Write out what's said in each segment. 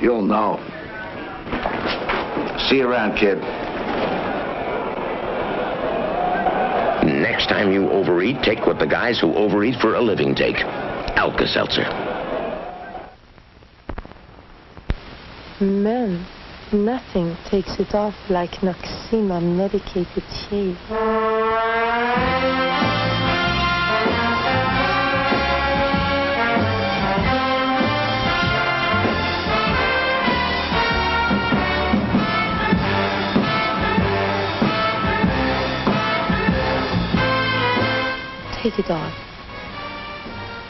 You'll know. See you around, kid. Next time you overeat, take what the guys who overeat for a living take. Alka-Seltzer. Men, nothing takes it off like Noxema medicated shave. Take it off.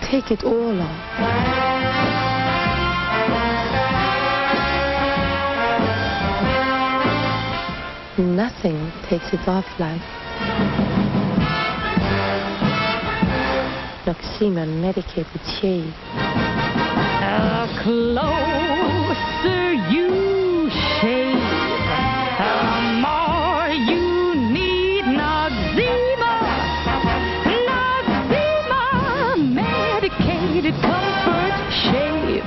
Take it all off. Nothing takes it off like Noxema medicated shave. The closer you shave, the more you need Noxema. Noxema medicated comfort shave.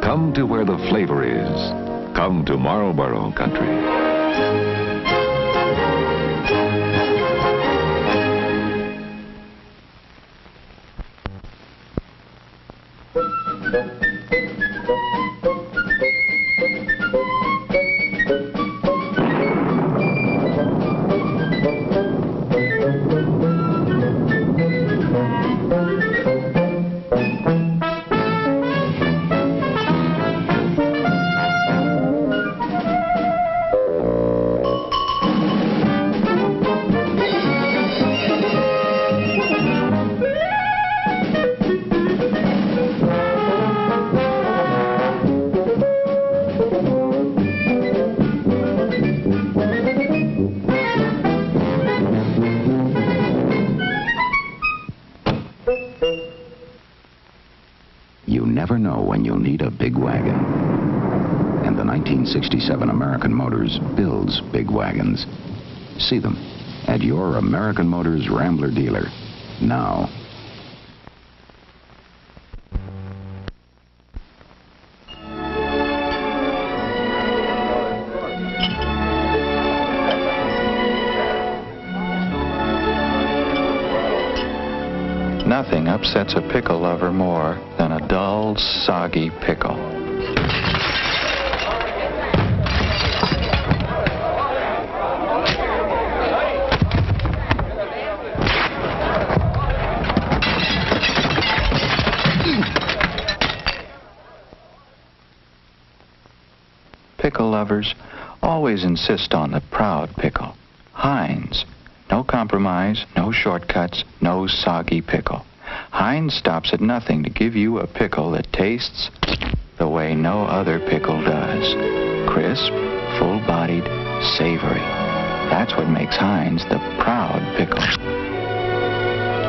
Come to where the flavor is. Come to Marlboro Country. You never know when you'll need a big wagon. And the 1967 American Motors builds big wagons. See them at your American Motors Rambler dealer now. Nothing upsets a pickle lover more than a dull, soggy pickle. Pickle lovers always insist on the proud pickle. Heinz. No compromise, no shortcuts, no soggy pickle. Heinz stops at nothing to give you a pickle that tastes the way no other pickle does. Crisp, full-bodied, savory. That's what makes Heinz the proud pickle.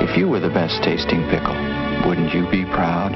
If you were the best-tasting pickle, wouldn't you be proud?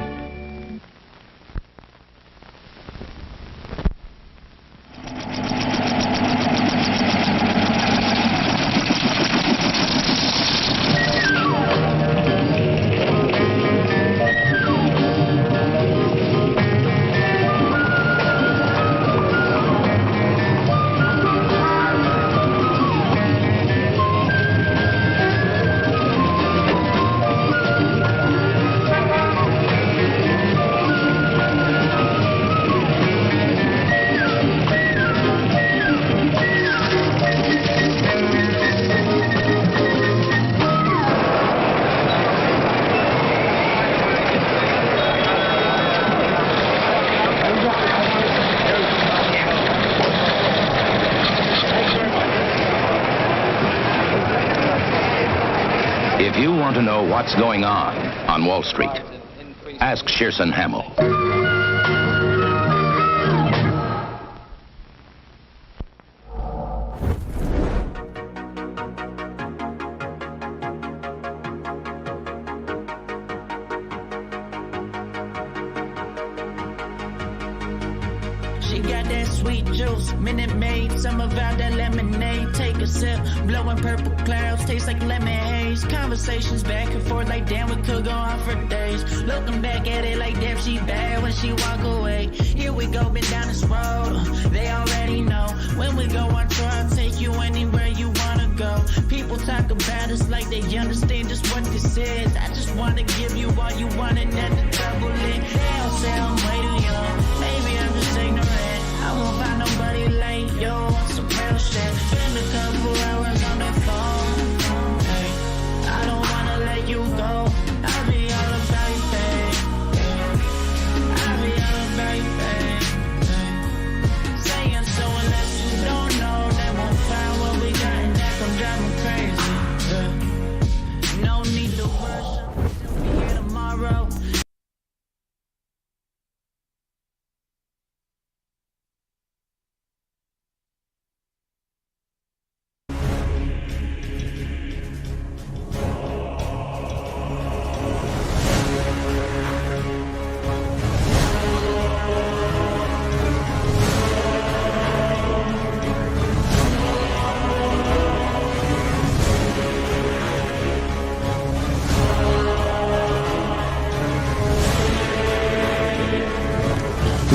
If you want to know what's going on Wall Street, ask Shearson Hamill. She got that sweet juice, Minute Maid, some of out that lemonade. Take a sip, blowing purple clouds, taste like lemon haze. Conversations back and forth like damn, we could go on for days. Looking back at it like damn, she bad when she walk away. Here we go, been down this road, they already know. When we go on tour, I'll take you anywhere you wanna go. People talk about us like they understand just what this is. I just wanna give you all you want and then the double it. They don't say I'm way too young, maybe I'm just ignorant. I won't find nobody like you on some real shit. Spend a couple hours on the phone. Hey, I don't wanna let you go. I'll be all about you, babe. I'll be all about you, babe. Saying so unless you don't know, they won't find what we got and that gon' drive me crazy. No need to rush, I'll be here tomorrow.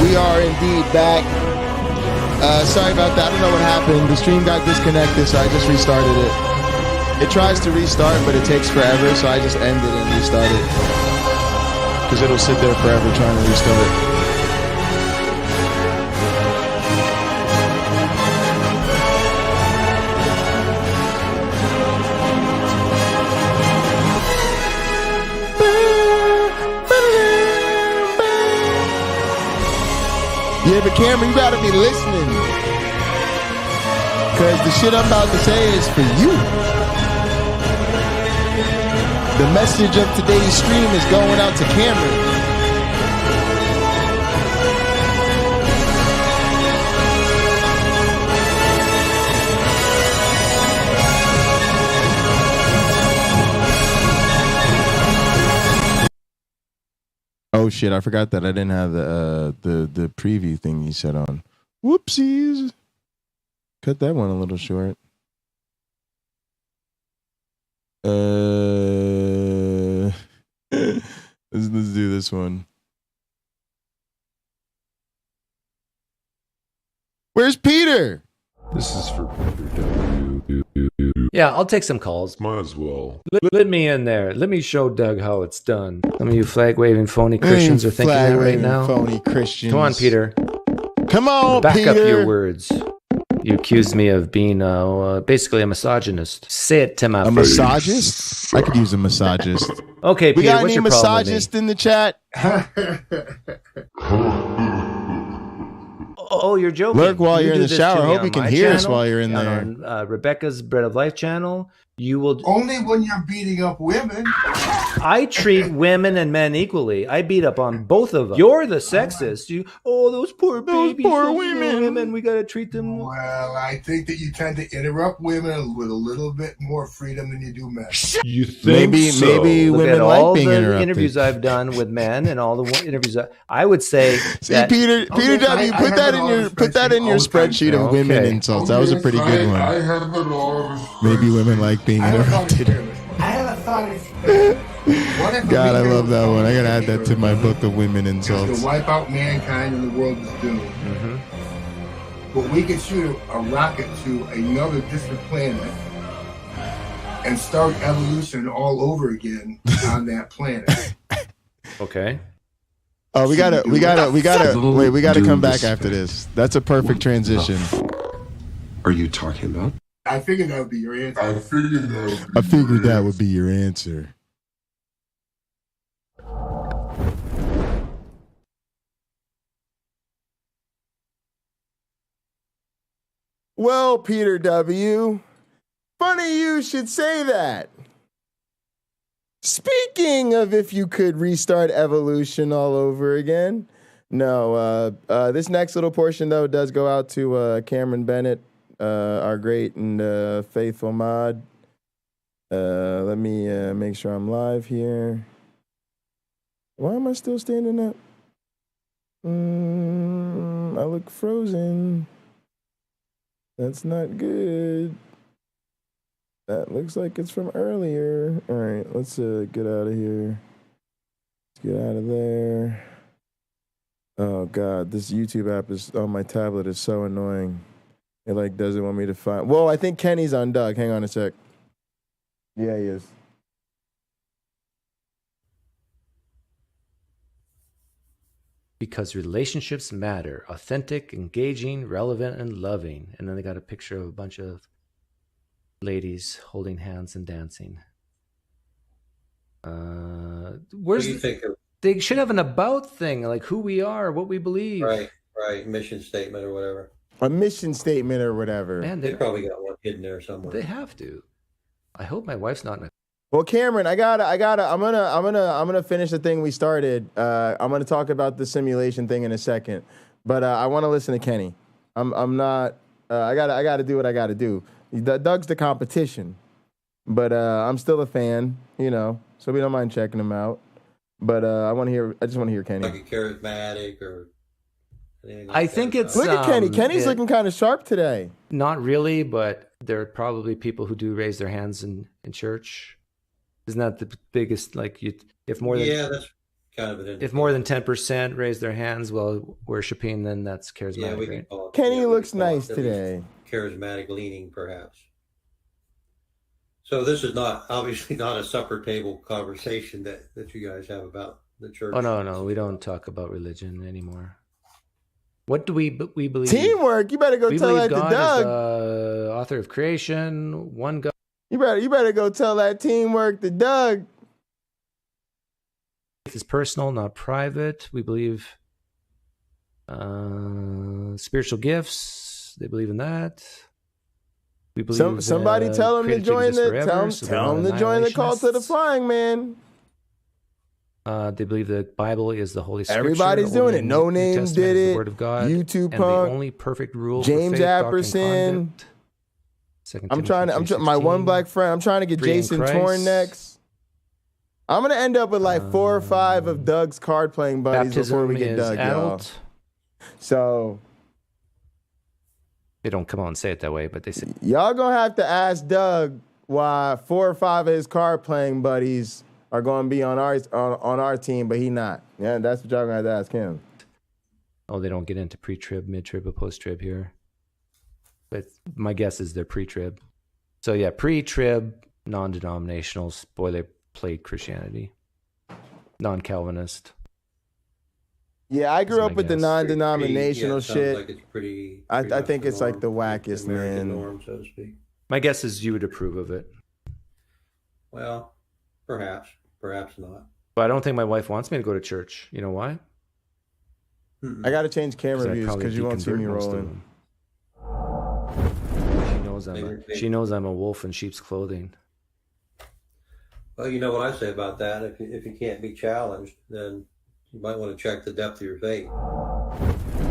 We are indeed back. Sorry about that. I don't know what happened. The stream got disconnected, so I just restarted it. It tries to restart, but it takes forever, so I just ended and restarted. Because it'll sit there forever trying to restart it. Yeah, but Cameron, you gotta be listening. Cause the shit I'm about to say is for you. The message of today's stream is going out to Cameron. Oh shit, I forgot that I didn't have the preview thing you said on. Whoopsies. Cut that one a little short. Let's do this one. Where's Peter? This is for Peter. Yeah, I'll take some calls. Might as well. Let me in there. Let me show Doug how it's done. Some of you flag-waving phony Christians are thinking that right now. Phony Christians. Come on, Peter. Come on, Back Peter. up your words. You accused me of being basically a misogynist. Say it to my face. A misogynist? I could use a misogynist. Okay, Peter, we got what's any your problem with me? misogynist in the chat? Oh, you're joking. Lurk while you're in do the this shower. to I me hope on you can my hear us channel, while you're in there. On Rebecca's Bread of Life channel, you will... Only when you're beating up women. I treat women and men equally. I beat up on both of them. You're the sexist. You, those poor babies. poor those women. We got to treat them... Well, I think that you tend to interrupt women with a little bit more freedom than you do men. You think maybe Look women at like all being the interrupted. interviews I've done with men and all the interviews I would say See, that, Peter W, I put have that it in all your in spreadsheet of women Okay. insults. That was a pretty good one. I have it all. Maybe women like being I have a thought interrupted. experiment. I have a thought experiment. What if God, I we love that one. I gotta add that to experiment my book of women to insults. wipe out mankind and the world is doomed. Mm-hmm. But we could shoot a rocket to another distant planet and start evolution all over again on that planet. okay. Oh, we gotta come back after this. That's a perfect transition. Are you talking about? I figured that would be your answer. I figured that would be your answer. Well, Peter W., funny you should say that. Speaking of if you could restart evolution all over again, no. This next little portion, though, does go out to Cameron Bennett, our great and faithful mod. Let me make sure I'm live here. Why am I still standing up? I look frozen. That's not good. That looks like it's from earlier. All right, let's get out of here. Let's get out of there. Oh, God, this YouTube app is on my tablet is so annoying. It, like, doesn't want me to find... Whoa, I think Kenny's on Doug. Hang on a sec. Yeah, he is. Because relationships matter. Authentic, engaging, relevant, and loving. And then they got a picture of a bunch of ladies holding hands and dancing. Where's what do you think of? They should have an about thing, like who we are, what we believe. Right. Mission statement or whatever. A mission statement or whatever. Man, they probably got one hidden there somewhere. They have to. I hope my wife's not in a... Well, Cameron, I'm gonna finish the thing we started. I'm gonna talk about the simulation thing in a second, but I want to listen to Kenny. I'm not. I gotta do what I gotta do. Doug's the competition, but I'm still a fan, you know. So we don't mind checking him out. But I just want to hear Kenny. Like a charismatic or anything like I think it's... Look at Kenny. Kenny's looking kind of sharp today. Not really, but there are probably people who do raise their hands in church. Isn't that the biggest, like, if more than... Yeah, that's kind of an indicator. If more than 10% raise their hands while worshiping, then that's charismatic. Yeah, we can right? call it, Kenny looks nice today. Charismatic leaning, perhaps. So this is obviously not a supper table conversation that you guys have about the church. Oh, no, we don't talk about religion anymore. What do we believe? Teamwork. You better go tell that God to Doug. Is the author of creation, one God. You better go tell that teamwork to Doug. Faith is personal, not private. We believe spiritual gifts. They believe in that. We believe somebody tell him to join tell him to join the cult of the flying man. They believe the Bible is the Holy Scripture. Everybody's doing it. No Name did it. The Word of God. YouTube and Punk. The only perfect rule. James for faith, Apperson. I'm trying. My one black friend. I'm trying to get Jason Torn next. I'm gonna end up with like 4 or 5 of Doug's card playing buddies before we get Doug, y'all. So they don't come out and say it that way, but they say y'all gonna have to ask Doug why 4 or 5 of his card playing buddies are gonna be on our team, but he not. Yeah, that's what y'all gonna have to ask him. Oh, they don't get into pre-trib, mid-trib, or post-trib here. But my guess is they're pre-trib. So yeah, pre-trib, non-denominational, boilerplate Christianity, non-Calvinist. Yeah, I grew up with the non-denominational shit. Like it's pretty I think it's like the wackest, man. Norm, so to speak. My guess is you would approve of it. Well, perhaps not. But I don't think my wife wants me to go to church. You know why? I got to change camera views because you won't see me rolling. She knows I'm a wolf in sheep's clothing. Well, you know what I say about that. If you can't be challenged, then you might want to check the depth of your faith.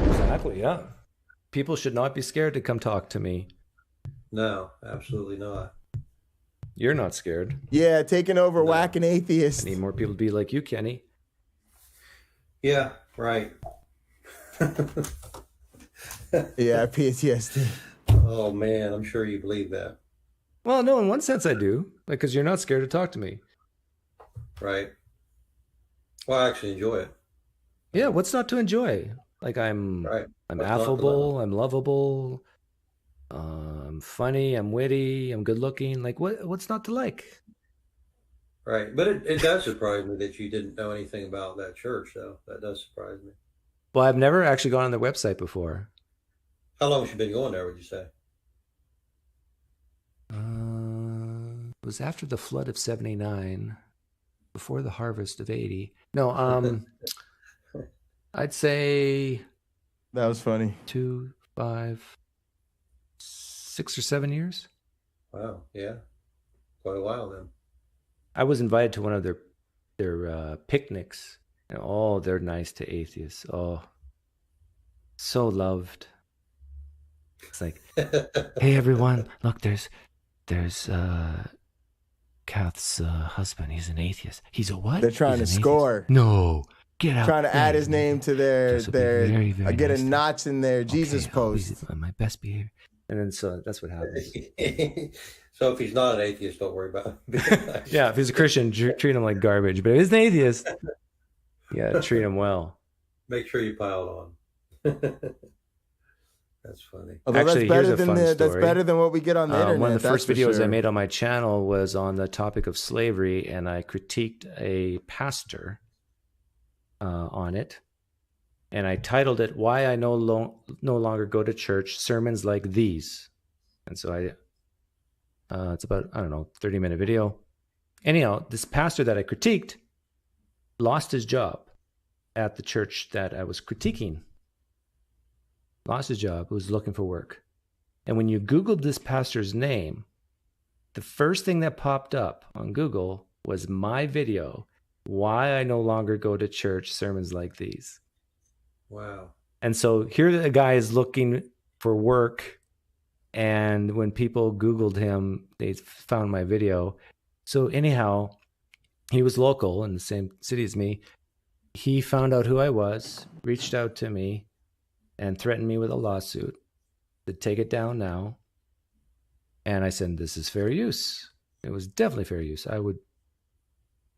Exactly, yeah. People should not be scared to come talk to me. No, absolutely not. You're not scared. Yeah, taking over whacking atheists. I need more people to be like you, Kenny. Yeah, right. Yeah, PTSD. Oh, man, I'm sure you believe that. Well, no, in one sense I do. Like, because you're not scared to talk to me. Right. Well, I actually enjoy it. Yeah, what's not to enjoy? Like, I'm affable, I'm lovable, I'm funny, I'm witty, I'm good looking. Like, what's not to like? Right. But it does surprise me that you didn't know anything about that church, though. That does surprise me. Well, I've never actually gone on their website before. How long have you been going there, would you say? It was after the flood of 79, before the harvest of 80. No, I'd say... That was funny. 2, 5, 6 or 7 years. Wow, yeah. Quite a while then. I was invited to one of their picnics. And, oh, they're nice to atheists. Oh, so loved. It's like, hey everyone, look, there's Kath's husband. He's an atheist. He's a what? They're trying He's to an score. atheist. No, get out. Trying to add his name to their very, very get nice a notch in their Jesus post. My best behavior. And then so that's what happens. So if he's not an atheist, don't worry about it. Yeah, if he's a Christian, treat him like garbage. But if he's an atheist, yeah, treat him well. Make sure you pile it on. That's funny. Although actually, that's here's a fun story. That's better than what we get on the internet. One of the first videos sure. I made on my channel was on the topic of slavery, and I critiqued a pastor on it. And I titled it, Why I No Longer Go to Church, Sermons Like These. And so it's about, I don't know, 30-minute video. Anyhow, this pastor that I critiqued lost his job at the church that I was critiquing. Lost his job, was looking for work. And when you Googled this pastor's name, the first thing that popped up on Google was my video, Why I No Longer Go to Church, Sermons Like These. Wow. And so here the guy is looking for work, and when people Googled him, they found my video. So anyhow, he was local in the same city as me. He found out who I was, reached out to me, and threatened me with a lawsuit to take it down now. And I said, this is fair use. It was definitely fair use. I would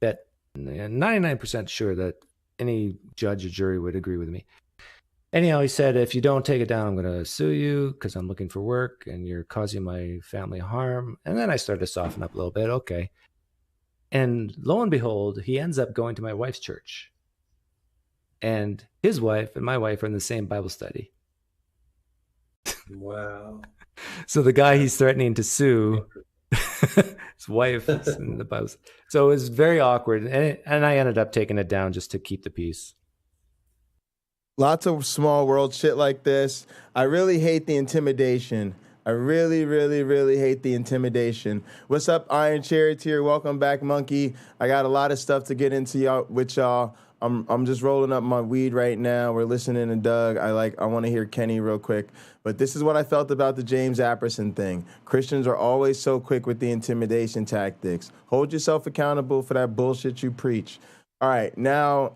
bet 99% sure that any judge or jury would agree with me. Anyhow, he said, if you don't take it down, I'm going to sue you because I'm looking for work and you're causing my family harm. And then I started to soften up a little bit. Okay. And lo and behold, he ends up going to my wife's church. And his wife and my wife are in the same Bible study. Wow. So the guy he's threatening to sue, his wife is in the Bible. So it was very awkward. And I ended up taking it down just to keep the peace. Lots of small world shit like this. I really hate the intimidation. I really, really, really hate the intimidation. What's up, Iron Charioteer? Welcome back, Monkey. I got a lot of stuff to get into y'all. I'm just rolling up my weed right now. We're listening to Doug. I want to hear Kenny real quick. But this is what I felt about the James Apperson thing. Christians are always so quick with the intimidation tactics. Hold yourself accountable for that bullshit you preach. All right, now,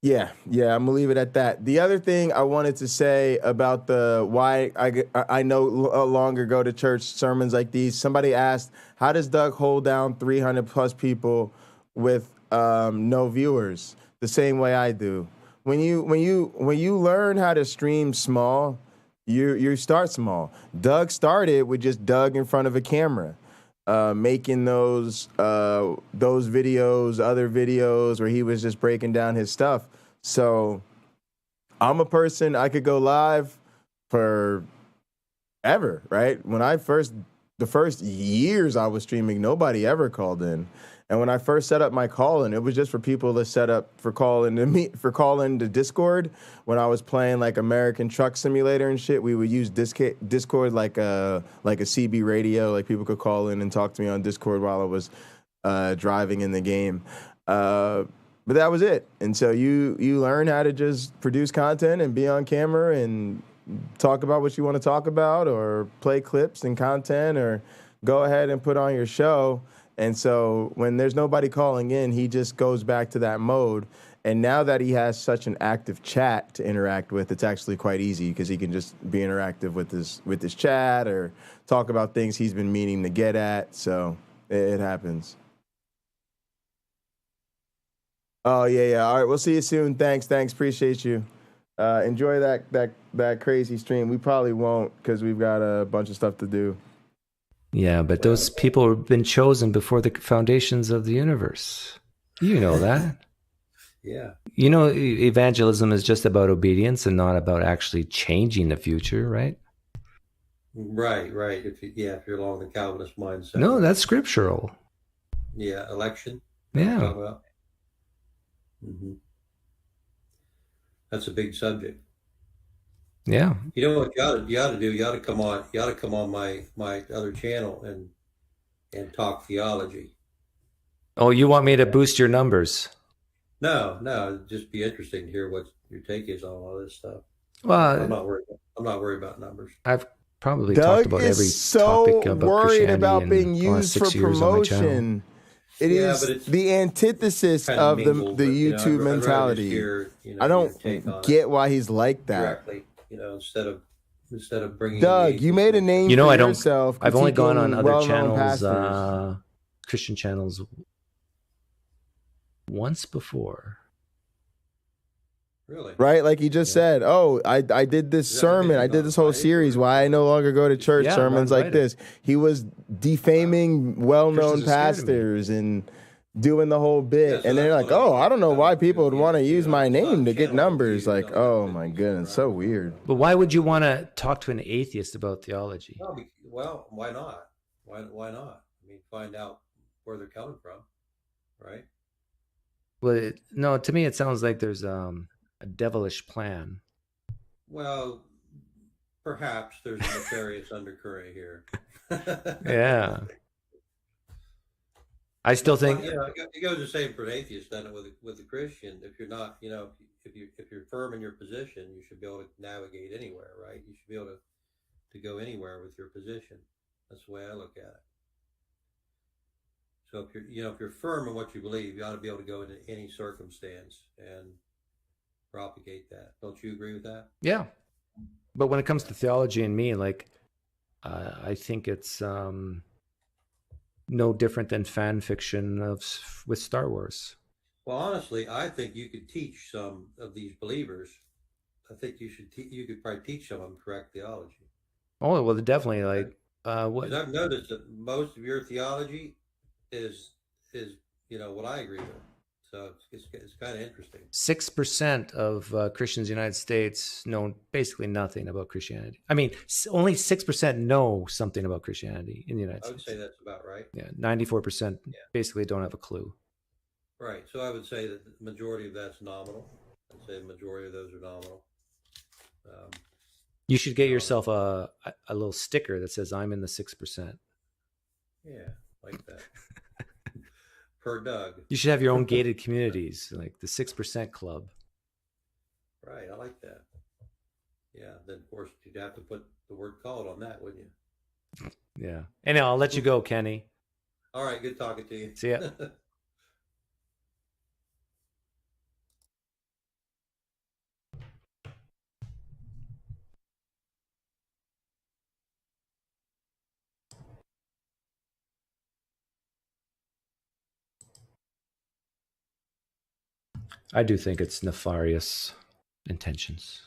yeah, I'm gonna leave it at that. The other thing I wanted to say about the why I no longer go to church sermons like these. Somebody asked, how does Doug hold down 300 plus people with no viewers the same way I do? When you learn how to stream small, you start small. Doug started with just Doug in front of a camera, making those videos, other videos where he was just breaking down his stuff. So I'm a person, I could go live for ever, right? The first years I was streaming, nobody ever called in. And when I first set up my call-in, it was just for people to set up for call-in to Discord. When I was playing like American Truck Simulator and shit, we would use Discord like a CB radio, like people could call in and talk to me on Discord while I was driving in the game. But that was it. And so you learn how to just produce content and be on camera and talk about what you want to talk about, or play clips and content, or go ahead and put on your show. And so when there's nobody calling in, he just goes back to that mode. And now that he has such an active chat to interact with, it's actually quite easy because he can just be interactive with his chat or talk about things he's been meaning to get at. So it happens. Oh, yeah. All right, we'll see you soon. Thanks. Appreciate you. Enjoy that crazy stream. We probably won't because we've got a bunch of stuff to do. Yeah, but those people have been chosen before the foundations of the universe. You know that. Yeah. You know, evangelism is just about obedience and not about actually changing the future, right? Right. If you're along the Calvinist mindset. No, that's scriptural. Yeah, election. Yeah. Mm-hmm. That's a big subject. Yeah. You know what you ought to do? You ought to come on my other channel and and talk theology. Oh, you want me to boost your numbers? No, it'd just be interesting to hear what your take is on all this stuff. Well, I'm not worried about numbers. I've probably Doug talked about is every so topic about worried Christianity about in being the last used for 6 years on my channel. promotion. It Yeah, is but it's the antithesis kind of mingled the with, YouTube I'd rather just mentality. hear, I your take on don't it get why he's like that. directly, instead of bringing. Doug, you made a name You know, for I don't. yourself. I've only gone on critiquing other well-known channels, pastors. Christian channels, once before. Really? Right, like he just said. Oh, I did this sermon. I did this whole series. Why I no longer go to church. Yeah, sermons Ron like this. He was defaming well-known Christians are scared of me. pastors and doing the whole bit. Yeah, so and they're that's like, what I oh, mean. I don't know why people would want to use my it's not name to get channel numbers. reviews, Like, don't oh have my business, goodness, so weird. But why would you want to talk to an atheist about theology? No, well, why not? Why not? I mean, find out where they're coming from, right? Well, no, to me it sounds like there's a devilish plan. Well, perhaps there's a nefarious undercurrent here. Yeah. I still think it goes the same for an atheist, doesn't it, with a Christian? If you're not, if you're firm in your position, you should be able to navigate anywhere, right? You should be able to go anywhere with your position. That's the way I look at it. So if you're firm in what you believe, you ought to be able to go into any circumstance and propagate that. Don't you agree with that? Yeah. But when it comes to theology and me, like, I think it's no different than fan fiction with Star Wars. Well, honestly, I think you could teach some of these believers. I think you could probably teach some of them correct theology. Oh, well, definitely. Like, what? 'Cause I've noticed that most of your theology is what I agree with. So it's kind of interesting. 6% of Christians in the United States know basically nothing about Christianity. I mean, only 6% know something about Christianity in the United I would States. say that's about right. Yeah, 94% basically don't have a clue. Right. So I would say that the majority of that's nominal. I'd say the majority of those are nominal. You should get yourself a little sticker that says "I'm in the 6%." Yeah, like that. Per Doug. You should have your own gated communities, like the 6% club. Right, I like that. Yeah, then of course you'd have to put the word "called" on that, wouldn't you? Yeah. Anyhow, I'll let you go, Kenny. All right, good talking to you. See ya. I do think it's nefarious intentions.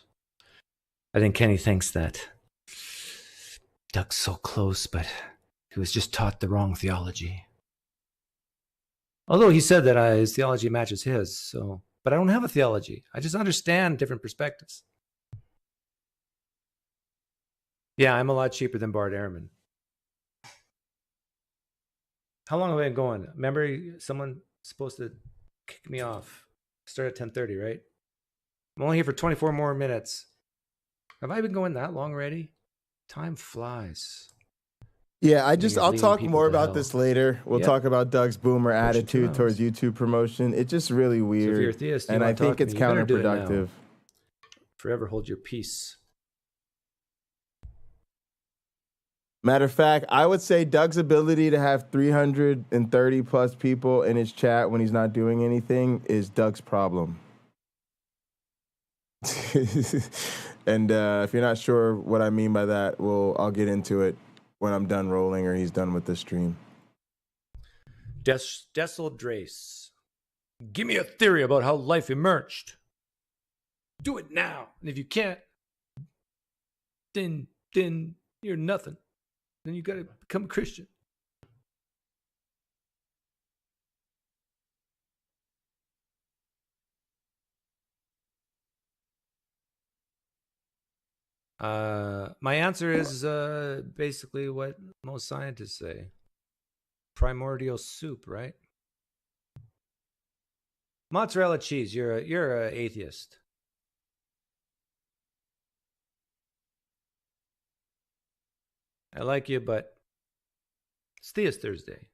I think Kenny thinks that Doug's so close, but he was just taught the wrong theology. Although he said that his theology matches his, so, but I don't have a theology. I just understand different perspectives. Yeah, I'm a lot cheaper than Bart Ehrman. How long have I been going? Remember, someone supposed to kick me off. Start at 10:30, right? I'm only here for 24 more minutes. Have I been going that long already? Time flies. Yeah, I'll leading talk people more to about hell. this later. We'll Yep. talk about Doug's boomer Pushing attitude 2 towards hours. YouTube promotion. It's just really So if weird. you're a theist, you and I wanna talk think to it's me, you better do it now. counterproductive. Forever hold your peace. Matter of fact, I would say Doug's ability to have 330 plus people in his chat when he's not doing anything is Doug's problem. And if you're not sure what I mean by that, I'll get into it when I'm done rolling or he's done with the stream. Decil Drace. Give me a theory about how life emerged. Do it now. And if you can't, then you're nothing. Then you got to become a Christian. My answer is basically what most scientists say. Primordial soup, right? Mozzarella cheese. You're a atheist. I like you, but It's Theist Thursday.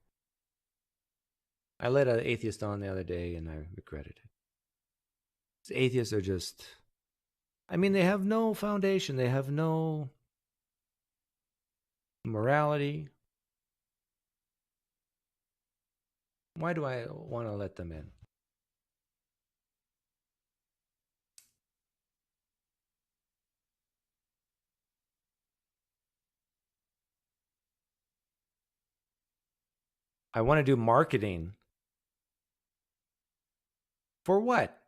I let an atheist on the other day and I regretted it. Atheists are just, I mean, they have no foundation. They have no morality. Why do I want to let them in? I want to do marketing. For what?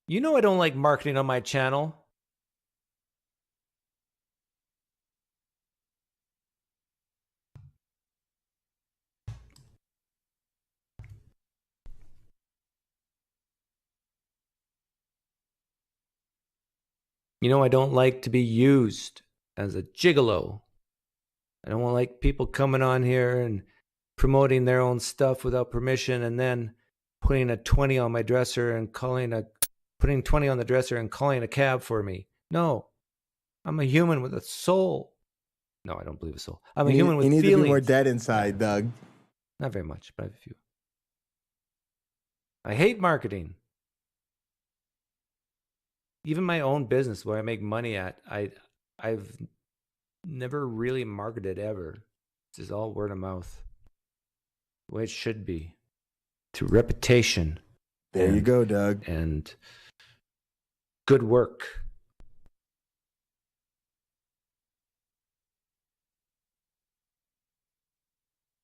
You know I don't like marketing on my channel. You know I don't like to be used as a gigolo. I don't want like people coming on here and promoting their own stuff without permission and then putting a 20 on my dresser and putting 20 on the dresser and calling a cab for me. No. I'm a human with a soul. No, I don't believe a soul. I'm a human with feelings. You need to be more dead inside, Doug. Not very much, but I have a few. I hate marketing. Even my own business where I make money at, I've never really marketed ever. It's just all word of mouth. The way it should be. Through reputation. There you go, Doug. And good work.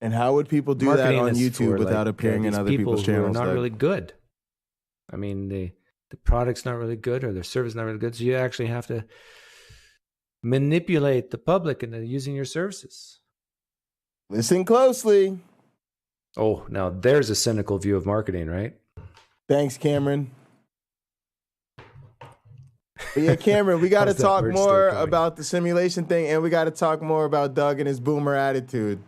And how would people do Marketing that on is YouTube for, without appearing in other people's people who channels? are not Doug? really good. I mean, the product's not really good or their service not really good. So you actually have to manipulate the public into using your services. Listen closely. Oh, now there's a cynical view of marketing, right? Thanks, Cameron. But yeah, Cameron, we got to talk more about the simulation thing, and we got to talk more about Doug and his boomer attitude.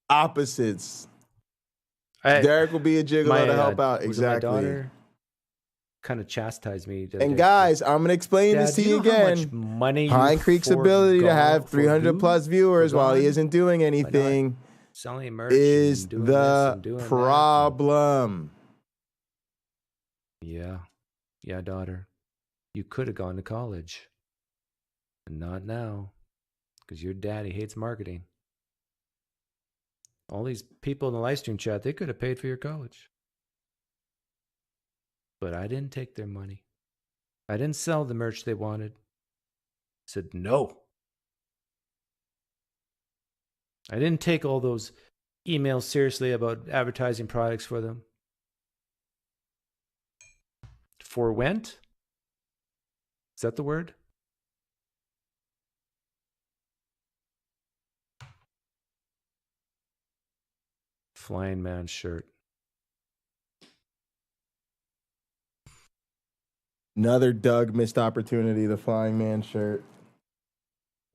Opposites. Derek will be a gigolo to help out. Exactly. My daughter kind of chastised me. And guys, I'm going to explain this to you again. Pine Creek's ability to have 300 plus viewers while he isn't doing anything selling merch is the problem. Yeah. Yeah, daughter. You could have gone to college. And not now. Because your daddy hates marketing. All these people in the live stream chat, they could have paid for your college. But I didn't take their money. I didn't sell the merch they wanted. I said no. I didn't take all those emails seriously about advertising products for them. Forwent? Is that the word? Flying man shirt. Another Doug missed opportunity, the flying man shirt.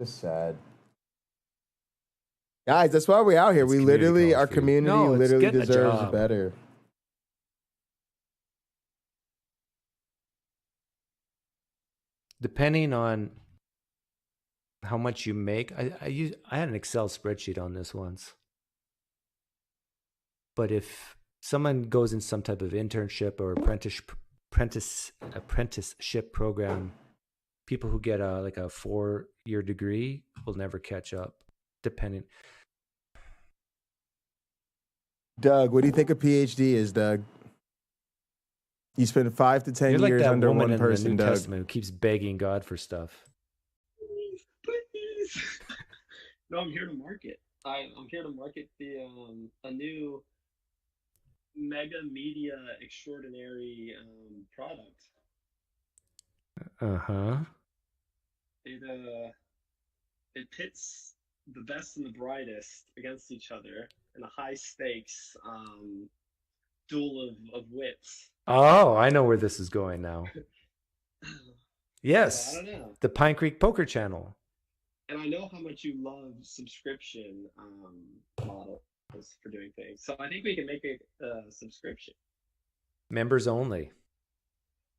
Just sad. Guys, that's why we're out here. We literally, our community literally deserves better. Depending on how much you make, I had an Excel spreadsheet on this once. But if someone goes in some type of internship or apprenticeship program, people who get a 4-year degree will never catch up. Depending. Doug, what do you think a PhD is, Doug? You spend 5 to 10 years under one person, in the New Doug. Testament who keeps begging God for stuff. Please. No, I'm here to market. I'm here to market a new mega media extraordinary product. It pits the best and the brightest against each other in a high stakes duel of wits. Oh, I know where this is going now. Yes, I don't know. the Pine Creek Poker Channel. And I know how much you love subscription models for doing things. So I think we can make a subscription. Members only.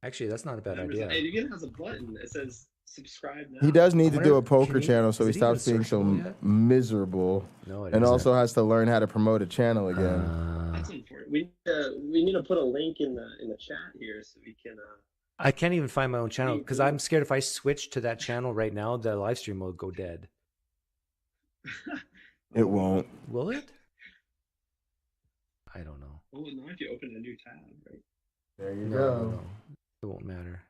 Actually, that's not a bad idea. It even has a button. It says subscribe now. He does need to do a Can poker he- channel so is he it even stops being so searchable yet? miserable. No, it And isn't. also has to learn how to promote a channel again. That's important. We need to put a link in the chat here so we can. I can't even find my own channel because I'm scared if I switch to that channel right now, the live stream will go dead. It won't. Will it? I don't know. Oh, not if you open a new tab, right? There you No, go. no, it won't matter.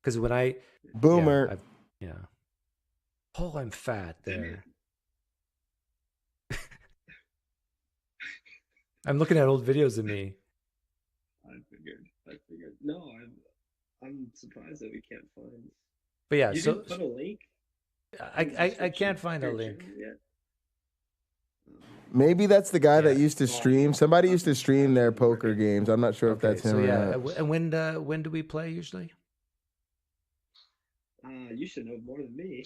Because when I Boomer. Yeah. Oh, I'm fat there. I'm looking at old videos of me. I figured. No, I'm surprised that we can't find. But yeah, you so didn't put a link. I can't find a link. Yet? Maybe that's the guy that used to stream. Somebody used to stream their poker games. I'm not sure if that's him So or yeah, not. and when do we play usually? You should know more than me.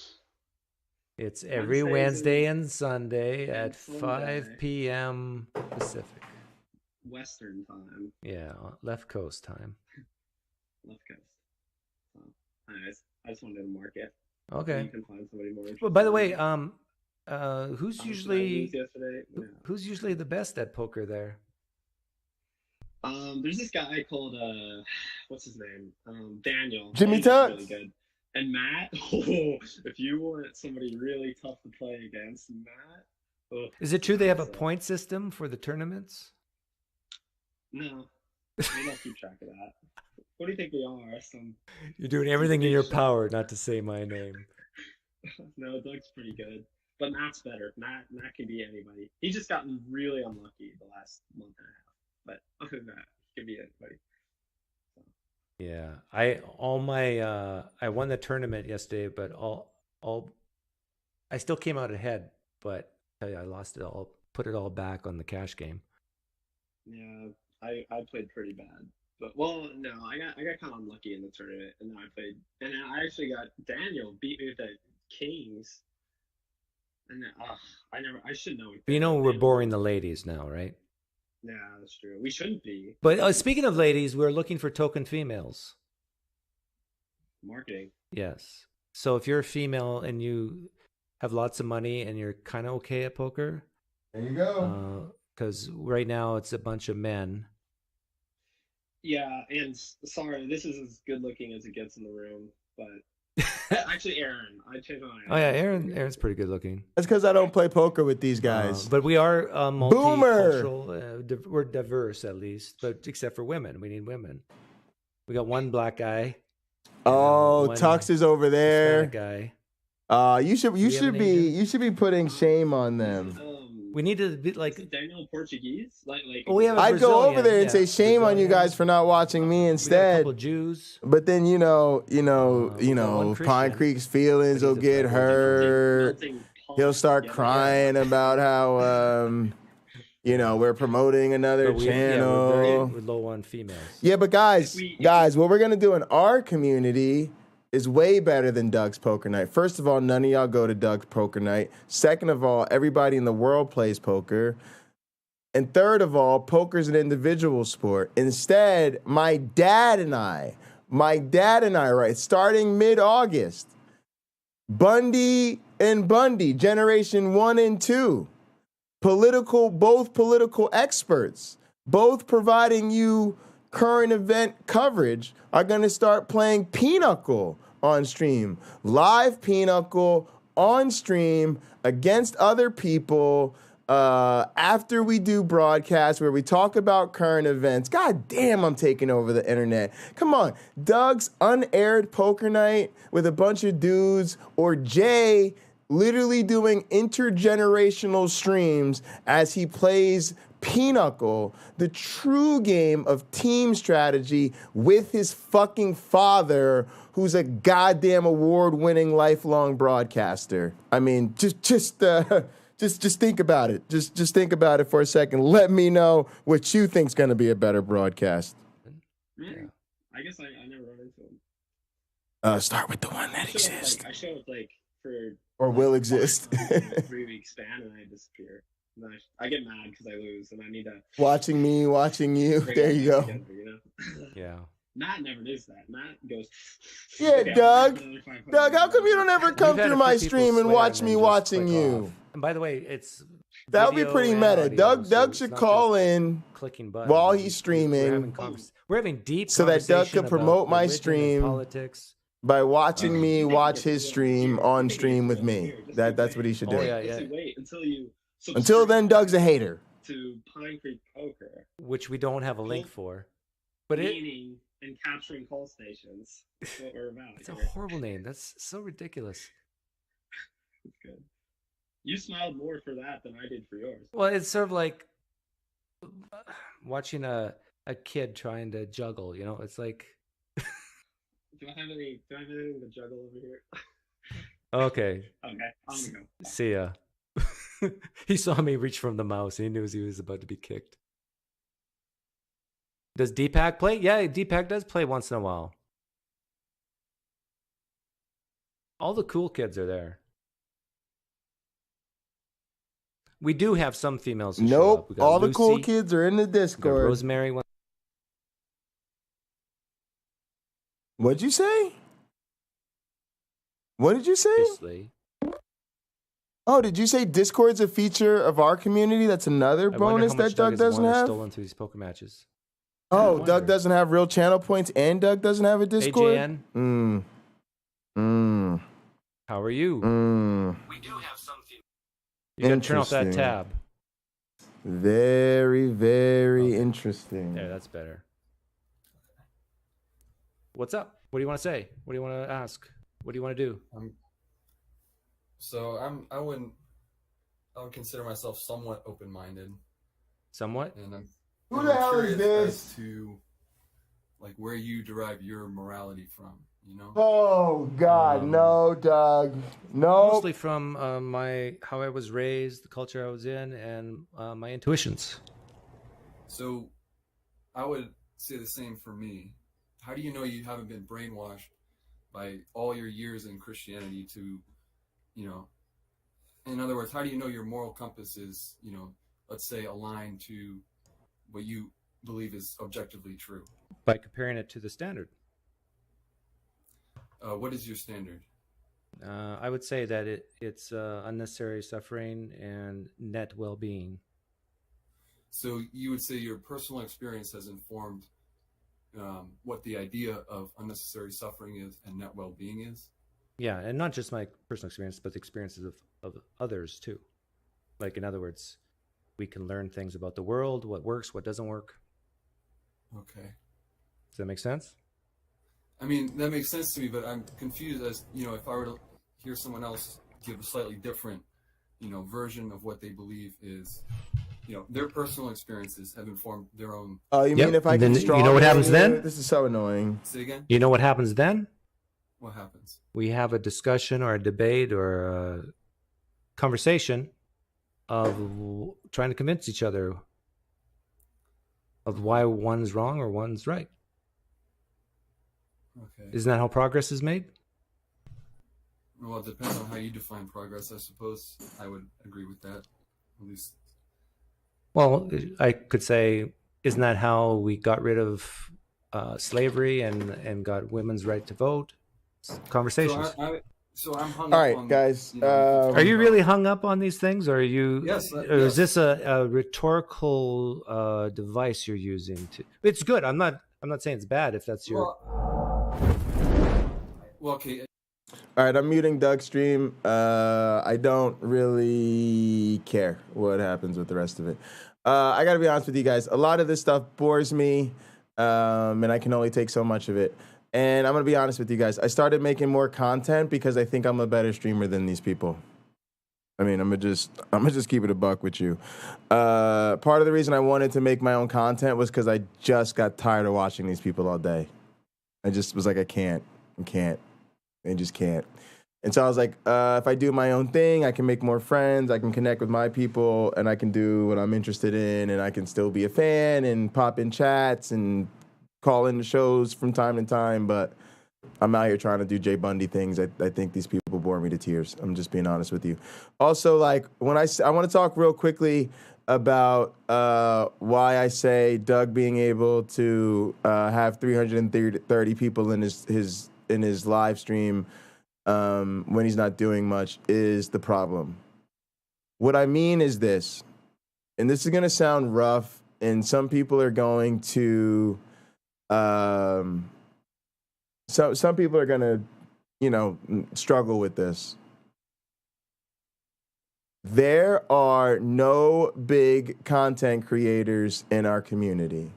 It's every Wednesday and Sunday at 5 p.m. Pacific. Western time. Yeah, left coast time. Left coast. So, anyways, I just wanted to mark it. Okay. You can find somebody more interesting. Well, by the way, who's yesterday? who's usually the best at poker there? There's this guy called what's his name? Daniel. Jimmy Daniel's Tux. really good. And Matt, if you want somebody really tough to play against, Matt. Is it true they have a point system for the tournaments? No, we don't keep track of that. What do you think we are? You're doing everything in your power not to say my name. No, Doug's pretty good, but Matt's better. Matt can beat anybody. He's just gotten really unlucky the last month and a half. But other than that, he can beat anybody. Yeah, I won the tournament yesterday, but I still came out ahead. But I tell you, I lost it all. Put it all back on the cash game. Yeah, I played pretty bad. But no, I got kind of unlucky in the tournament, and then I played, and then I actually got Daniel beat me with the Kings, and then I should know. But you know we're boring the ladies now, right? Yeah, that's true. We shouldn't be. But speaking of ladies, we're looking for token females. Marketing. Yes. So if you're a female and you have lots of money and you're kind of okay at poker, there you go. Because right now it's a bunch of men. Yeah, and sorry, this is as good looking as it gets in the room, but actually, Aaron, I changed my mind. Oh yeah, Aaron's pretty good looking. That's because I don't play poker with these guys. But we are multicultural. We're diverse at least, but except for women, we need women. We got one black guy. Oh, Tux is over there. Guy. You should be putting shame on them. We need to be like Daniel Portuguese, like. Oh, we have I'd go over there and say shame on you guys for not watching me instead. We got a couple Jews. But then Pine Creek's feelings will get hurt. He'll start crying about how we're promoting another channel. We're low on females. Yeah, but guys, what we're gonna do in our community is way better than Doug's Poker Night. First of all, none of y'all go to Doug's Poker Night. Second of all, everybody in the world plays poker. And third of all, poker's an individual sport. Instead, my dad and I, right, starting mid-August, Bundy and Bundy, Generation 1 and 2, both political experts, both providing you current event coverage, are going to start playing Pinochle on stream. Live Pinochle on stream against other people after we do broadcasts where we talk about current events. God damn, I'm taking over the internet. Come on. Doug's unaired poker night with a bunch of dudes, or Jay literally doing intergenerational streams as he plays Pinochle, the true game of team strategy, with his fucking father, who's a goddamn award-winning lifelong broadcaster. I mean, just think about it. Just think about it for a second. Let me know what you think's going to be a better broadcast. Yeah. I guess I never run into him. Start with the one that exists. I show up for or will exist. 3 week span, and I disappear. And I get mad because I lose, and I need to watching you. There you go. Together, Yeah. Matt never does that. Matt goes. Yeah, "Okay, I'll Doug. have another 500." Doug, how come you don't ever come We've had through a my few people stream and swear watch then me just watching click you? off. And by the way, it's That would be video pretty and meta. audio, Doug so should it's call not just in clicking buttons. while he's We're streaming having deep so that Doug conversation could promote about my religion and stream politics. by watching me watch his stream on stream with me. That's what he should do. Oh yeah, Just yeah. wait until you. Until then, Doug's a hater. To Pine Creek Poker, Which we don't have a link for. But meaning and capturing call stations. That's what we're about. It's a here. horrible name. That's so ridiculous. It's good. You smiled more for that than I did for yours. Well, it's sort of like watching a kid trying to juggle. You know, it's like. Do I have anything to juggle over here? Okay. Okay, I'm gonna go. See ya. He saw me reach from the mouse. He knew he was about to be kicked. Does Deepak play? Yeah, Deepak does play once in a while. All the cool kids are there. We do have some females who show up. We got all the cool Lucy, kids are in the we got Discord. Rosemary. What'd you say? What did you say? Obviously. Oh, did you say Discord's a feature of our community? That's another I wonder bonus how much that Doug has doesn't won or have? stolen through these poker matches. Oh, Doug doesn't have real channel points and Doug doesn't have a Discord? AJN? How are you? We do have some females. You gotta turn off that Interesting. tab. Very, very interesting. There, that's better. What's up? What do you want to say? What do you want to ask? What do you want to do? I would consider myself somewhat open-minded. Somewhat? And I'm Who the hell is curious this? as to like where you derive your morality from, you know? Oh God, no, Doug, no. Mostly from how I was raised, the culture I was in, and my intuitions. So I would say the same for me. How do you know you haven't been brainwashed by all your years in Christianity to, you know, in other words, how do you know your moral compass is, you know, let's say aligned to what you believe is objectively true? By comparing it to the standard. What is your standard? I would say that it's unnecessary suffering and net well-being. So you would say your personal experience has informed what the idea of unnecessary suffering is and net well-being is? Yeah, and not just my personal experience, but the experiences of others too. Like, in other words, we can learn things about the world, what works, what doesn't work. Okay. Does that make sense? I mean, that makes sense to me, but I'm confused as, you know, if I were to hear someone else give a slightly different, you know, version of what they believe is, you know, their personal experiences have informed their own. Oh, you mean if I then can you know what happens then? This is so annoying. Say again? You know what happens then? What happens? We have a discussion or a debate or a conversation of trying to convince each other of why one's wrong or one's right. Okay. Isn't that how progress is made? Well, it depends on how you define progress, I suppose. I would agree with that, at least. Well, I could say, isn't that how we got rid of slavery and got women's right to vote? Conversations. So I'm hung All up right, on, guys. you know, Are you really hung up on these things, or are you? Yes, Or yes. is this a rhetorical device you're using? It's good. I'm not saying it's bad if that's your. Well, okay. All right, I'm muting Doug's stream. I don't really care what happens with the rest of it. I got to be honest with you guys. A lot of this stuff bores me, and I can only take so much of it. And I'm going to be honest with you guys. I started making more content because I think I'm a better streamer than these people. I mean, I'm gonna just keep it a buck with you. Part of the reason I wanted to make my own content was because I just got tired of watching these people all day. I just was like, I just can't. And so I was like, if I do my own thing, I can make more friends, I can connect with my people, and I can do what I'm interested in, and I can still be a fan and pop in chats and call in the shows from time to time. But I'm out here trying to do Jay Bundy things. I think these people bore me to tears. I'm just being honest with you. Also, like, when I want to talk real quickly about why I say Doug being able to have 330 people in his live stream when he's not doing much is the problem. What I mean is this, and this is going to sound rough, and some people are going to, some people are going to, struggle with this. There are no big content creators in our community.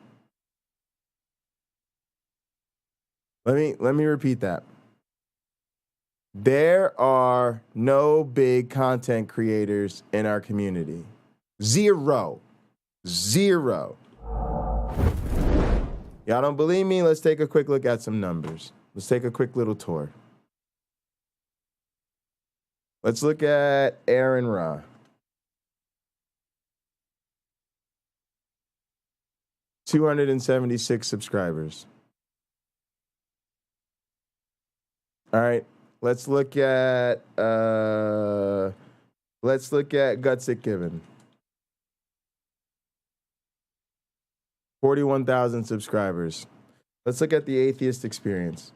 Let me repeat that. There are no big content creators in our community. Zero. Y'all don't believe me? Let's take a quick look at some numbers. Let's take a quick little tour. Let's look at Aaron Ra. 276 subscribers. All right. Let's look at Gutsick Given. 41,000 subscribers. Let's look at the Atheist Experience.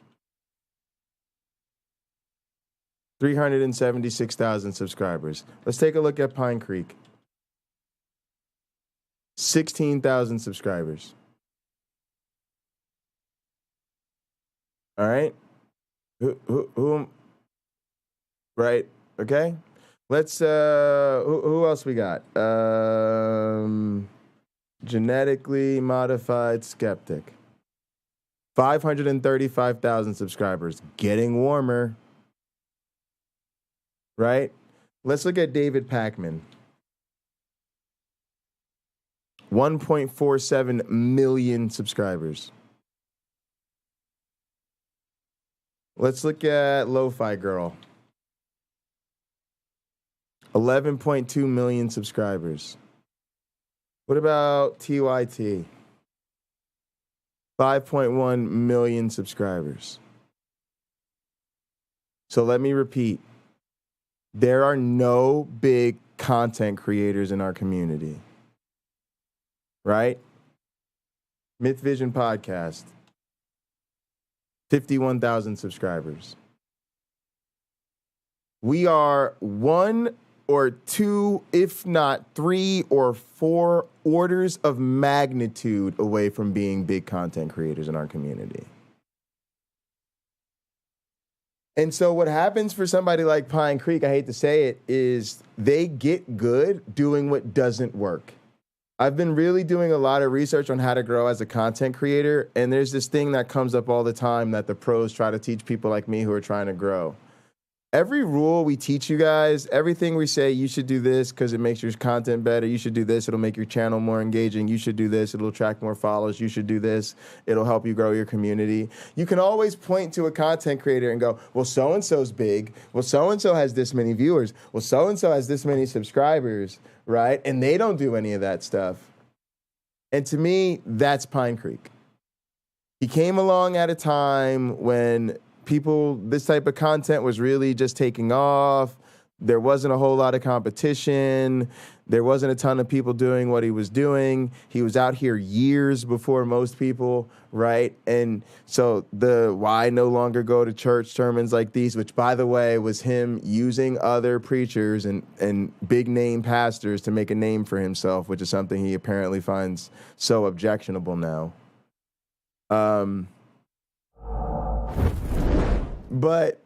376,000 subscribers. Let's take a look at Pine Creek. 16,000 subscribers. All right. Who right? Okay. Let's who else we got? Genetically Modified Skeptic. 535,000 subscribers. Getting warmer. Right? Let's look at David Packman. 1.47 million subscribers. Let's look at Lo-Fi Girl. 11.2 million subscribers. What about TYT? 5.1 million subscribers. So let me repeat. There are no big content creators in our community. Right? Myth Vision Podcast. 51,000 subscribers. We are one or two, if not 3 or 4 orders of magnitude away from being big content creators in our community. And so what happens for somebody like Pine Creek, I hate to say it, is they get good doing what doesn't work. I've been really doing a lot of research on how to grow as a content creator, and there's this thing that comes up all the time that the pros try to teach people like me who are trying to grow. Every rule we teach you guys, everything we say, you should do this because it makes your content better. You should do this. It'll make your channel more engaging. You should do this. It'll attract more followers. You should do this. It'll help you grow your community. You can always point to a content creator and go, well, so-and-so's big. Well, so-and-so has this many viewers. Well, so-and-so has this many subscribers, right? And they don't do any of that stuff. And to me, that's Pine Creek. He came along at a time when this type of content was really just taking off. There wasn't a whole lot of competition. There wasn't a ton of people doing what he was doing. He was out here years before most people, right? And so the why no longer go to church sermons like these, which by the way was him using other preachers and big name pastors to make a name for himself, which is something he apparently finds so objectionable now. But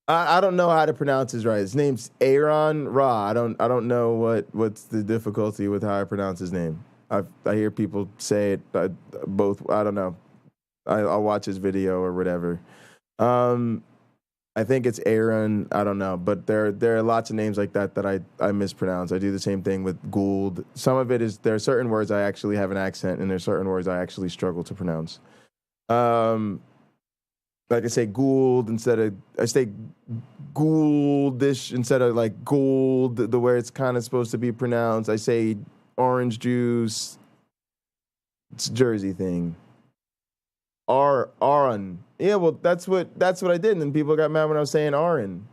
I don't know how to pronounce his right. His name's Aaron Ra. I don't know what's the difficulty with how I pronounce his name. I hear people say it both. I don't know. I'll watch his video or whatever. I think it's Aaron. I don't know. But there are lots of names like that I mispronounce. I do the same thing with Gould. Some of it is there are certain words I actually have an accent, and there's certain words I actually struggle to pronounce. Like I say Gould I say Gouldish instead of like gold, the way it's kind of supposed to be pronounced. I say orange juice. It's a Jersey thing. Aaron. Yeah, well, that's what I did, and then people got mad when I was saying Aaron.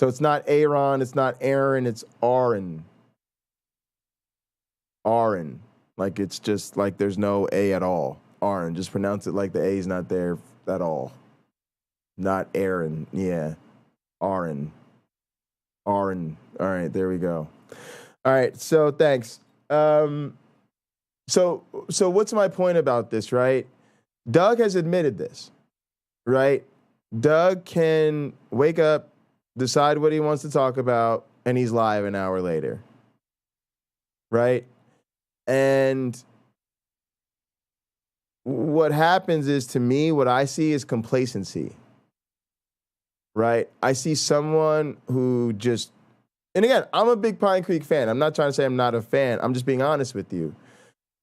So it's not Aaron, it's not Aaron, it's Aaron. Aaron. Like it's just like there's no A at all. Aaron. Just pronounce it like the A is not there at all. Not Aaron. Yeah. Aaron. Aaron. All right, there we go. All right, so thanks. So what's my point about this, right? Doug has admitted this, right? Doug can wake up, decide what he wants to talk about, and he's live an hour later, right? And what happens is, to me, what I see is complacency, right? I see someone who just, and again, I'm a big Pine Creek fan. I'm not trying to say I'm not a fan. I'm just being honest with you.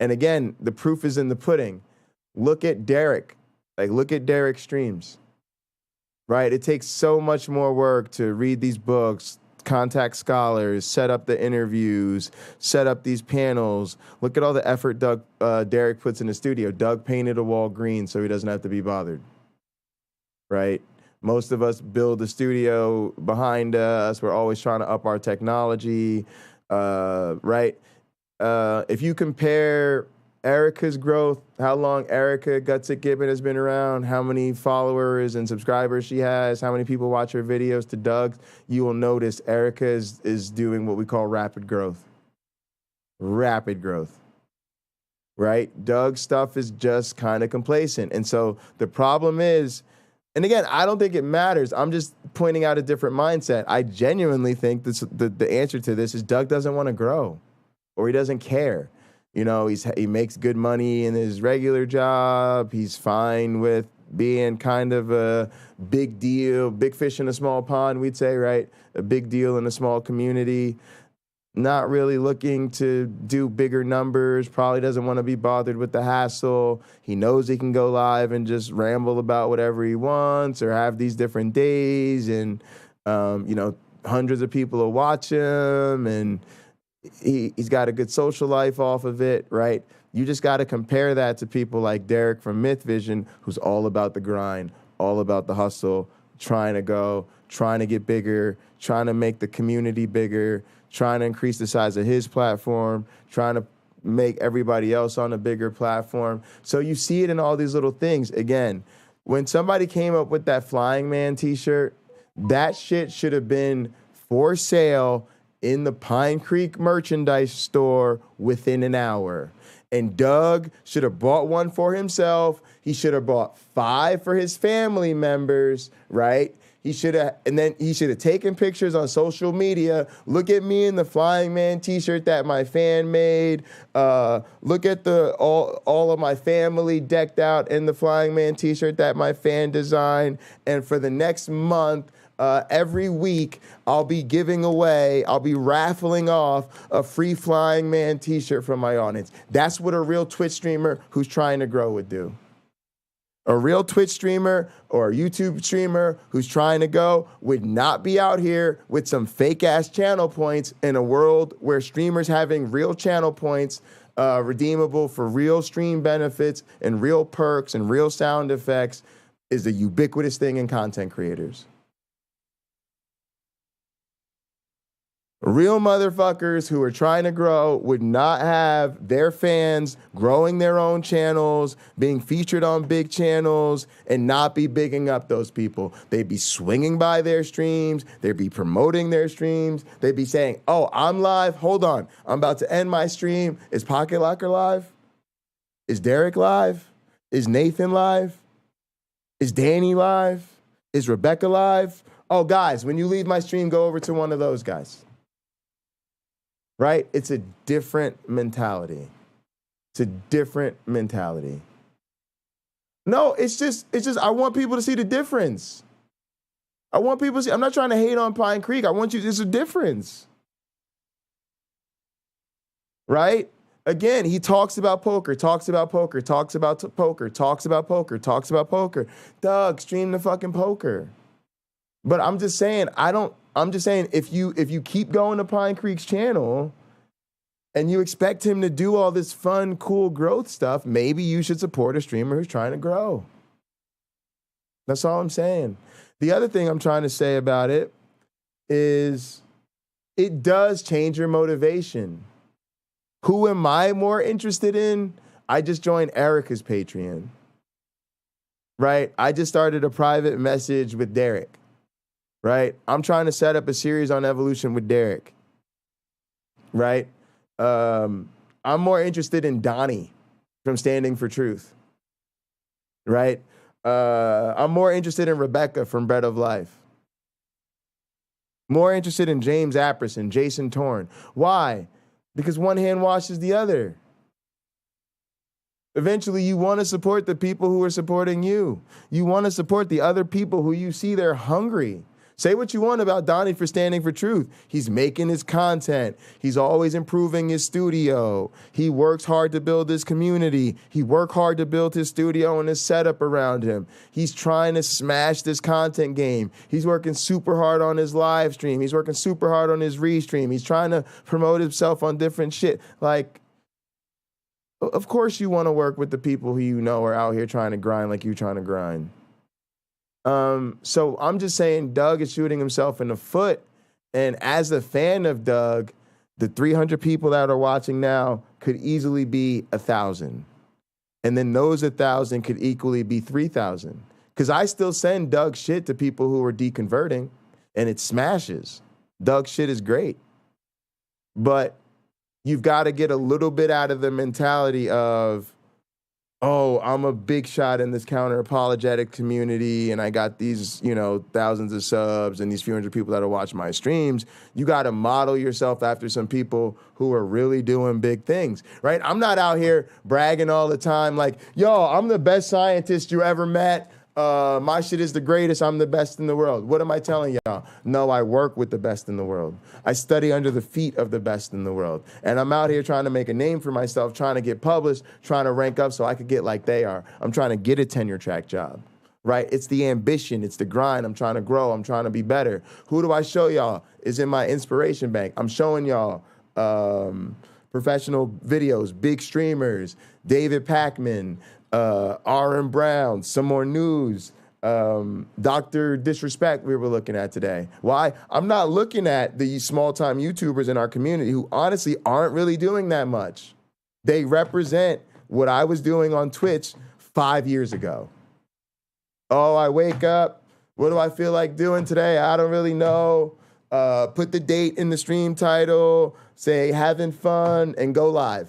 And again, the proof is in the pudding. Look at Derek. Like, look at Derek's streams, right? It takes so much more work to read these books, contact scholars, set up the interviews, set up these panels. Look at all the effort Derek puts in the studio. Doug painted a wall green so he doesn't have to be bothered, right? Most of us build the studio behind us. We're always trying to up our technology, right? If you compare Erica's growth, how long Erica Gutsick Gibbon has been around, how many followers and subscribers she has, how many people watch her videos to Doug's, you will notice Erica is doing what we call rapid growth. Rapid growth, right? Doug's stuff is just kind of complacent. And so the problem is, and again, I don't think it matters. I'm just pointing out a different mindset. I genuinely think the answer to this is Doug doesn't want to grow, or he doesn't care. You know, he makes good money in his regular job. He's fine with being kind of a big deal, big fish in a small pond, we'd say, right? A big deal in a small community. Not really looking to do bigger numbers, probably doesn't want to be bothered with the hassle. He knows he can go live and just ramble about whatever he wants, or have these different days, and, you know, hundreds of people will watch him, and he's got a good social life off of it, right? You just got to compare that to people like Derek from Myth Vision, who's all about the grind, all about the hustle, trying to go, trying to get bigger, trying to make the community bigger, trying to increase the size of his platform, trying to make everybody else on a bigger platform. So you see it in all these little things. Again, when somebody came up with that Flying Man t-shirt, that shit should have been for sale in the Pine Creek merchandise store within an hour. And Doug should have bought one for himself. He should have bought 5 for his family members, right? He should have taken pictures on social media. Look at me in the Flying Man t-shirt that my fan made. Look at all of my family decked out in the Flying Man t-shirt that my fan designed. And for the next month, every week, I'll be raffling off a free Flying Man t-shirt from my audience. That's what a real Twitch streamer who's trying to grow would do. A real Twitch streamer or a YouTube streamer who's trying to go would not be out here with some fake-ass channel points in a world where streamers having real channel points redeemable for real stream benefits and real perks and real sound effects is a ubiquitous thing in content creators. Real motherfuckers who are trying to grow would not have their fans growing their own channels, being featured on big channels, and not be bigging up those people. They'd be swinging by their streams. They'd be promoting their streams. They'd be saying, oh, I'm live. Hold on. I'm about to end my stream. Is Pocket Locker live? Is Derek live? Is Nathan live? Is Danny live? Is Rebecca live? Oh, guys, when you leave my stream, go over to one of those guys. Right? It's a different mentality. It's a different mentality. No, it's just I want people to see the difference. I want people to see, I'm not trying to hate on Pine Creek. I want you, there's a difference. Right? Again, he talks about poker, talks about poker, talks about poker, talks about poker, talks about poker. Doug, stream the fucking poker. But I'm just saying, if you keep going to Pine Creek's channel and you expect him to do all this fun, cool growth stuff, maybe you should support a streamer who's trying to grow. That's all I'm saying. The other thing I'm trying to say about it is it does change your motivation. Who am I more interested in? I just joined Erica's Patreon, right? I just started a private message with Derek, right? I'm trying to set up a series on evolution with Derek, right? I'm more interested in Donnie from Standing for Truth, right? I'm more interested in Rebecca from Bread of Life. More interested in James Apperson, Jason Torn. Why? Because one hand washes the other. Eventually, you want to support the people who are supporting you. You want to support the other people who you see they're hungry. Say what you want about Donnie for Standing for Truth. He's making his content. He's always improving his studio. He works hard to build his community. He worked hard to build his studio and his setup around him. He's trying to smash this content game. He's working super hard on his live stream. He's working super hard on his restream. He's trying to promote himself on different shit. Like, of course you want to work with the people who you know are out here trying to grind like you're trying to grind. So I'm just saying Doug is shooting himself in the foot. And as a fan of Doug, the 300 people that are watching now could easily be 1,000. And then those 1,000 could equally be 3,000. Because I still send Doug shit to people who are deconverting, and it smashes. Doug shit is great. But you've got to get a little bit out of the mentality of, oh, I'm a big shot in this counter-apologetic community, and I got these, thousands of subs and these few hundred people that are watching my streams. You got to model yourself after some people who are really doing big things, right? I'm not out here bragging all the time like, yo, I'm the best scientist you ever met. My shit is the greatest. I'm the best in the world. What am I telling y'all? No, I work with the best in the world. I study under the feet of the best in the world. And I'm out here trying to make a name for myself, trying to get published, trying to rank up so I could get like they are. I'm trying to get a tenure track job, right? It's the ambition. It's the grind. I'm trying to grow. I'm trying to be better. Who do I show y'all is in my inspiration bank. I'm showing y'all professional videos, big streamers, David Packman, R.M. Brown, some more news, Dr. Disrespect we were looking at today. Why? I'm not looking at the small-time YouTubers in our community who honestly aren't really doing that much. They represent what I was doing on Twitch 5 years ago. Oh, I wake up. What do I feel like doing today? I don't really know. Put the date in the stream title, say having fun, and go live.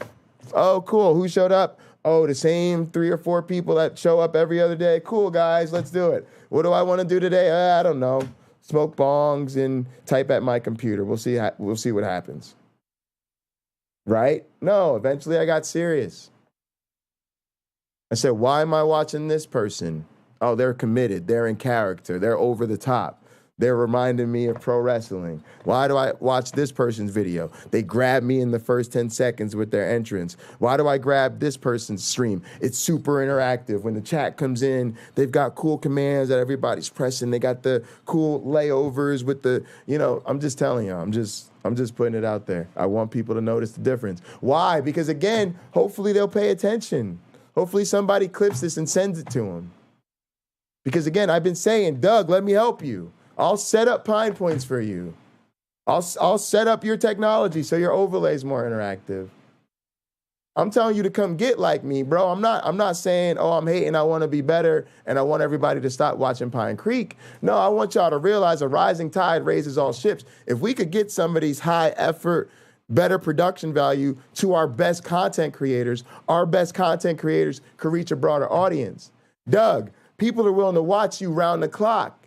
Oh, cool. Who showed up? Oh, the same 3 or 4 people that show up every other day. Cool, guys, let's do it. What do I want to do today? I don't know. Smoke bongs and type at my computer. We'll see what happens. Right? No, eventually I got serious. I said, why am I watching this person? Oh, they're committed. They're in character. They're over the top. They're reminding me of pro wrestling. Why do I watch this person's video? They grab me in the first 10 seconds with their entrance. Why do I grab this person's stream? It's super interactive. When the chat comes in, they've got cool commands that everybody's pressing. They got the cool layovers with the, I'm just telling you, I'm just putting it out there. I want people to notice the difference. Why? Because again, hopefully they'll pay attention. Hopefully somebody clips this and sends it to them. Because again, I've been saying, Doug, let me help you. I'll set up Pine Points for you. I'll set up your technology so your overlay is more interactive. I'm telling you to come get like me, bro. I'm not saying, oh, I'm hating, I want to be better, and I want everybody to stop watching Pine Creek. No, I want y'all to realize a rising tide raises all ships. If we could get some of these high effort, better production value to our best content creators could reach a broader audience. Doug, people are willing to watch you round the clock.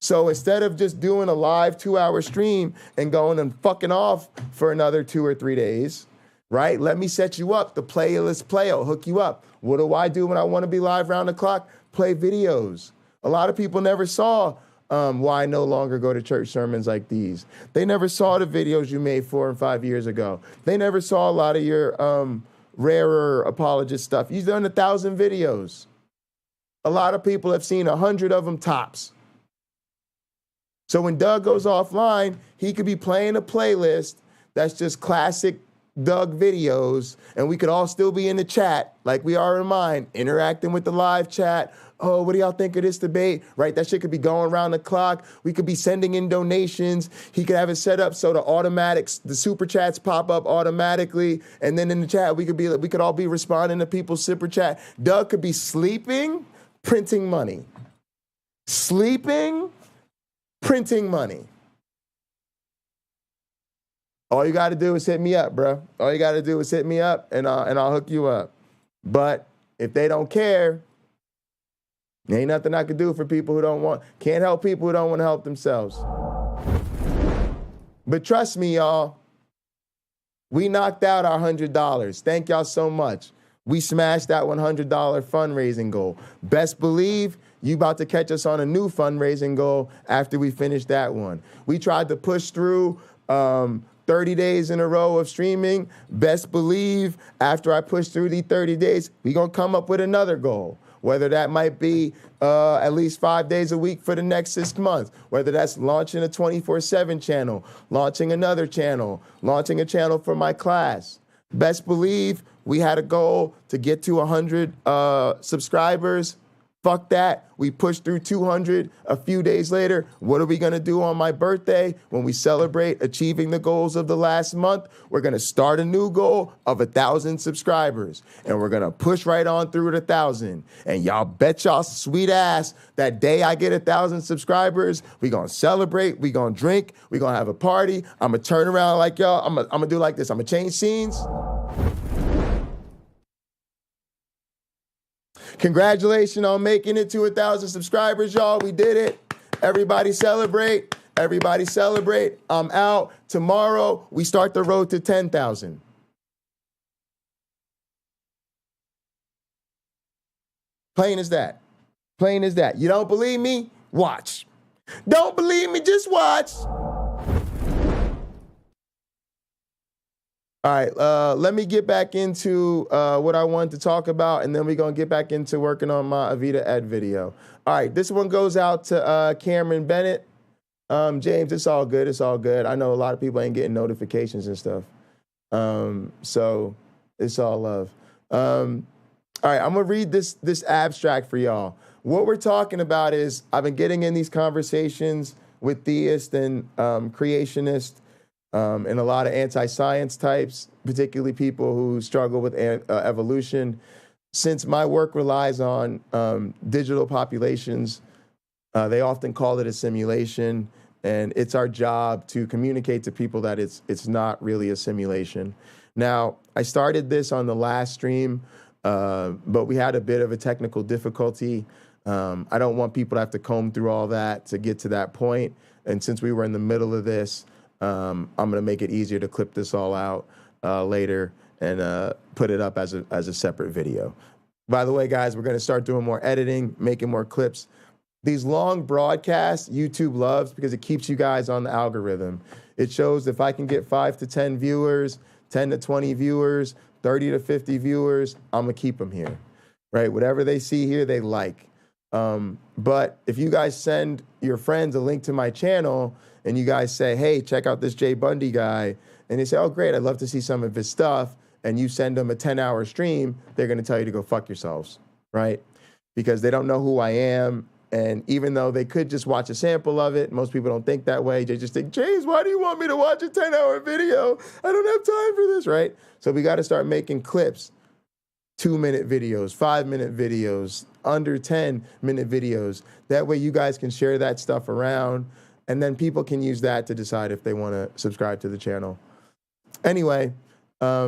So instead of just doing a live 2-hour stream and going and fucking off for another 2 or 3 days, right? Let me set you up. The playlist play will hook you up. What do I do when I want to be live round the clock? Play videos. A lot of people never saw why I no longer go to church sermons like these. They never saw the videos you made 4 and 5 years ago. They never saw a lot of your rarer apologist stuff. You've done 1,000 videos. A lot of people have seen 100 of them tops. So when Doug goes offline, he could be playing a playlist that's just classic Doug videos, and we could all still be in the chat like we are in mine, interacting with the live chat. oh, what do y'all think of this debate? Right? That shit could be going around the clock. We could be sending in donations. He could have it set up so the super chats pop up automatically. And then in the chat, we could all be responding to people's super chat. Doug could be sleeping, printing money. Sleeping, printing money. All you got to do is hit me up, bro. All you got to do is hit me up, and I'll hook you up. But if they don't care, there ain't nothing I can do for people who can't help people who don't want to help themselves. But trust me, y'all, we knocked out our $100. Thank y'all so much. We smashed that $100 fundraising goal. Best believe you about to catch us on a new fundraising goal after we finish that one. We tried to push through 30 days in a row of streaming. Best believe after I push through these 30 days, we're going to come up with another goal. Whether that might be at least 5 days a week for the next 6 months, whether that's launching a 24/7 channel, launching another channel, launching a channel for my class. Best believe we had a goal to get to 100 subscribers. Fuck that. We pushed through 200 a few days later. What are we going to do on my birthday when we celebrate achieving the goals of the last month? We're going to start a new goal of 1,000 subscribers. And we're going to push right on through to 1,000. And y'all bet y'all sweet ass that day I get 1,000 subscribers, we going to celebrate, we going to drink, we going to have a party. I'm going to turn around like y'all. I'm going to do like this. I'm going to change scenes. Congratulations on making it to 1,000 subscribers, y'all. We did it. Everybody celebrate. Everybody celebrate. I'm out. Tomorrow, we start the road to 10,000. Plain as that. Plain as that. You don't believe me? Watch. Don't believe me? Just watch. All right, let me get back into what I wanted to talk about, and then we're going to get back into working on my Avita Ed video. All right, this one goes out to Cameron Bennett. James, it's all good. It's all good. I know a lot of people ain't getting notifications and stuff. So it's all love. All right, I'm going to read this abstract for y'all. What we're talking about is I've been getting in these conversations with theists and creationists, and a lot of anti-science types, particularly people who struggle with evolution. Since my work relies on digital populations, they often call it a simulation, and it's our job to communicate to people that it's not really a simulation. Now, I started this on the last stream, but we had a bit of a technical difficulty. I don't want people to have to comb through all that to get to that point, and since we were in the middle of this, I'm going to make it easier to clip this all out later and put it up as a separate video. By the way, guys, we're going to start doing more editing, making more clips. These long broadcasts, YouTube loves because it keeps you guys on the algorithm. It shows if I can get 5 to 10 viewers, 10 to 20 viewers, 30 to 50 viewers, I'm going to keep them here, right? Whatever they see here, they like. But if you guys send your friends a link to my channel, and you guys say, hey, check out this Jay Bundy guy, and they say, oh, great, I'd love to see some of his stuff, and you send them a 10-hour stream, they're going to tell you to go fuck yourselves, right? Because they don't know who I am, and even though they could just watch a sample of it, most people don't think that way. They just think, James, why do you want me to watch a 10-hour video? I don't have time for this, right? So we got to start making clips, 2-minute videos, 5-minute videos, under 10-minute videos. That way you guys can share that stuff around, and then people can use that to decide if they want to subscribe to the channel. Anyway, I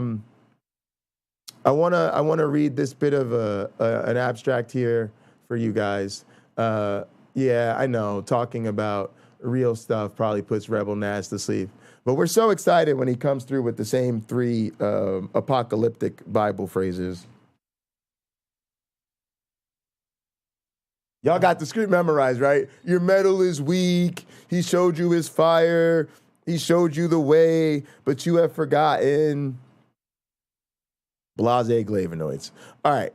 wanna read this bit of an abstract here for you guys. Yeah, I know talking about real stuff probably puts Rebel Nas to sleep, but we're so excited when he comes through with the same 3 apocalyptic Bible phrases. Y'all got the script memorized, right? Your metal is weak. He showed you his fire. He showed you the way, but you have forgotten. Blase Glavinoids. All right.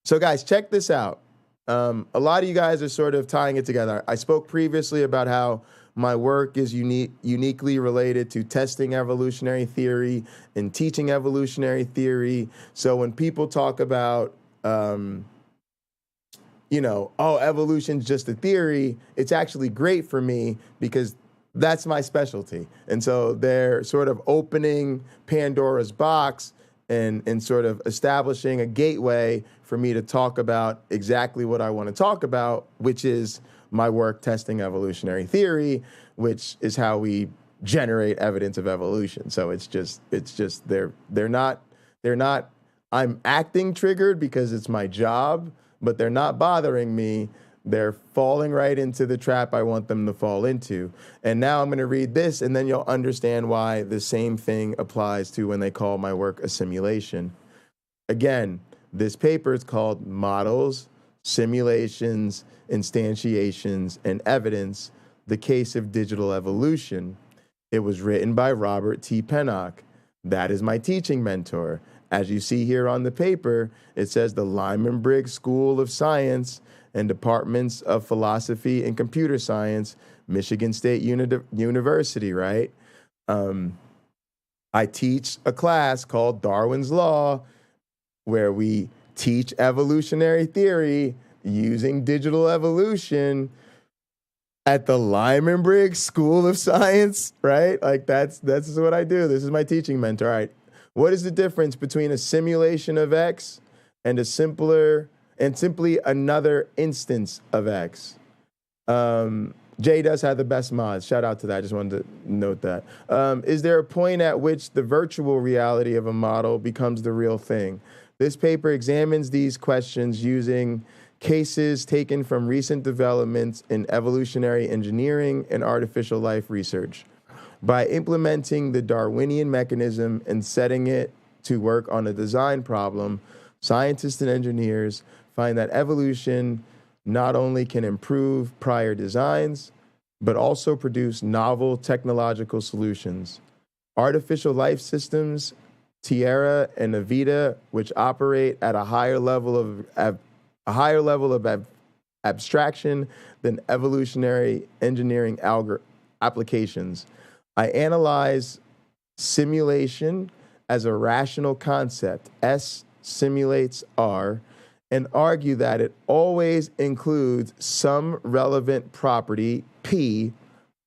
So, guys, check this out. A lot of you guys are sort of tying it together. I spoke previously about how my work is uniquely related to testing evolutionary theory and teaching evolutionary theory. So when people talk about oh, evolution's just a theory. It's actually great for me because that's my specialty. And so they're sort of opening Pandora's box and sort of establishing a gateway for me to talk about exactly what I want to talk about, which is my work testing evolutionary theory, which is how we generate evidence of evolution. So it's just they're not I'm acting triggered because it's my job, but they're not bothering me. They're falling right into the trap I want them to fall into. And now I'm going to read this, and then you'll understand why the same thing applies to when they call my work a simulation. Again, this paper is called Models, Simulations, Instantiations, and Evidence, the Case of Digital Evolution. It was written by Robert T. Pennock. That is my teaching mentor. As you see here on the paper, it says the Lyman Briggs School of Science and Departments of Philosophy and Computer Science, Michigan State University, right? I teach a class called Darwin's Law, where we teach evolutionary theory using digital evolution at the Lyman Briggs School of Science, right? Like that's what I do. This is my teaching mentor. All right. What is the difference between a simulation of X and simply another instance of X? Jay does have the best mods. Shout out to that. I just wanted to note that. Is there a point at which the virtual reality of a model becomes the real thing? This paper examines these questions using cases taken from recent developments in evolutionary engineering and artificial life research. By implementing the Darwinian mechanism and setting it to work on a design problem, scientists and engineers find that evolution not only can improve prior designs, but also produce novel technological solutions. Artificial life systems, Tierra and Avita, which operate at a higher level of abstraction than evolutionary engineering applications. I analyze simulation as a rational concept, S simulates R, and argue that it always includes some relevant property, P,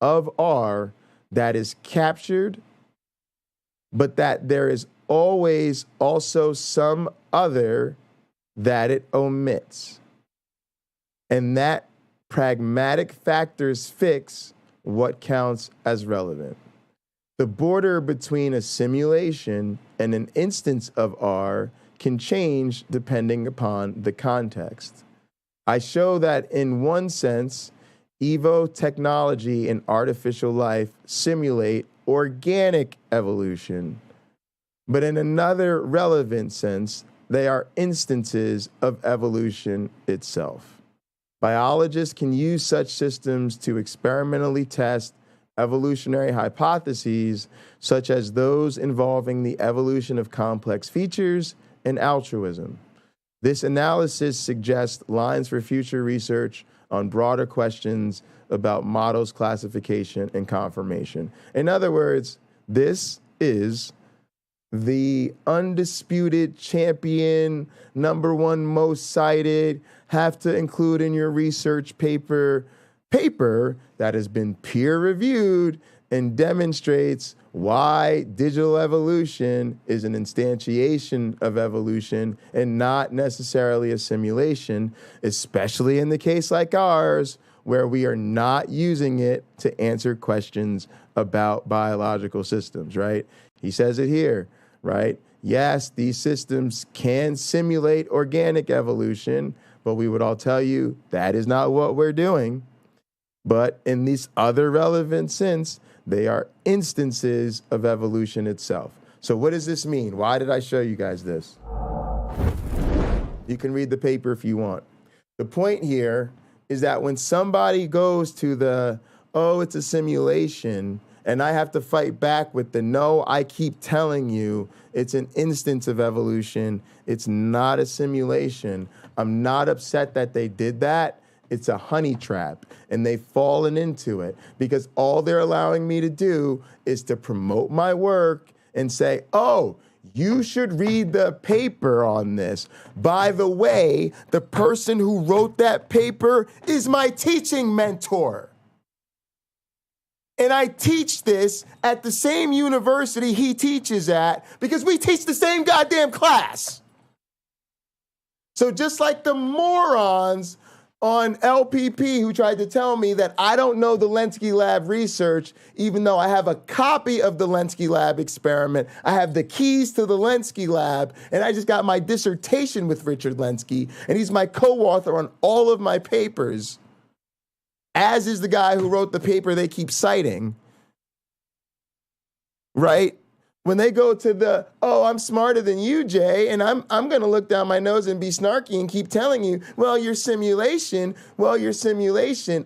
of R that is captured, but that there is always also some other that it omits. And that pragmatic factors fix what counts as relevant. The border between a simulation and an instance of R can change depending upon the context. I show that in one sense, Evo technology and artificial life simulate organic evolution, but in another relevant sense, they are instances of evolution itself. Biologists can use such systems to experimentally test evolutionary hypotheses, such as those involving the evolution of complex features and altruism. This analysis suggests lines for future research on broader questions about models, classification, and confirmation. In other words, this is the undisputed champion, #1 most cited, have to include in your research paper that has been peer reviewed and demonstrates why digital evolution is an instantiation of evolution and not necessarily a simulation, especially in the case like ours, where we are not using it to answer questions about biological systems, right? He says it here, right? Yes, these systems can simulate organic evolution, but we would all tell you that is not what we're doing. But in this other relevant sense, they are instances of evolution itself. So what does this mean? Why did I show you guys this? You can read the paper if you want. The point here is that when somebody goes to the, oh, it's a simulation, and I have to fight back with the, no, I keep telling you it's an instance of evolution, it's not a simulation. I'm not upset that they did that. It's a honey trap, and they've fallen into it because all they're allowing me to do is to promote my work and say, oh, You should read the paper on this. By the way, the person who wrote that paper is my teaching mentor. And I teach this at the same university he teaches at because we teach the same goddamn class. So just like the morons on LPP who tried to tell me that I don't know the LNCA lab research, even though I have a copy of the LNCA lab experiment, I have the keys to the LNCA lab, and I just got my dissertation with Richard Lenski, and he's my co-author on all of my papers, as is the guy who wrote the paper they keep citing, right? When they go to the, oh, I'm smarter than you, Jay, and I'm going to look down my nose and be snarky and keep telling you, well, your simulation,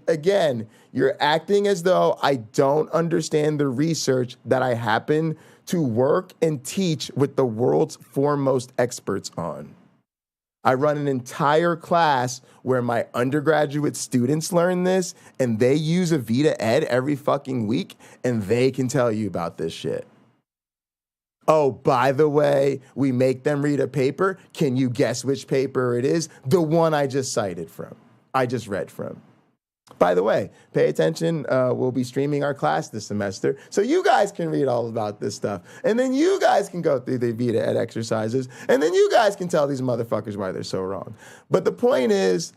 again, you're acting as though I don't understand the research that I happen to work and teach with the world's foremost experts on. I run an entire class where my undergraduate students learn this, and they use Avita Ed every fucking week, and they can tell you about this shit. Oh, by the way, we make them read a paper. Can you guess which paper it is? The one I just cited from. I just read from. By the way, pay attention. We'll be streaming our class this semester, so you guys can read all about this stuff. And then you guys can go through the Avita Ed exercises, and then you guys can tell these motherfuckers why they're so wrong. But the point is,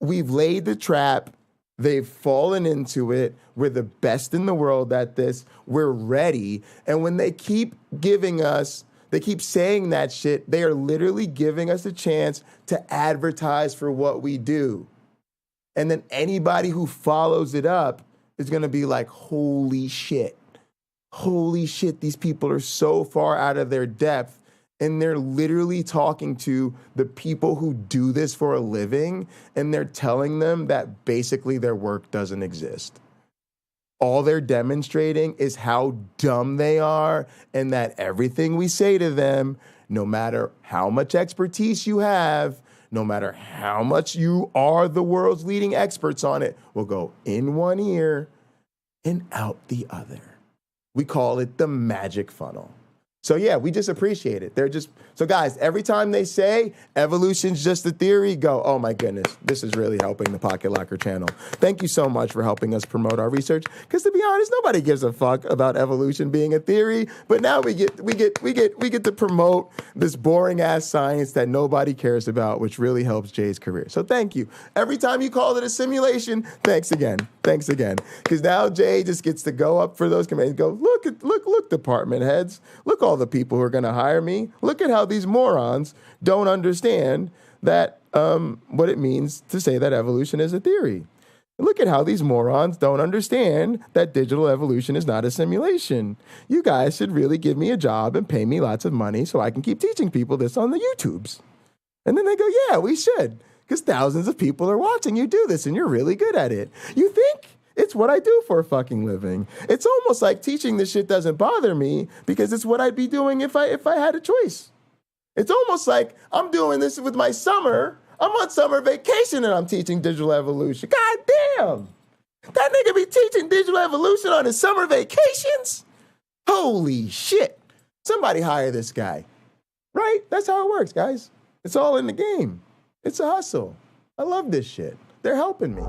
we've laid the trap. They've fallen into it. We're the best in the world at this. We're ready. And when they keep giving us, they keep saying that shit, they are literally giving us a chance to advertise for what we do. And then anybody who follows it up is going to be like, holy shit. Holy shit, these people are so far out of their depth. And they're literally talking to the people who do this for a living, and they're telling them that basically their work doesn't exist. All they're demonstrating is how dumb they are, and that everything we say to them, no matter how much expertise you have, no matter how much you are the world's leading experts on it, will go in one ear and out the other. We call it the magic funnel. So yeah, we just appreciate it. So guys, every time they say evolution's just a theory, go, oh my goodness, this is really helping the Pocket Locker channel. Thank you so much for helping us promote our research. Because to be honest, nobody gives a fuck about evolution being a theory. But now we get to promote this boring ass science that nobody cares about, which really helps Jay's career. So thank you. Every time you call it a simulation, thanks again. Thanks again. Because now Jay just gets to go up for those committees and go, look, department heads, look all the people who are going to hire me. Look at how these morons don't understand that what it means to say that evolution is a theory. Look at how these morons don't understand that digital evolution is not a simulation. You guys should really give me a job and pay me lots of money so I can keep teaching people this on the YouTubes. And then they go, yeah, we should, because thousands of people are watching you do this and you're really good at it. You think? It's what I do for a fucking living. It's almost like teaching this shit doesn't bother me because it's what I'd be doing if I had a choice. It's almost like I'm doing this with my summer. I'm on summer vacation and I'm teaching digital evolution. God damn. That nigga be teaching digital evolution on his summer vacations? Holy shit. Somebody hire this guy. Right? That's how it works, guys. It's all in the game. It's a hustle. I love this shit. They're helping me.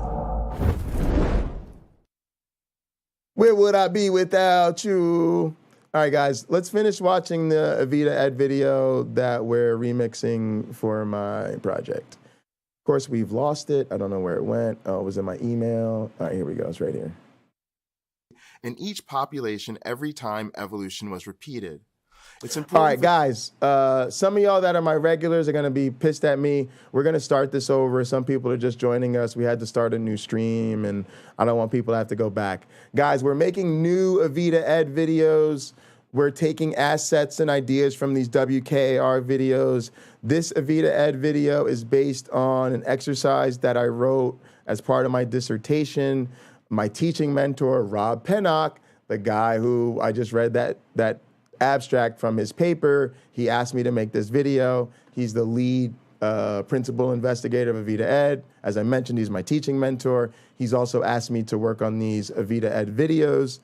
Where would I be without you? All right, guys, let's finish watching the Avita Ed video that we're remixing for my project. Of course, we've lost it. I don't know where it went. Oh, it was in my email. All right, here we go. It's right here. In each population, every time evolution was repeated. It's important. All right, guys, some of y'all that are my regulars are going to be pissed at me. We're going to start this over. Some people are just joining us. We had to start a new stream, and I don't want people to have to go back. Guys, we're making new Avita Ed videos. We're taking assets and ideas from these WKAR videos. This Avita Ed video is based on an exercise that I wrote as part of my dissertation. My teaching mentor, Rob Pennock, the guy who I just read that abstract from his paper, he asked me to make this video. He's the lead principal investigator of Avita Ed. As I mentioned, he's my teaching mentor. He's also asked me to work on these Avita Ed videos.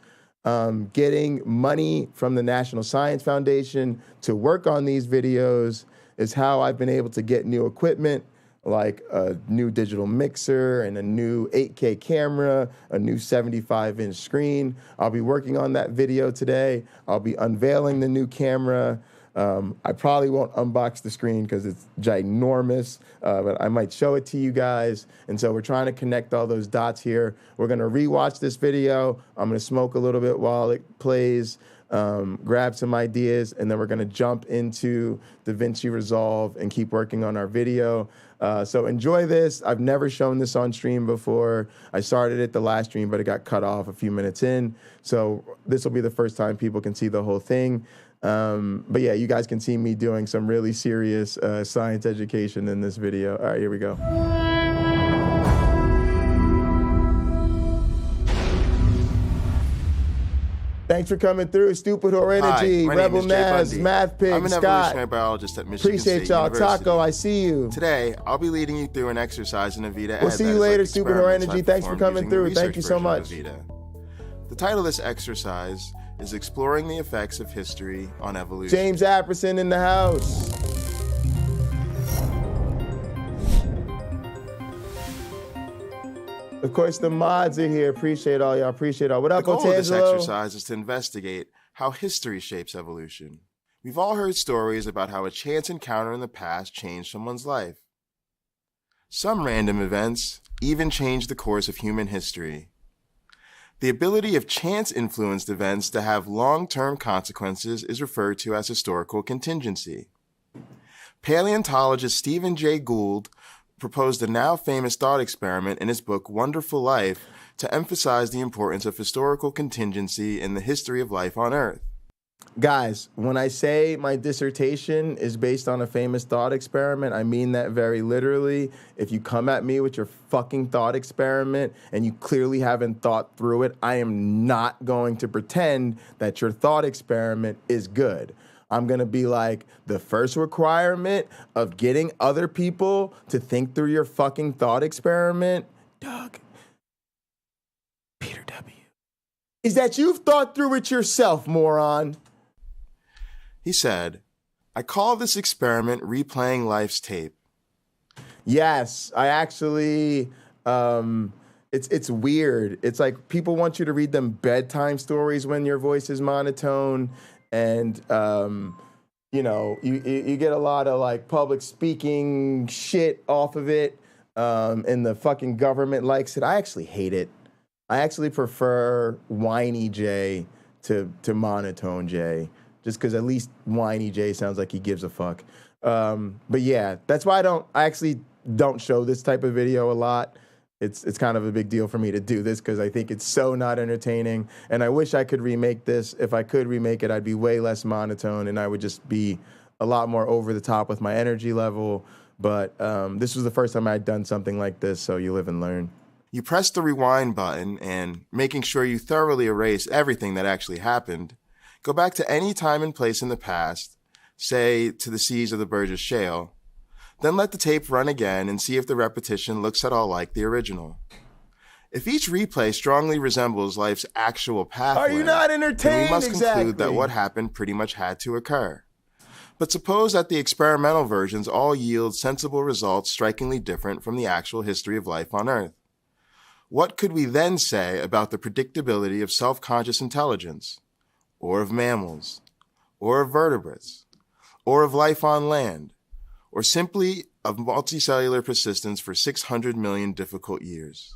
Getting money from the National Science Foundation to work on these videos is how I've been able to get new equipment, like a new digital mixer and a new 8K camera, a new 75-inch screen. I'll be working on that video today. I'll be unveiling the new camera. I probably won't unbox the screen because it's ginormous, but I might show it to you guys. And so we're trying to connect all those dots here. We're going to rewatch this video. I'm going to smoke a little bit while it plays, grab some ideas, and then we're going to jump into DaVinci Resolve and keep working on our video. So enjoy this. I've never shown this on stream before. I started it the last stream, but it got cut off a few minutes in. So this will be the first time people can see the whole thing. But yeah, you guys can see me doing some really serious science education in this video. All right, here we go. Thanks for coming through, Stupid Whore Energy, Rebel Naz, Math Pig, I'm an Scott. evolutionary biologist at Michigan Appreciate State y'all. University. Taco, I see you. Today, I'll be leading you through an exercise in Avita. We'll see you later, Stupid Whore Energy. Thanks for coming through. Thank you so much. The title of this exercise is Exploring the Effects of History on Evolution. James Apperson in the house. Of course, the mods are here. Appreciate all y'all. Appreciate all. What up, The goal of this Otangelo? exercise is to investigate how history shapes evolution. We've all heard stories about how a chance encounter in the past changed someone's life. Some random events even changed the course of human history. The ability of chance-influenced events to have long-term consequences is referred to as historical contingency. Paleontologist Stephen Jay Gould proposed a now-famous thought experiment in his book Wonderful Life to emphasize the importance of historical contingency in the history of life on Earth. Guys, when I say my dissertation is based on a famous thought experiment, I mean that very literally. If you come at me with your fucking thought experiment and you clearly haven't thought through it, I am not going to pretend that your thought experiment is good. I'm going to be like, the first requirement of getting other people to think through your fucking thought experiment, Doug, Peter W., is that you've thought through it yourself, moron. He said, I call this experiment replaying life's tape. Yes, I actually, it's weird. It's like people want you to read them bedtime stories when your voice is monotone. And, you know, you get a lot of like public speaking shit off of it. And the fucking government likes it. I actually hate it. I actually prefer whiny Jay to monotone Jay. Just because at least whiny Jay sounds like he gives a fuck. But yeah, that's why I actually don't show this type of video a lot. It's kind of a big deal for me to do this because I think it's so not entertaining. And I wish I could remake this. If I could remake it, I'd be way less monotone and I would just be a lot more over the top with my energy level. But this was the first time I'd done something like this, so you live and learn. You press the rewind button and, making sure you thoroughly erase everything that actually happened, go back to any time and place in the past, say to the seas of the Burgess Shale, then let the tape run again and see if the repetition looks at all like the original. If each replay strongly resembles life's actual pathway, Are you not entertained? then we must exactly. conclude that what happened pretty much had to occur. But suppose that the experimental versions all yield sensible results strikingly different from the actual history of life on Earth. What could we then say about the predictability of self-conscious intelligence, or of mammals, or of vertebrates, or of life on land, or simply of multicellular persistence for 600 million difficult years?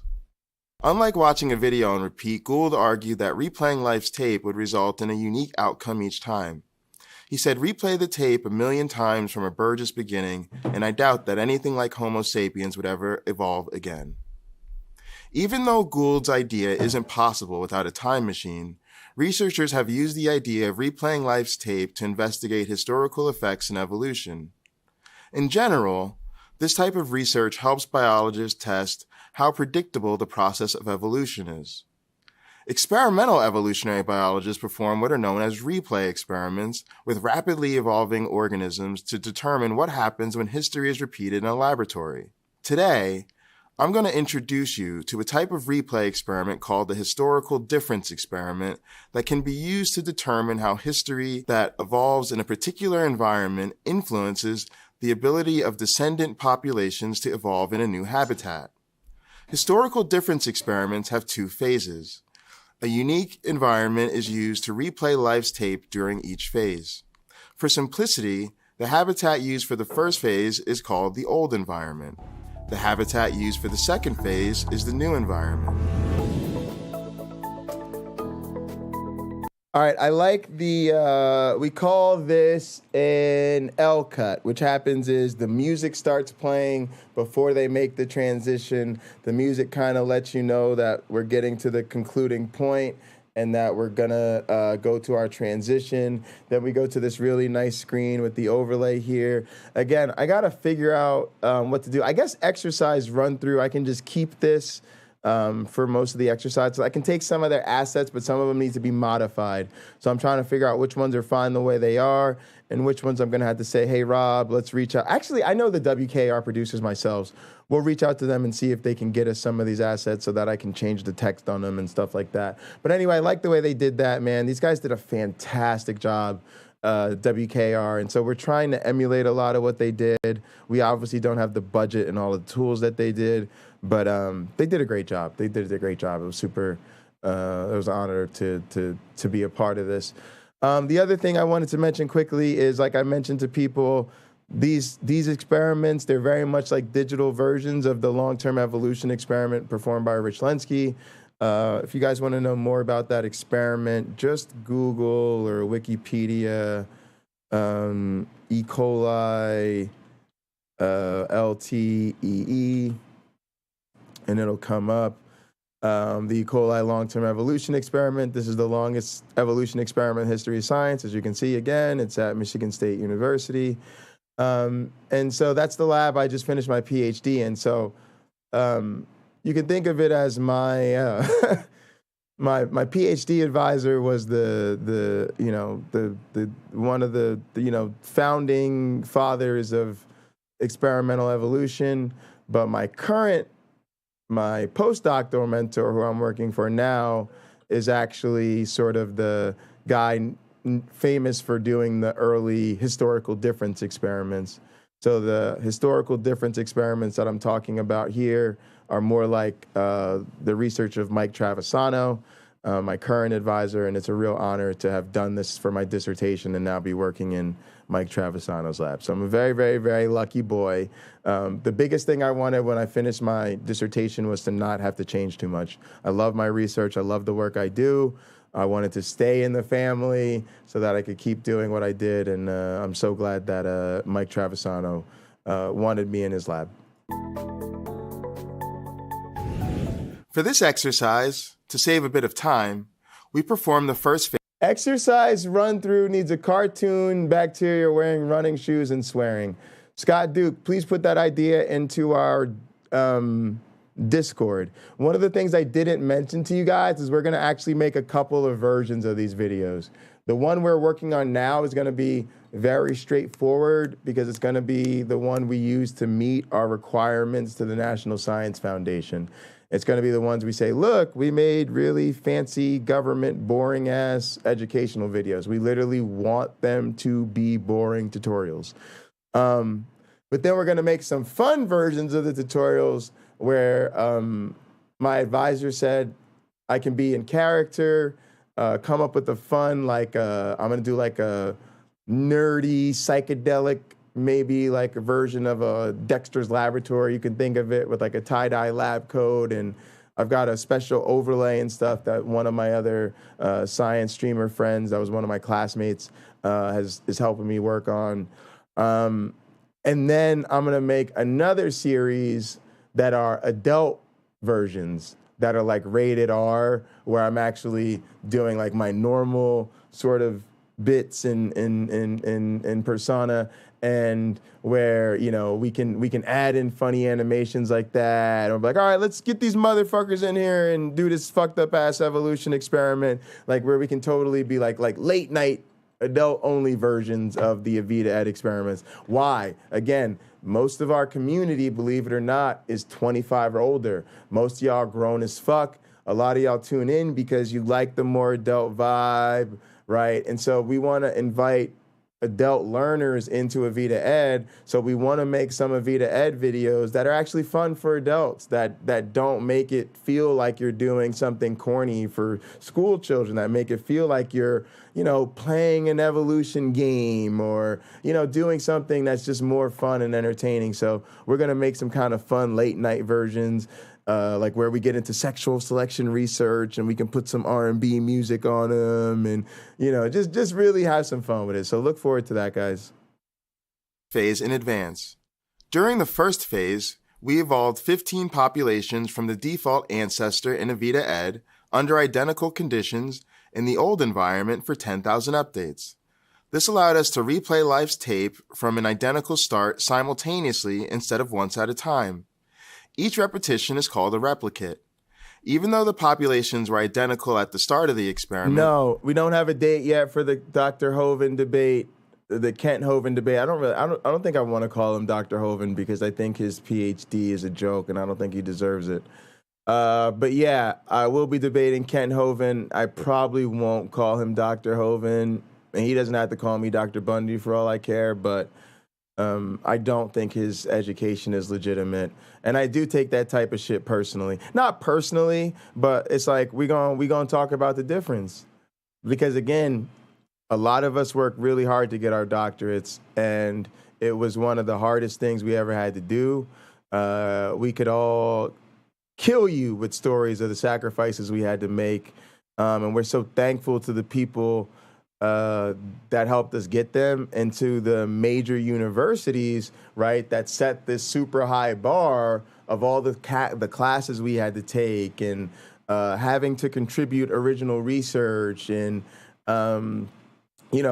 Unlike watching a video on repeat, Gould argued that replaying life's tape would result in a unique outcome each time. He said, replay the tape 1,000,000 times from a Burgess beginning, and I doubt that anything like Homo sapiens would ever evolve again. Even though Gould's idea isn't possible without a time machine, researchers have used the idea of replaying life's tape to investigate historical effects in evolution. In general, this type of research helps biologists test how predictable the process of evolution is. Experimental evolutionary biologists perform what are known as replay experiments with rapidly evolving organisms to determine what happens when history is repeated in a laboratory. Today, I'm going to introduce you to a type of replay experiment called the historical difference experiment that can be used to determine how history that evolves in a particular environment influences the ability of descendant populations to evolve in a new habitat. Historical difference experiments have two phases. A unique environment is used to replay life's tape during each phase. For simplicity, the habitat used for the first phase is called the old environment. The habitat used for the second phase is the new environment. All right, I like we call this an L cut. Which happens is the music starts playing before they make the transition. The music kind of lets you know that we're getting to the concluding point and that we're gonna go to our transition. Then we go to this really nice screen with the overlay here. Again, I gotta figure out what to do. I guess exercise run through, I can just keep this for most of the exercises. I can take some of their assets, but some of them need to be modified. So I'm trying to figure out which ones are fine the way they are and which ones I'm gonna have to say, hey, Rob, let's reach out. Actually, I know the WKR producers myself. We'll reach out to them and see if they can get us some of these assets so that I can change the text on them and stuff like that. But anyway, I like the way they did that, man. These guys did a fantastic job, WKR. And so we're trying to emulate a lot of what they did. We obviously don't have the budget and all the tools that they did, but they did a great job. They did a great job. It was super, it was an honor to be a part of this. The other thing I wanted to mention quickly is, like I mentioned to people, these experiments, they're very much like digital versions of the long-term evolution experiment performed by Rich Lenski. If you guys want to know more about that experiment, just Google or Wikipedia, E. coli, LTEE, and it'll come up. The E. coli long-term evolution experiment. This is the longest evolution experiment in history of science. As you can see, again, it's at Michigan State University. And so that's the lab I just finished my PhD in. So you can think of it as my my PhD advisor was the one of the founding fathers of experimental evolution. But my postdoctoral mentor, who I'm working for now, is actually sort of the guy famous for doing the early historical difference experiments. So the historical difference experiments that I'm talking about here are more like the research of Mike Travisano, my current advisor, and it's a real honor to have done this for my dissertation and now be working in Mike Travisano's lab. So I'm a very, very, very lucky boy. The biggest thing I wanted when I finished my dissertation was to not have to change too much. I love my research. I love the work I do. I wanted to stay in the family so that I could keep doing what I did, and I'm so glad that Mike Travisano wanted me in his lab. For this exercise, to save a bit of time, we perform the first phase. Exercise run through needs a cartoon, bacteria wearing running shoes, and swearing. Scott Duke, please put that idea into our Discord. One of the things I didn't mention to you guys is we're going to actually make a couple of versions of these videos. The one we're working on now is going to be very straightforward because it's going to be the one we use to meet our requirements to the National Science Foundation. It's going to be the ones we say, look, we made really fancy government boring ass educational videos. We literally want them to be boring tutorials. But then we're going to make some fun versions of the tutorials where my advisor said I can be in character, come up with a fun, like I'm going to do like a nerdy, psychedelic, maybe like a version of a Dexter's Laboratory. You can think of it with like a tie-dye lab coat, and I've got a special overlay and stuff that one of my other science streamer friends, that was one of my classmates, is helping me work on. And then I'm going to make another series that are adult versions that are like rated R, where I'm actually doing like my normal sort of bits in persona, and where, you know, we can add in funny animations like that. Or like, all right, let's get these motherfuckers in here and do this fucked up ass evolution experiment, like where we can totally be like late night adult-only versions of the Avita Ed experiments. Why? Again, most of our community, believe it or not, is 25 or older. Most of y'all grown as fuck. A lot of y'all tune in because you like the more adult vibe, right? And so we want to invite adult learners into Avita Ed. So we want to make some Avita Ed videos that are actually fun for adults, that don't make it feel like you're doing something corny for school children, that make it feel like you're, playing an evolution game or, doing something that's just more fun and entertaining. So we're going to make some kind of fun late night versions, like where we get into sexual selection research and we can put some R&B music on them and, just really have some fun with it. So look forward to that, guys. Phase in advance. During the first phase, we evolved 15 populations from the default ancestor in Avita Ed under identical conditions in the old environment for 10,000 updates. This allowed us to replay life's tape from an identical start simultaneously instead of once at a time. Each repetition is called a replicate. Even though the populations were identical at the start of the experiment... No, we don't have a date yet for the Dr. Hovind debate, the Kent Hovind debate. I don't think I want to call him Dr. Hovind because I think his PhD is a joke and I don't think he deserves it. But yeah, I will be debating Kent Hovind. I probably won't call him Dr. Hovind, and he doesn't have to call me Dr. Bundy for all I care, but I don't think his education is legitimate. And I do take that type of shit personally. Not personally, but it's like we gonna talk about the difference. Because again, a lot of us work really hard to get our doctorates, and it was one of the hardest things we ever had to do. We could all kill you with stories of the sacrifices we had to make. And we're so thankful to the people that helped us get them into the major universities, right, that set this super high bar of all the classes we had to take and having to contribute original research and,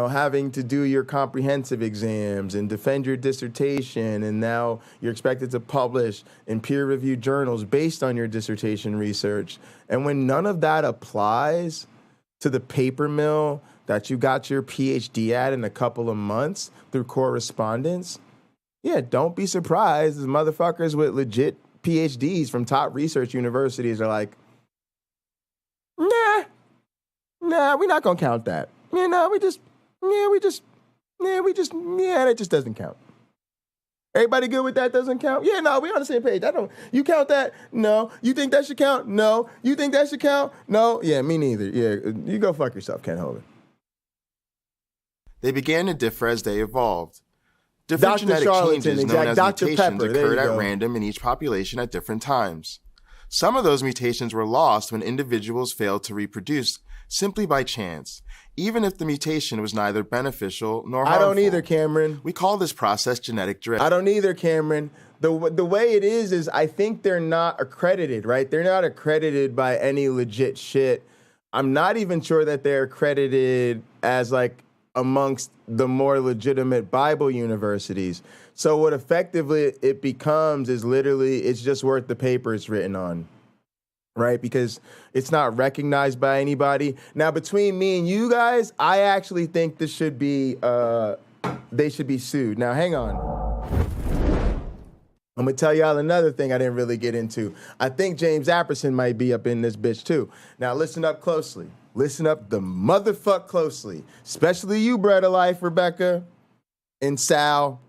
having to do your comprehensive exams and defend your dissertation. And now you're expected to publish in peer-reviewed journals based on your dissertation research. And when none of that applies to the paper mill that you got your PhD at in a couple of months through correspondence, yeah, don't be surprised. The motherfuckers with legit PhDs from top research universities are like, nah, we're not gonna count that. That just doesn't count. Everybody good with that? Doesn't count? Yeah, no, we on the same page. You count that? No. You think that should count? No. You think that should count? No. Yeah, me neither. Yeah, you go fuck yourself, Ken Hovind. They began to differ as they evolved. Different Dr. genetic changes known as Dr. mutations Pepper, occurred at random in each population at different times. Some of those mutations were lost when individuals failed to reproduce simply by chance, even if the mutation was neither beneficial nor harmful. I don't either, Cameron. We call this process genetic drift. I don't either, Cameron. The way it is I think they're not accredited, right? They're not accredited by any legit shit. I'm not even sure that they're accredited as like amongst the more legitimate Bible universities. So what effectively it becomes is literally it's just worth the paper it's written on, right? Because it's not recognized by anybody. Now, between me and you guys, I actually think this should be, they should be sued. Now, hang on. I'm going to tell y'all another thing I didn't really get into. I think James Apperson might be up in this bitch too. Now, listen up closely. Listen up the motherfuck closely. Especially you, Bread of Life, Rebecca and Sal.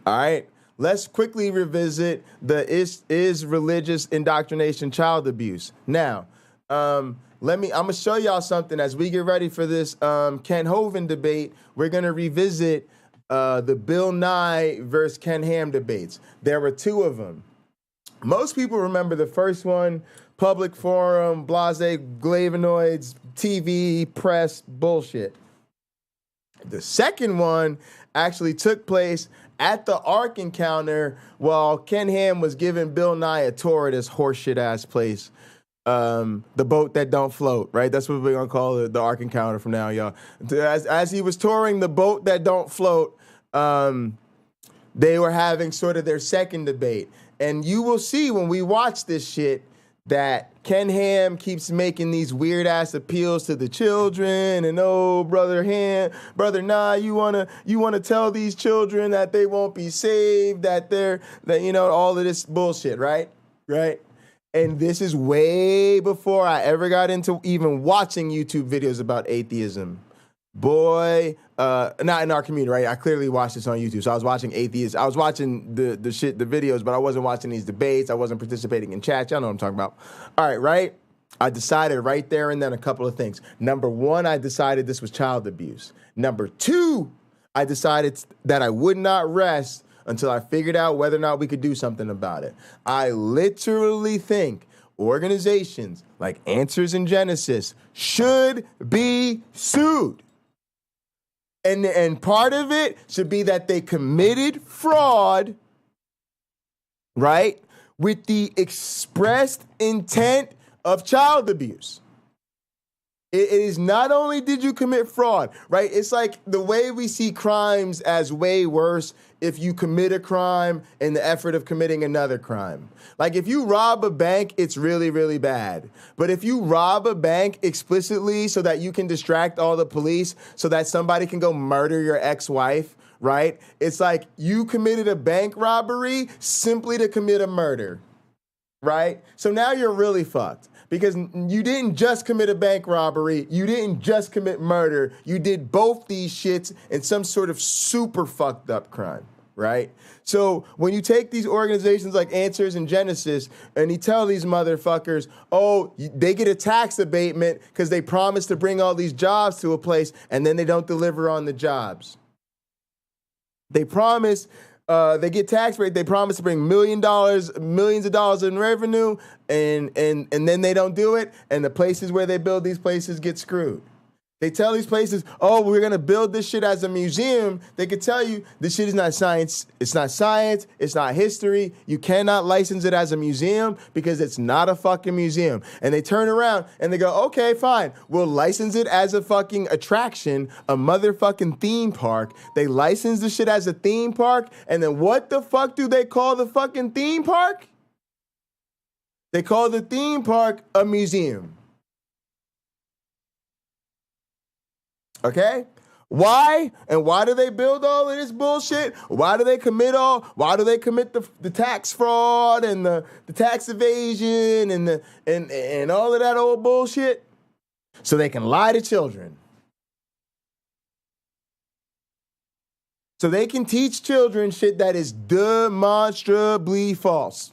All right? Let's quickly revisit the is religious indoctrination child abuse. Now, I'm going to show y'all something as we get ready for this Ken Hovind debate. We're going to revisit the Bill Nye versus Ken Ham debates. There were two of them. Most people remember the first one, public forum, blase, flavonoids, TV, press, bullshit. The second one actually took place at the Ark Encounter while Ken Ham was giving Bill Nye a tour of this horseshit ass place. The boat that don't float, right? That's what we're gonna call it, the Ark Encounter from now, y'all. As he was touring the boat that don't float, they were having sort of their second debate. And you will see when we watch this shit that Ken Ham keeps making these weird ass appeals to the children, and oh, brother Nah, you wanna tell these children that they won't be saved, that all of this bullshit, right? Right? And this is way before I ever got into even watching YouTube videos about atheism. Boy, not in our community, right? I clearly watched this on YouTube. So I was watching atheists. I was watching the videos, but I wasn't watching these debates. I wasn't participating in chats. Y'all know what I'm talking about. All right, right? I decided right there and then a couple of things. Number one, I decided this was child abuse. Number two, I decided that I would not rest until I figured out whether or not we could do something about it. I literally think organizations like Answers in Genesis should be sued. And part of it should be that they committed fraud, right, with the expressed intent of child abuse. It is not only did you commit fraud, right? It's like the way we see crimes as way worse if you commit a crime in the effort of committing another crime. Like if you rob a bank, it's really, really bad. But if you rob a bank explicitly so that you can distract all the police so that somebody can go murder your ex-wife, right? It's like you committed a bank robbery simply to commit a murder, right? So now you're really fucked. Because you didn't just commit a bank robbery, you didn't just commit murder, you did both these shits in some sort of super fucked up crime, right? So when you take these organizations like Answers in Genesis and you tell these motherfuckers, oh, they get a tax abatement because they promise to bring all these jobs to a place and then they don't deliver on the jobs. They promise... they get tax rate. They promise to bring millions of dollars in revenue, and then they don't do it. And the places where they build these places get screwed. They tell these places, oh, we're going to build this shit as a museum. They could tell you this shit is not science. It's not science. It's not history. You cannot license it as a museum because it's not a fucking museum. And they turn around and they go, okay, fine. We'll license it as a fucking attraction, a motherfucking theme park. They license the shit as a theme park. And then what the fuck do they call the fucking theme park? They call the theme park a museum. Okay? Why? And why do they build all of this bullshit? Why do they commit the tax fraud and the tax evasion and all of that old bullshit? So they can lie to children. So they can teach children shit that is demonstrably false.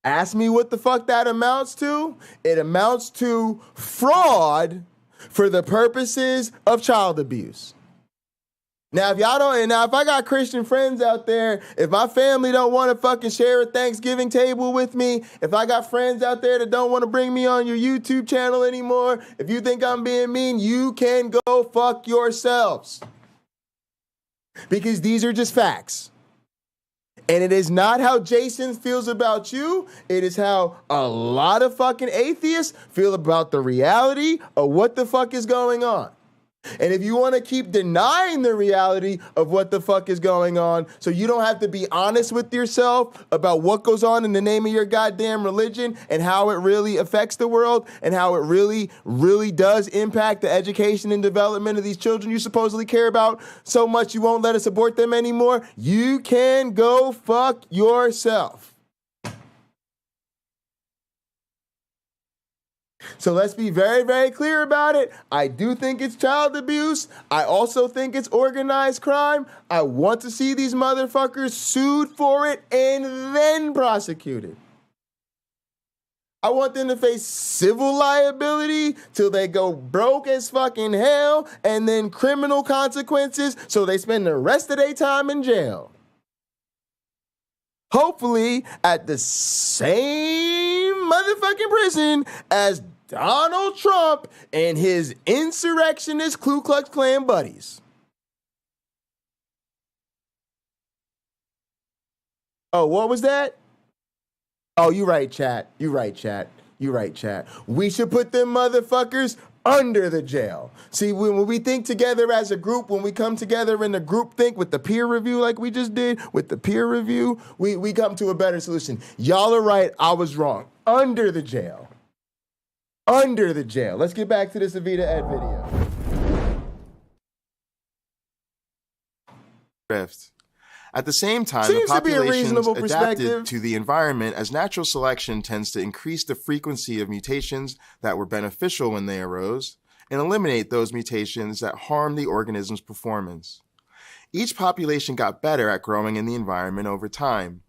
Ask me what the fuck that amounts to. It amounts to fraud for the purposes of child abuse. Now, if I got Christian friends out there, if my family don't want to fucking share a Thanksgiving table with me, if I got friends out there that don't want to bring me on your YouTube channel anymore, if you think I'm being mean, you can go fuck yourselves. Because these are just facts. And it is not how Jason feels about you. It is how a lot of fucking atheists feel about the reality of what the fuck is going on. And if you want to keep denying the reality of what the fuck is going on so you don't have to be honest with yourself about what goes on in the name of your goddamn religion and how it really affects the world and how it really, really does impact the education and development of these children you supposedly care about so much you won't let us abort them anymore, you can go fuck yourself. So let's be very, very clear about it. I do think it's child abuse. I also think it's organized crime. I want to see these motherfuckers sued for it and then prosecuted. I want them to face civil liability till they go broke as fucking hell and then criminal consequences so they spend the rest of their time in jail. Hopefully at the same motherfucking prison as Donald Trump and his insurrectionist Ku Klux Klan buddies. Oh, what was that? Oh, you right, chat. You right, chat. We should put them motherfuckers under the jail. See, when we think together as a group, when we come together in the group think with the peer review like we just did, with the peer review, we come to a better solution. Y'all are right, I was wrong. Under the jail. Under the jail. Let's get back to this Avita Ed video. Drift. At the same time, Seems the to be a populations reasonable perspective. adapted to the environment as natural selection tends to increase the frequency of mutations that were beneficial when they arose and eliminate those mutations that harm the organism's performance. Each population got better at growing in the environment over time.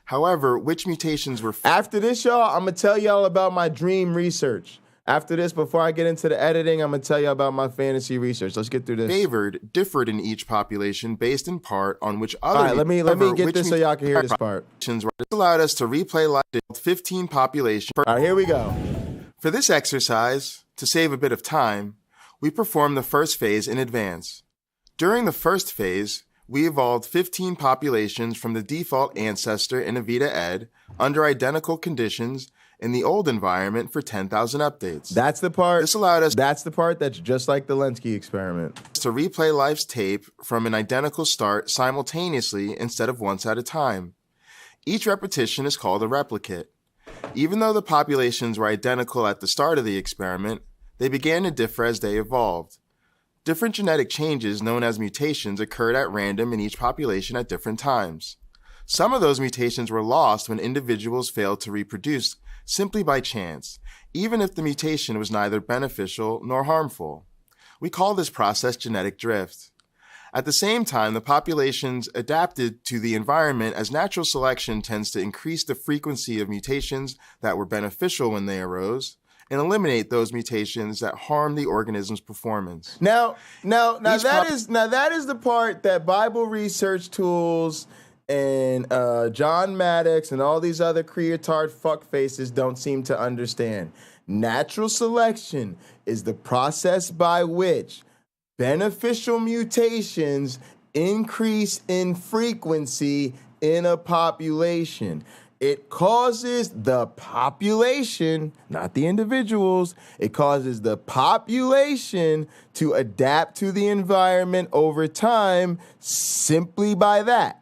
However, which mutations were... After this, y'all, I'm going to tell y'all about my dream research. After this, before I get into the editing, I'm going to tell you about my fantasy research. Let's get through this. Favored differed in each population based in part on which other... All right, let me get this so y'all can hear this part. This allowed us to replay live 15 populations. All right, here we go. For this exercise, to save a bit of time, we performed the first phase in advance. During the first phase, we evolved 15 populations from the default ancestor in Avita Ed under identical conditions in the old environment for 10,000 updates. That's the part. This allowed us. That's the part that's just like the LNCA experiment. To replay life's tape from an identical start simultaneously instead of once at a time. Each repetition is called a replicate. Even though the populations were identical at the start of the experiment, they began to differ as they evolved. Different genetic changes known as mutations occurred at random in each population at different times. Some of those mutations were lost when individuals failed to reproduce simply by chance, even if the mutation was neither beneficial nor harmful. We call this process genetic drift. At the same time, the populations adapted to the environment as natural selection tends to increase the frequency of mutations that were beneficial when they arose and eliminate those mutations that harm the organism's performance. Now that is the part that Bible research tools and John Maddox and all these other creatard fuckfaces don't seem to understand. Natural selection is the process by which beneficial mutations increase in frequency in a population. It causes the population, not the individuals, it causes the population to adapt to the environment over time simply by that.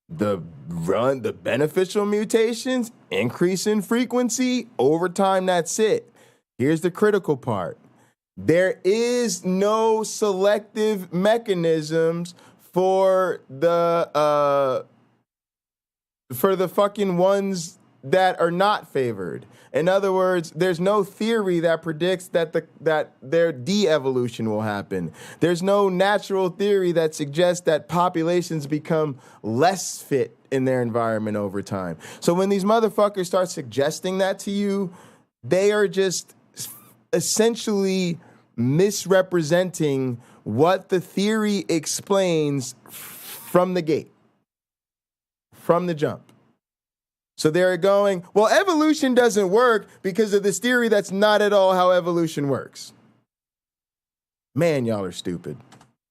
The beneficial mutations increase in frequency over time. That's it. Here's the critical part. There is no selective mechanisms for the fucking ones that are not favored. In other words, there's no theory that predicts that their de-evolution will happen. There's no natural theory that suggests that populations become less fit in their environment over time. So when these motherfuckers start suggesting that to you, they are just essentially misrepresenting what the theory explains from the gate, from the jump. So they're going, well, evolution doesn't work because of this theory that's not at all how evolution works. Man, y'all are stupid.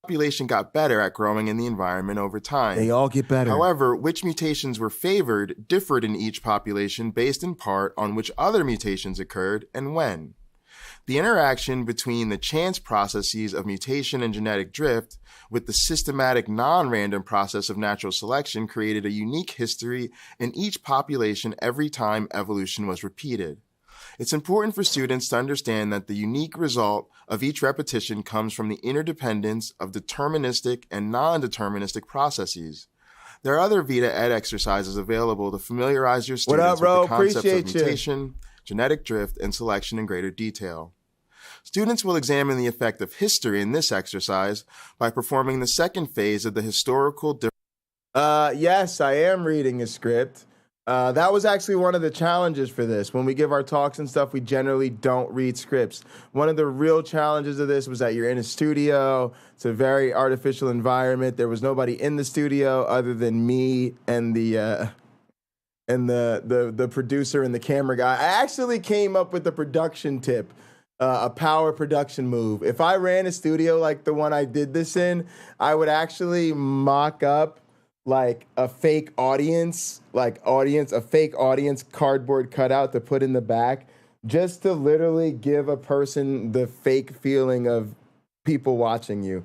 Population got better at growing in the environment over time. They all get better. However, which mutations were favored differed in each population based in part on which other mutations occurred and when. The interaction between the chance processes of mutation and genetic drift with the systematic non-random process of natural selection created a unique history in each population every time evolution was repeated. It's important for students to understand that the unique result of each repetition comes from the interdependence of deterministic and non-deterministic processes. There are other Vita Ed exercises available to familiarize your students with the concepts of mutation, genetic drift, and selection in greater detail. Students will examine the effect of history in this exercise by performing the second phase of the historical... Yes, I am reading a script. That was actually one of the challenges for this. When we give our talks and stuff, we generally don't read scripts. One of the real challenges of this was that you're in a studio. It's a very artificial environment. There was nobody in the studio other than me and the producer and the camera guy. I actually came up with the production tip. A power production move. If I ran a studio like the one I did this in, I would actually mock up like a fake audience cardboard cutout to put in the back just to literally give a person the fake feeling of people watching you.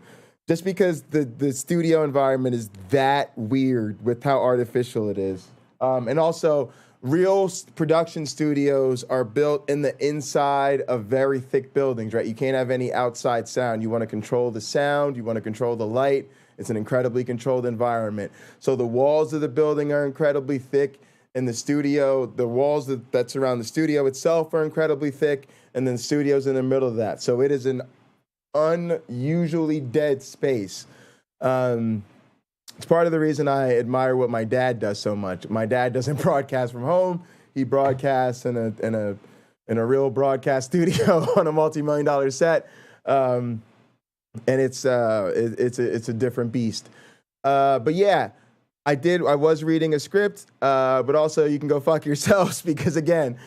Just because the studio environment is that weird with how artificial it is. And also, real production studios are built in the inside of very thick buildings, right? You can't have any outside sound. You want to control the sound. You want to control the light. It's an incredibly controlled environment. So the walls of the building are incredibly thick. In the studio, the walls that surround the studio itself are incredibly thick, and then the studio's in the middle of that. So it is an unusually dead space. It's part of the reason I admire what my dad does so much. My dad doesn't broadcast from home. He broadcasts in a real broadcast studio on a multi-million-dollar set, and it's a different beast. But yeah. I was reading a script, but also you can go fuck yourselves because, again,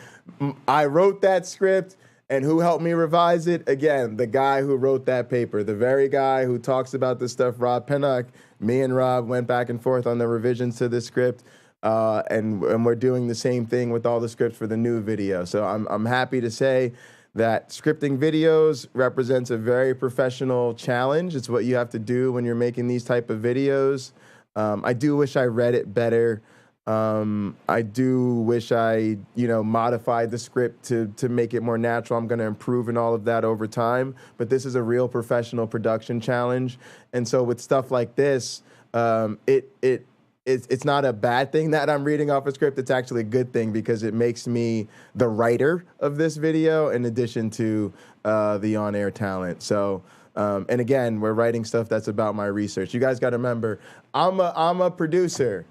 I wrote that script, and who helped me revise it? Again, the guy who wrote that paper, the very guy who talks about this stuff, Rob Pinnock. Me and Rob went back and forth on the revisions to this script, and we're doing the same thing with all the scripts for the new video. So I'm happy to say that scripting videos represents a very professional challenge. It's what you have to do when you're making these type of videos. I do wish I read it better. I do wish I, modified the script to make it more natural. I'm going to improve in all of that over time. But this is a real professional production challenge. And so with stuff like this, it's not a bad thing that I'm reading off a script. It's actually a good thing because it makes me the writer of this video in addition to the on-air talent. So... and again, we're writing stuff that's about my research. You guys got to remember, I'm a producer.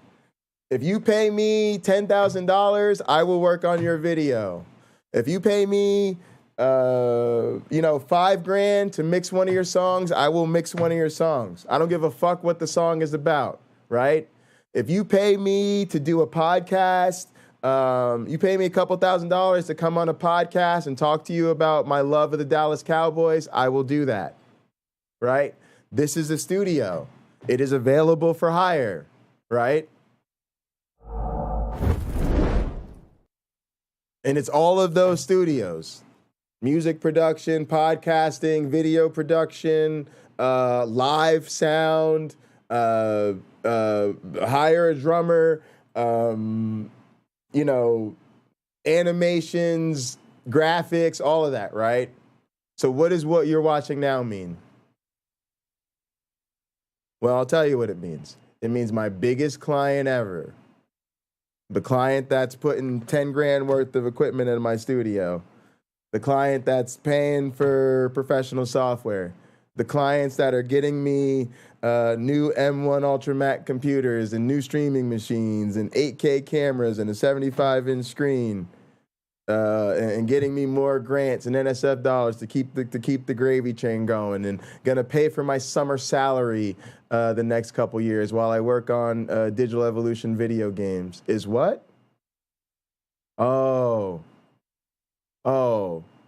If you pay me $10,000, I will work on your video. If you pay me, $5,000 to mix one of your songs, I will mix one of your songs. I don't give a fuck what the song is about, right? If you pay me to do a podcast, you pay me a couple $1,000s to come on a podcast and talk to you about my love of the Dallas Cowboys, I will do that. Right? This is a studio. It is available for hire, right? And it's all of those studios. Music production, podcasting, video production, live sound, hire a drummer, animations, graphics, all of that, right? So what does what you're watching now mean? Well, I'll tell you what it means. It means my biggest client ever, the client that's putting $10,000 worth of equipment in my studio, the client that's paying for professional software, the clients that are getting me new M1 Ultra computers and new streaming machines and 8K cameras and a 75-inch screen, and getting me more grants and NSF dollars to keep the gravy train going, and gonna pay for my summer salary the next couple years while I work on Digital Evolution video games. Is what? Oh,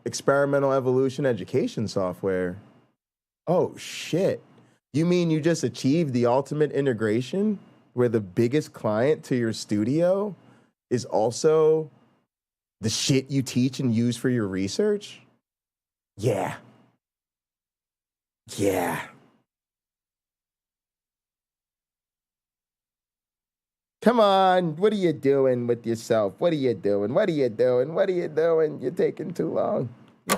experimental evolution education software. Oh shit! You mean you just achieved the ultimate integration where the biggest client to your studio is also the shit you teach and use for your research? Yeah. Come on, what are you doing with yourself? What are you doing? You're taking too long. There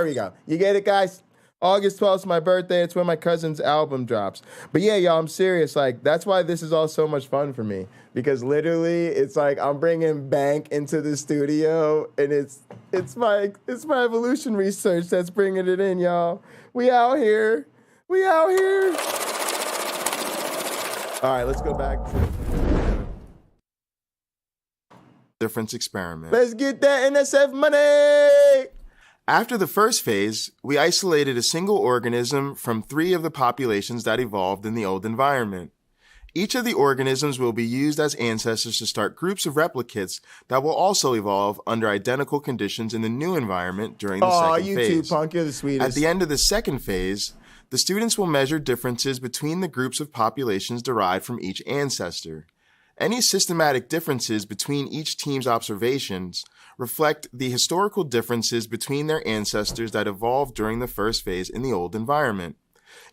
we go. You get it, guys? August 12th is my birthday. It's when my cousin's album drops. But yeah, y'all, I'm serious. Like, that's why this is all so much fun for me. Because literally, it's like I'm bringing bank into the studio, and it's my evolution research that's bringing it in, y'all. We out here. All right, let's go back to difference experiment. Let's get that NSF money! After the first phase, we isolated a single organism from 3 of the populations that evolved in the old environment. Each of the organisms will be used as ancestors to start groups of replicates that will also evolve under identical conditions in the new environment during the second phase. Oh, you too, punk. You're the sweetest. At the end of the second phase, the students will measure differences between the groups of populations derived from each ancestor. Any systematic differences between each team's observations reflect the historical differences between their ancestors that evolved during the first phase in the old environment.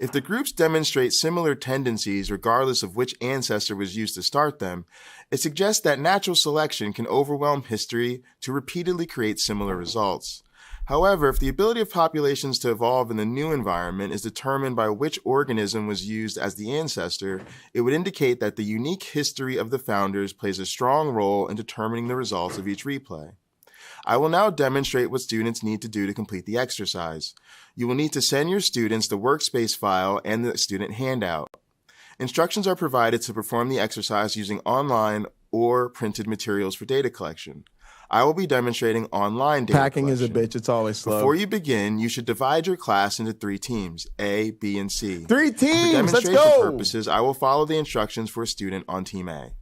If the groups demonstrate similar tendencies regardless of which ancestor was used to start them, it suggests that natural selection can overwhelm history to repeatedly create similar results. However, if the ability of populations to evolve in the new environment is determined by which organism was used as the ancestor, it would indicate that the unique history of the founders plays a strong role in determining the results of each replay. I will now demonstrate what students need to do to complete the exercise. You will need to send your students the workspace file and the student handout. Instructions are provided to perform the exercise using online or printed materials for data collection. I will be demonstrating online data Packing collection. is a bitch. It's always slow. Before you begin, you should divide your class into 3 teams, A, B, and C. 3 teams! For Let's demonstration go! purposes, I will follow the instructions for a student on Team A.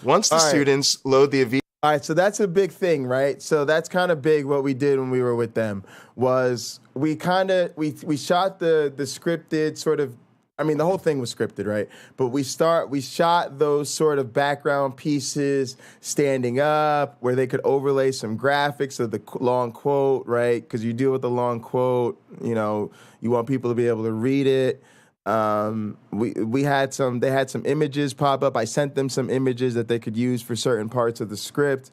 Once the students load the All right, so that's a big thing, right? So that's kind of big what we did when we were with them was we shot the scripted sort of, I mean, the whole thing was scripted, right? But we shot those sort of background pieces standing up where they could overlay some graphics of the long quote, right? Because you deal with the long quote, you know, you want people to be able to read it. They had some images pop up. I sent them some images that they could use for certain parts of the script.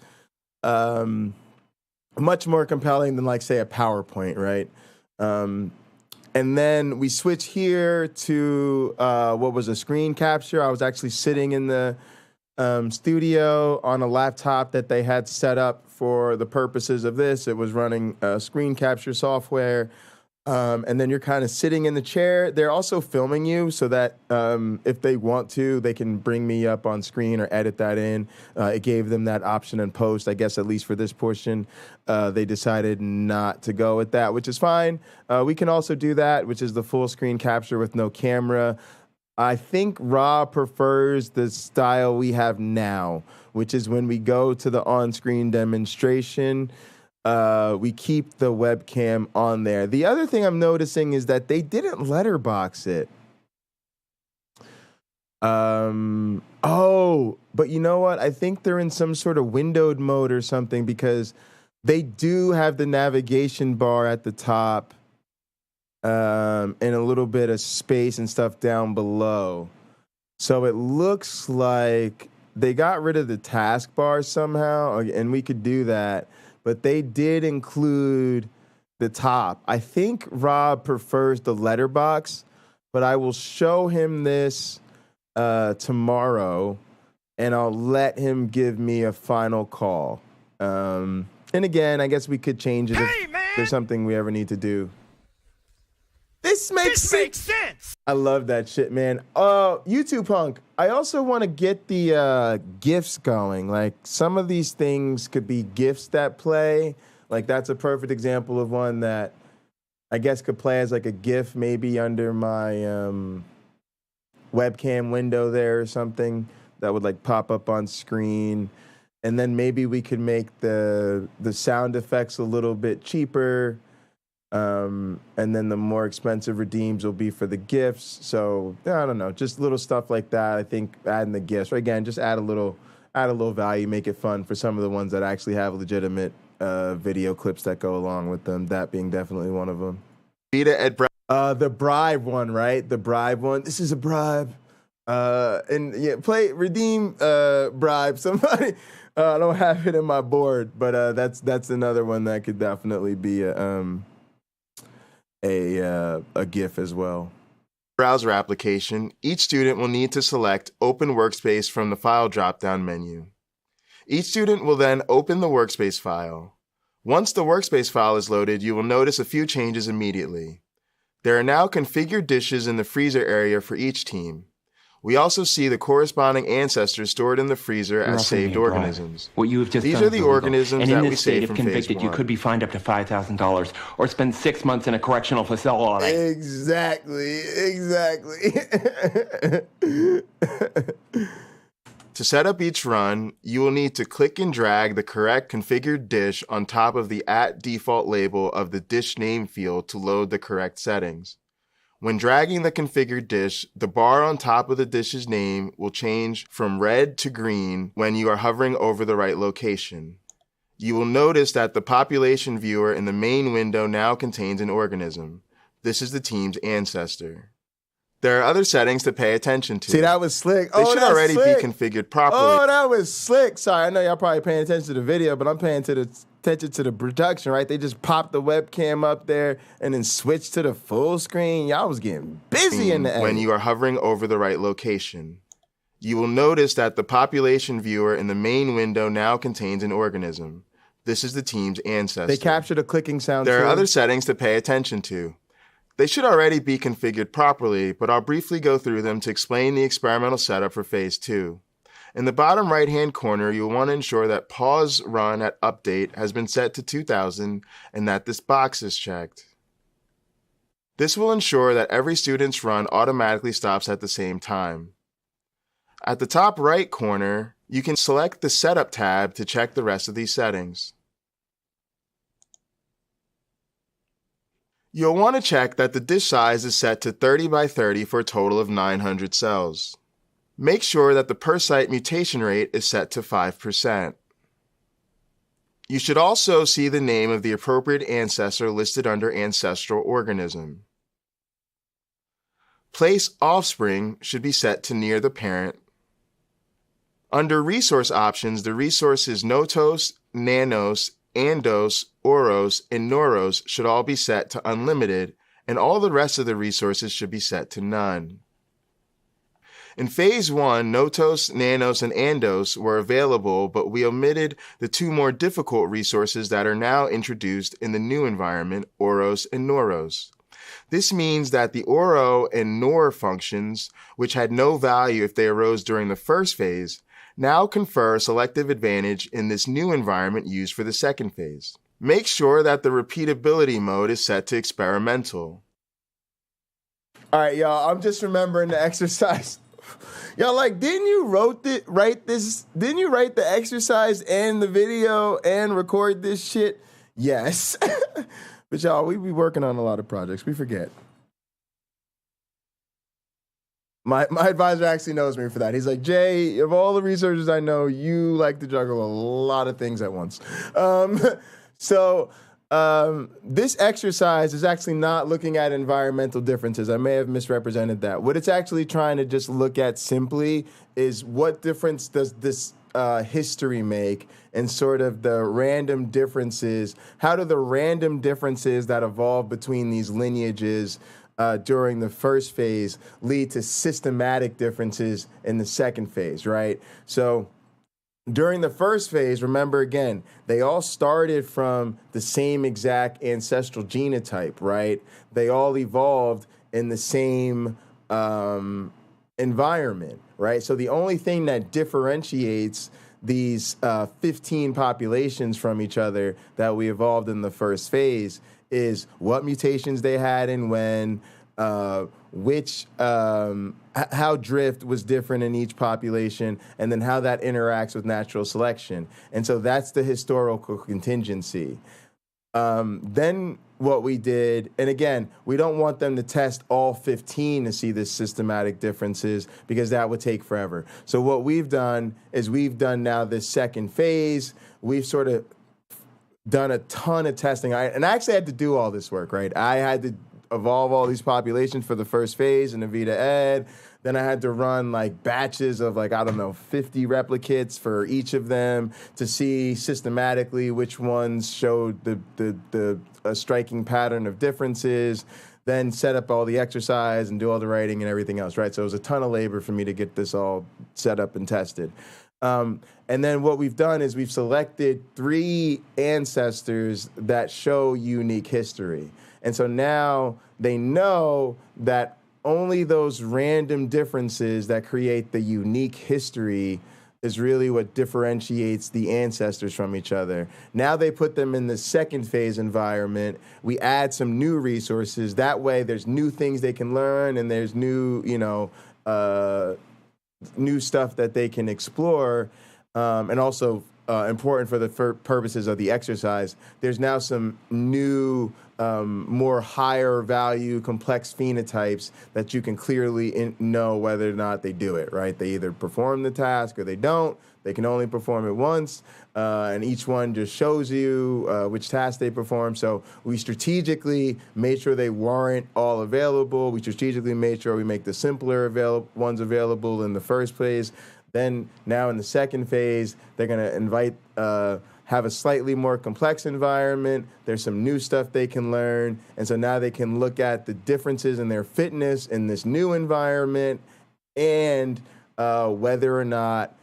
Much more compelling than, like, say, a PowerPoint, right? And then we switch here to what was a screen capture. I was actually sitting in the studio on a laptop that they had set up for the purposes of this. It was running screen capture software. And then you're kind of sitting in the chair. They're also filming you so that if they want to, they can bring me up on screen or edit that in. It gave them that option in post. I guess at least for this portion, they decided not to go with that, which is fine. We can also do that, which is the full screen capture with no camera. I think Rob prefers the style we have now, which is when we go to the on-screen demonstration, we keep the webcam on there. The other thing I'm noticing is that they didn't letterbox it. But you know what? I think they're in some sort of windowed mode or something because they do have the navigation bar at the top and a little bit of space and stuff down below. So it looks like they got rid of the taskbar somehow, and we could do that. But they did include the top. I think Rob prefers the letterbox, but I will show him this tomorrow, and I'll let him give me a final call. And again, I guess we could change it if there's something we ever need to do. This makes sense. I love that shit, man. YouTube Punk, I also want to get the GIFs going. Like, some of these things could be GIFs that play. Like, that's a perfect example of one that I guess could play as like a GIF maybe under my webcam window there or something that would like pop up on screen. And then maybe we could make the sound effects a little bit cheaper. And then the more expensive redeems will be for the gifts. So I don't know, just little stuff like that. I think adding the gifts, or again, just add a little value, make it fun for some of the ones that actually have legitimate video clips that go along with them. That being definitely one of them. The bribe one, right? The bribe one. This is a bribe. And yeah, redeem bribe somebody. I don't have it in my board, but that's another one that could definitely be a GIF as well. Browser application, each student will need to select Open Workspace from the File drop-down menu. Each student will then open the workspace file. Once the workspace file is loaded, you will notice a few changes immediately. There are now configured dishes in the freezer area for each team. We also see the corresponding ancestors stored in the freezer as saved organisms. What you have just These done are is the illegal. organisms and that in we this state, saved if from phase convicted, you 1. could be fined up to $5,000 or spend 6 months in a correctional facility. Exactly. To set up each run, you will need to click and drag the correct configured dish on top of the @default label of the dish name field to load the correct settings. When dragging the configured dish, the bar on top of the dish's name will change from red to green when you are hovering over the right location. You will notice that the population viewer in the main window now contains an organism. This is the team's ancestor. There are other settings to pay attention to. See, that was slick. They should already be configured properly. Oh, that was slick. Sorry, I know y'all probably paying attention to the video, but I'm paying attention to the production, right? They just popped the webcam up there and then switched to the full screen. Y'all was getting busy in the edit. When you are hovering over the right location. You will notice that the population viewer in the main window now contains an organism. This is the team's ancestor. They captured a clicking sound. There are other settings to pay attention to. They should already be configured properly, but I'll briefly go through them to explain the experimental setup for Phase 2. In the bottom right-hand corner, you'll want to ensure that pause run at update has been set to 2000 and that this box is checked. This will ensure that every student's run automatically stops at the same time. At the top right corner, you can select the Setup tab to check the rest of these settings. You'll want to check that the dish size is set to 30 by 30 for a total of 900 cells. Make sure that the per site mutation rate is set to 5%. You should also see the name of the appropriate ancestor listed under Ancestral Organism. Place Offspring should be set to near the parent. Under Resource Options, the resources Notos, Nanos, Andos, Oros, and Noros should all be set to unlimited, and all the rest of the resources should be set to none. In Phase 1, Notos, Nanos, and Andos were available, but we omitted the two more difficult resources that are now introduced in the new environment, Oros and Noros. This means that the Oro and Nor functions, which had no value if they arose during the first phase, now confer a selective advantage in this new environment used for the second phase. Make sure that the repeatability mode is set to experimental. All right, y'all, I'm just remembering the exercise. Y'all, like, didn't you write the exercise and the video and record this shit? Yes. But y'all, we be working on a lot of projects. We forget. My advisor actually knows me for that. He's like, Jay, of all the researchers I know, you like to juggle a lot of things at once. This exercise is actually not looking at environmental differences. I may have misrepresented that. What it's actually trying to just look at simply is what difference does this history make and sort of the random differences. How do the random differences that evolve between these lineages during the first phase lead to systematic differences in the second phase, right? So during the first phase, remember again, they all started from the same exact ancestral genotype, right? They all evolved in the same environment, right? So the only thing that differentiates these 15 populations from each other that we evolved in the first phase is what mutations they had and when, how drift was different in each population, and then how that interacts with natural selection. And so that's the historical contingency. Then what we did, and again, we don't want them to test all 15 to see the systematic differences because that would take forever. So what we've done is we've done now this second phase. We've sort of done a ton of testing. And I actually had to do all this work, right? I had to evolve all these populations for the first phase in Avita Ed. Then I had to run like batches of 50 replicates for each of them to see systematically which ones showed the striking pattern of differences, then set up all the exercise and do all the writing and everything else, right? So it was a ton of labor for me to get this all set up and tested. And then what we've done is we've selected 3 ancestors that show unique history. And so now they know that only those random differences that create the unique history is really what differentiates the ancestors from each other. Now they put them in the second phase environment. We add some new resources. That way there's new things they can learn and there's new, new stuff that they can explore. And also important for the purposes of the exercise, there's now some new, more higher value, complex phenotypes that you can clearly know whether or not they do it, right? They either perform the task or they don't. They can only perform it once, and each one just shows you which task they perform. So we strategically made sure they weren't all available. We strategically made sure we make the simpler ones available in the first place. Then now in the second phase, they're going to have a slightly more complex environment. There's some new stuff they can learn. And so now they can look at the differences in their fitness in this new environment and whether or not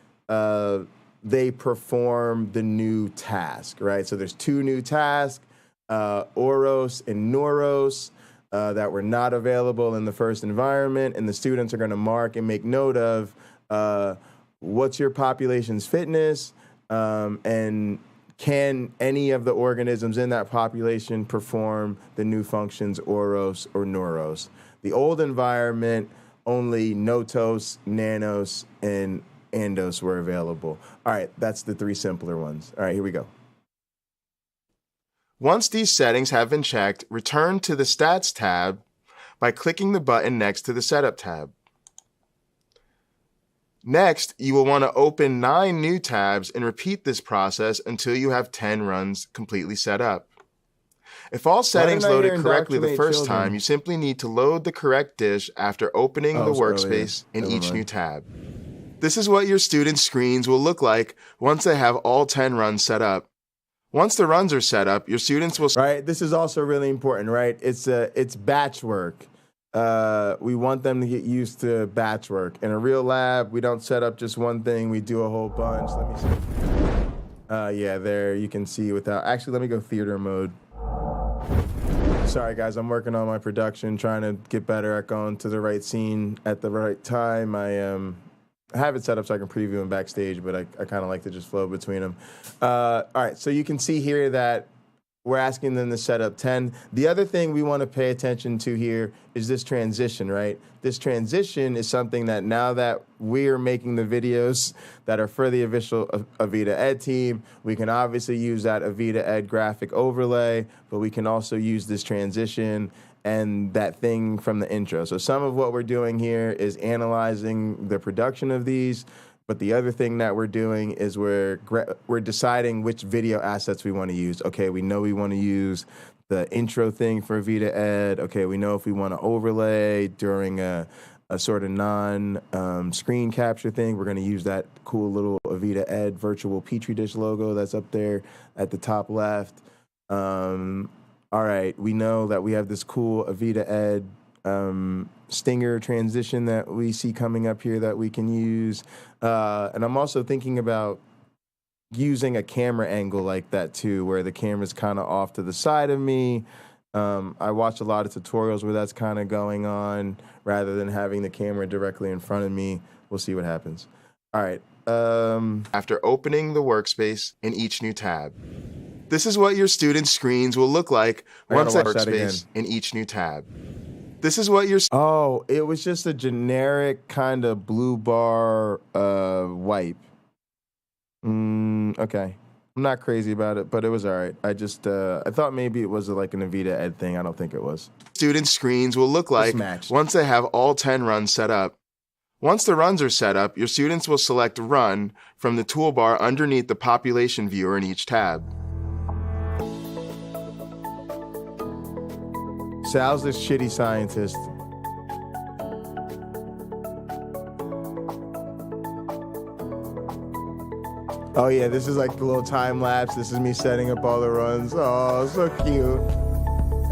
they perform the new task, right? So there's 2 new tasks, Oros and Noros, that were not available in the first environment. And the students are going to mark and make note of what's your population's fitness, and can any of the organisms in that population perform the new functions Oros or Noros? The old environment, only Notos, Nanos, and Andos were available. All right, that's the 3 simpler ones. All right, here we go. Once these settings have been checked, return to the Stats tab by clicking the button next to the Setup tab. Next, you will want to open 9 new tabs and repeat this process until you have 10 runs completely set up. If all settings loaded correctly the first time, you simply need to load the correct dish after opening the workspace in each new tab. This is what your students' screens will look like once they have all 10 runs set up. Once the runs are set up, your students will... Right, this is also really important, right? It's batch work. We want them to get used to batch work. In a real lab, we don't set up just one thing. We do a whole bunch. Let me see. Yeah, there you can see without... Actually, let me go theater mode. Sorry, guys. I'm working on my production, trying to get better at going to the right scene at the right time. I have it set up so I can preview them backstage, but I kind of like to just flow between them. All right, so you can see here that we're asking them to set up 10. The other thing we want to pay attention to here is this transition, right? This transition is something that now that we're making the videos that are for the official Avita Ed team, we can obviously use that Avita Ed graphic overlay, but we can also use this transition and that thing from the intro. So some of what we're doing here is analyzing the production of these, but the other thing that we're doing is we're deciding which video assets we want to use. Okay, we know we want to use the intro thing for Avita Ed. Okay, we know if we want to overlay during a sort of non-screen capture thing, we're going to use that cool little Avita Ed virtual Petri dish logo that's up there at the top left. All right, we know that we have this cool Avita Ed stinger transition that we see coming up here that we can use. And I'm also thinking about using a camera angle like that too, where the camera's kind of off to the side of me. I watch a lot of tutorials where that's kind of going on rather than having the camera directly in front of me. We'll see what happens. All right. After opening the workspace in each new tab. This is what your students' screens will look like once they workspace in each new tab. This is what your... Oh, it was just a generic kind of blue bar wipe. Okay. I'm not crazy about it, but it was all right. I just, I thought maybe it was like an Avita Ed thing. I don't think it was. Student screens will look like once they have all 10 runs set up. Once the runs are set up, your students will select Run from the toolbar underneath the population viewer in each tab. Sal's this shitty scientist. Oh yeah, this is like the little time lapse. This is me setting up all the runs. Oh, so cute.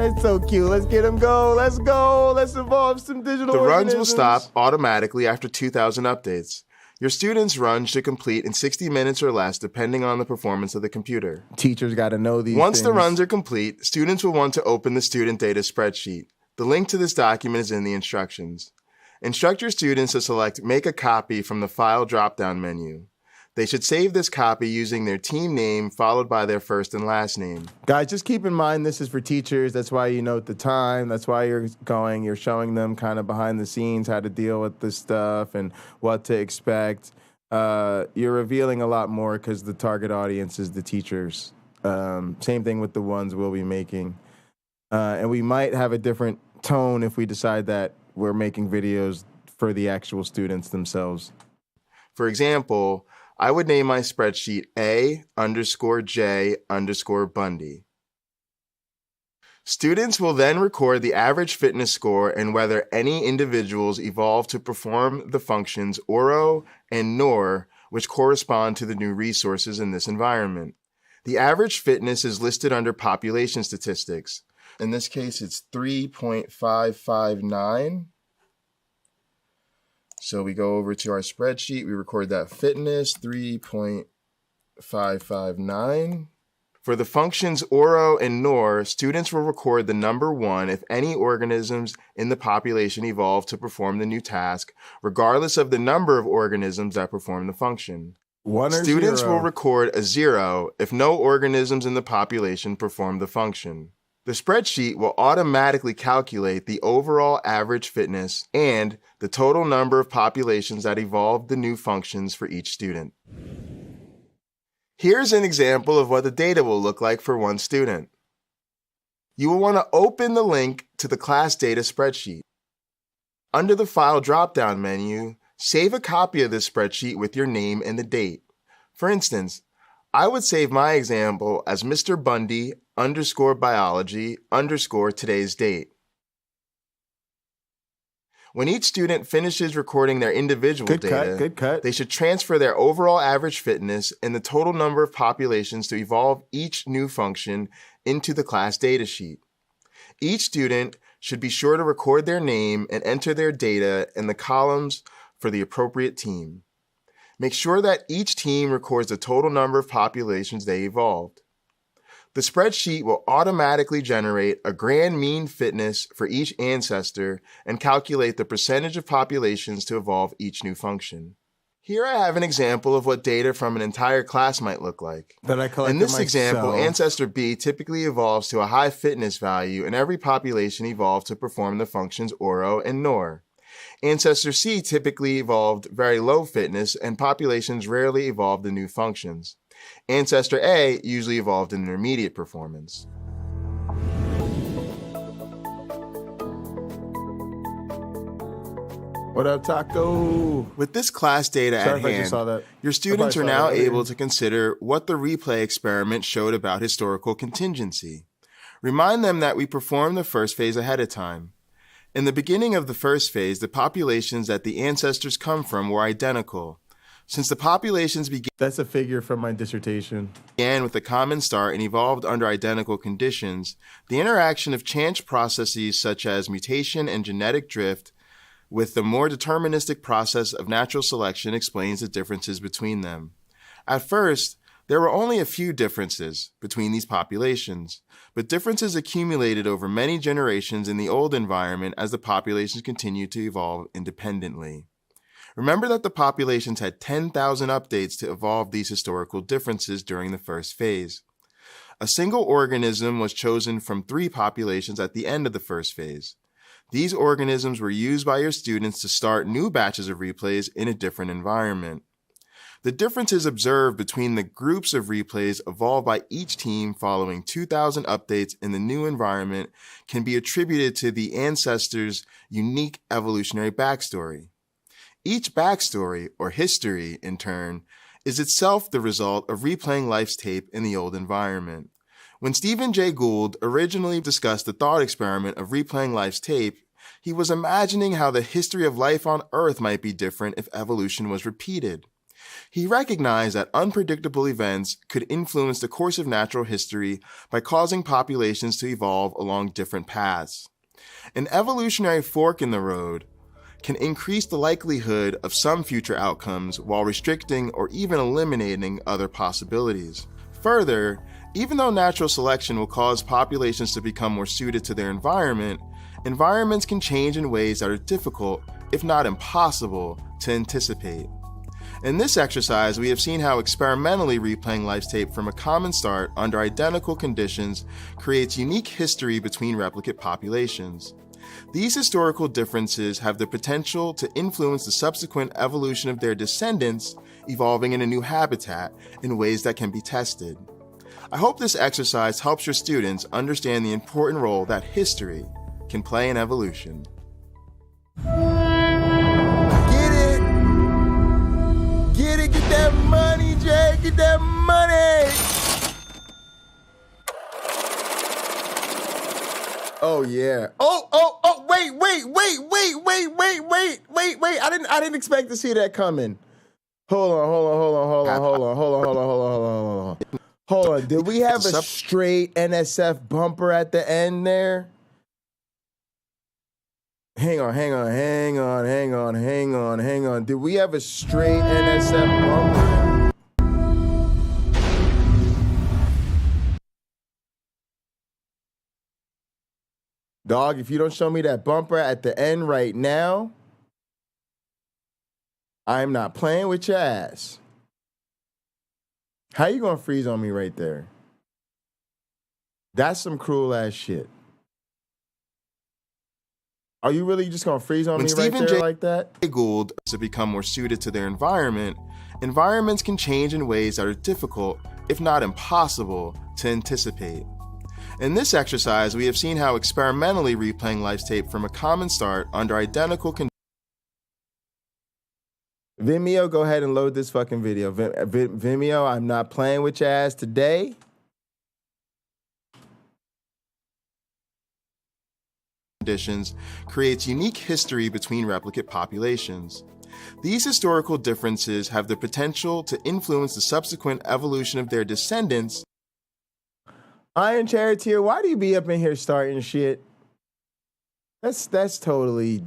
It's so cute. Let's get them go. Let's go. Let's evolve some digital The runs will organisms. stop automatically after 2,000 updates. Your students' run should complete in 60 minutes or less, depending on the performance of the computer. Teachers got to know these Once things. the runs are complete, students will want to open the student data spreadsheet. The link to this document is in the instructions. Instruct your students to select Make a Copy from the File drop-down menu. They should save this copy using their team name followed by their first and last name. Guys, just keep in mind this is for teachers. That's why you note the time. That's why you're showing them kind of behind the scenes how to deal with this stuff and what to expect. you're revealing a lot more because the target audience is the teachers. Same thing with the ones we'll be making. And we might have a different tone if we decide that we're making videos for the actual students themselves. For example, I would name my spreadsheet A_J_Bundy. Students will then record the average fitness score and whether any individuals evolved to perform the functions ORO and NOR, which correspond to the new resources in this environment. The average fitness is listed under population statistics. In this case, it's 3.559. So we go over to our spreadsheet, we record that fitness, 3.559. For the functions ORO and NOR, students will record the number 1 if any organisms in the population evolve to perform the new task, regardless of the number of organisms that perform the function. Students will record a 0 if no organisms in the population perform the function. The spreadsheet will automatically calculate the overall average fitness and the total number of populations that evolved the new functions for each student. Here's an example of what the data will look like for one student. You will want to open the link to the class data spreadsheet. Under the File drop-down menu, save a copy of this spreadsheet with your name and the date. For instance, I would save my example as Mr. Bundy _biology _today's date. When each student finishes recording their individual data, they should transfer their overall average fitness and the total number of populations to evolve each new function into the class data sheet. Each student should be sure to record their name and enter their data in the columns for the appropriate team. Make sure that each team records the total number of populations they evolved. The spreadsheet will automatically generate a grand mean fitness for each ancestor and calculate the percentage of populations to evolve each new function. Here I have an example of what data from an entire class might look like. In this example, ancestor B typically evolves to a high fitness value and every population evolved to perform the functions ORO and NOR. Ancestor C typically evolved very low fitness and populations rarely evolved the new functions. Ancestor A usually evolved an intermediate performance. What up, Taco? With this class data at hand, your students are now able to consider what the replay experiment showed about historical contingency. Remind them that we performed the first phase ahead of time. In the beginning of the first phase, the populations that the ancestors come from were identical. Since the populations began— That's a figure from my dissertation. —began with a common start and evolved under identical conditions, the interaction of chance processes such as mutation and genetic drift with the more deterministic process of natural selection explains the differences between them. At first, there were only a few differences between these populations, but differences accumulated over many generations in the old environment as the populations continued to evolve independently. Remember that the populations had 10,000 updates to evolve these historical differences during the first phase. A single organism was chosen from 3 populations at the end of the first phase. These organisms were used by your students to start new batches of replays in a different environment. The differences observed between the groups of replays evolved by each team following 2,000 updates in the new environment can be attributed to the ancestors' unique evolutionary backstory. Each backstory, or history, in turn, is itself the result of replaying life's tape in the old environment. When Stephen Jay Gould originally discussed the thought experiment of replaying life's tape, he was imagining how the history of life on Earth might be different if evolution was repeated. He recognized that unpredictable events could influence the course of natural history by causing populations to evolve along different paths. An evolutionary fork in the road can increase the likelihood of some future outcomes while restricting or even eliminating other possibilities. Further, even though natural selection will cause populations to become more suited to their environment, environments can change in ways that are difficult, if not impossible, to anticipate. In this exercise, we have seen how experimentally replaying life's tape from a common start under identical conditions creates unique history between replicate populations. These historical differences have the potential to influence the subsequent evolution of their descendants, evolving in a new habitat in ways that can be tested. I hope this exercise helps your students understand the important role that history can play in evolution. Get it! Get it! Get that money, Jay! Get that money! Oh yeah. Oh, wait. I didn't expect to see that coming. Hold on. Did we have a straight NSF bumper at the end there? Hang on. Did we have a straight NSF bumper? Dog, if you don't show me that bumper at the end right now, I'm not playing with your ass. How you gonna freeze on me right there? That's some cruel ass shit. Are you really just gonna freeze on me right there like that? Gould to become more suited to their environment, environments can change in ways that are difficult, if not impossible, to anticipate. In this exercise, we have seen how experimentally replaying life's tape from a common start under identical conditions. Vimeo, go ahead and load this fucking video. Vimeo, I'm not playing with your ass today. Conditions creates unique history between replicate populations. These historical differences have the potential to influence the subsequent evolution of their descendants. Iron Charioteer, why do you be up in here starting shit? That's totally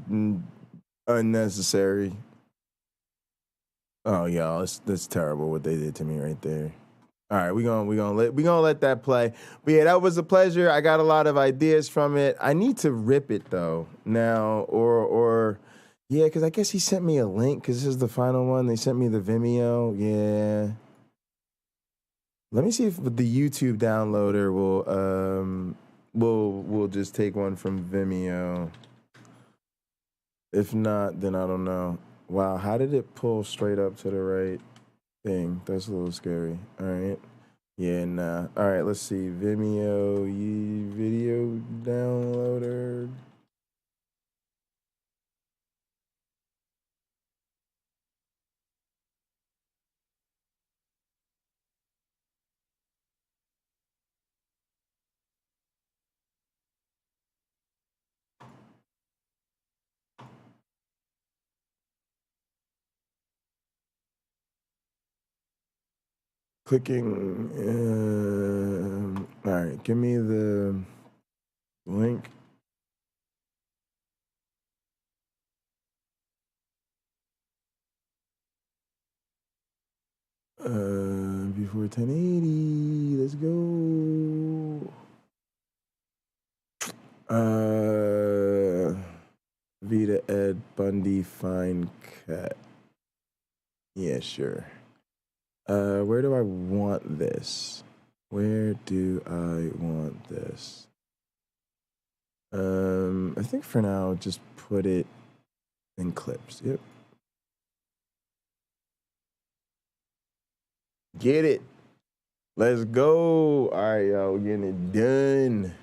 unnecessary. Oh, y'all, that's terrible what they did to me right there. All right, we gonna let that play. But yeah, that was a pleasure. I got a lot of ideas from it. I need to rip it though now, or yeah, because I guess he sent me a link because this is the final one. They sent me the Vimeo. Yeah. Let me see if the YouTube downloader will just take one from Vimeo. If not, then I don't know. Wow, how did it pull straight up to the right thing? That's a little scary. All right. Yeah, nah. All right, let's see. Vimeo, video downloader. Clicking. All right, give me the link. Before 1080. Let's go. Vita Ed Bundy Fine Cut. Yeah, sure. Where do I want this? Where do I want this? I think for now, just put it in clips. Yep. Get it. Let's go. All right, y'all, we're getting it done.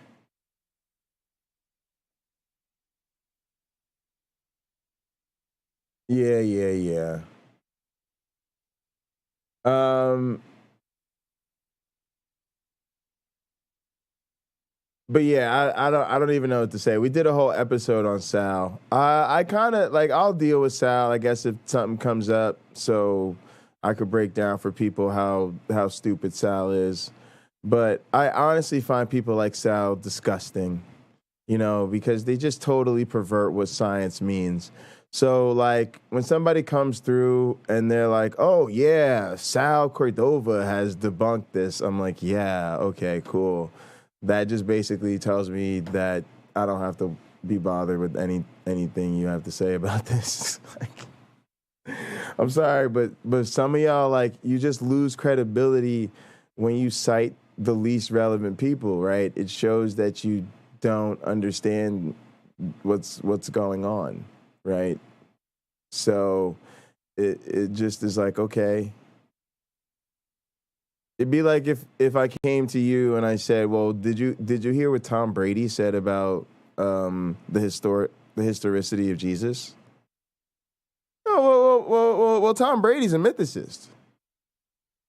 Yeah. But yeah, I don't even know what to say. We did a whole episode on Sal. I kind of like, I'll deal with Sal, I guess, if something comes up, so I could break down for people how stupid Sal is. But I honestly find people like Sal disgusting, you know, because they just totally pervert what science means. So, like, when somebody comes through and they're like, oh, yeah, Sal Cordova has debunked this, I'm like, yeah, okay, cool. That just basically tells me that I don't have to be bothered with anything you have to say about this. I'm sorry, but some of y'all, like, you just lose credibility when you cite the least relevant people, right? It shows that you don't understand what's going on, right? So it just is like, okay. It'd be like if I came to you and I said, well, did you hear what Tom Brady said about the historicity of Jesus? Oh, well, Tom Brady's a mythicist,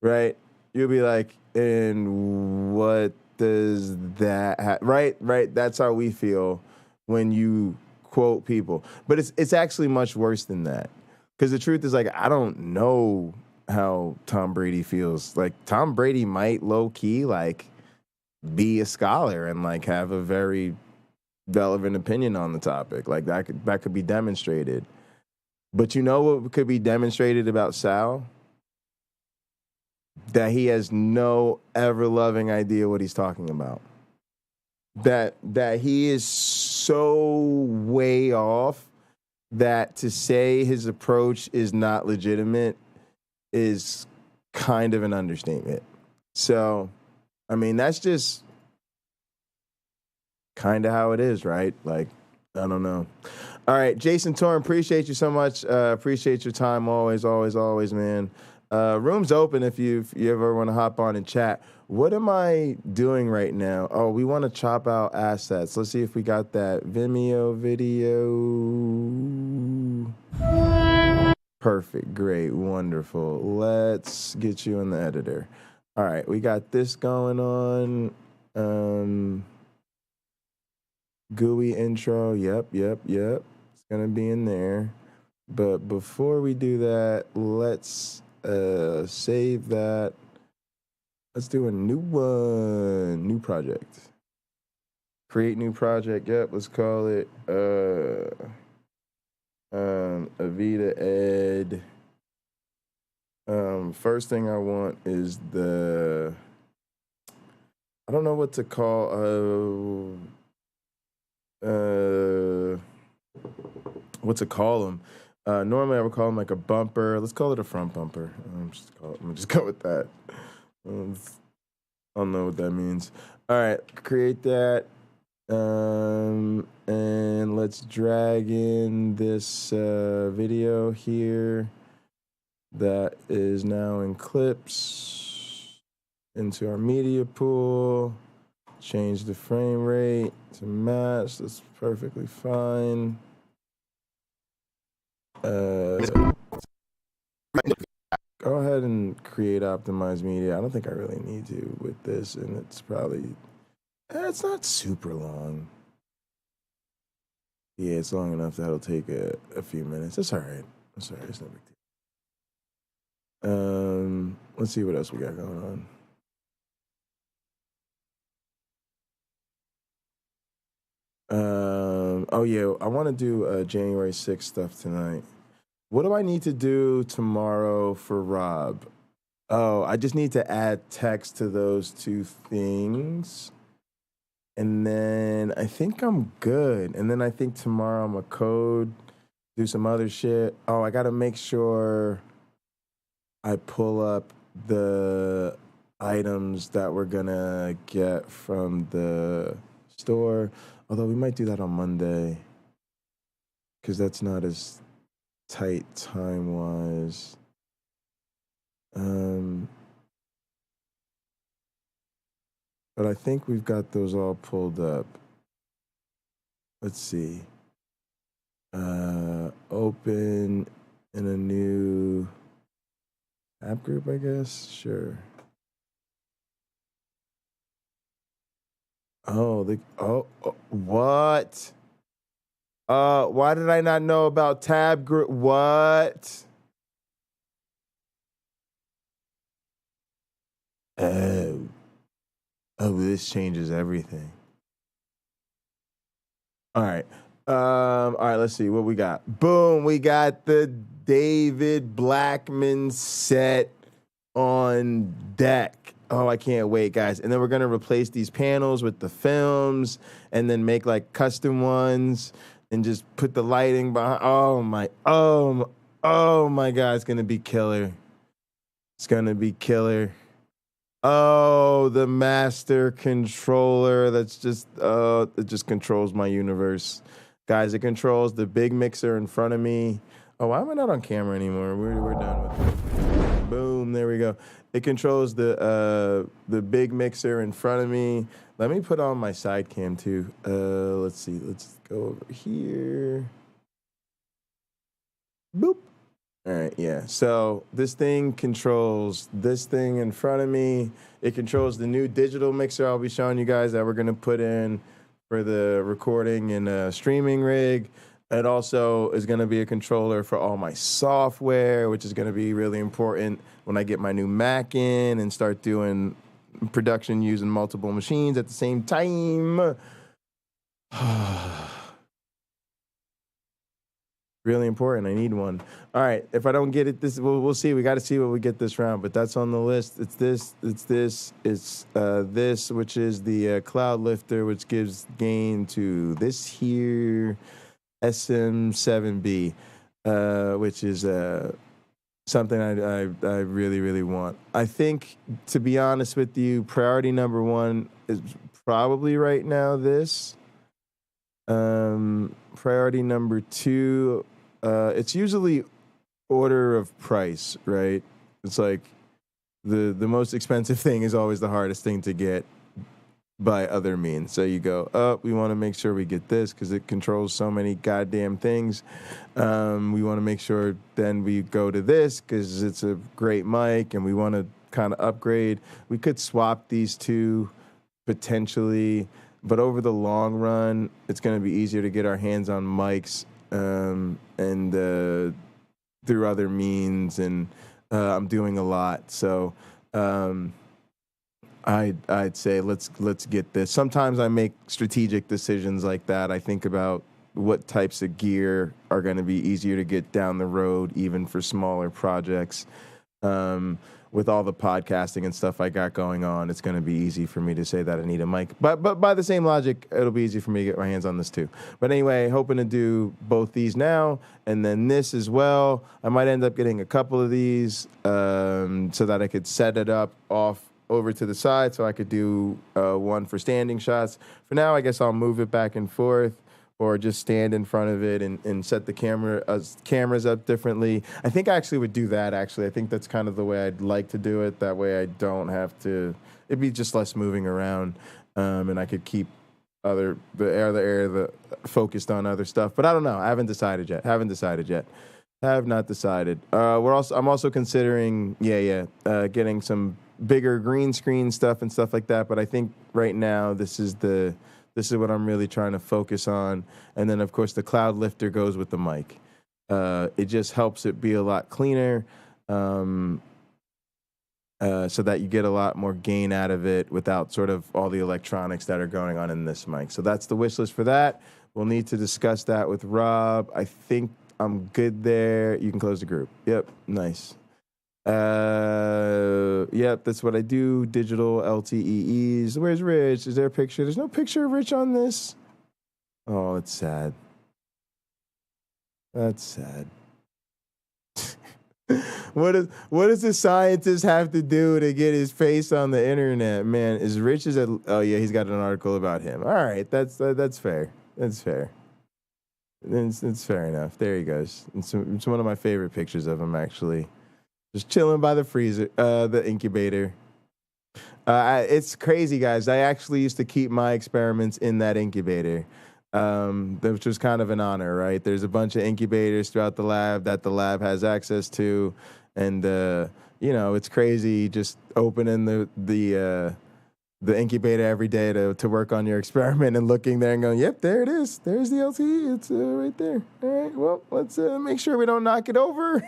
right? You'll be like, and what does that right? That's how we feel when you quote people. But it's actually much worse than that, because the truth is, like, I don't know how Tom Brady feels. Like, Tom Brady might low key like be a scholar and like have a very relevant opinion on the topic. Like that could be demonstrated. But you know what could be demonstrated about Sal? That he has no ever-loving idea what he's talking about. That he is so way off that to say his approach is not legitimate is kind of an understatement. So, I mean, that's just kind of how it is, right? Like, I don't know. All right, Jason Torn, appreciate you so much. Appreciate your time always, man. Room's open if you ever want to hop on and chat. What am I doing right now? Oh, we want to chop out assets. Let's see if we got that Vimeo video. Perfect, great, wonderful. Let's get you in the editor. All right, we got this going on. GUI intro, yep. It's gonna be in there. But before we do that, let's save that. Let's do a new one, new project. Create new project, yep, let's call it Avita Ed. First thing I want is I don't know what to call what to call them. Normally I would call them like a bumper. Let's call it a front bumper. I'm just go with that. I don't know what that means. All right, create that. And let's drag in this video here that is now in clips into our media pool. Change the frame rate to match. That's perfectly fine. Go ahead and create optimized media. I don't think I really need to with this, and it's probably it's not super long. Yeah, it's long enough that'll take a few minutes. That's all right. It's no big deal. Let's see what else we got going on. Oh yeah, I want to do January 6th stuff tonight. What do I need to do tomorrow for Rob? Oh, I just need to add text to those two things. And then I think I'm good. And then I think tomorrow I'm a code, do some other shit. Oh, I got to make sure I pull up the items that we're going to get from the store. Although we might do that on Monday, because that's not as tight time-wise. But I think we've got those all pulled up. Let's see. Open in a new app group, I guess? Sure. Oh, what? Why did I not know about tab group? What? Oh, this changes everything. All right. All right, let's see what we got. Boom, we got the David Blackman set on deck. Oh, I can't wait, guys. And then we're going to replace these panels with the films and then make like custom ones and just put the lighting behind. Oh my God, it's going to be killer. It's going to be killer. Oh, the master controller. That's just, it just controls my universe. Guys, it controls the big mixer in front of me. Oh, why am I not on camera anymore? We're done with it. Boom, there we go. It controls the big mixer in front of me. Let me put on my side cam too. Let's see. Let's go over here. Boop. All right, yeah. So this thing controls this thing in front of me. It controls the new digital mixer I'll be showing you guys that we're going to put in for the recording and streaming rig. It also is going to be a controller for all my software, which is going to be really important when I get my new Mac in and start doing production using multiple machines at the same time. Really important. I need one. All right. If I don't get it, we'll see. We got to see what we get this round. But that's on the list. It's this, which is the cloud lifter, which gives gain to this here SM7B, which is something I really, really want. I think, to be honest with you, priority number one is probably right now this. Priority number two, it's usually order of price, right? It's like the most expensive thing is always the hardest thing to get by other means. So you go, we want to make sure we get this because it controls so many goddamn things. We want to make sure then we go to this because it's a great mic and we want to kind of upgrade. We could swap these two potentially, but over the long run, it's going to be easier to get our hands on mics and through other means. And I'm doing a lot, so I'd say let's get this. Sometimes I make strategic decisions like that. I think about what types of gear are going to be easier to get down the road, even for smaller projects. With all the podcasting and stuff I got going on, it's going to be easy for me to say that I need a mic. But by the same logic, it'll be easy for me to get my hands on this too. But anyway, hoping to do both these now and then this as well. I might end up getting a couple of these so that I could set it up off over to the side so I could do one for standing shots. For now, I guess I'll move it back and forth or just stand in front of it and set the cameras up differently. I think I actually would do that, actually. I think that's kind of the way I'd like to do it. That way I don't have to... It'd be just less moving around, and I could keep the area focused on other stuff. But I don't know. I haven't decided yet. Have not decided. I'm also considering, getting some bigger green screen stuff and stuff like that. But I think right now this is what I'm really trying to focus on. And then, of course, the cloud lifter goes with the mic. It just helps it be a lot cleaner so that you get a lot more gain out of it without sort of all the electronics that are going on in this mic. So that's the wish list for that. We'll need to discuss that with Rob. I think I'm good there. You can close the group. Yep, nice. Yep, that's what I do. Digital LTEs. Where's Rich? Is there a picture? There's no picture of Rich on this. Oh, it's sad. That's sad. What does the scientist have to do to get his face on the internet? Man, is Rich oh yeah, he's got an article about him. All right, that's fair. That's fair. It's fair enough. There he goes. It's one of my favorite pictures of him, actually. Just chilling by the freezer, the incubator. It's crazy, guys. I actually used to keep my experiments in that incubator, which was kind of an honor, right? There's a bunch of incubators throughout the lab that the lab has access to, and it's crazy just opening the incubator every day to work on your experiment and looking there and going, yep, there it is. There's the LTE. It's right there. All right, well, let's make sure we don't knock it over.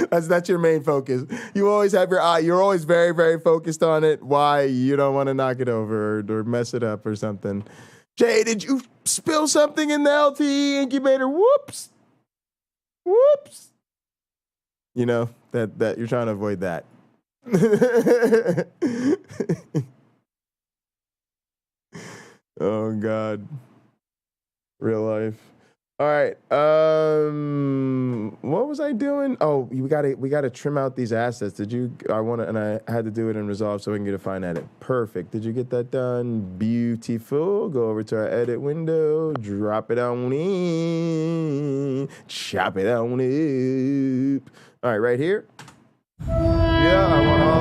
That's your main focus. You always have your eye. You're always very, very focused on it. Why? You don't want to knock it over or mess it up or something. Jay, did you spill something in the LTE incubator? Whoops. That you're trying to avoid that. Oh, God. Real life. All right. What was I doing? Oh, we gotta trim out these assets. I had to do it in Resolve so we can get a fine edit. Perfect. Did you get that done? Beautiful. Go over to our edit window, drop it on in, chop it on up. All right, right here. Yeah, I want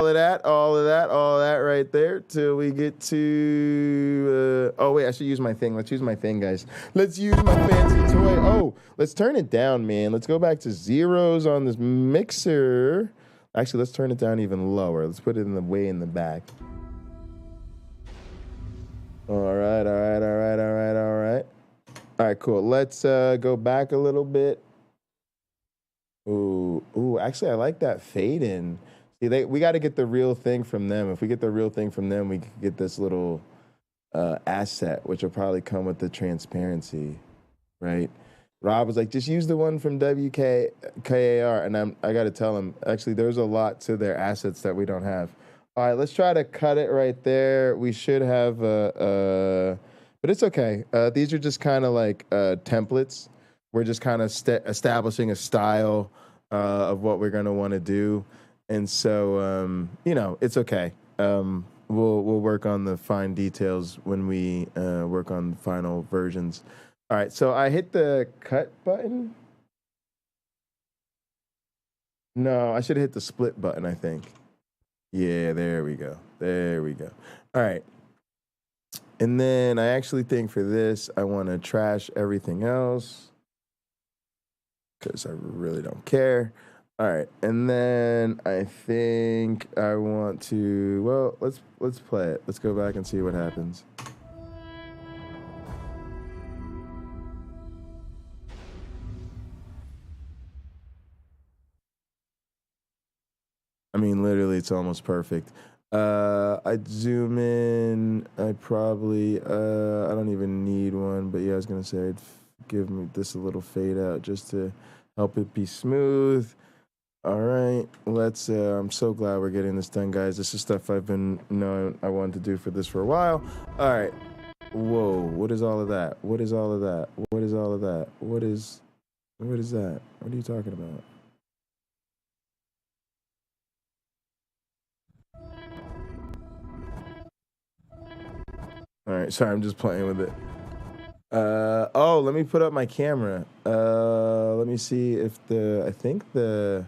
all of that right there till we get to. Oh wait, I should use my thing. Let's use my thing, guys. Let's use my fancy toy. Oh, let's turn it down, man. Let's go back to zeros on this mixer. Actually, let's turn it down even lower. Let's put it way in the back. All right. All right, cool. Let's go back a little bit. Ooh, actually, I like that fade in. See, we got to get the real thing from them. If we get the real thing from them, we can get this little asset, which will probably come with the transparency, right? Rob was like, just use the one from WKAR. And I got to tell him, actually, there's a lot to their assets that we don't have. All right, let's try to cut it right there. We should have, but it's okay. These are just kind of like templates. We're just kind of establishing a style of what we're going to want to do. And so, it's okay. We'll work on the fine details when we work on the final versions. All right, so I hit the cut button. No, I should have hit the split button, I think. Yeah, there we go. All right. And then I actually think for this, I want to trash everything else because I really don't care. All right, and then I think I want to. Well, let's play it. Let's go back and see what happens. I mean, literally, it's almost perfect. I'd zoom in. I probably. I don't even need one, but yeah, I was gonna say I'd give me this a little fade out just to help it be smooth. All right, let's. I'm so glad we're getting this done, guys. This is stuff I've been knowing I wanted to do for this for a while. All right. Whoa, what is all of that? What is all of that? What is all of that? What is that? What are you talking about? All right, sorry, I'm just playing with it. Let me put up my camera. Let me see if I think the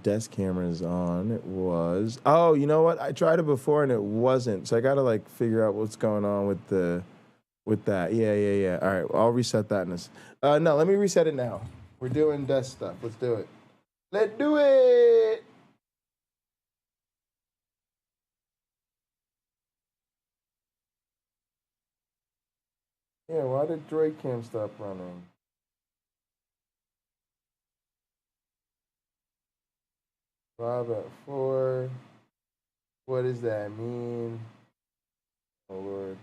desk camera is on. It was. Oh, you know what? I tried it before and it wasn't. So I got to figure out what's going on with that. Yeah. All right, I'll reset that in this. No, let me reset it now. We're doing desk stuff. Let's do it. Let's do it. Yeah, why did Droid Cam stop running? Rob at 4. What does that mean? Oh, Lord.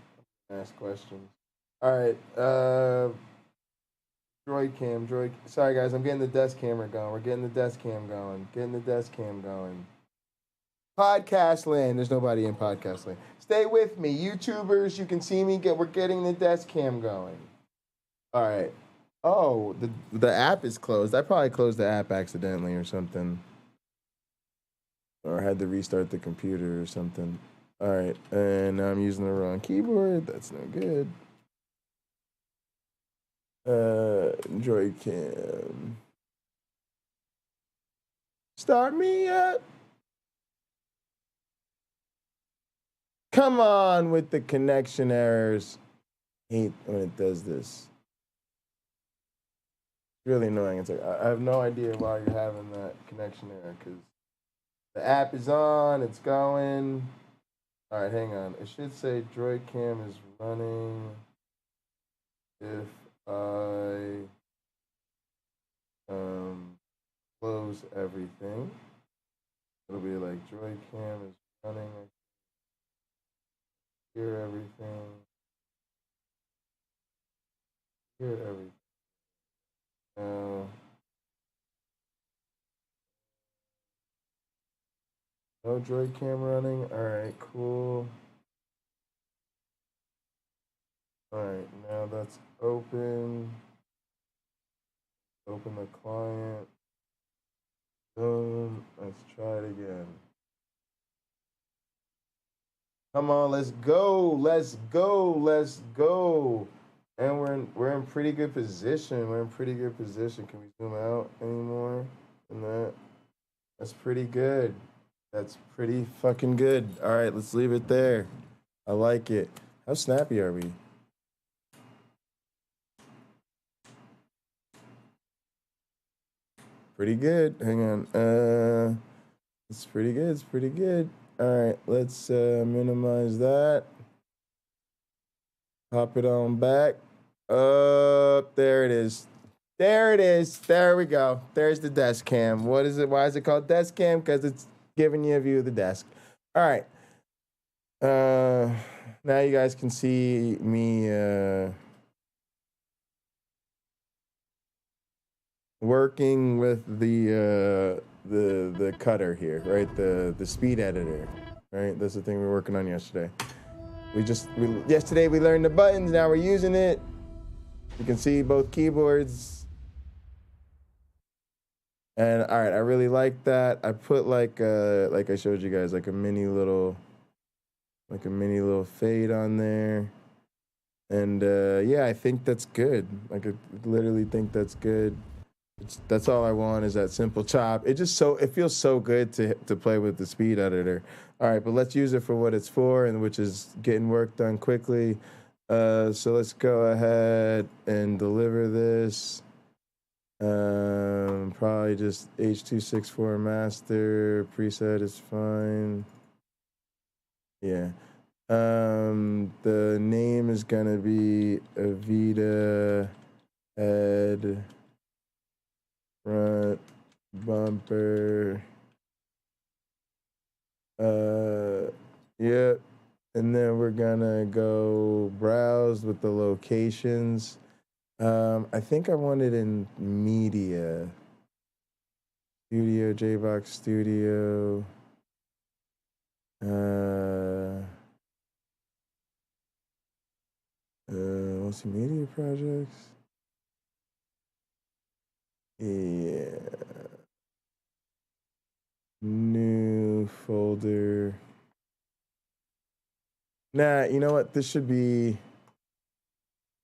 Ask questions. All right. Droid Cam. Sorry, guys. I'm getting the desk camera going. We're getting the desk cam going. Podcast land. There's nobody in podcast land. Stay with me. YouTubers, you can see me. We're getting the desk cam going. All right. Oh, the app is closed. I probably closed the app accidentally or something. Or had to restart the computer or something. All right. And now I'm using the wrong keyboard. That's no good. Droid Cam. Start me up. Come on with the connection errors. I hate when it does this. It's really annoying. It's like I have no idea why you're having that connection error because the app is on, it's going. All right, hang on. It should say Droid Cam is running if I close everything. It'll be like Droid Cam is running. Hear everything. No Droid Cam running. All right, cool. All right, now that's open. Open the client. Boom. Let's try it again. Come on, let's go. Let's go. Let's go. And we're in pretty good position. We're in pretty good position. Can we zoom out anymore than that? That's pretty good. That's pretty fucking good. All right, let's leave it there. I like it. How snappy are we? Pretty good. Hang on. It's pretty good. It's pretty good. All right, let's minimize that. Pop it on back. There it is. There it is. There we go. There's the desk cam. What is it? Why is it called desk cam? Because it's giving you a view of the desk. All right. Now you guys can see me working with the cutter here, right? The speed editor, right? That's the thing we were working on yesterday. Yesterday we learned the buttons. Now we're using it. You can see both keyboards. And all right, I really like that. I put like I showed you guys, like a mini little fade on there. And yeah, I think that's good. Like I literally think that's good. That's all I want is that simple chop. It feels so good to play with the speed editor. All right, but let's use it for what it's for, and which is getting work done quickly. So let's go ahead and deliver this. Probably just H.264 master preset is fine. Yeah. The name is gonna be Avita Head Front Bumper. Yep. And then we're gonna go browse with the locations. I think I want it in media. Studio, JBox Studio. Multimedia projects. Yeah. New folder. Nah, you know what? This should be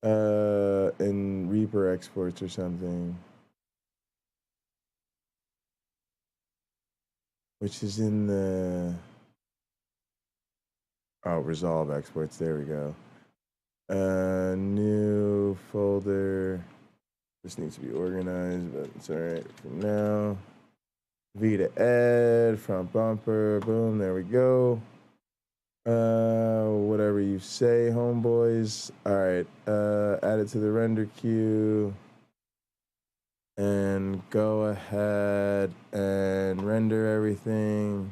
in Reaper exports or something. Which is in the Resolve exports. There we go. New folder. This needs to be organized, but it's all right for now. Vita Ed, front bumper, boom, there we go. Whatever you say, homeboys. All right, add it to the render queue. And go ahead and render everything.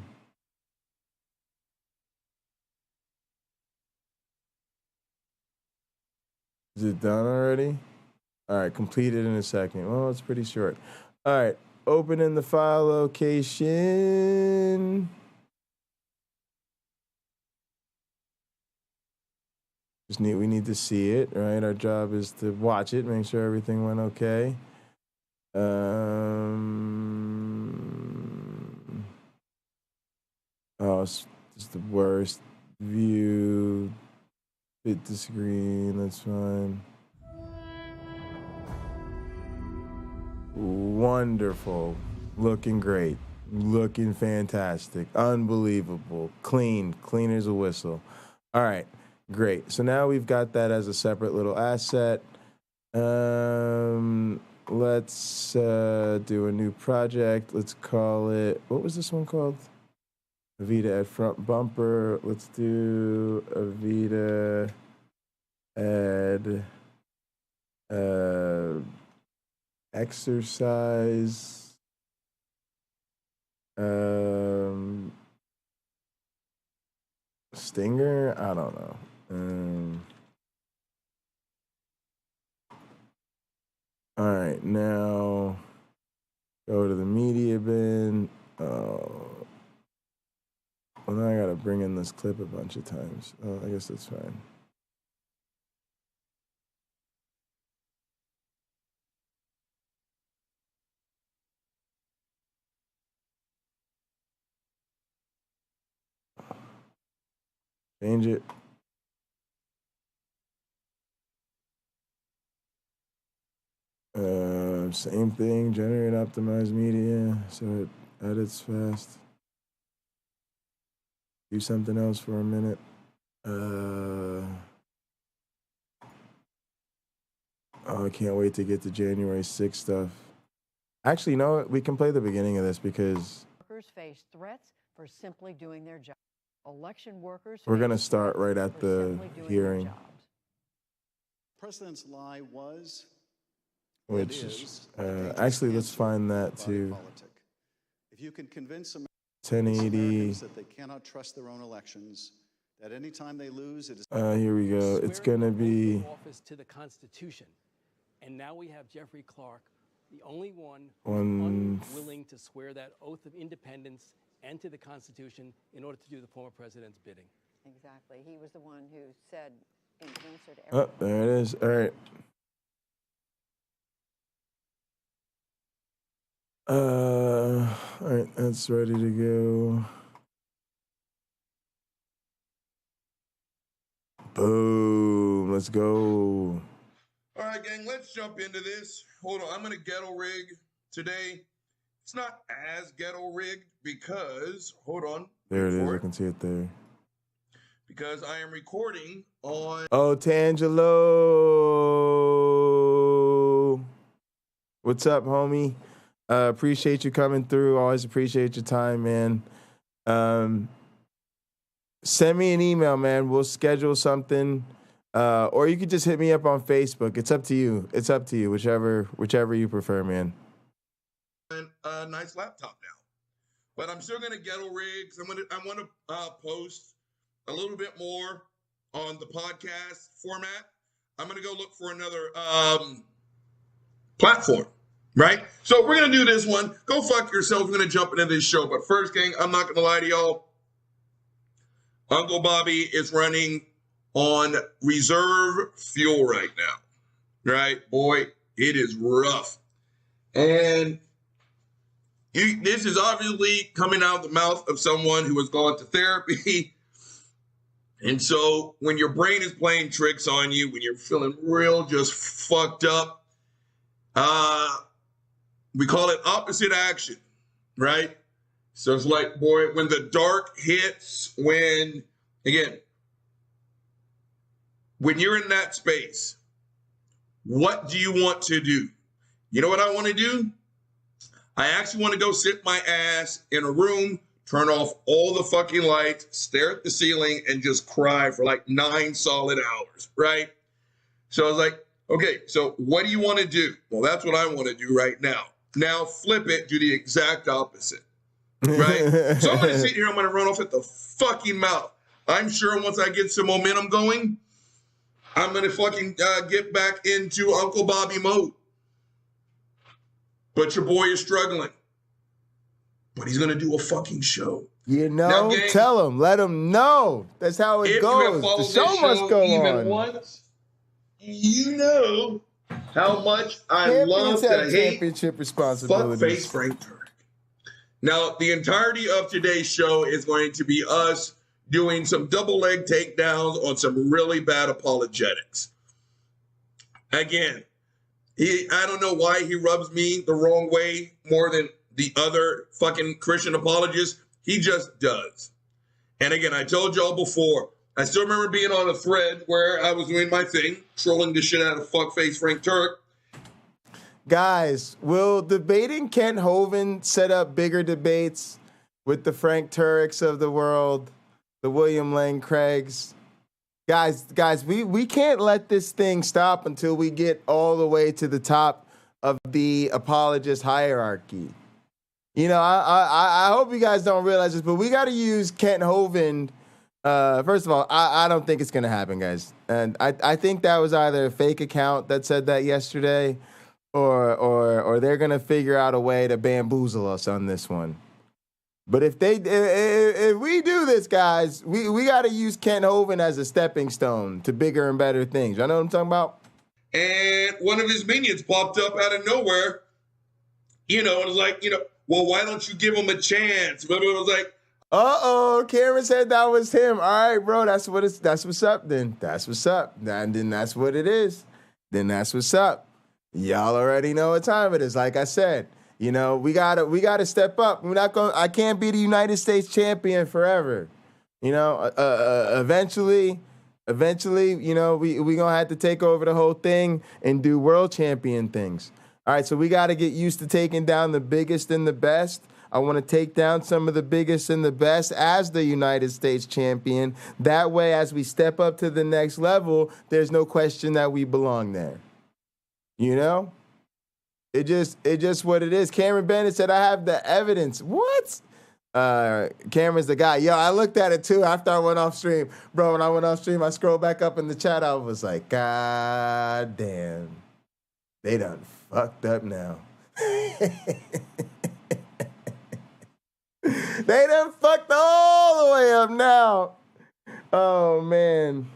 Is it done already? All right, completed in a second. Well, it's pretty short. All right, open in the file location. We need to see it, right? Our job is to watch it, make sure everything went okay. It's the worst view. Fit the screen, that's fine. Wonderful. Looking great. Looking fantastic. Unbelievable. Clean as a whistle. All right, great. So now we've got that as a separate little asset. Let's do a new project. Let's call it, what was this one called? Avita at front bumper. Let's do Avita add exercise. Stinger? I don't know. All right, now go to the media bin. Well, now I gotta bring in this clip a bunch of times. I guess that's fine. Change it. Same thing, generate optimized media so it edits fast. Do something else for a minute. Oh, I can't wait to get to January 6th stuff. Actually, you know what? We can play the beginning of this because workers face threats for simply doing their job. Election workers. we're going to start right at the hearing. President's lie was, Which actually, let's find that too. if you can convince 1080. Americans that they cannot trust their own elections, that any time they lose, it is. Here we go. It's gonna be office to the Constitution, and now we have Jeffrey Clark, the only one unwilling to swear that oath of independence and to the Constitution in order to do the former president's bidding. Exactly. He was the one who said in answer to Oh, there it is. All right. All right, that's ready to go. Boom, let's go. All right, gang, let's jump into this. Hold on, I'm going to ghetto rig today. It's not as ghetto rigged because, hold on. There it is, I can see it there. Because I am recording on... Oh, Tangelo. What's up, homie? Appreciate you coming through. Always appreciate your time, man. Send me an email, man. We'll schedule something. Or you could just hit me up on Facebook. It's up to you. It's up to you, whichever you prefer, man. A nice laptop now. But I'm still going to ghetto rig. I want to post a little bit more on the podcast format. I'm going to go look for another platform, right? So we're going to do this one. Go fuck yourselves. We're going to jump into this show. But first, gang, I'm not going to lie to y'all. Uncle Bobby is running on reserve fuel right now, right? Boy, it is rough. And this is obviously coming out of the mouth of someone who has gone to therapy. And so when your brain is playing tricks on you, when you're feeling real just fucked up, we call it opposite action, right? So it's like, boy, when the dark hits, when you're in that space, what do you want to do? You know what I want to do? I actually want to go sit my ass in a room, turn off all the fucking lights, stare at the ceiling, and just cry for like 9 solid hours, right? So I was like, okay, so what do you want to do? Well, that's what I want to do right now. Now flip it, do the exact opposite, right? So I'm going to sit here, I'm going to run off at the fucking mouth. I'm sure once I get some momentum going, I'm going to fucking get back into Uncle Bobby mode. But your boy is struggling. But he's going to do a fucking show. You know, now, gang, tell him, let him know. That's how it goes. The show must go on. Once, you know how much I love to hate championship responsibilities. Fuckface Frank Turk. Now, the entirety of today's show is going to be us doing some double leg takedowns on some really bad apologetics. Again, I don't know why he rubs me the wrong way more than the other fucking Christian apologists. He just does. And again, I told y'all before, I still remember being on a thread where I was doing my thing, trolling the shit out of fuckface Frank Turk. Guys, will debating Kent Hovind set up bigger debates with the Frank Tureks of the world, the William Lane Craigs? Guys, we can't let this thing stop until we get all the way to the top of the apologist hierarchy. You know, I hope you guys don't realize this, but we got to use Kent Hovind. First of all, I don't think it's going to happen, guys. And I think that was either a fake account that said that yesterday or they're going to figure out a way to bamboozle us on this one. But if we do this, guys, we got to use Kent Hovind as a stepping stone to bigger and better things. I know what I'm talking about? And one of his minions popped up out of nowhere, and it was like, well, why don't you give him a chance? But it was like, Uh-oh, Cameron said that was him. All right, bro, that's what's up then. That's what's up. And then that's what it is. Then that's what's up. Y'all already know what time it is. Like I said, you know, we gotta step up. I can't be the United States champion forever. You know, eventually, you know, we gonna have to take over the whole thing and do world champion things. All right, so we gotta get used to taking down the biggest and the best. I want to take down some of the biggest and the best as the United States champion. That way, as we step up to the next level, there's no question that we belong there. You know? It just what it is. Cameron Bennett said, I have the evidence. What? Cameron's the guy. Yo, I looked at it too after I went off stream. Bro, when I went off stream, I scrolled back up in the chat. I was like, God damn. They done fucked up now. They done fucked all the way up now. Oh, man.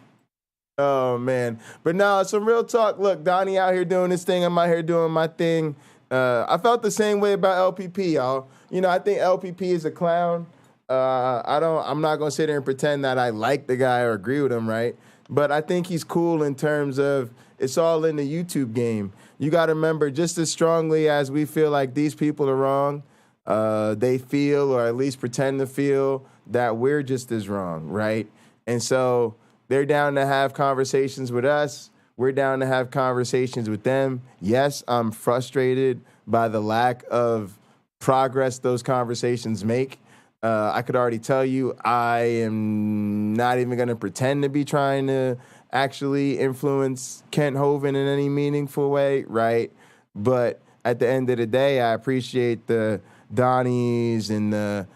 But no, some real talk. Look, Donnie out here doing this thing. I'm out here doing my thing. I felt the same way about LPP, y'all. You know, I think LPP is a clown. I'm not going to sit there and pretend that I like the guy or agree with him, right? But I think he's cool in terms of it's all in the YouTube game. You got to remember, just as strongly as we feel like these people are wrong, they feel, or at least pretend to feel, that we're just as wrong, right? And so they're down to have conversations with us. We're down to have conversations with them. Yes, I'm frustrated by the lack of progress those conversations make. I could already tell you I am not even going to pretend to be trying to actually influence Kent Hovind in any meaningful way, right? But at the end of the day, I appreciate the Donnies and the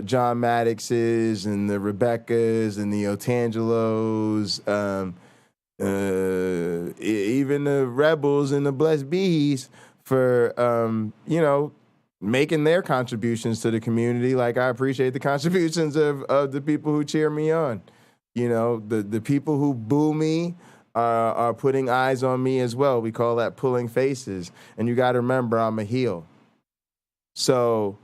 John Maddoxes and the Rebeccas and the Otangelos, even the Rebels and the Blessed Bees for, you know, making their contributions to the community. Like, I appreciate the contributions of the people who cheer me on. You know, the people who boo me are putting eyes on me as well. We call that pulling faces. And you got to remember, I'm a heel. So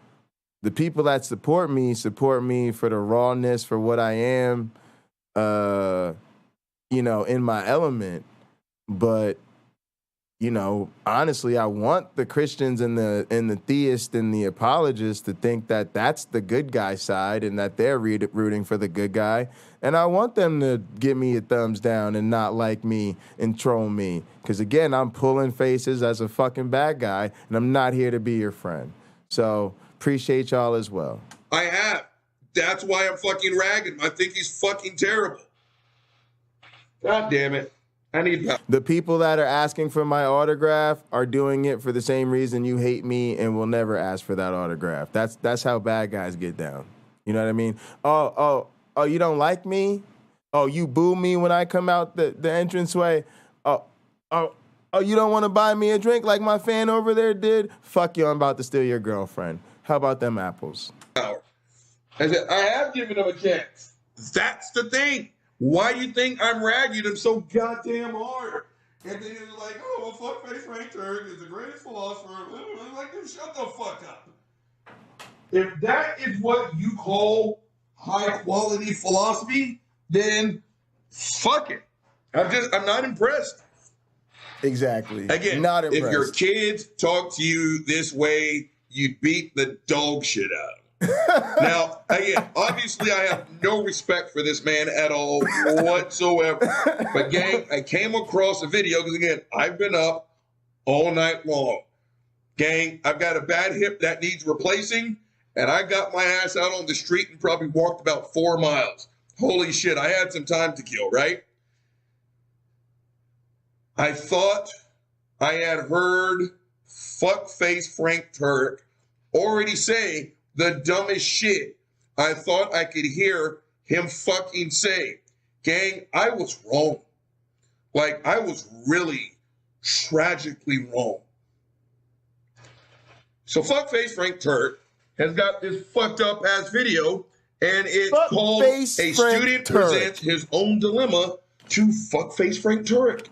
the people that support me for the rawness, for what I am, you know, in my element. But, you know, honestly, I want the Christians and the theists and the apologists to think that that's the good guy side and that they're rooting for the good guy. And I want them to give me a thumbs down and not like me and troll me. Because, again, I'm pulling faces as a fucking bad guy, and I'm not here to be your friend. So appreciate y'all as well. I have. That's why I'm fucking ragging him. I think he's fucking terrible. God damn it. I need help. The people that are asking for my autograph are doing it for the same reason you hate me and will never ask for that autograph. That's how bad guys get down. You know what I mean? Oh, you don't like me? Oh, you boo me when I come out the entranceway? Oh, you don't want to buy me a drink like my fan over there did? Fuck you, I'm about to steal your girlfriend. How about them apples? I said, I have given him a chance. That's the thing. Why do you think I'm ragging him so goddamn hard? And then you're like, oh, well, fuckface Frank Turk is the greatest philosopher. I'm like, dude, shut the fuck up. If that is what you call high quality philosophy, then fuck it. I'm not impressed. Exactly. Again, not impressed. If your kids talk to you this way, you beat the dog shit out of them. Now, again, obviously I have no respect for this man at all whatsoever. But gang, I came across a video because, again, I've been up all night long. Gang, I've got a bad hip that needs replacing, and I got my ass out on the street and probably walked about 4 miles. Holy shit, I had some time to kill, right? I thought I had heard fuckface Frank Turk already say the dumbest shit I thought I could hear him fucking say. Gang, I was wrong. Like, I was really tragically wrong. So fuckface Frank Turk has got this fucked up ass video, and it's called A Student Presents His Own Dilemma to Fuckface Frank Turk.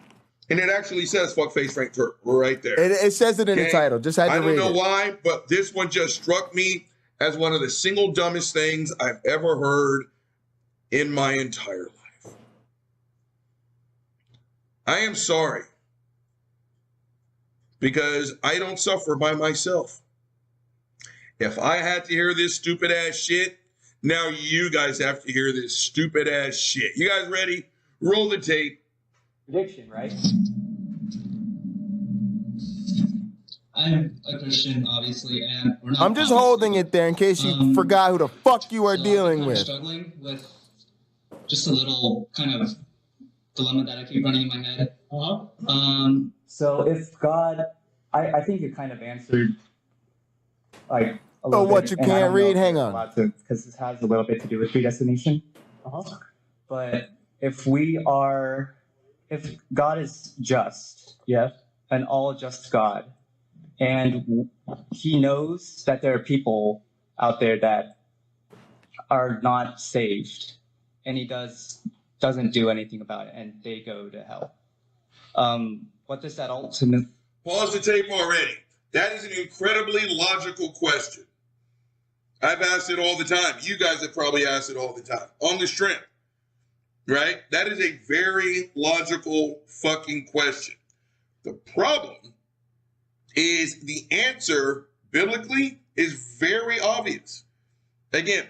And it actually says fuckface Frank Turk right there. It says it in the title. Just had to read it. I don't know why, but this one just struck me as one of the single dumbest things I've ever heard in my entire life. I am sorry, because I don't suffer by myself. If I had to hear this stupid ass shit, now you guys have to hear this stupid ass shit. You guys ready? Roll the tape. Prediction, right? I'm a Christian, obviously, and we're not. I'm just holding it there in case you forgot who the fuck you are dealing with. Struggling with just a little kind of dilemma that I keep running in my head. So if God, I think you kind of answered like a little bit. What you can't read? Hang on. Because this has a little bit to do with predestination. But if God is just, an all just God, and he knows that there are people out there that are not saved, and he doesn't do anything about it, and they go to hell. What does that ultimate? Pause the tape already. That is an incredibly logical question. I've asked it all the time. You guys have probably asked it all the time on the shrimp, right? That is a very logical fucking question. The problem is the answer biblically is very obvious. Again,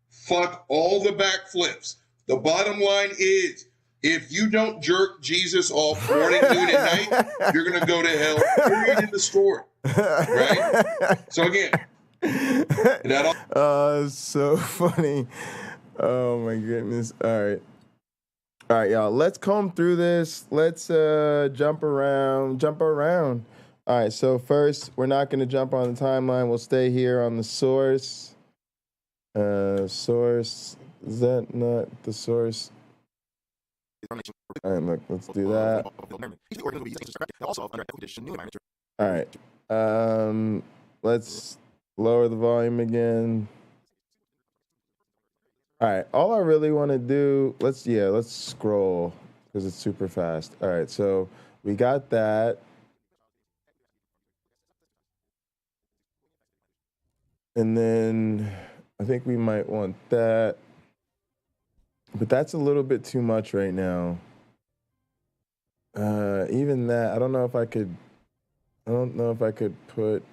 fuck all the backflips. The bottom line is, if you don't jerk Jesus off morning, noon, and night, you're going to go to hell. Period in the story. Right? So again, so funny. Oh my goodness. All right, y'all. Let's comb through this. Let's jump around. All right, so first, we're not going to jump on the timeline. We'll stay here on the source. Source. Is that not the source? All right, look, let's do that. All right. Let's lower the volume again. All right, all I really want to do, let's scroll because it's super fast. All right, so we got that. And then I think we might want that. But that's a little bit too much right now. Even that, I don't know if I could put,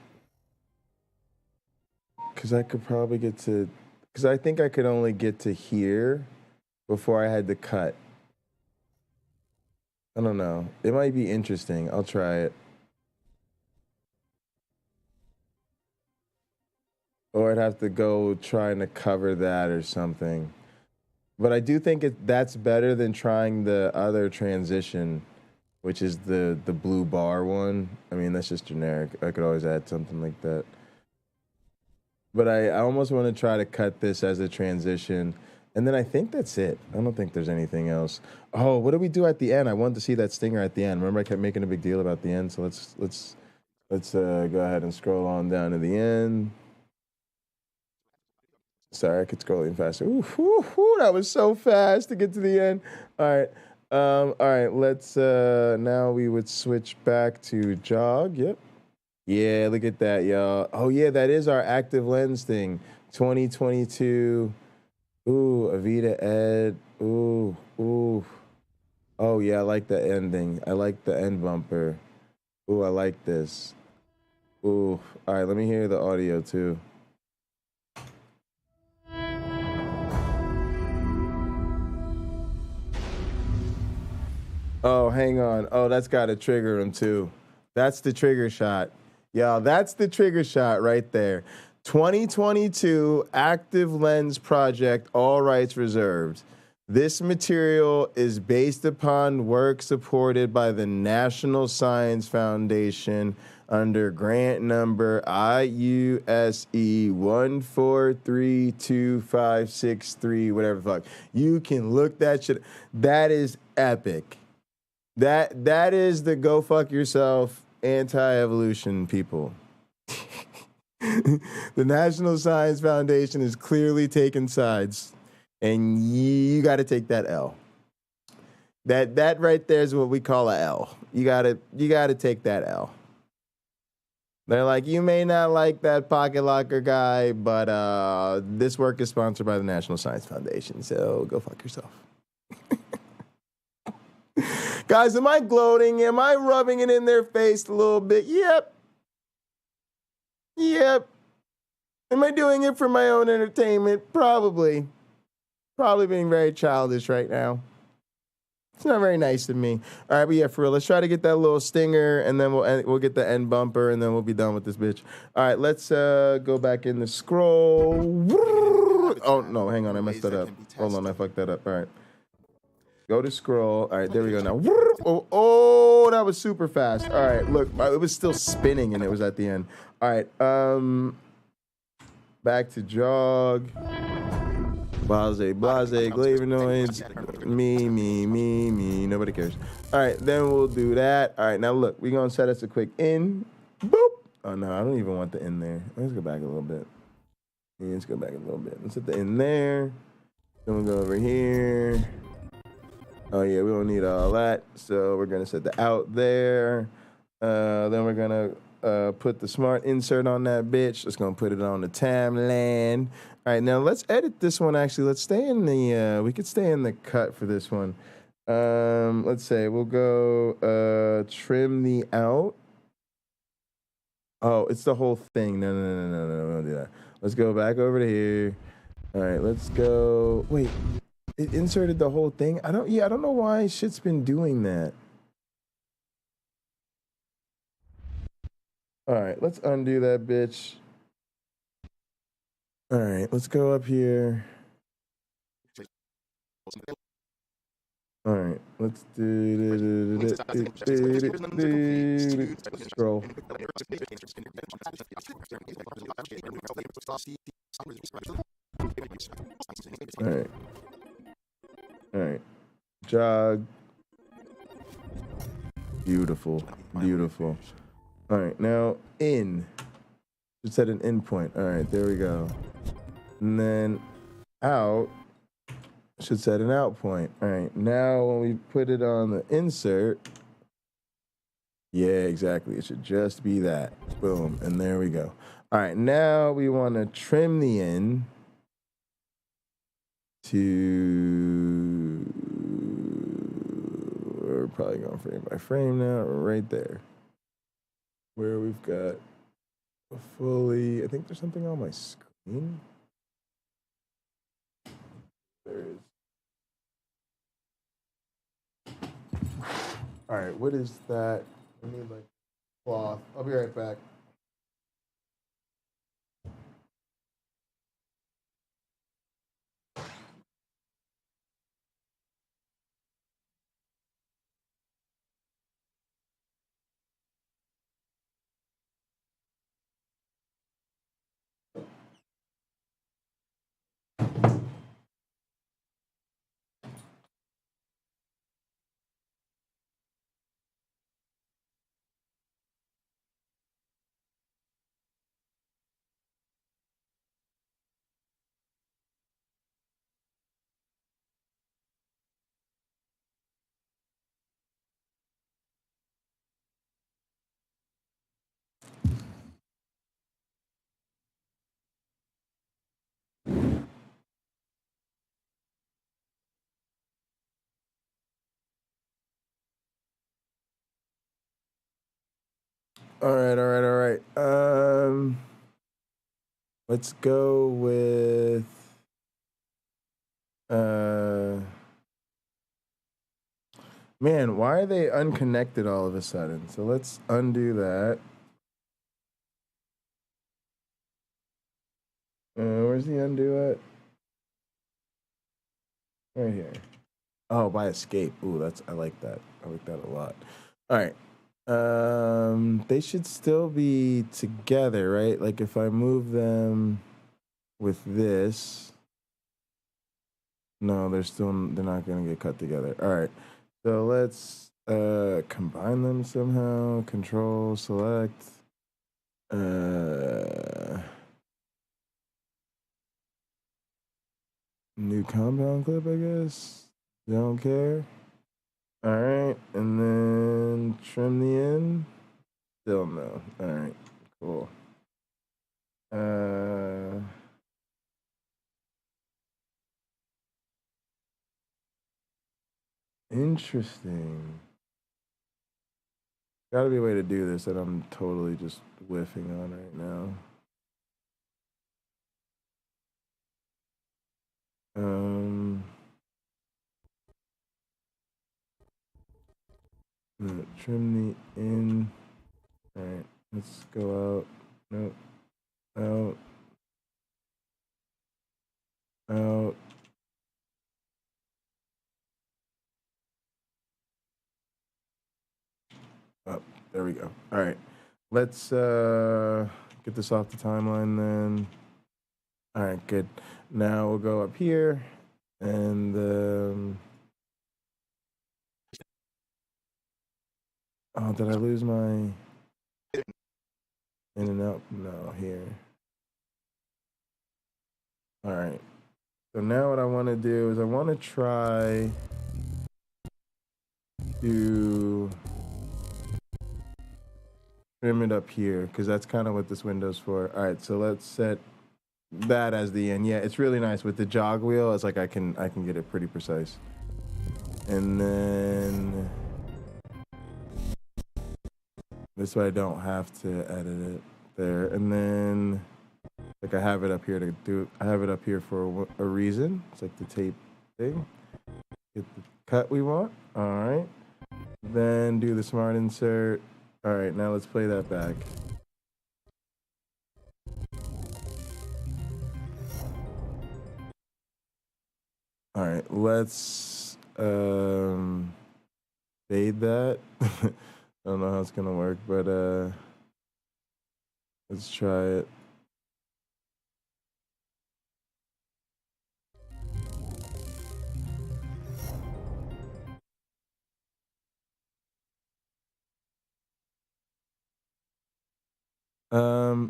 because I could probably get to, because I think I could only get to here before I had to cut. I don't know. It might be interesting. I'll try it. Or I'd have to go trying to cover that or something. But I do think that's better than trying the other transition, which is the blue bar one. I mean, that's just generic. I could always add something like that. But I almost want to try to cut this as a transition. And then I think that's it. I don't think there's anything else. Oh, what do we do at the end? I wanted to see that stinger at the end. Remember, I kept making a big deal about the end. So let's go ahead and scroll on down to the end. Sorry, I could scroll even faster. Ooh, that was so fast to get to the end. All right. Let's now we would switch back to jog. Yep. Yeah, look at that, y'all. Oh yeah, that is our active lens thing. 2022. Ooh, Avita Ed. Ooh. Oh yeah, I like the ending. I like the end bumper. Ooh, I like this. Ooh. All right, let me hear the audio too. Oh, hang on. Oh, that's got to trigger him too. That's the trigger shot. Y'all, that's the trigger shot right there. 2022 Active Lens Project, all rights reserved. This material is based upon work supported by the National Science Foundation under grant number IUSE 1432563, whatever the fuck. You can look that shit. That is epic. That is the go fuck yourself anti-evolution people. The National Science Foundation is clearly taking sides, and you got to take that L. That right there is what we call a L. You got to take that L. They're like, you may not like that pocket locker guy, but this work is sponsored by the National Science Foundation, so go fuck yourself. Guys, am I gloating? Am I rubbing it in their face a little bit? Yep. Yep. Am I doing it for my own entertainment? Probably. Probably being very childish right now. It's not very nice of me. All right, but yeah, for real, let's try to get that little stinger, and then we'll get the end bumper, and then we'll be done with this bitch. All right, let's go back in the scroll. Oh, no, hang on, I messed that up. Hold on, I fucked that up. All right. Go to scroll. All right, there we go now. Oh, that was super fast. All right, look, it was still spinning, and it was at the end. All right, back to jog. Blase, glavinoids, me, nobody cares. All right, then we'll do that. All right, now look, we're going to set us a quick in. Boop. Oh, no, I don't even want the in there. Let's go back a little bit. Yeah, let's go back a little bit. Let's set the in there. Then we'll go over here. Oh, yeah, we don't need all that. So we're going to set the out there. Then we're going to put the smart insert on that bitch. Just going to put it on the timeline. All right, now let's edit this one. Actually, let's stay in the, we could stay in the cut for this one. Let's say we'll go trim the out. Oh, it's the whole thing. No, we don't do that. Let's go back over to here. All right, let's go. Wait, it inserted the whole thing? I don't know why shit's been doing that. All right, let's undo that bitch. All right, let's go up here. All right, let's do scroll. All right, jog. Beautiful. All right, now in. Just set an in point. All right, there we go. And then out should set an out point. All right, now when we put it on the insert, yeah, exactly. It should just be that. Boom, and there we go. All right, now we want to trim the in to, we're probably going frame by frame now, right there. Where we've got a fully, I think there's something on my screen. There is. All right, what is that? I need like cloth. I'll be right back. All right. Let's go with man, why are they unconnected all of a sudden? So let's undo that. Where's the undo at? Right here. Oh, by escape. Ooh, I like that. I like that a lot. All right. They should still be together, right? Like if I move them with this, no, they're not gonna get cut together. All right, so let's combine them somehow. Control, select, new compound clip, I guess. Don't care. All right, and then trim the end. Still no. All right, Cool. Interesting. Gotta be a way to do this that I'm totally just whiffing on right now. Trim the in. All right, let's go out. Nope. Out. Out. Up. There we go. All right. Let's get this off the timeline then. All right, good. Now we'll go up here and oh, did I lose my in and out? No, here. All right. So now what I want to do is I want to try to trim it up here because that's kind of what this window's for. All right, so let's set that as the end. Yeah, it's really nice with the jog wheel. It's like I can get it pretty precise. And then this way I don't have to edit it there. And then like I have it up here to do. I have it up here for a reason. It's like the tape thing. Get the cut we want. All right. Then do the smart insert. All right, now let's play that back. All right, let's fade that. I don't know how it's gonna work, but let's try it.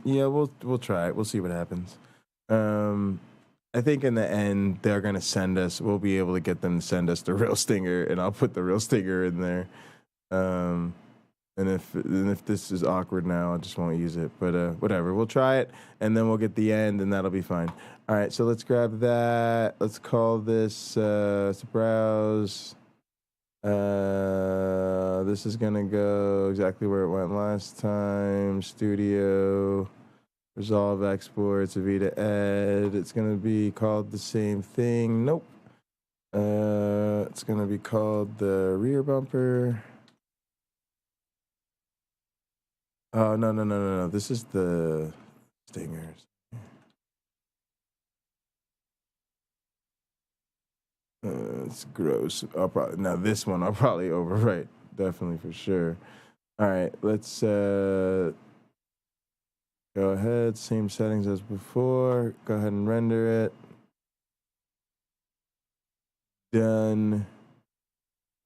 Yeah, we'll try it. We'll see what happens. I think in the end they're gonna send us. We'll be able to get them to send us the real stinger, and I'll put the real stinger in there. And if this is awkward now, I just won't use it. But whatever, we'll try it, and then we'll get the end, and that'll be fine. All right, so let's grab that. Let's call this browse. This is gonna go exactly where it went last time. Studio, resolve exports, Avita Ed. It's gonna be called the same thing. Nope. It's gonna be called the rear bumper. Oh no. This is the stingers. It's gross. Now this one I'll probably overwrite, definitely for sure. All right, let's go ahead. Same settings as before. Go ahead and render it. Done.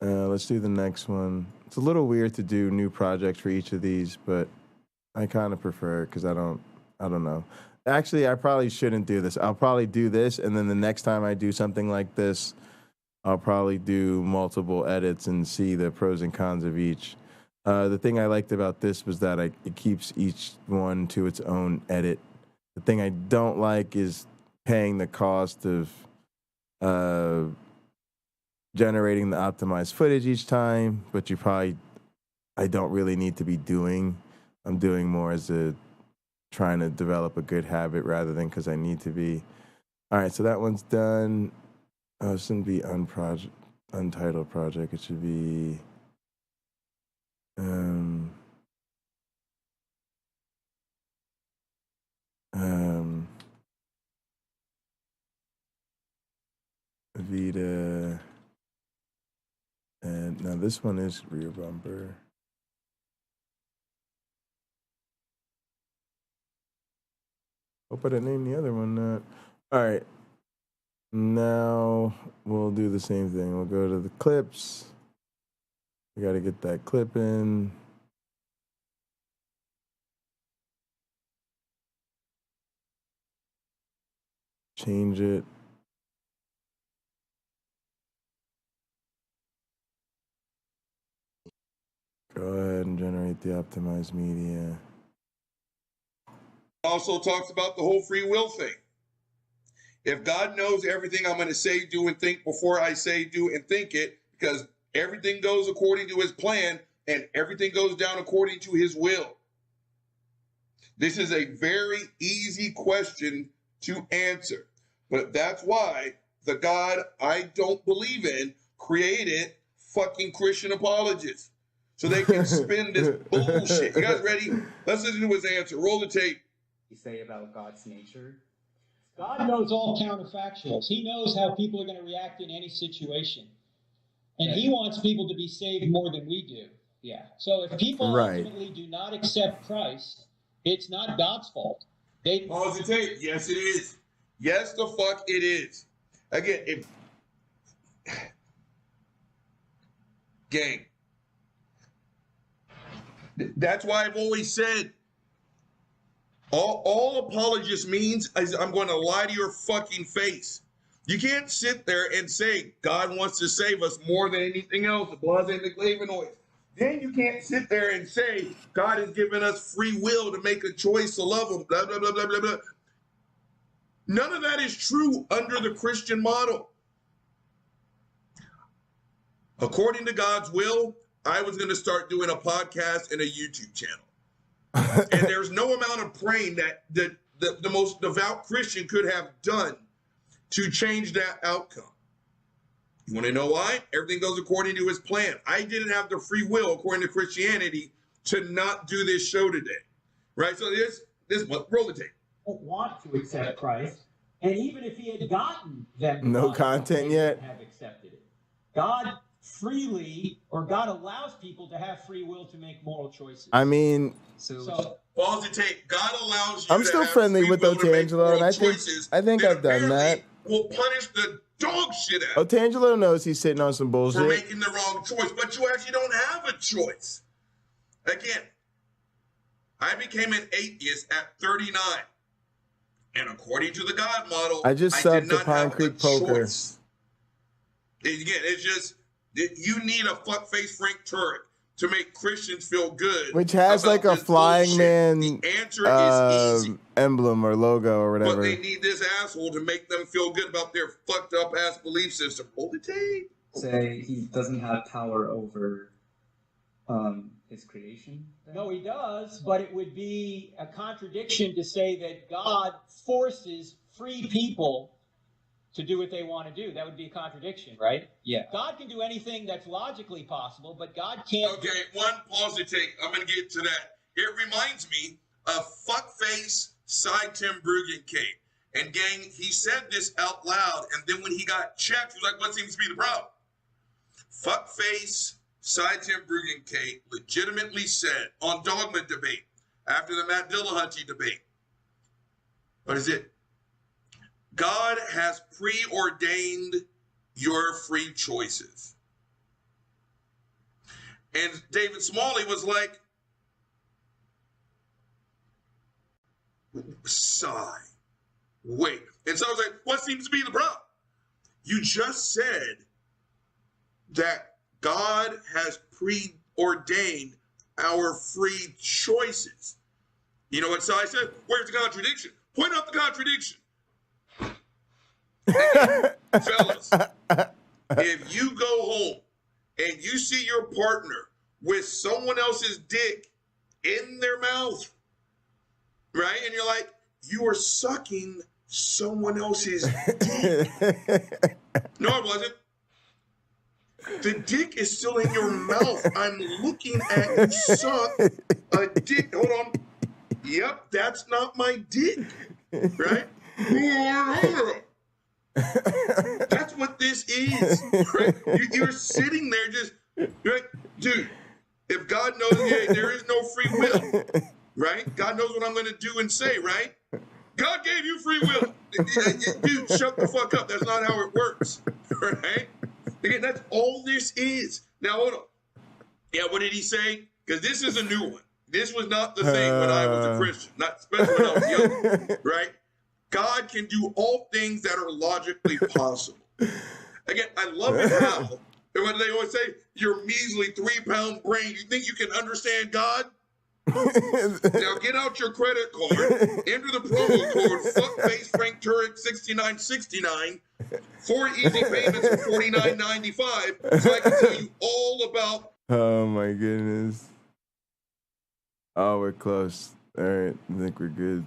Let's do the next one. It's a little weird to do new projects for each of these, but I kind of prefer it because I don't know. Actually, I probably shouldn't do this. I'll probably do this, and then the next time I do something like this, I'll probably do multiple edits and see the pros and cons of each. The thing I liked about this was that it keeps each one to its own edit. The thing I don't like is paying the cost of generating the optimized footage each time, but I don't really need to be doing. I'm doing more as trying to develop a good habit rather than because I need to be. All right, so that one's done. It shouldn't be untitled project. It should be Vita, and now this one is rear bumper. Hope I didn't name the other one that. All right. Now we'll do the same thing. We'll go to the clips. We got to get that clip in. Change it. Go ahead and generate the optimized media. also talks about the whole free will thing. If God knows everything I'm going to say, do, and think before I say, do, and think it, because everything goes according to his plan and everything goes down according to his will. This is a very easy question to answer, but that's why the God I don't believe in created fucking Christian apologists so they can spin this bullshit. You guys ready? Let's listen to his answer. Roll the tape. You say about God's nature? God knows all counterfactuals. He knows how people are going to react in any situation. And he wants people to be saved more than we do. Yeah. So if people ultimately do not accept Christ, it's not God's fault. Pause the tape. Yes, it is. Yes, the fuck it is. Again, gang. That's why I've always said, all apologist means is I'm going to lie to your fucking face. You can't sit there and say God wants to save us more than anything else, the blase and the flavonoids. Then you can't sit there and say God has given us free will to make a choice to love him, blah, blah, blah, blah, blah, blah. None of that is true under the Christian model. According to God's will, I was going to start doing a podcast and a YouTube channel. And there's no amount of praying that the most devout Christian could have done to change that outcome. You want to know why? Everything goes according to his plan. I didn't have the free will, according to Christianity, to not do this show today. Right? So this roll the tape. Don't want to accept Christ, and even if he had gotten them, no content yet. Have accepted it. God freely, or God allows people to have free will to make moral choices. I mean, so pause the tape. God allows you. I'm still friendly with Otangelo, and I think I've done that. Will punish the dog shit out of Otangelo knows he's sitting on some for bullshit. making the wrong choice, but you actually don't have a choice. Again, I became an atheist at 39, and according to the God model, I just subbed to Pine Creek Poker. Choice. Again, it's just you need a fuckface Frank Turek to make Christians feel good, which has like a flying man the answer is easy. Emblem or logo or whatever. But they need this asshole to make them feel good about their fucked up ass belief system. Hold the tape. Say he doesn't have power over his creation? No, he does, but it would be a contradiction to say that God forces free people to do what they want to do. That would be a contradiction, right? Yeah. God can do anything that's logically possible, but God can't. Okay, one pause to take. I'm going to get to that. It reminds me of fuckface Cy Tim Bruggen-Kate. And gang, he said this out loud, and then when he got checked, he was like, what seems to be the problem? Fuckface Cy Tim Bruggen-Kate legitimately said on Dogma Debate, after the Matt Dillahunty debate, what is it? God has preordained your free choices. And David Smalley was like, sigh, wait. And so I was like, what seems to be the problem? You just said that God has preordained our free choices. You know what? So I said, where's the contradiction? Point out the contradiction. Fellas, if you go home and you see your partner with someone else's dick in their mouth, right? And you're like, you are sucking someone else's dick. No, I wasn't. The dick is still in your mouth. I'm looking at you suck a dick. Hold on. Yep, that's not my dick. Right? That's what this is. Right? You're sitting there just, right? Dude, if God knows, yeah, there is no free will, right? God knows what I'm going to do and say, right? God gave you free will. Dude, shut the fuck up. That's not how it works, right? Again, that's all this is. Now, hold on. Yeah, what did he say? Because this is a new one. This was not the thing when I was a Christian, not especially when I was young, right? God can do all things that are logically possible. Again, I love it how, and what they always say, your measly 3-pound brain, you think you can understand God? Now get out your credit card, enter the promo code FuckFaceFrankTurret6969, 4 easy payments for $49.95, so I can tell you all about. Oh my goodness. Oh, we're close. All right, I think we're good.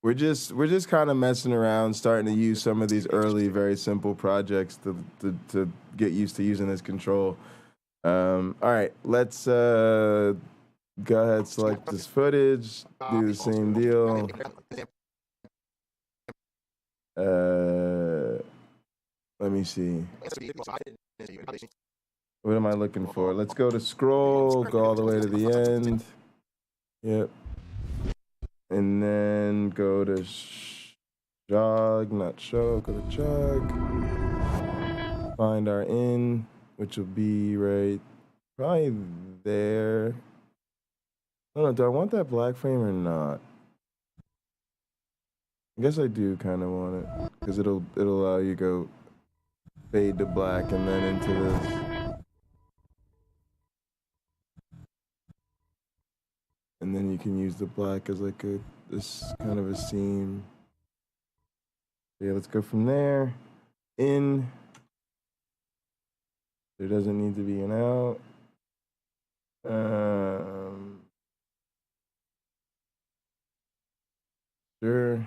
We're just kind of messing around, starting to use some of these early, very simple projects to get used to using this control. All right, let's go ahead, select this footage, do the same deal. Let me see. What am I looking for? Let's go to scroll, go all the way to the end. Yep. And then go to jog, not show, go to jog. Find our in, which will be right, probably there. I don't know, do I want that black frame or not? I guess I do kind of want it, because it'll allow you to go fade to black and then into this. And then you can use the black as like this kind of a seam. Yeah, let's go from there. In. There doesn't need to be an out. Sure.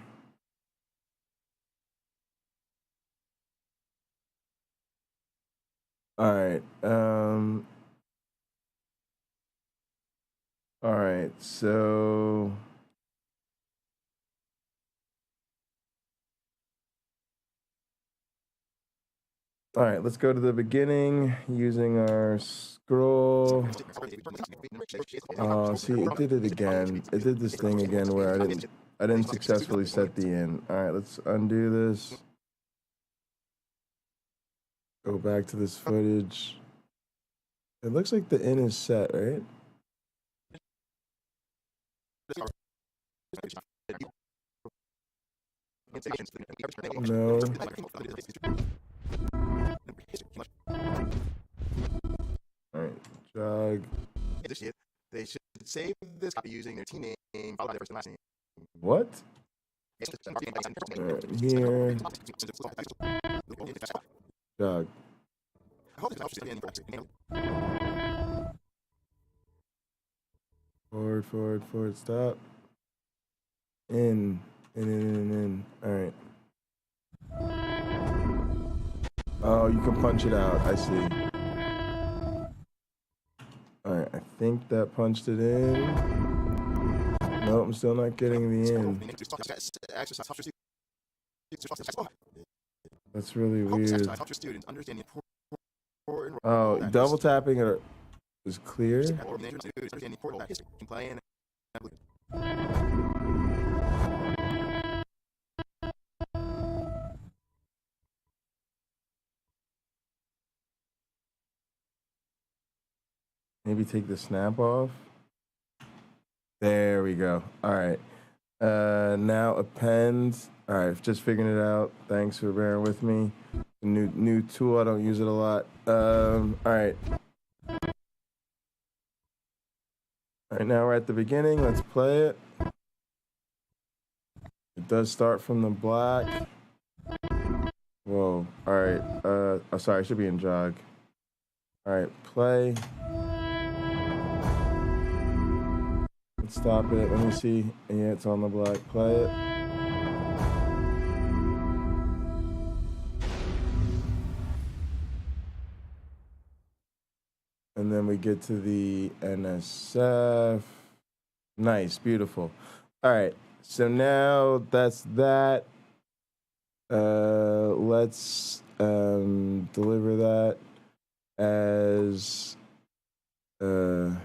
All right. All right. So. All right, let's go to the beginning using our scroll. See, it did it again. It did this thing again where I didn't successfully set the in. All right, let's undo this. Go back to this footage. It looks like the in is set, right? No. All right, jog. They should save this copy using their team name followed by their first and last name. What? Here. Jog. Forward, stop. In. All right. Oh, you can punch it out. I see. All right, I think that punched it in. No, I'm still not getting the in. That's really weird. Oh, double tapping it is clear. Maybe take the snap off. There we go. All right. Now append. All right, just figuring it out. Thanks for bearing with me. New tool. I don't use it a lot. All right. All right, now we're at the beginning. Let's play it. It does start from the black. Whoa. All right. Oh, sorry. It should be in jog. All right, play. Let's stop it. Let me see. Yeah, it's on the black. Play it. And then we get to the NSF. Nice, beautiful. All right, so now that's that. Let's deliver that as all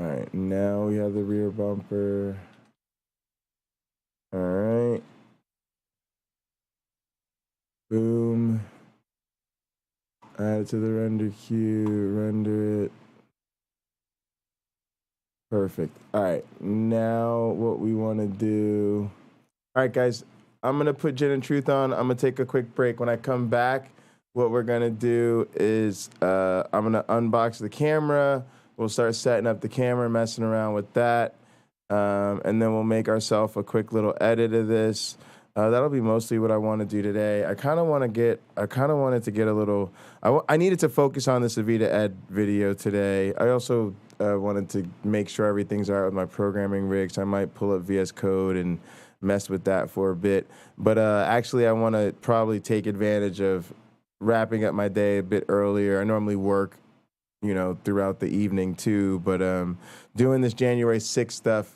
right, now we have the rear bumper. All right. Boom. Add it to the render queue, render it. Perfect. All right, now what we want to do. All right, guys, I'm going to put Gin and Truth on. I'm going to take a quick break. When I come back, what we're going to do is I'm going to unbox the camera. We'll start setting up the camera, messing around with that. And then we'll make ourselves a quick little edit of this. That'll be mostly what I want to do today. I kind of wanted to get a little, I needed to focus on this Avita Ed video today. I also wanted to make sure everything's all right with my programming rigs. I might pull up VS Code and mess with that for a bit. But actually, I want to probably take advantage of wrapping up my day a bit earlier. I normally work, throughout the evening too. But doing this January 6th stuff,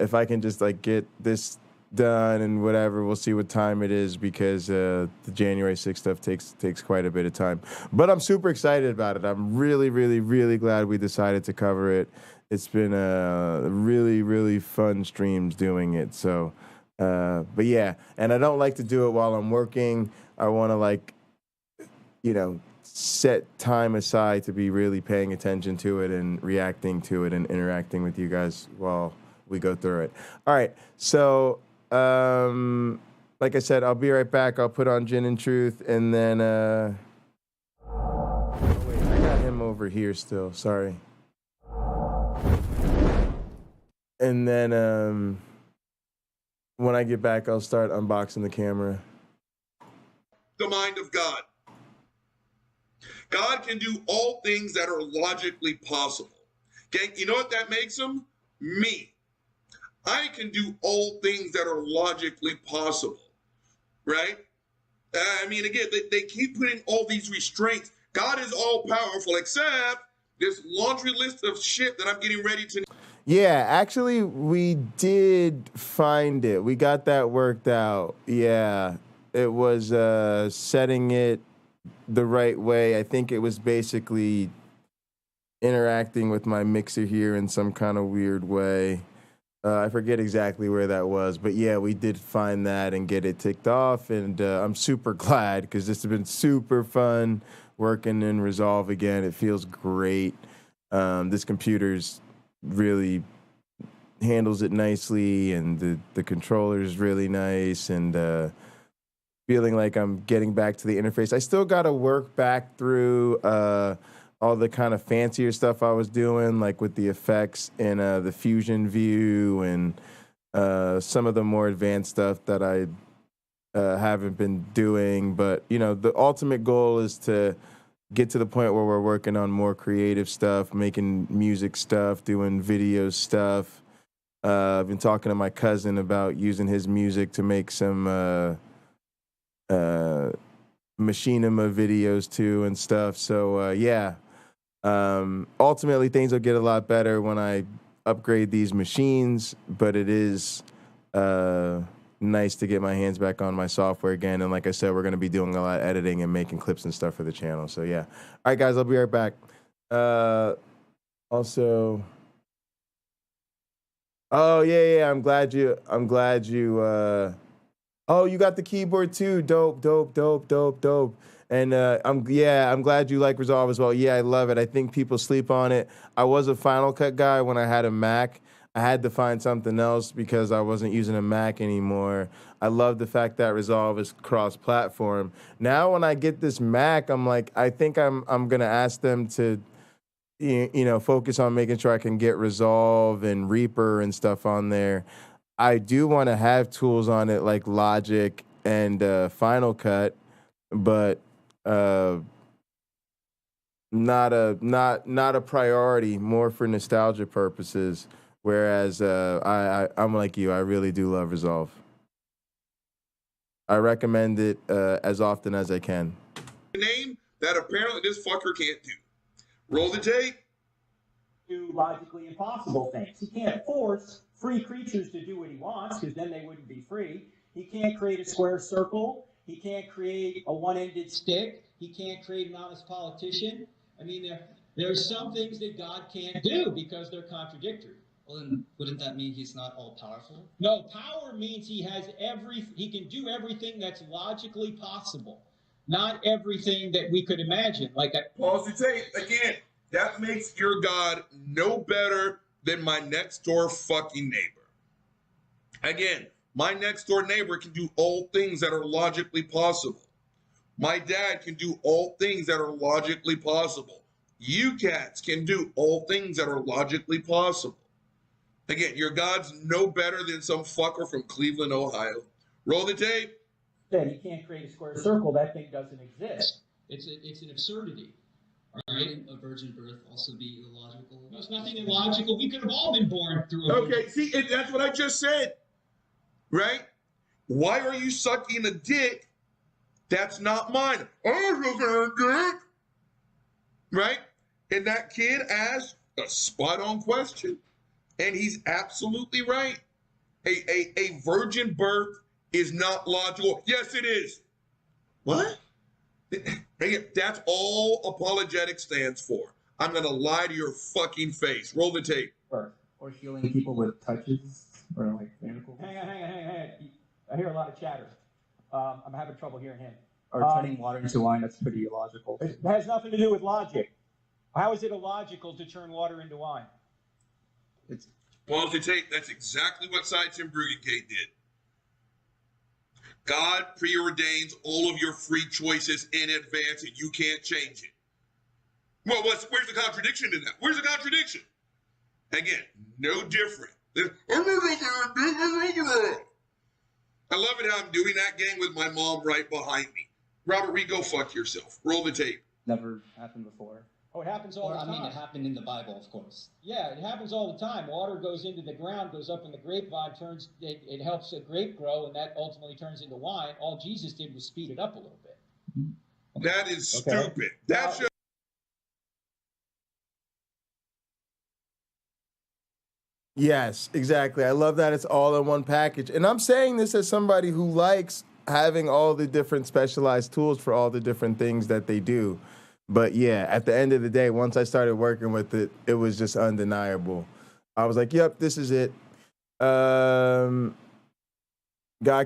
if I can just get this done and whatever, we'll see what time it is, because the January 6th stuff takes quite a bit of time. But I'm super excited about it. I'm really, really, really glad we decided to cover it. It's been really, really fun streams doing it. So, but yeah, and I don't like to do it while I'm working. I want to set time aside to be really paying attention to it and reacting to it and interacting with you guys while we go through it. All right, so like I said, I'll be right back. I'll put on Gin and Truth, and then wait, I got him over here still. Sorry. And then when I get back, I'll start unboxing the camera. The mind of God. God can do all things that are logically possible. Okay, you know what that makes him? Me. I can do all things that are logically possible, right? I mean, again, they keep putting all these restraints. God is all powerful, except this laundry list of shit that I'm getting ready to. Yeah, actually, we did find it. We got that worked out. Yeah, it was setting it the right way. I think it was basically interacting with my mixer here in some kind of weird way. I forget exactly where that was, but yeah, we did find that and get it ticked off, and I'm super glad, because this has been super fun working in Resolve again. It feels great. This computer's really handles it nicely, and the controller is really nice, and feeling like I'm getting back to the interface. I still got to work back through all the kind of fancier stuff I was doing, like with the effects in the Fusion view, and some of the more advanced stuff that I haven't been doing. But, the ultimate goal is to get to the point where we're working on more creative stuff, making music stuff, doing video stuff. I've been talking to my cousin about using his music to make some machinima videos too and stuff. So yeah, ultimately things will get a lot better when I upgrade these machines, but it is nice to get my hands back on my software again. And like I said, we're going to be doing a lot of editing and making clips and stuff for the channel. So yeah. All right, guys, I'll be right back. Also, oh yeah, I'm glad you oh, you got the keyboard too. Dope. And I'm glad you like Resolve as well. Yeah, I love it. I think people sleep on it. I was a Final Cut guy when I had a Mac. I had to find something else because I wasn't using a Mac anymore. I love the fact that Resolve is cross-platform. Now when I get this Mac, I'm like, I think I'm gonna ask them to focus on making sure I can get Resolve and Reaper and stuff on there. I do want to have tools on it like Logic and Final Cut, but not a priority. More for nostalgia purposes. Whereas I'm like you, I really do love Resolve. I recommend it as often as I can. Name that apparently this fucker can't do. Roll the tape. Do logically impossible things. He can't force free creatures to do what he wants, because then they wouldn't be free. He can't create a square circle. He can't create a one-ended stick. He can't create an honest politician. I mean, there are some things that God can't do because they're contradictory. Well, then wouldn't that mean he's not all powerful? No, power means he can do everything that's logically possible. Not everything that we could imagine. Pause the tape. Again, that makes your God no better than my next door fucking neighbor. Again, my next door neighbor can do all things that are logically possible. My dad can do all things that are logically possible. You cats can do all things that are logically possible. Again, your God's no better than some fucker from Cleveland, Ohio. Roll the tape. Said he can't create a square circle. That thing doesn't exist. It's an absurdity. Wouldn't a virgin birth also be illogical? There's nothing illogical. We could have all been born through a Okay, see, that's what I just said, right? Why are you sucking a dick that's not mine? Right? And that kid asked a spot-on question, and he's absolutely right. A virgin birth is not logical. Yes, it is. What? That's all apologetics stands for. I'm going to lie to your fucking face. Roll the tape. Or healing people with touches or like miracles. Hang on. I hear a lot of chatter. I'm having trouble hearing him. Or turning water into wine, that's pretty illogical. It has nothing to do with logic. How is it illogical to turn water into wine? Pause the tape. That's exactly what Cy Tim Bruggencate did. God preordains all of your free choices in advance, and you can't change it. Well, where's the contradiction in that? Where's the contradiction? Again, no different. I love it how I'm doing that game with my mom right behind me. Robert Reed, go fuck yourself. Roll the tape. Never happened before. Oh, it happens all the time. I mean, it happened in the Bible, of course. Yeah, it happens all the time. Water goes into the ground, goes up in the grapevine, it helps a grape grow, and that ultimately turns into wine. All Jesus did was speed it up a little bit. That is stupid. That's just... Yes, exactly. I love that it's all in one package. And I'm saying this as somebody who likes having all the different specialized tools for all the different things that they do. But yeah, at the end of the day, once I started working with it, it was just undeniable. I was like, yep, this is it. God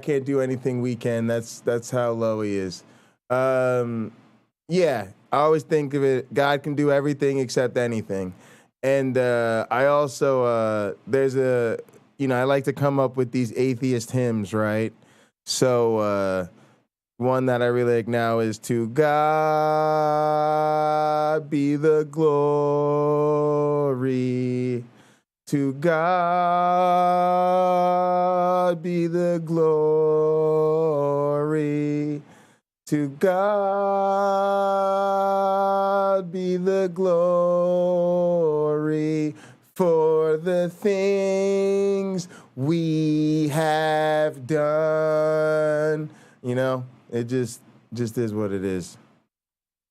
can't do anything we can. That's how low he is. Yeah, I always think of it, God can do everything except anything. And I also, I like to come up with these atheist hymns, right? So one that I really like now is "To God be the glory, to God be the glory, to God be the glory for the things we have done." You know, it just is what it is.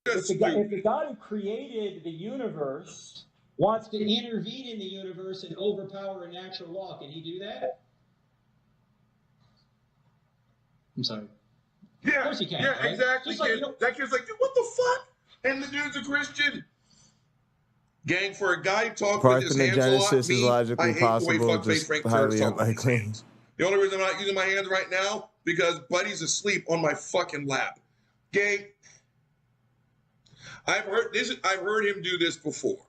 If the God who created the universe wants to intervene in the universe and overpower a natural law, can he do that? I'm sorry. Yeah, of course he can. Yeah, right? exactly. Like, that kid's like, dude, what the fuck? And the dude's a Christian. Gang, for a guy who talks with his hands a lot, Parthenogenesis is logically I hate the way possible, fuckface just Frank highly Turk's talking with his unlikely. hands. The only reason I'm not using my hands right now, because Buddy's asleep on my fucking lap. Gang, I've heard him do this before.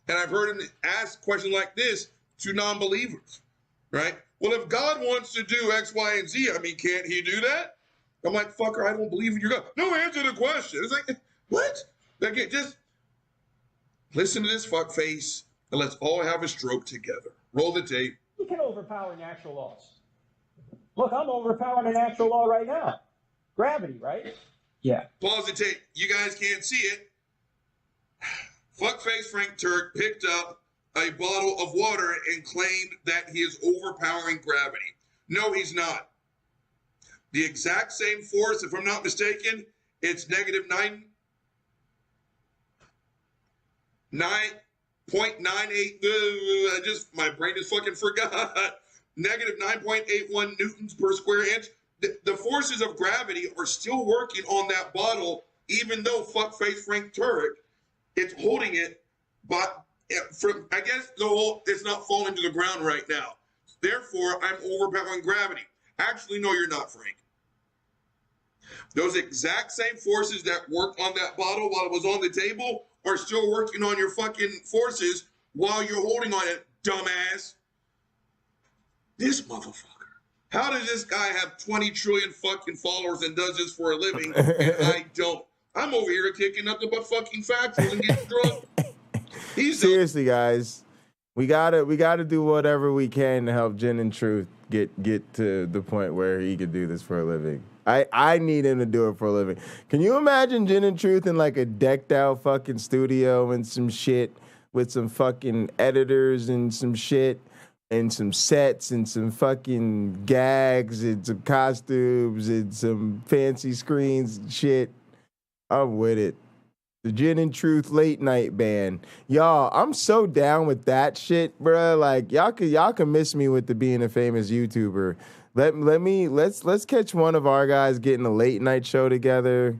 And I've heard him ask questions like this to non-believers, right? Well, if God wants to do X, Y, and Z, I mean, can't he do that? I'm like, fucker, I don't believe in your God. No, answer the question. It's like, what? Again, just listen to this fuckface, and let's all have a stroke together. Roll the tape. You can overpower natural laws. Look, I'm overpowering a natural law right now. Gravity, right? Yeah. Pause the tape. You guys can't see it. Fuckface Frank Turk picked up a bottle of water and claimed that he is overpowering gravity. No, he's not. The exact same force, if I'm not mistaken, it's negative 9.98. My brain just fucking forgot. Negative 9.81 newtons per square inch. The forces of gravity are still working on that bottle, even though fuckface Frank Turek, it's holding it, but I guess it's not falling to the ground right now. Therefore, I'm overpowering gravity. Actually, no, you're not, Frank. Those exact same forces that worked on that bottle while it was on the table are still working on your fucking forces while you're holding on it, dumbass. This motherfucker. How does this guy have 20 trillion fucking followers and does this for a living and I don't? I'm over here kicking up the butt fucking factuals and getting drunk. Seriously, guys, we gotta do whatever we can to help Gin and Truth get to the point where he could do this for a living. I need him to do it for a living. Can you imagine Gin and Truth in like a decked out fucking studio and some shit with some fucking editors and some shit and some sets and some fucking gags and some costumes and some fancy screens and shit? I'm with it. The Gin and Truth late night band. Y'all, I'm so down with that shit, bruh. Like, y'all can miss me with the being a famous YouTuber. Let's catch one of our guys getting a late night show together.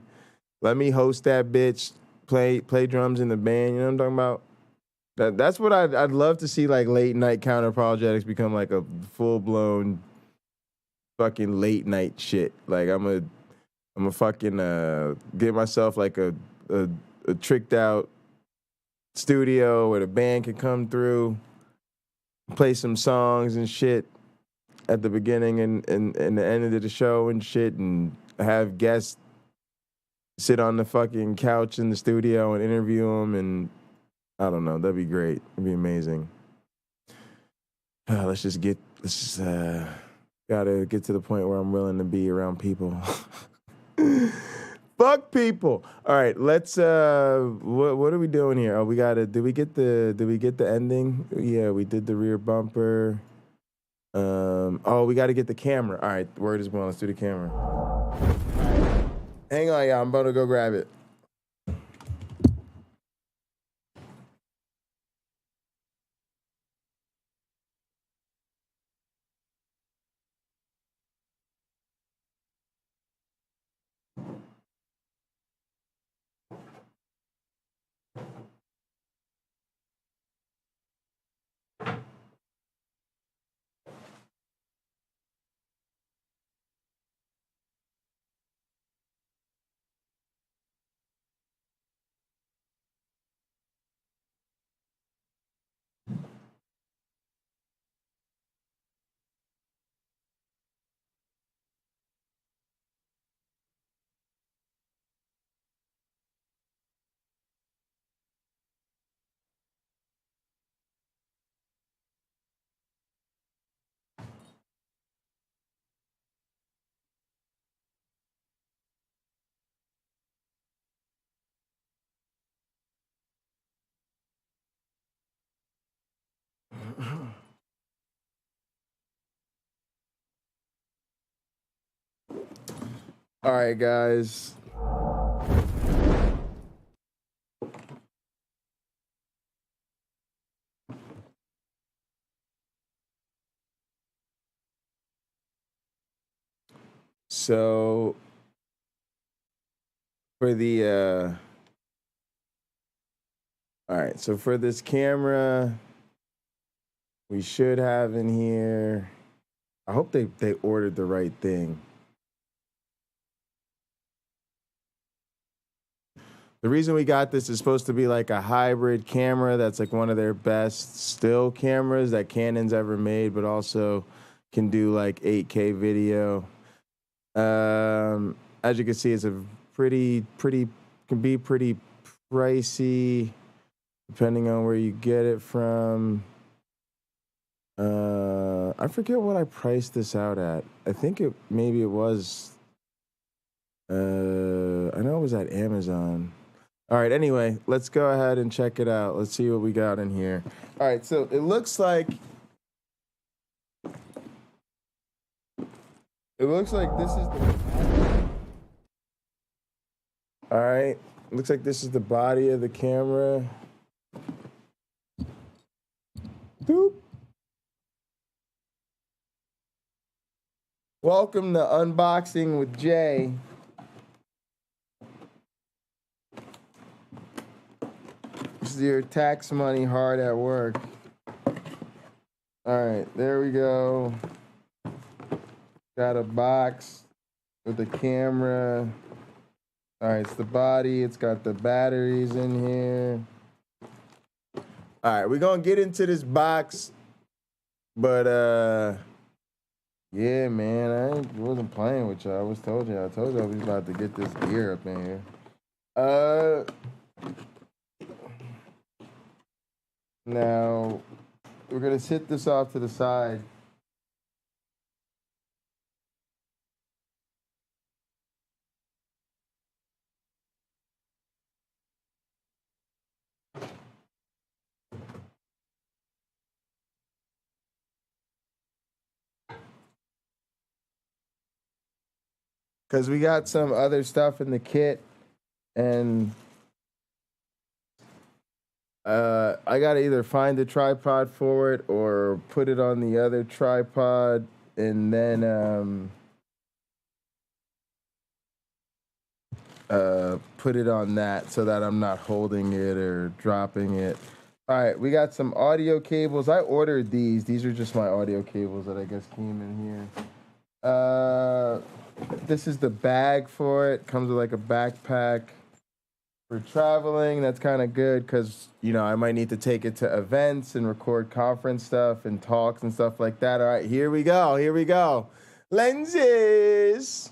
Let me host that bitch, play drums in the band, you know what I'm talking about? That's what I'd love to see, like late night Counter-Apologetics become like a full-blown fucking late night shit. Like I'm a fucking get myself like a tricked out studio where the band can come through, play some songs and shit at the beginning and the end of the show and shit, and have guests sit on the fucking couch in the studio and interview them, and I don't know, that'd be great. It'd be amazing. Let's just gotta get to the point where I'm willing to be around people. Fuck people. All right, let's what are we doing here? Oh, did we get the ending? Yeah, we did the rear bumper. We got to get the camera. All right, word is born. Let's do the camera. Hang on, y'all. I'm about to go grab it. All right, guys. So for the all right, so for this camera, we should have in here. I hope they ordered the right thing. The reason we got this is supposed to be like a hybrid camera that's like one of their best still cameras that Canon's ever made, but also can do like 8K video. As you can see, it's a can be pretty pricey depending on where you get it from. I forget what I priced this out at. I think maybe it was I know it was at Amazon. All right, anyway, let's go ahead and check it out. Let's see what we got in here. All right, so it looks like this is the all right. Looks like this is the body of the camera. Boop. Welcome to Unboxing with Jay. This is your tax money hard at work. All right, there we go. Got a box with the camera. All right, it's the body. It's got the batteries in here. All right, we're going to get into this box. But, yeah, man, I wasn't playing with y'all. I told you I was about to get this gear up in here. Now, we're going to sit this off to the side. Because we got some other stuff in the kit, and I got to either find a tripod for it or put it on the other tripod, and then put it on that so that I'm not holding it or dropping it. All right, we got some audio cables. I ordered these. These are just my audio cables that I guess came in here. This is the bag for it. Comes with like a backpack for traveling. That's kind of good because, you know, I might need to take it to events and record conference stuff and talks and stuff like that. All right, here we go. Lenses.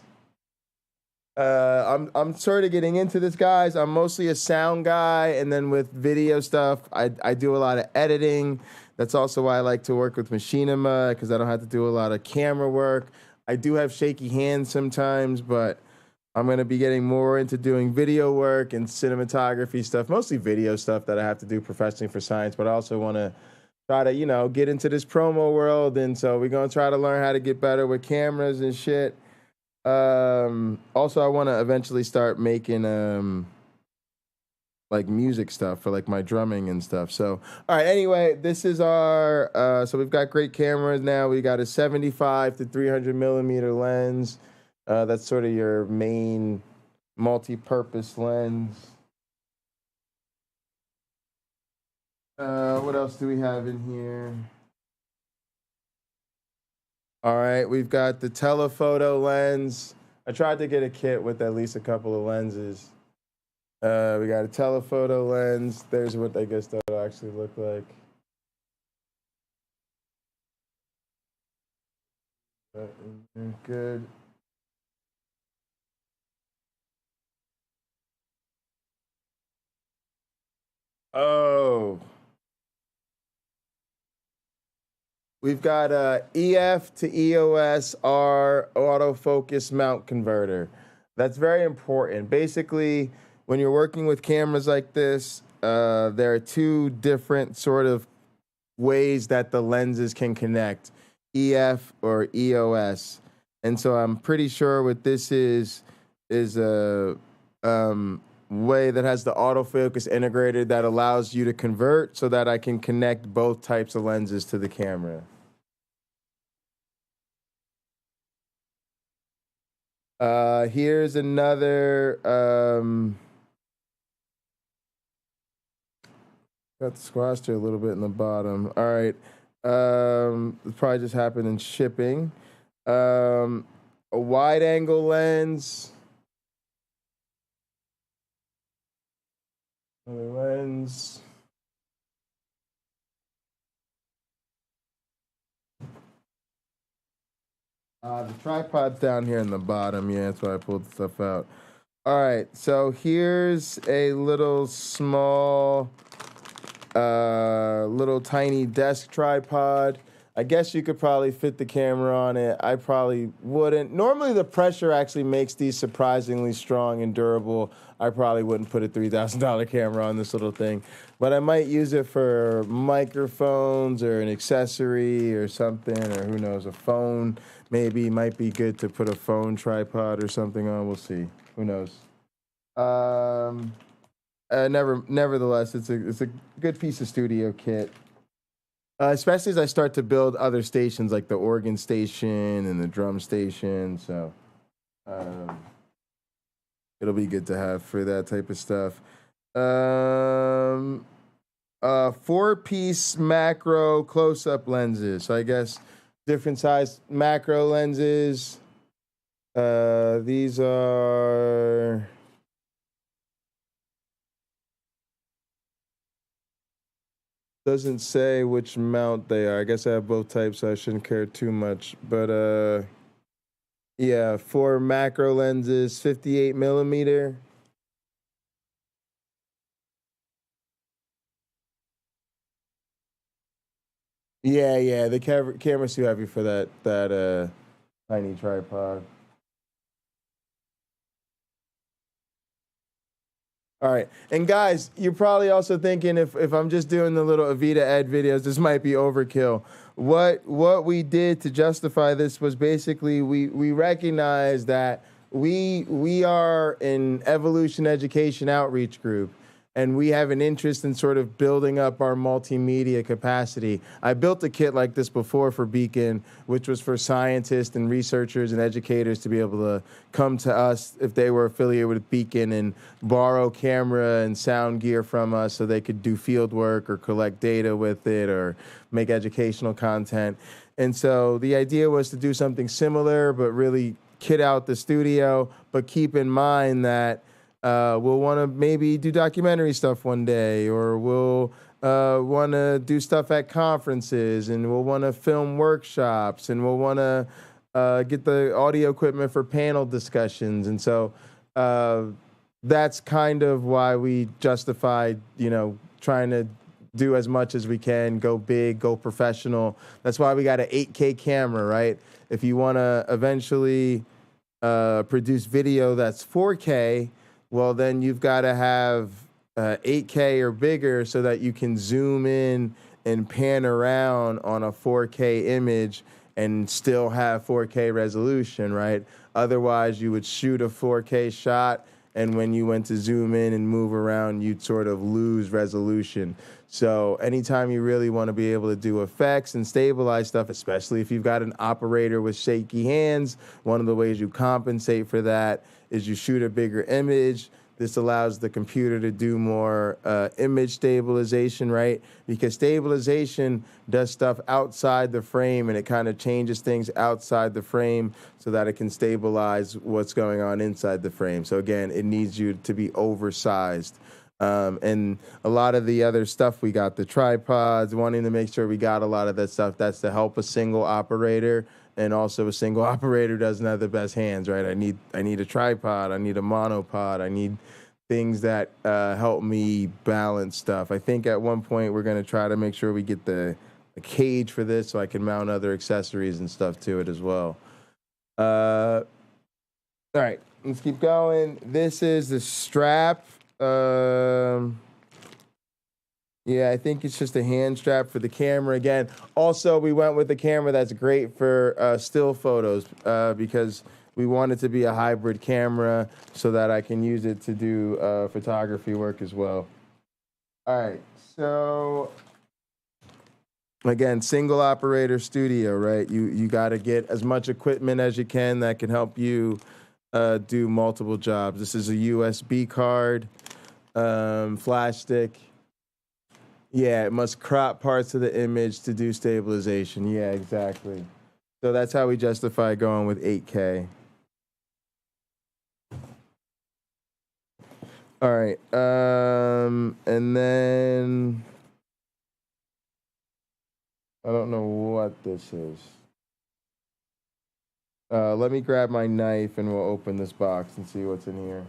I'm sort of getting into this, guys. I'm mostly a sound guy, and then with video stuff, I do a lot of editing. That's also why I like to work with Machinima, because I don't have to do a lot of camera work. I do have shaky hands sometimes, but I'm going to be getting more into doing video work and cinematography stuff, mostly video stuff that I have to do professionally for science, but I also want to try to, you know, get into this promo world, and so we're going to try to learn how to get better with cameras and shit. Also, I want to eventually start making like music stuff for like my drumming and stuff. So, all right, anyway, this is our so we've got great cameras now. We got a 75 to 300 millimeter lens. That's sort of your main multi-purpose lens. What else do we have in here? All right, we've got the telephoto lens. I tried to get a kit with at least a couple of lenses. We got a telephoto lens. There's what I guess that'll actually look like. Good. Oh. We've got EF to EOS R autofocus mount converter. That's very important. Basically, when you're working with cameras like this, there are two different sort of ways that the lenses can connect, EF or EOS. And so I'm pretty sure what this is a way that has the autofocus integrated that allows you to convert so that I can connect both types of lenses to the camera. Here's another, got squashed here a little bit in the bottom. All right. It probably just happened in shipping. A wide angle lens. Another lens. The tripod's down here in the bottom. Yeah, that's why I pulled the stuff out. All right, so here's a little small, little tiny desk tripod. I guess you could probably fit the camera on it. I probably wouldn't. Normally, the pressure actually makes these surprisingly strong and durable. I probably wouldn't put a $3,000 camera on this little thing, but I might use it for microphones or an accessory or something, or who knows, a phone. Maybe might be good to put a phone tripod or something on. We'll see. Who knows? Nevertheless, it's a good piece of studio kit. Especially as I start to build other stations like the organ station and the drum station. So it'll be good to have for that type of stuff. 4-piece macro close-up lenses. So I guess different size macro lenses. These are doesn't say which mount they are. I guess I have both types, so I shouldn't care too much. But yeah, 4 macro lenses, 58 millimeter. Yeah, the camera's too heavy for that tiny tripod. All right, and guys, you're probably also thinking if I'm just doing the little Avita Ed videos, this might be overkill. What we did to justify this was basically we recognize that we are an evolution education outreach group, and we have an interest in sort of building up our multimedia capacity. I built a kit like this before for Beacon, which was for scientists and researchers and educators to be able to come to us if they were affiliated with Beacon and borrow camera and sound gear from us so they could do field work or collect data with it or make educational content. And so the idea was to do something similar, but really kit out the studio, but keep in mind that we'll want to maybe do documentary stuff one day, or we'll want to do stuff at conferences, and we'll want to film workshops, and we'll want to get the audio equipment for panel discussions. And so that's kind of why we justified, trying to do as much as we can, go big, go professional. That's why we got an 8K camera, right? If you want to eventually produce video that's 4K, well, then you've got to have 8K or bigger so that you can zoom in and pan around on a 4K image and still have 4K resolution, right? Otherwise, you would shoot a 4K shot, and when you went to zoom in and move around, you'd sort of lose resolution. So anytime you really want to be able to do effects and stabilize stuff, especially if you've got an operator with shaky hands, one of the ways you compensate for that is you shoot a bigger image. This allows the computer to do more image stabilization, right? Because stabilization does stuff outside the frame, and it kind of changes things outside the frame so that it can stabilize what's going on inside the frame. So again, it needs you to be oversized. And a lot of the other stuff, we got the tripods, wanting to make sure we got a lot of that stuff. That's to help a single operator. And also a single operator doesn't have the best hands, right? I need a tripod. I need a monopod. I need things that help me balance stuff. I think at one point we're going to try to make sure we get the cage for this so I can mount other accessories and stuff to it as well. All right, let's keep going. This is the strap. Yeah, I think it's just a hand strap for the camera again. Also, we went with a camera that's great for still photos because we want it to be a hybrid camera so that I can use it to do photography work as well. All right, so again, single operator studio, right? You got to get as much equipment as you can that can help you do multiple jobs. This is a USB card, flash stick. Yeah, it must crop parts of the image to do stabilization. Yeah, exactly. So that's how we justify going with 8K. All right. And then I don't know what this is. Let me grab my knife and we'll open this box and see what's in here.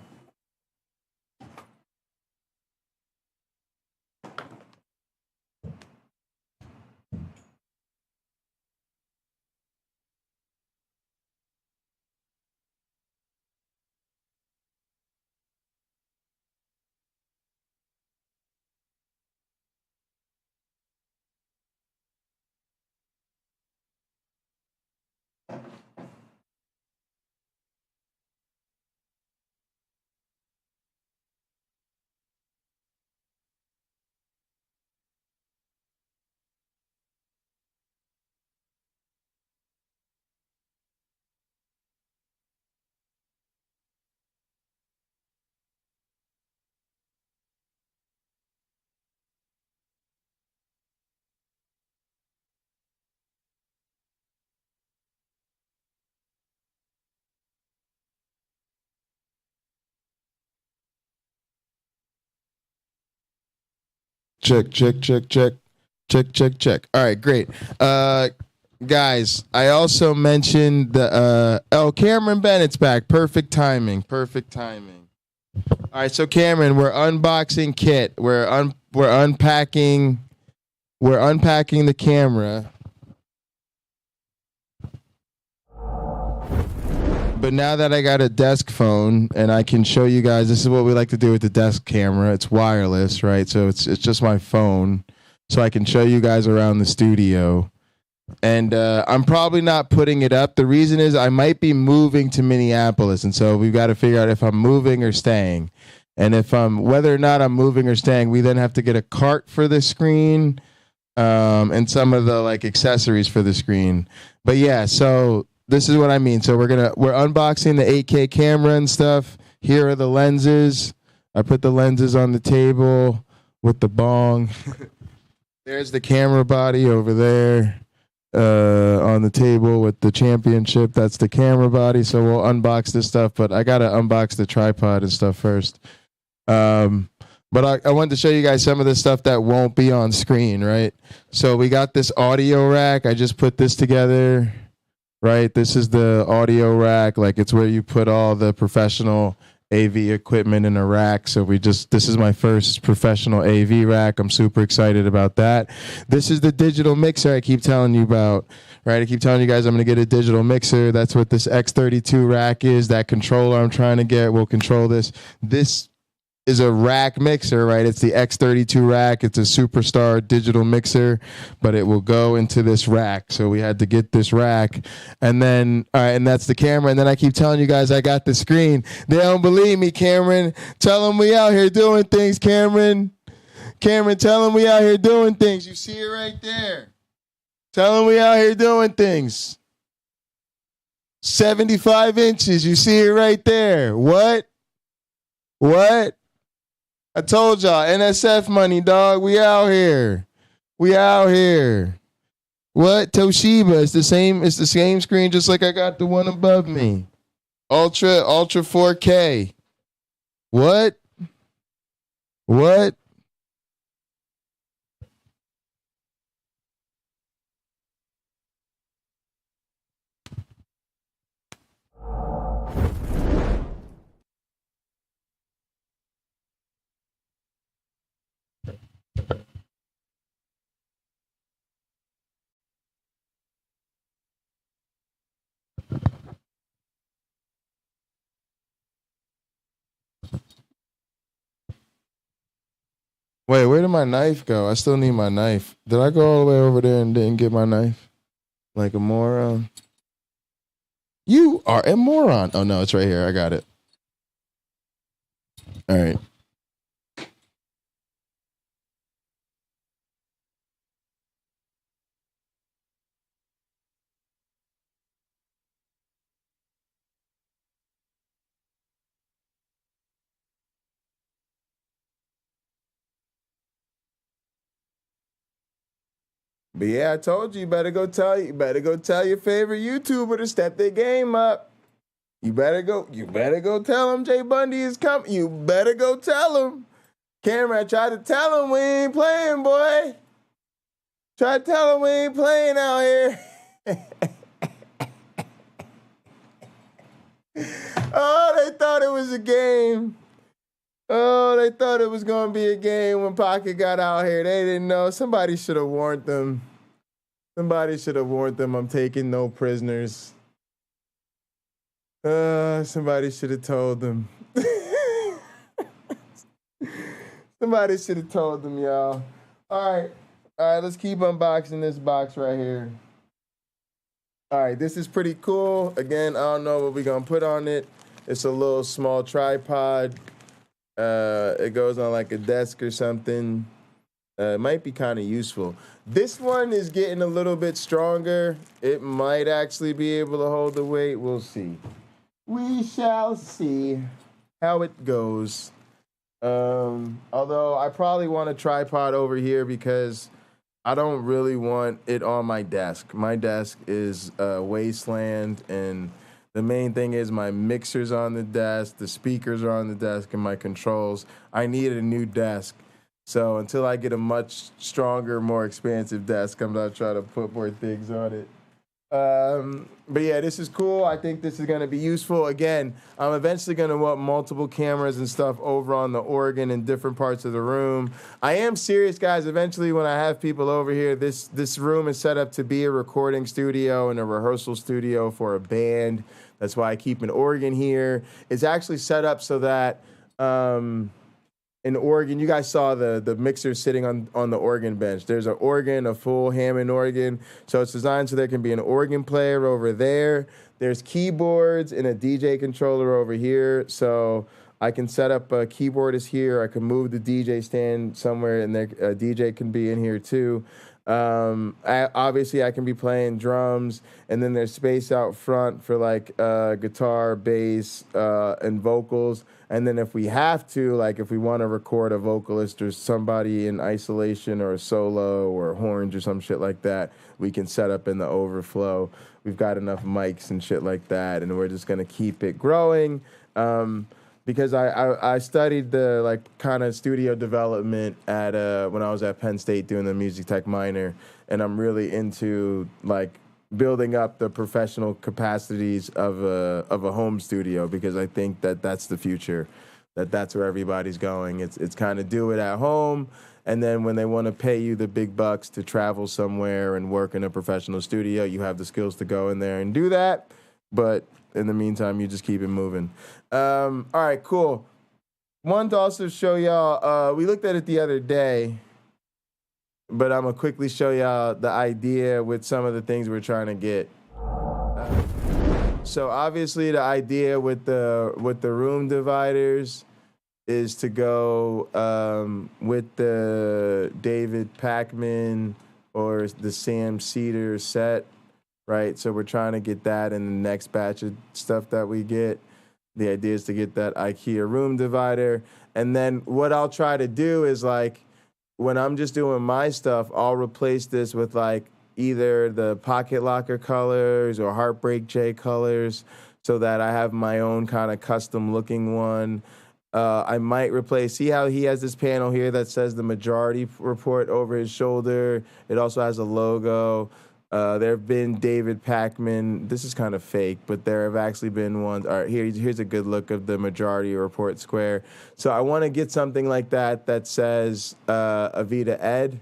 Check. All right, great. Guys, I also mentioned the Cameron Bennett's back. Perfect timing. All right, so Cameron, we're unboxing kit. We're unpacking the camera. But now that I got a desk phone and I can show you guys, this is what we like to do with the desk camera. It's wireless, right? So it's just my phone, so I can show you guys around the studio. And I'm probably not putting it up. The reason is I might be moving to Minneapolis, and so we've got to figure out if I'm moving or staying. And if whether or not I'm moving or staying, we then have to get a cart for the screen, and some of the like accessories for the screen. But yeah, so this is what I mean. So we're unboxing the 8K camera and stuff. Here are the lenses. I put the lenses on the table with the bong. There's the camera body over there on the table with the championship. That's the camera body. So we'll unbox this stuff, but I got to unbox the tripod and stuff first. But I wanted to show you guys some of the stuff that won't be on screen, right? So we got this audio rack. I just put this together. Right, this is the audio rack. Like, it's where you put all the professional AV equipment in a rack. So this is my first professional AV rack. I'm super excited about that. This is the digital mixer I keep telling you about. Right, I keep telling you guys I'm going to get a digital mixer. That's what this X32 rack is. That controller I'm trying to get will control this. This is a rack mixer, right? It's the X32 rack. It's a superstar digital mixer, but it will go into this rack. So we had to get this rack. And then, all right, and that's the camera. And then I keep telling you guys I got the screen. They don't believe me, Cameron. Tell them we out here doing things, Cameron. Cameron, tell them we out here doing things. You see it right there. Tell them we out here doing things. 75 inches. You see it right there. What? I told y'all, NSF money, dog. We out here. What? Toshiba. It's the same screen, just like I got the one above me. Ultra 4K. What? Wait, where did my knife go? I still need my knife. Did I go all the way over there and didn't get my knife? Like a moron. You are a moron. Oh, no, it's right here. I got it. All right. But yeah, I told you better go tell your favorite YouTuber to step their game up. You better go tell him Jay Bundy is coming. You better go tell him. Cameron, I tried to tell him we ain't playing, boy. Try to tell him we ain't playing out here. Oh, they thought it was a game. Oh, they thought it was going to be a game when Pocket got out here. They didn't know. Somebody should have warned them. I'm taking no prisoners. Somebody should have told them. Somebody should have told them, y'all. All right, let's keep unboxing this box right here. All right, this is pretty cool. Again, I don't know what we're going to put on it. It's a little small tripod. It goes on like a desk or something. It might be kind of useful. This one is getting a little bit stronger. It might actually be able to hold the weight. We'll see. We shall see how it goes. Although I probably want a tripod over here because I don't really want it on my desk. My desk is a wasteland, and the main thing is my mixer's on the desk, the speakers are on the desk, and my controls. I need a new desk. So until I get a much stronger, more expansive desk, I'm not trying to put more things on it. But yeah, this is cool. I think this is going to be useful. Again, I'm eventually going to want multiple cameras and stuff over on the organ in different parts of the room. I am serious, guys. Eventually, when I have people over here, this room is set up to be a recording studio and a rehearsal studio for a band. That's why I keep an organ here. It's actually set up so that an organ, you guys saw the mixer sitting on the organ bench. There's an organ, a full Hammond organ. So it's designed so there can be an organ player over there. There's keyboards and a DJ controller over here. So I can set up a keyboardist here. I can move the DJ stand somewhere, and a DJ can be in here too. Obviously, I can be playing drums, and then there's space out front for like guitar, bass, and vocals. And then if we have to, like if we want to record a vocalist or somebody in isolation or a solo or horns or some shit like that, we can set up in the overflow. We've got enough mics and shit like that, and we're just gonna keep it growing. Because I studied the like kind of studio development at when I was at Penn State doing the music tech minor, and I'm really into like building up the professional capacities of a home studio, because I think that that's the future, that's where everybody's going. It's kind of do it at home, and then when they want to pay you the big bucks to travel somewhere and work in a professional studio, you have the skills to go in there and do that. But in the meantime, you just keep it moving. All right, cool. Wanted to also show y'all, we looked at it the other day, but I'm going to quickly show y'all the idea with some of the things we're trying to get. So obviously the idea with the room dividers is to go with the David Pakman or the Sam Cedar set, right? So we're trying to get that in the next batch of stuff that we get. The idea is to get that IKEA room divider. And then what I'll try to do is like, when I'm just doing my stuff, I'll replace this with like either the Pocket Locker colors or Heartbreak J colors, so that I have my own kind of custom looking one. I might replace, see how he has this panel here that says the majority report over his shoulder. It also has a logo. There have been David Pakman. This is kind of fake, but there have actually been ones. All right, here's a good look of the majority report square. So I want to get something like that says Avita Ed,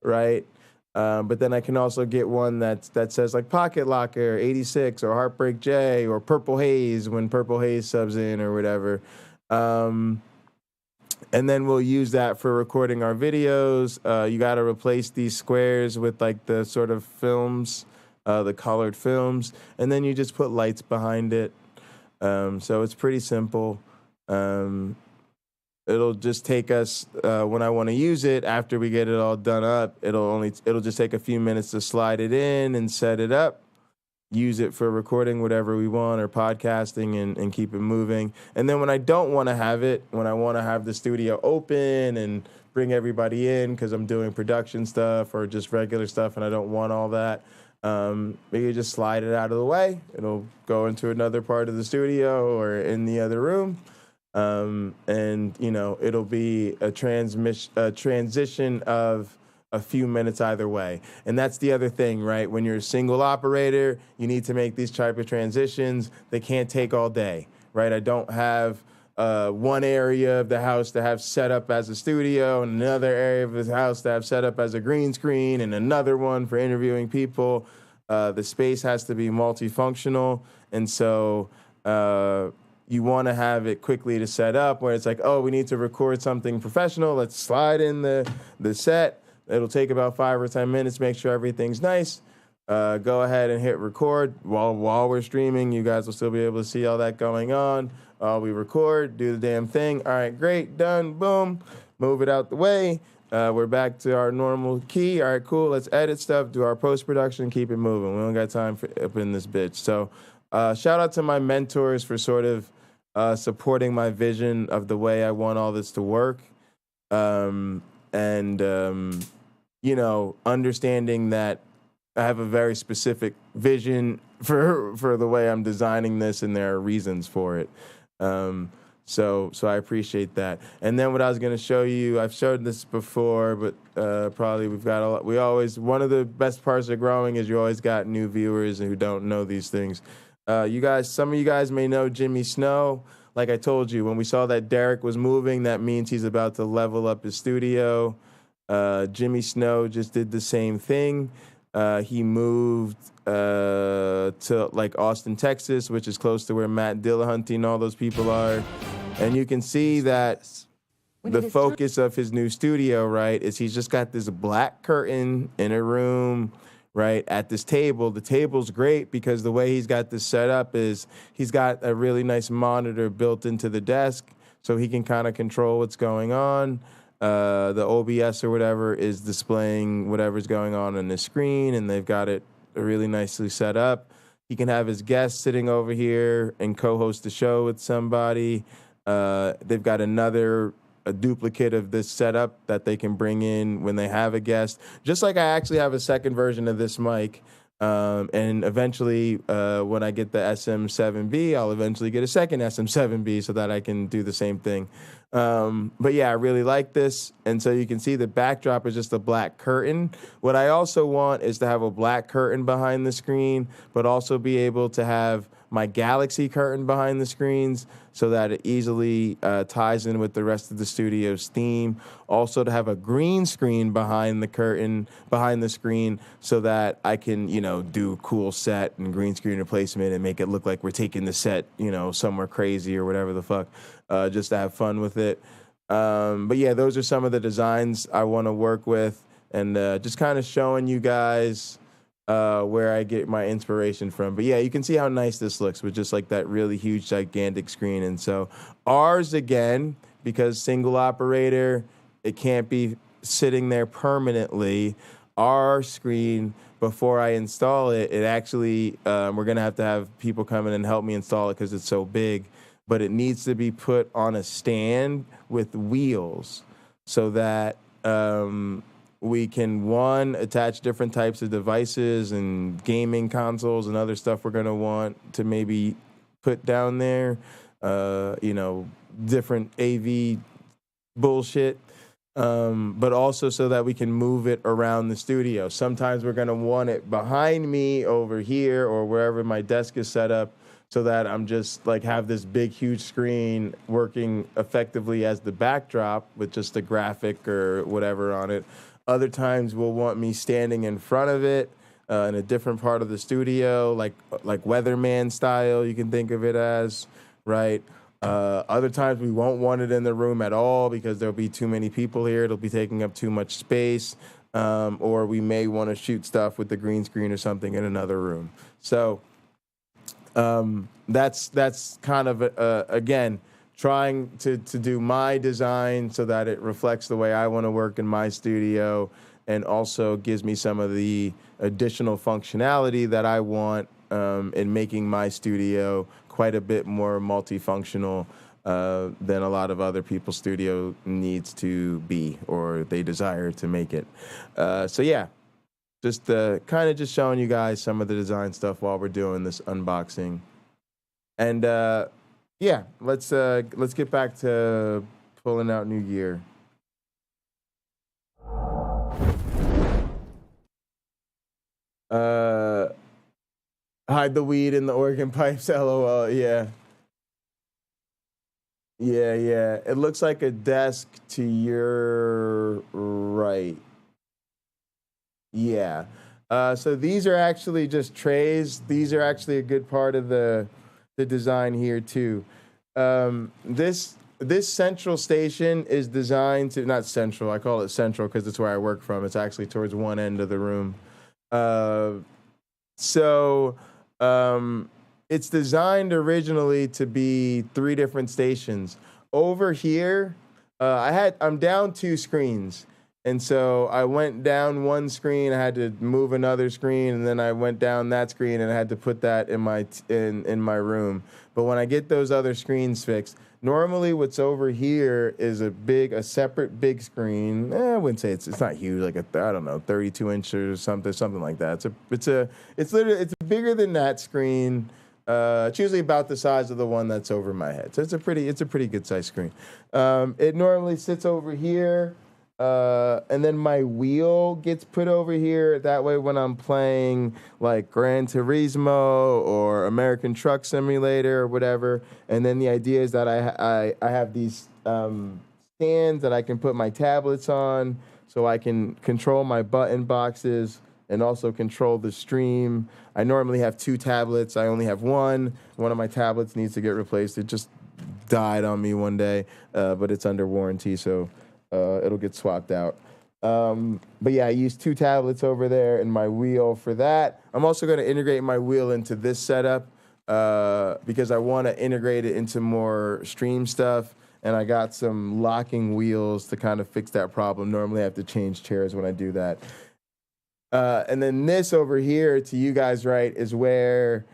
right? But then I can also get one that says like Pocket Locker 86 or Heartbreak J or Purple Haze when Purple Haze subs in or whatever. And then we'll use that for recording our videos. You got to replace these squares with like the sort of films, the colored films, and then you just put lights behind it. So it's pretty simple. It'll just take us, when I want to use it, after we get it all done up, it'll just take a few minutes to slide it in and set it up. Use it for recording whatever we want or podcasting and keep it moving. And then when I don't want to have it, when I want to have the studio open and bring everybody in because I'm doing production stuff or just regular stuff and I don't want all that, maybe just slide it out of the way. It'll go into another part of the studio or in the other room. And, you know, it'll be a transition of a few minutes either way. And that's the other thing, right? When you're a single operator, you need to make these type of transitions. They can't take all day, right? I don't have one area of the house to have set up as a studio and another area of the house to have set up as a green screen and another one for interviewing people. The space has to be multifunctional. And so you want to have it quickly to set up where it's like, oh, we need to record something professional. Let's slide in the set. It'll take about 5 or 10 minutes, make sure everything's nice. Go ahead and hit record. While we're streaming, you guys will still be able to see all that going on. We record, do the damn thing. All right, great, done, boom. Move it out the way. We're back to our normal key. All right, cool, let's edit stuff, do our post-production, keep it moving. We don't got time for up in this bitch. So shout out to my mentors for sort of supporting my vision of the way I want all this to work. You know, understanding that I have a very specific vision for the way I'm designing this, and there are reasons for it. So I appreciate that. And then what I was going to show you, I've showed this before, but probably we've got a lot. We always, one of the best parts of growing is you always got new viewers who don't know these things. You guys, some of you guys may know Jimmy Snow. Like I told you, when we saw that Derek was moving, that means he's about to level up his studio. Jimmy Snow just did the same thing. He moved to like Austin, Texas, which is close to where Matt Dillahunty and all those people are. And you can see that the focus of his new studio, right, is he's just got this black curtain in a room, right, at this table. The table's great because the way he's got this set up is he's got a really nice monitor built into the desk so he can kind of control what's going on. The OBS or whatever is displaying whatever's going on the screen, and they've got it really nicely set up. He can have his guests sitting over here and co-host the show with somebody. They've got a duplicate of this setup that they can bring in when they have a guest. Just like I actually have a second version of this mic. And eventually, when I get the SM7B, I'll eventually get a second SM7B so that I can do the same thing. But yeah, I really like this. And so you can see the backdrop is just a black curtain. What I also want is to have a black curtain behind the screen, but also be able to have my Galaxy curtain behind the screens so that it easily ties in with the rest of the studio's theme. Also to have a green screen behind the curtain, behind the screen, so that I can, do cool set and green screen replacement and make it look like we're taking the set, somewhere crazy or whatever the fuck, just to have fun with it. But yeah, those are some of the designs I want to work with, and just kind of showing you guys where I get my inspiration from. But yeah, you can see how nice this looks with just like that really huge, gigantic screen. And so ours, again, because single operator, it can't be sitting there permanently. Our screen, before I install it, it actually, we're going to have people come in and help me install it because it's so big. But it needs to be put on a stand with wheels so that we can, one, attach different types of devices and gaming consoles and other stuff we're going to want to maybe put down there, different AV bullshit, but also so that we can move it around the studio. Sometimes we're going to want it behind me over here or wherever my desk is set up, so that I'm just have this big, huge screen working effectively as the backdrop with just a graphic or whatever on it. Other times we'll want me standing in front of it in a different part of the studio, like weatherman style, you can think of it as, right? Other times we won't want it in the room at all because there'll be too many people here. It'll be taking up too much space. Or we may want to shoot stuff with the green screen or something in another room. So that's kind of, again, trying to do my design so that it reflects the way I want to work in my studio and also gives me some of the additional functionality that I want in making my studio quite a bit more multifunctional than a lot of other people's studio needs to be or they desire to make it. So yeah, just kind of just showing you guys some of the design stuff while we're doing this unboxing. And yeah, let's get back to pulling out new gear. Hide the weed in the organ pipes, LOL. Yeah. It looks like a desk to your right. Yeah. So these are actually just trays. These are actually a good part of the design here too. This central station is designed to, not central, I call it central because it's where I work from. It's actually towards one end of the room. It's designed originally to be 3 different stations. Over here, I'm down 2 screens. And so I went down 1 screen, I had to move another screen, and then I went down that screen and I had to put that in my room. But when I get those other screens fixed, normally what's over here is a separate big screen. I wouldn't say it's not huge, like 32 inches or something like that. It's bigger than that screen, It's usually about the size of the one that's over my head. So it's a pretty good size screen. It normally sits over here, and then my wheel gets put over here. That way, when I'm playing like Gran Turismo or American Truck Simulator or whatever, and then the idea is that I have these stands that I can put my tablets on, so I can control my button boxes and also control the stream. I normally have 2 tablets. I only have one. One of my tablets needs to get replaced. It just died on me one day, but it's under warranty, so it'll get swapped out. But yeah, I use 2 tablets over there and my wheel for that. I'm also going to integrate my wheel into this setup because I want to integrate it into more stream stuff. And I got some locking wheels to kind of fix that problem. Normally I have to change chairs when I do that. And then this over here to you guys, right, is where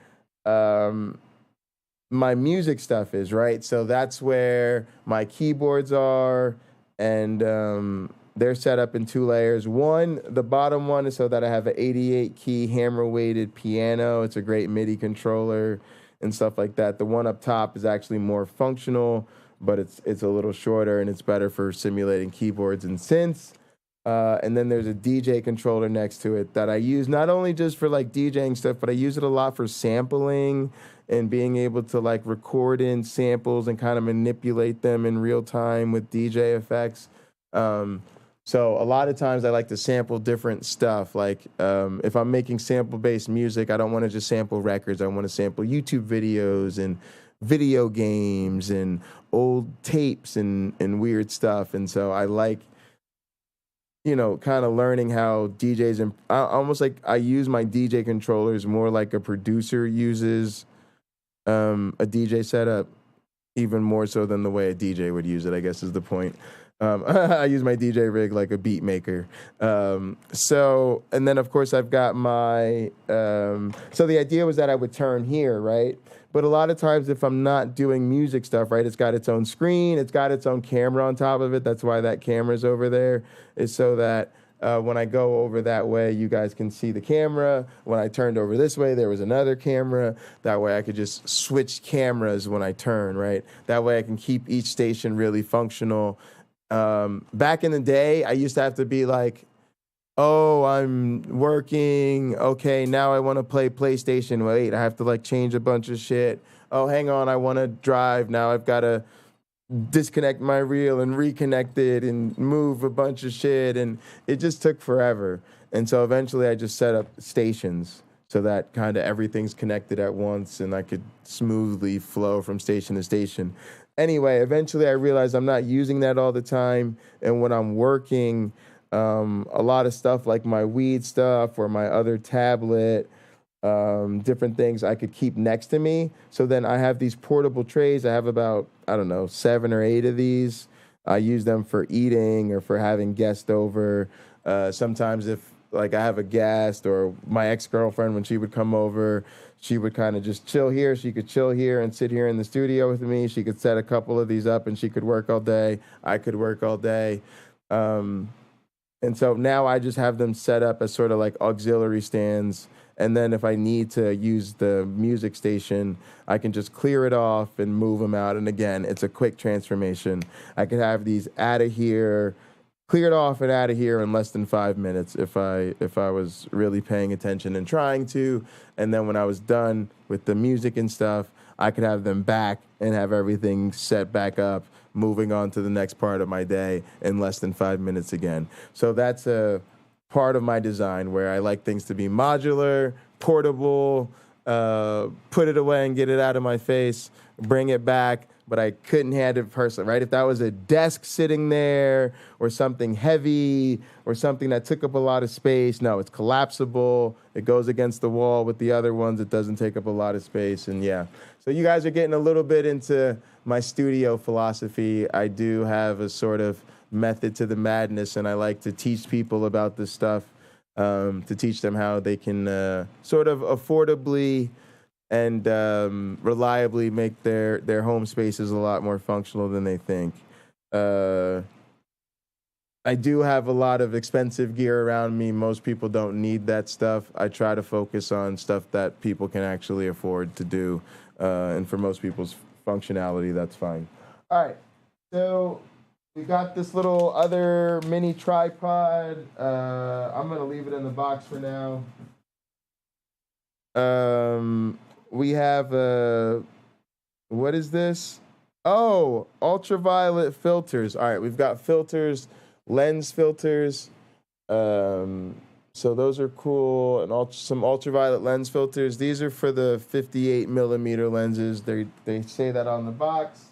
my music stuff is, right? So that's where my keyboards are, and they're set up in 2 layers. One, the bottom one is so that I have an 88-key hammer-weighted piano. It's a great MIDI controller and stuff like that. The one up top is actually more functional, but it's a little shorter, and it's better for simulating keyboards and synths. And then there's a DJ controller next to it that I use not only just for like DJing stuff, but I use it a lot for sampling and being able to like record in samples and kind of manipulate them in real time with DJ effects. So a lot of times I like to sample different stuff. Like if I'm making sample-based music, I don't want to just sample records. I want to sample YouTube videos and video games and old tapes and weird stuff. And so I like, you know, kind of learning how DJs, and almost like I use my DJ controllers more like a producer uses a DJ setup, even more so than the way a DJ would use it, I guess is the point. I use my DJ rig like a beat maker. So, and then of course I've got my, so the idea was that I would turn here, right? But a lot of times if I'm not doing music stuff, right, it's got its own screen, it's got its own camera on top of it. That's why that camera's over there, is so that when I go over that way, you guys can see the camera. When I turned over this way, there was another camera. That way I could just switch cameras when I turn, right? That way I can keep each station really functional. Back in the day, I used to have to be like, oh, I'm working. Okay, now I want to play PlayStation. Wait, I have to like change a bunch of shit. Oh, hang on, I want to drive. Now I've got to disconnect my reel and reconnect it and move a bunch of shit. And it just took forever. And so eventually I just set up stations so that kind of everything's connected at once and I could smoothly flow from station to station. Anyway, eventually I realized I'm not using that all the time. And when I'm working, a lot of stuff like my weed stuff or my other tablet, different things I could keep next to me. So then I have these portable trays. I have about, 7 or 8 of these. I use them for eating or for having guests over. Sometimes if like I have a guest or my ex-girlfriend, when she would come over, she would kind of just chill here. She could chill here and sit here in the studio with me. She could set a couple of these up and she could work all day. I could work all day. And so now I just have them set up as sort of like auxiliary stands. And then if I need to use the music station, I can just clear it off and move them out. And again, it's a quick transformation. I could have these out of here, cleared off and out of here in less than 5 minutes if I was really paying attention and trying to. And then when I was done with the music and stuff, I could have them back and have everything set back up, moving on to the next part of my day in less than 5 minutes again. So that's a part of my design where I like things to be modular, portable, put it away and get it out of my face, bring it back, but I couldn't hand it personally, right? If that was a desk sitting there or something heavy or something that took up a lot of space, no, it's collapsible. It goes against the wall with the other ones. It doesn't take up a lot of space. And yeah, so you guys are getting a little bit into my studio philosophy. I do have a sort of method to the madness, and I like to teach people about this stuff, to teach them how they can sort of affordably and reliably make their home spaces a lot more functional than they think. I I do have a lot of expensive gear around me. Most people don't need that stuff. I try to focus on stuff that people can actually afford to do. And for most people's functionality, that's fine. All right. So we got this little other mini tripod. I'm going to leave it in the box for now. We have what is this? Oh, ultraviolet filters. All right, we've got filters. Lens filters, so those are cool, and some ultraviolet lens filters. These are for the 58 millimeter lenses. They say that on the box.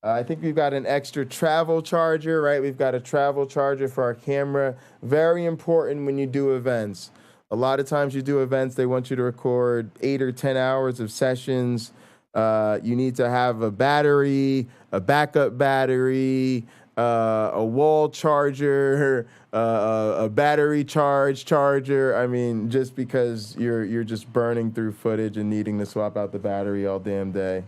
I think we've got an extra travel charger, right? We've got a travel charger for our camera. Very important when you do events. A lot of times you do events, they want you to record 8 or 10 hours of sessions. You need to have a battery, a backup battery, a wall charger, a battery charger. I mean, just because you're just burning through footage and needing to swap out the battery all damn day.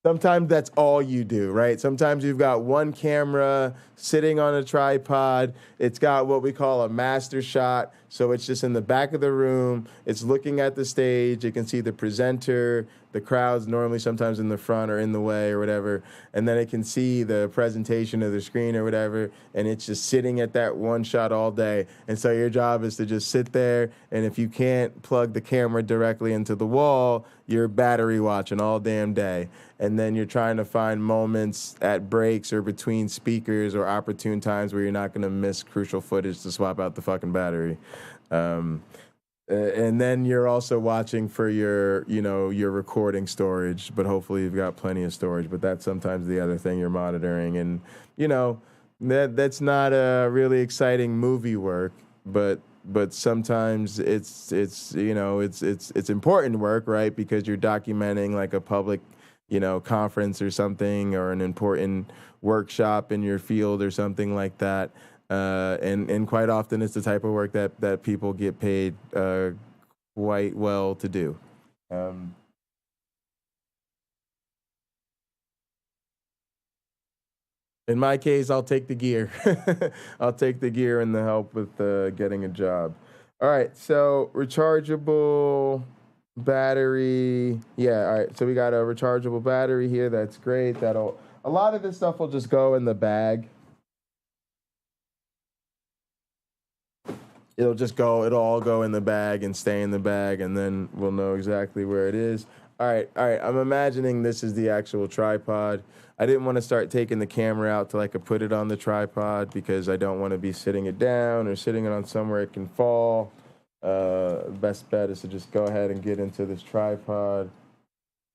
Sometimes that's all you do, right? Sometimes you've got one camera sitting on a tripod. It's got what we call a master shot. So it's just in the back of the room. It's looking at the stage. You can see the presenter, the crowd's normally sometimes in the front or in the way or whatever. And then it can see the presentation of the screen or whatever. And it's just sitting at that one shot all day. And so your job is to just sit there. And if you can't plug the camera directly into the wall, you're battery watching all damn day. And then you're trying to find moments at breaks or between speakers or opportune times where you're not going to miss crucial footage to swap out the fucking battery. And then you're also watching for your recording storage, but hopefully you've got plenty of storage. But that's sometimes the other thing you're monitoring. And, that's not a really exciting movie work, but sometimes it's important work, right? Because you're documenting like a public, conference or something, or an important workshop in your field or something like that. And quite often it's the type of work that people get paid quite well to do. In my case, I'll take the gear. I'll take the gear and the help with getting a job. All right, so rechargeable battery. Yeah, all right, so we got a rechargeable battery here. That's great. A lot of this stuff will just go in the bag. It'll all go in the bag and stay in the bag, and then we'll know exactly where it is. All right, I'm imagining this is the actual tripod. I didn't want to start taking the camera out till I could put it on the tripod because I don't want to be sitting it down or sitting it on somewhere it can fall. Best bet is to just go ahead and get into this tripod.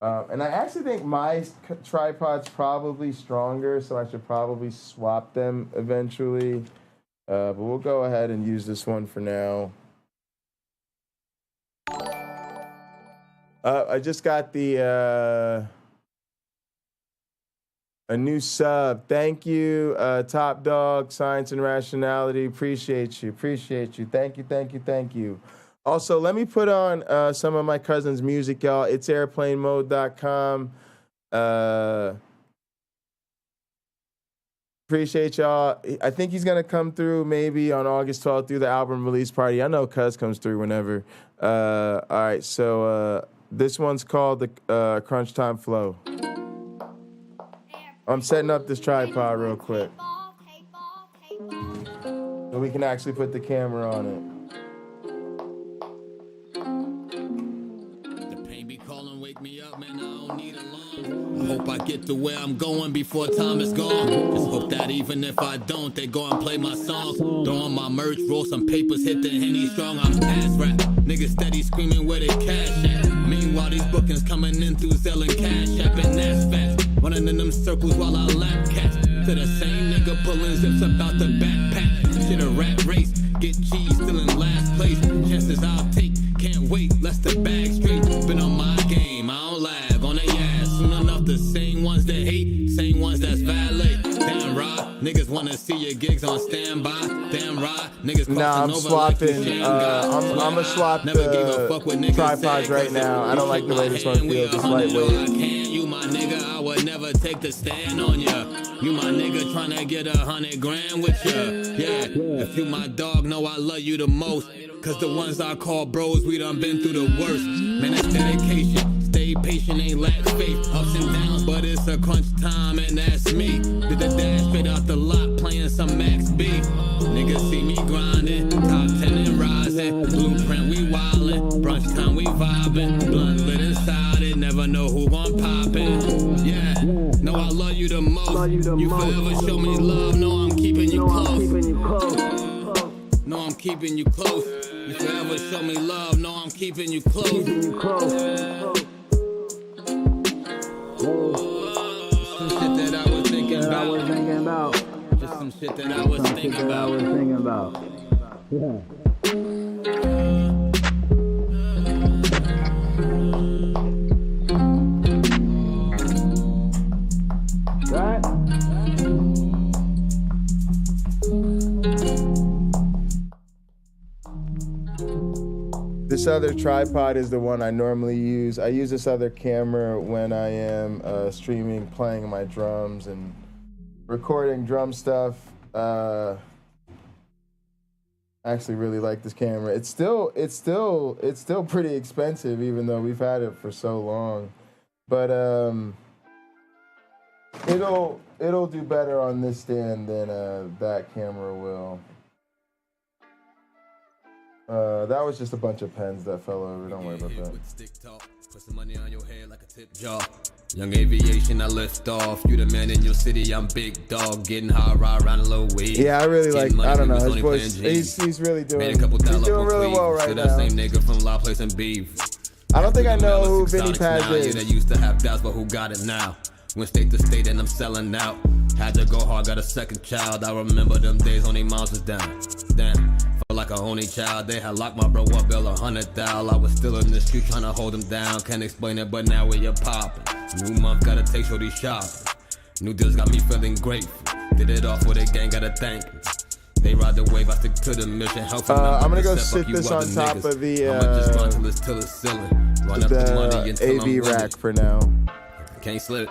And I actually think my tripod's probably stronger, so I should probably swap them eventually. But we'll go ahead and use this one for now. I just got a new sub. Thank you, Top Dog, Science and Rationality. Appreciate you. Thank you. Also, let me put on some of my cousin's music, y'all. It's airplanemode.com. Appreciate y'all. I think he's going to come through maybe on August 12th through the album release party. I know Cuz comes through whenever. All right, so this one's called the Crunch Time Flow. I'm setting up this tripod real quick so we can actually put the camera on it. The pain be calling, wake me up, man, I don't need alarm. I hope I get to where I'm going before time is gone. Just hope that even if I don't, they go and play my songs. Throw on my merch, roll some papers, hit the Henny strong. I'm past rap, niggas steady screaming where they cash at. Meanwhile, these bookings coming in through Zell and Cash App, and that's fast. Running in them circles while I lap cats. To the same nigga pulling zips about the backpack. Shit a rat race, get cheese still in last place. Chances I'll take, can't wait, let's the bag straight. Been on my game, I don't lag on their ass. Soon enough, the same ones that hate, same ones that's valet. Damn, Rob, niggas want wanna see your gigs on standby. Damn right, niggas Nah, I'm crossing over swapping. like you sham I'm gonna swap Never gave a the fuck what niggas tripods said, right 'cause now. I don't like the way this one feels. It's lightweight. You my nigga, I would never take the stand on ya. You my nigga tryna get 100 grand with ya. Yeah, if you my dog, know I love you the most. Cause the ones I call bros, we done been through the worst. Man, it's dedication. Stay patient, ain't lack faith. Ups and downs, but it's a crunch time, and that's me. Did the dash straight out the lot, playing some Max B. Niggas see me grinding, top 10 and rising. Blueprint, we wildin'. Brunch time, we vibing. Blunt lit inside it, never know who gon' pop it. Yeah, know I love you the most. You forever show me love, know I'm keeping you close. Know I'm keeping you close. You forever show me love, know I'm keeping you close. Some shit that I was thinking about. Just some shit that I was thinking about. Yeah. Right? This other tripod is the one I normally use. I use this other camera when I am streaming, playing my drums and recording drum stuff. I actually really like this camera. It's still pretty expensive, even though we've had it for so long. But it'll do better on this stand than that camera will. That was just a bunch of pens that fell over. Don't worry about that. Put some money on your head like a tip jar. Young aviation, I lift off. You the man in your city, I'm big dog. Getting high, ride around a low weed. Yeah, I really like. I don't know. His voice. He's really doing. He's doing really well right now. Same nigga from La Place and Beef. I don't think I know who Vinny Paz is. Yeah, they used to have doubts, but who got it now? Went state to state and I'm selling out. Had to go hard, got a second child. I remember them days only moms was down. Damn, felt like a only child. They had locked my bro up, bill 100,000. I was still in the street trying to hold him down. Can't explain it, but now we're popping. New month, gotta take shorty shopping. New deals got me feeling grateful. Did it all for the gang, gotta thank them. They ride the wave, I stick to the mission. I'm gonna go sit this on top of the AV rack for now. Can't slip,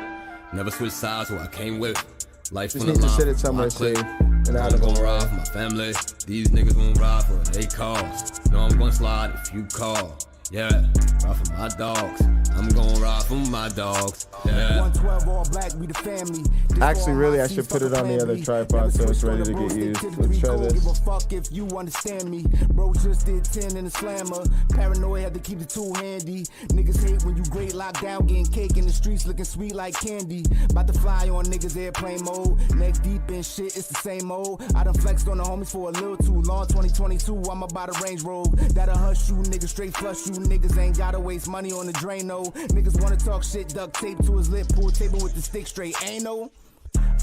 never switch sides, who I came with. Life just need to sit it somewhere safe and out of the way. I'm gon' ride for my family. These niggas gon' ride for they cause. Know I'm gon' slide if you call. Yeah, ride for my dogs. I'm gon' ride for my dogs. Yeah. 112 all black, we the family. Actually, really, I should put it on the other tripod so it's ready to get used. Let's try this. Give a fuck if you understand me. Bro just did 10 in the slammer. Paranoid, had to keep the tool handy. Niggas hate when you great lockdown, getting cake in the streets, looking sweet like candy. About to fly on niggas airplane mode. Neck deep in shit, it's the same mode. I done flexed on the homies for a little too long. 2022, I'm about a Range Rover. That'll hush you, niggas straight flush you. Niggas ain't gotta waste money on the drain, no. Niggas wanna talk shit, duct tape to his lip, pool table with the stick straight, ain't no.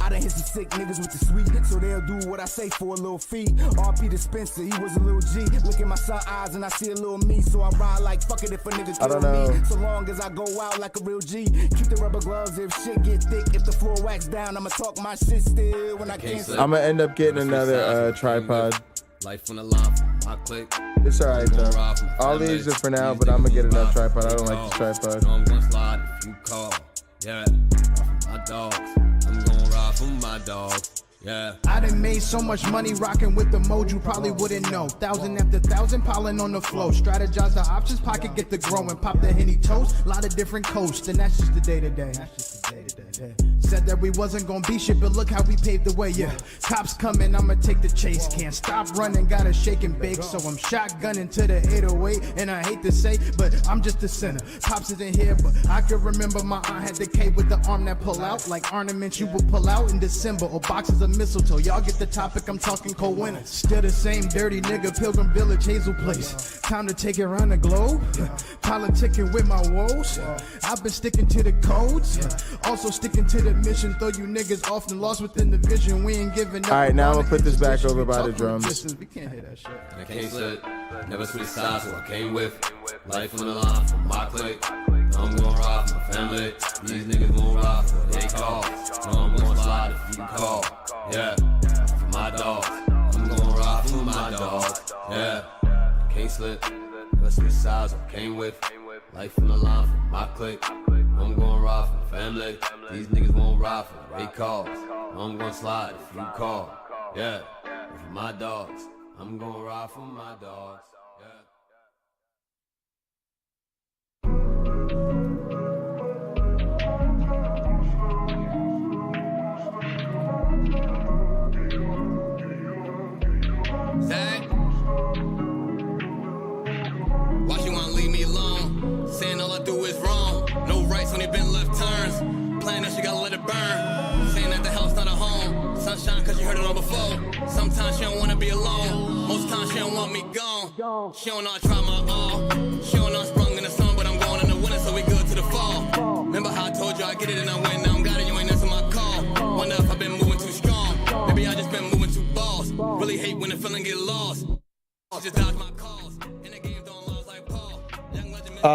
I done hit some sick niggas with the sweet, so they'll do what I say for a little fee. RP to Spencer, he was a little G. Look at my son eyes and I see a little me, so I ride like fuck it if a nigga kill me. So long as I go out like a real G. Keep the rubber gloves if shit get thick. If the floor wax down, I'ma talk my shit still when I can't. I'm gonna end up getting another tripod. Life on the line for my click. It's alright though. I'll leave it for now, but I'm gonna get another tripod. I don't like this tripod. I'm gonna slide if you call. Yeah, my dogs. I'm gonna ride for my dogs. Yeah. I done made so much money rocking with the mode you probably wouldn't know. 1,000 after 1,000 piling on the flow. Strategize the options, pocket get the growing. Pop the Henny toast, lot of different coasts. And that's just the day to day. Said that we wasn't gonna be shit, but look how we paved the way, yeah. Cops coming, I'ma take the chase. Can't stop running, gotta shake and bake. So I'm shotgunning to the 808. And I hate to say, but I'm just a sinner. Pops isn't here, but I can remember my aunt had the K with the arm that pull out. Like ornaments you would pull out in December. Or boxes of mistletoe. Y'all get the topic, I'm talking cold winter. Still the same dirty nigga, Pilgrim Village, Hazel Place. Time to take it around the globe. Politicking with my woes. I've been sticking to the codes. Also sticking to the mission. Though you niggas often lost within the vision. We ain't giving up. Alright, now I'm gonna put this back over by the drums. We can't hear that shit. I can't slip, never switch sides, so I came with. Life on the line for my clique. I'm gonna ride for my family. These niggas gon' ride for they call. So I'm gonna slide if you call. Yeah. slip. Let's switch sides, I came with. Life from the line from my clique. I'm going ride for family. These niggas won't ride for they calls. I'm gonna slide if you call. Yeah, for my dogs. I'm gonna ride for my dogs. Zach, why she wanna leave me alone? Saying all I do is wrong. No rights, only been left turns. Playing that she gotta let it burn. Saying that the hell's not a home. Sunshine cause you heard it all before. Sometimes she don't wanna be alone. Most times she don't want me gone. She don't know I try my all. She don't know I sprung in the sun, but I'm going in the winter, so we good to the fall. Remember how I told you I get it and I win. Now I'm got it, you ain't answer my call. Wonder if I've been moving too strong. Maybe I just been moving too boss. Really hate when the feeling get lost. Just dodge my calls. In the game don't lose like Paul.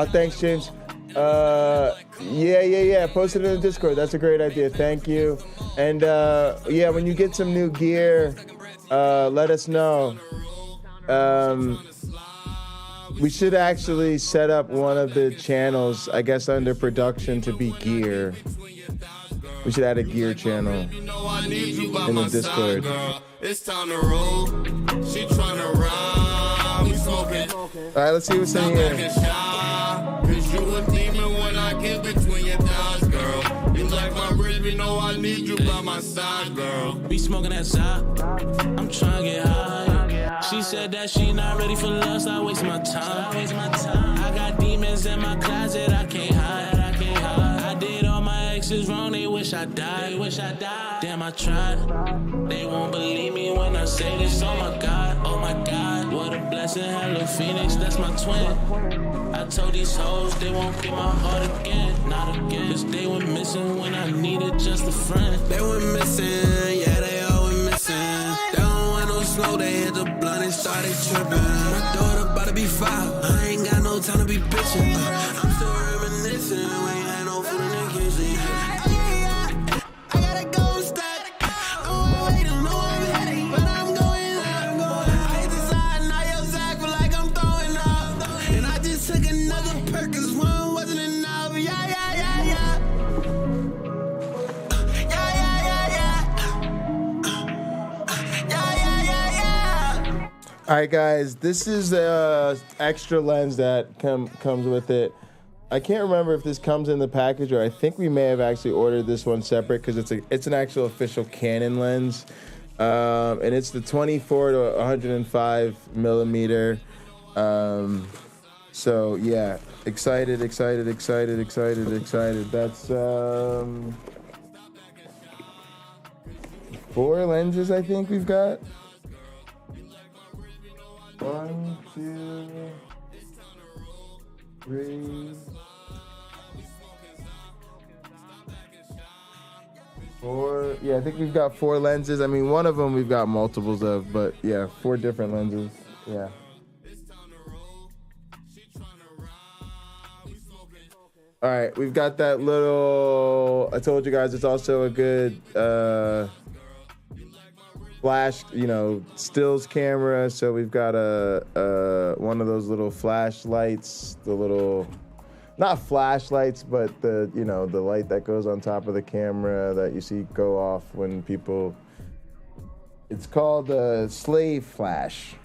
Thanks, James. Yeah. Post it in the Discord. That's a great idea. Thank you. And yeah, when you get some new gear, let us know. We should actually set up one of the channels, I guess, under production to be gear. We should add a gear channel in the Discord. It's time to roll. She tryna ride. We smoking. All right, let's see what's in here. Cause you a demon when I get between your thighs, girl. You like my rib, you know I need you by my side, girl. Be smoking that side. I'm trying to get high. She said that she not ready for lust. I waste my time. I got demons in my closet. I can't hide. I did all my exes wrong. They wish I died. Damn, I tried. They won't believe me when I say this. Oh my God, what a blessing. Hello, Phoenix, that's my twin. I told these hoes they won't get my heart again, not again. Cause they were missing when I needed just a friend. They were missing, yeah, they all were missing. They don't want no snow, they hit the blunt and started tripping. My daughter about to be 5, I ain't got no time to be bitching. I'm still reminiscing, we ain't had no food in the kitchen. I gotta go stack. I'm waiting, know I'm heading, but I'm going up. I decide now your Zach feel like I'm throwing up. And I just took another perk cause one wasn't enough. Yeah. All right, guys, this is the extra lens that comes with it. I can't remember if this comes in the package, or I think we may have actually ordered this one separate because it's an actual official Canon lens, and it's the 24 to 105 millimeter. So yeah, excited. That's 4 lenses I think we've got. 1, 2, 3, 4. Yeah, I think we've got 4 lenses. I mean, one of them we've got multiples of, but yeah, 4 different lenses. Yeah. All right, we've got that little, I told you guys it's also a good flash, stills camera. So we've got a one of those little flashlights, the little, not flashlights, but the the light that goes on top of the camera that you see go off when people. It's called a slave flash.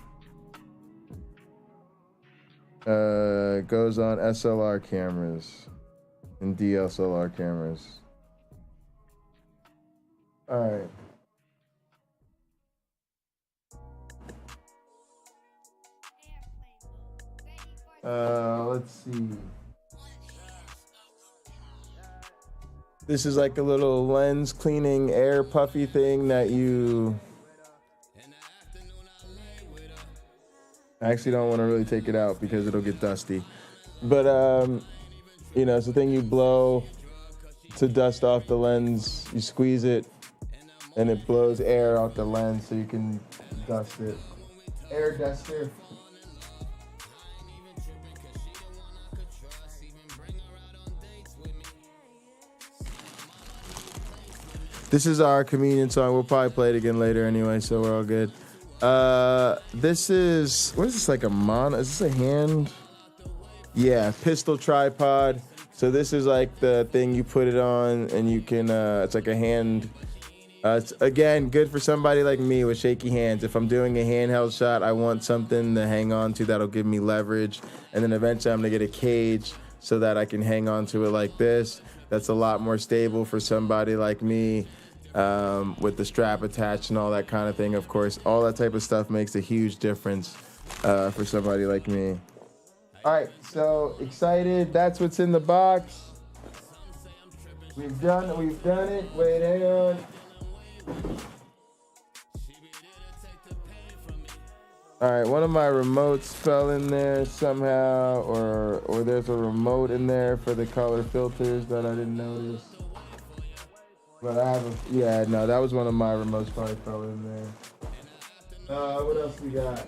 Goes on SLR cameras and DSLR cameras. All right. Let's see. This is like a little lens cleaning air puffy thing that you. I actually don't want to really take it out because it'll get dusty. But, it's a thing you blow to dust off the lens. You squeeze it and it blows air out the lens so you can dust it. Air duster. This is our communion song. We'll probably play it again later anyway, so we're all good. This is, what is this, like a is this a hand? Yeah, pistol tripod. So this is like the thing you put it on and you can, it's like a hand. It's, again, good for somebody like me with shaky hands. If I'm doing a handheld shot, I want something to hang on to that'll give me leverage. And then eventually I'm gonna get a cage so that I can hang on to it like this. That's a lot more stable for somebody like me. With the strap attached and all that kind of thing. Of course, all that type of stuff makes a huge difference for somebody like me. All right, so excited. That's what's in the box. We've done it. Wait, hang on. All right, one of my remotes fell in there somehow, or there's a remote in there for the color filters that I didn't notice. But I have yeah, no, that was one of my remotes, probably fell in there. What else we got?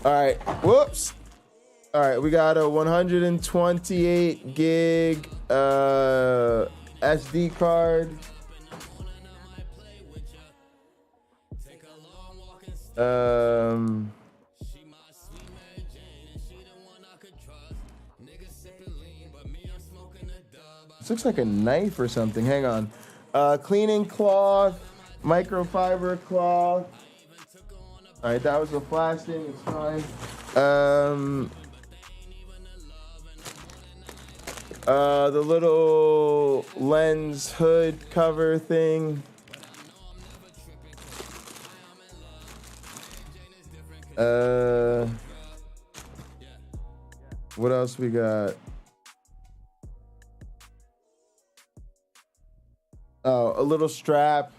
All right, whoops. All right, we got a 128 gig SD card. This looks like a knife or something. Hang on. Cleaning cloth, microfiber cloth. All right, that was a flash thing. It's fine. The little lens hood cover thing. What else we got? Oh, a little strap,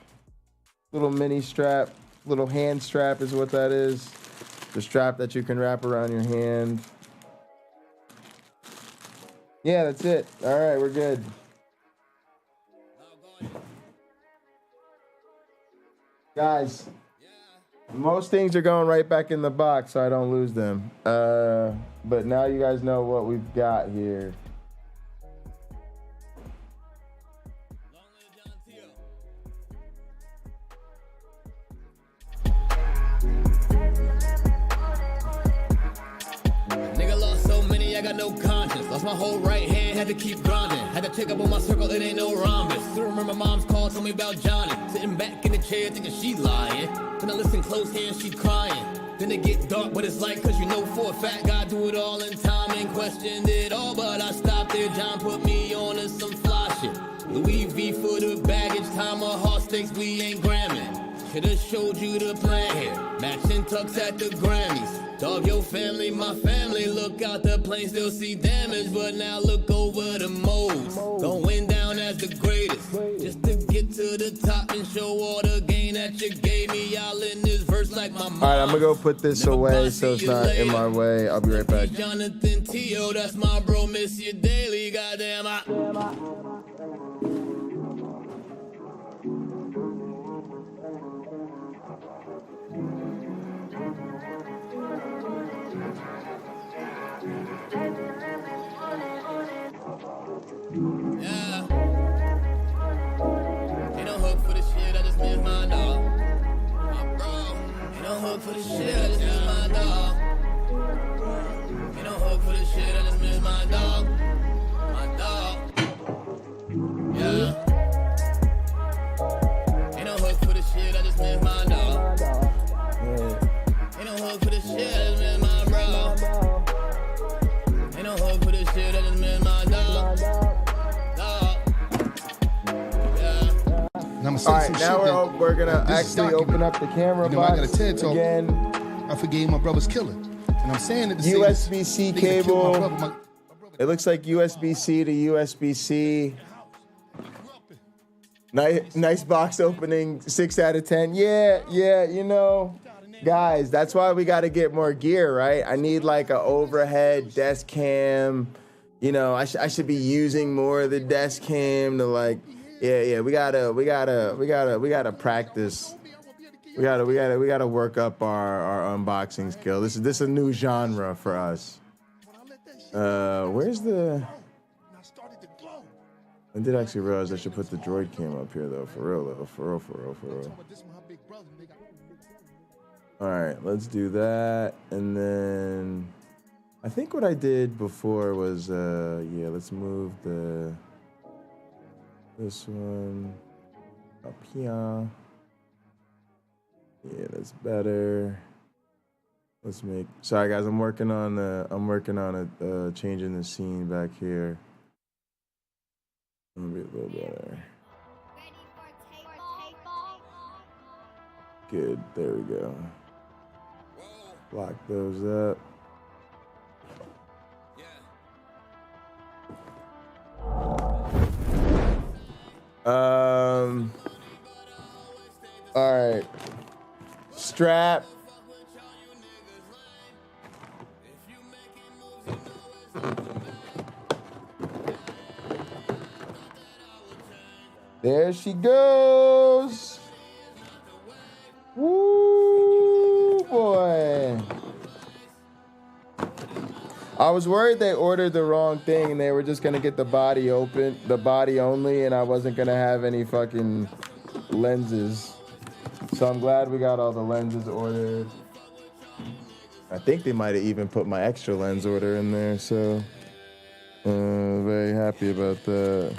little mini strap, little hand strap is what that is. The strap that you can wrap around your hand. Yeah, that's it. All right, we're good. Guys, most things are going right back in the box so I don't lose them. But now you guys know what we've got here. I got no conscience. Lost my whole right hand, had to keep grinding. Had to check up on my circle, it ain't no rhombus. Still remember mom's call, told me about Johnny. Sitting back in the chair, thinking she lying. Then I listen close here, she crying. Then it get dark, but it's like, cause you know for a fact God do it all in time and questioned it all. But I stopped there, John put me on to some fly shit. Louis V for the baggage, time of heart stakes, we ain't gramming. Should've showed you the plan here. Matching tux at the Grammys. Dog, your family, my family. Look out the plane, still see damage. But now look over the modes. Going down as the greatest. Just to get to the top and show all the gain that you gave me. Y'all in this verse like my mom. All right, I'm gonna go put this away so it's not in my way. I'll be right back. Jonathan Tio, that's my bro. Miss you daily. Goddamn, yeah. Ain't no hook for the shit, I just miss my dog. My bro. Ain't no hook for the shit, I just miss my dog. Ain't no hook for the shit, I just miss my dog. My dog. Yeah. Ain't no hook for the shit, I just miss my dog. Ain't no hook for the shit, I just miss my bro. Ain't no hook for the shit, I just miss my dog. And I'm gonna say some shit we're gonna actually open up the camera box I got a TED talk again. I forgave my brother's killer, and I'm saying it to USB-C cable. It looks like USB-C to USB-C. Nice box opening. 6 out of 10. Yeah. You know, guys, that's why we got to get more gear, right? I need like a overhead desk cam. You know, I should be using more of the desk cam to like. Yeah. We gotta practice. We gotta work up our unboxing skill. This is a new genre for us. Where's the? I did actually realize I should put the droid cam up here though, for real though, for real. All right, let's do that, and then I think what I did before was yeah, let's move this one up here. Yeah, that's better. Let's make. Sorry guys, I'm working on changing the scene back here. Maybe a little better. Good. There we go. Lock those up. All right. Strap. There she goes. Woo, boy. I was worried they ordered the wrong thing and they were just gonna get the body only, and I wasn't gonna have any fucking lenses. So I'm glad we got all the lenses ordered. I think they might have even put my extra lens order in there, so very happy about that.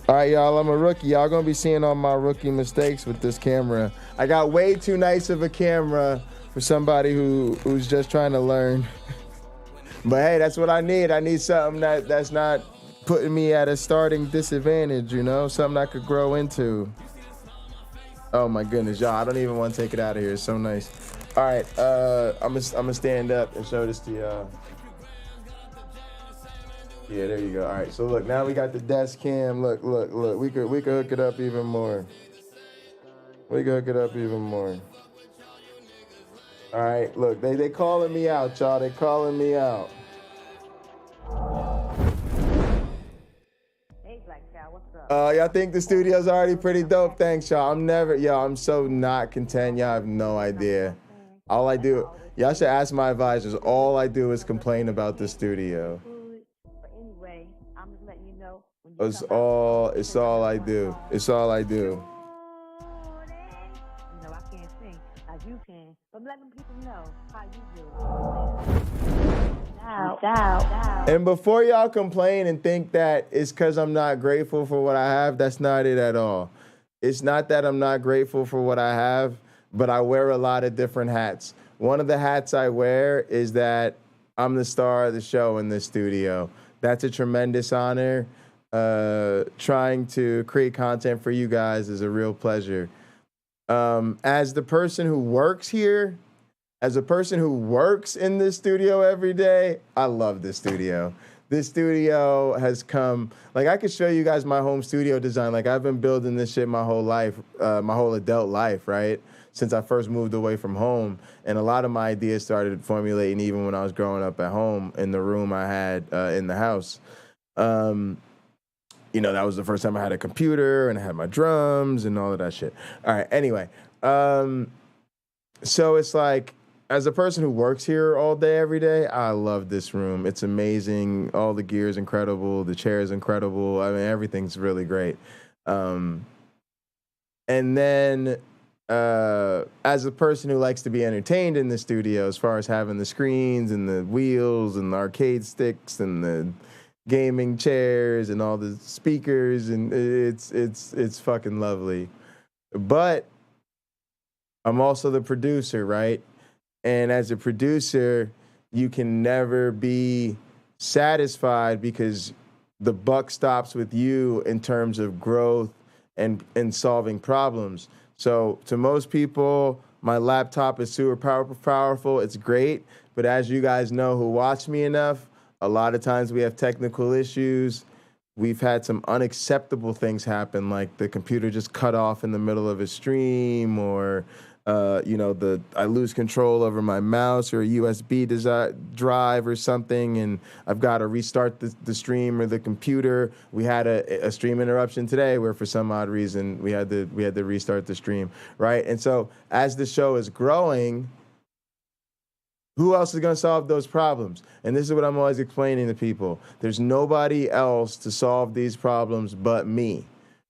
All right, y'all, I'm a rookie. Y'all gonna be seeing all my rookie mistakes with this camera. I got way too nice of a camera for somebody who's just trying to learn. But hey, that's what I need. I need something that's not putting me at a starting disadvantage, you know? Something I could grow into. Oh my goodness, y'all, I don't even want to take it out of here. It's so nice. All right, I'm gonna stand up and show this to y'all. Yeah, there you go. All right, so look, now we got the desk cam. Look. We could hook it up even more. All right, look, they calling me out, y'all. They calling me out. Y'all think the studio's already pretty dope? Thanks, y'all. I'm so not content. Y'all have no idea. All I do, y'all should ask my advisors. All I do is complain about the studio. It's all I do. It's all I do. No, I can't sing as you can, but let them people know how you do. And before y'all complain and think that it's because I'm not grateful for what I have, that's not it at all. It's not that I'm not grateful for what I have, but I wear a lot of different hats. One of the hats I wear is that I'm the star of the show in this studio. That's a tremendous honor. Trying to create content for you guys is a real pleasure. As the person who works here, as a person who works in this studio every day, I love this studio. This studio has come, like I could show you guys my home studio design. Like I've been building this shit my whole life, my whole adult life, right? Since I first moved away from home. And a lot of my ideas started formulating even when I was growing up at home in the room I had in the house. You know, that was the first time I had a computer and I had my drums and all of that shit. All right, anyway. So it's like, as a person who works here all day, every day, I love this room. It's amazing. All the gear is incredible. The chair is incredible. I mean, everything's really great. And then as a person who likes to be entertained in the studio, as far as having the screens and the wheels and the arcade sticks and the gaming chairs and all the speakers, and it's fucking lovely. But I'm also the producer, right? And as a producer, you can never be satisfied because the buck stops with you in terms of growth and solving problems. So to most people, my laptop is super powerful. It's great. But as you guys know who watch me enough, a lot of times we have technical issues. We've had some unacceptable things happen, like the computer just cut off in the middle of a stream, or I lose control over my mouse or a USB drive or something, and I've got to restart the stream or the computer. We had a stream interruption today where for some odd reason we had to restart the stream, right? And so as the show is growing, Who else is going to solve those problems? And this is what I'm always explaining to people. There's nobody else to solve these problems but me,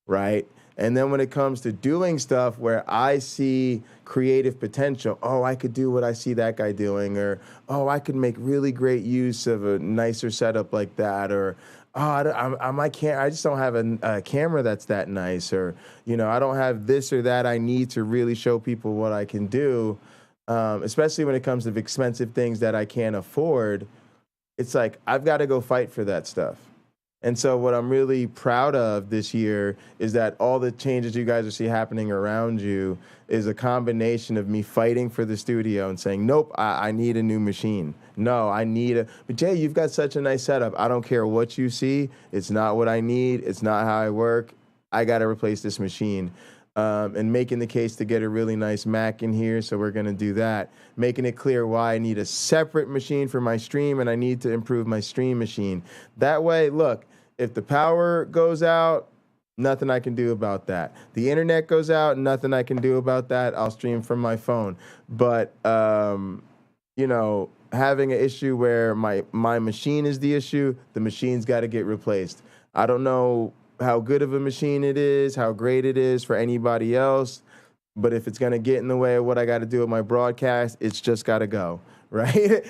right? And then when it comes to doing stuff where I see creative potential, oh, I could do what I see that guy doing, or, oh, I could make really great use of a nicer setup like that, or, oh, I just don't have a camera that's that nice, or, you know, I don't have this or that I need to really show people what I can do. Especially when it comes to expensive things that I can't afford, it's like I've got to go fight for that stuff. And so what I'm really proud of this year is that all the changes you guys are see happening around you is a combination of me fighting for the studio and saying, nope, I need a new machine. No, I need a... But Jay, you've got such a nice setup. I don't care what you see. It's not what I need. It's not how I work. I got to replace this machine. And making the case to get a really nice Mac in here, so we're going to do that. Making it clear why I need a separate machine for my stream and I need to improve my stream machine. That way, look, if the power goes out, nothing I can do about that. The internet goes out, nothing I can do about that. I'll stream from my phone. But, you know, having an issue where my machine is the issue, the machine's got to get replaced. I don't know how good of a machine it is, how great it is for anybody else, but if it's going to get in the way of what I got to do with my broadcast, it's just got to go, right?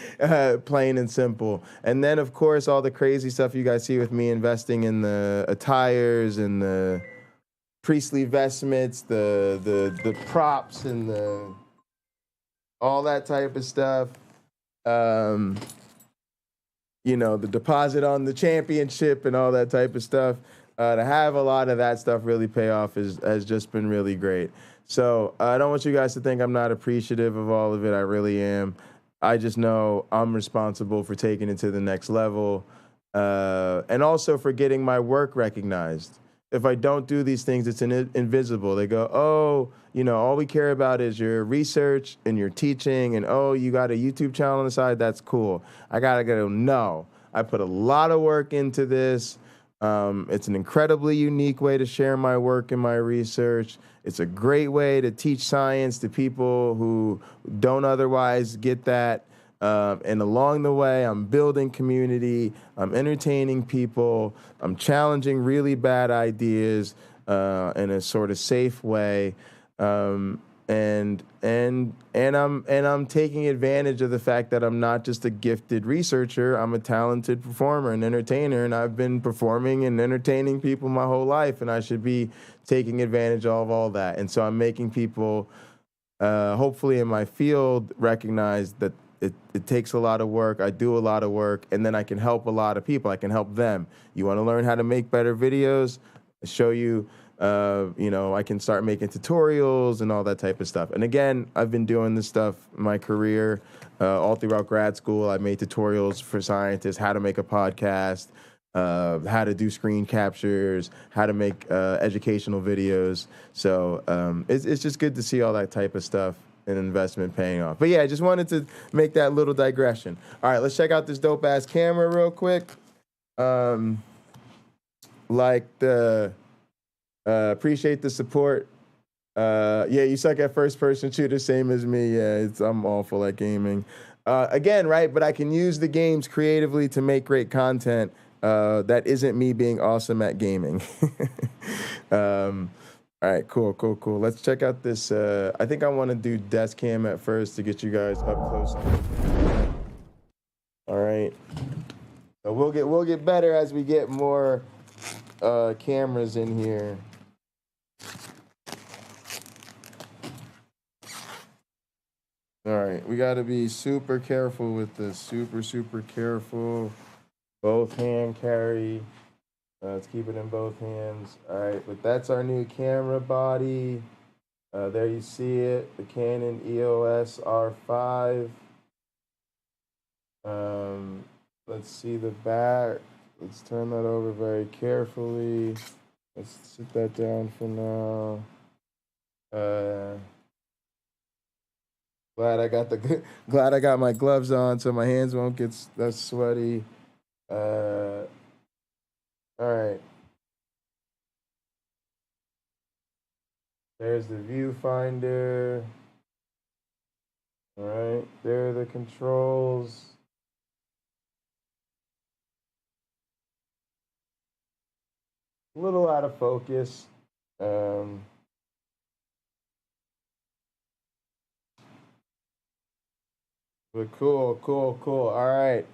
Plain and simple. And then, of course, all the crazy stuff you guys see with me investing in the attires and the priestly vestments, the props and all that type of stuff. You know, the deposit on the championship and all that type of stuff. To have a lot of that stuff really pay off has just been really great. So I don't want you guys to think I'm not appreciative of all of it. I really am. I just know I'm responsible for taking it to the next level, and also for getting my work recognized. If I don't do these things, it's invisible. They go, oh, you know, all we care about is your research and your teaching, and oh, you got a YouTube channel on the side. That's cool. I gotta go, no, I put a lot of work into this. It's an incredibly unique way to share my work and my research. It's a great way to teach science to people who don't otherwise get that. And along the way, I'm building community. I'm entertaining people. I'm challenging really bad ideas in a sort of safe way. And I'm taking advantage of the fact that I'm not just a gifted researcher. I'm a talented performer and entertainer, and I've been performing and entertaining people my whole life, and I should be taking advantage of all that. And so I'm making people, hopefully in my field, recognize that it takes a lot of work. I do a lot of work, and then I can help a lot of people. I can help them. You want to learn how to make better videos? I show you. You know, I can start making tutorials and all that type of stuff. And again, I've been doing this stuff in my career, all throughout grad school. I made tutorials for scientists, how to make a podcast, how to do screen captures, how to make educational videos. So it's just good to see all that type of stuff and investment paying off. But yeah, I just wanted to make that little digression. All right, let's check out this dope ass camera real quick. Appreciate the support. Yeah, you suck at first person shooter, same as me. Yeah, I'm awful at gaming. Again, right, but I can use the games creatively to make great content that isn't me being awesome at gaming. All right, cool. Let's check out this. I think I want to do desk cam at first to get you guys up close. All right. So we'll get better as we get more cameras in here. All right, we got to be super careful with this. Super careful. Both hand carry. Let's keep it in both hands. All right, but that's our new camera body. There you see it, the Canon EOS R5. Let's see the back. Let's turn that over very carefully. Let's sit that down for now. Glad I got my gloves on so my hands won't get that sweaty. All right. There's the viewfinder. All right, there are the controls. A little out of focus. But cool. All right.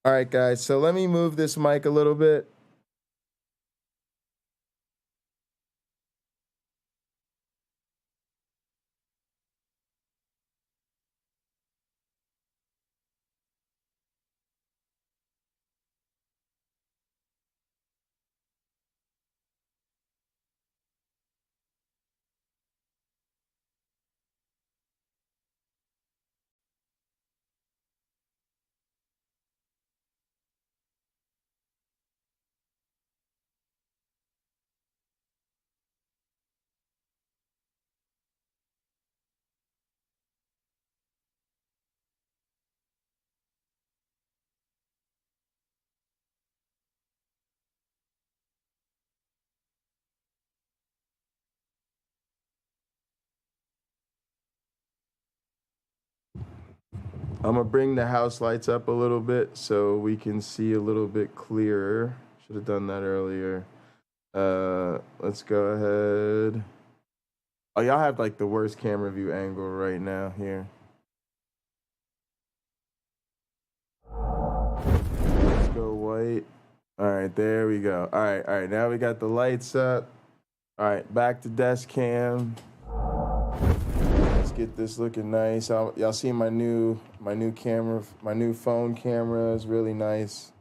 All right, guys. So let me move this mic a little bit. I'm going to bring the house lights up a little bit so we can see a little bit clearer. Should have done that earlier. Let's go ahead. Oh, y'all have like the worst camera view angle right now here. Let's go white. All right, there we go. All right. Now we got the lights up. All right, back to desk cam. Let's get this looking nice. Y'all see my new camera, my new phone camera is really nice.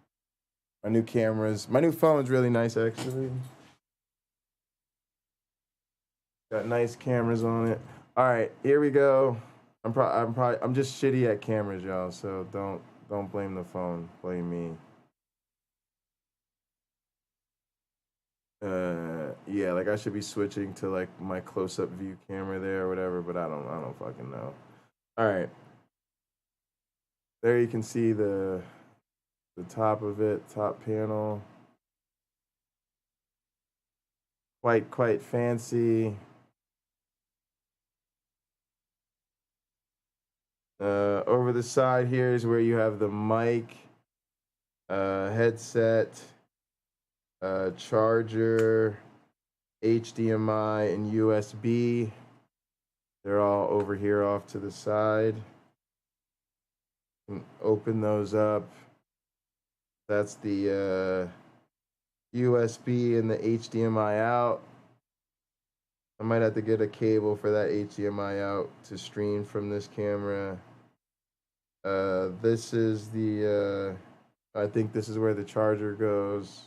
My new phone's really nice actually. Got nice cameras on it. All right, here we go. I'm just shitty at cameras, y'all. So don't blame the phone. Blame me. Yeah, like I should be switching to like my close-up view camera there or whatever, but I don't fucking know. All right. There you can see the top of it, top panel. Quite fancy. Over the side here is where you have the mic, headset, charger, HDMI, and USB. They're all over here off to the side. You can open those up. That's the USB and the HDMI out. I might have to get a cable for that HDMI out to stream from this camera. This is the, I think this is where the charger goes.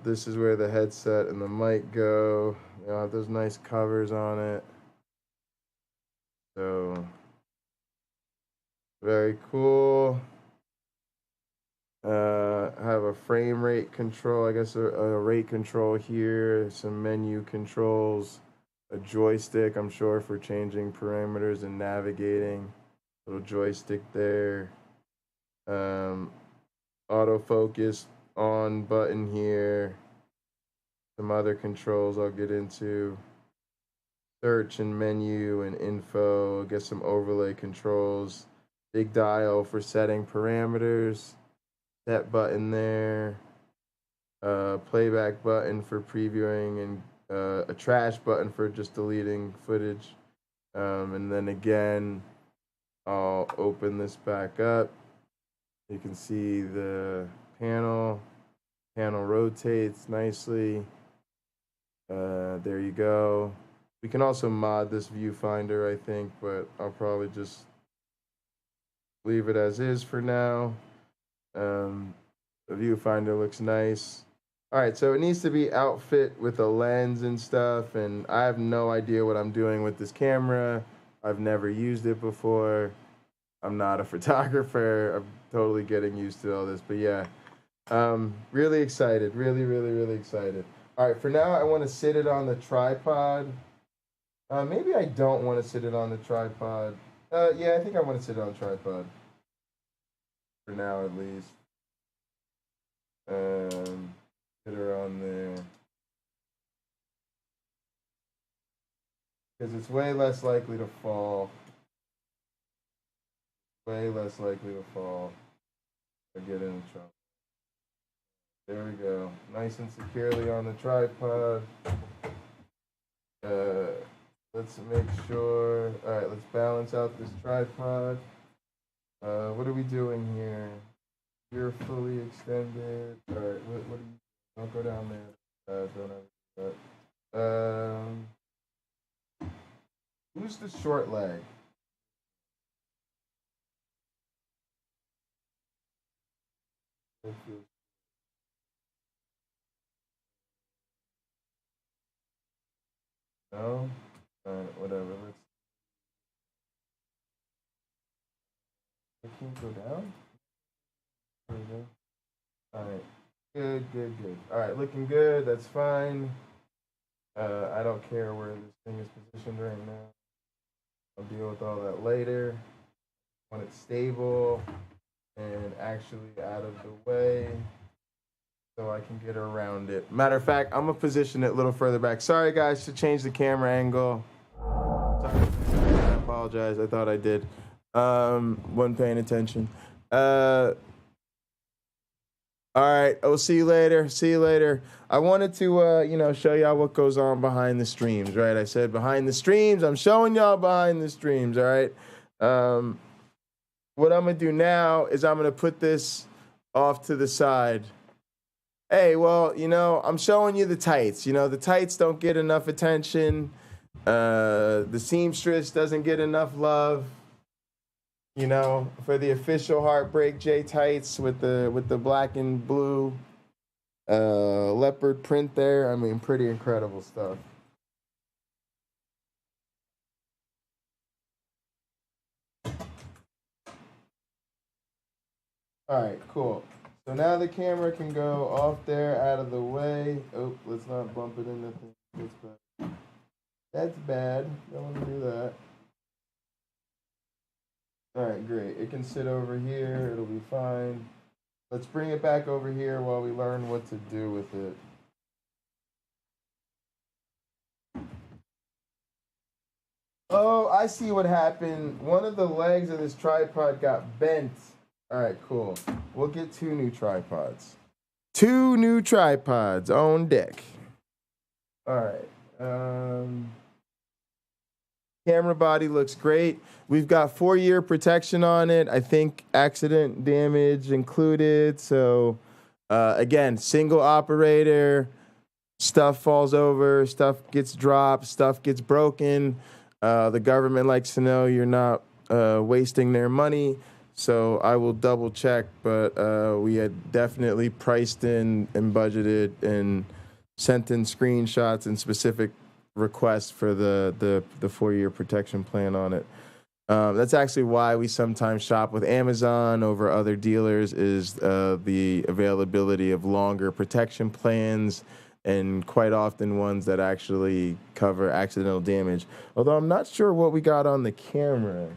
This is where the headset and the mic go. They all have those nice covers on it. So, very cool. I have a frame rate control, I guess a rate control here, some menu controls, a joystick, I'm sure, for changing parameters and navigating. Little joystick there. Autofocus on button here. Some other controls I'll get into. Search and menu and info. Get some overlay controls. Big dial for setting parameters. Set button there. Playback button for previewing and a trash button for just deleting footage. And then again, I'll open this back up. You can see the panel. Panel rotates nicely. There you go. We can also mod this viewfinder, I think, but I'll probably just leave it as is for now. The viewfinder looks nice. All right, so it needs to be outfit with a lens and stuff, and I have no idea what I'm doing with this camera. I've never used it before. I'm not a photographer. I'm totally getting used to all this, but yeah. Really excited, really excited. All right, for now, I want to sit it on the tripod. Maybe I don't want to sit it on the tripod. Yeah, I think I want to sit it on the tripod. For now, at least. Get her on there. Because it's way less likely to fall. Way less likely to fall or get into trouble. There we go. Nice and securely on the tripod. Let's make sure. All right, let's balance out this tripod. What are we doing here? You're fully extended. All right, what do you? Don't go down there. Don't ever do that. Who's the short leg? No? Alright, whatever. I can't go down? There we go. Alright. Good. Alright, looking good. That's fine. I don't care where this thing is positioned right now. I'll deal with all that later. I want it stable and actually out of the way so I can get around it. Matter of fact, I'm gonna position it a little further back. Sorry guys to change the camera angle. Sorry, I apologize. I thought I did. Wasn't paying attention. All right, I'll see you later. See you later. I wanted to, show y'all what goes on behind the streams, right? I said behind the streams. I'm showing y'all behind the streams, all right? What I'm going to do now is I'm going to put this off to the side. Hey, well, I'm showing you the tights. The tights don't get enough attention. The seamstress doesn't get enough love. For the official Heartbreak J tights with the black and blue leopard print there. I mean, pretty incredible stuff. All right, cool. So now the camera can go off there, out of the way. Oh, let's not bump it into things. That's bad. Don't want to do that. All right, great. It can sit over here. It'll be fine. Let's bring it back over here while we learn what to do with it. Oh, I see what happened. One of the legs of this tripod got bent. All right, cool. We'll get 2 new tripods. 2 new tripods on deck. All right. Camera body looks great. We've got 4-year protection on it. I think accident damage included. So, again, single operator. Stuff falls over. Stuff gets dropped. Stuff gets broken. The government likes to know you're not wasting their money. So I will double check, but we had definitely priced in and budgeted and sent in screenshots and specific requests for the 4-year protection plan on it. That's actually why we sometimes shop with Amazon over other dealers is the availability of longer protection plans and quite often ones that actually cover accidental damage. Although I'm not sure what we got on the camera.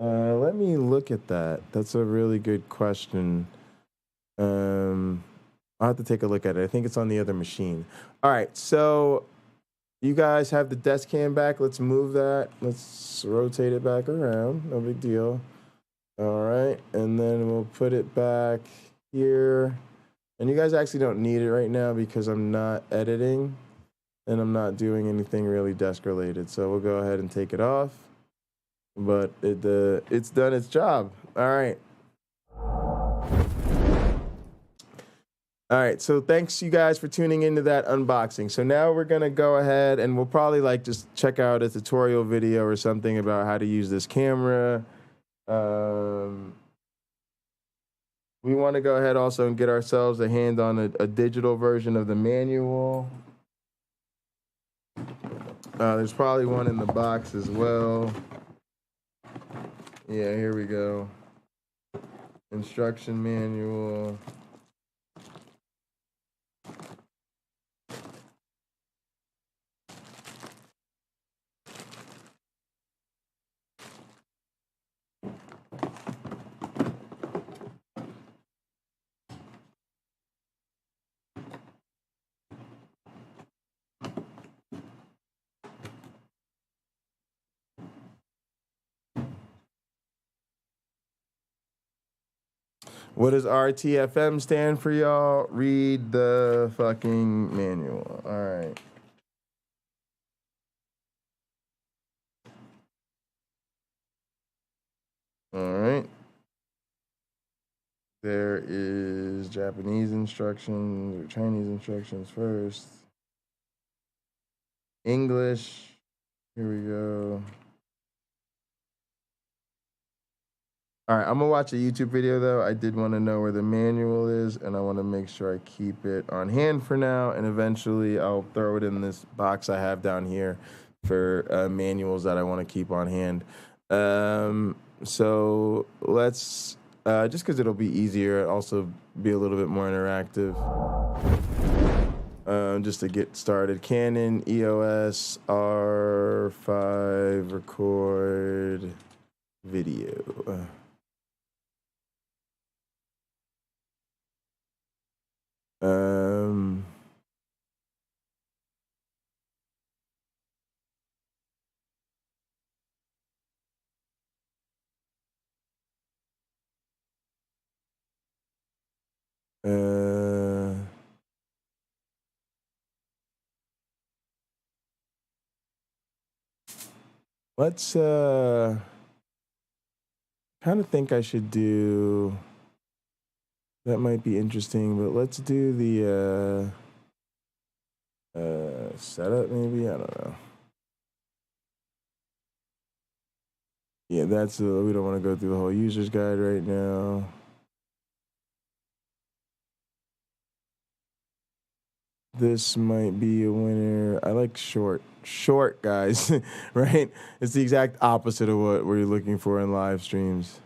Let me look at that. That's a really good question. I'll have to take a look at it. I think it's on the other machine. All right, so you guys have the desk cam back. Let's move that. Let's rotate it back around. No big deal. All right, and then we'll put it back here. And you guys actually don't need it right now because I'm not editing and I'm not doing anything really desk related. So we'll go ahead and take it off. But it's done its job. All right. All right, so thanks you guys for tuning into that unboxing. So now we're gonna go ahead and we'll probably just check out a tutorial video or something about how to use this camera. We want to go ahead also and get ourselves a hand on a digital version of the manual. There's probably one in the box as well. Yeah, here we go. Instruction manual. What does RTFM stand for, y'all? Read the fucking manual. All right. All right. There is Japanese instructions or Chinese instructions first. English. Here we go. All right, I'm gonna watch a YouTube video though. I did want to know where the manual is, and I want to make sure I keep it on hand for now, and eventually I'll throw it in this box I have down here for manuals that I want to keep on hand. So let's, just because it'll be easier, also be a little bit more interactive. Just to get started, Canon EOS R5 record video. Let's kind of think I should do, that might be interesting, but let's do the setup maybe, I don't know. Yeah, that's, we don't want to go through the whole user's guide right now. This might be a winner. I like short, guys, right? It's the exact opposite of what we're looking for in live streams.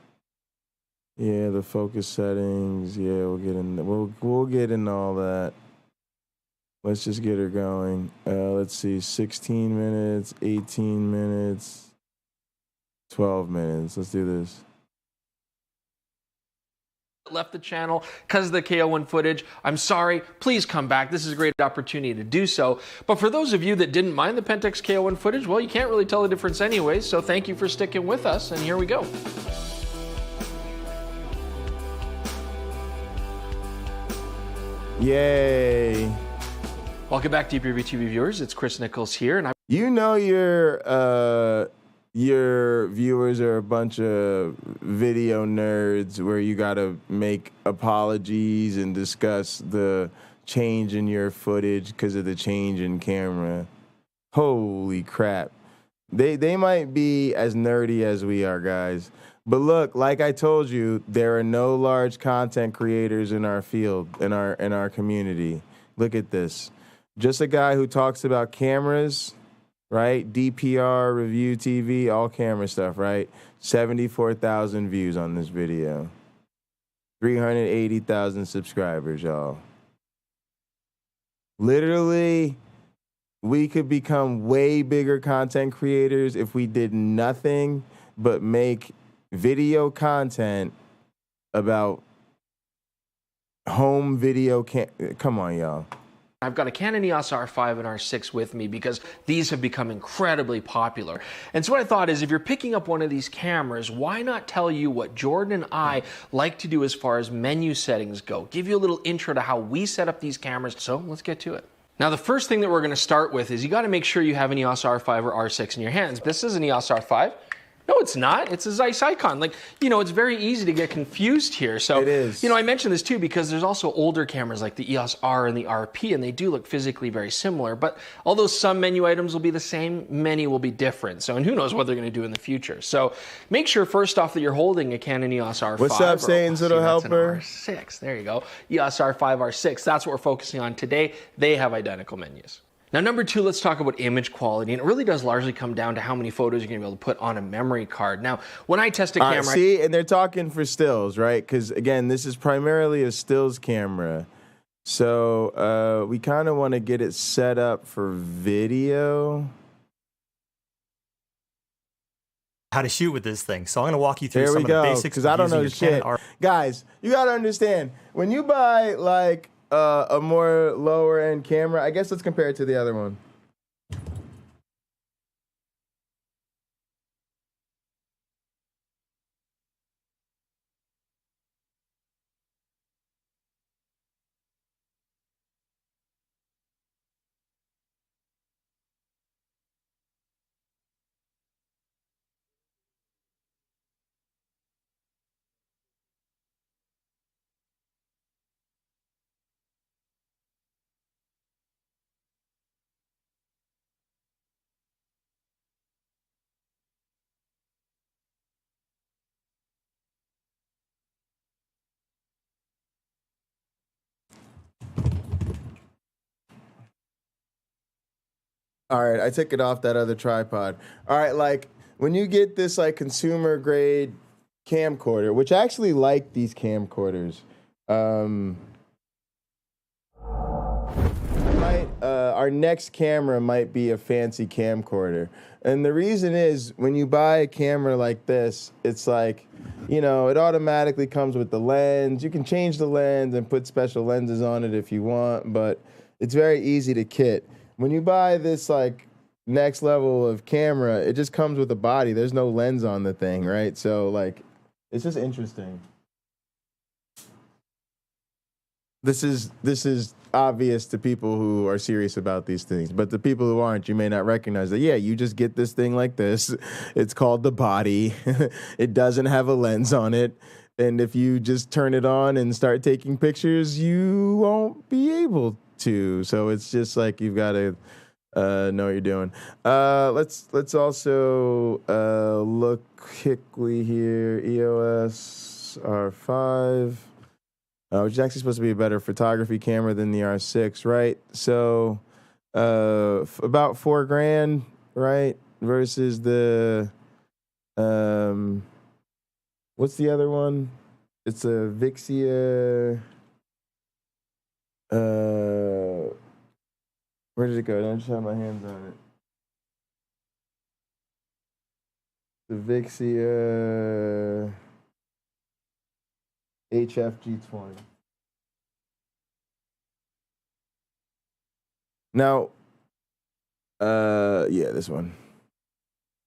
Yeah, the focus settings. Yeah, we'll get in. We'll get into all that. Let's just get her going. Let's see, 16 minutes, 18 minutes, 12 minutes. Let's do this. Left the channel because of the KO1 footage. I'm sorry. Please come back. This is a great opportunity to do so. But for those of you that didn't mind the Pentax KO1 footage, well, you can't really tell the difference anyway. So thank you for sticking with us. And here we go. Yay. Welcome back, Deep Review TV viewers. It's Chris Nichols here, and you know your viewers are a bunch of video nerds where you gotta make apologies and discuss the change in your footage because of the change in camera. Holy crap. They might be as nerdy as we are, guys. But look, like I told you, there are no large content creators in our field, in our community. Look at this. Just a guy who talks about cameras, right? DPR, review TV, all camera stuff, right? 74,000 views on this video. 380,000 subscribers, y'all. Literally, we could become way bigger content creators if we did nothing but make video content about home video. Come on, y'all. I've got a Canon EOS R5 and R6 with me because these have become incredibly popular. And so what I thought is, if you're picking up one of these cameras, why not tell you what Jordan and I like to do as far as menu settings go? Give you a little intro to how we set up these cameras. So let's get to it. Now, the first thing that we're going to start with is you got to make sure you have an EOS R5 or R6 in your hands. This is an EOS R5. No, it's not. It's a Zeiss icon. Like, you know, it's very easy to get confused here. So, it is. You know, I mentioned this too because there's also older cameras like the EOS R and the RP, and they do look physically very similar. But although some menu items will be the same, many will be different. So, and who knows what they're going to do in the future. So, make sure first off that you're holding a Canon EOS R5. What's up, Satan's little helper? R6. There you go. EOS R5, R6. That's what we're focusing on today. They have identical menus. Now, number two, let's talk about image quality. And it really does largely come down to how many photos you're going to be able to put on a memory card. Now, when I test a camera... see, and they're talking for stills, right? Because, again, this is primarily a stills camera. So we kind of want to get it set up for video. How to shoot with this thing. So I'm going to walk you through some of the basics. Because I don't know shit. Guys, you got to understand, when you buy, like... a more lower end camera. I guess let's compare it to the other one. All right, I took it off that other tripod. All right, like when you get this like consumer grade camcorder, which I actually like these camcorders. Our next camera might be a fancy camcorder. And the reason is when you buy a camera like this, it's like, you know, it automatically comes with the lens. You can change the lens and put special lenses on it if you want, but it's very easy to kit. When you buy this like next level of camera, it just comes with a body. There's no lens on the thing, right? So like, it's just interesting. This is obvious to people who are serious about these things, but the people who aren't, you may not recognize that. Yeah, you just get this thing like this. It's called the body. It doesn't have a lens on it. And if you just turn it on and start taking pictures, you won't be able to. So it's just like you've got to know what you're doing. Let's also look quickly here. EOS R5. Which is actually supposed to be a better photography camera than the R6, right? So about $4,000, right? Versus the what's the other one? It's a Vixia. Where did it go? I just have my hands on it. The Vixia HFG20. Now, yeah, this one.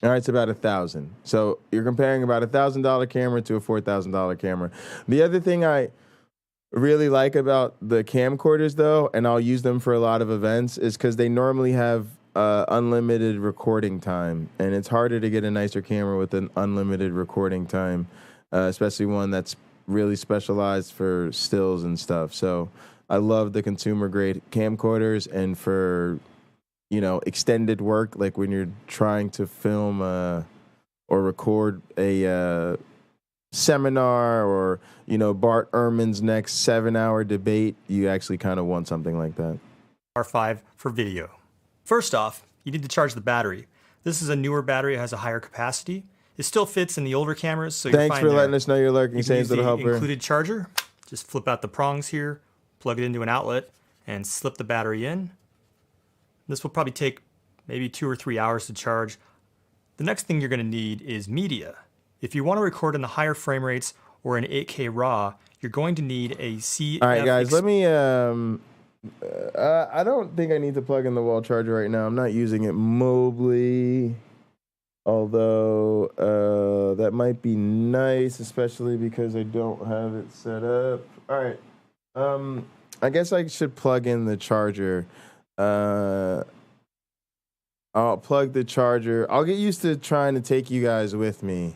All right, it's about $1,000. So you're comparing about $1,000 camera to a $4,000 camera. The other thing I really like about the camcorders, though, and I'll use them for a lot of events, is because they normally have unlimited recording time, and it's harder to get a nicer camera with an unlimited recording time, especially one that's really specialized for stills and stuff. So I love the consumer grade camcorders, and for, you know, extended work, like when you're trying to film or record a seminar or, you know, Bart Ehrman's next 7-hour debate, you actually kind of want something like that. R5 for video. First off, you need to charge the battery. This is a newer battery, it has a higher capacity. It still fits in the older cameras, so you're fine. Thanks for letting us know you're lurking. Use the included charger. Just flip out the prongs here, plug it into an outlet, and slip the battery in. This will probably take maybe 2 or 3 hours to charge. The next thing you're going to need is media. If you want to record in the higher frame rates or in 8K RAW, you're going to need a CF. All right, guys, let me. I don't think I need to plug in the wall charger right now. I'm not using it mobily. Although that might be nice, especially because I don't have it set up. All right. I guess I should plug in the charger. I'll plug the charger. I'll get used to trying to take you guys with me.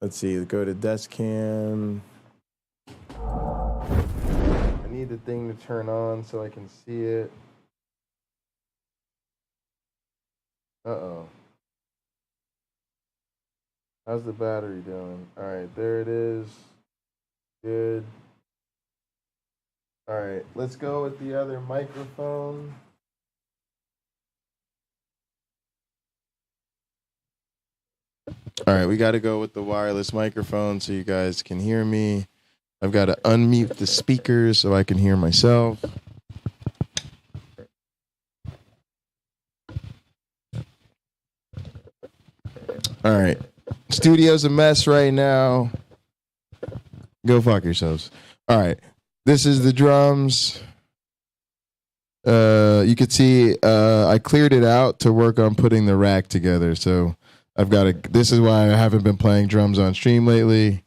Let's see. Go to desk cam. I need the thing to turn on so I can see it. Uh-oh. How's the battery doing? All right, there it is. Good. All right, let's go with the other microphone. All right, we got to go with the wireless microphone so you guys can hear me. I've got to unmute the speakers so I can hear myself. All right. Studio's a mess right now. Go fuck yourselves. All right. This is the drums. You could see I cleared it out to work on putting the rack together. So I've got to, this is why I haven't been playing drums on stream lately.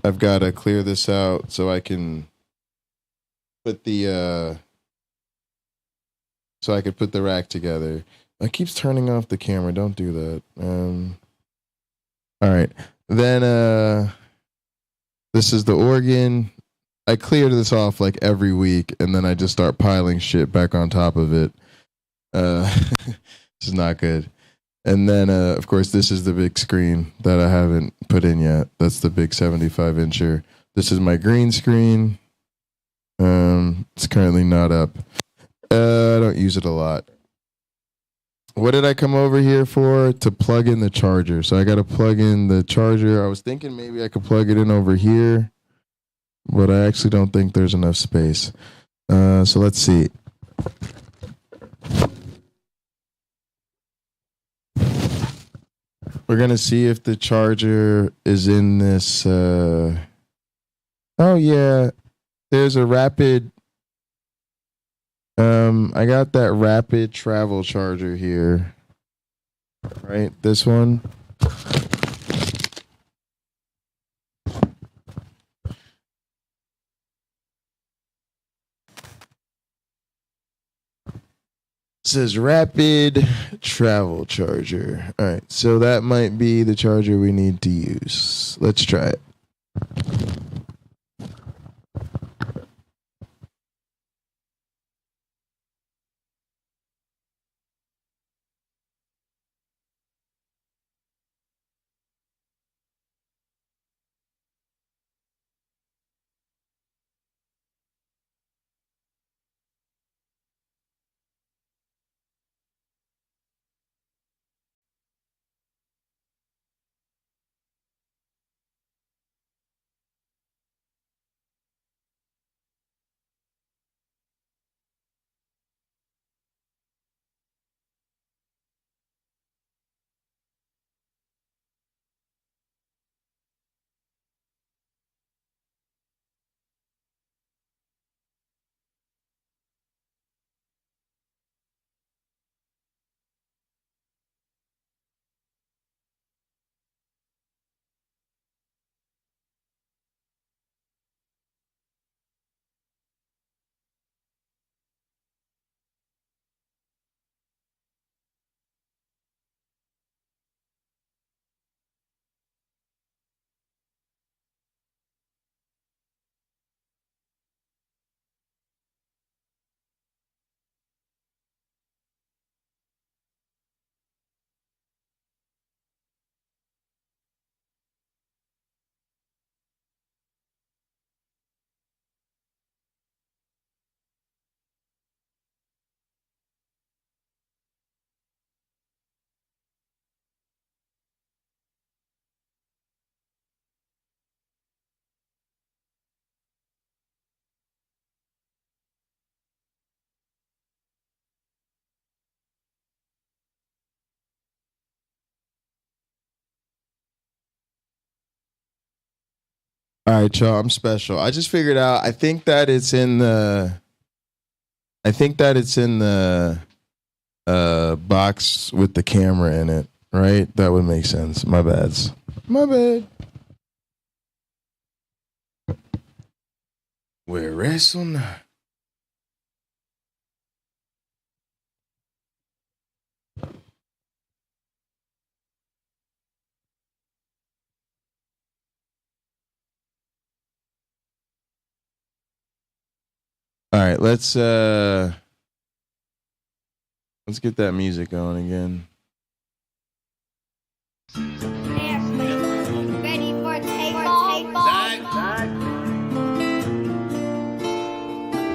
I've got to clear this out so I can put the, rack together. It keeps turning off the camera. Don't do that. All right. Then this is the organ. I cleared this off like every week, and then I just start piling shit back on top of it. This is not good. And then, of course, this is the big screen that I haven't put in yet. That's the big 75-incher. This is my green screen. It's currently not up. I don't use it a lot. What did I come over here for? To plug in the charger. So I got to plug in the charger. I was thinking maybe I could plug it in over here, but I actually don't think there's enough space. So let's see. We're going to see if the charger is in this. Oh, yeah. There's a rapid. I got that rapid travel charger here. Right? This one. It says rapid travel charger. All right, so that might be the charger we need to use. Let's try it. All right, y'all, I'm special. I just figured out, I think that it's in the box with the camera in it, right? That would make sense. My bad. My bad. Where is on? All right, let's get that music going again. Ready for takeoff?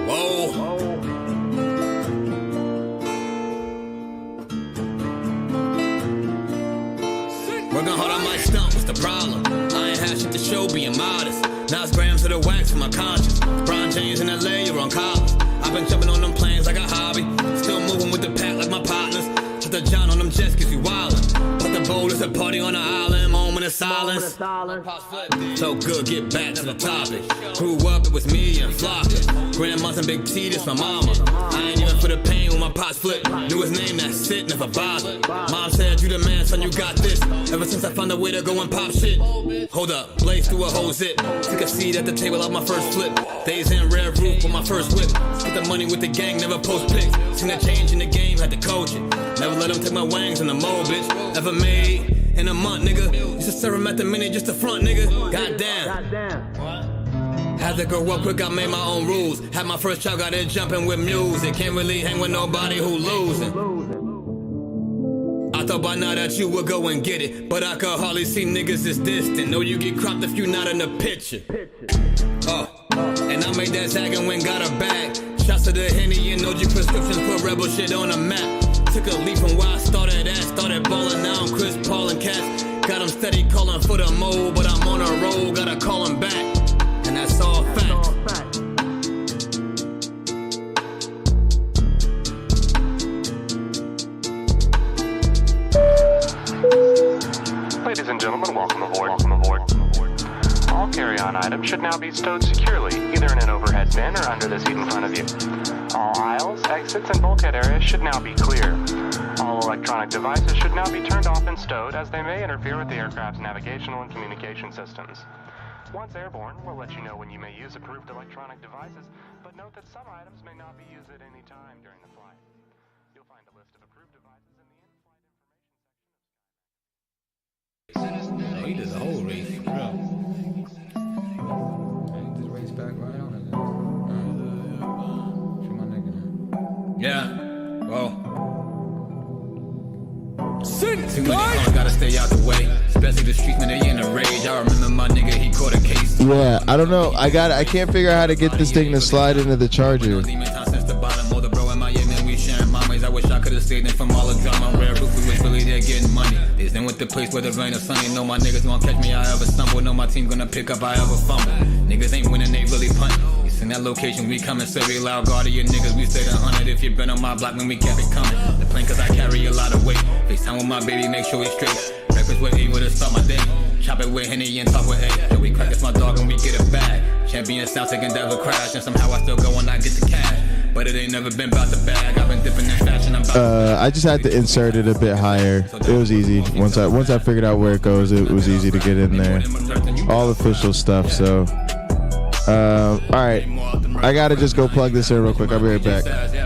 Whoa. Working hard on my stump, what's the problem? I ain't had shit to show, being modest. Now it's grams of the wax for my conscience. Brown James in LA, you're on college. I've been jumping on them planes like a hobby. Still moving with the pack like my partners. Put the John on them jets cause we wildin'. Put the boulders a party on the island. Moment of silence. So good, get back to the topic. Grew up, it was me and Flocka. Grandma's and Big T, this my mama. I ain't even for the pain when my pots flip. Knew his name, that's it, never bothered. Mom said, you the man, son, you got this. Ever since I found a way to go and pop shit. Hold up, blaze through a whole zip. Took a seat at the table of my first flip. Days in red roof with my first whip. Spent the money with the gang, never post pics. Seen a change in the game, had to coach it. Never let them take my wangs in the mold, bitch. Ever made in a month, nigga. Used to serve him at the minute just to front, nigga. Goddamn. Had to grow up quick, I made my own rules. Had my first child, got it jumping with music. Can't really hang with nobody who losing. I thought by now that you would go and get it, but I could hardly see niggas as distant. Know you get cropped if you not in the picture. And I made that tag and went got her back. Shots to the Henny and OG prescriptions, put rebel shit on the map. Took a leap from where I started at, started balling now I'm Chris Paul and Cats. Got him steady calling for the mold, but I'm on a roll, gotta call him back. And that's all fact. Ladies and gentlemen, welcome aboard. All carry-on items should now be stowed securely, either in an overhead bin or under the seat in front of you. All aisles, exits, and bulkhead areas should now be clear. All electronic devices should now be turned off and stowed, as they may interfere with the aircraft's navigational and communication systems. Once airborne, we'll let you know when you may use approved electronic devices, but note that some items may not be used at any time during the flight. You'll find a list of approved devices in the in-flight information section. Oh, he did the whole race, bro. This race back right on it. Shoot my nigga. Yeah, well. Too many gotta stay out the way, especially the streets when they in a rage. I remember my nigga, he caught a case. Yeah, I don't know. I can't figure out how to get this thing to slide into the charger. I wish I could've stayed in from all the drama. Rare roof, we was really there getting money. This then with the place where the rain or sunny. Know my niggas gon' catch me, I ever stumble. Know my team gonna pick up, I ever fumble. Niggas ain't winning, they really punt. It's in that location, we coming, so we loud guard of your niggas. We stayed 100 if you been on my block when we kept it coming. The plane cause I carry a lot of weight. FaceTime with my baby, make sure we straight. Breakfast with able to start my day. Chop it with Henny and talk with A. Yo, we crack, it's my dog and we get it back. Champion South taking devil crash. And somehow I still go when I get the cash. But it ain't never been about the bag. I've been dipping in fashion. I just had to insert it a bit higher. It was easy. Once I figured out where it goes, it was easy to get in there. All official stuff, so. Alright. I gotta just go plug this in real quick. I'll be right back. Said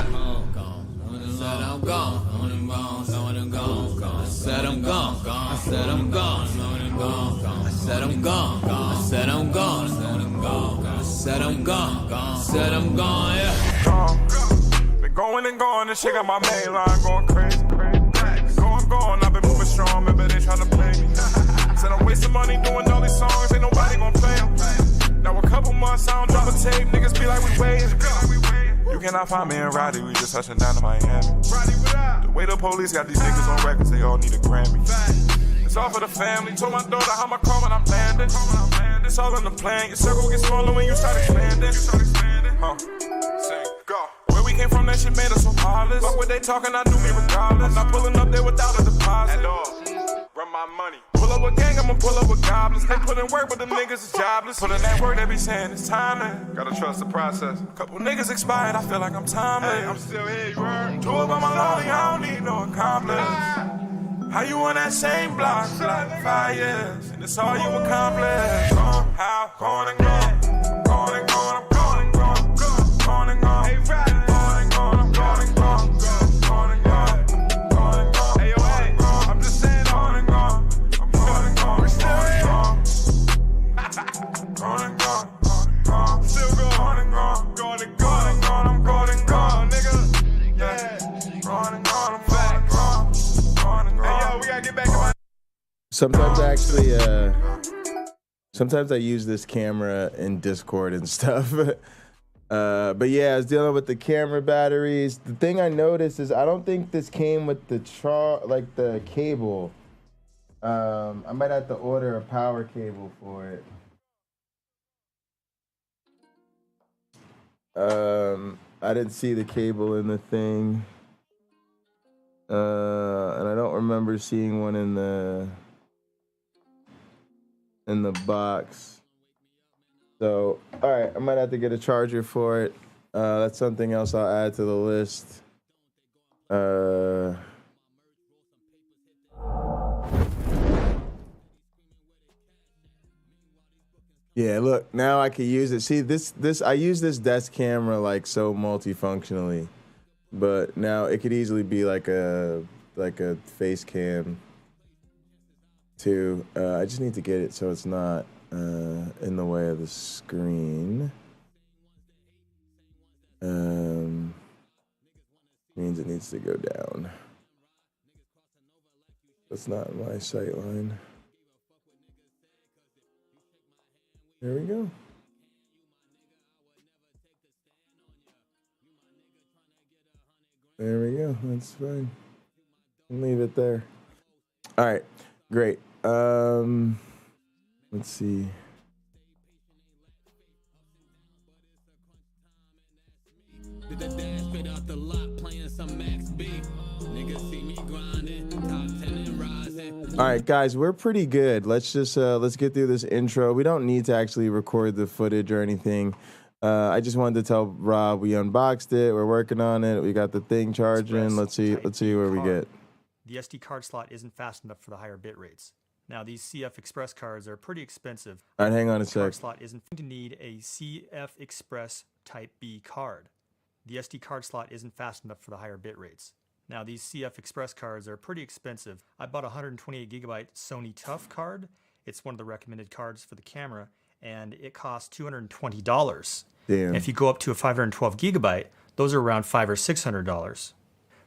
I'm gone. I said I'm gone. I said I'm gone. I said I'm gone. I said I'm gone. I said I'm gone. Yeah. Been going and going, and shit got my main line going crazy. Going, I've been moving strong, remember they tryna play me. Said I'm wasting money doing all these songs, ain't nobody gon' play them. Now a couple months, I don't drop a tape, niggas be like we waiting. You cannot find me in Roddy, we just touching down to Miami. The way the police got these niggas on records, they all need a Grammy. It's all for the family, told my daughter how my car when I'm landing. It's all in the plan, your circle gets smaller when you start expanding. Say, go. Where we came from, that shit made us so heartless. Fuck what they talking, I do me regardless. I'm not pulling up there without a deposit. At all. Run my money. Pull up a gang, I'ma pull up with goblins. They put in work, but them niggas is jobless. Put in that work, they be saying it's timing. Gotta trust the process. Couple niggas expired, I feel like I'm timeless. Hey, I'm still here, you heard? Do it by my lonely, I don't need no accomplice. How you on that same block for like 5 years? And it's all you accomplish. How? Going and gone. Going and gone, I'm going and gone. Going and gone. Hey, right. Going and gone, I'm going and gone. Going and gone. Going and gone. Hey, yo, hey. I'm just saying, going and gone. I'm going and gone. We're still here. Going and gone. Still going and gone. Going and gone and gone. I'm going and gone, nigga. Yeah. Going and gone, I'm back. Hey, yo, we gotta get back to my. Sometimes I use this camera in Discord and stuff. But yeah, I was dealing with the camera batteries. The thing I noticed is I don't think this came with the the cable. I might have to order a power cable for it. I didn't see the cable in the thing. And I don't remember seeing one in the box. So, all right, I might have to get a charger for it. That's something else I'll add to the list. Yeah, look, now I can use it. See, this I use this desk camera like so multifunctionally, but now it could easily be like a face cam too. I just need to get it so it's not in the way of the screen. Means it needs to go down. That's not my sight line. There we go. There we go. That's fine. Leave it there. All right. Great. Let's see. Did the dash straight out the lot playing some Max B. Niggas see me grinding, top 10 and rising. All right, guys, we're pretty good. Let's just let's get through this intro. We don't need to actually record the footage or anything. I just wanted to tell Rob we unboxed it. We're working on it. We got the thing charging. Let's see where we get. The SD card slot isn't fast enough for the higher bit rates. Now, these CF Express cards are pretty expensive. All right, hang on a the card sec. slot isn't going to need a CF Express Type B card. The SD card slot isn't fast enough for the higher bit rates. Now, these CF Express cards are pretty expensive. I bought a 128 gigabyte Sony Tough card. It's one of the recommended cards for the camera, and it costs $220. Damn. If you go up to a 512 gigabyte, those are around $500 or $600.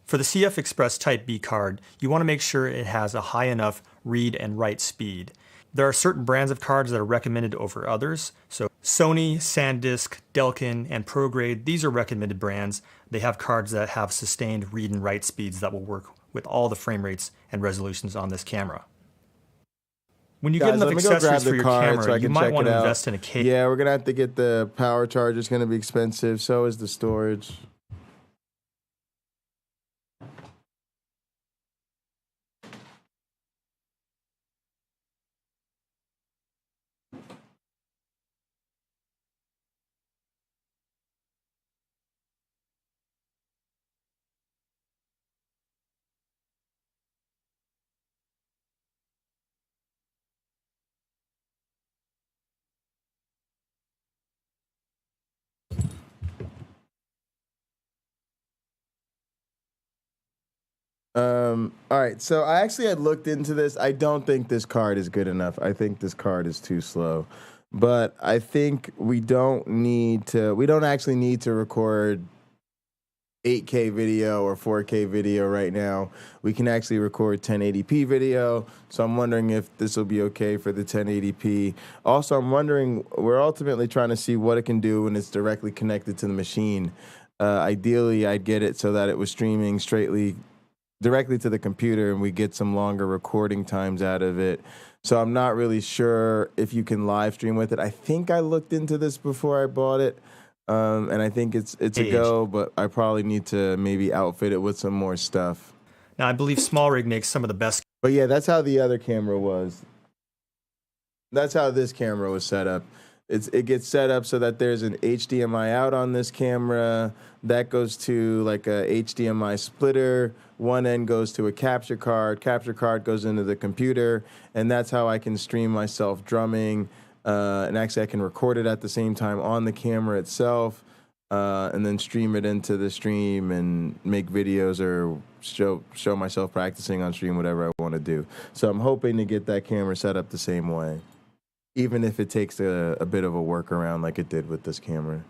For the CF Express Type B card, you want to make sure it has a high enough read and write speed. There are certain brands of cards that are recommended over others. So Sony, SanDisk, Delkin, and ProGrade, these are recommended brands. They have cards that have sustained read and write speeds that will work with all the frame rates and resolutions on this camera. When you get enough accessories for your camera, you might want to invest in a case. Yeah, we're going to have to get the power charger. It's going to be expensive. So is the storage. All right, so I actually had looked into this. I don't think this card is good enough. I think this card is too slow. But I think we don't actually need to record 8K video or 4K video right now. We can actually record 1080p video. So I'm wondering if this will be okay for the 1080p. Also, I'm wondering, we're ultimately trying to see what it can do when it's directly connected to the machine. Ideally, I'd get it so that it was streaming directly to the computer and we get some longer recording times out of it. So I'm not really sure if you can live stream with it. I think I looked into this before I bought it. And I think it's a go, but I probably need to maybe outfit it with some more stuff. Now, I believe SmallRig makes some of the best. But yeah, that's how the other camera was. That's how this camera was set up. It gets set up so that there's an HDMI out on this camera. That goes to like a HDMI splitter. One end goes to a capture card. Capture card goes into the computer. And that's how I can stream myself drumming. And actually, I can record it at the same time on the camera itself. And then stream it into the stream and make videos or show myself practicing on stream, whatever I want to do. So I'm hoping to get that camera set up the same way, even if it takes a bit of a workaround like it did with this camera.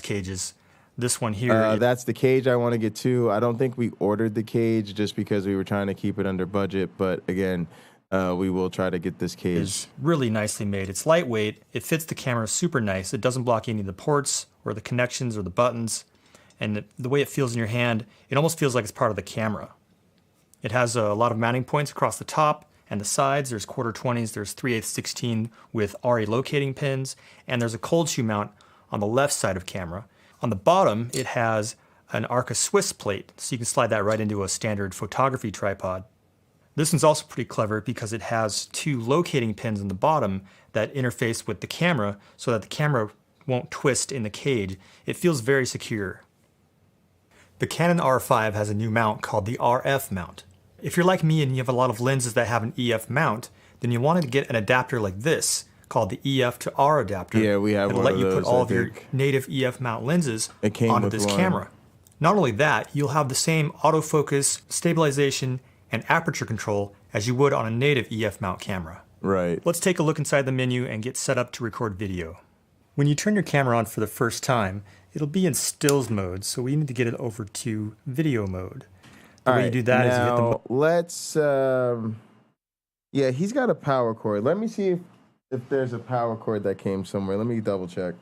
Cages. This one here. That's the cage I want to get to. I don't think we ordered the cage just because we were trying to keep it under budget. But again, we will try to get this cage. It's really nicely made. It's lightweight. It fits the camera super nice. It doesn't block any of the ports or the connections or the buttons. And the way it feels in your hand, it almost feels like it's part of the camera. It has a lot of mounting points across the top and the sides. There's 1/4-20s, there's 3/8-16 with RE locating pins, and there's a cold shoe mount on the left side of camera. On the bottom, it has an Arca Swiss plate, so you can slide that right into a standard photography tripod. This one's also pretty clever because it has 2 locating pins on the bottom that interface with the camera so that the camera won't twist in the cage. It feels very secure. The Canon R5 has a new mount called the RF mount. If you're like me and you have a lot of lenses that have an EF mount, then you want to get an adapter like this called the EF to R adapter. Yeah, we have that'll one let you of put those, all I of your think. native EF mount lenses came onto with this one. camera. Not only that, you'll have the same autofocus, stabilization, and aperture control as you would on a native EF mount camera. Right. Let's take a look inside the menu and get set up to record video. When you turn your camera on for the first time, it'll be in stills mode, so we need to get it over to video mode. The way you do that is you hit the let's yeah, he's got a power cord. Let me see if there's a power cord that came somewhere. Let me double check.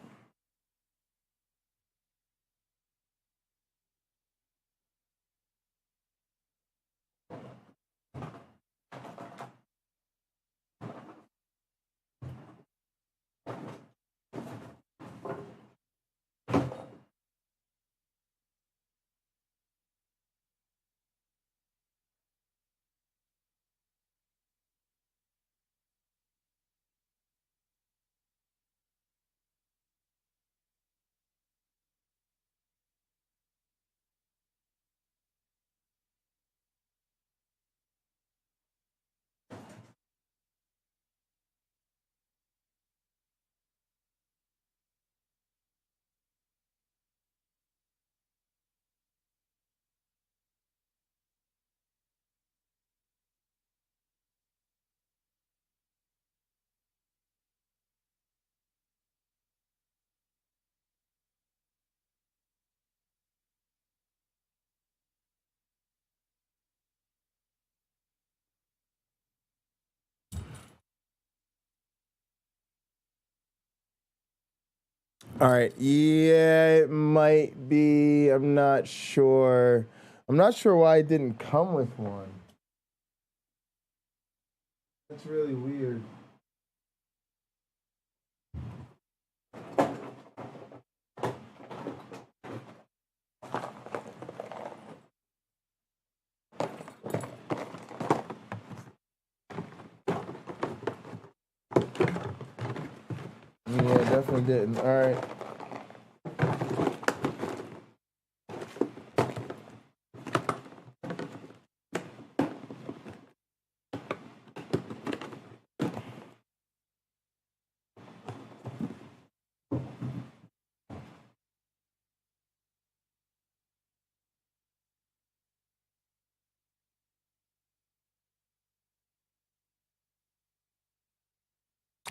All right. Yeah, it might be. I'm not sure. I'm not sure why it didn't come with one. That's really weird. Yeah, definitely didn't. All right.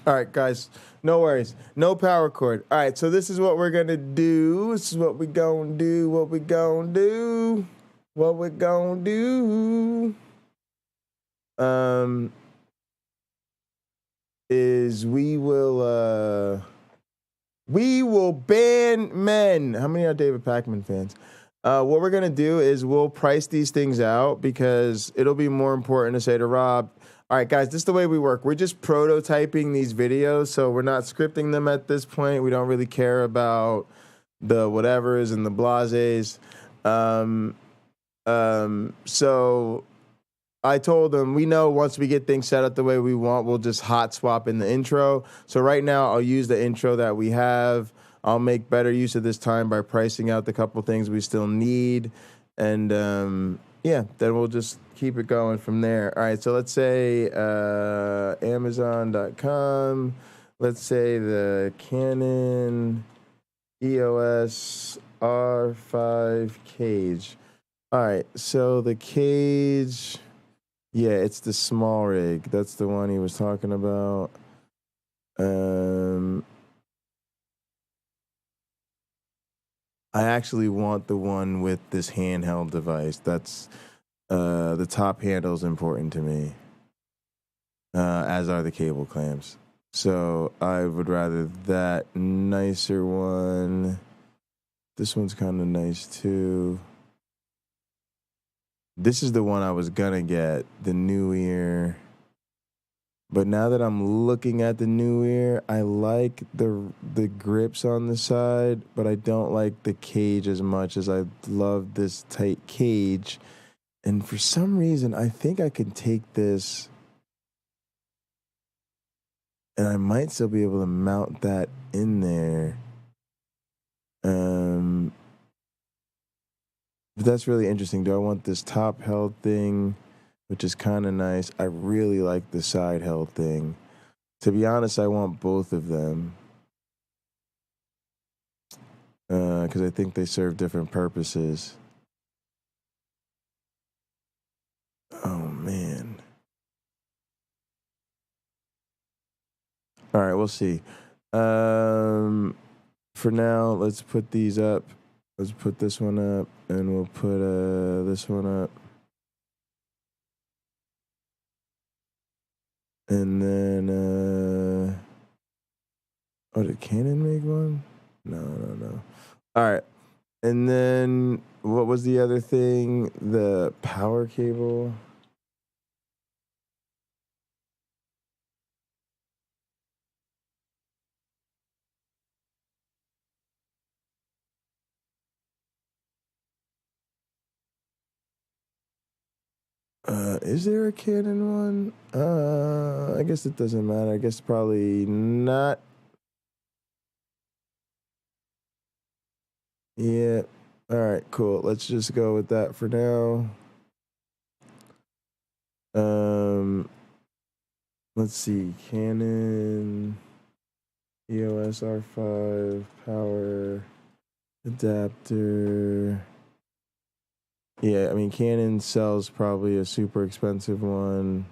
All right, guys, no worries. No power cord. All right, so this is what we're going to do. This is what we're going to do. What we're going to do. What we're going to do. Is we will ban men. How many are David Pakman fans? What we're going to do is we'll price these things out because it'll be more important to say to Rob, all right, guys, this is the way we work. We're just prototyping these videos, so we're not scripting them at this point. We don't really care about the whatevers and the blases. So I told him, we know once we get things set up the way we want, we'll just hot swap in the intro. So right now, I'll use the intro that we have. I'll make better use of this time by pricing out the couple things we still need. And yeah, then we'll just keep it going from there. All right, so let's say Amazon.com. Let's say the Canon EOS R5 cage. All right, so the cage, yeah, it's the small rig. That's the one he was talking about. I actually want the one with this handheld device. That's the top handle is important to me, as are the cable clamps. So I would rather that nicer one. This one's kind of nice too. This is the one I was gonna get, the New Ear. But now that I'm looking at the New Ear, I like the grips on the side, but I don't like the cage as much as I love this tight cage. And for some reason, I think I can take this and I might still be able to mount that in there. But that's really interesting. Do I want this top held thing, which is kind of nice? I really like the side held thing. To be honest, I want both of them because I think they serve different purposes. Oh, man. All right, we'll see. For now, let's put these up. Let's put this one up, and we'll put this one up. And then, oh, did Canon make one? No. All right. And then, what was the other thing? The power cable. Is there a Canon one? I guess it doesn't matter. I guess probably not. Yeah. All right, cool. Let's just go with that for now. Let's see. Canon EOS R5 power adapter. Yeah, I mean, Canon sells probably a super expensive one.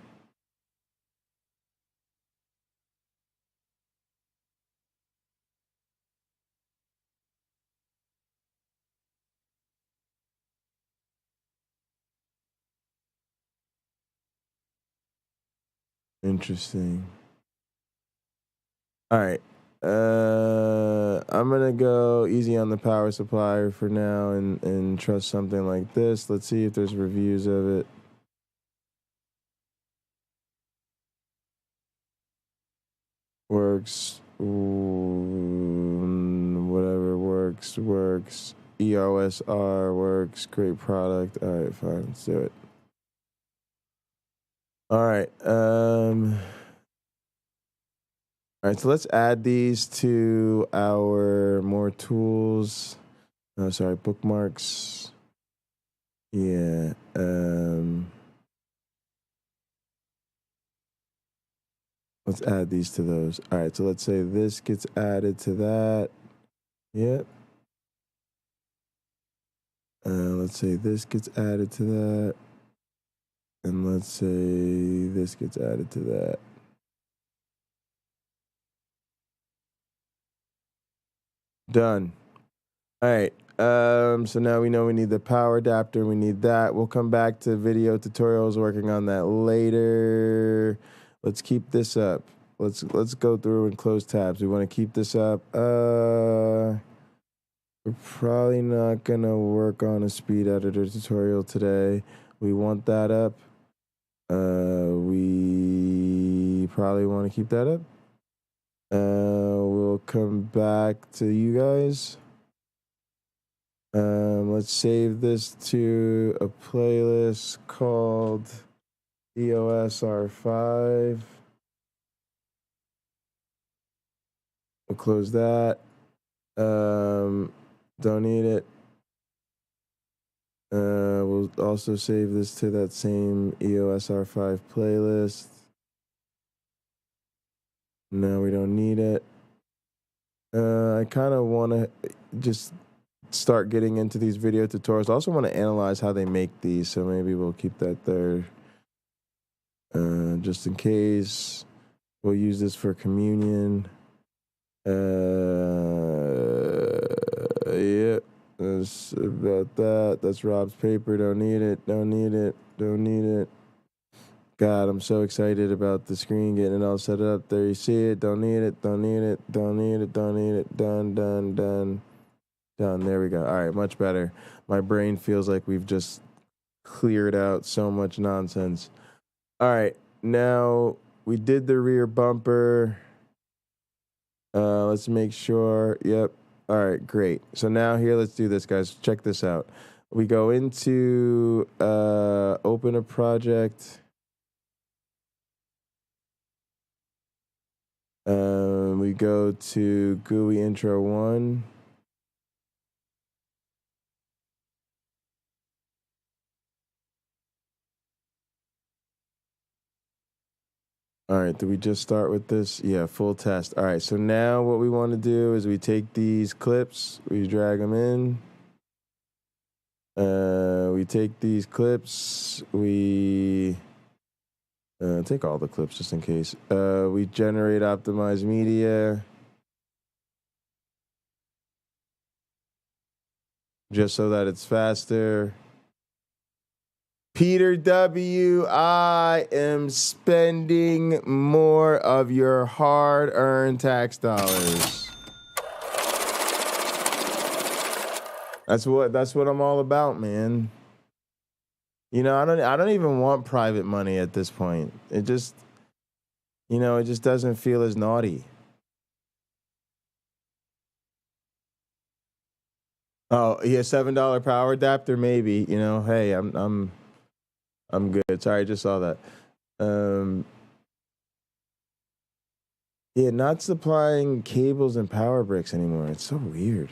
Interesting. All right. I'm gonna go easy on the power supplier for now and trust something like this. Let's see if there's reviews of it. Works. Whatever works. EOSR works. Great product. All right, fine. Let's do it. All right. All right, so let's add these to our more tools. Oh, sorry, bookmarks. Yeah. Let's add these to those. All right, so let's say this gets added to that. Yep. Let's say this gets added to that. And let's say this gets added to that. Done. All right. So now we know we need the power adapter. We need that. We'll come back to video tutorials, working on that later. Let's keep this up. Let's go through and close tabs. We want to keep this up. We're probably not gonna work on a speed editor tutorial today. We want that up. We probably want to keep that up. We'll come back to you guys. Let's save this to a playlist called EOSR5. We'll close that. Don't need it. We'll also save this to that same EOSR5 playlist. No, we don't need it. I kind of want to just start getting into these video tutorials. I also want to analyze how they make these, so maybe we'll keep that there. Just in case. We'll use this for communion. Yep. That's about that. That's Rob's paper. Don't need it. Don't need it. Don't need it. God, I'm so excited about the screen, getting it all set up. There you see it. Don't need it. Don't need it. Don't need it. Don't need it. Done, done, done. Done. There we go. All right, much better. My brain feels like we've just cleared out so much nonsense. All right, now we did the rear bumper. Let's make sure. Yep. All right, great. So now here, let's do this, guys. Check this out. We go into open a project. We go to GUI intro 1. All right, did we just start with this? Yeah, full test. All right, so now what we want to do is we take these clips, we drag them in. We take these clips, we take all the clips just in case. We generate optimized media. Just so that it's faster. Peter W., I am spending more of your hard-earned tax dollars. That's what I'm all about, man. You know, I don't even want private money at this point. It just, it just doesn't feel as naughty. Oh, yeah, $7 power adapter, maybe. Hey, I'm good. Sorry, I just saw that. Yeah, not supplying cables and power bricks anymore. It's so weird.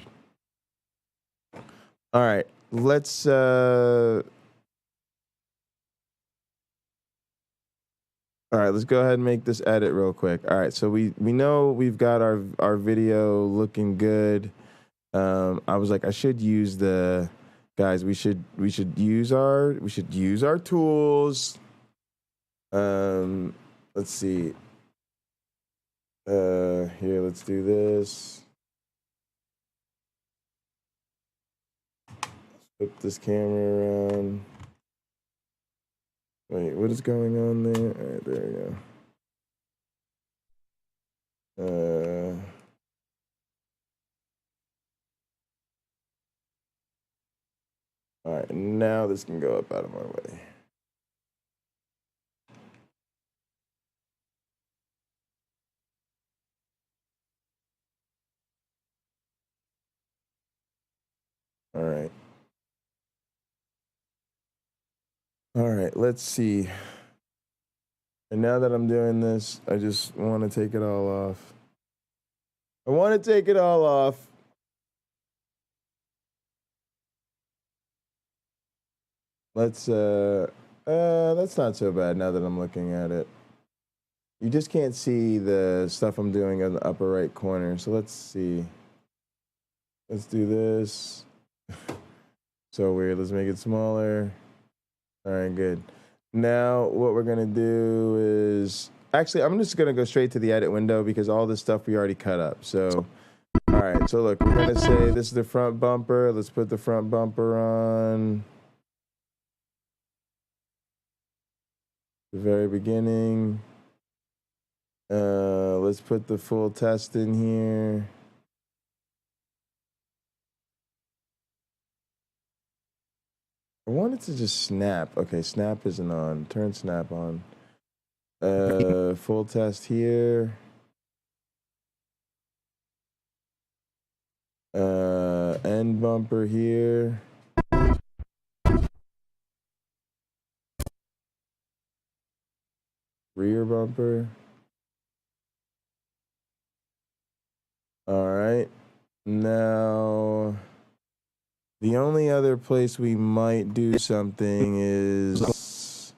All right, let's go ahead and make this edit real quick. All right, so we know we've got our video looking good. I was like, I should use the guys. We should use our tools. Let's see. Here, let's do this. Flip this camera around. Wait, what is going on there? All right, there we go. All right, now this can go up out of my way. All right. All right, let's see. And now that I'm doing this, I just want to take it all off. I want to take it all off. That's not so bad now that I'm looking at it. You just can't see the stuff I'm doing in the upper right corner. So let's see. Let's do this. So weird. Let's make it smaller. All right, good. Now what we're going to do is... Actually, I'm just going to go straight to the edit window because all this stuff we already cut up. So, all right. So look, we're going to say this is the front bumper. Let's put the front bumper on. The very beginning. Let's put the full test in here. I wanted to just snap. Okay, snap isn't on. Turn snap on. Full test here. End bumper here. Rear bumper. All right. Now, the only other place we might do something is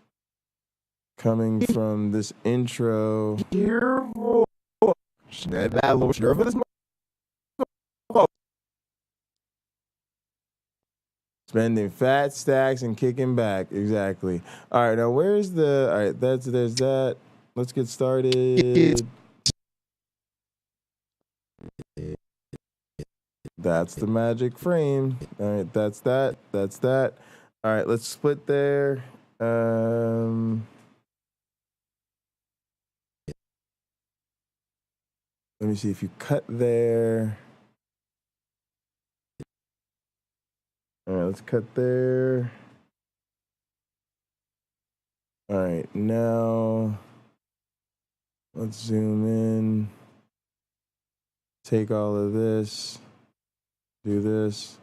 coming from this intro. Spending fat stacks and kicking back. Exactly. All right, now where's the... All right, there's that. Let's get started. That's the magic frame. All right, that's that. That's that. All right, let's split there. Let me see if you cut there. All right, let's cut there. All right, now let's zoom in. Take all of this. Do this.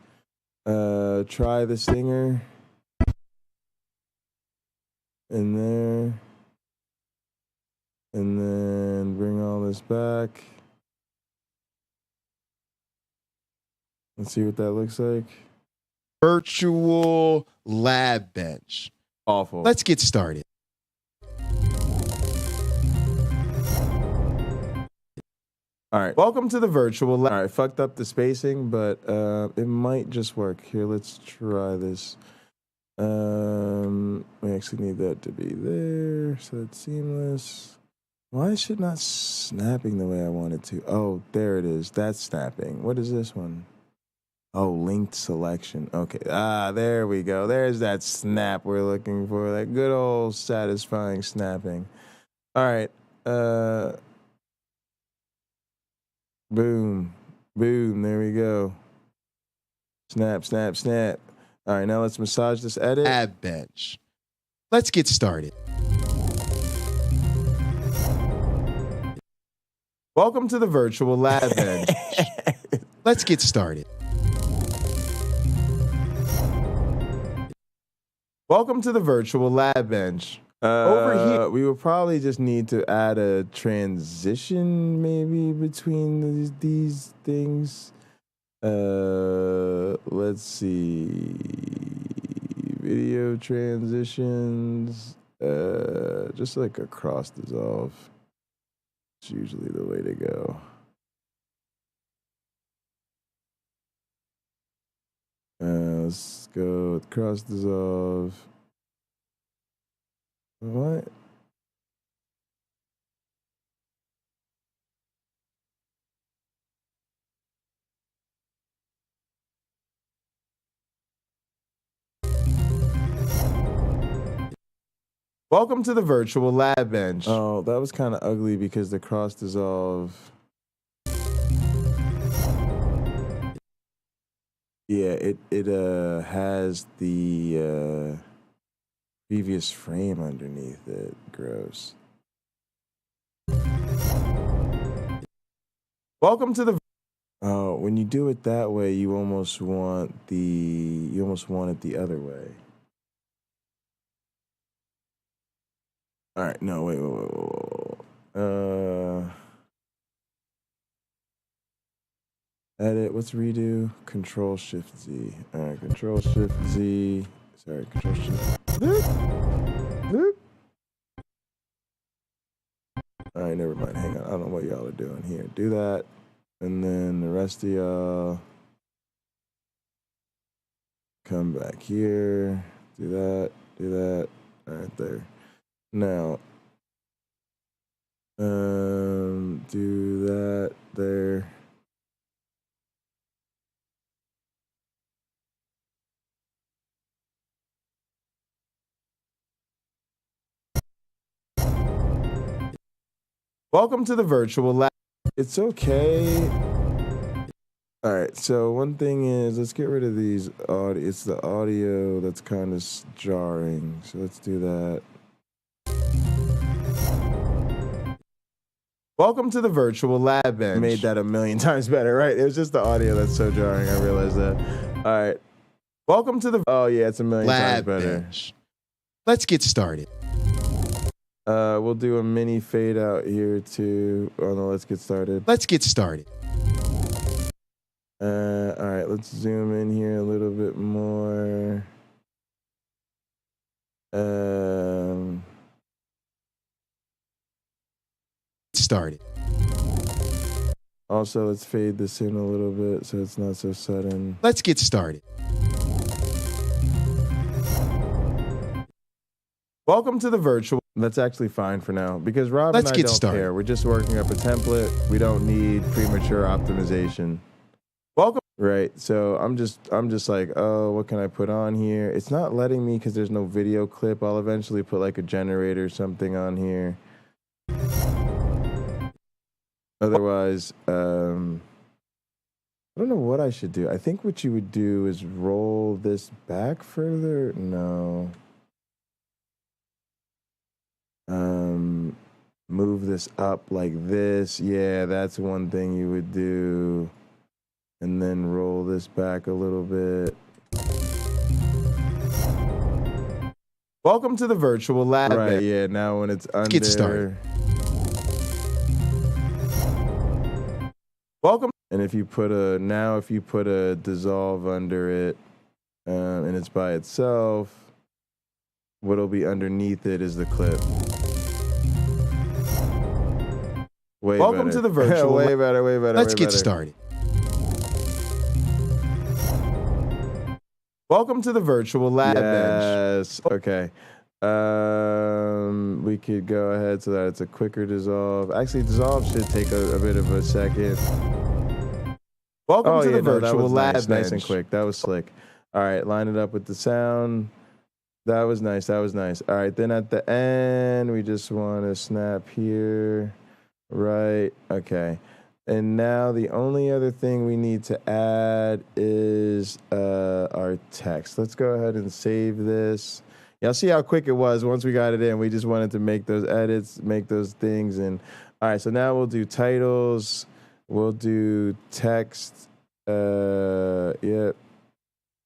Try the stinger. In there. And then bring all this back. Let's see what that looks like. Virtual lab bench. Awful. Let's get started. All right, welcome to the virtual lab. All right, fucked up the spacing, but it might just work. Here, let's try this. We actually need that to be there, so it's seamless. Why is it not snapping the way I want it to? Oh, there it is. That's snapping. What is this one? Oh, linked selection. Okay. Ah, there we go. There's that snap we're looking for. That good old satisfying snapping. All right. Boom. Boom. There we go. Snap, snap, snap. All right, now let's massage this edit. Lab bench. Let's get started. Welcome to the virtual lab bench. Let's get started. Welcome to the virtual lab bench. Over here, we will probably just need to add a transition maybe between these things. Let's see. Video transitions. Just like a cross dissolve. It's usually the way to go. Let's go with cross dissolve. What? Welcome to the virtual lab bench. Oh, that was kind of ugly because the cross dissolve. Yeah, it has the previous frame underneath it. Gross. Welcome to the. Oh, when you do it that way, you almost want it the other way. All right, no, wait. Edit. What's redo? Control-Shift-Z. All right, Control-Shift-Z. Sorry, Control-Shift. All right, never mind. Hang on. I don't know what y'all are doing here. Do that. And then the rest of y'all come back here. Do that. Do that. All right, there. Now, do that there. Welcome to the virtual lab. It's okay. All right, so one thing is, let's get rid of these audio. It's the audio that's kind of jarring. So let's do that. Welcome to the virtual lab bench. Made that a million times better, right? It was just the audio that's so jarring. I realized that. All right. Welcome to the. Oh yeah, it's a million times better. Bench. Let's get started. We'll do a mini fade out here too. Oh no, let's get started. Let's get started. All right, let's zoom in here a little bit more. Started. Also, let's fade this in a little bit so it's not so sudden. Let's get started. Welcome to the virtual. That's actually fine for now because Rob and I don't care. We're just working up a template. We don't need premature optimization. Welcome. Right. So I'm just like, oh, what can I put on here? It's not letting me because there's no video clip. I'll eventually put like a generator or something on here. Otherwise, I don't know what I should do. I think what you would do is roll this back further. No. Move this up like this. Yeah, that's one thing you would do. And then roll this back a little bit. Welcome to the virtual lab. Right, yeah, now when it's under. Get started. Welcome. And if you put a dissolve under it, and it's by itself, what'll be underneath it is the clip. Welcome to the virtual. Way better. Let's get started. Welcome to the virtual lab bench. Okay. We could go ahead so that it's a quicker dissolve. Actually, dissolve should take a bit of a second. Welcome to the virtual lab bench. Nice and quick. That was slick. All right, line it up with the sound. That was nice. All right, then at the end, we just want to snap here. Right. Okay. And now the only other thing we need to add is our text. Let's go ahead and save this. Y'all see how quick it was once we got it in. We just wanted to make those edits, make those things. And all right, so now we'll do titles. We'll do text. Yep.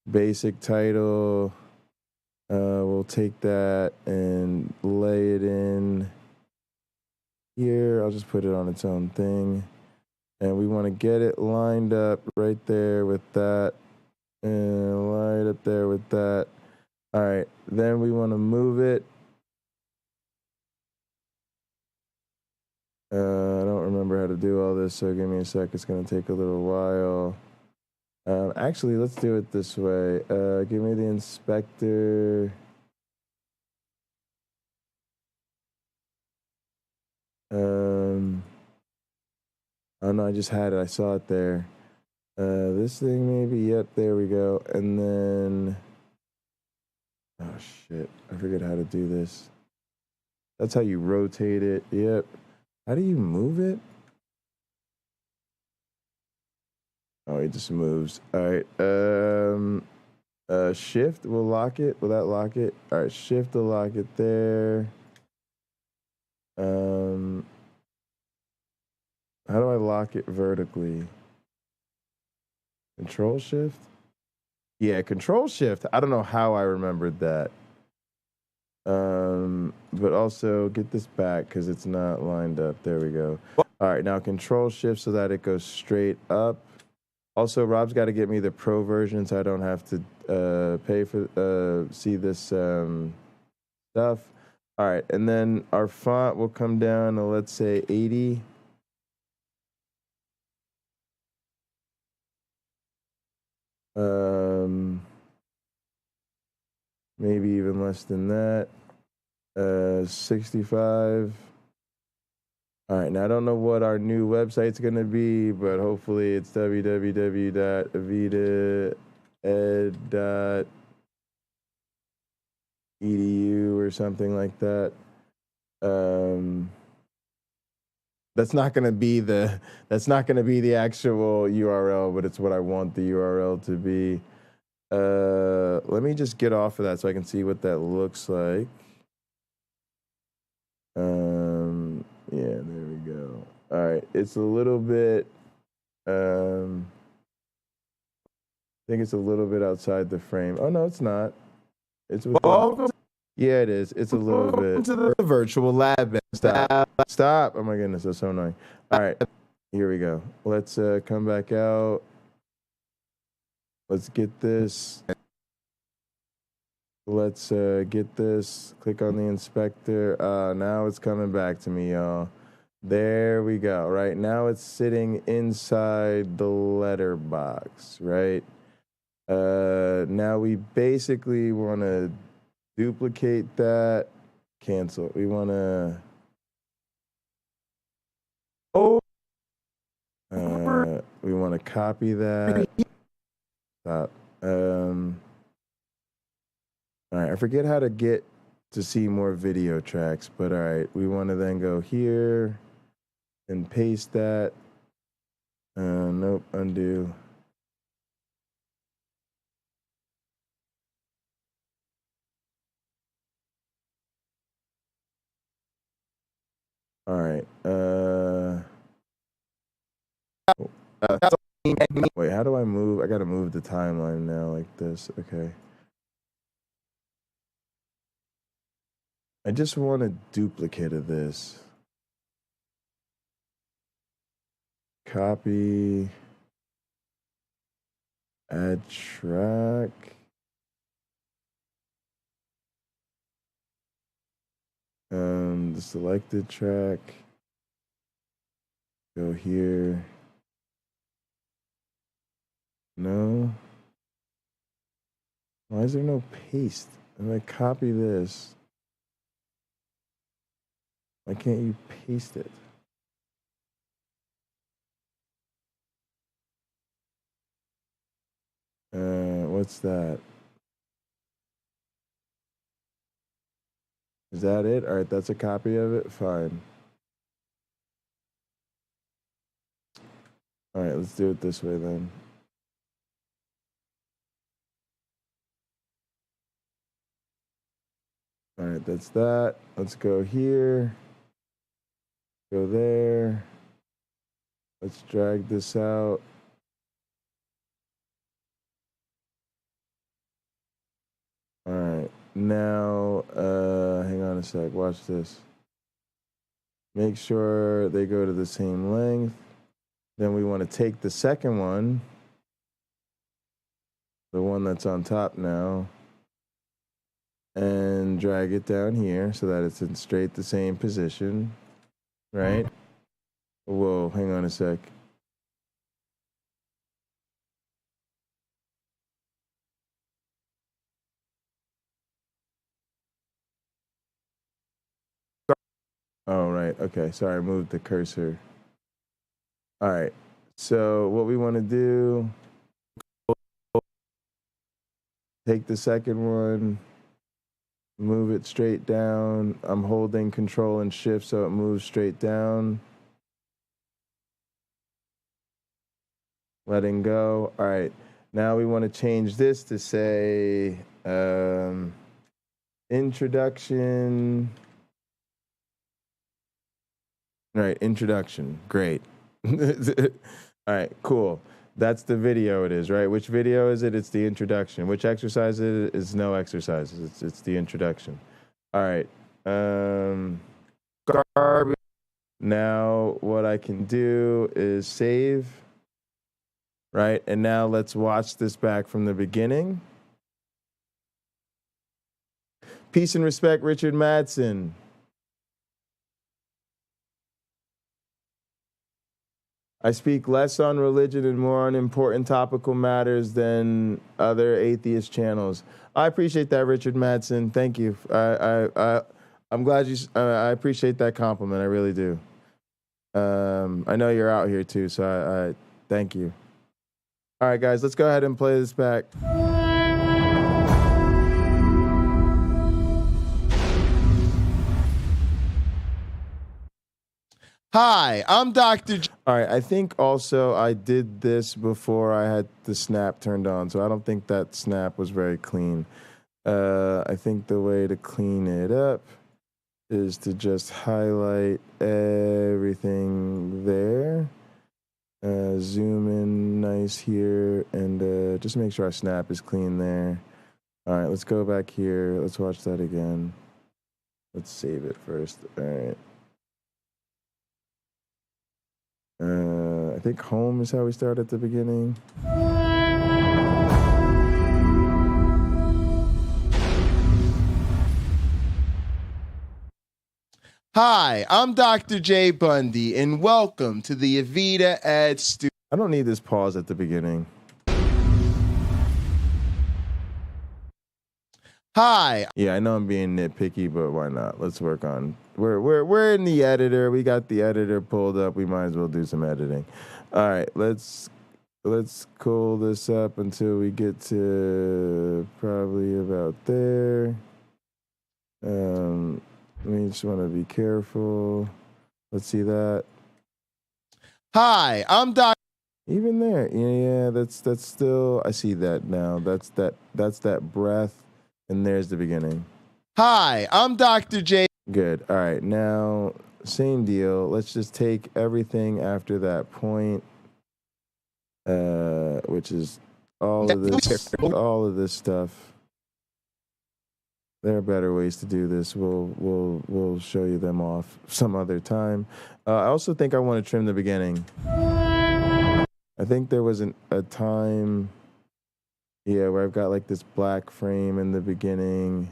Basic title. We'll take that and lay it in here. I'll just put it on its own thing. And we want to get it lined up right there with that. And line it up there with that. All right. Then we want to move it. I don't remember how to do all this, so give me a sec. It's going to take a little while. Actually, let's do it this way. Give me the inspector. Oh no, I just had it. I saw it there. This thing maybe. Yep, there we go. And then, oh shit, I forget how to do this. That's how you rotate it. Yep. How do you move it? Oh it just moves. All right. Shift will lock it. Will that lock it? All right. Shift will lock it there. How do I lock it vertically? Control Shift? Yeah, Control Shift. I don't know how I remembered that. But also get this back because it's not lined up. There we go. All right, now Control Shift so that it goes straight up. Also, Rob's got to get me the pro version so I don't have to pay for see this stuff. All right, and then our font will come down to, let's say, 80. Maybe even less than that. 65. All right, now I don't know what our new website's going to be, but hopefully it's www.avitaed.edu or something like that. That's not going to be the actual URL, but it's what I want the URL to be. Let me just get off of that so I can see what that looks like. Yeah, there we go. All right, it's a little bit, I think it's a little bit outside the frame. Oh, no, it's not. It's within, yeah, it is. It's a little bit. To the virtual lab. Stop. Oh, my goodness, that's so annoying. All right, here we go. Let's come back out. Let's get this. Let's get this. Click on the inspector. Now it's coming back to me, y'all. There we go. Right now it's sitting inside the letterbox, right? Now we basically want to duplicate that. Cancel. We want to. We want to copy that. Stop. All right, I forget how to get to see more video tracks, but all right, we want to then go here and paste that. Nope, undo. All right. Wait, how do I move? I got to move the timeline now like this. Okay. I just want a duplicate of this. Copy. Add track. The selected track. Go here. No. Why is there no paste? If I copy this, why can't you paste it? What's that? Is that it? All right, that's a copy of it. Fine. All right, let's do it this way then. All right, that's that. Let's go here. Go there. Let's drag this out. All right, now, hang on a sec, watch this. Make sure they go to the same length. Then we want to take the second one, the one that's on top now, and drag it down here so that it's in straight the same position, right? Whoa, hang on a sec. Oh, right. Okay. Sorry, I moved the cursor. All right. So what we want to do, take the second one, move it straight down. I'm holding Control and Shift so it moves straight down. letting go. All right, now we want to change this to say introduction. All right, introduction. Great. All right, cool. That's the video it is, right? Which video is it? It's the introduction. Which exercise is no exercises. It's the introduction. All right. Garbage. Now what I can do is save, right? And now let's watch this back from the beginning. Peace and respect, Richard Madsen. I speak less on religion and more on important topical matters than other atheist channels. I appreciate that, Richard Madsen. Thank you. I'm glad you. I appreciate that compliment. I really do. I know you're out here too, so I thank you. All right, guys, let's go ahead and play this back. Hi, I'm Dr. All right, I think also I did this before I had the snap turned on, so I don't think that snap was very clean. I think the way to clean it up is to just highlight everything there. Zoom in nice here, and just make sure our snap is clean there. All right, let's go back here. Let's watch that again. Let's save it first. All right. I think home is how we start at the beginning. Hi, I'm Dr. J. Bundy, and welcome to the Avita Ad Studio. I don't need this pause at the beginning. Hi. Yeah, I know I'm being nitpicky, but why not? Let's work on. We're in the editor. We got the editor pulled up. We might as well do some editing. All right, let's cool this up until we get to probably about there. We just want to be careful. Let's see that. Hi, I'm Doc. Even there, yeah, that's still. I see that now. That's that breath. And there's the beginning. Hi, I'm Dr. J. Good. All right, now same deal. Let's just take everything after that point, which is all of this stuff. There are better ways to do this. We'll show you them off some other time. I also think I want to trim the beginning. I think there was a time. Yeah, where I've got like this black frame in the beginning.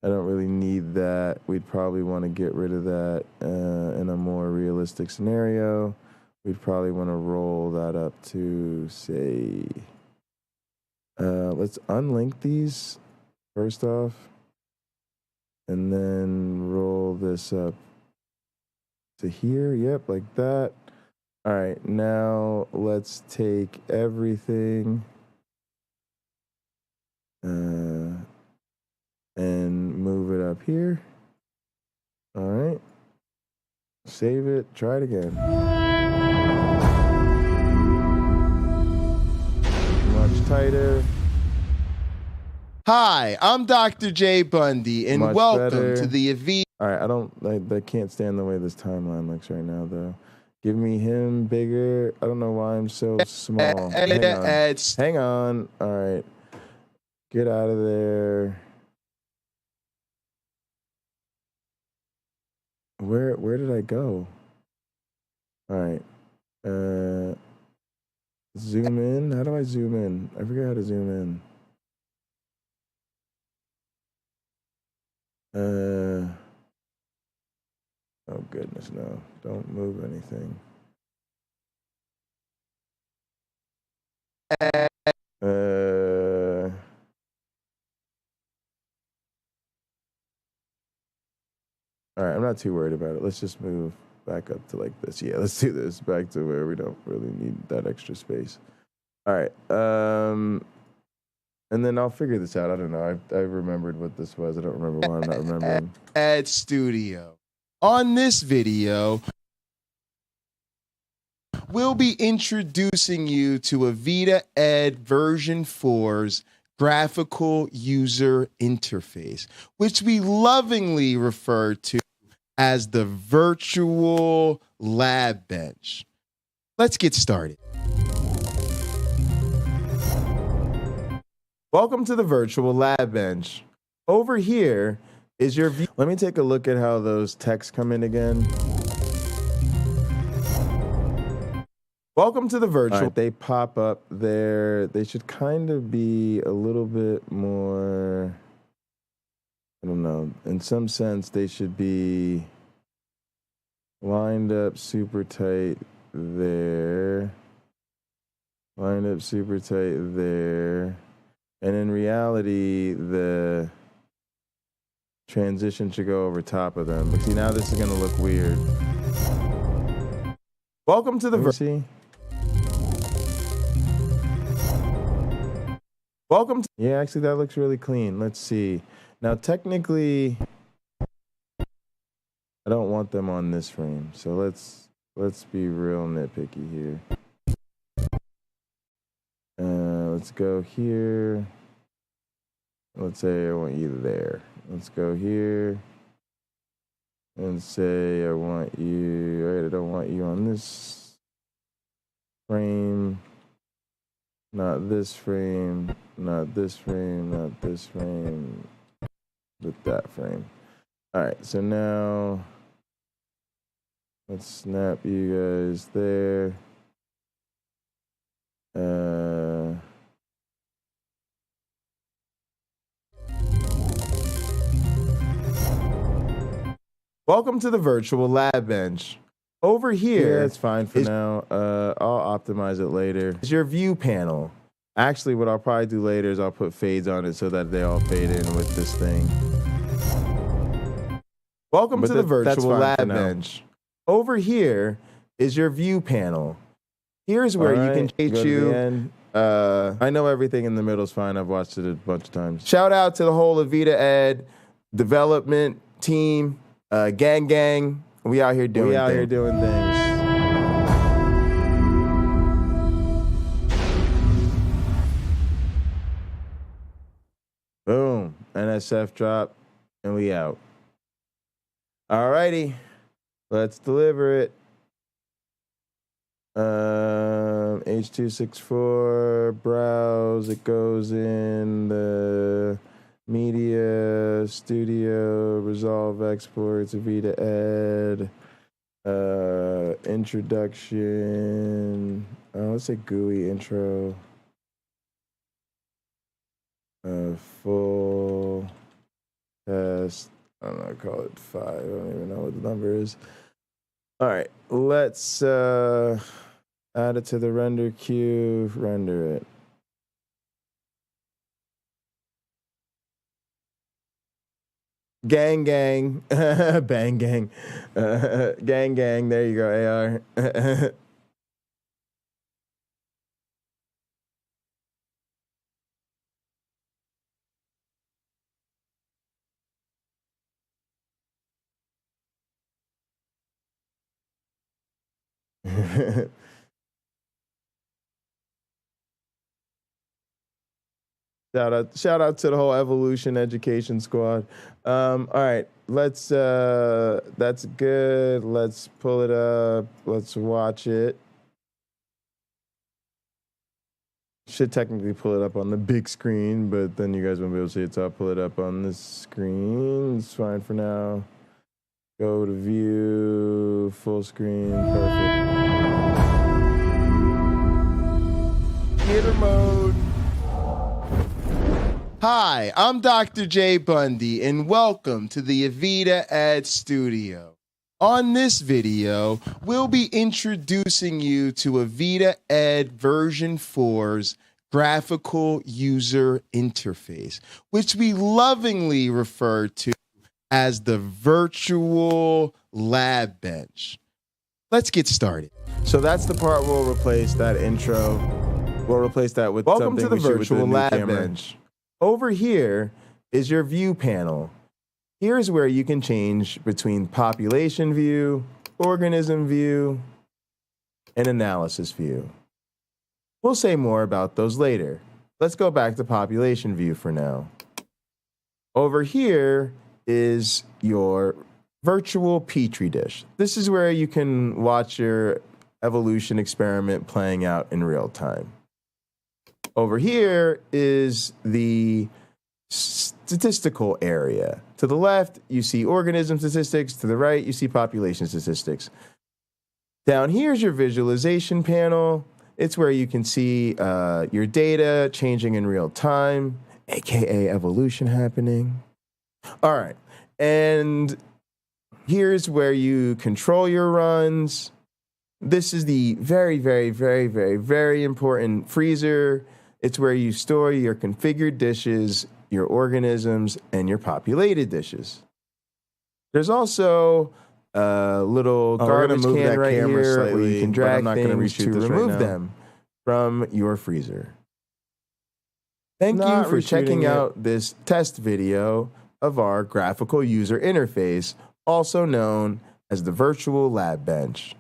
I don't really need that. We'd probably want to get rid of that in a more realistic scenario. We'd probably want to roll that up to, say, let's unlink these first off. And then roll this up to here. Yep, like that. All right, now let's take everything and move it up here. All right. Save it. Try it again. Much tighter. Hi, I'm Dr. J. Bundy, and much welcome better. To the Avita. All right, I can't stand the way this timeline looks right now, though. Give me him bigger. I don't know why I'm so small. Hang on. All right. Get out of there. Where did I go? All right. Zoom in. How do I zoom in? I forget how to zoom in. Oh goodness, no. Don't move anything. All right, I'm not too worried about it. Let's just move back up to like this. Yeah, let's do this back to where we don't really need that extra space. All right. And then I'll figure this out. I don't know. I remembered what this was. I don't remember why I'm not remembering. Ad Studio. On this video, we'll be introducing you to Avita Ed version 4's graphical user interface, which we lovingly refer to as the virtual lab bench. Let's get started. Welcome to the virtual lab bench. Over here is your view. Let me take a look at how those texts come in again. Welcome to the virtual. They pop up there. They should kind of be a little bit more, I don't know, in some sense they should be lined up super tight there. Lined up super tight there. And in reality, the transition should go over top of them. But see, now this is going to look weird. Welcome to the virtual. Welcome to, yeah, actually that looks really clean. Let's see. Now technically I don't want them on this frame. So let's be real nitpicky here. Let's go here. Let's say I want you there. Let's go here and say I want you, all right, I don't want you on this frame. Not this frame, not this frame, not this frame, with that frame. All right, so now let's snap you guys there. Welcome to the virtual lab bench. Over here, yeah, it's fine for now. I'll optimize it later. It's your view panel. Actually, what I'll probably do later is I'll put fades on it so that they all fade in with this thing. Welcome to the virtual lab bench. Over here is your view panel. Here's where you can change you. I know everything in the middle is fine. I've watched it a bunch of times. Shout out to the whole Avita Ed development team, gang. We out here doing things. Boom. NSF drop, and we out. Alrighty. Let's deliver it. H.264, browse. It goes in the media, studio, resolve exports, Avita Ed, introduction, let's say GUI intro, full test, I don't know, call it 5, I don't even know what the number is. All right, let's add it to the render queue, render it. Gang, bang, gang. Gang, there you go, AR. Shout out to the whole Evolution Education Squad. All right, that's good. Let's pull it up. Let's watch it. Should technically pull it up on the big screen, but then you guys won't be able to see it, so I'll pull it up on this screen. It's fine for now. Go to view, full screen, perfect. Theater mode. Hi, I'm Dr. J. Bundy, and welcome to the Avita Ed Studio. On this video, we'll be introducing you to Avita Ed version 4's graphical user interface, which we lovingly refer to as the virtual lab bench. Let's get started. So that's the part we'll replace that intro. We'll replace that with welcome to the virtual lab bench. Over here is your view panel. Here's where you can change between population view, organism view, and analysis view. We'll say more about those later. Let's go back to population view for now. Over here is your virtual Petri dish. This is where you can watch your evolution experiment playing out in real time. Over here is the statistical area. To the left, you see organism statistics. To the right, you see population statistics. Down here's your visualization panel. It's where you can see your data changing in real time, aka evolution happening. All right, and here's where you control your runs. This is the very, very, very, very, very important freezer. It's where you store your configured dishes, your organisms, and your populated dishes. There's also a little garbage can right here where you can drag things to remove them from your freezer. Thank you for checking out this test video of our graphical user interface, also known as the virtual lab bench.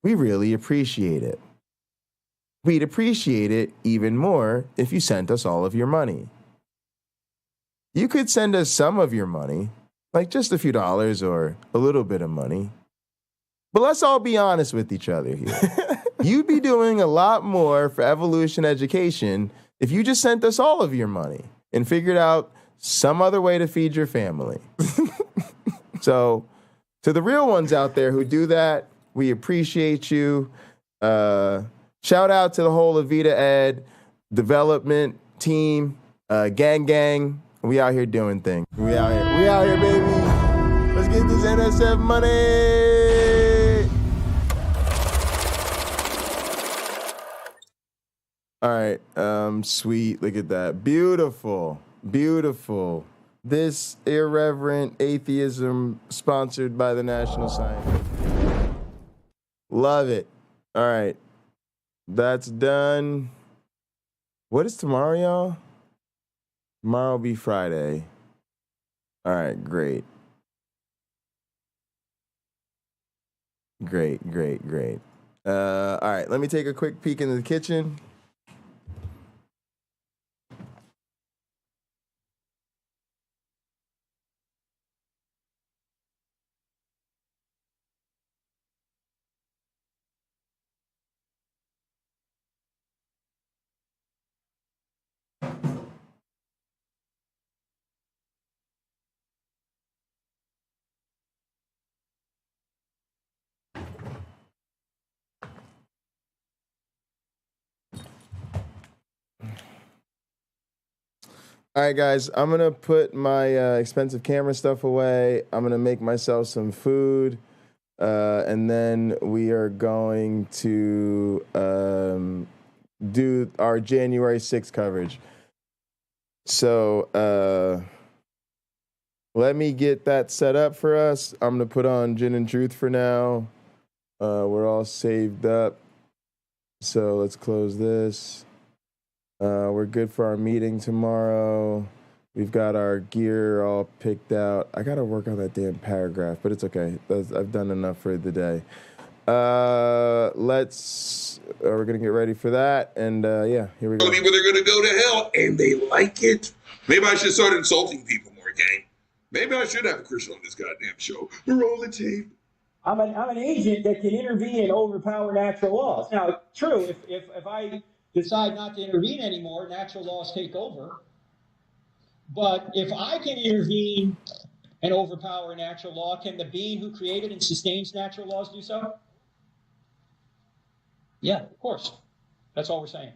We really appreciate it. We'd appreciate it even more if you sent us all of your money. You could send us some of your money, like just a few dollars or a little bit of money. But let's all be honest with each other here. You'd be doing a lot more for evolution education if you just sent us all of your money and figured out some other way to feed your family. So, to the real ones out there who do that, we appreciate you. Shout out to the whole Avita Ed development team, gang. We out here doing things. We out here, baby. Let's get this NSF money. All right, sweet. Look at that. Beautiful. This irreverent atheism sponsored by the National Science. Love it. All right. That's done. What is tomorrow, y'all? Tomorrow will be Friday. All right, great. Great. All right, let me take a quick peek into the kitchen. All right, guys, I'm going to put my expensive camera stuff away. I'm going to make myself some food, and then we are going to do our January 6th coverage. So let me get that set up for us. I'm going to put on Gin and Truth for now. We're all saved up. So let's close this. We're good for our meeting tomorrow. We've got our gear all picked out. I got to work on that damn paragraph, but it's okay. I've done enough for the day. We're going to get ready for that. And yeah, here we go. People they're going to go to hell, and they like it. Maybe I should start insulting people more, gang. Maybe I should have Chris on this goddamn show. Roll the tape. I'm an agent that can intervene and overpower natural laws. Now, true, if I decide not to intervene anymore, natural laws take over. But if I can intervene and overpower natural law, can the being who created and sustains natural laws do so? Yeah, of course. That's all we're saying.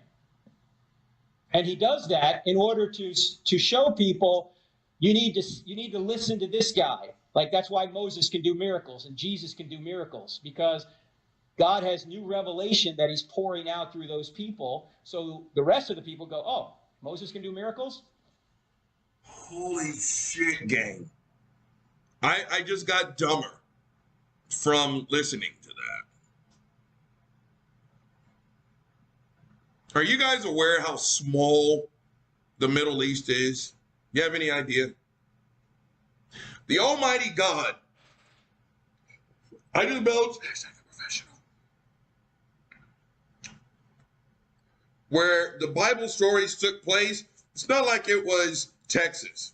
And he does that in order to show people you need to listen to this guy. Like that's why Moses can do miracles and Jesus can do miracles, because God has new revelation that he's pouring out through those people. So the rest of the people go, oh, Moses can do miracles? Holy shit, gang. I just got dumber from listening to that. Are you guys aware how small the Middle East is? You have any idea? The Almighty God, I do the bells, where the Bible stories took place, it's not like it was Texas,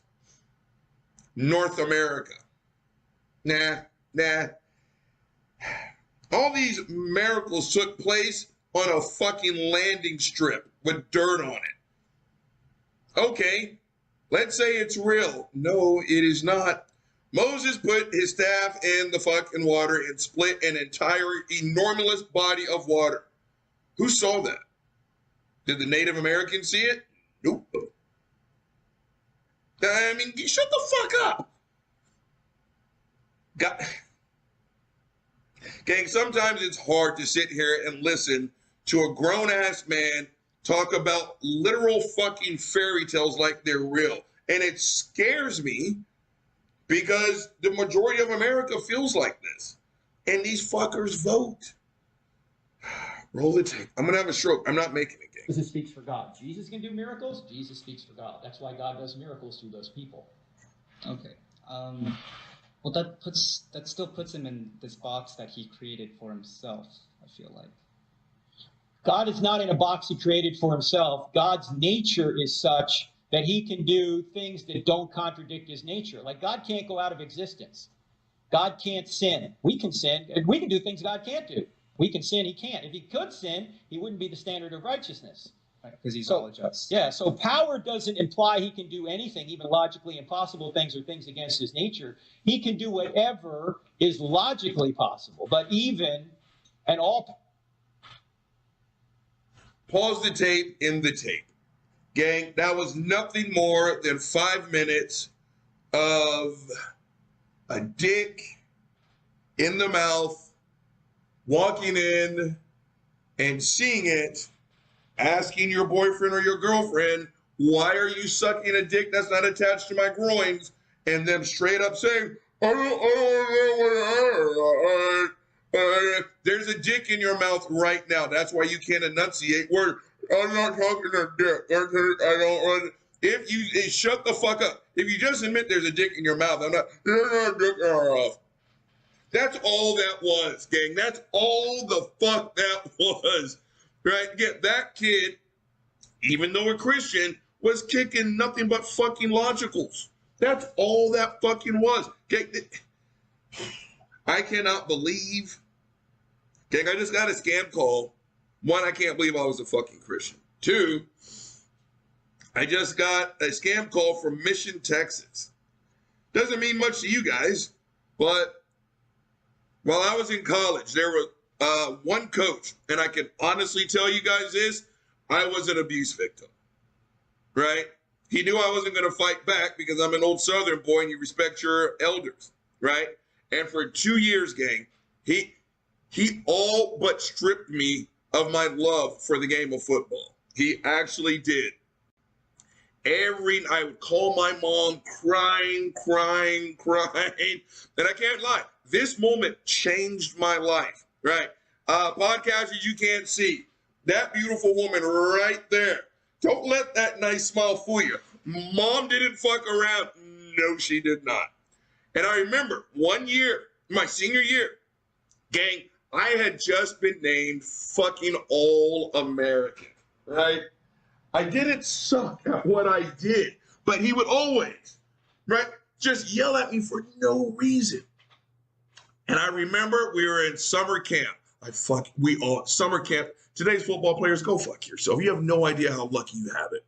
North America. Nah. All these miracles took place on a fucking landing strip with dirt on it. Okay, let's say it's real. No, it is not. Moses put his staff in the fucking water and split an entire enormous body of water. Who saw that? Did the Native Americans see it? Nope. I mean, shut the fuck up. Gang, sometimes it's hard to sit here and listen to a grown-ass man talk about literal fucking fairy tales like they're real. And it scares me because the majority of America feels like this. And these fuckers vote. Roll the tape. I'm going to have a stroke. I'm not making it, gang. Jesus speaks for God. Jesus can do miracles. Jesus speaks for God. That's why God does miracles through those people. Okay. Well, that still puts him in this box that he created for himself, I feel like. God is not in a box he created for himself. God's nature is such that he can do things that don't contradict his nature. Like God can't go out of existence. God can't sin. We can sin. And we can do things God can't do. We can sin, he can't. If he could sin, he wouldn't be the standard of righteousness. Because he's all just. Yeah, so power doesn't imply he can do anything, even logically impossible things or things against his nature. He can do whatever is logically possible, but even and all. Pause the tape in the tape. Gang, that was nothing more than 5 minutes of a dick in the mouth, walking in and seeing it, asking your boyfriend or your girlfriend, why are you sucking a dick that's not attached to my groins? And them straight up saying, there's a dick in your mouth right now. That's why you can't enunciate words. I'm not talking a dick. I don't. If you shut the fuck up. If you just admit there's a dick in your mouth, I'm not. That's all that was, gang. That's all the fuck that was. Right? Get that kid, even though a Christian, was kicking nothing but fucking logicals. That's all that fucking was. Gang, I cannot believe. Gang, I just got a scam call. One, I can't believe I was a fucking Christian. Two, I just got a scam call from Mission, Texas. Doesn't mean much to you guys, but while I was in college, there was one coach, and I can honestly tell you guys this, I was an abuse victim, right? He knew I wasn't going to fight back because I'm an old Southern boy and you respect your elders, right? And for 2 years, gang, he all but stripped me of my love for the game of football. He actually did. I would call my mom crying. And I can't lie. This moment changed my life, right? Podcasters, you can't see. That beautiful woman right there. Don't let that nice smile fool you. Mom didn't fuck around. No, she did not. And I remember 1 year, my senior year, gang, I had just been named fucking All-American, right? I didn't suck at what I did, but he would always, right, just yell at me for no reason. And I remember we were in summer camp. Summer camp. Today's football players, go fuck yourself. You have no idea how lucky you have it.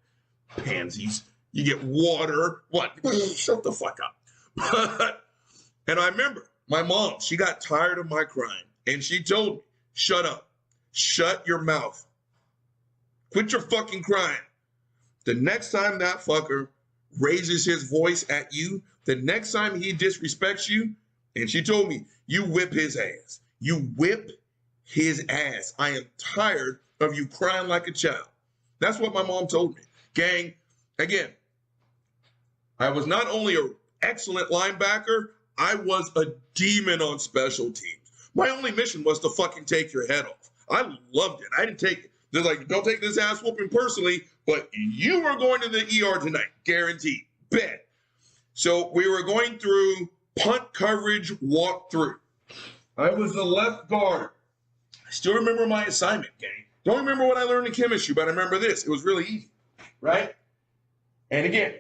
Pansies. You get water. What? Shut the fuck up. And I remember my mom, she got tired of my crying. And she told me, shut up. Shut your mouth. Quit your fucking crying. The next time that fucker raises his voice at you, the next time he disrespects you, and she told me, you whip his ass. You whip his ass. I am tired of you crying like a child. That's what my mom told me. Gang, again, I was not only an excellent linebacker, I was a demon on special teams. My only mission was to fucking take your head off. I loved it. I didn't take it. They're like, don't take this ass whooping personally, but you were going to the ER tonight. Guaranteed. Bet. So we were going through punt coverage walkthrough. I was the left guard. I still remember my assignment, gang. Don't remember what I learned in chemistry, but I remember this. It was really easy, right? And again,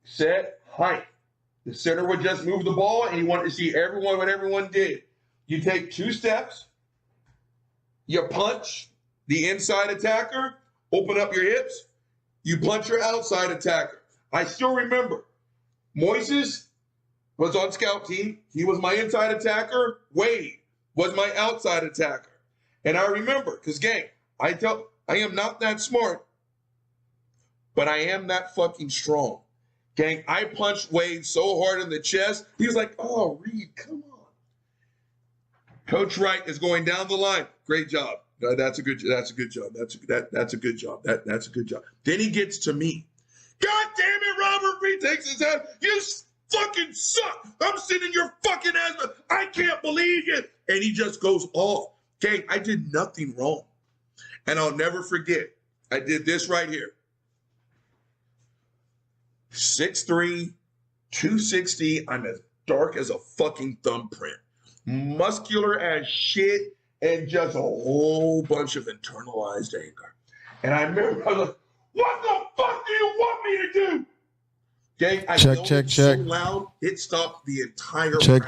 set, height. The center would just move the ball, and you wanted to see what everyone did. You take 2 steps, you punch the inside attacker, open up your hips, you punch your outside attacker. I still remember Moises was on scout team. He was my inside attacker. Wade was my outside attacker. And I remember, because gang, I am not that smart, but I am that fucking strong. Gang, I punched Wade so hard in the chest. He was like, oh, Reed, come on. Coach Wright is going down the line. Great job. That's a good job. That's a good job. That's a good job. That's a good job. Then he gets to me. God damn it, Robert Reed takes his head. You fucking suck. I'm sitting in your fucking ass. I can't believe you. And he just goes off. Gang, I did nothing wrong. And I'll never forget. I did this right here. 6'3", 260. I'm as dark as a fucking thumbprint. Muscular as shit. And just a whole bunch of internalized anger. And I remember I was like, what the fuck do you want me to do? Gang, I check. So loud, it stopped the entire check.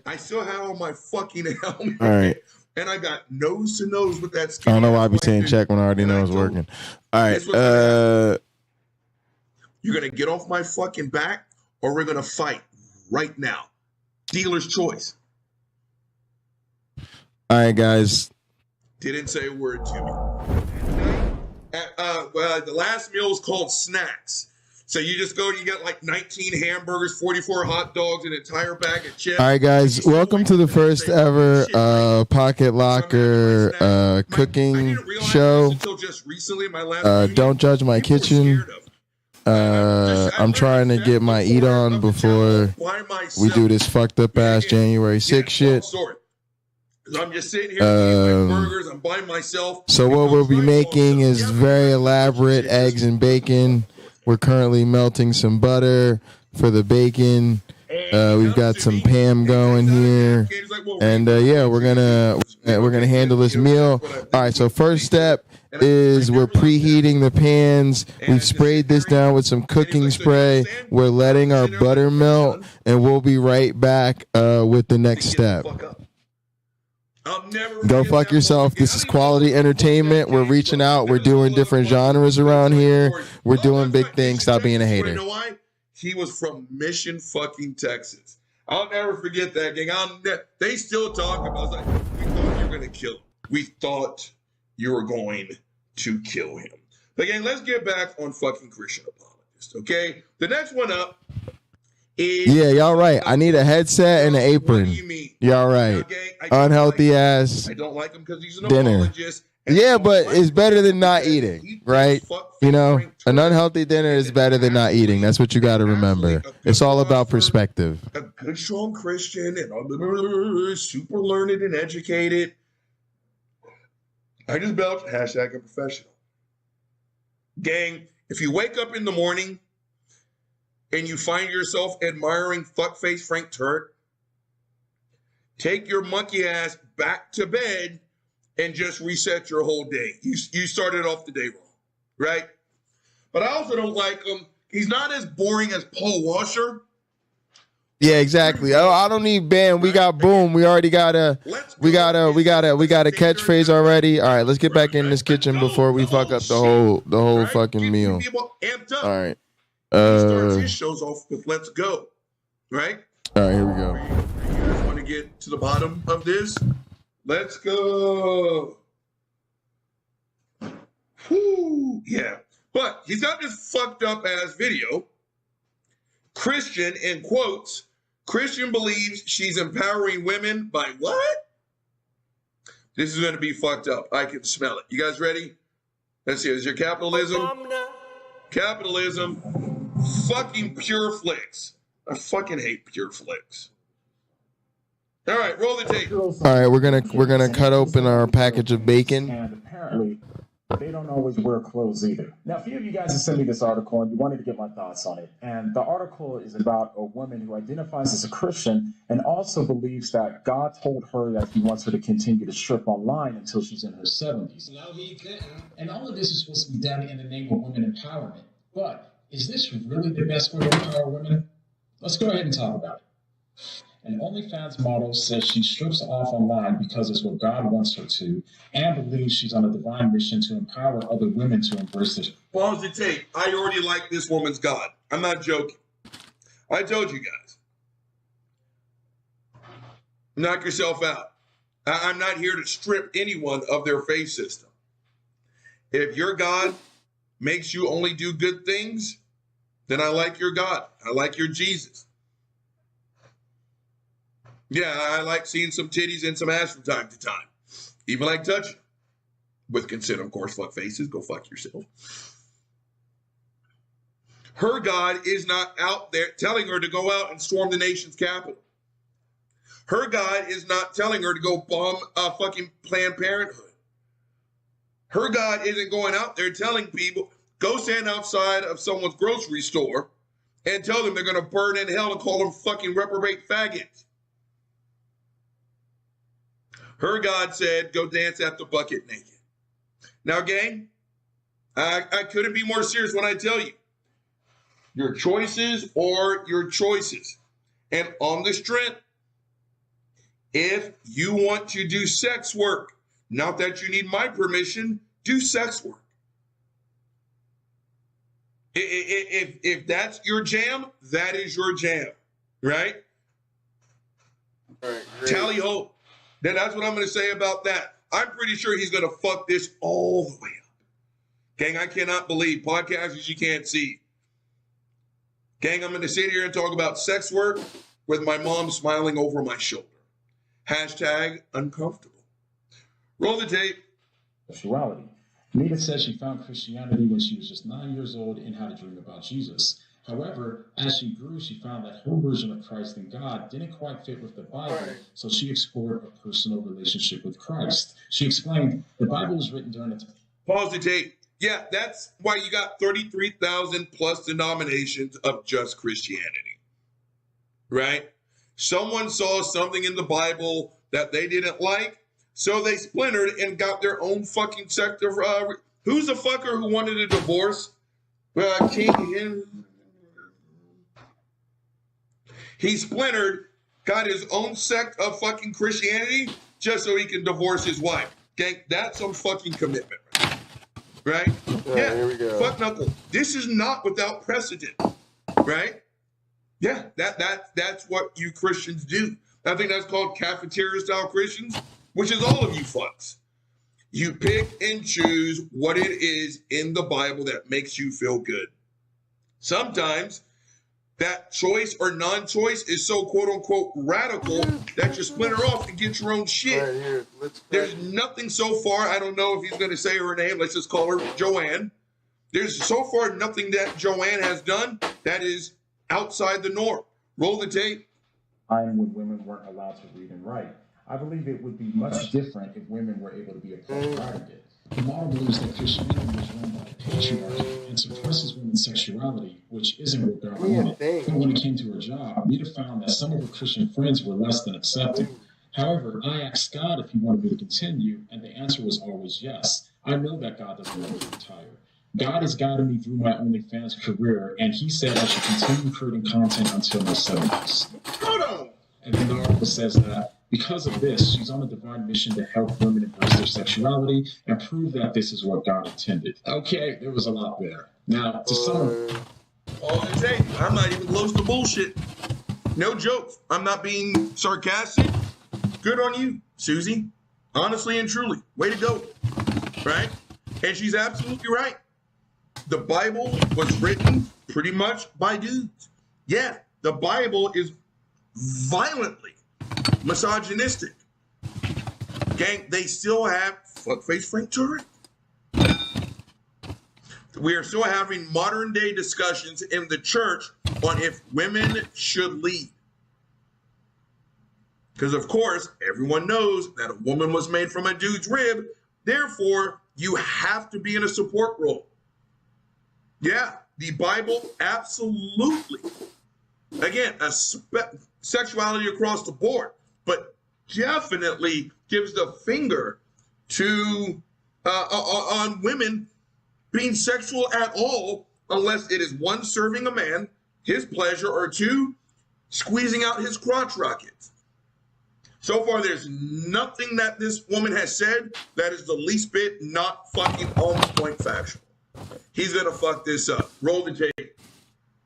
I still had on my fucking helmet. All right. And I got nose to nose with that I don't know why I be saying check when I already know it's working. All right. You're going to get off my fucking back or we're going to fight right now. Dealer's choice. All right, guys. Didn't say a word to me. The last meal is called snacks. So you just go, you get like 19 hamburgers, 44 hot dogs, an entire bag of chips. All right, guys. Welcome to the first ever Pocket Locker cooking show. Until just recently, my last don't judge my kitchen. I'm trying to get my eat on before we do this fucked up ass January 6th shit. I'm just sitting here eating my burgers. I'm by myself. So what we'll be making is very elaborate eggs and bacon. We're currently melting some butter for the bacon. We've got some Pam going here, and yeah, we're gonna handle this meal. All right. So first step is we're preheating the pans. We've sprayed this down with some cooking spray. We're letting our butter melt, and we'll be right back with the next step. Go fuck yourself. This is quality entertainment. We're reaching out. We're doing different genres around here. We're doing big things. Stop being a hater. You know why? He was from Mission fucking Texas. I'll never forget that, gang. They still talk about it. I was like, we thought you were going to kill him. We thought you were going to kill him. But gang, let's get back on fucking Christian apologists, okay? The next one up is... Yeah, y'all right. I need a headset and an apron. Y'all right. Unhealthy ass I don't like him because he's an dinner. apologist. Yeah, but it's better than not eating, right? You know, an unhealthy dinner is better than not eating. That's what you got to remember. It's all about perspective. A good, strong Christian and super learned and educated. I just belched, hashtag a professional. Gang, if you wake up in the morning and you find yourself admiring fuckface Frank Turk, take your monkey ass back to bed and just reset your whole day. You started off the day wrong, right? But I also don't like him. He's not as boring as Paul Washer. Yeah, exactly. Oh, I don't need Bam. We got Boom. We already got a catchphrase already. All right, let's get back in this kitchen before we fuck up the whole fucking meal. All right. He starts his shows off with "Let's Go," right? All right, here we go. You guys want to get to the bottom of this? Let's go. Whew, yeah. But he's got this fucked up ass video. Christian, in quotes, Christian believes she's empowering women by what? This is going to be fucked up. I can smell it. You guys ready? Let's see. Is your capitalism? Capitalism. Fucking pure flicks. I fucking hate pure flicks. All right, roll the tape. All right, we're gonna cut open our package of bacon. And apparently, they don't always wear clothes either. Now, a few of you guys have sent me this article, and you wanted to get my thoughts on it. And the article is about a woman who identifies as a Christian and also believes that God told her that he wants her to continue to strip online until she's in her 70s. No, he couldn't. And all of this is supposed to be done in the name of women empowerment. But is this really the best way to empower women? Let's go ahead and talk about it. An OnlyFans model says she strips off online because it's what God wants her to, and believes she's on a divine mission to empower other women to embrace it. Pause the tape. I already like this woman's God. I'm not joking. I told you guys. Knock yourself out. I'm not here to strip anyone of their faith system. If your God makes you only do good things, then I like your God. I like your Jesus. Yeah, I like seeing some titties and some ass from time to time. Even like touching. With consent, of course. Fuck faces. Go fuck yourself. Her God is not out there telling her to go out and storm the nation's capital. Her God is not telling her to go bomb fucking Planned Parenthood. Her God isn't going out there telling people, go stand outside of someone's grocery store and tell them they're going to burn in hell and call them fucking reprobate faggots. Her God said, go dance at the bucket naked. Now, gang, I couldn't be more serious when I tell you. Your choices are your choices. And on the strength, if you want to do sex work, not that you need my permission, do sex work. If that's your jam, that is your jam, right? All right, Tally ho. Then that's what I'm going to say about that. I'm pretty sure he's going to fuck this all the way up. Gang, I cannot believe podcasters you can't see. Gang, I'm going to sit here and talk about sex work with my mom smiling over my shoulder. Hashtag uncomfortable. Roll the tape. Sexuality. Nita says she found Christianity when she was just 9 years old and had a dream about Jesus. However, as she grew, she found that her version of Christ and God didn't quite fit with the Bible, so she explored a personal relationship with Christ. She explained, the Bible was written during a time. Pause the tape. Yeah, that's why you got 33,000 plus denominations of just Christianity, right? Someone saw something in the Bible that they didn't like, so they splintered and got their own fucking sect of, who's the fucker who wanted a divorce? King Henry. He splintered, got his own sect of fucking Christianity just so he can divorce his wife. Gang, that's some fucking commitment, right? Yeah, here we go. Fuck knuckle. This is not without precedent, right? Yeah, that's what you Christians do. I think that's called cafeteria-style Christians, which is all of you fucks. You pick and choose what it is in the Bible that makes you feel good. Sometimes that choice or non-choice is so quote-unquote radical that you splinter off and get your own shit. Right here, There's nothing so far, I don't know if he's going to say her name, let's just call her Joanne. There's so far nothing that Joanne has done that is outside the norm. Roll the tape. Time when women weren't allowed to read and write. I believe it would be much different if women were able to be a part of it. The model believes that Christianity was run by patriarchy and suppresses women's sexuality, which isn't what God wanted. But when it came to her job, Rita found that some of her Christian friends were less than accepting. However, I asked God if he wanted me to continue, and the answer was always yes. I know that God doesn't want me to retire. God has guided me through my OnlyFans career, and he said I should continue creating content until my 70s. Hold on. And then the article says that because of this, she's on a divine mission to help women embrace their sexuality and prove that this is what God intended. Okay, there was a lot there. Now, to sum All the tape. I'm not even close to bullshit. No jokes. I'm not being sarcastic. Good on you, Susie. Honestly and truly. Way to go. Right? And she's absolutely right. The Bible was written pretty much by dudes. Yeah, the Bible is violently misogynistic. Gang, they still have fuckface Frank Turek. We are still having modern day discussions in the church on if women should lead. Because of course, everyone knows that a woman was made from a dude's rib, Therefore, you have to be in a support role. Yeah, the Bible absolutely, again, sexuality across the board, but definitely gives the finger to on women being sexual at all, unless it is one, serving a man, his pleasure, or two, squeezing out his crotch rockets. So far, there's nothing that this woman has said that is the least bit not fucking on point factual. He's gonna fuck this up. Roll the tape.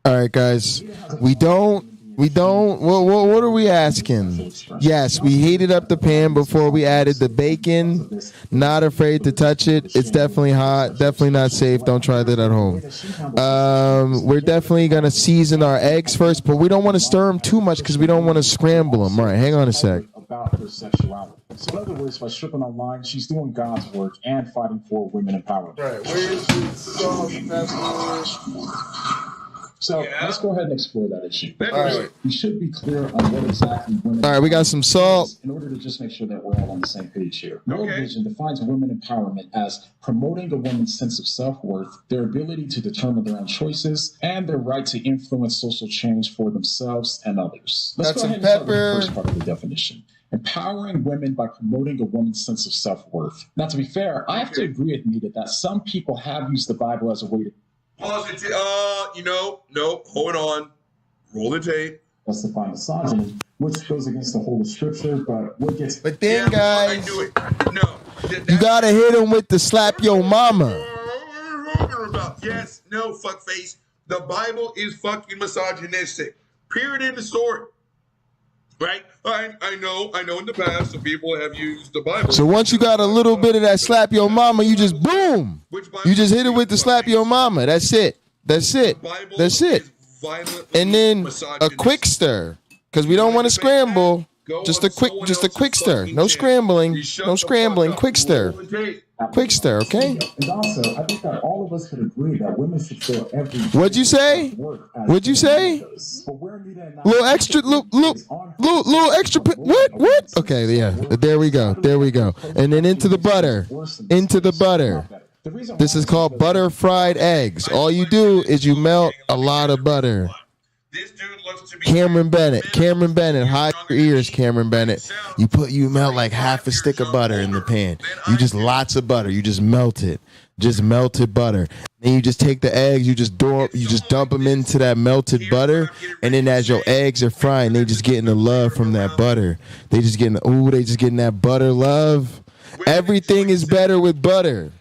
All right, guys. We don't. What are we asking? Yes, we heated up the pan before we added the bacon. Not afraid to touch it. It's definitely hot. Definitely not safe. Don't try that at home. We're definitely going to season our eggs first, but we don't want to stir them too much because we don't want to scramble them. All right, hang on a sec. About her sexuality. So in other words, by stripping online, she's doing God's work and fighting for women empowerment. Right. Where's the salt, pepper? So let's go ahead and explore that issue. All right. We should be clear on what exactly women. All right, we got some salt. In order to just make sure that we're all on the same page here. World Vision defines women empowerment as promoting a woman's sense of self-worth, their ability to determine their own choices, and their right to influence social change for themselves and others. Let's go ahead and start with the first part of the definition. Empowering women by promoting a woman's sense of self-worth. Now, to be fair, I have to agree with Nita that some people have used the Bible as a way to pause it. No, hold on. Roll the tape. Justify misogyny, which goes against the whole of Scripture, but what gets... But then, guys, I do it. No. You got to hit him with the slap your mama. Yes, no, fuckface. The Bible is fucking misogynistic. Period in the story. Right? I know in the past some people have used the Bible. So once you got a little bit of that slap your mama, you just boom. You just hit it with the slap your mama. That's it. That's it. That's it. And then a quick stir, because we don't want to scramble. Just a quick stir. No scrambling. No scrambling. Quick stir. Quick stir, okay? And also, I think that all of us could agree that women should feel every... What'd you say? What'd you say? Little extra, little extra. What? Okay, yeah. There we go. There we go. And then into the butter. Into the butter. This is called butter fried eggs. All you do is you melt a lot of butter. Cameron Bennett, hide your ears, Cameron Bennett. You melt like half a stick of butter in the pan. You just lots of butter. You just melt it. Just melted butter. Then you just take the eggs, you just dump them into that melted butter, and then as your eggs are frying, they just getting the love from that butter. They just getting that butter love. Everything is better with butter.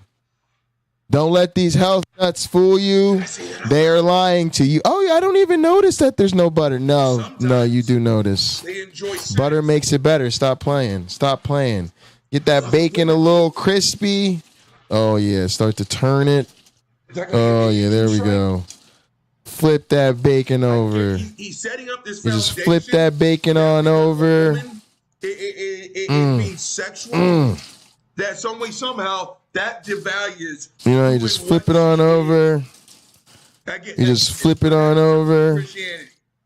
Don't let these health nuts fool you. They are lying to you. Oh, yeah, I don't even notice that there's no butter. No, you do notice. Butter makes it better. Stop playing. Stop playing. Get that bacon a little crispy. Oh, yeah, start to turn it. Oh, yeah, there we go. Flip that bacon over. He's setting up this you just flip that bacon on over. It means sexual. That some way, somehow, that devalues. You know, you just flip it on over. You just flip it on over.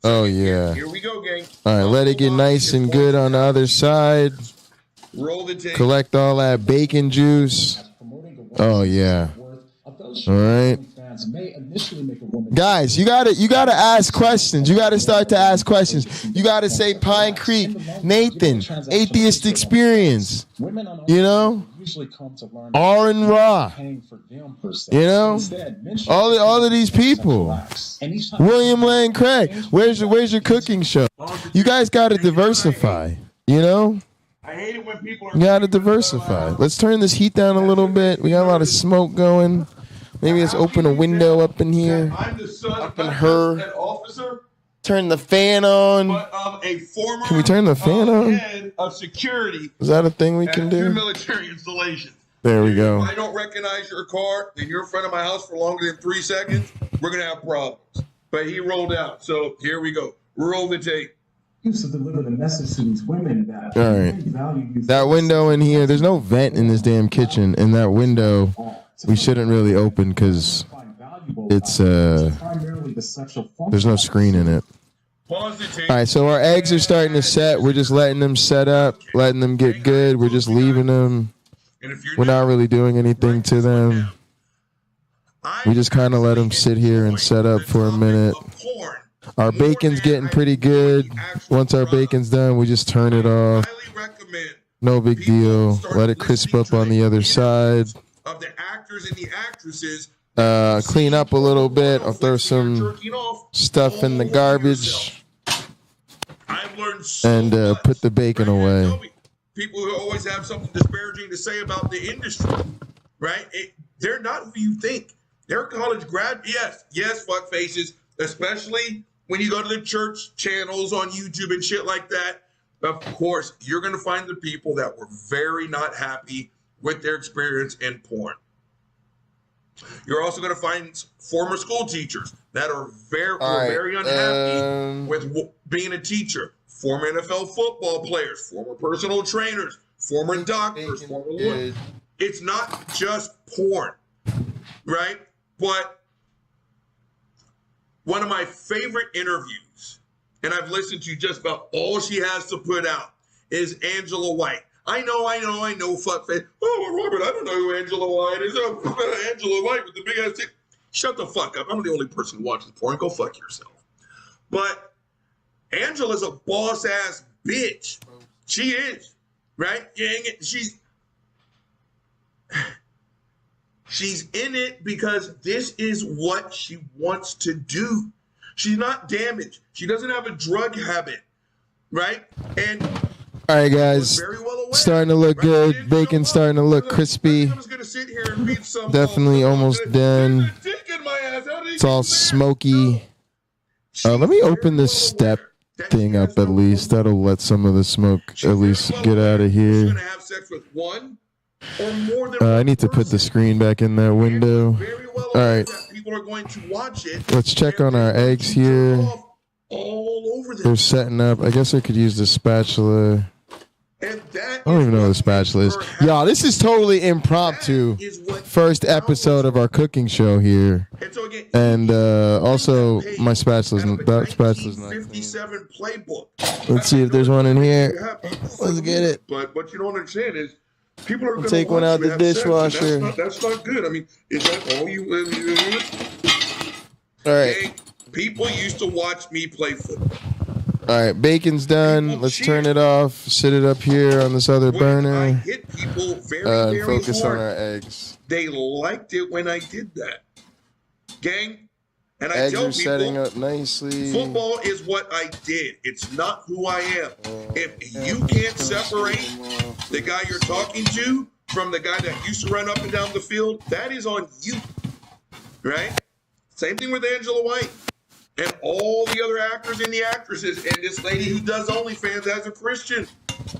Oh, yeah. Here we go, gang. All right, let it get nice and good on the other side. Roll the tape. Collect all that bacon juice. Oh, yeah. All right. Guys, you gotta ask questions. You gotta start to ask questions. You gotta say Pine Creek, Nathan, Atheist Experience. You know, R and Raw. You know, all of these people. William Lane Craig. Where's your cooking show? You guys gotta diversify. You know. I hate it when people are. You gotta diversify. Let's turn this heat down a little bit. We got a lot of smoke going. Maybe let's open a window up in here. Up in her. Turn the fan on. Can we turn the fan on? Head of security. Is that a thing we can do? Military installations. There we go. If I don't recognize your car and you're in front of my house for longer than 3 seconds, we're gonna have problems. But he rolled out, so here we go. Roll the tape. Used to deliver the message to these women that all right. That window in here, there's no vent in this damn kitchen, and that window we shouldn't really open because it's there's no screen in it. All right, so our eggs are starting to set. We're just letting them set up, letting them get good. We're just leaving them We're not really doing anything to them. We just kind of let them sit here and set up for a minute. Our bacon's getting pretty good. Once our bacon's done, we just turn it off. No big deal. Let it crisp up on the other side. Of the actors and the actresses. Clean up a little bit. I'll throw some stuff in the garbage. I've learned so and put the bacon away. People who always have something disparaging to say about the industry, right? They're not who you think. They're college grad. Yes, fuck faces, especially when you go to the church channels on YouTube and shit like that. Of course, you're going to find the people that were very not happy with their experience in porn. You're also going to find former school teachers that are very unhappy with being a teacher. Former NFL football players, former personal trainers, former doctors, former lawyers. It's not just porn, right? But one of my favorite interviews, and I've listened to just about all she has to put out, is Angela White. I know, fuckface. Oh, Robert, I don't know who Angela White is. Oh, Angela White with the big ass dick. Shut the fuck up. I'm the only person who watches porn. Go fuck yourself. But Angela's a boss ass bitch. She is, right? She's in it because this is what she wants to do. She's not damaged. She doesn't have a drug habit, right? And all right, guys, starting to look good. Bacon's starting to look crispy. Definitely almost done. It's all smoky. Let me open this step thing up at least. That'll let some of the smoke at least get out of here. I need to put the screen back in that window. All right. Let's check on our eggs here. They're setting up. I guess I could use the spatula. I don't even know what the spatula is. Y'all, this is totally impromptu. First episode of our cooking show here. And also, my spatula's not clean. Let's see if there's one in here. Let's get it. But what you don't understand is people are going to take one out the dishwasher. That's not good. I mean, is that all you All right. People used to watch me play football. All right, bacon's done. Let's turn it off. Sit it up here on this other burner. I hit people very focus hard. on our eggs. They liked it when I did that, gang. And I eggs tell are people, setting up nicely. Football is what I did. It's not who I am. If you can't separate the guy you're talking to from the guy that used to run up and down the field, that is on you, right? Same thing with Angela White. And all the other actors and the actresses, and this lady who does OnlyFans as a Christian.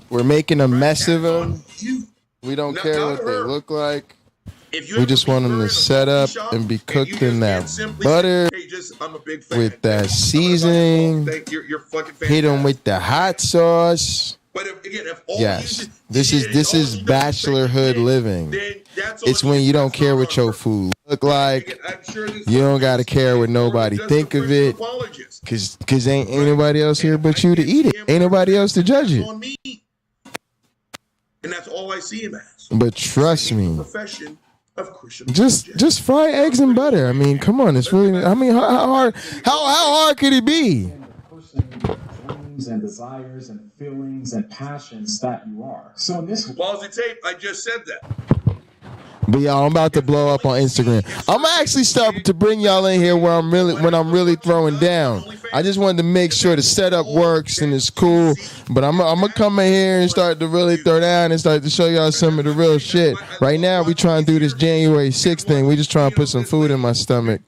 We're making a mess of them. We don't care what they look like. We just want them to set up and be cooked in that butter with that seasoning. Hit them with the hot sauce. Yes, this is bachelorhood living. It's when you don't care what your food look like. You don't gotta care what nobody think of it, cause ain't nobody else here but you to eat it. Ain't nobody else to judge it. And that's all I see him as. But trust me, Profession of Christian. just fry eggs and butter. I mean, come on, it's really. I mean, how hard could it be? And desires and feelings and passions that you are. So in this pause the tape, I just said that. But y'all, I'm about to blow up on Instagram. I'm actually starting to bring y'all in here when I'm really throwing down. I just wanted to make sure the setup works and it's cool. But I'm gonna come in here and start to really throw down and start to show y'all some of the real shit. Right now, we trying to do this January 6th thing. We just trying to put some food in my stomach,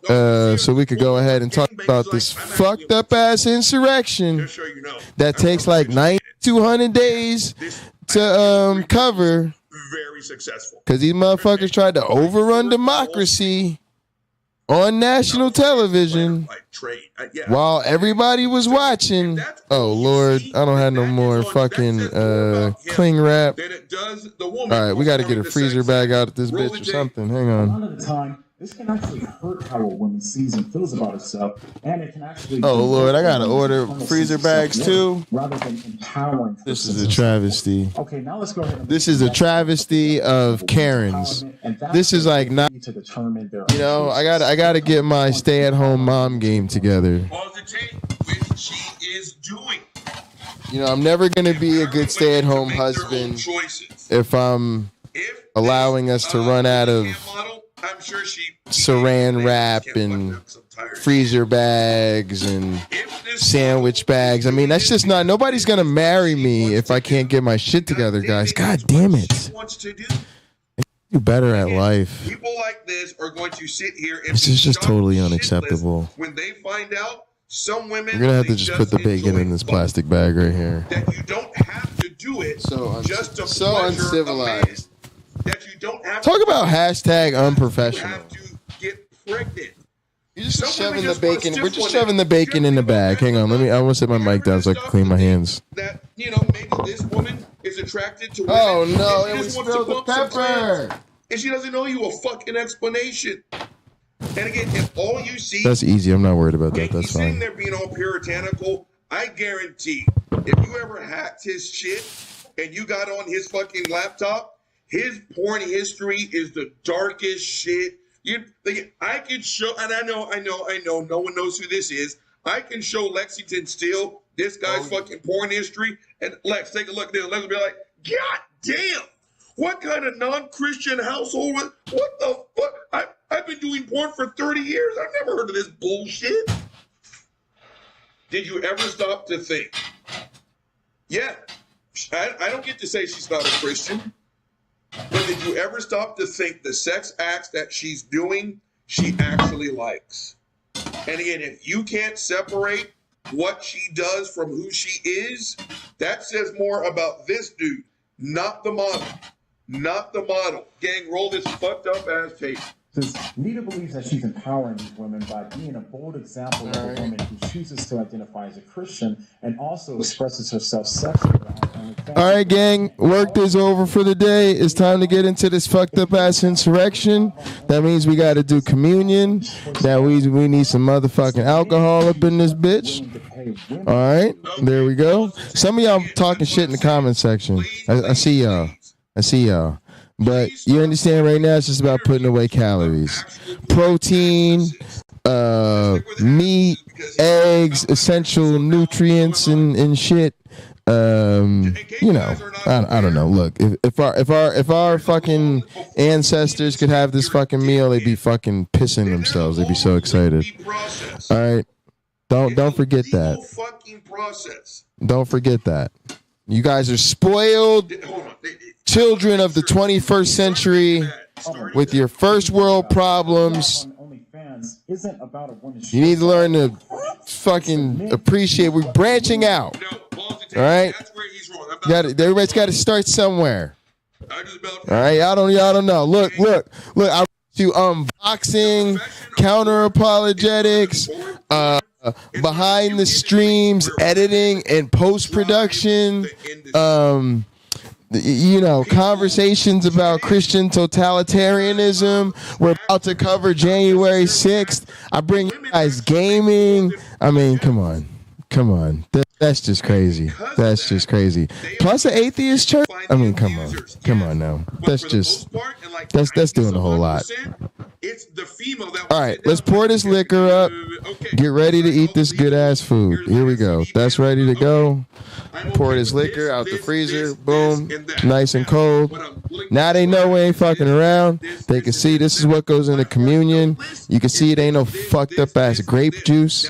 so we could go ahead and talk about this fucked up ass insurrection that takes like 9,200 days to cover. Very successful. Because these motherfuckers tried to overrun democracy on national television while everybody was watching. Oh, Lord. I don't have no more fucking cling wrap. All right, we got to get a freezer bag out of this bitch or something. Hang on. A lot of the time, this can actually hurt how a woman sees and feels about herself, and it can actually. Oh Lord, I gotta order freezer bags too. Rather than empowering. This is a travesty. Okay, now let's go ahead. This is a travesty of Karens. This is like not. You know, I gotta get my stay-at-home mom game together. Which she is doing. You know, I'm never gonna be a good stay-at-home husband if I'm allowing us to run out of saran wrap and freezer bags and sandwich bags. I mean, that's just not. Nobody's gonna marry me if I can't get my shit together, guys. God damn it. Do better at life. People like this are going to sit here and this is just totally unacceptable. When they find out, some women. We're gonna have to just put the bacon in this plastic bag right here. That you don't have to do it. So uncivilized. That you don't have Talk about hashtag unprofessional. You have to get pregnant. You're just shoving the bacon. We're just shoving the bacon in the bag. Hang on, I want to set my mic down so I can clean my hands. That maybe this woman is attracted to women. Oh no! And we spilled the pepper. And she doesn't know you a fucking explanation. And again, if all you see, that's easy. I'm not worried about that. That's fine. Sitting there being all puritanical, I guarantee, if you ever hacked his shit and you got on his fucking laptop, his porn history is the darkest shit. I can show, and I know, no one knows who this is. I can show Lexington Steele this guy's fucking porn history, and Lex, take a look there. Lex will be like, God damn, what kind of non-Christian household? What the fuck? I've been doing porn for 30 years. I've never heard of this bullshit. Did you ever stop to think? Yeah, I don't get to say she's not a Christian. But did you ever stop to think the sex acts that she's doing, she actually likes? And again, if you can't separate what she does from who she is, that says more about this dude, not the model. Not the model. Gang, roll this fucked up ass tape. Nita believes that she's empowering these women by being a bold example of a woman who chooses to identify as a Christian and also expresses herself sexually. All right, gang, work is over for the day. It's time to get into this fucked up ass insurrection. That means we got to do communion. That means we need some motherfucking alcohol up in this bitch. All right, there we go. Some of y'all talking shit in the comment section. I see y'all. I see y'all. But you understand right now it's just about putting away calories. Protein, meat, eggs, essential nutrients and shit. You know, I don't know. Look, if our fucking ancestors could have this fucking meal, they'd be fucking pissing themselves. They'd be so excited. All right. Don't forget that. Don't forget that. You guys are spoiled children of the 21st century with your first world problems. You need to learn to fucking appreciate. We're branching out. All right? Everybody's got to start somewhere. All right? Y'all don't know. Look. I do unboxing, Counter-Apologetics, behind the streams, editing and post-production, you know, conversations about Christian totalitarianism. We're about to cover January 6th. I bring you guys gaming. I mean, come on. That's just crazy. That's just crazy. Plus an atheist church. I mean, come on now. That's doing a whole lot. All right, let's pour this liquor up. Get ready to eat this good ass food. Here we go. That's ready to go. Pour this liquor out the freezer. Boom. Nice and cold. Now they know we ain't fucking around. They can see this is what goes into communion. You can see it ain't no fucked up ass grape juice.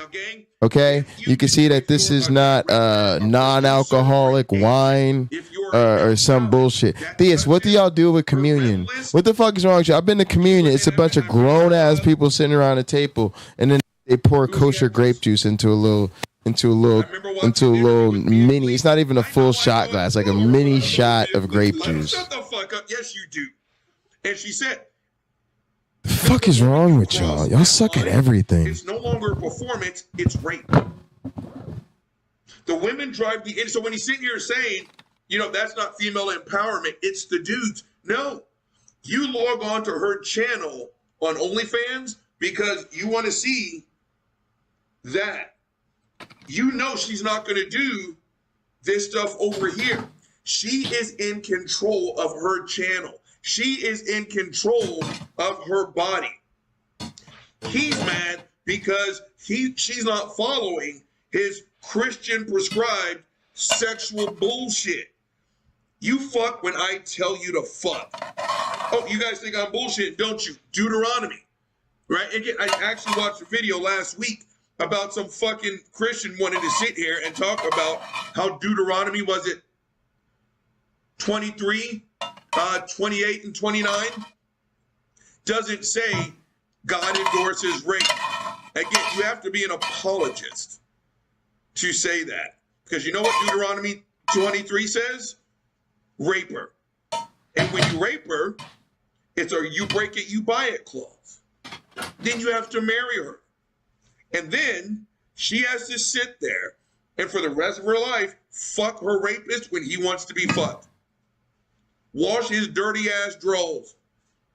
Okay, you can see that this is not non-alcoholic wine or some bullshit. Theist, what do y'all do with communion? What the fuck is wrong with you? I've been to communion. It's a bunch of grown-ass people sitting around a table, and then they pour kosher grape juice into a little mini. It's not even a full shot glass, like a mini shot of grape juice. Shut the fuck up. Yes, you do. And she said, the fuck is wrong with y'all? Y'all suck at everything. It's no longer a performance, it's rape. The women drive the end. So when he's sitting here saying, you know, that's not female empowerment, it's the dudes. No. You log on to her channel on OnlyFans because you want to see that. You know she's not going to do this stuff over here. She is in control of her channel. She is in control of her body. He's mad because she's not following his Christian prescribed sexual bullshit. You fuck when I tell you to fuck. Oh, you guys think I'm bullshit, don't you? Deuteronomy, right? Again, I actually watched a video last week about some fucking Christian wanting to sit here and talk about how Deuteronomy, was it 23, 28, and 29, doesn't say God endorses rape. Again, you have to be an apologist to say that. Because you know what Deuteronomy 23 says? Rape her. And when you rape her, it's a you break it, you buy it clause. Then you have to marry her. And then she has to sit there and for the rest of her life, fuck her rapist when he wants to be fucked. Wash his dirty ass drawers.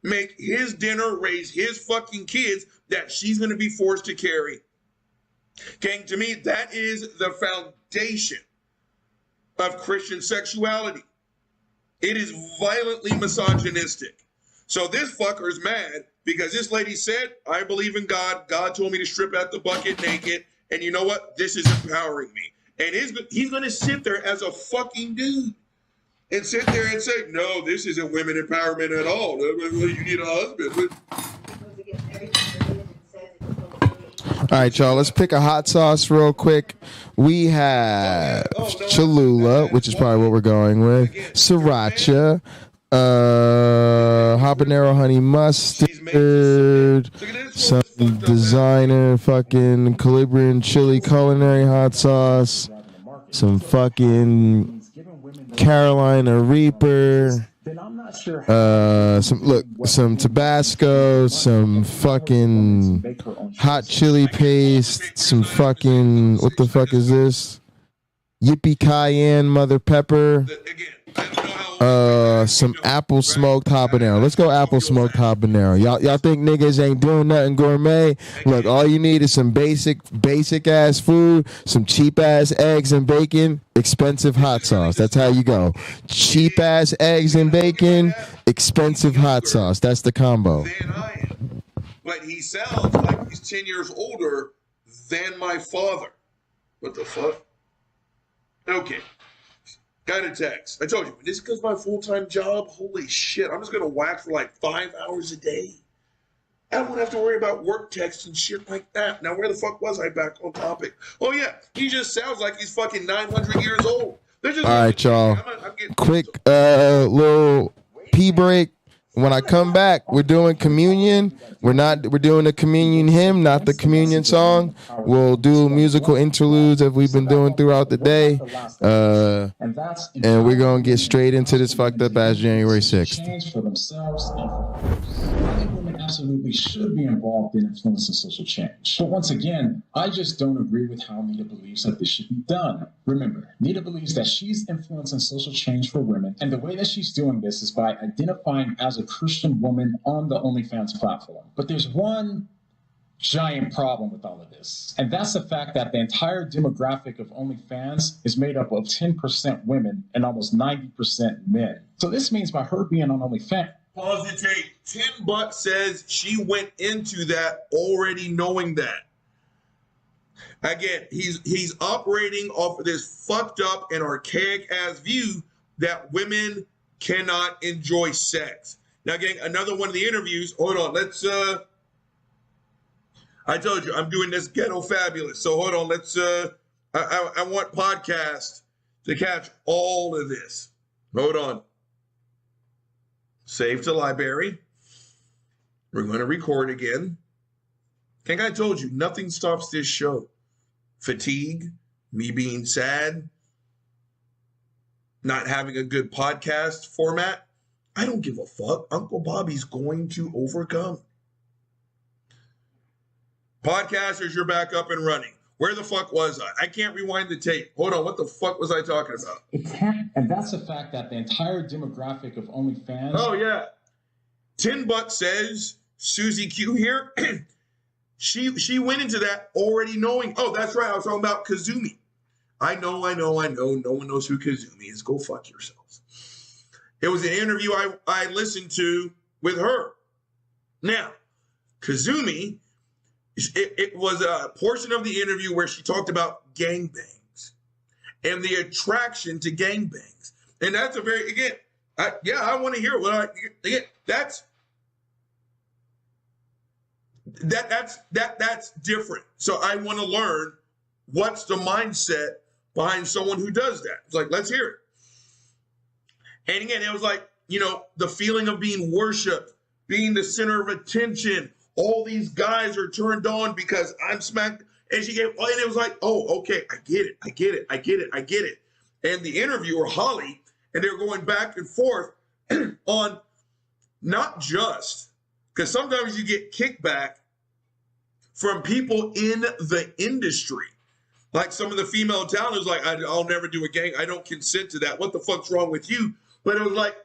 Make his dinner, raise his fucking kids that she's going to be forced to carry. Gang, to me, that is the foundation of Christian sexuality. It is violently misogynistic. So this fucker's mad because this lady said, I believe in God. God told me to strip out the bucket naked. And you know what? This is empowering me. And he's going to sit there as a fucking dude and sit there and say, no, this isn't women empowerment at all. You need a husband. All right, y'all, let's pick a hot sauce real quick. We have Cholula, which is probably what we're going with, Sriracha, habanero honey mustard, some designer fucking Calabrian chili culinary hot sauce, some fucking Carolina Reaper, some Tabasco, some fucking hot chili paste, some fucking, what the fuck is this? Yippee cayenne mother pepper, some apple smoked habanero. Let's go apple smoked habanero. Y'all think niggas ain't doing nothing gourmet? Look, all you need is some basic ass food, some cheap ass eggs and bacon, expensive hot sauce. That's how you go. Cheap ass eggs and bacon, expensive hot sauce. That's the combo. But he sounds like he's 10 years older than my father. What the fuck? Okay. Got a text. I told you, this is because my full-time job, holy shit, I'm just going to whack for like 5 hours a day. I don't have to worry about work texts and shit like that. Now, where the fuck was I back on topic? Oh, yeah, he just sounds like he's fucking 900 years old. All right, y'all. Quick little pee break. When I come back, we're doing communion. We're doing the communion hymn, not the communion song. We'll do musical interludes as we've been doing throughout the day. And we're going to get straight into this fucked up ass January 6th. For themselves and for others. I think women absolutely should be involved in influencing social change. But once again, I just don't agree with how Nita believes that this should be done. Remember, Nita believes that she's influencing social change for women, and the way that she's doing this is by identifying as a Christian woman on the OnlyFans platform. But there's one giant problem with all of this, and that's the fact that the entire demographic of OnlyFans is made up of 10% women and almost 90% men. So this means by her being on OnlyFans, Pause the tape. Tim Butt says she went into that already knowing that. Again, he's operating off of this fucked up and archaic ass view that women cannot enjoy sex. Now, again, another one of the interviews. Hold on, let's. I told you I'm doing this ghetto fabulous. So hold on, let's. I want podcast to catch all of this. Hold on. Save to library. We're going to record again. Like I told you, nothing stops this show. Fatigue, me being sad, not having a good podcast format. I don't give a fuck. Uncle Bobby's going to overcome. Podcasters, you're back up and running. Where the fuck was I? I can't rewind the tape. Hold on, what the fuck was I talking about? And that's the fact that the entire demographic of OnlyFans. Oh, yeah. Tin Butt says Susie Q here, she went into that already knowing, oh, that's right, I was talking about Kazumi. I know. No one knows who Kazumi is. Go fuck yourselves. It was an interview I listened to with her. Now, Kazumi, it was a portion of the interview where she talked about gangbangs and the attraction to gangbangs. And that's a very, again, I want to hear what that's different. So I want to learn what's the mindset behind someone who does that. It's like, let's hear it. And again, it was like, the feeling of being worshiped, being the center of attention. All these guys are turned on because I'm smacked. And she gave, and it was like, oh, okay, I get it. And the interviewer, Holly, and they're going back and forth on not just, because sometimes you get kickback from people in the industry. Like some of the female talent is like, I'll never do a gang. I don't consent to that. What the fuck's wrong with you? But it was like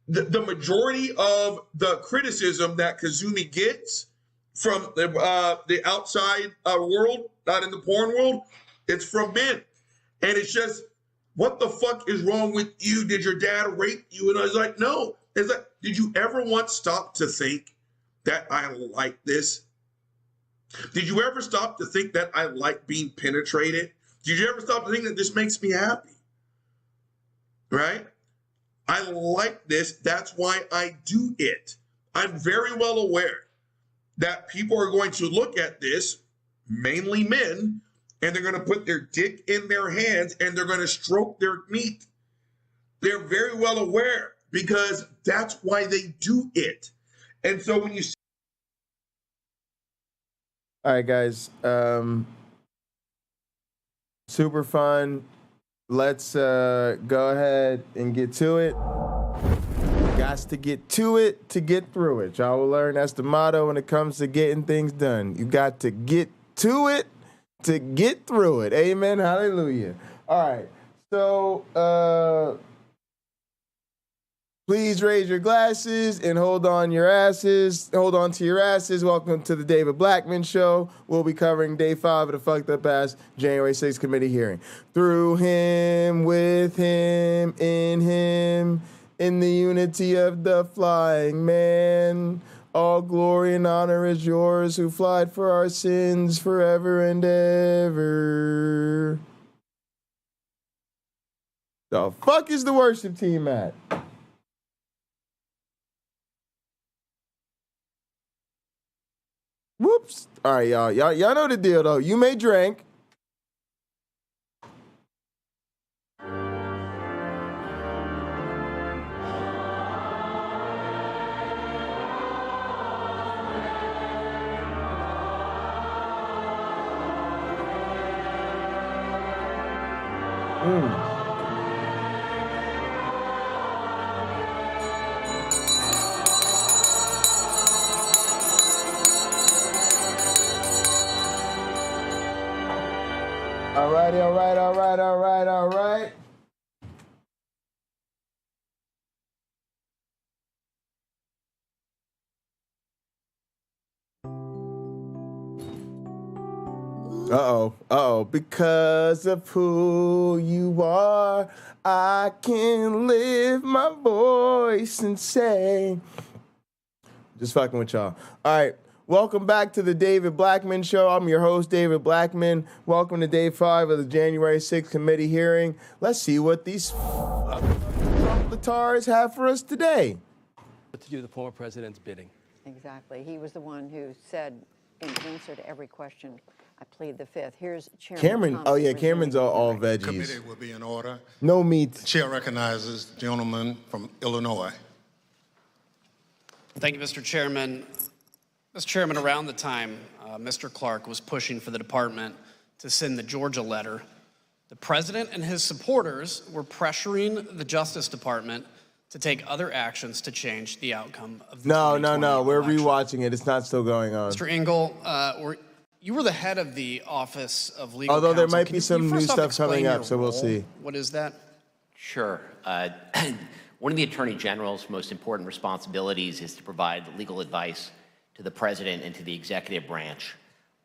the majority of the criticism that Kazumi gets from the outside world, not in the porn world, it's from men. And it's just, what the fuck is wrong with you? Did your dad rape you? And I was like, no. It's like, did you ever once stop to think that I like this? Did you ever stop to think that I like being penetrated? Did you ever stop to think that this makes me happy? Right? I like this. That's why I do it. I'm very well aware that people are going to look at this, mainly men, and they're going to put their dick in their hands and they're going to stroke their meat. They're very well aware because that's why they do it. And so when you see... All right, guys. Super fun. Let's go ahead and get to it. Gots to get to it to get through it. Y'all will learn that's the motto when it comes to getting things done. You got to get to it to get through it. Amen. Hallelujah. All right. So please raise your glasses and hold on to your asses. Welcome to the David Blackman Show. We'll be covering day 5 of the Fucked Up Ass January 6th committee hearing. Through him, with him, in the unity of the flying man. All glory and honor is yours, who flied for our sins forever and ever. The fuck is the worship team at? Whoops. All right, y'all know the deal, though. You may drink. All right. Uh-oh. Because of who you are, I can lift my voice and say... Just fucking with y'all. All right. Welcome back to the David Blackman Show. I'm your host, David Blackman. Welcome to day 5 of the January 6th committee hearing. Let's see what these Latars have for us today. To do the former president's bidding. Exactly. He was the one who said, in answer to every question, I plead the fifth. Here's Chairman Cameron. Thompson. Oh, yeah, Cameron's all veggies. Committee will be in order. No meat. The chair recognizes the gentleman from Illinois. Thank you, Mr. Chairman. Mr. Chairman, around the time Mr. Clark was pushing for the department to send the Georgia letter, the president and his supporters were pressuring the Justice Department to take other actions to change the outcome of the 2020 No. We're election. rewatching it. It's not still going on. Mr. Engel, you were the head of the Office of Legal Although there Counsel. might Can be you some new first off stuff coming explain up, your so we'll role? see. What is that? Sure. One of the Attorney General's most important responsibilities is to provide legal advice to the President and to the executive branch.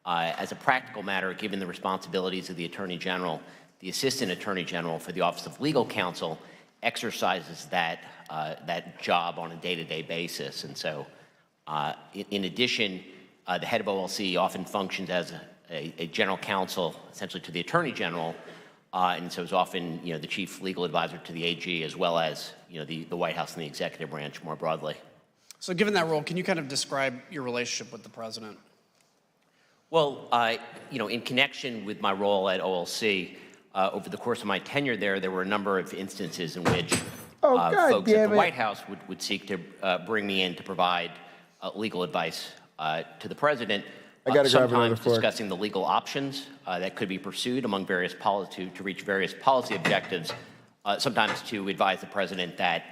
As a practical matter, given the responsibilities of the Attorney General, the Assistant Attorney General for the Office of Legal Counsel exercises that job on a day-to-day basis. And so, in addition, the head of OLC often functions as a general counsel, essentially to the Attorney General, and so is often, the chief legal advisor to the AG, as well as, the White House and the executive branch more broadly. So given that role, can you kind of describe your relationship with the president? Well, in connection with my role at OLC, over the course of my tenure there were a number of instances in which folks at the White House would seek to bring me in to provide legal advice to the president, sometimes discussing the legal options that could be pursued among various to reach various policy objectives, sometimes to advise the president that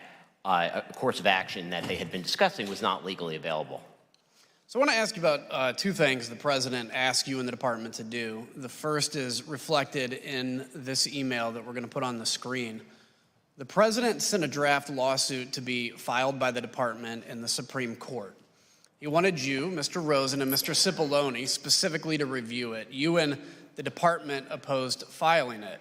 a course of action that they had been discussing was not legally available. So I want to ask you about two things the president asked you and the department to do. The first is reflected in this email that we're going to put on the screen. The president sent a draft lawsuit to be filed by the department in the Supreme Court. He wanted you, Mr. Rosen, and Mr. Cipollone specifically to review it. You and the department opposed filing it.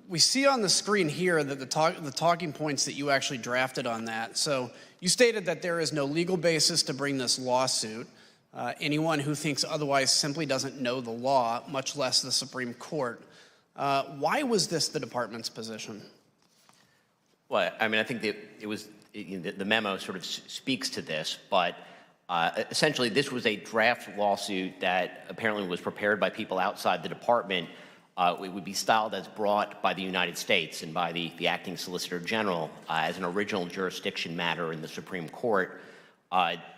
We see on the screen here that the talking points that you actually drafted on that. So you stated that there is no legal basis to bring this lawsuit. Anyone who thinks otherwise simply doesn't know the law, much less the Supreme Court. Why was this the department's position? Well, I mean, I think that the memo sort of speaks to this, but essentially this was a draft lawsuit that apparently was prepared by people outside the department. It would be styled as brought by the United States and by the acting Solicitor General as an original jurisdiction matter in the Supreme Court.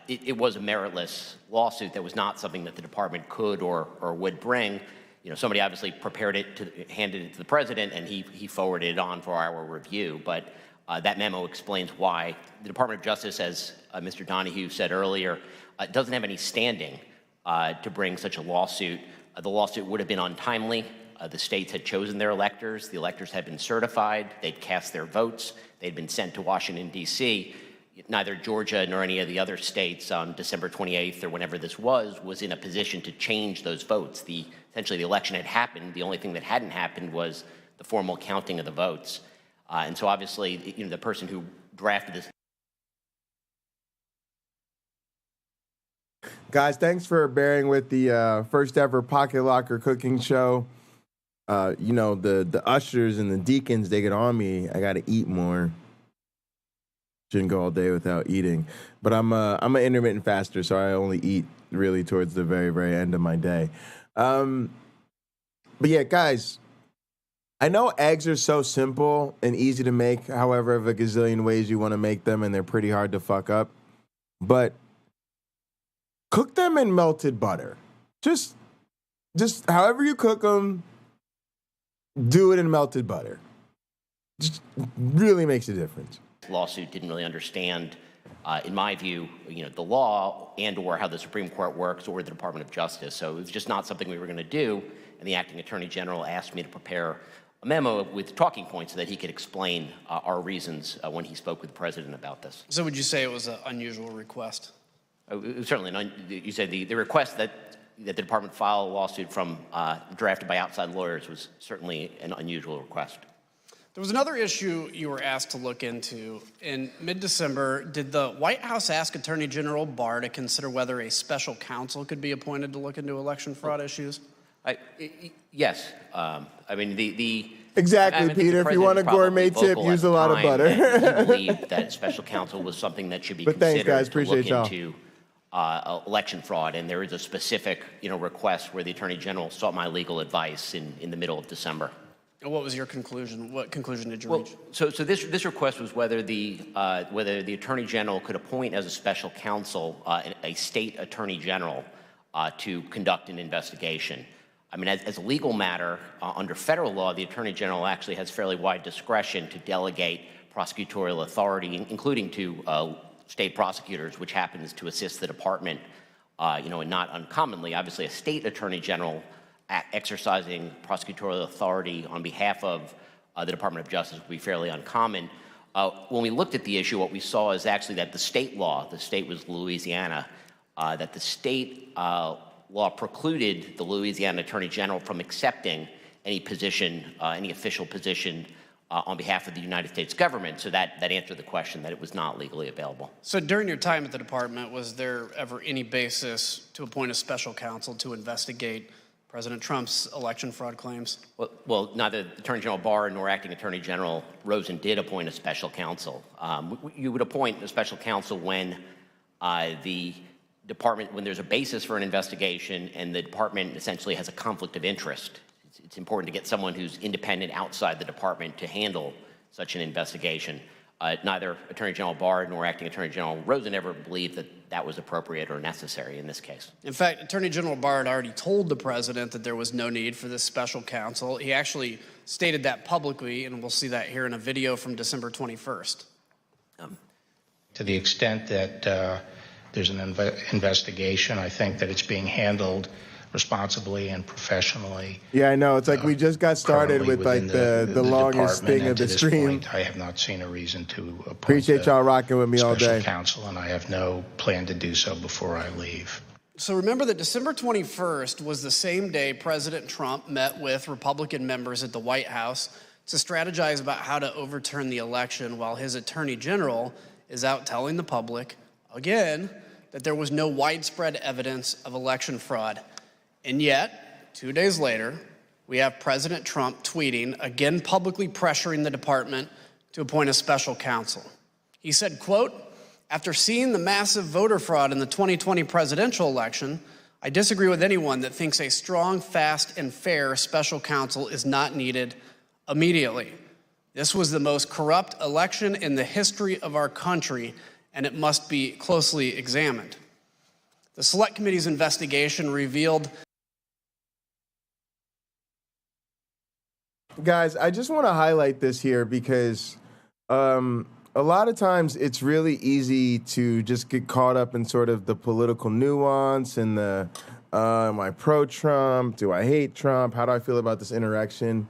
It was a meritless lawsuit that was not something that the department could or would bring. Somebody obviously prepared it, handed it to the president, and he forwarded it on for our review. But that memo explains why the Department of Justice, as Mr. Donahue said earlier, doesn't have any standing to bring such a lawsuit. The lawsuit would have been untimely. The states had chosen their electors. The electors had been certified. They'd cast their votes. They'd been sent to Washington, D.C. Neither Georgia nor any of the other states on December 28th or whenever this was in a position to change those votes. Essentially, the election had happened. The only thing that hadn't happened was the formal counting of the votes. And so obviously, the person who drafted this. Guys, thanks for bearing with the first ever Pocket Locker cooking show. The ushers and the deacons, they get on me. I got to eat more. Shouldn't go all day without eating. But I'm an intermittent faster, so I only eat really towards the very, very end of my day. But yeah, guys, I know eggs are so simple and easy to make, however, of a gazillion ways you want to make them, and they're pretty hard to fuck up. But cook them in melted butter. Just however you cook them, do it in melted butter. Just really makes a difference. Lawsuit didn't really understand, in my view, the law and/or how the Supreme Court works or the Department of Justice. So it was just not something we were going to do. And the acting Attorney General asked me to prepare a memo with talking points so that he could explain our reasons when he spoke with the president about this. So would you say it was an unusual request? It was certainly you said the request that the department file a lawsuit from drafted by outside lawyers was certainly an unusual request. There was another issue you were asked to look into. In mid-December, did the White House ask Attorney General Barr to consider whether a special counsel could be appointed to look into election fraud issues? Yes. Exactly, Peter. If you want a gourmet tip, use a lot of butter. He believed that special counsel was something that should be considered thanks, guys. Appreciate to look into election fraud, and there is a specific, request where the Attorney General sought my legal advice in the middle of December. And what was your conclusion? What conclusion did you reach? So this request was whether the Attorney General could appoint as a special counsel a state Attorney General to conduct an investigation. I mean, as a legal matter, under federal law, the Attorney General actually has fairly wide discretion to delegate prosecutorial authority, including to state prosecutors, which happens to assist the department, and not uncommonly, obviously, a state Attorney General exercising prosecutorial authority on behalf of the Department of Justice would be fairly uncommon. When we looked at the issue, what we saw is actually that the state law, the state was Louisiana, that the state law precluded the Louisiana Attorney General from accepting any position, any official position on behalf of the United States government. So that answered the question that it was not legally available. So during your time at the department, was there ever any basis to appoint a special counsel to investigate President Trump's election fraud claims? Well, neither Attorney General Barr nor Acting Attorney General Rosen did appoint a special counsel. You would appoint a special counsel when the department, when there's a basis for an investigation and the department essentially has a conflict of interest. It's important to get someone who's independent outside the department to handle such an investigation. Neither Attorney General Barr nor Acting Attorney General Rosen ever believed that that was appropriate or necessary in this case. In fact, Attorney General Barr had already told the president that there was no need for this special counsel. He actually stated that publicly, and we'll see that here in a video from December 21st. To the extent that there's an investigation, I think that it's being handled responsibly and professionally. Yeah, I know. It's like we just got started with like the longest thing of the stream. I have not seen a reason to appoint Appreciate y'all rocking with me all day. Special counsel, and I have no plan to do so before I leave. So remember that December 21st was the same day President Trump met with Republican members at the White House to strategize about how to overturn the election, while his attorney general is out telling the public, again, that there was no widespread evidence of election fraud. And yet, 2 days later, we have President Trump tweeting, again publicly pressuring the department to appoint a special counsel. He said, quote, "After seeing the massive voter fraud in the 2020 presidential election, I disagree with anyone that thinks a strong, fast, and fair special counsel is not needed immediately. This was the most corrupt election in the history of our country, and it must be closely examined." The Select Committee's investigation revealed. Guys, I just want to highlight this here because a lot of times it's really easy to just get caught up in sort of the political nuance and the am I pro-Trump? Do I hate Trump? How do I feel about this insurrection?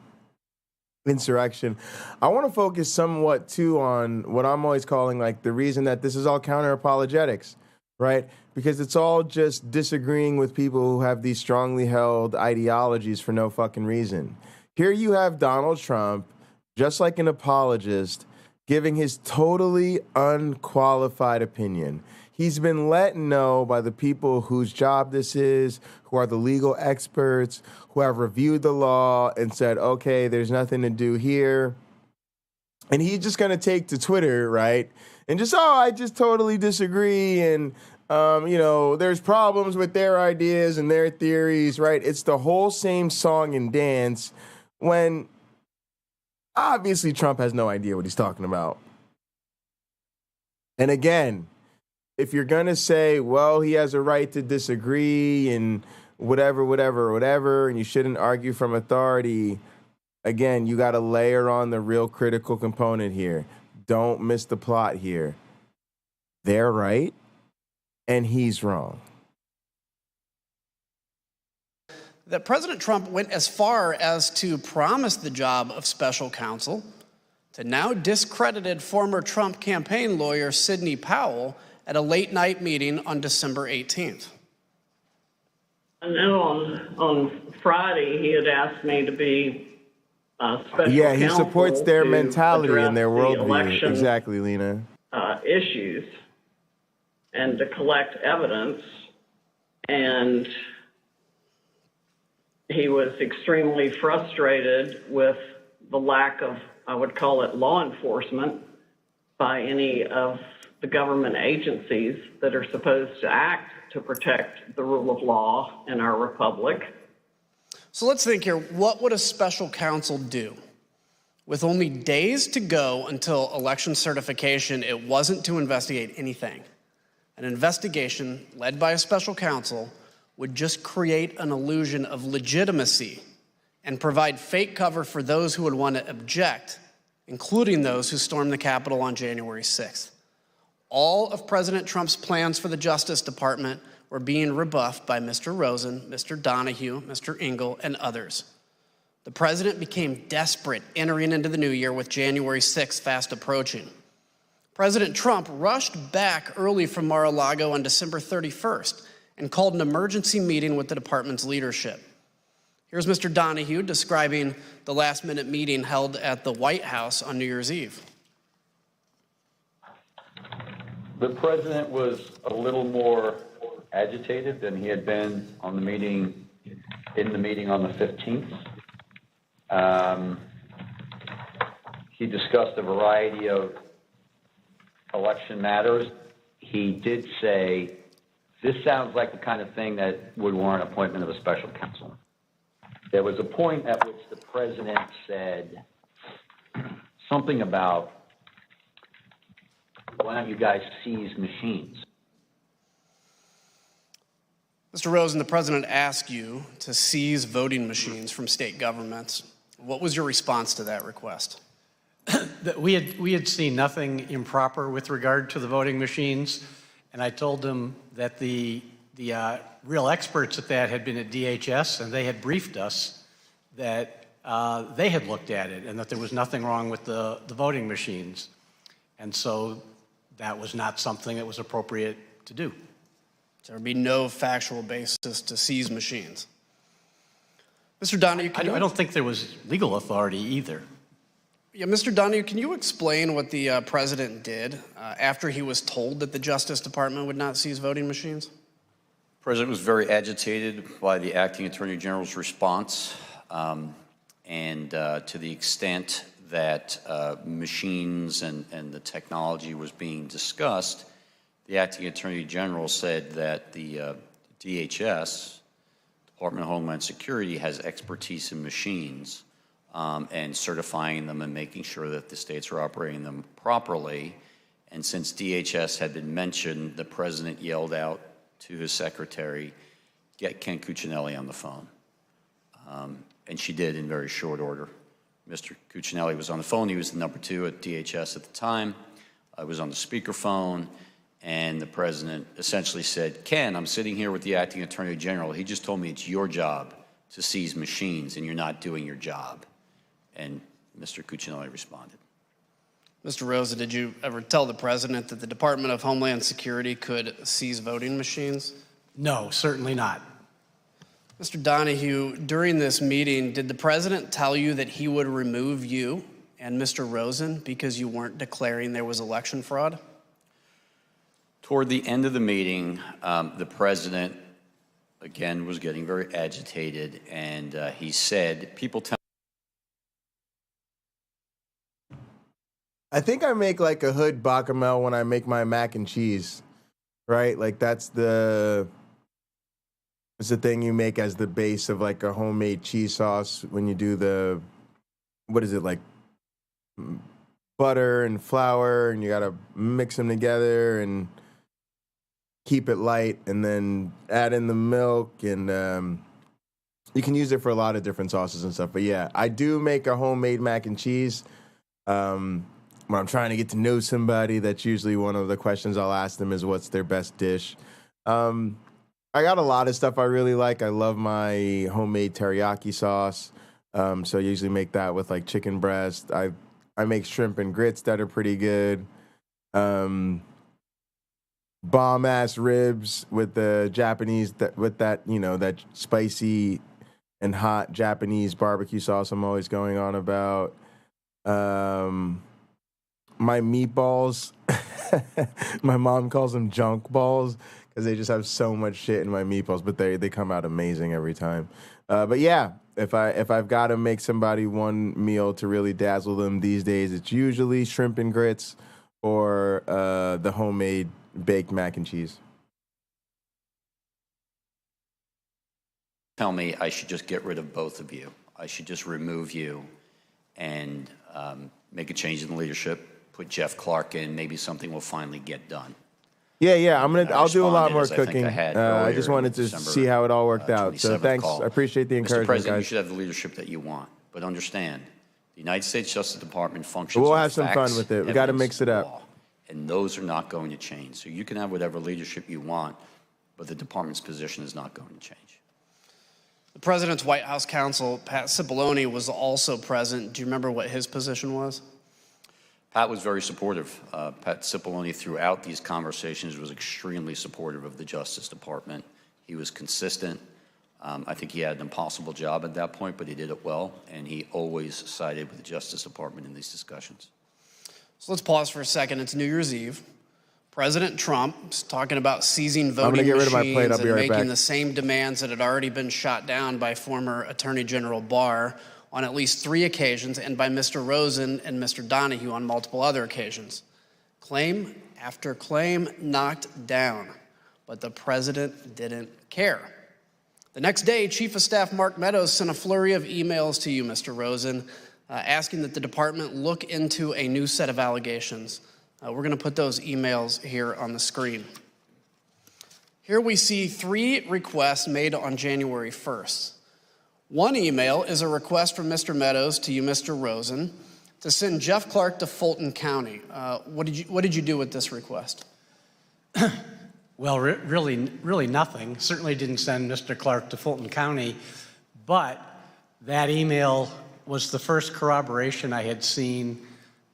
I want to focus somewhat too on what I'm always calling like the reason that this is all counter-apologetics, right? Because it's all just disagreeing with people who have these strongly held ideologies for no fucking reason. Here you have Donald Trump, just like an apologist, giving his totally unqualified opinion. He's been let know by the people whose job this is, who are the legal experts, who have reviewed the law and said, okay, there's nothing to do here. And he's just going to take to Twitter, right? And just, I just totally disagree. And, there's problems with their ideas and their theories, right? It's the whole same song and dance when obviously Trump has no idea what he's talking about. And again, if you're going to say, well, he has a right to disagree and whatever, and you shouldn't argue from authority, again, you got to layer on the real critical component here. Don't miss the plot here. They're right, and he's wrong. That President Trump went as far as to promise the job of special counsel to now discredited former Trump campaign lawyer Sidney Powell at a late-night meeting on December 18th. I know on Friday he had asked me to be special counsel. Yeah, he supports their mentality and their worldview. The exactly, Lena. Issues and to collect evidence, and he was extremely frustrated with the lack of, I would call it, law enforcement by any of the government agencies that are supposed to act to protect the rule of law in our republic. So let's think here, what would a special counsel do? With only days to go until election certification, it wasn't to investigate anything. An investigation led by a special counsel would just create an illusion of legitimacy and provide fake cover for those who would want to object, including those who stormed the Capitol on January 6th. All of President Trump's plans for the Justice Department were being rebuffed by Mr. Rosen, Mr. Donahue, Mr. Engel, and others. The president became desperate entering into the new year with January 6th fast approaching. President Trump rushed back early from Mar-a-Lago on December 31st and called an emergency meeting with the department's leadership. Here's Mr. Donahue describing the last-minute meeting held at the White House on New Year's Eve. The president was a little more agitated than he had been on the meeting, in the meeting on the 15th. He discussed a variety of election matters. He did say, this sounds like the kind of thing that would warrant appointment of a special counsel. There was a point at which the president said something about, why don't you guys seize machines? Mr. Rosen, the president asked you to seize voting machines from state governments. What was your response to that request? We had seen nothing improper with regard to the voting machines, and I told him that the real experts at that had been at DHS, and they had briefed us that they had looked at it and that there was nothing wrong with the voting machines. And so that was not something that was appropriate to do. So there would be no factual basis to seize machines. Mr. Donahue, I don't think there was legal authority either. Yeah, Mr. Donahue, can you explain what the president did after he was told that the Justice Department would not seize voting machines? The president was very agitated by the acting attorney general's response, and to the extent that machines and the technology was being discussed, the acting attorney general said that the DHS, Department of Homeland Security, has expertise in machines and certifying them and making sure that the states are operating them properly. And since DHS had been mentioned, the president yelled out to his secretary, get Ken Cuccinelli on the phone. And she did in very short order. Mr. Cuccinelli was on the phone. He was the number 2 at DHS at the time. I was on the speakerphone, and the president essentially said, Ken, I'm sitting here with the acting attorney general. He just told me it's your job to seize machines, and you're not doing your job. And Mr. Cuccinelli responded. Mr. Rosa, did you ever tell the president that the Department of Homeland Security could seize voting machines? No, certainly not. Mr. Donahue, during this meeting, did the president tell you that he would remove you and Mr. Rosen because you weren't declaring there was election fraud? Toward the end of the meeting, the president, again, was getting very agitated, and he said, people tell I think I make like a hood bacamel when I make my mac and cheese, right? Like it's the thing you make as the base of like a homemade cheese sauce when you do the, what is it, like butter and flour, and you gotta mix them together and keep it light, and then add in the milk, and you can use it for a lot of different sauces and stuff. But yeah, I do make a homemade mac and cheese. When I'm trying to get to know somebody, that's usually one of the questions I'll ask them is what's their best dish. I got a lot of stuff I really like. I love my homemade teriyaki sauce. So I usually make that with like chicken breast. I make shrimp and grits that are pretty good. Bomb ass ribs with the Japanese, that spicy and hot Japanese barbecue sauce I'm always going on about. My meatballs, my mom calls them junk balls because they just have so much shit in my meatballs, but they come out amazing every time. But yeah, if I've got to make somebody one meal to really dazzle them these days, it's usually shrimp and grits or the homemade baked mac and cheese. tell me I should just get rid of both of you. I should just remove you and make a change in the leadership, put Jeff Clark in, maybe something will finally get done. Yeah. I'll do a lot more cooking. I just wanted to December, see how it all worked out. So thanks. Call. I appreciate the encouragement, Mr. President, guys. you should have the leadership that you want, but understand, the United States Justice Department functions We'll on have some facts, fun with it. We got to evidence, mix it and up. law, and those are not going to change. So you can have whatever leadership you want, but the department's position is not going to change. The president's White House counsel, Pat Cipollone, was also present. Do you remember what his position was? Pat was very supportive. Pat Cipollone, throughout these conversations, was extremely supportive of the Justice Department. He was consistent. I think he had an impossible job at that point, but he did it well, and he always sided with the Justice Department in these discussions. So let's pause for a second. It's New Year's Eve. President Trump is talking about seizing voting machines and making the same demands that had already been shot down by former Attorney General Barr on at least 3 occasions and by Mr. Rosen and Mr. Donahue on multiple other occasions. Claim after claim knocked down, but the president didn't care. The next day, Chief of Staff Mark Meadows sent a flurry of emails to you, Mr. Rosen, asking that the department look into a new set of allegations. We're going to put those emails here on the screen. Here we see 3 requests made on January 1st. One email is a request from Mr. Meadows to you, Mr. Rosen, to send Jeff Clark to Fulton County. What did you do with this request? Well, really nothing. Certainly didn't send Mr. Clark to Fulton County, but that email was the first corroboration I had seen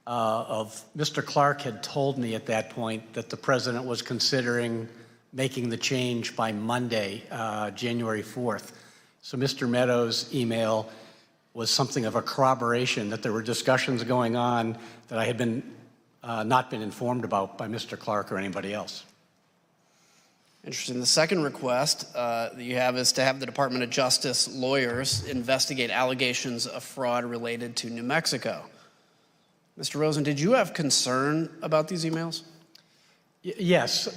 of Mr. Clark had told me at that point that the president was considering making the change by Monday, January 4th. So Mr. Meadows' email was something of a corroboration that there were discussions going on that I had been not been informed about by Mr. Clark or anybody else. Interesting. The second request that you have is to have the Department of Justice lawyers investigate allegations of fraud related to New Mexico. Mr. Rosen, did you have concern about these emails? Yes.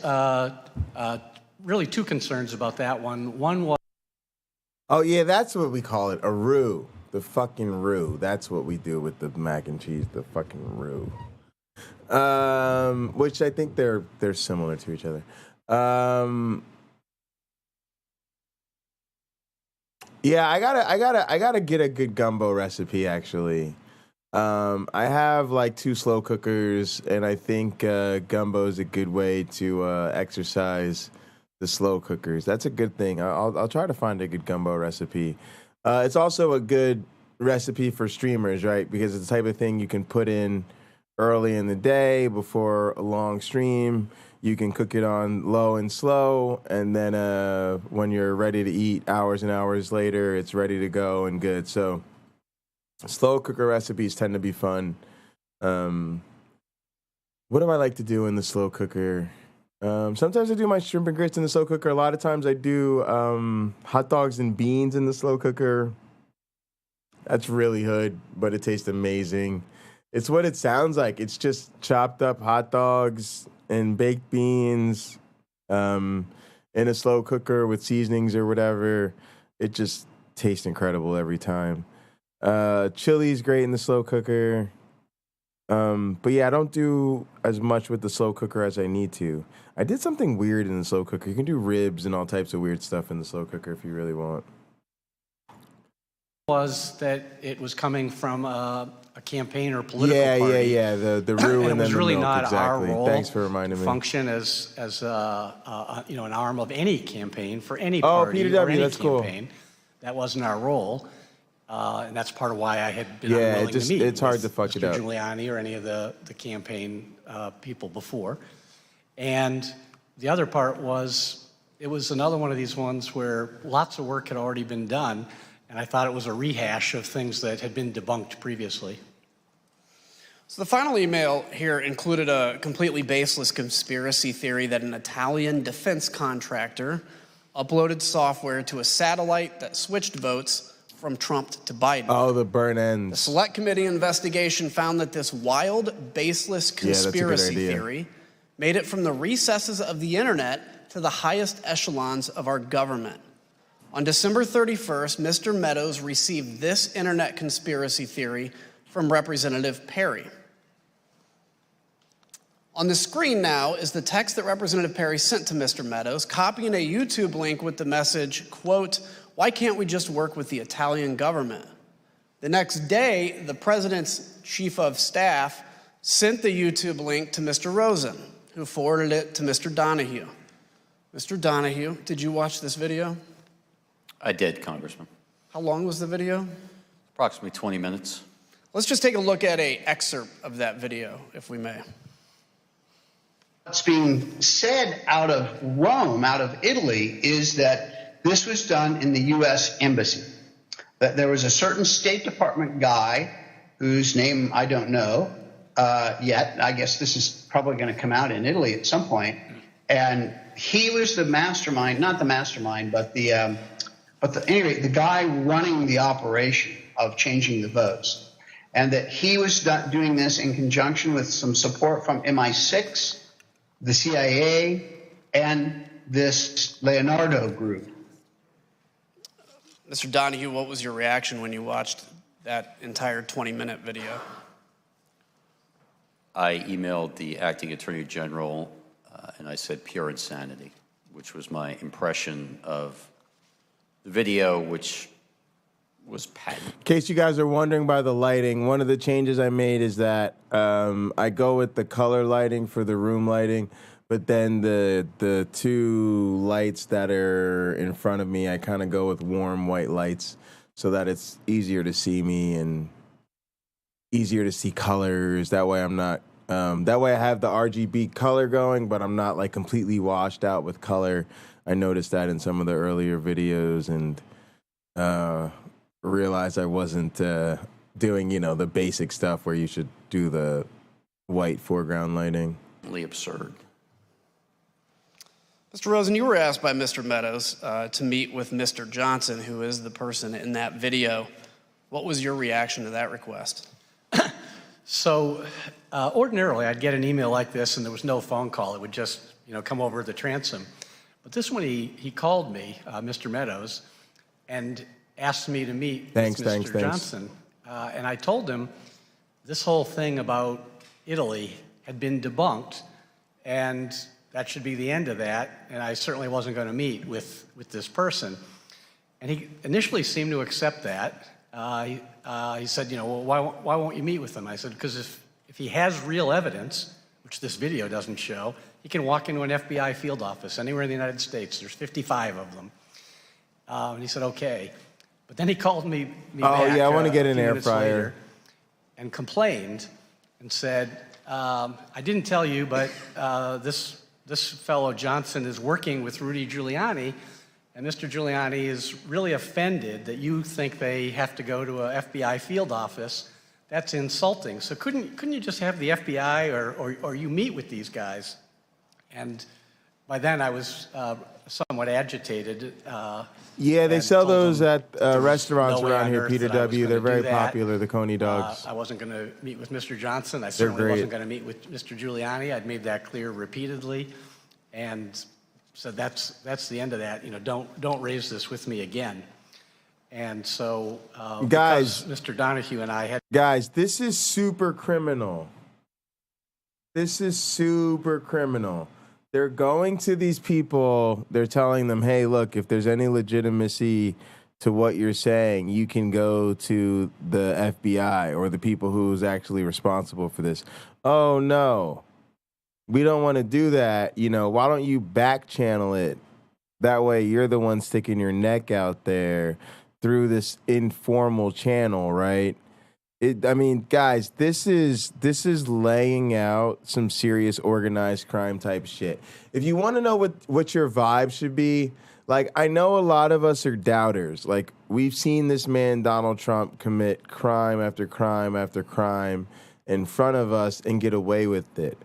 Really 2 concerns about that one. One was... Oh, yeah, that's what we call it, a roux. The fucking roux. That's what we do with the mac and cheese, the fucking roux. Which I think they're similar to each other. Yeah, I gotta get a good gumbo recipe, actually. I have like 2 slow cookers, and I think gumbo is a good way to exercise the slow cookers. That's a good thing. I'll try to find a good gumbo recipe. It's also a good recipe for streamers, right? Because it's the type of thing you can put in early in the day before a long stream. You can cook it on low and slow, and then when you're ready to eat hours and hours later, it's ready to go and good. So slow cooker recipes tend to be fun. What do I like to do in the slow cooker? Sometimes I do my shrimp and grits in the slow cooker. A lot of times I do hot dogs and beans in the slow cooker. That's really hood, but it tastes amazing. It's what it sounds like. It's just chopped up hot dogs and baked beans in a slow cooker with seasonings or whatever. It just tastes incredible every time. Chili's great in the slow cooker. But yeah, I don't do as much with the slow cooker as I need to. I did something weird in the slow cooker. You can do ribs and all types of weird stuff in the slow cooker if you really want. Was that it was coming from a campaign or political party. Yeah. The roux and then the milk. It was really not exactly. our role. Thanks for reminding me. Function as an arm of any campaign for any party PT2, or any that's campaign. Cool. That wasn't our role, and that's part of why I had been unwilling to meet. It's hard to fuck it up. Mr. Giuliani or any of the campaign people before, and the other part was it was another one of these ones where lots of work had already been done. And I thought it was a rehash of things that had been debunked previously. So the final email here included a completely baseless conspiracy theory that an Italian defense contractor uploaded software to a satellite that switched votes from Trump to Biden. Oh, the burn ends. The Select Committee investigation found that this wild, baseless conspiracy theory made it from the recesses of the internet to the highest echelons of our government. On December 31st, Mr. Meadows received this internet conspiracy theory from Representative Perry. On the screen now is the text that Representative Perry sent to Mr. Meadows, copying a YouTube link with the message, quote, "Why can't we just work with the Italian government?" The next day, the president's chief of staff sent the YouTube link to Mr. Rosen, who forwarded it to Mr. Donahue. Mr. Donahue, did you watch this video? I did, Congressman. How long was the video? Approximately 20 minutes. Let's just take a look at an excerpt of that video, if we may. What's being said out of Rome, out of Italy, is that this was done in the U.S. Embassy. That there was a certain State Department guy whose name I don't know yet. I guess this is probably going to come out in Italy at some point. And he was the mastermind, not the mastermind, but anyway, the guy running the operation of changing the votes. And that he was doing this in conjunction with some support from MI6, the CIA, and this Leonardo group. Mr. Donahue, what was your reaction when you watched that entire 20-minute video? I emailed the acting attorney general and I said pure insanity, which was my impression of the video, which was patent. In case you guys are wondering by the lighting, one of the changes I made is that I go with the color lighting for the room lighting, but then the two lights that are in front of me, I kind of go with warm white lights so that it's easier to see me and easier to see colors. That way I'm not, that way I have the RGB color going, but I'm not like completely washed out with color. I noticed that in some of the earlier videos and realized I wasn't doing, the basic stuff where you should do the white foreground lighting. Absurd. Mr. Rosen, you were asked by Mr. Meadows to meet with Mr. Johnson, who is the person in that video. What was your reaction to that request? So ordinarily, I'd get an email like this and there was no phone call. It would just, come over the transom. But this one, he called me, Mr. Meadows, and asked me to meet with Mr. Johnson. And I told him this whole thing about Italy had been debunked, and that should be the end of that, and I certainly wasn't going to meet with this person. And he initially seemed to accept that. He said, well, why won't you meet with him? I said, because if he has real evidence, which this video doesn't show, he can walk into an FBI field office anywhere in the United States. There's 55 of them. And he said, okay. But then he called me back. Oh, yeah, I want to get an air minutes fryer. later and complained and said, I didn't tell you, but this fellow Johnson is working with Rudy Giuliani, and Mr. Giuliani is really offended that you think they have to go to a FBI field office. That's insulting. So couldn't you just have the FBI or you meet with these guys? And by then I was somewhat agitated. Yeah, they sell those at restaurants no way around on here, earth Peter that I was W. gonna They're very do that. popular, the Coney dogs. I wasn't going to meet with Mr. Johnson. I They're certainly great. wasn't going to meet with Mr. Giuliani. I'd made that clear repeatedly, and said that's the end of that. Don't raise this with me again. And so, Guys, because Mr. Donahue and I had. Guys, this is super criminal. This is super criminal. They're going to these people, they're telling them, hey, look, if there's any legitimacy to what you're saying, you can go to the FBI or the people who's actually responsible for this. Oh, no, we don't want to do that. Why don't you back channel it? That way you're the one sticking your neck out there through this informal channel, right? Guys, this is laying out some serious organized crime type shit. If you want to know what your vibe should be, I know a lot of us are doubters. We've seen this man, Donald Trump, commit crime after crime after crime in front of us and get away with it.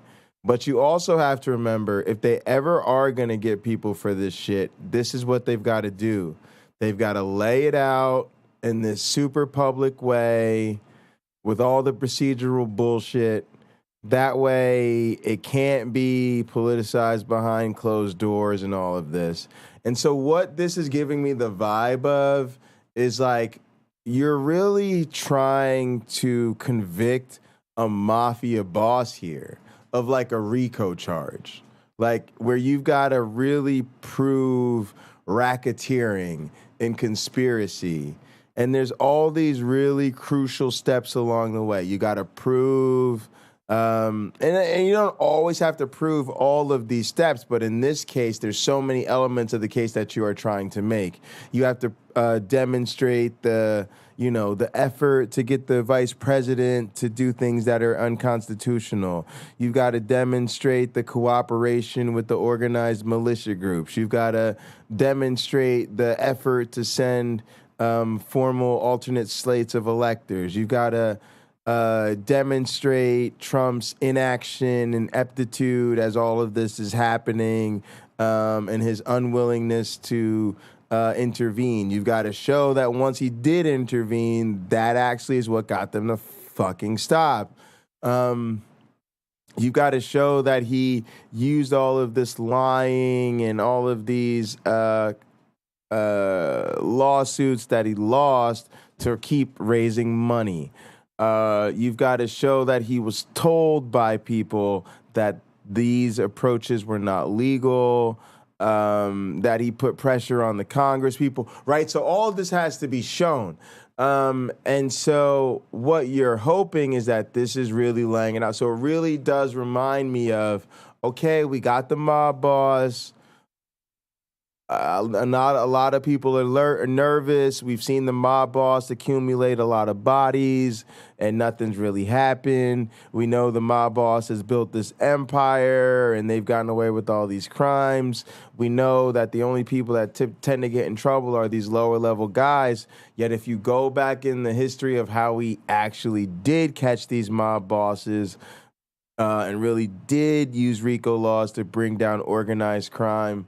But you also have to remember, if they ever are going to get people for this shit, this is what they've got to do. They've got to lay it out in this super public way, with all the procedural bullshit. That way it can't be politicized behind closed doors and all of this. And so what this is giving me the vibe of is you're really trying to convict a mafia boss here of a RICO charge, where you've got to really prove racketeering and conspiracy. And there's all these really crucial steps along the way. You got to prove And you don't always have to prove all of these steps, but in this case, there's so many elements of the case that you are trying to make. You have to demonstrate the effort to get the vice president to do things that are unconstitutional. You've got to demonstrate the cooperation with the organized militia groups. You've got to demonstrate the effort to send formal alternate slates of electors. You've got to demonstrate Trump's inaction and aptitude as all of this is happening, and his unwillingness to intervene. You've got to show that once he did intervene, that actually is what got them to fucking stop. You've got to show that he used all of this lying and all of these lawsuits that he lost to keep raising money. You've got to show that he was told by people that these approaches were not legal, that he put pressure on the Congress people, right? So all of this has to be shown. And so what you're hoping is that this is really laying it out. So it really does remind me of, okay, we got the mob boss. Not a lot of people are nervous. We've seen the mob boss accumulate a lot of bodies, and nothing's really happened. We know the mob boss has built this empire, and they've gotten away with all these crimes. We know that the only people that tend to get in trouble are these lower-level guys. Yet if you go back in the history of how we actually did catch these mob bosses, and really did use RICO laws to bring down organized crime,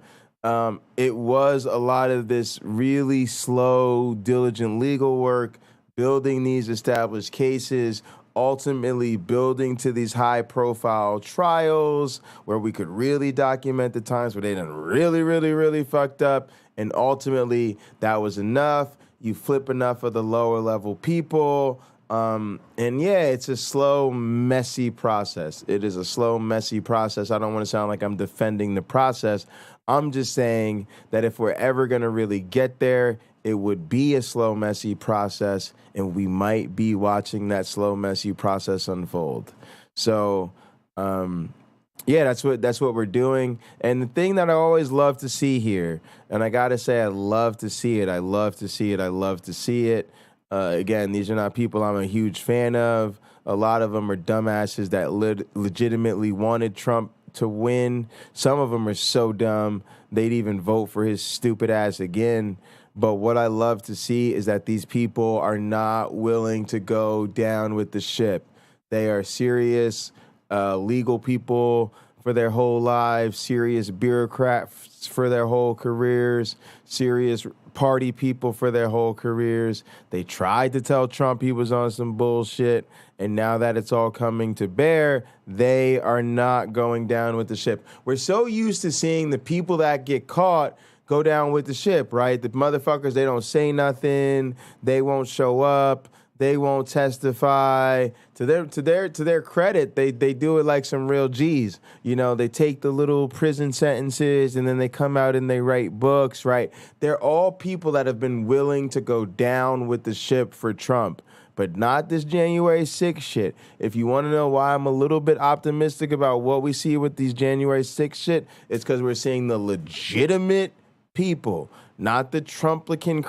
it was a lot of this really slow, diligent legal work, building these established cases, ultimately building to these high-profile trials where we could really document the times where they done really, really, really fucked up, and ultimately that was enough. You flip enough of the lower-level people, and yeah, it's a slow, messy process. It is a slow, messy process. I don't want to sound like I'm defending the process. I'm just saying that if we're ever going to really get there, it would be a slow, messy process, and we might be watching that slow, messy process unfold. So, yeah, that's what we're doing. And the thing that I always love to see here, and I got to say I love to see it. I love to see it. I love to see it. Again, these are not people I'm a huge fan of. A lot of them are dumbasses that legitimately wanted Trump to win. Some of them are so dumb they'd even vote for his stupid ass again. But what I love to see is that these people are not willing to go down with the ship. They are serious legal people for their whole lives, serious bureaucrats for their whole careers, serious party people for their whole careers. They tried to tell Trump he was on some bullshit, and now that it's all coming to bear, they are not going down with the ship. We're so used to seeing the people that get caught go down with the ship, right? The motherfuckers, they don't say nothing, they won't show up, they won't testify. To their credit, they do it like some real G's. You know, they take the little prison sentences and then they come out and they write books, right? They're all people that have been willing to go down with the ship for Trump, but not this January 6th shit. If you want to know why I'm a little bit optimistic about what we see with these January 6th shit, it's because we're seeing the legitimate people, not the Trumplican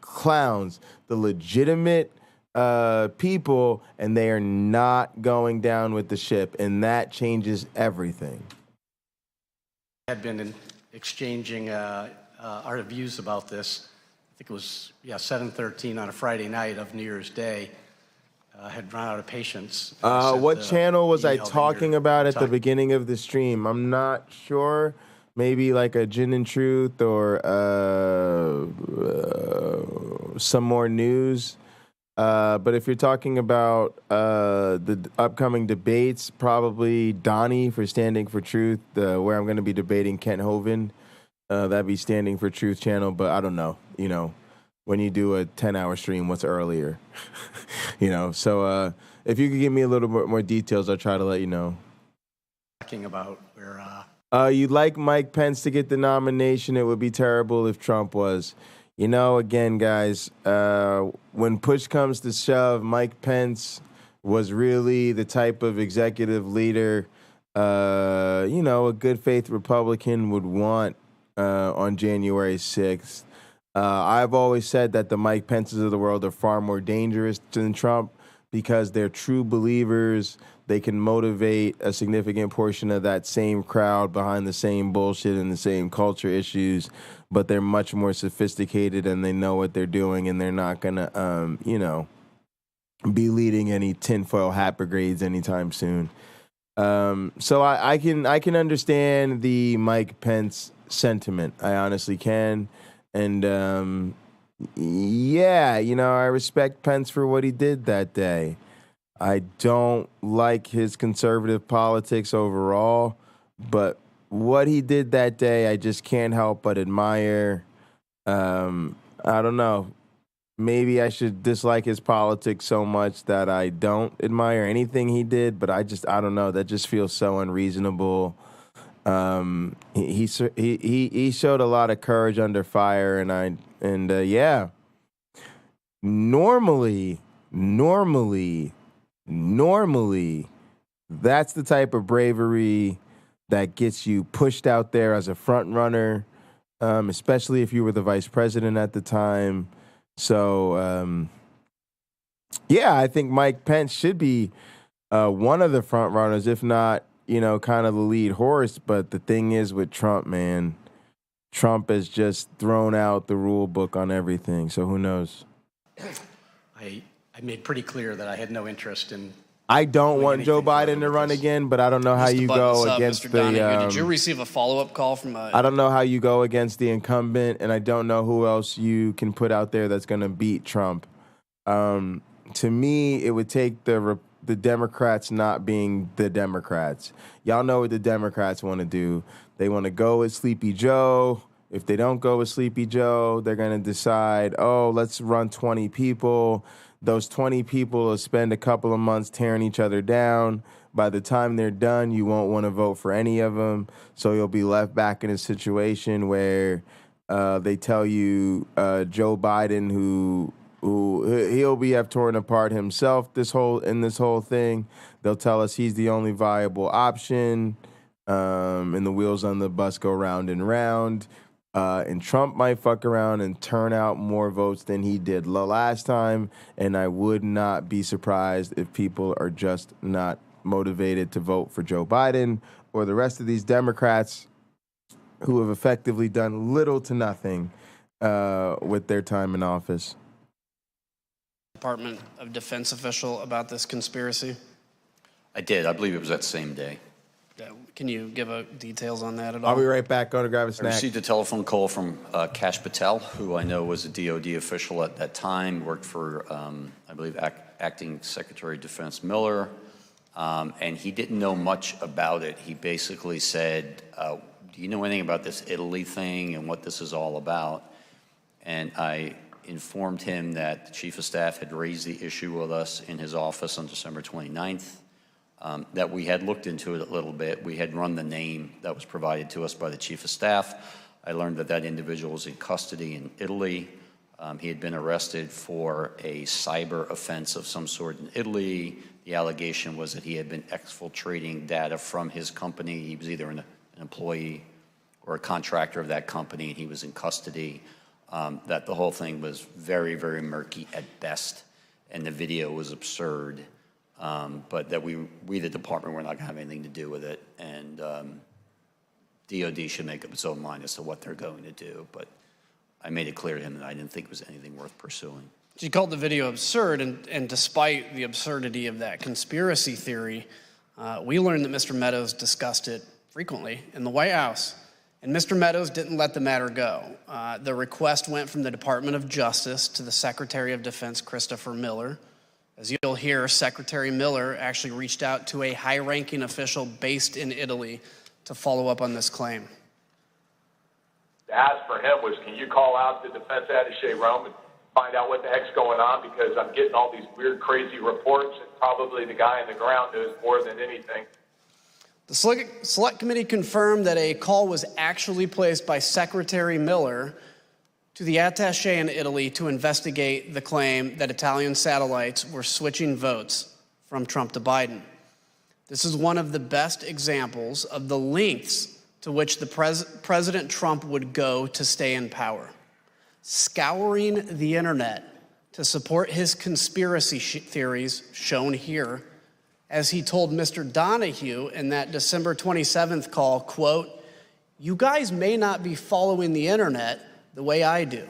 clowns, the legitimate people, and they are not going down with the ship, and that changes everything. Had been exchanging our views about this. I think it was 7:13 on a Friday night of New Year's Day. Had run out of patience. What channel was I talking about at the beginning of the stream? I'm not sure. Maybe like a Gin and Truth or some more news. But if you're talking about the upcoming debates, probably Donnie for Standing for Truth, where I'm going to be debating Kent Hovind. That'd be Standing for Truth channel, but I don't know. You know, when you do a 10-hour stream, what's earlier? You know, so if you could give me a little bit more details, I'll try to let you know. Talking about where... You'd like Mike Pence to get the nomination. It would be terrible if Trump was. You know, again, guys, when push comes to shove, Mike Pence was really the type of executive leader, a good faith Republican would want on January 6th. I've always said that the Mike Pences of the world are far more dangerous than Trump because they're true believers. They can motivate a significant portion of that same crowd behind the same bullshit and the same culture issues, but they're much more sophisticated and they know what they're doing, and they're not going to, be leading any tinfoil hat brigades anytime soon. So I can understand the Mike Pence sentiment. I honestly can. And, I respect Pence for what he did that day. I don't like his conservative politics overall, but what he did that day, I just can't help but admire. I don't know. Maybe I should dislike his politics so much that I don't admire anything he did, but I don't know. That just feels so unreasonable. He showed a lot of courage under fire, and normally, that's the type of bravery that gets you pushed out there as a front runner, especially if you were the vice president at the time. So, I think Mike Pence should be one of the front runners, if not, kind of the lead horse. But the thing is with Trump, man, Trump has just thrown out the rule book on everything. So who knows? I made pretty clear that I had no interest in. I don't want Joe Biden to run again, but I don't know how you go against Mr. Donahue, did you receive a follow-up call from I don't know how you go against the incumbent, and I don't know who else you can put out there that's going to beat Trump. To me, it would take the Democrats not being the Democrats. Y'all know what the Democrats want to do. They want to go with Sleepy Joe. If they don't go with Sleepy Joe, they're going to decide, let's run 20 people. Those 20 people will spend a couple of months tearing each other down. By the time they're done, you won't want to vote for any of them. So you'll be left back in a situation where they tell you Joe Biden, who he'll be torn apart himself this whole thing. They'll tell us he's the only viable option, and the wheels on the bus go round and round. And Trump might fuck around and turn out more votes than he did last time, and I would not be surprised if people are just not motivated to vote for Joe Biden or the rest of these Democrats who have effectively done little to nothing with their time in office. Department of Defense official about this conspiracy? I did. I believe it was that same day. Can you give details on that at all? I'll be right back. Going to grab a snack. I received a telephone call from Kash Patel, who I know was a DOD official at that time, worked for, I believe, Acting Secretary of Defense Miller, and he didn't know much about it. He basically said, do you know anything about this Italy thing and what this is all about? And I informed him that the Chief of Staff had raised the issue with us in his office on December 29th. That we had looked into it a little bit. We had run the name that was provided to us by the Chief of Staff. I learned that individual was in custody in Italy. He had been arrested for a cyber offense of some sort in Italy. The allegation was that he had been exfiltrating data from his company. He was either an employee or a contractor of that company, and he was in custody. That the whole thing was very, very murky at best, and the video was absurd. But that we, the department, were not going to have anything to do with it, and DOD should make up its own mind as to what they're going to do. But I made it clear to him that I didn't think it was anything worth pursuing. She called the video absurd, and despite the absurdity of that conspiracy theory, we learned that Mr. Meadows discussed it frequently in the White House, and Mr. Meadows didn't let the matter go. The request went from the Department of Justice to the Secretary of Defense, Christopher Miller. As you'll hear, Secretary Miller actually reached out to a high-ranking official based in Italy to follow up on this claim. The ask for him was, can you call out the defense attaché Rome and find out what the heck's going on? Because I'm getting all these weird, crazy reports, and probably the guy on the ground knows more than anything. The Select Committee confirmed that a call was actually placed by Secretary Miller to the attaché in Italy to investigate the claim that Italian satellites were switching votes from Trump to Biden. This is one of the best examples of the lengths to which the President Trump would go to stay in power, scouring the internet to support his conspiracy theories shown here, as he told Mr. Donahue in that December 27th call, quote, "You guys may not be following the internet the way I do."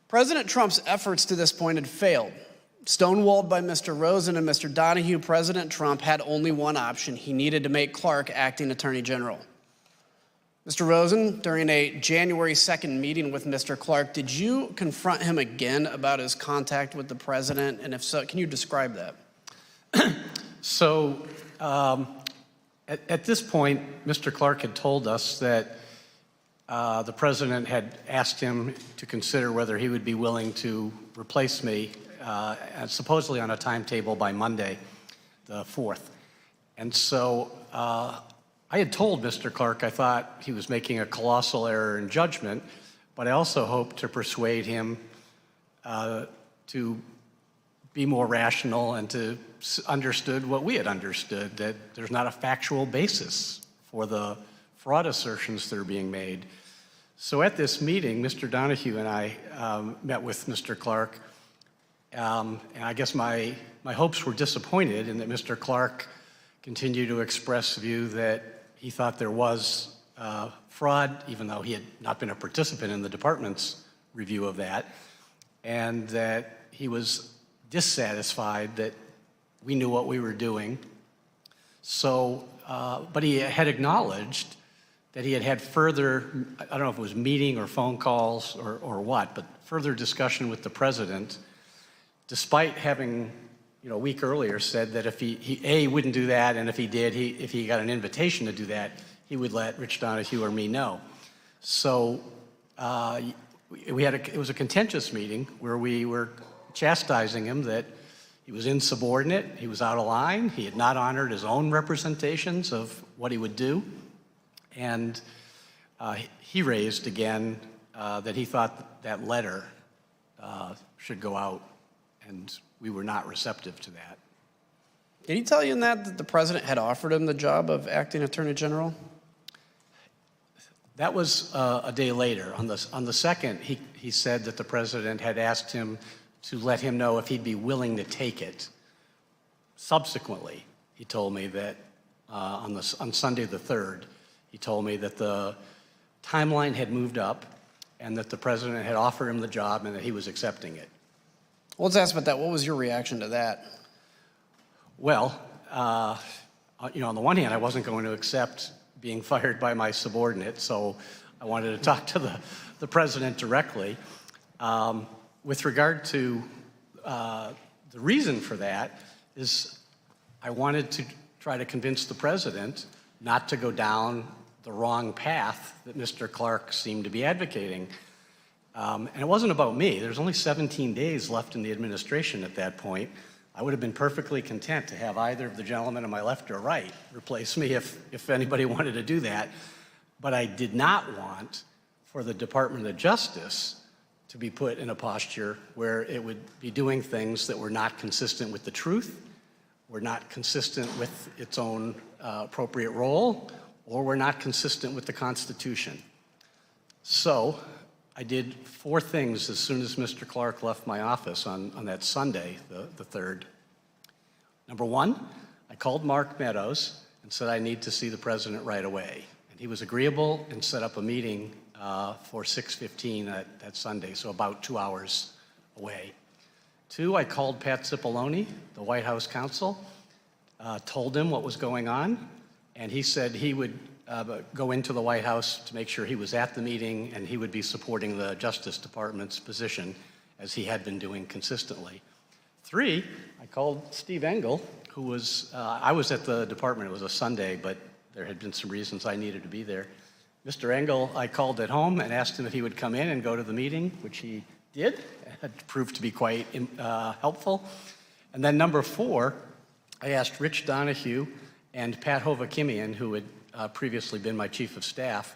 President Trump's efforts to this point had failed. Stonewalled by Mr. Rosen and Mr. Donahue, President Trump had only one option. He needed to make Clark acting Attorney General. Mr. Rosen, during a January 2nd meeting with Mr. Clark, did you confront him again about his contact with the president? And if so, can you describe that? So at this point, Mr. Clark had told us that the president had asked him to consider whether he would be willing to replace me, supposedly on a timetable by Monday, the 4th. And so I had told Mr. Clark I thought he was making a colossal error in judgment, but I also hoped to persuade him to be more rational and to understood what we had understood, that there's not a factual basis for the fraud assertions that are being made. So at this meeting, Mr. Donahue and I met with Mr. Clark, and I guess my hopes were disappointed in that Mr. Clark continued to express the view that he thought there was fraud, even though he had not been a participant in the department's review of that, and that he was dissatisfied that we knew what we were doing. So, but he had acknowledged that he had had further, I don't know if it was meeting or phone calls or what, but further discussion with the president, despite having, a week earlier said that if he wouldn't do that, and if he did, if he got an invitation to do that, he would let Rich Donahue or me know. So it was a contentious meeting where we were chastising him that he was insubordinate, he was out of line, he had not honored his own representations of what he would do, and he raised again that he thought that letter should go out, and we were not receptive to that. Did he tell you in that the president had offered him the job of acting Attorney General? That was a day later. On the 2nd, he said that the president had asked him to let him know if he'd be willing to take it. Subsequently, he told me that on Sunday the 3rd, he told me that the timeline had moved up and that the president had offered him the job and that he was accepting it. Well, let's ask about that. What was your reaction to that? Well, on the one hand, I wasn't going to accept being fired by my subordinate, so I wanted to talk to the president directly. With regard to the reason for that is I wanted to try to convince the president not to go down the wrong path that Mr. Clark seemed to be advocating. And it wasn't about me. There's only 17 days left in the administration at that point. I would have been perfectly content to have either of the gentlemen on my left or right replace me if anybody wanted to do that. But I did not want for the Department of Justice to be put in a posture where it would be doing things that were not consistent with the truth, were not consistent with its own appropriate role, or were not consistent with the Constitution. So I did 4 things as soon as Mr. Clark left my office on that Sunday, the 3rd. Number 1, I called Mark Meadows and said I need to see the president right away. And he was agreeable and set up a meeting for 6:15 that Sunday, so about 2 hours away. 2, I called Pat Cipollone, the White House counsel, told him what was going on, and he said he would go into the White House to make sure he was at the meeting and he would be supporting the Justice Department's position as he had been doing consistently. 3, I called Steve Engel, who was, I was at the department, it was a Sunday, but there had been some reasons I needed to be there. Mr. Engel, I called at home and asked him if he would come in and go to the meeting, which he did. It proved to be quite helpful. And then number 4, I asked Rich Donahue and Pat Hovakimian, who had previously been my chief of staff,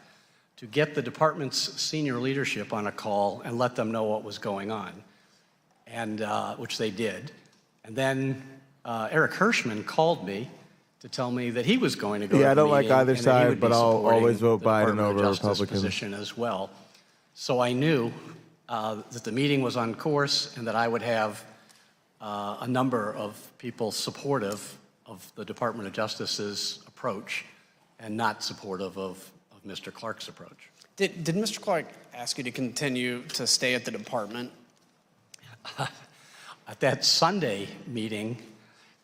to get the department's senior leadership on a call and let them know what was going on, and which they did. And then Eric Hirschman called me to tell me that he was going to go to Yeah, I the don't like meeting either and that he side, would but be I'll supporting always vote the Biden Department of over Justice Republicans. position as well. So I knew that the meeting was on course and that I would have a number of people supportive of the Department of Justice's approach and not supportive of Mr. Clark's approach. Did Mr. Clark ask you to continue to stay at the department? At that Sunday meeting,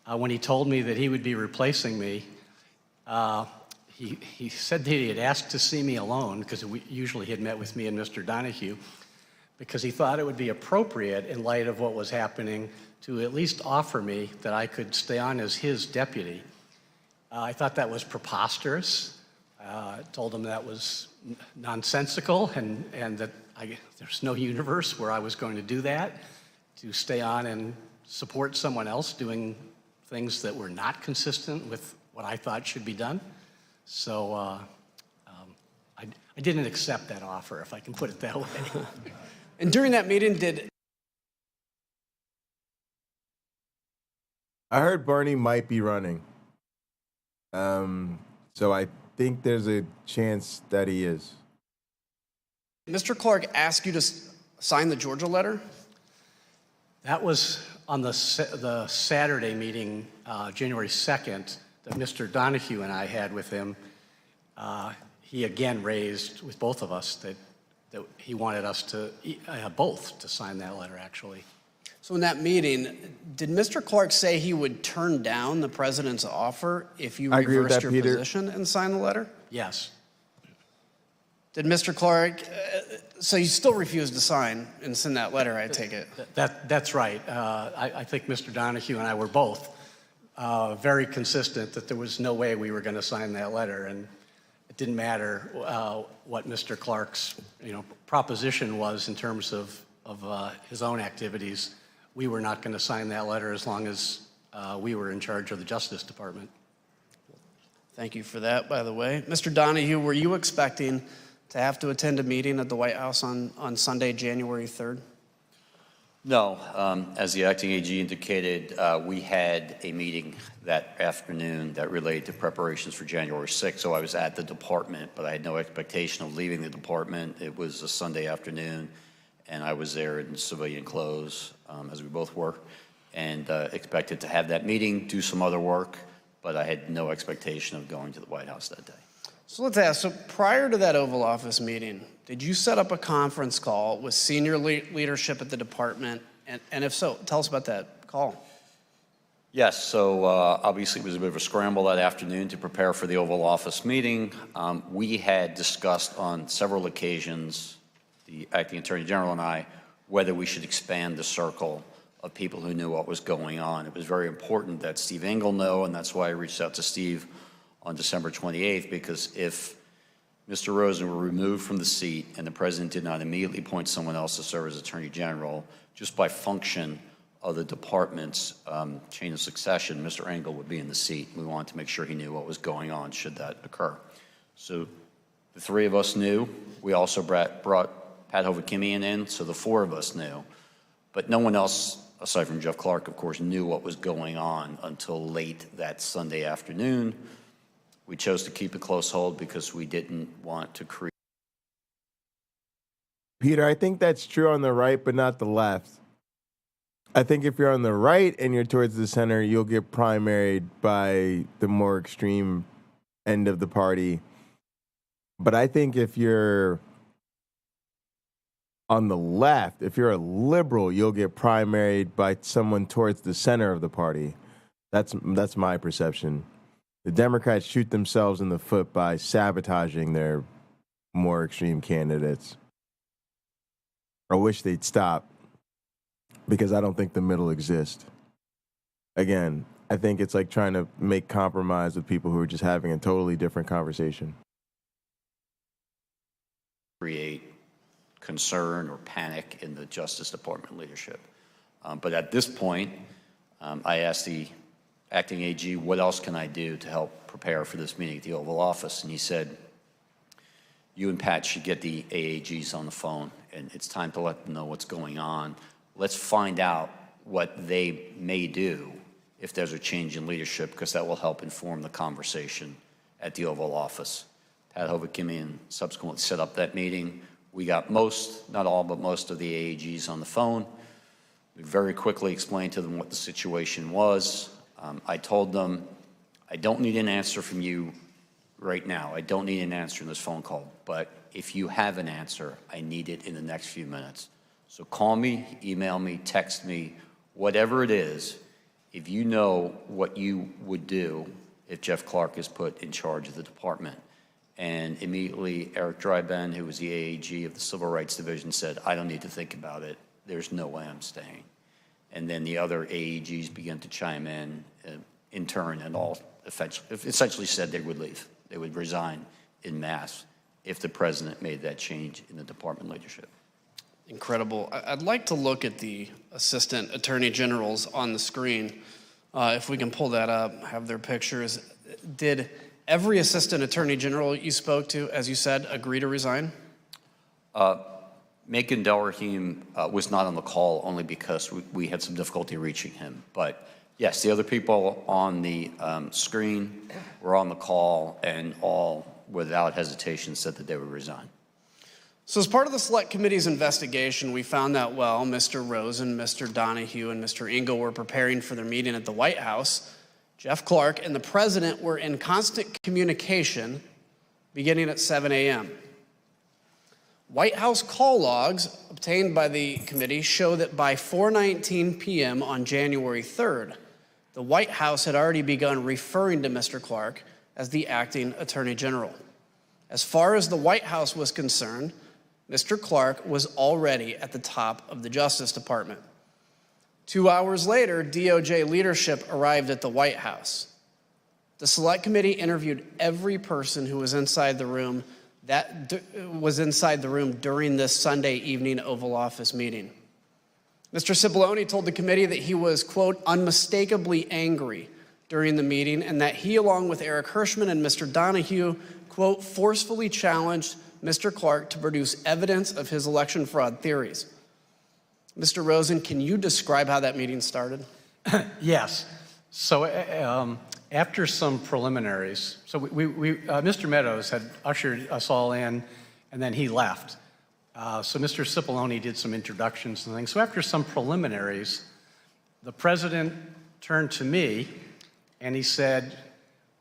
when he told me that he would be replacing me, he said that he had asked to see me alone, because usually he had met with me and Mr. Donahue, because he thought it would be appropriate in light of what was happening to at least offer me that I could stay on as his deputy. I thought that was preposterous. Told him that was nonsensical and that there's no universe where I was going to do that, to stay on and support someone else doing things that were not consistent with what I thought should be done. So I didn't accept that offer, if I can put it that way. And during that meeting, I heard Bernie might be running. So I think there's a chance that he is. Mr. Clark ask you to sign the Georgia letter? That was on the Saturday meeting, January 2nd, that Mr. Donahue and I had with him. He again raised with both of us that he wanted us to, both to sign that letter, actually. So in that meeting, did Mr. Clark say he would turn down the president's offer if you reversed your position and signed the letter? Yes. Did Mr. Clark, so you still refused to sign and send that letter, I take it? That's right. I think Mr. Donahue and I were both very consistent that there was no way we were going to sign that letter, and it didn't matter what Mr. Clark's proposition was in terms of his own activities. We were not going to sign that letter as long as we were in charge of the Justice Department. Thank you for that, by the way. Mr. Donahue, were you expecting to have to attend a meeting at the White House on Sunday, January 3rd? No. As the acting AG indicated, we had a meeting that afternoon that related to preparations for January 6th. So I was at the department, but I had no expectation of leaving the department. It was a Sunday afternoon, and I was there in civilian clothes, as we both were, and expected to have that meeting, do some other work, but I had no expectation of going to the White House that day. So let's ask, so prior to that Oval Office meeting, did you set up a conference call with senior leadership at the department? And if so, tell us about that call. Yes, so obviously it was a bit of a scramble that afternoon to prepare for the Oval Office meeting. We had discussed on several occasions, the acting Attorney General and I, whether we should expand the circle of people who knew what was going on. It was very important that Steve Engel know, and that's why I reached out to Steve on December 28th, because if Mr. Rosen were removed from the seat and the president did not immediately appoint someone else to serve as Attorney General, just by function of the department's chain of succession, Mr. Engel would be in the seat. We wanted to make sure he knew what was going on should that occur. So the three of us knew. We also brought Pat Hovakimian in, so the four of us knew. But no one else, aside from Jeff Clark, of course, knew what was going on until late that Sunday afternoon. We chose to keep a close hold because we didn't want to create. Peter, I think that's true on the right, but not the left. I think if you're on the right and you're towards the center, you'll get primaried by the more extreme end of the party. But I think if you're on the left, if you're a liberal, you'll get primaried by someone towards the center of the party. That's my perception. The Democrats shoot themselves in the foot by sabotaging their more extreme candidates. I wish they'd stop, because I don't think the middle exists. Again, I think it's like trying to make compromise with people who are just having a totally different conversation. Create concern or panic in the Justice Department leadership. But at this point, I asked the acting AG, what else can I do to help prepare for this meeting at the Oval Office? And he said, you and Pat should get the AAGs on the phone, and it's time to let them know what's going on. Let's find out what they may do if there's a change in leadership, because that will help inform the conversation at the Oval Office. Pat Hovick came in, subsequently set up that meeting. We got most, not all, but most of the AAGs on the phone. We very quickly explained to them what the situation was. I told them, I don't need an answer from you right now. I don't need an answer in this phone call, but if you have an answer, I need it in the next few minutes. So call me, email me, text me, whatever it is, if you know what you would do if Jeff Clark is put in charge of the department. And immediately Eric Dryben, who was the AAG of the Civil Rights Division, said, I don't need to think about it. There's no way I'm staying. And then the other AAGs began to chime in turn, and all essentially said they would leave. They would resign en masse if the president made that change in the department leadership. Incredible. I'd like to look at the assistant attorney generals on the screen. If we can pull that up, have their pictures. Did every assistant attorney general you spoke to, as you said, agree to resign? Macon Delrahim was not on the call only because we had some difficulty reaching him. But yes, the other people on the screen were on the call, and all without hesitation said that they would resign. So as part of the Select Committee's investigation, we found that while Mr. Rosen, Mr. Donahue, and Mr. Engel were preparing for their meeting at the White House, Jeff Clark and the president were in constant communication beginning at 7 a.m. White House call logs obtained by the committee show that by 4:19 p.m. on January 3rd, the White House had already begun referring to Mr. Clark as the acting attorney general. As far as the White House was concerned, Mr. Clark was already at the top of the Justice Department. 2 hours later, DOJ leadership arrived at the White House. The Select Committee interviewed every person who was inside the room during this Sunday evening Oval Office meeting. Mr. Cipollone told the committee that he was, quote, unmistakably angry during the meeting, and that he, along with Eric Hirschman and Mr. Donahue, quote, forcefully challenged Mr. Clark to produce evidence of his election fraud theories. Mr. Rosen, can you describe how that meeting started? Yes. So after some preliminaries, so Mr. Meadows had ushered us all in, and then he left. So Mr. Cipollone did some introductions and things. So after some preliminaries, the president turned to me and he said,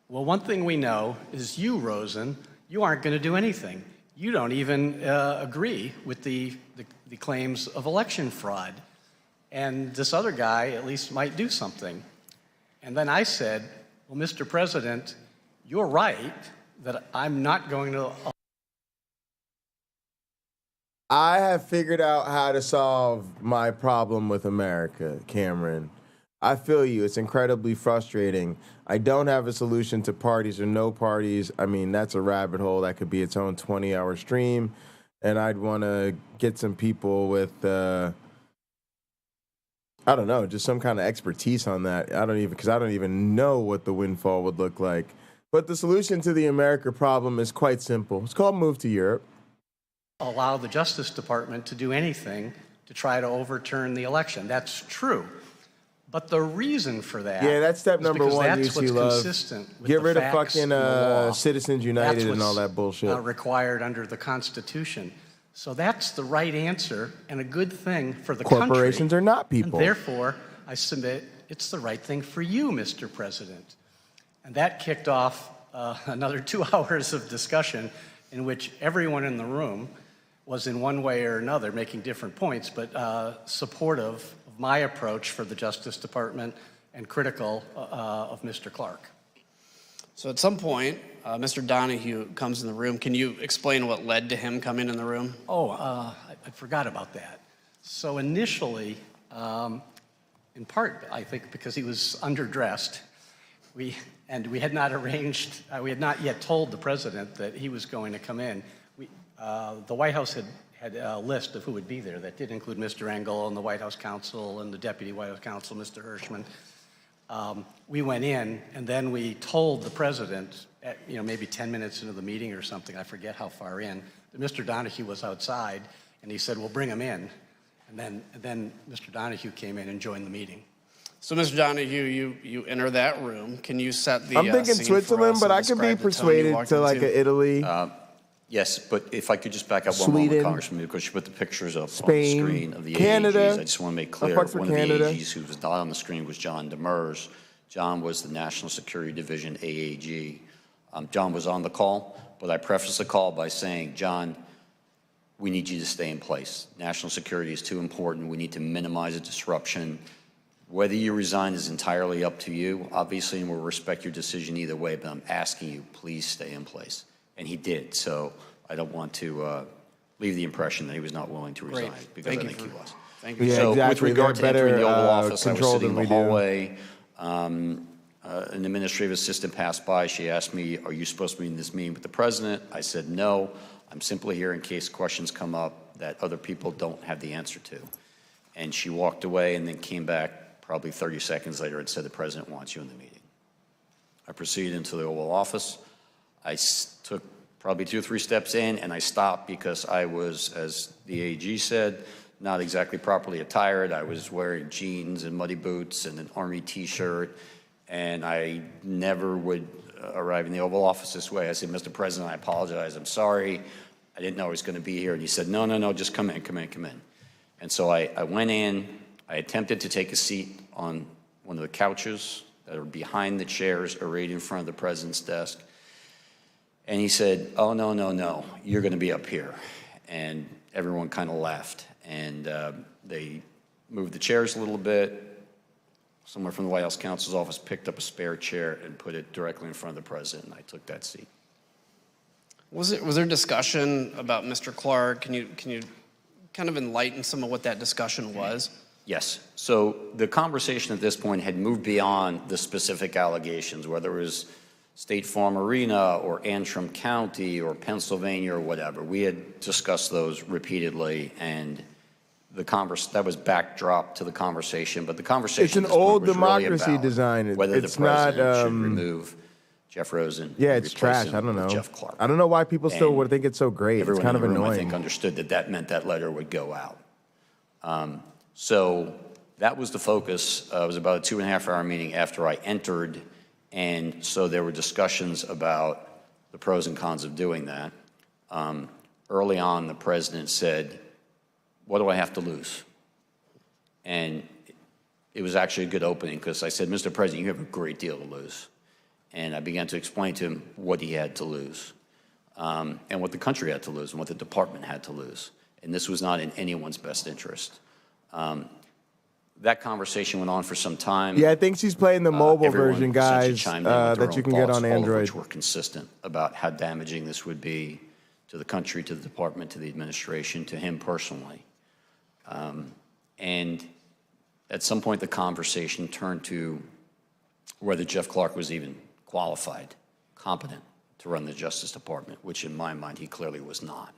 well, one thing we know is you, Rosen, you aren't going to do anything. You don't even agree with the claims of election fraud. And this other guy at least might do something. And then I said, well, Mr. President, you're right that I'm not going to. I have figured out how to solve my problem with America, Cameron. I feel you. It's incredibly frustrating. I don't have a solution to parties or no parties. I mean, that's a rabbit hole that could be its own 20-hour stream. And I'd want to get some people with, I don't know, just some kind of expertise on that. Because I don't even know what the windfall would look like. But the solution to the America problem is quite simple. It's called Move to Europe. Allow the Justice Department to do anything to try to overturn the election. That's true. But the reason for that, yeah, that's step number one. That's what's Love. Consistent with Get the rid of facts fucking and the law. Citizens United and all that bullshit. That's what's required under the Constitution. So that's the right answer and a good thing for the country. Corporations are not people. And therefore, I submit it's the right thing for you, Mr. President. And that kicked off another 2 hours of discussion in which everyone in the room was in one way or another making different points, but supportive of my approach for the Justice Department and critical of Mr. Clark. So at some point, Mr. Donahue comes in the room. Can you explain what led to him coming in the room? Oh, I forgot about that. So initially, in part, I think because he was underdressed, we had not arranged, we had not yet told the president that he was going to come in. The White House had a list of who would be there. That did include Mr. Engel and the White House counsel and the Deputy White House counsel, Mr. Hirschman. We went in, and then we told the president, maybe 10 minutes into the meeting or something, I forget how far in, that Mr. Donahue was outside, and he said, well, bring him in. And then Mr. Donahue came in and joined the meeting. So, Mr. Donahue, you enter that room. Can you set the I'm thinking scene Switzerland, for us but and I could be describe the tone you persuaded walked to like into? a Italy. Yes, but if I could just back up one Sweden, moment, Congressman, because you put the pictures up on the Spain, screen of the Canada. AAGs. I just want to make clear, fucks for one of Canada. the AAGs who was not on the screen was John Demers. John was the National Security Division AAG. John was on the call, but I prefaced the call by saying, John, we need you to stay in place. National security is too important. We need to minimize the disruption. Whether you resign is entirely up to you, obviously, and we'll respect your decision either way, but I'm asking you, please stay in place. And he did, so I don't want to leave the impression that he was not willing to resign, because I think he was. Thank you. Yeah, So exactly. with regard to entering the Oval They're Office, I was controlled sitting in the than we do. hallway. An administrative assistant passed by. She asked me, are you supposed to be in this meeting with the president? I said, no. I'm simply here in case questions come up that other people don't have the answer to. And she walked away and then came back probably 30 seconds later and said, the president wants you in the meeting. I proceeded into the Oval Office. I took probably 2 or 3 steps in, and I stopped because I was, as the AG said, not exactly properly attired. I was wearing jeans and muddy boots and an Army T-shirt, and I never would arrive in the Oval Office this way. I said, Mr. President, I apologize. I'm sorry. I didn't know I was going to be here. And he said, no, no, no, just come in, come in, come in. And so I went in. I attempted to take a seat on one of the couches that are behind the chairs arrayed in front of the president's desk. And he said, oh, no, no, no, you're going to be up here. And everyone kind of laughed. And they moved the chairs a little bit. Someone from the White House counsel's office picked up a spare chair and put it directly in front of the president, and I took that seat. Was there discussion about Mr. Clark? Can you kind of enlighten some of what that discussion was? Yes. So the conversation at this point had moved beyond the specific allegations, whether it was State Farm Arena or Antrim County or Pennsylvania or whatever. We had discussed those repeatedly, and that was backdrop to the conversation. But the conversation It's an at this point old was really democracy about design. whether It's the president not, should remove Jeff Rosen. Yeah, and it's replace trash. him I don't with know. Jeff Clark. I don't know why people still And would think it's so great. It's Everyone kind in of the room, annoying. I think, understood that meant that letter would go out. So that was the focus. It was about a 2.5-hour meeting after I entered, and so there were discussions about the pros and cons of doing that. Early on, the president said, what do I have to lose? And it was actually a good opening because I said, Mr. President, you have a great deal to lose. And I began to explain to him what he had to lose, and what the country had to lose, and what the department had to lose. And this was not in anyone's best interest. That conversation went on for some time. Yeah, I think she's playing the mobile Everyone version, essentially guys, chimed in with their that you own can get thoughts, on all of Android. which were consistent about how damaging this would be to the country, to the department, to the administration, to him personally. And at some point, the conversation turned to whether Jeff Clark was even qualified, competent to run the Justice Department, which in my mind, he clearly was not.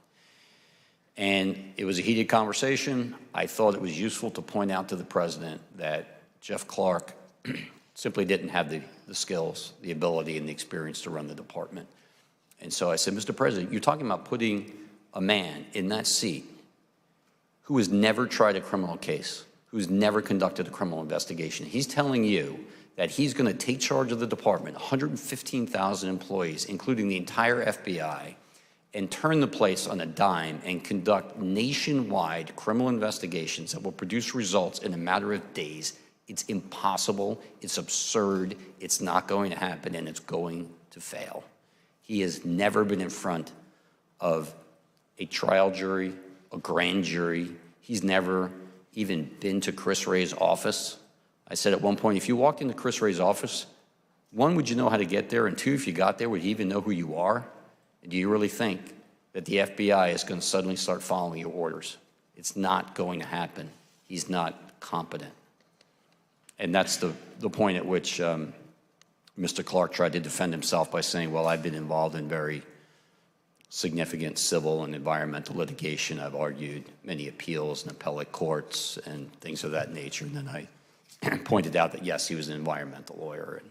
And it was a heated conversation. I thought it was useful to point out to the president that Jeff Clark simply didn't have the skills, the ability, and the experience to run the department. And so I said, Mr. President, you're talking about putting a man in that seat who has never tried a criminal case, who's never conducted a criminal investigation. He's telling you that he's going to take charge of the department, 115,000 employees, including the entire FBI, and turn the place on a dime and conduct nationwide criminal investigations that will produce results in a matter of days. It's impossible, it's absurd, it's not going to happen, and it's going to fail. He has never been in front of a trial jury, a grand jury. He's never even been to Chris Wray's office. I said at one point, if you walked into Chris Wray's office, 1, would you know how to get there? And 2, if you got there, would he even know who you are? Do you really think that the FBI is going to suddenly start following your orders? It's not going to happen. He's not competent. And that's the point at which Mr. Clark tried to defend himself by saying, well, I've been involved in very significant civil and environmental litigation. I've argued many appeals in appellate courts and things of that nature. And then I pointed out that, yes, he was an environmental lawyer, and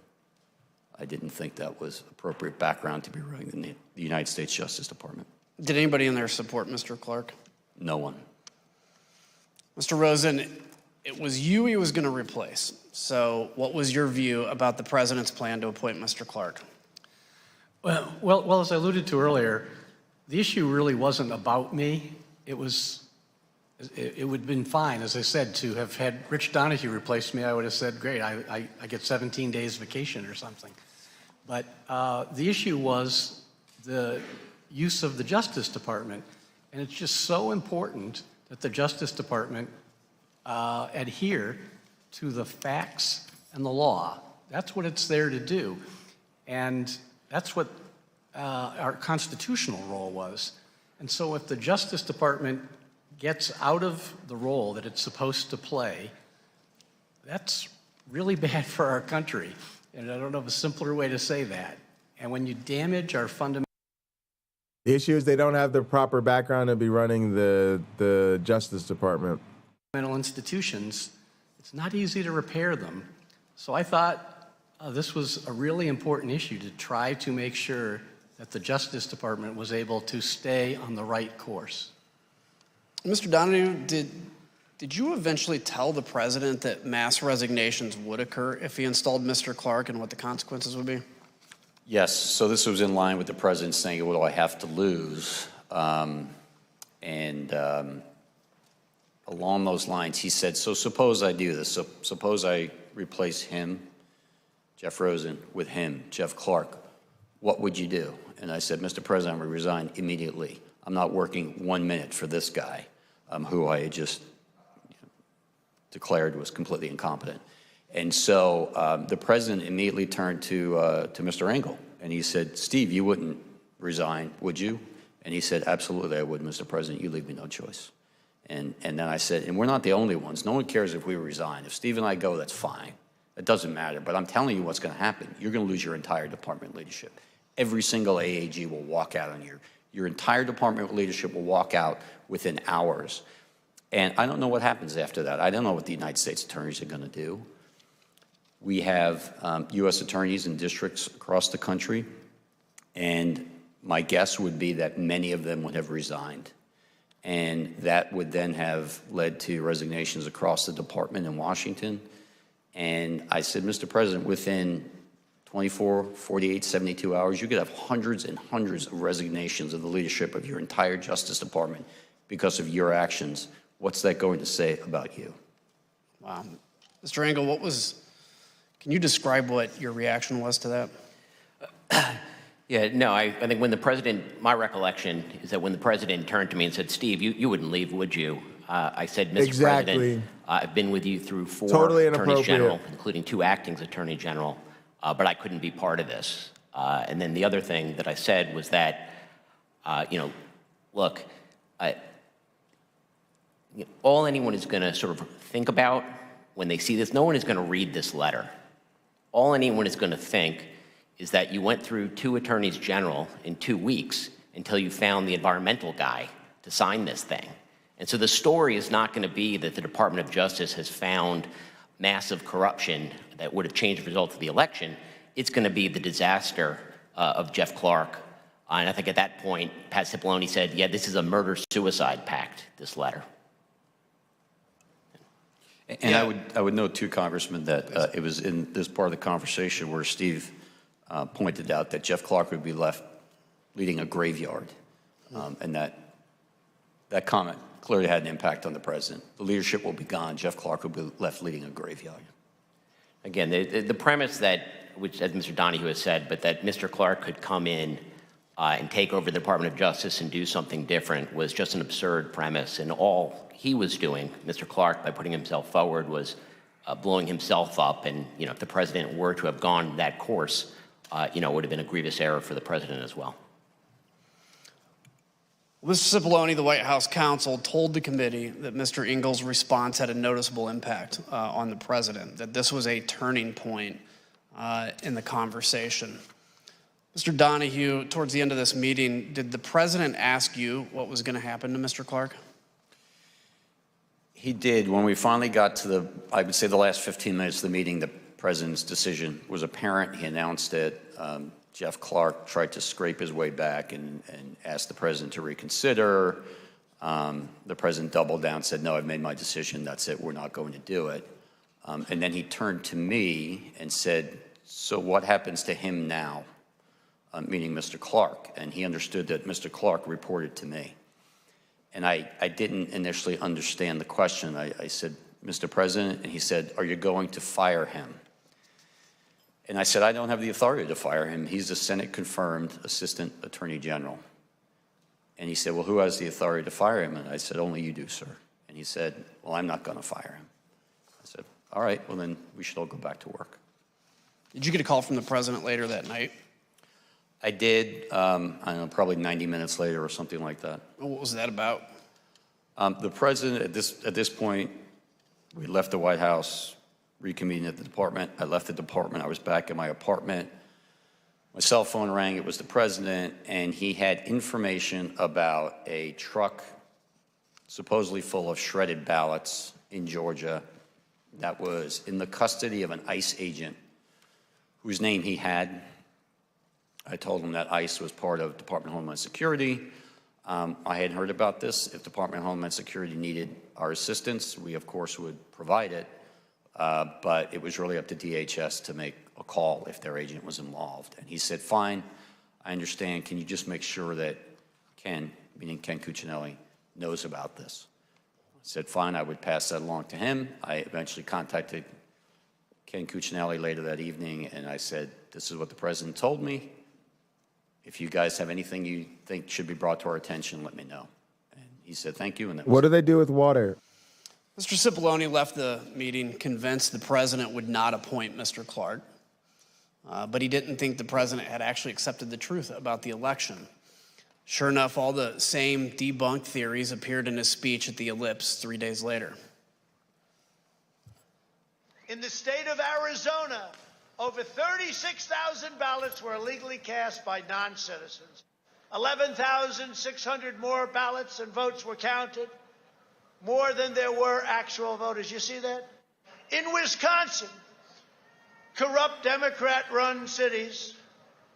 I didn't think that was appropriate background to be running the United States Justice Department. Did anybody in there support Mr. Clark? No one. Mr. Rosen, it was you he was going to replace. So what was your view about the president's plan to appoint Mr. Clark? Well, as I alluded to earlier, the issue really wasn't about me. It would have been fine, as I said, to have had Rich Donahue replace me. I would have said, great, I get 17 days vacation or something. But the issue was the use of the Justice Department. And it's just so important that the Justice Department adhere to the facts and the law. That's what it's there to do. And that's what our constitutional role was. And so if the Justice Department gets out of the role that it's supposed to play, that's really bad for our country. And I don't know of a simpler way to say that. And when you damage our fundamental... The issue is they don't have the proper background to be running the Justice Department. Institutions, it's not easy to repair them. So I thought this was a really important issue to try to make sure that the Justice Department was able to stay on the right course. Mr. Donahue, did you eventually tell the president that mass resignations would occur if he installed Mr. Clark and what the consequences would be? Yes, so this was in line with the president saying, what do I have to lose? Along those lines, he said, so suppose I do this. So suppose I replace him, Jeff Rosen, with him, Jeff Clark. What would you do? And I said, Mr. President, I would resign immediately. I'm not working 1 minute for this guy, who I had just declared was completely incompetent. And so the president immediately turned to Mr. Engel, and he said, Steve, you wouldn't resign, would you? And he said, absolutely I would, Mr. President. You leave me no choice. And then I said, and we're not the only ones. No one cares if we resign. If Steve and I go, that's fine. It doesn't matter. But I'm telling you what's going to happen. You're going to lose your entire department leadership. Every single AAG will walk out on you. Your entire department leadership will walk out within hours. And I don't know what happens after that. I don't know what the United States attorneys are going to do. We have U.S. attorneys in districts across the country, and my guess would be that many of them would have resigned. And that would then have led to resignations across the department in Washington. And I said, Mr. President, within 24, 48, 72 hours, you could have hundreds and hundreds of resignations of the leadership of your entire Justice Department because of your actions. What's that going to say about you? Wow. Mr. Engel, can you describe what your reaction was to that? Yeah, no, I think when the president, my recollection is that when the president turned to me and said, Steve, you wouldn't leave, would you? I said, Mr. President, I've been with you through 4 attorneys general, including 2 acting attorney general, but I couldn't be part of this. And then the other thing that I said was that, look, all anyone is going to sort of think about when they see this, no one is going to read this letter. All anyone is going to think is that you went through 2 attorneys general in 2 weeks until you found the environmental guy to sign this thing. And so the story is not going to be that the Department of Justice has found massive corruption that would have changed the result of the election. It's going to be the disaster of Jeff Clark. And I think at that point, Pat Cipollone said, yeah, this is a murder-suicide pact, this letter. And I would note, too, Congressman, that it was in this part of the conversation where Steve pointed out that Jeff Clark would be left leading a graveyard, and that comment clearly had an impact on the president. The leadership will be gone. Jeff Clark will be left leading a graveyard. Again, the premise that, which as Mr. Donahue has said, but that Mr. Clark could come in and take over the Department of Justice and do something different was just an absurd premise. And all he was doing, Mr. Clark, by putting himself forward, was blowing himself up. And if the president were to have gone that course, it would have been a grievous error for the president as well. Mr. Cipollone, the White House counsel, told the committee that Mr. Engel's response had a noticeable impact on the president, that this was a turning point in the conversation. Mr. Donahue, towards the end of this meeting, did the president ask you what was going to happen to Mr. Clark? He did. When we finally got to I would say the last 15 minutes of the meeting, the president's decision was apparent. He announced it. Jeff Clark tried to scrape his way back and asked the president to reconsider. The president doubled down, said, no, I've made my decision. That's it. We're not going to do it. And then he turned to me and said, so what happens to him now? Meaning Mr. Clark. And he understood that Mr. Clark reported to me. And I didn't initially understand the question. I said, Mr. President, and he said, are you going to fire him? And I said, I don't have the authority to fire him. He's a Senate-confirmed Assistant Attorney General. And he said, well, who has the authority to fire him? And I said, only you do, sir. And he said, well, I'm not going to fire him. I said, all right, well, then we should all go back to work. Did you get a call from the president later that night? I did, I don't know, probably 90 minutes later or something like that. What was that about? The president, at this point, we left the White House, reconvened at the department. I left the department. I was back in my apartment. My cell phone rang. It was the president, and he had information about a truck supposedly full of shredded ballots in Georgia that was in the custody of an ICE agent whose name he had. I told him that ICE was part of Department of Homeland Security. I had heard about this. If Department of Homeland Security needed our assistance, we, of course, would provide it. But it was really up to DHS to make a call if their agent was involved. And he said, fine, I understand. Can you just make sure that Ken, meaning Ken Cuccinelli, knows about this? I said, fine, I would pass that along to him. I eventually contacted Ken Cuccinelli later that evening, and I said, this is what the president told me. If you guys have anything you think should be brought to our attention, let me know. And he said, thank you. And that was What do they do with water? Mr. Cipollone left the meeting convinced the president would not appoint Mr. Clark, but he didn't think the president had actually accepted the truth about the election. Sure enough, all the same debunked theories appeared in his speech at the Ellipse 3 days later. In the state of Arizona, over 36,000 ballots were illegally cast by non-citizens. 11,600 more ballots and votes were counted, more than there were actual voters. You see that? In Wisconsin, corrupt Democrat-run cities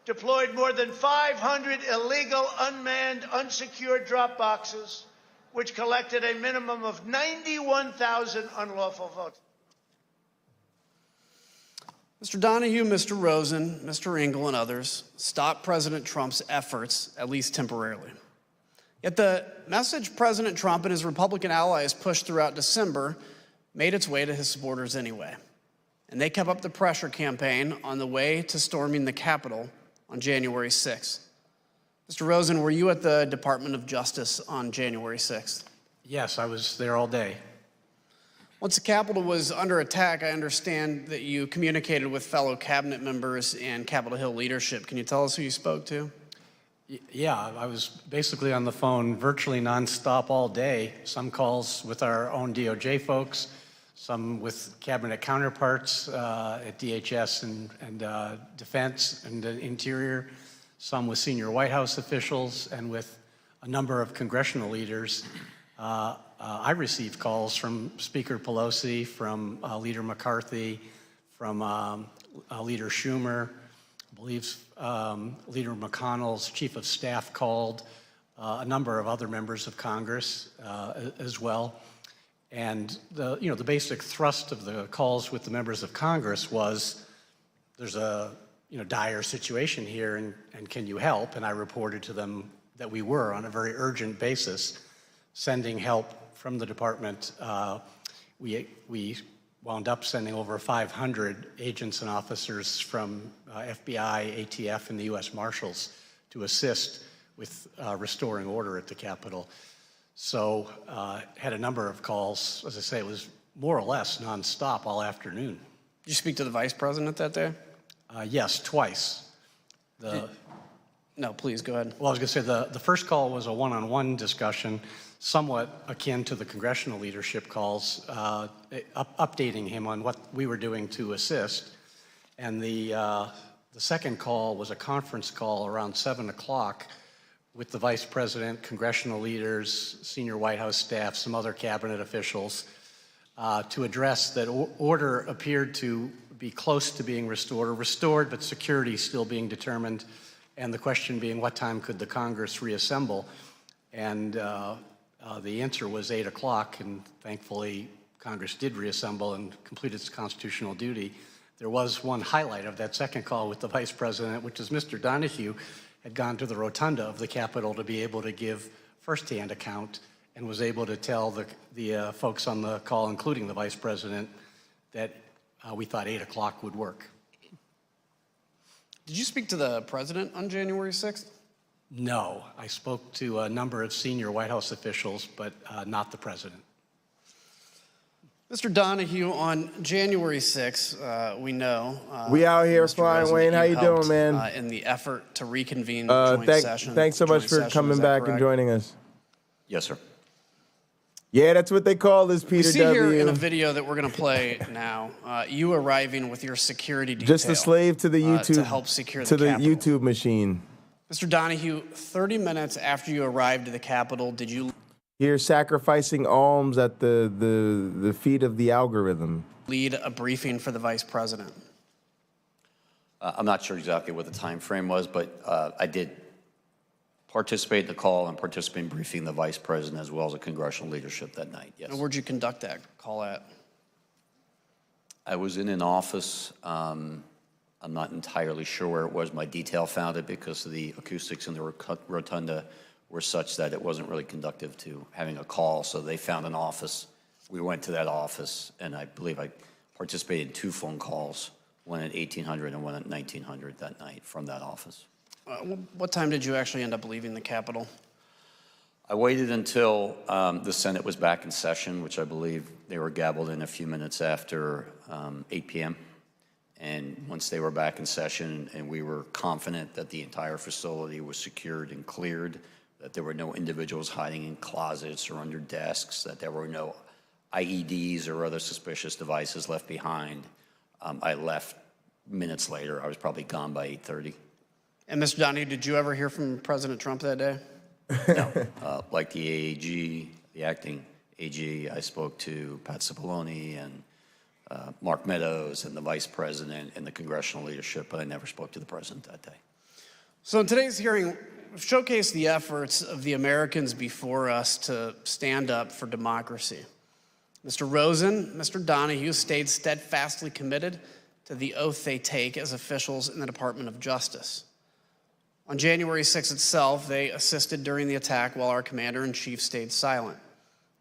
deployed more than 500 illegal, unmanned, unsecured drop boxes, which collected a minimum of 91,000 unlawful votes. Mr. Donahue, Mr. Rosen, Mr. Engel, and others stopped President Trump's efforts, at least temporarily. Yet the message President Trump and his Republican allies pushed throughout December made its way to his supporters anyway. And they kept up the pressure campaign on the way to storming the Capitol on January 6th. Mr. Rosen, were you at the Department of Justice on January 6th? Yes, I was there all day. Once the Capitol was under attack, I understand that you communicated with fellow cabinet members and Capitol Hill leadership. Can you tell us who you spoke to? Yeah, I was basically on the phone virtually nonstop all day. Some calls with our own DOJ folks, some with cabinet counterparts at DHS and Defense and Interior, some with senior White House officials, and with a number of congressional leaders. I received calls from Speaker Pelosi, from Leader McCarthy, from Leader Schumer. I believe Leader McConnell's chief of staff called, a number of other members of Congress as well. And the basic thrust of the calls with the members of Congress was, there's a dire situation here, and can you help? And I reported to them that we were, on a very urgent basis, sending help from the department. We wound up sending over 500 agents and officers from FBI, ATF, and the U.S. Marshals to assist with restoring order at the Capitol. So had a number of calls. As I say, it was more or less nonstop all afternoon. Did you speak to the vice president that day? Yes, twice. No, please, go ahead. Well, I was going to say the first call was a one-on-one discussion, somewhat akin to the congressional leadership calls, updating him on what we were doing to assist. And the second call was a conference call around 7 o'clock with the vice president, congressional leaders, senior White House staff, some other cabinet officials, to address that order appeared to be close to being restored, but security still being determined, and the question being, what time could the Congress reassemble? And The answer was 8 o'clock, and thankfully Congress did reassemble and complete its constitutional duty. There was one highlight of that second call with the Vice President, which is Mr. Donahue had gone to the rotunda of the Capitol to be able to give firsthand account and was able to tell the folks on the call, including the Vice President, that we thought 8 o'clock would work. Did you speak to the President on January 6th? No, I spoke to a number of senior White House officials, but not the President. Mr. Donahue, on January 6th, we know we out here Mr. flying, President, Wayne. How you helped, doing, man? In the effort to reconvene the joint session. Thanks so much for coming back and joining us. Yes, sir. Yeah, that's what they call this, Peter We see W. here in a video that we're going to play now, you arriving with your security detail. Just a slave to the YouTube to help secure to the the Capitol. YouTube machine. Mr. Donahue, 30 minutes after you arrived at the Capitol, did you You're sacrificing alms at the feet of the algorithm. lead a briefing for the Vice President? I'm not sure exactly what the time frame was, but I did participate in the call and participate in briefing the Vice President as well as the congressional leadership that night, yes. And where'd you conduct that call at? I was in an office. I'm not entirely sure where it was. My detail found it because the acoustics in the rotunda were such that it wasn't really conducive to having a call. So they found an office. We went to that office, and I believe I participated in 2 phone calls, one at 1800 and one at 1900 that night from that office. What time did you actually end up leaving the Capitol? I waited until the Senate was back in session, which I believe they were gavelled in a few minutes after 8 p.m. And once they were back in session and we were confident that the entire facility was secured and cleared, that there were no individuals hiding in closets or under desks, that there were no IEDs or other suspicious devices left behind, I left minutes later. I was probably gone by 8:30. And Mr. Donahue, did you ever hear from President Trump that day? No. Like the AG, the acting AG, I spoke to Pat Cipollone and Mark Meadows and the Vice President and the congressional leadership, but I never spoke to the President that day. So in today's hearing, we've showcased the efforts of the Americans before us to stand up for democracy. Mr. Rosen, Mr. Donahue stayed steadfastly committed to the oath they take as officials in the Department of Justice. On January 6th itself, they assisted during the attack while our commander-in-chief stayed silent.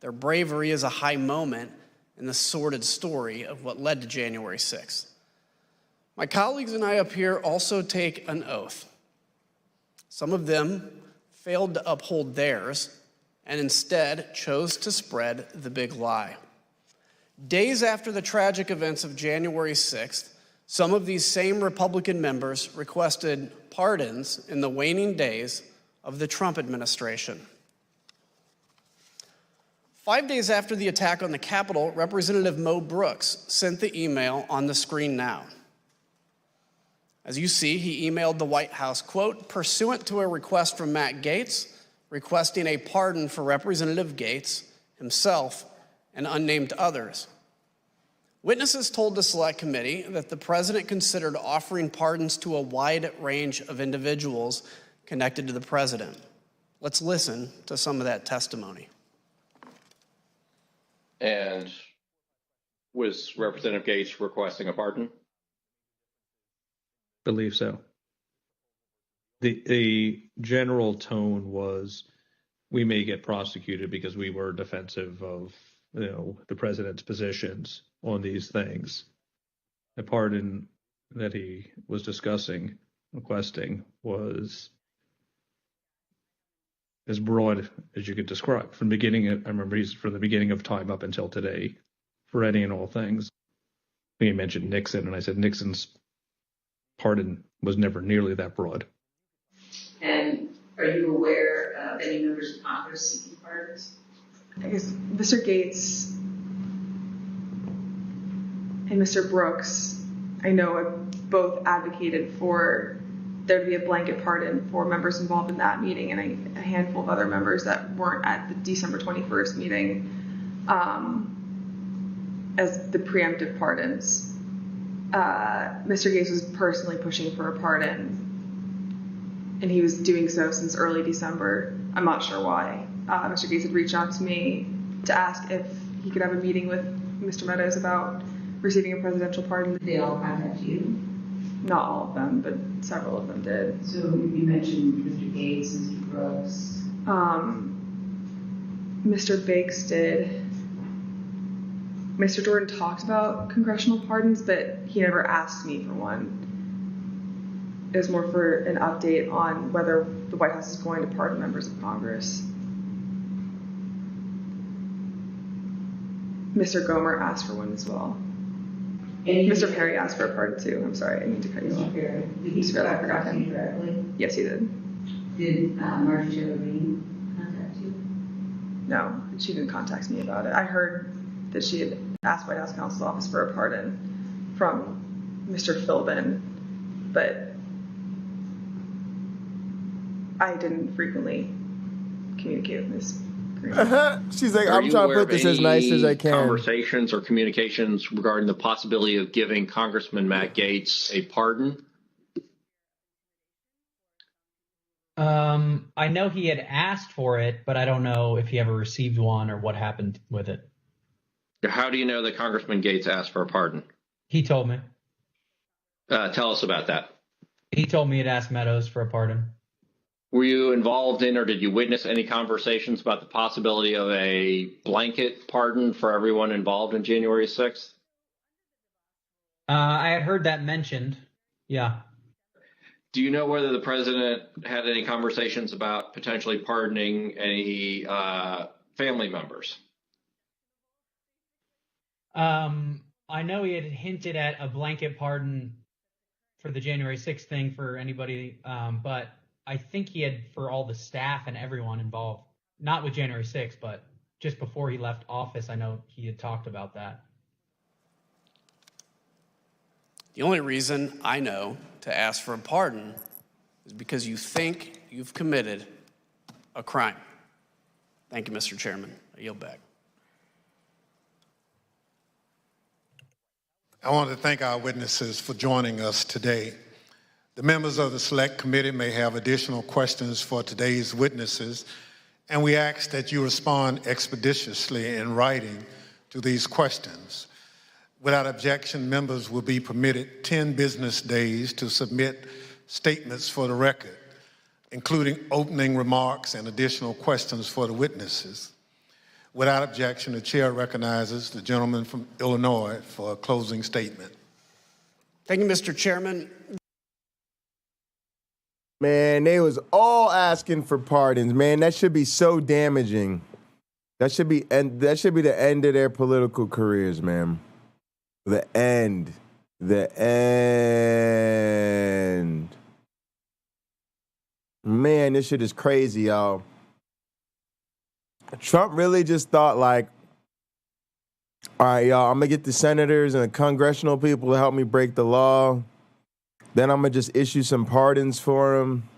Their bravery is a high moment in the sordid story of what led to January 6th. My colleagues and I up here also take an oath. Some of them failed to uphold theirs and instead chose to spread the big lie. Days after the tragic events of January 6th, some of these same Republican members requested pardons in the waning days of the Trump administration. 5 days after the attack on the Capitol, Representative Mo Brooks sent the email on the screen now. As you see, he emailed the White House, quote, pursuant to a request from Matt Gaetz, requesting a pardon for Representative Gaetz, himself, and unnamed others. Witnesses told the Select Committee that the president considered offering pardons to a wide range of individuals connected to the president. Let's listen to some of that testimony. And was Representative Gaetz requesting a pardon? Believe so. The general tone was, we may get prosecuted because we were defensive of, the president's positions on these things. The pardon that he was requesting, was as broad as you could describe. From the beginning, I remember he's from the beginning of time up until today, for any and all things. He mentioned Nixon, and I said Nixon's pardon was never nearly that broad. And are you aware of any members of Congress seeking pardons? I guess Mr. Gaetz and Mr. Brooks, I know, have both advocated for there to be a blanket pardon for members involved in that meeting, and a handful of other members that weren't at the December 21st meeting as the preemptive pardons. Mr. Gaetz was personally pushing for a pardon, and he was doing so since early December. I'm not sure why. Mr. Gates had reached out to me to ask if he could have a meeting with Mr. Meadows about receiving a presidential pardon. Did they all contact you? Not all of them, but several of them did. So you mentioned Mr. Gates, Mr. Brooks. Mr. Bakes did. Mr. Jordan talked about congressional pardons, but he never asked me for one. It was more for an update on whether the White House is going to pardon members of Congress. Mr. Gomer asked for one as well. Mr. Perry asked for a pardon too. I'm sorry, I didn't mean to cut you off. Did he talk to you directly? Yes, he did. Did Marjorie Levine contact you? No, she didn't contact me about it. I heard that she had asked White House Counsel's Office for a pardon from Mr. Philbin, but I didn't frequently communicate with Ms. Green. She's like, Are I'm you trying to aware put of this as nice any as I can. Conversations or communications regarding the possibility of giving Congressman Matt Gaetz a pardon? I know he had asked for it, but I don't know if he ever received one or what happened with it. How do you know that Congressman Gaetz asked for a pardon? He told me. Tell us about that. He told me he'd asked Meadows for a pardon. Were you involved in or did you witness any conversations about the possibility of a blanket pardon for everyone involved in January 6th? I had heard that mentioned. Yeah. Do you know whether the president had any conversations about potentially pardoning any family members? I know he had hinted at a blanket pardon for the January 6th thing for anybody, but I think he had for all the staff and everyone involved. Not with January 6th, but just before he left office, I know he had talked about that. The only reason I know to ask for a pardon is because you think you've committed a crime. Thank you, Mr. Chairman. I yield back. I want to thank our witnesses for joining us today. The members of the Select Committee may have additional questions for today's witnesses, and we ask that you respond expeditiously in writing to these questions. Without objection, members will be permitted 10 business days to submit statements for the record, including opening remarks and additional questions for the witnesses. Without objection, the chair recognizes the gentleman from Illinois for a closing statement. Thank you, Mr. Chairman. Man, they was all asking for pardons. Man, that should be so damaging. That should be the end of their political careers, man. The end. The end. Man, this shit is crazy, y'all. Trump really just thought like, all right, y'all, I'm going to get the senators and the congressional people to help me break the law. Then I'm going to just issue some pardons for them.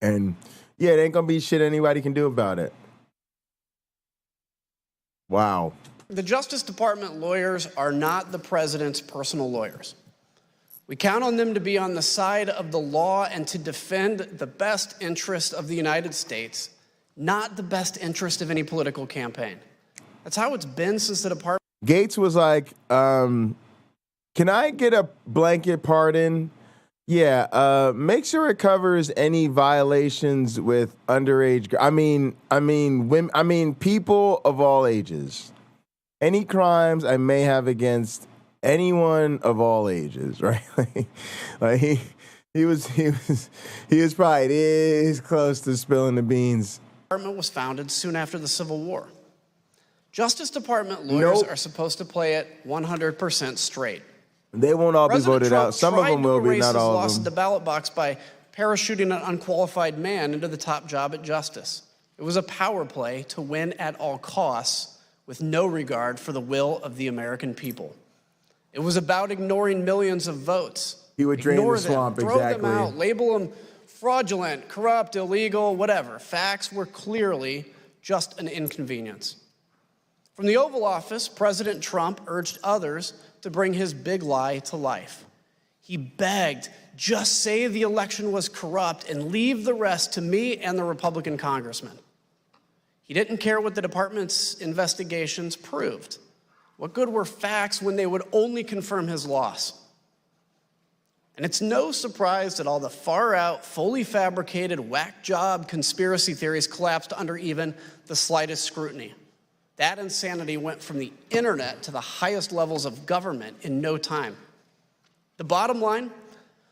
And yeah, there ain't going to be shit anybody can do about it. Wow. The Justice Department lawyers are not the president's personal lawyers. We count on them to be on the side of the law and to defend the best interest of the United States, not the best interest of any political campaign. That's how it's been since the department. Gates was like, can I get a blanket pardon? Yeah, make sure it covers any violations with underage. People of all ages. Any crimes I may have against anyone of all ages, right? like he was probably this close to spilling the beans. The department was founded soon after the Civil War. Justice Department lawyers are supposed to play it 100% straight. They won't all be voted out. Some of them will be, not all of them. Lost the ballot box by parachuting an unqualified man into the top job at justice. It was a power play to win at all costs with no regard for the will of the American people. It was about ignoring millions of votes. He would drain the swamp, throw them out, label them fraudulent, corrupt, illegal, whatever. Facts were clearly just an inconvenience. From the Oval Office, President Trump urged others to bring his big lie to life. He begged, just say the election was corrupt and leave the rest to me and the Republican congressman. He didn't care what the department's investigations proved. What good were facts when they would only confirm his loss? And it's no surprise that all the far-out, fully fabricated, whack-job conspiracy theories collapsed under even the slightest scrutiny. That insanity went from the internet to the highest levels of government in no time. The bottom line,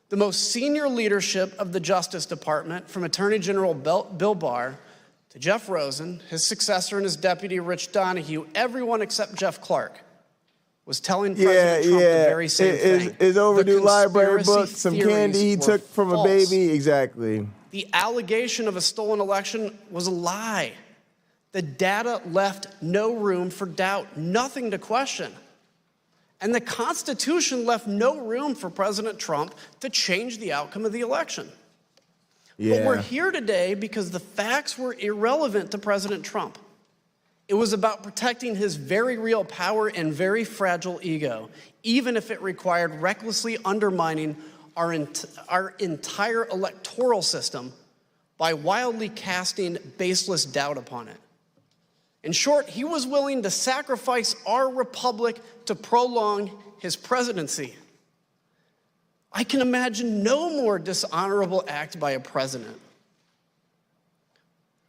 the most senior leadership of the Justice Department, from Attorney General Bill Barr to Jeff Rosen, his successor and his deputy Rich Donahue, everyone except Jeff Clark, was telling President Trump the very same thing. His overdue library book, some theories candy he were took from false. a baby. Exactly. The allegation of a stolen election was a lie. The data left no room for doubt, nothing to question. And the Constitution left no room for President Trump to change the outcome of the election. But we're here today because the facts were irrelevant to President Trump. It was about protecting his very real power and very fragile ego, even if it required recklessly undermining our entire electoral system by wildly casting baseless doubt upon it. In short, he was willing to sacrifice our republic to prolong his presidency. I can imagine no more dishonorable act by a president.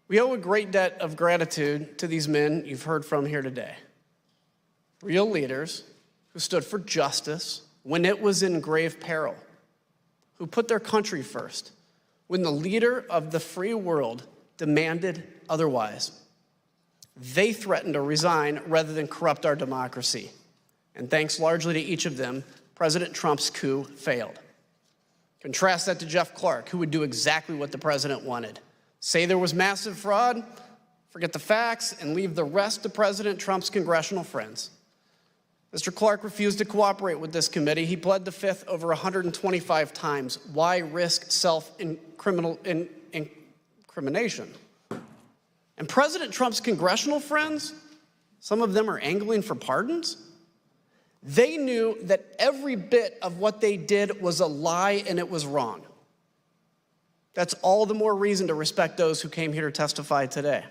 We owe a great debt of gratitude to these men you've heard from here today. Real leaders who stood for justice when it was in grave peril, who put their country first when the leader of the free world demanded otherwise. They threatened to resign rather than corrupt our democracy. And thanks largely to each of them, President Trump's coup failed. Contrast that to Jeff Clark, who would do exactly what the president wanted. Say there was massive fraud, forget the facts, and leave the rest to President Trump's congressional friends. Mr. Clark refused to cooperate with this committee. He pled the Fifth over 125 times. Why risk self-incrimination? And President Trump's congressional friends, some of them are angling for pardons. They knew that every bit of what they did was a lie and it was wrong. That's all the more reason to respect those who came here to testify today.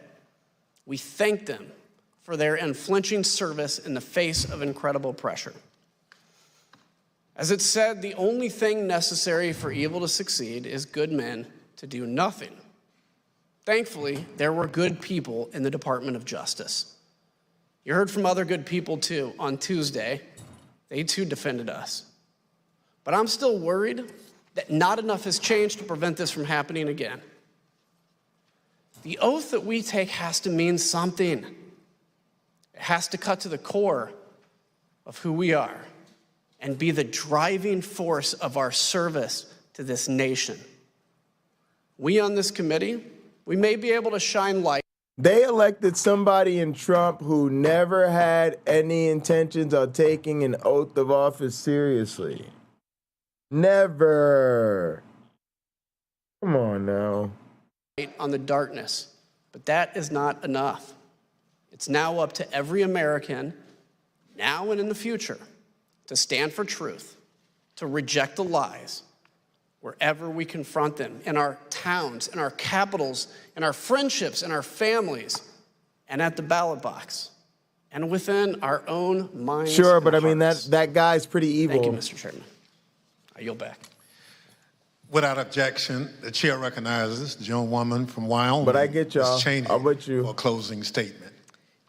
We thank them for their unflinching service in the face of incredible pressure. As it's said, the only thing necessary for evil to succeed is good men to do nothing. Thankfully, there were good people in the Department of Justice. You heard from other good people, too, on Tuesday. They, too, defended us. But I'm still worried that not enough has changed to prevent this from happening again. The oath that we take has to mean something. It has to cut to the core of who we are and be the driving force of our service to this nation. We on this committee, we may be able to shine light. They elected somebody in Trump who never had any intentions of taking an oath of office seriously. Never. Come on now. On the darkness, but that is not enough. It's now up to every American, now and in the future, to stand for truth, to reject the lies wherever we confront them, in our towns, in our capitals, in our friendships, in our families, and at the ballot box, and within our own minds. Sure, but I and mean, hearts. that guy's pretty evil. Thank you, Mr. Chairman. I yield back. Without objection, the chair recognizes the gentlewoman from Wyoming. But I get y'all. Ms. Cheney, I'm with you. for a closing statement.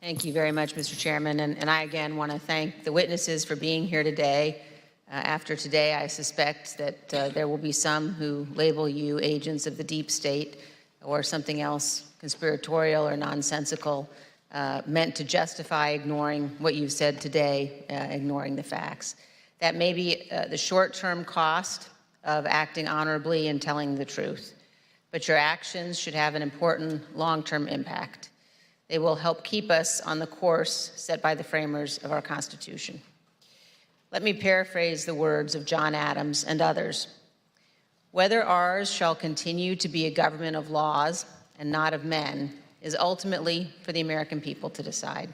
Thank you very much, Mr. Chairman. And I again want to thank the witnesses for being here today. After today, I suspect that there will be some who label you agents of the deep state or something else conspiratorial or nonsensical, meant to justify ignoring what you've said today, ignoring the facts. That may be the short-term cost of acting honorably and telling the truth, but your actions should have an important long-term impact. They will help keep us on the course set by the framers of our Constitution. Let me paraphrase the words of John Adams and others. Whether ours shall continue to be a government of laws and not of men is ultimately for the American people to decide.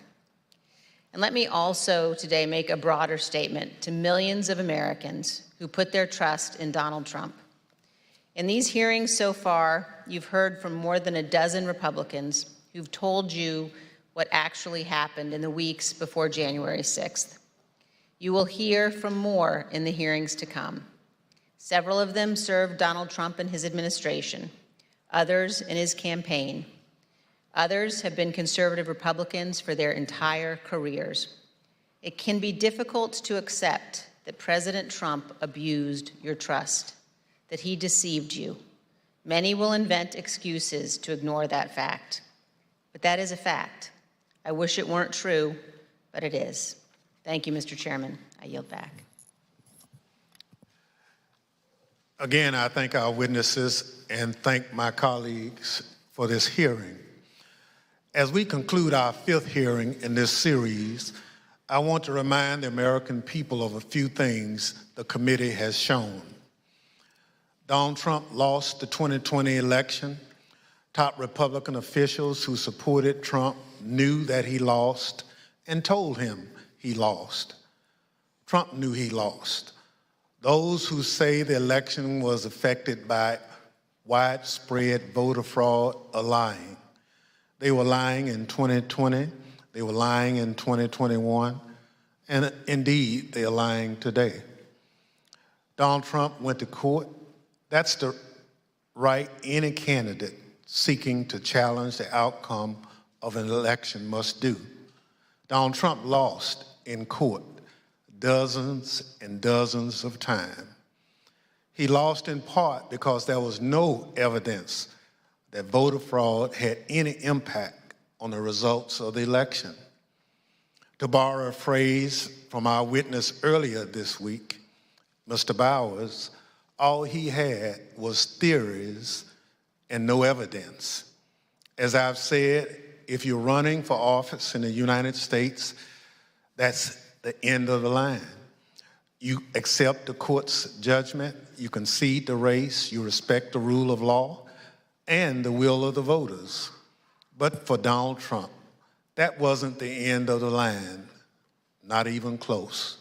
And let me also today make a broader statement to millions of Americans who put their trust in Donald Trump. In these hearings so far, you've heard from more than a dozen Republicans who've told you what actually happened in the weeks before January 6th. You will hear from more in the hearings to come. Several of them served Donald Trump and his administration, others in his campaign. Others have been conservative Republicans for their entire careers. It can be difficult to accept that President Trump abused your trust, that he deceived you. Many will invent excuses to ignore that fact. But that is a fact. I wish it weren't true, but it is. Thank you, Mr. Chairman. I yield back. Again, I thank our witnesses and thank my colleagues for this hearing. As we conclude our 5th hearing in this series, I want to remind the American people of a few things the committee has shown. Donald Trump lost the 2020 election. Top Republican officials who supported Trump knew that he lost and told him he lost. Trump knew he lost. Those who say the election was affected by widespread voter fraud are lying. They were lying in 2020, they were lying in 2021, and indeed, they are lying today. Donald Trump went to court. That's the right any candidate seeking to challenge the outcome of an election must do. Donald Trump lost in court dozens and dozens of times. He lost in part because there was no evidence that voter fraud had any impact on the results of the election. To borrow a phrase from our witness earlier this week, Mr. Bowers, all he had was theories and no evidence. As I've said, if you're running for office in the United States, that's the end of the line. You accept the court's judgment, you concede the race, you respect the rule of law and the will of the voters. But for Donald Trump, that wasn't the end of the line, not even close.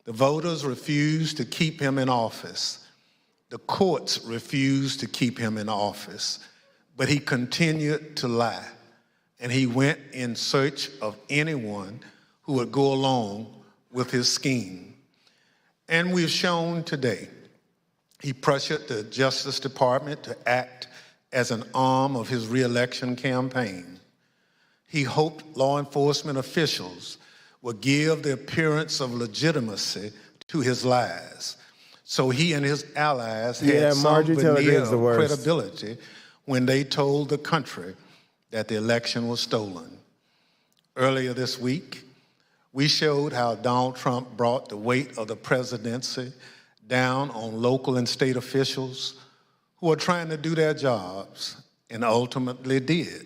The voters refused to keep him in office. The courts refused to keep him in office, but he continued to lie. And he went in search of anyone who would go along with his scheme. And we've shown today, he pressured the Justice Department to act as an arm of his re-election campaign. He hoped law enforcement officials would give the appearance of legitimacy to his lies, so he and his allies had some veneer of credibility when they told the country that the election was stolen. Earlier this week, we showed how Donald Trump brought the weight of the presidency down on local and state officials who are trying to do their jobs and ultimately did.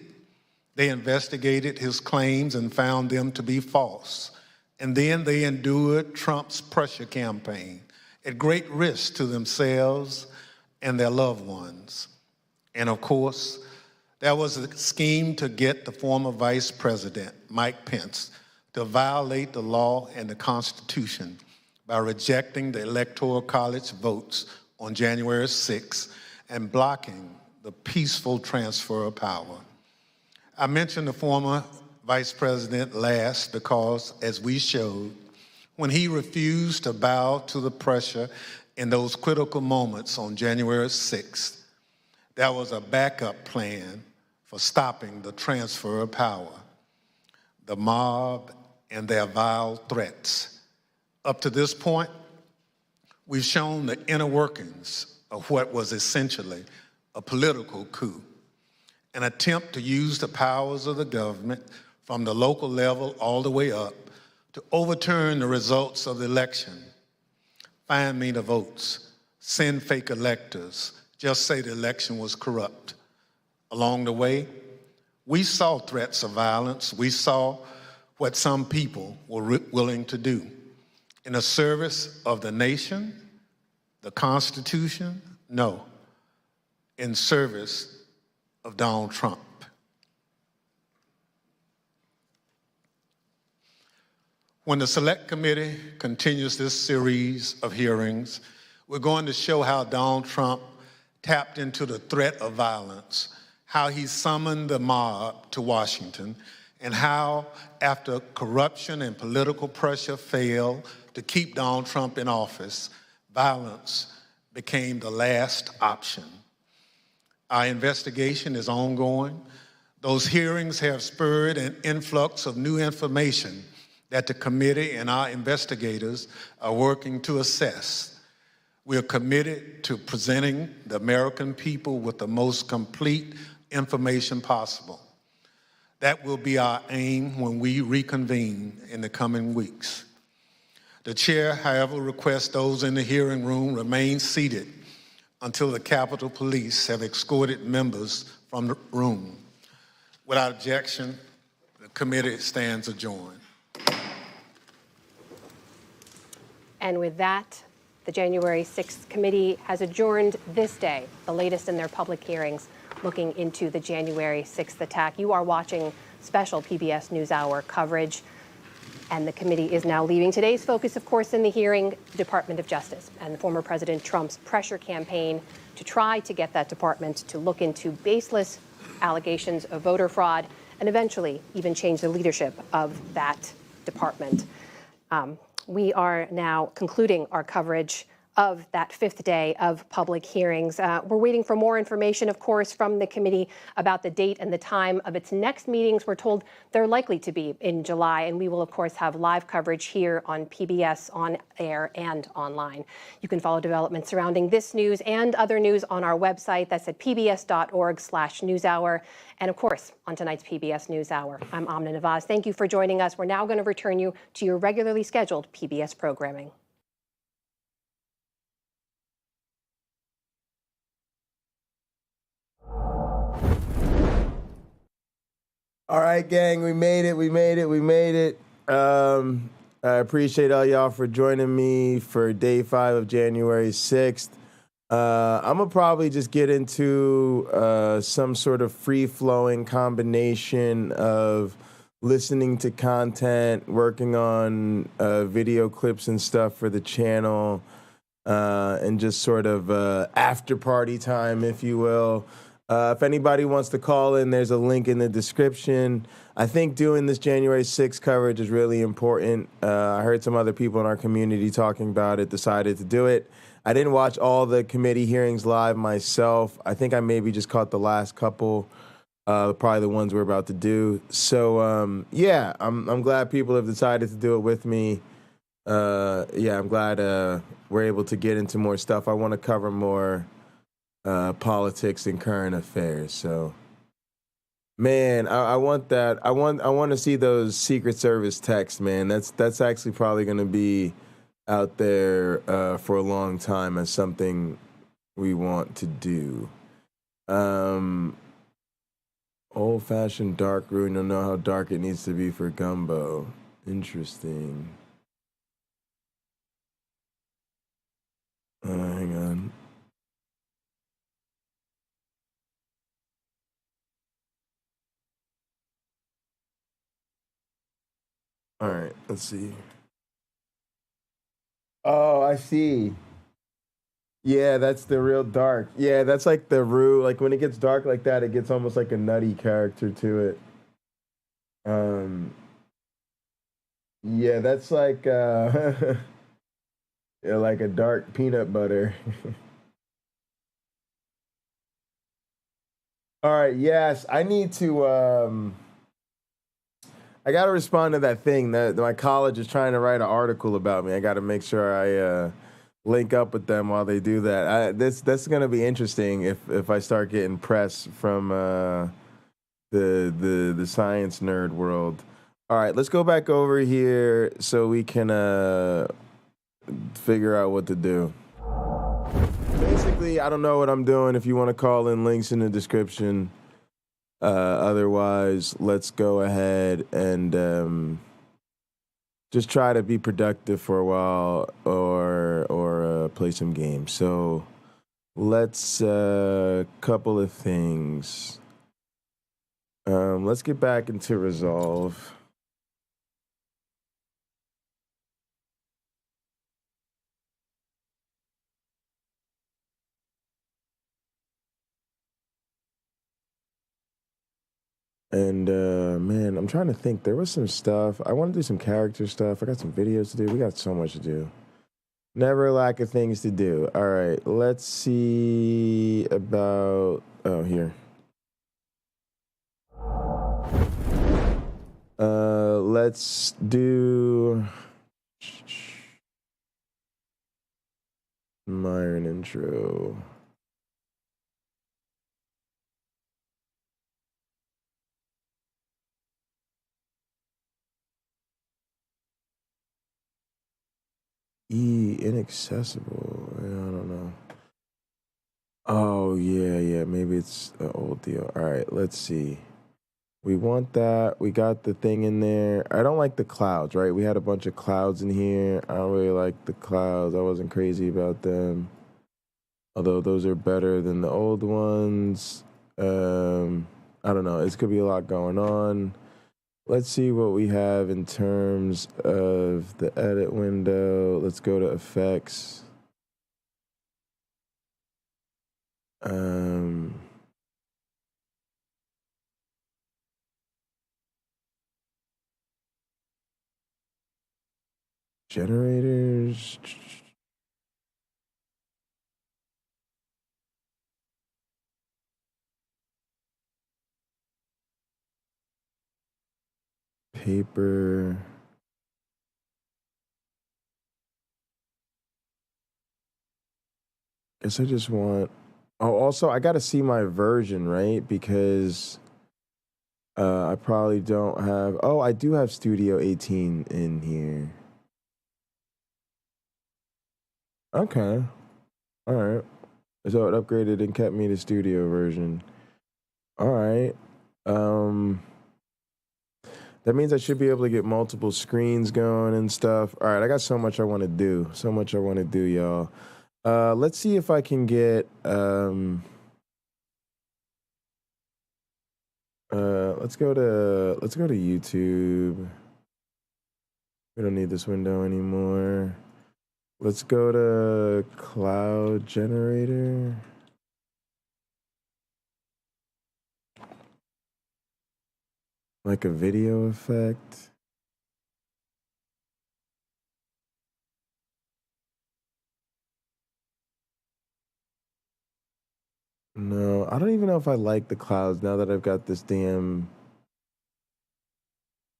They investigated his claims and found them to be false. And then they endured Trump's pressure campaign at great risk to themselves and their loved ones. And of course, there was a scheme to get the former Vice President, Mike Pence, to violate the law and the Constitution by rejecting the Electoral College votes on January 6th and blocking the peaceful transfer of power. I mentioned the former Vice President last because, as we showed, when he refused to bow to the pressure in those critical moments on January 6th, there was a backup plan for stopping the transfer of power. The mob and their vile threats. Up to this point, we've shown the inner workings of what was essentially a political coup, an attempt to use the powers of the government from the local level all the way up to overturn the results of the election, find me the votes, send fake electors, just say the election was corrupt. Along the way, we saw threats of violence. We saw what some people were willing to do. In the service of the nation, the Constitution? No. In service of Donald Trump. When the Select Committee continues this series of hearings, we're going to show how Donald Trump tapped into the threat of violence, how he summoned the mob to Washington, and how, after corruption and political pressure failed to keep Donald Trump in office, violence became the last option. Our investigation is ongoing. Those hearings have spurred an influx of new information that the committee and our investigators are working to assess. We are committed to presenting the American people with the most complete information possible. That will be our aim when we reconvene in the coming weeks. The chair, however, requests those in the hearing room remain seated until the Capitol Police have escorted members from the room. Without objection, the committee stands adjourned. And with that, the January 6th committee has adjourned this day, the latest in their public hearings looking into the January 6th attack. You are watching special PBS NewsHour coverage, and the committee is now leaving. Today's focus, of course, in the hearing, the Department of Justice and former President Trump's pressure campaign to try to get that department to look into baseless allegations of voter fraud and eventually even change the leadership of that department. We are now concluding our coverage of that fifth day of public hearings. We're waiting for more information, of course, from the committee about the date and the time of its next meetings. We're told they're likely to be in July, and we will, of course, have live coverage here on PBS, on air, and online. You can follow developments surrounding this news and other news on our website. That's at pbs.org/newshour. And, of course, on tonight's PBS NewsHour. I'm Amna Nawaz. Thank you for joining us. We're now going to return you to your regularly scheduled PBS programming. All right, gang, we made it. I appreciate all y'all for joining me for day 5 of January 6th. I'm going to probably just get into some sort of free-flowing combination of listening to content, working on video clips and stuff for the channel, and just sort of after-party time, if you will. If anybody wants to call in, there's a link in the description. I think doing this January 6th coverage is really important. I heard some other people in our community talking about it, decided to do it. I didn't watch all the committee hearings live myself. I think I maybe just caught the last couple, probably the ones we're about to do. So, yeah, I'm glad people have decided to do it with me. Yeah, I'm glad we're able to get into more stuff. I want to cover more politics and current affairs. So, man, I want that. I want to see those Secret Service texts, man. That's actually probably going to be out there for a long time as something we want to do. Old-fashioned dark roux. Don't know how dark it needs to be for gumbo. Interesting. Hang on. All right, let's see. Oh, I see. Yeah, that's the real dark. Yeah, that's like the roux. Like when it gets dark like that, it gets almost like a nutty character to it. Yeah, that's like yeah, like a dark peanut butter. All right, yes, I need to I got to respond to that thing that my college is trying to write an article about me. I got to make sure I link up with them while they do that. That's going to be interesting if I start getting press from the science nerd world. All right, let's go back over here so we can figure out what to do. Basically, I don't know what I'm doing. If you want to call in, links in the description. Otherwise, let's go ahead and just try to be productive for a while or play some games. So let's couple of things. Let's get back into Resolve. And man, I'm trying to think. There was some stuff. I want to do some character stuff. I got some videos to do. We got so much to do. Never lack of things to do. All right, let's see about. Oh, here. Let's do Myron intro. Inaccessible. I don't know. Oh yeah. Maybe it's an old deal. All right, let's see. We want that. We got the thing in there. I don't like the clouds, right? We had a bunch of clouds in here. I don't really like the clouds. I wasn't crazy about them. Although those are better than the old ones. I don't know. It could be a lot going on. Let's see what we have in terms of the edit window. Let's go to effects. Generators. Paper. Guess I just want. Oh, also, I got to see my version, right? Because I probably don't have. Oh, I do have Studio 18 in here. Okay. All right. So it upgraded and kept me the studio version. All right. That means I should be able to get multiple screens going and stuff. All right, I got so much I want to do. So much I want to do, y'all. Let's see if I can get let's go to YouTube. We don't need this window anymore. Let's go to cloud generator. Like a video effect. No, I don't even know if I like the clouds now that I've got this damn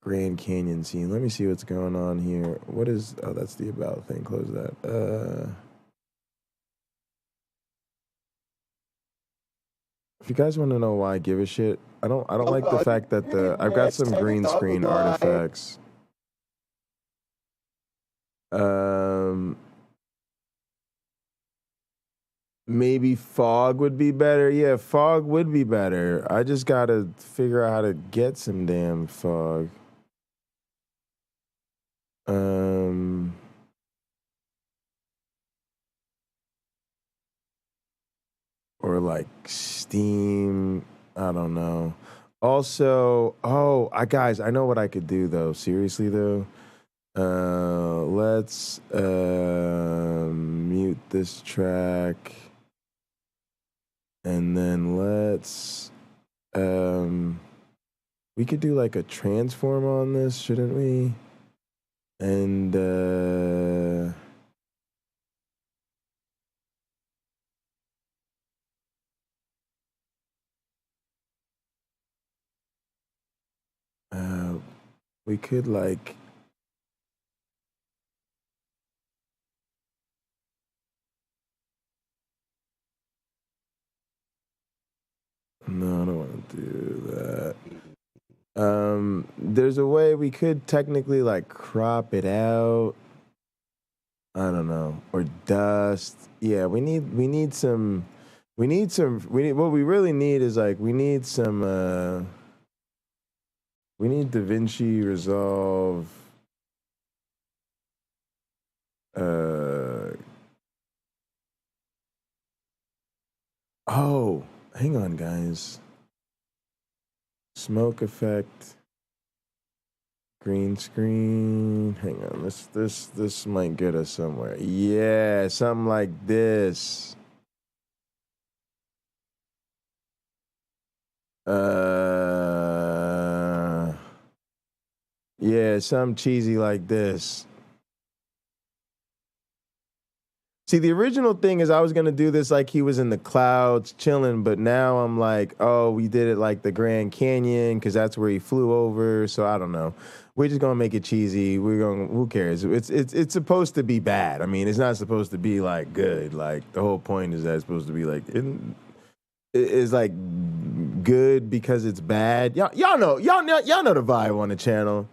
Grand Canyon scene. Let me see what's going on here. What is, oh, that's the about thing. Close that. If you guys want to know why I give a shit, I don't like the fact that I've got some green screen artifacts. Maybe fog would be better. Yeah, fog would be better. I just gotta figure out how to get some damn fog. Or like Steam. I don't know. Also, guys, I know what I could do though. Seriously though. Let's mute this track. And then let's we could do like a transform on this, shouldn't we? And we could like no, I don't want to do that. There's a way we could technically like crop it out. I don't know. Or dust. Yeah, what we really need is like we need DaVinci Resolve hang on guys. Smoke effect. Green screen. Hang on. This might get us somewhere. Yeah, something like this. Yeah, something cheesy like this. See, the original thing is I was going to do this like he was in the clouds chilling, but now I'm like, oh, we did it like the Grand Canyon because that's where he flew over. So I don't know. We're just going to make it cheesy. Who cares? It's supposed to be bad. I mean, it's not supposed to be like good. Like the whole point is that it's supposed to be like, it's like good because it's bad. Y'all know the vibe on the channel.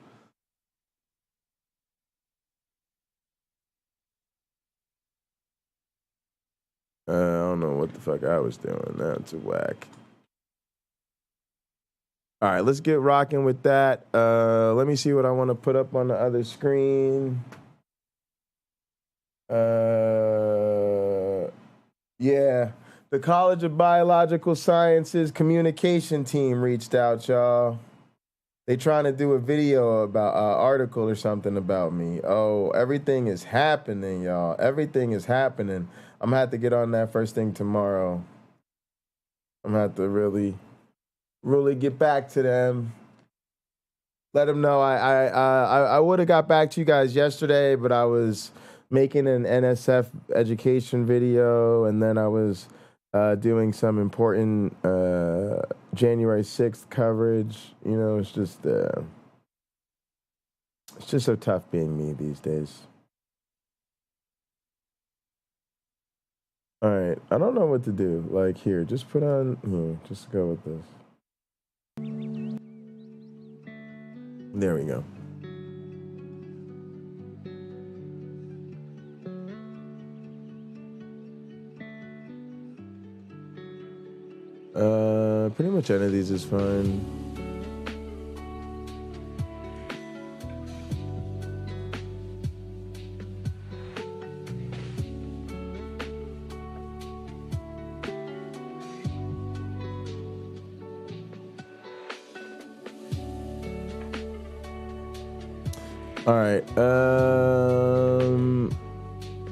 I don't know what the fuck I was doing. That's a whack. All right, let's get rocking with that. Let me see what I want to put up on the other screen. Yeah, the College of Biological Sciences communication team reached out, y'all. They trying to do a video about article or something about me. Oh, everything is happening, y'all. Everything is happening. I'm gonna have to get on that first thing tomorrow. I'm gonna have to really get back to them. Let them know I would have got back to you guys yesterday, but I was making an NSF education video, and then I was doing some important January 6th coverage. You know, it's just so tough being me these days. All right, I don't know what to do. Like here, just put on here. Just go with this. There we go. Pretty much any of these is fine. All right.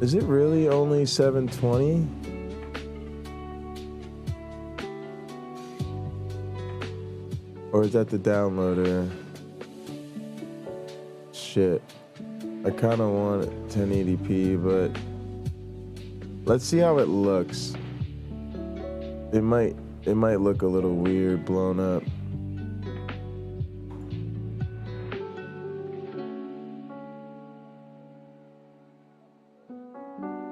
Is it really only 720? Or is that the downloader? Shit. I kind of want 1080p, but let's see how it looks. It might look a little weird, blown up.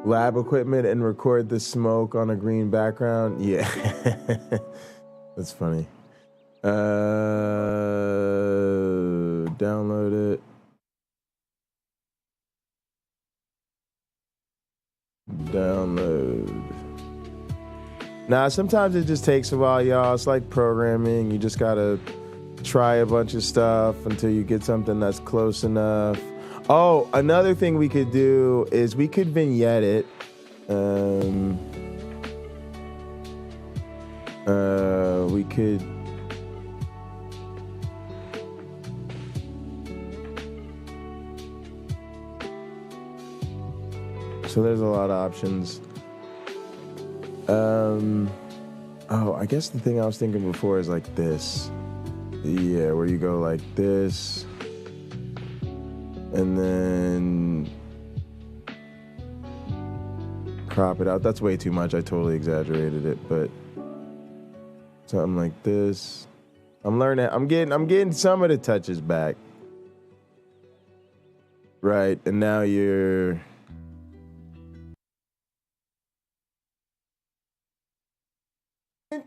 Lab equipment and record the smoke on a green background. Yeah, that's funny. Download it. Download. Nah, sometimes it just takes a while, y'all. It's like programming. You just gotta try a bunch of stuff until you get something that's close enough. Oh, another thing we could do is we could vignette it. We could. So there's a lot of options. Oh, I guess the thing I was thinking before is like this. Yeah, where you go like this. And then crop it out. That's way too much. I totally exaggerated it, but something like this. I'm learning. I'm getting some of the touches back. Right, and now you're.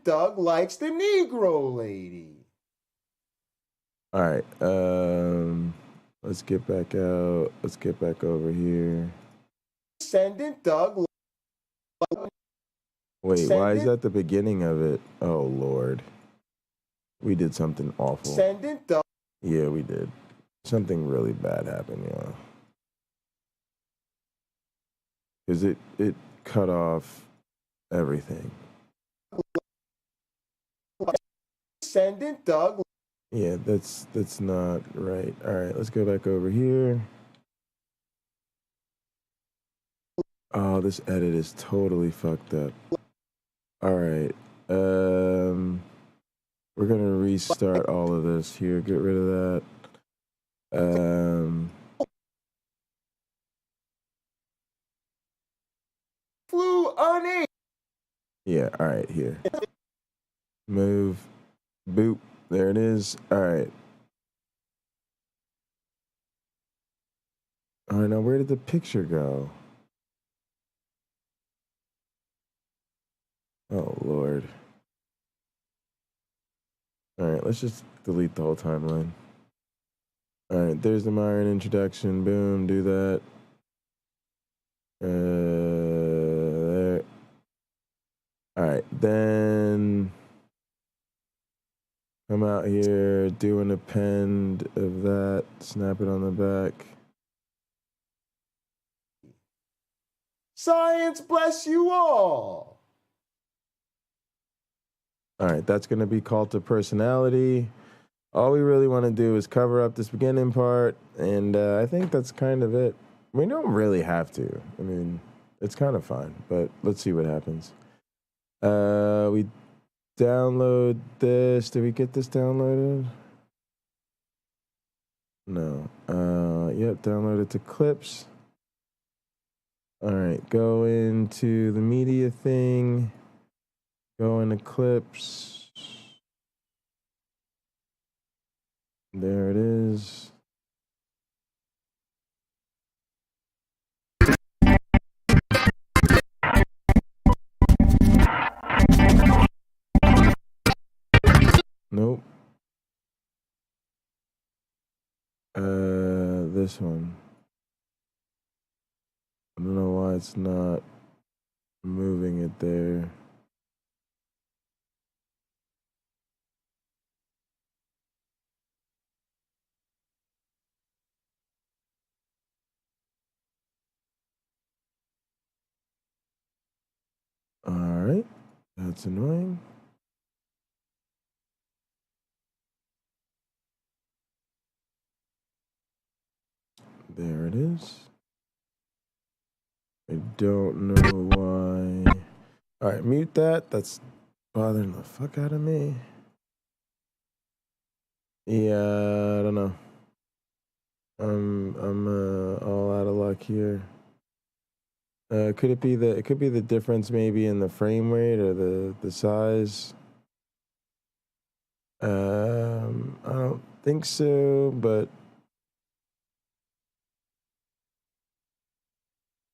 Doug likes the Negro lady. All right. Let's get back out. Let's get back over here. Sending Doug. Wait, why is that the beginning of it? Oh, Lord. We did something awful. Sending Doug. Yeah, we did. Something really bad happened, y'all. Because it cut off everything. Sending Doug. Yeah, that's not right. All right, let's go back over here. Oh, this edit is totally fucked up. All right. We're gonna restart all of this here. Get rid of that. Flew on it. Yeah, all right, here. Move. Boop. There it is. All right. All right, now where did the picture go? Oh, Lord. All right, let's just delete the whole timeline. All right, there's the Myron introduction. Boom, do that. There. All right, then come out here, do an append of that, snap it on the back. Science bless you all. All right, that's going to be cult of personality. All we really want to do is cover up this beginning part, and I think that's kind of it. We don't really have to. I mean, it's kind of fine, but let's see what happens. We download this. Did we get this downloaded? No. Yep, download it to Clips. All right, go into the media thing. Go into Clips. There it is. Nope. This one. I don't know why it's not moving it there. All right. That's annoying. There it is. I don't know why. All right, mute that. That's bothering the fuck out of me. Yeah, I don't know. I'm all out of luck here. Could it be the difference maybe in the frame rate or the size? I don't think so, but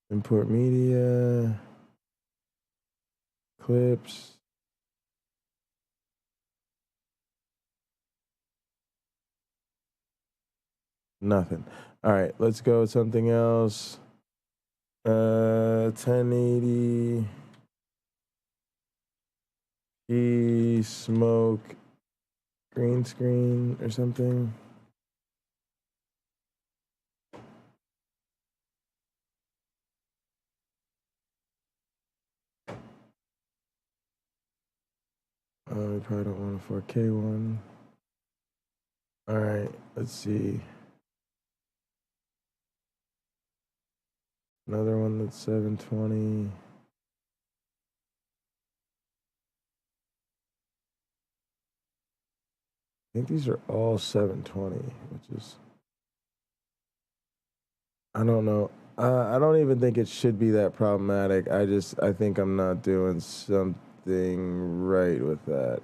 import media, clips. Nothing. All right, let's go with something else. 1080 p smoke green screen or something. We probably don't want a 4K one. All right, let's see. Another one that's 720. I think these are all 720, which is, I don't know. I don't even think it should be that problematic. I think I'm not doing something right with that.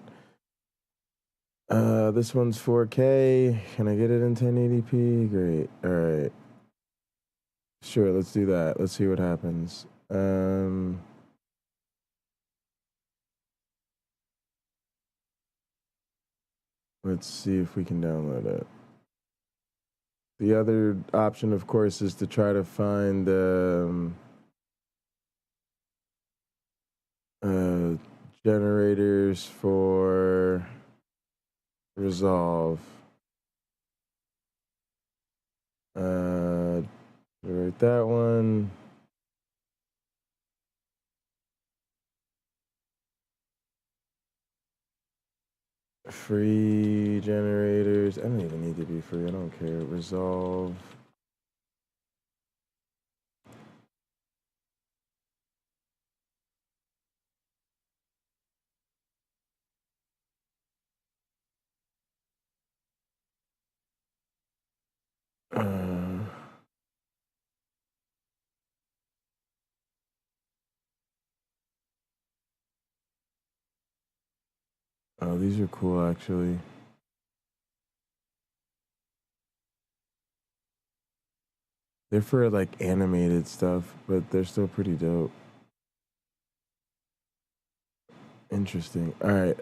This one's 4K. Can I get it in 1080p? Great. All right. Sure, let's do that. Let's see what happens. Let's see if we can download it. The other option, of course, is to try to find generators for Resolve. Right, that one. Free generators. I don't even need to be free. I don't care. Resolve. Oh, these are cool, actually. They're for like animated stuff, but they're still pretty dope. Interesting. All right.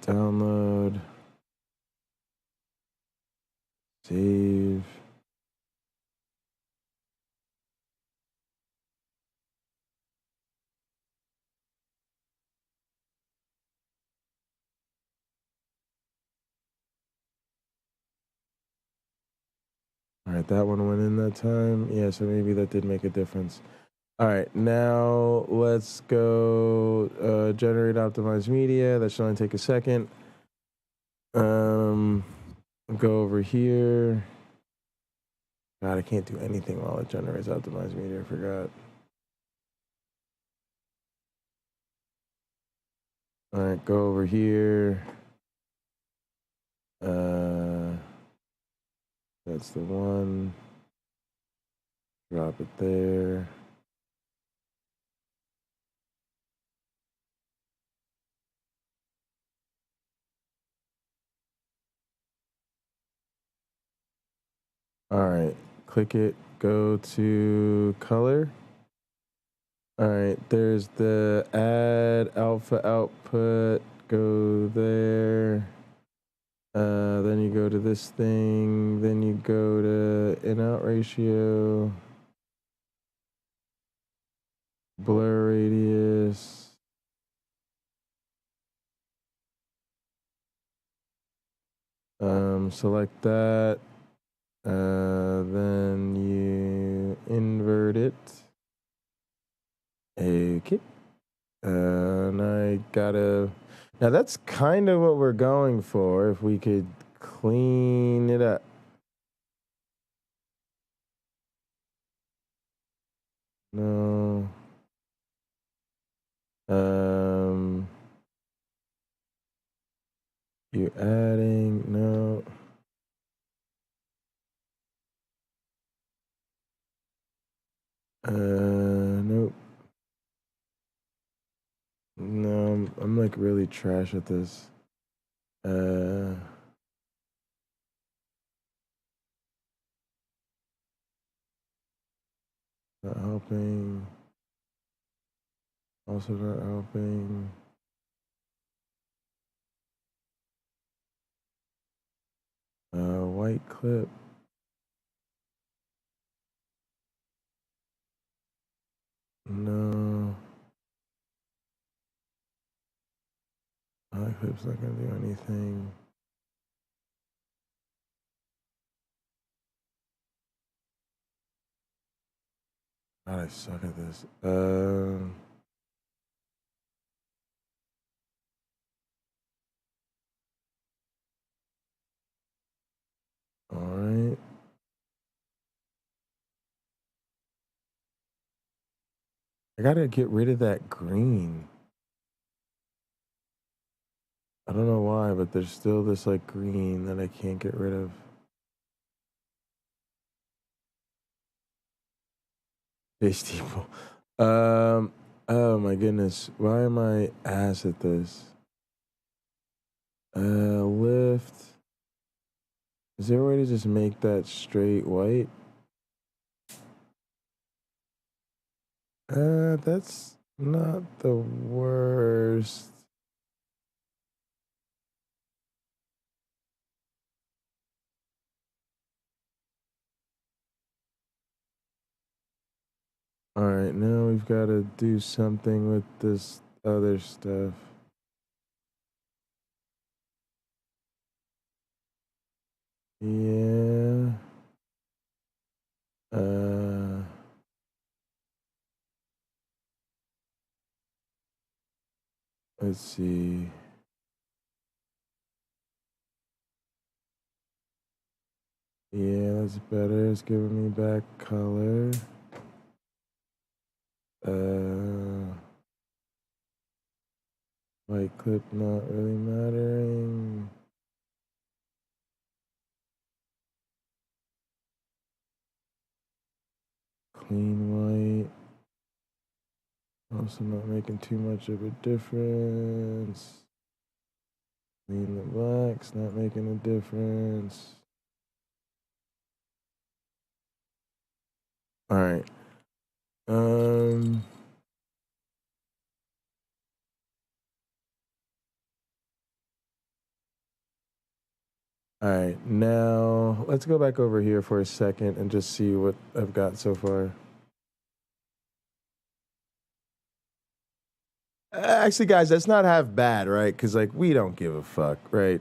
Download. Save. All right, that one went in that time. Yeah, so maybe that did make a difference. All right, now let's go generate optimized media. That should only take a second. Go over here. God, I can't do anything while it generates optimized media. I forgot. All right, go over here. That's the one. Drop it there. All right, click it, go to color. All right, there's the add alpha output, go there. Then you go to this thing, then you go to in-out ratio, blur radius. Select that. Then you invert it. Okay. And I gotta. Now that's kind of what we're going for. If we could clean it up. No. You adding? No. Nope. No, I'm like really trash at this. Not helping. Also not helping. White clip. No. White clip's not gonna do anything. God, I suck at this. All right. I gotta get rid of that green. I don't know why, but there's still this like green that I can't get rid of. Hey, Steeple. Oh my goodness. Why am I ass at this? Lift. Is there a way to just make that straight white? That's not the worst. All right, now we've got to do something with this other stuff. Yeah. Let's see. Yeah, that's better. It's giving me back color. White clip not really mattering. Clean white. Also not making too much of a difference. Lean the blacks, not making a difference. All right. All right, now let's go back over here for a second and just see what I've got so far. Actually, guys, that's not half bad, right? Because, like, we don't give a fuck, right?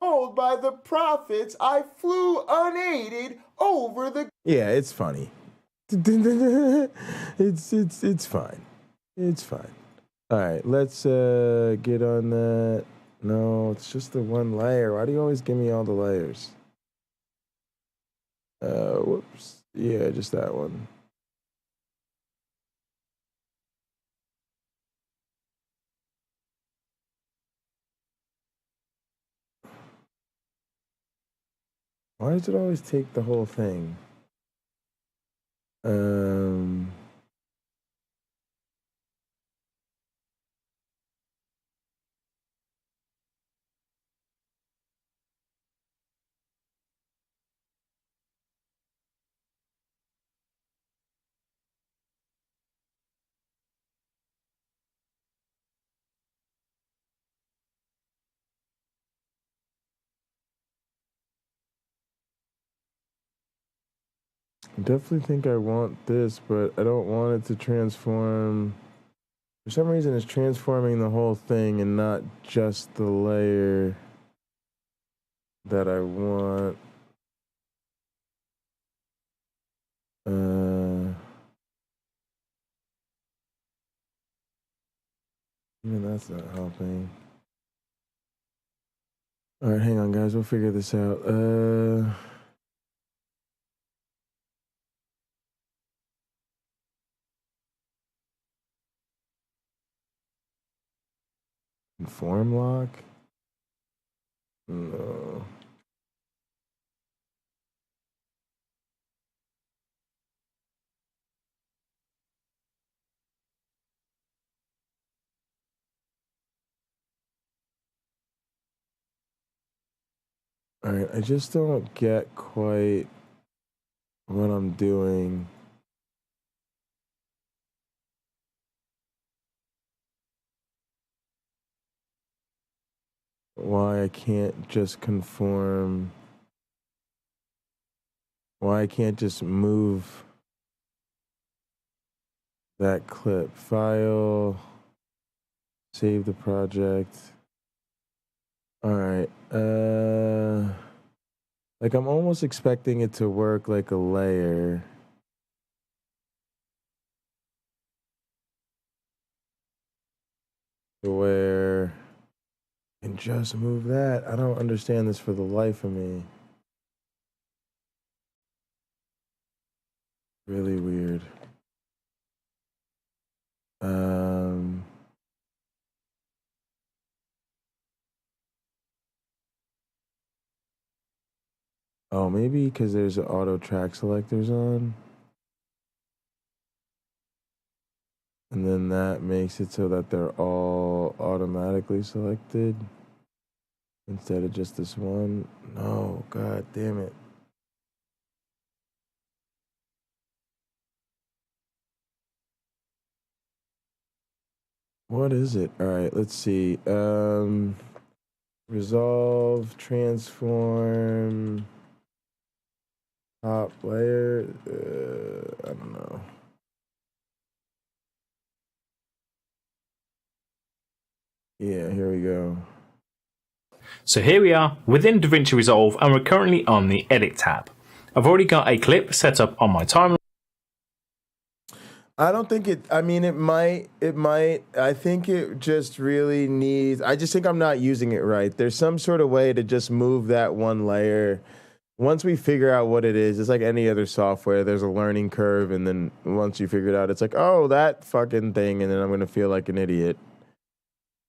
Told by the prophets, I flew unaided over the... Yeah, it's funny. It's fine. It's fine. All right, let's get on that. No, it's just the one layer. Why do you always give me all the layers? Whoops. Yeah, just that one. Why does it always take the whole thing? I definitely think I want this, but I don't want it to transform. For some reason, it's transforming the whole thing and not just the layer that I want. Even that's not helping. All right, hang on, guys. We'll figure this out. Conform lock? No. All right, I just don't get quite what I'm doing. Why I can't just conform. Why I can't just move that clip. File, save the project. All right. Like I'm almost expecting it to work like a layer. Where I can just move that. I don't understand this for the life of me. Really weird. Oh, maybe because there's auto track selectors on. And then that makes it so that they're all automatically selected instead of just this one. No, god damn it. What is it? All right, let's see. Resolve, transform, top layer. I don't know. Yeah, here we go. So here we are within DaVinci Resolve and we're currently on the Edit tab. I've already got a clip set up on my timeline. I don't think it, I mean, it might, I think it just really needs, I just think I'm not using it right. There's some sort of way to just move that one layer. Once we figure out what it is, it's like any other software. There's a learning curve, and then once you figure it out, it's like, oh, that fucking thing, and then I'm going to feel like an idiot.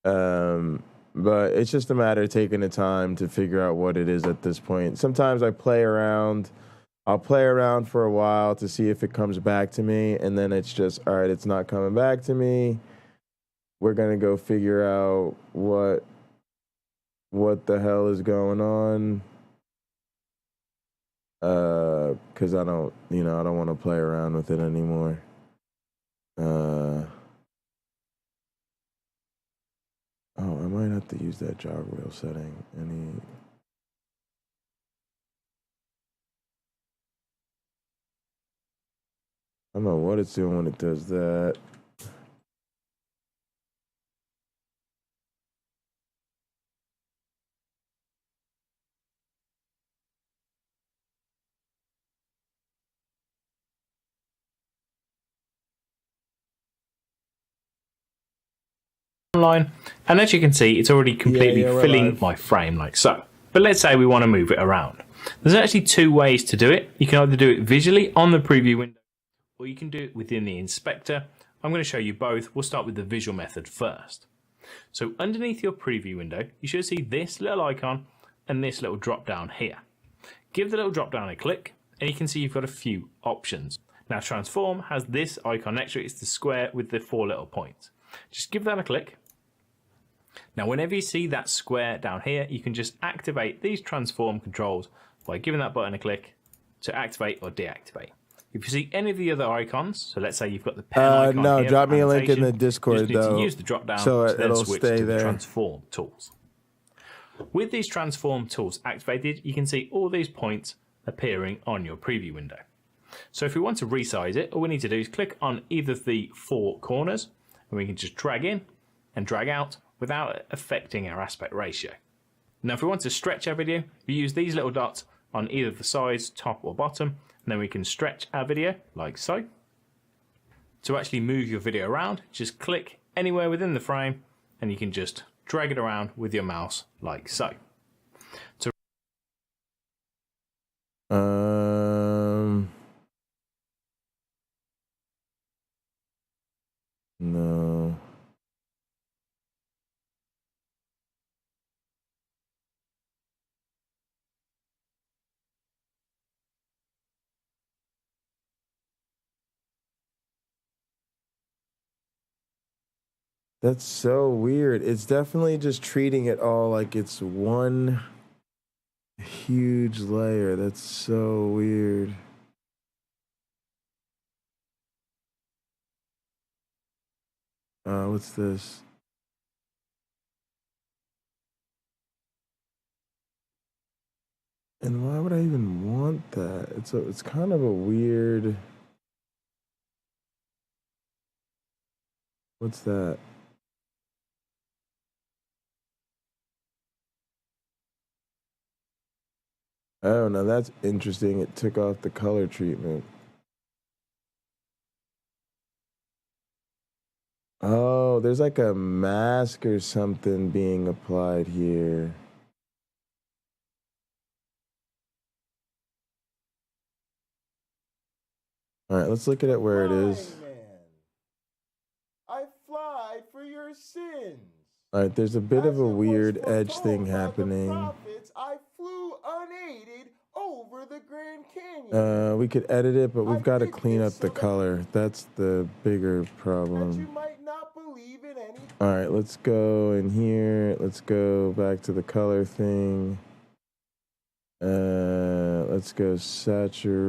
But it's just a matter of taking the time to figure out what it is at this point. Sometimes I play around I'll play around for a while to see if it comes back to me, and then it's just, all right, it's not coming back to me. We're gonna go figure out what the hell is going on. Because I don't want to play around with it anymore. Oh, I might have to use that jog wheel setting. I don't know what it's doing when it does that. Online, and as you can see, it's already completely we're filling live. my frame like so. But let's say we want to move it around. There's actually two ways to do it. You can either do it visually on the preview window, or you can do it within the inspector. I'm going to show you both. We'll start with the visual method first. So underneath your preview window, you should see this little icon and this little drop down here. Give the little drop down a click, and you can see you've got a few options. Now transform has this icon next to it. It's the square with the 4 little points. Just give that a click. Now whenever you see that square down here, you can just activate these transform controls by giving that button a click to activate or deactivate. If you see any of the other icons, so let's say you've got the pen icon No, here drop for me a link in the annotation, Discord, you just need though, to use the drop down so to then it'll switch stay to the there. transform tools. With these transform tools activated, you can see all these points appearing on your preview window. So if we want to resize it, all we need to do is click on either of the 4 corners, and we can just drag in and drag out without affecting our aspect ratio. Now if we want to stretch our video, we use these little dots on either the sides, top or bottom, and then we can stretch our video like so. To actually move your video around, just click anywhere within the frame and you can just drag it around with your mouse like so. No. That's so weird. It's definitely just treating it all like it's one huge layer. That's so weird. What's this? And why would I even want that? It's kind of a weird. What's that? Oh, now that's interesting. It took off the color treatment. Oh, there's like a mask or something being applied here. All right, let's look at it where it is. I fly for your sins. All right, there's a bit of a weird edge thing happening. I flew unaided over the Grand Canyon. We could edit it, but we've got to clean up the color. That's the bigger problem. All right, let's go in here. Let's go back to the color thing. Let's go saturation.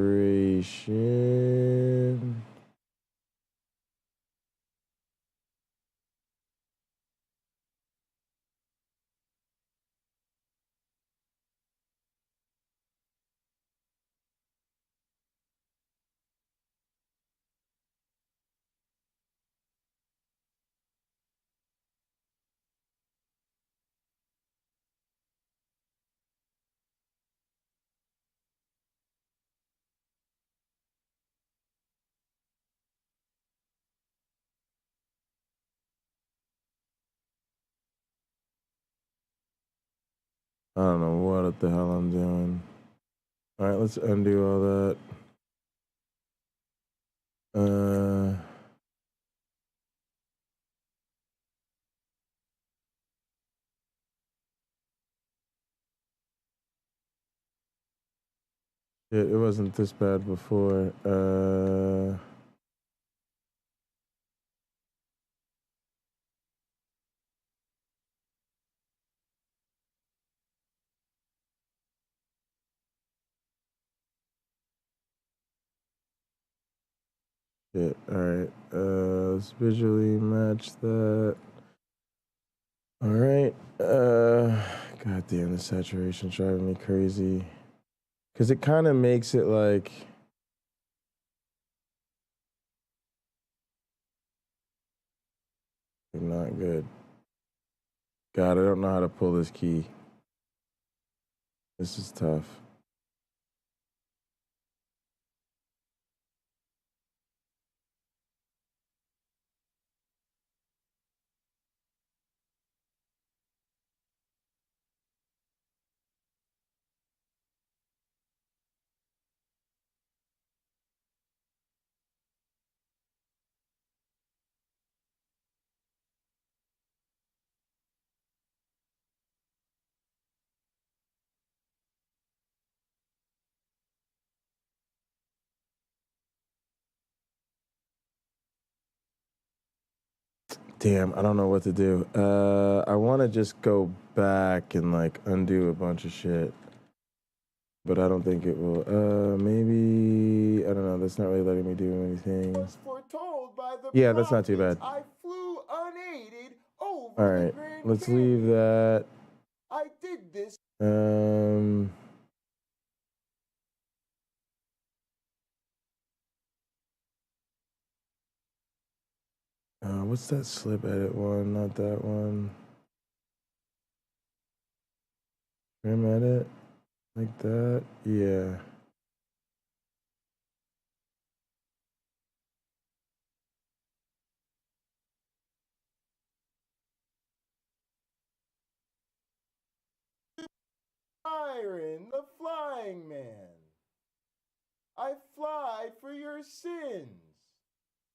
I don't know what the hell I'm doing. All right, let's undo all that. It wasn't this bad before. Shit. All right. Let's visually match that. All right. God damn, the saturation's driving me crazy. Because it kind of makes it like... not good. God, I don't know how to pull this key. This is tough. Damn, I don't know what to do. I want to just go back and like undo a bunch of shit, but I don't think it will. Maybe, I don't know. That's not really letting me do anything. Yeah, that's not too bad. I flew unaided over All right, let's leave that. I did this. What's that slip edit one? Not that one. Trim edit? Like that? Yeah. Byron, the flying man. I fly for your sins.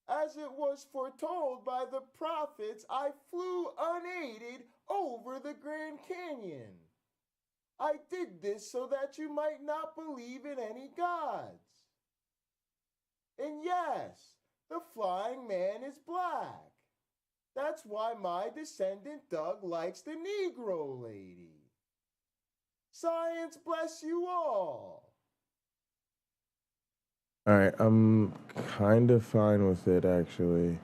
As it was foretold by the prophets, I flew unaided over the Grand Canyon. I did this so that you might not believe in any gods. And yes, the flying man is black. That's why my descendant Doug likes the Negro lady. Science bless you all. All right, I'm kind of fine with it, actually.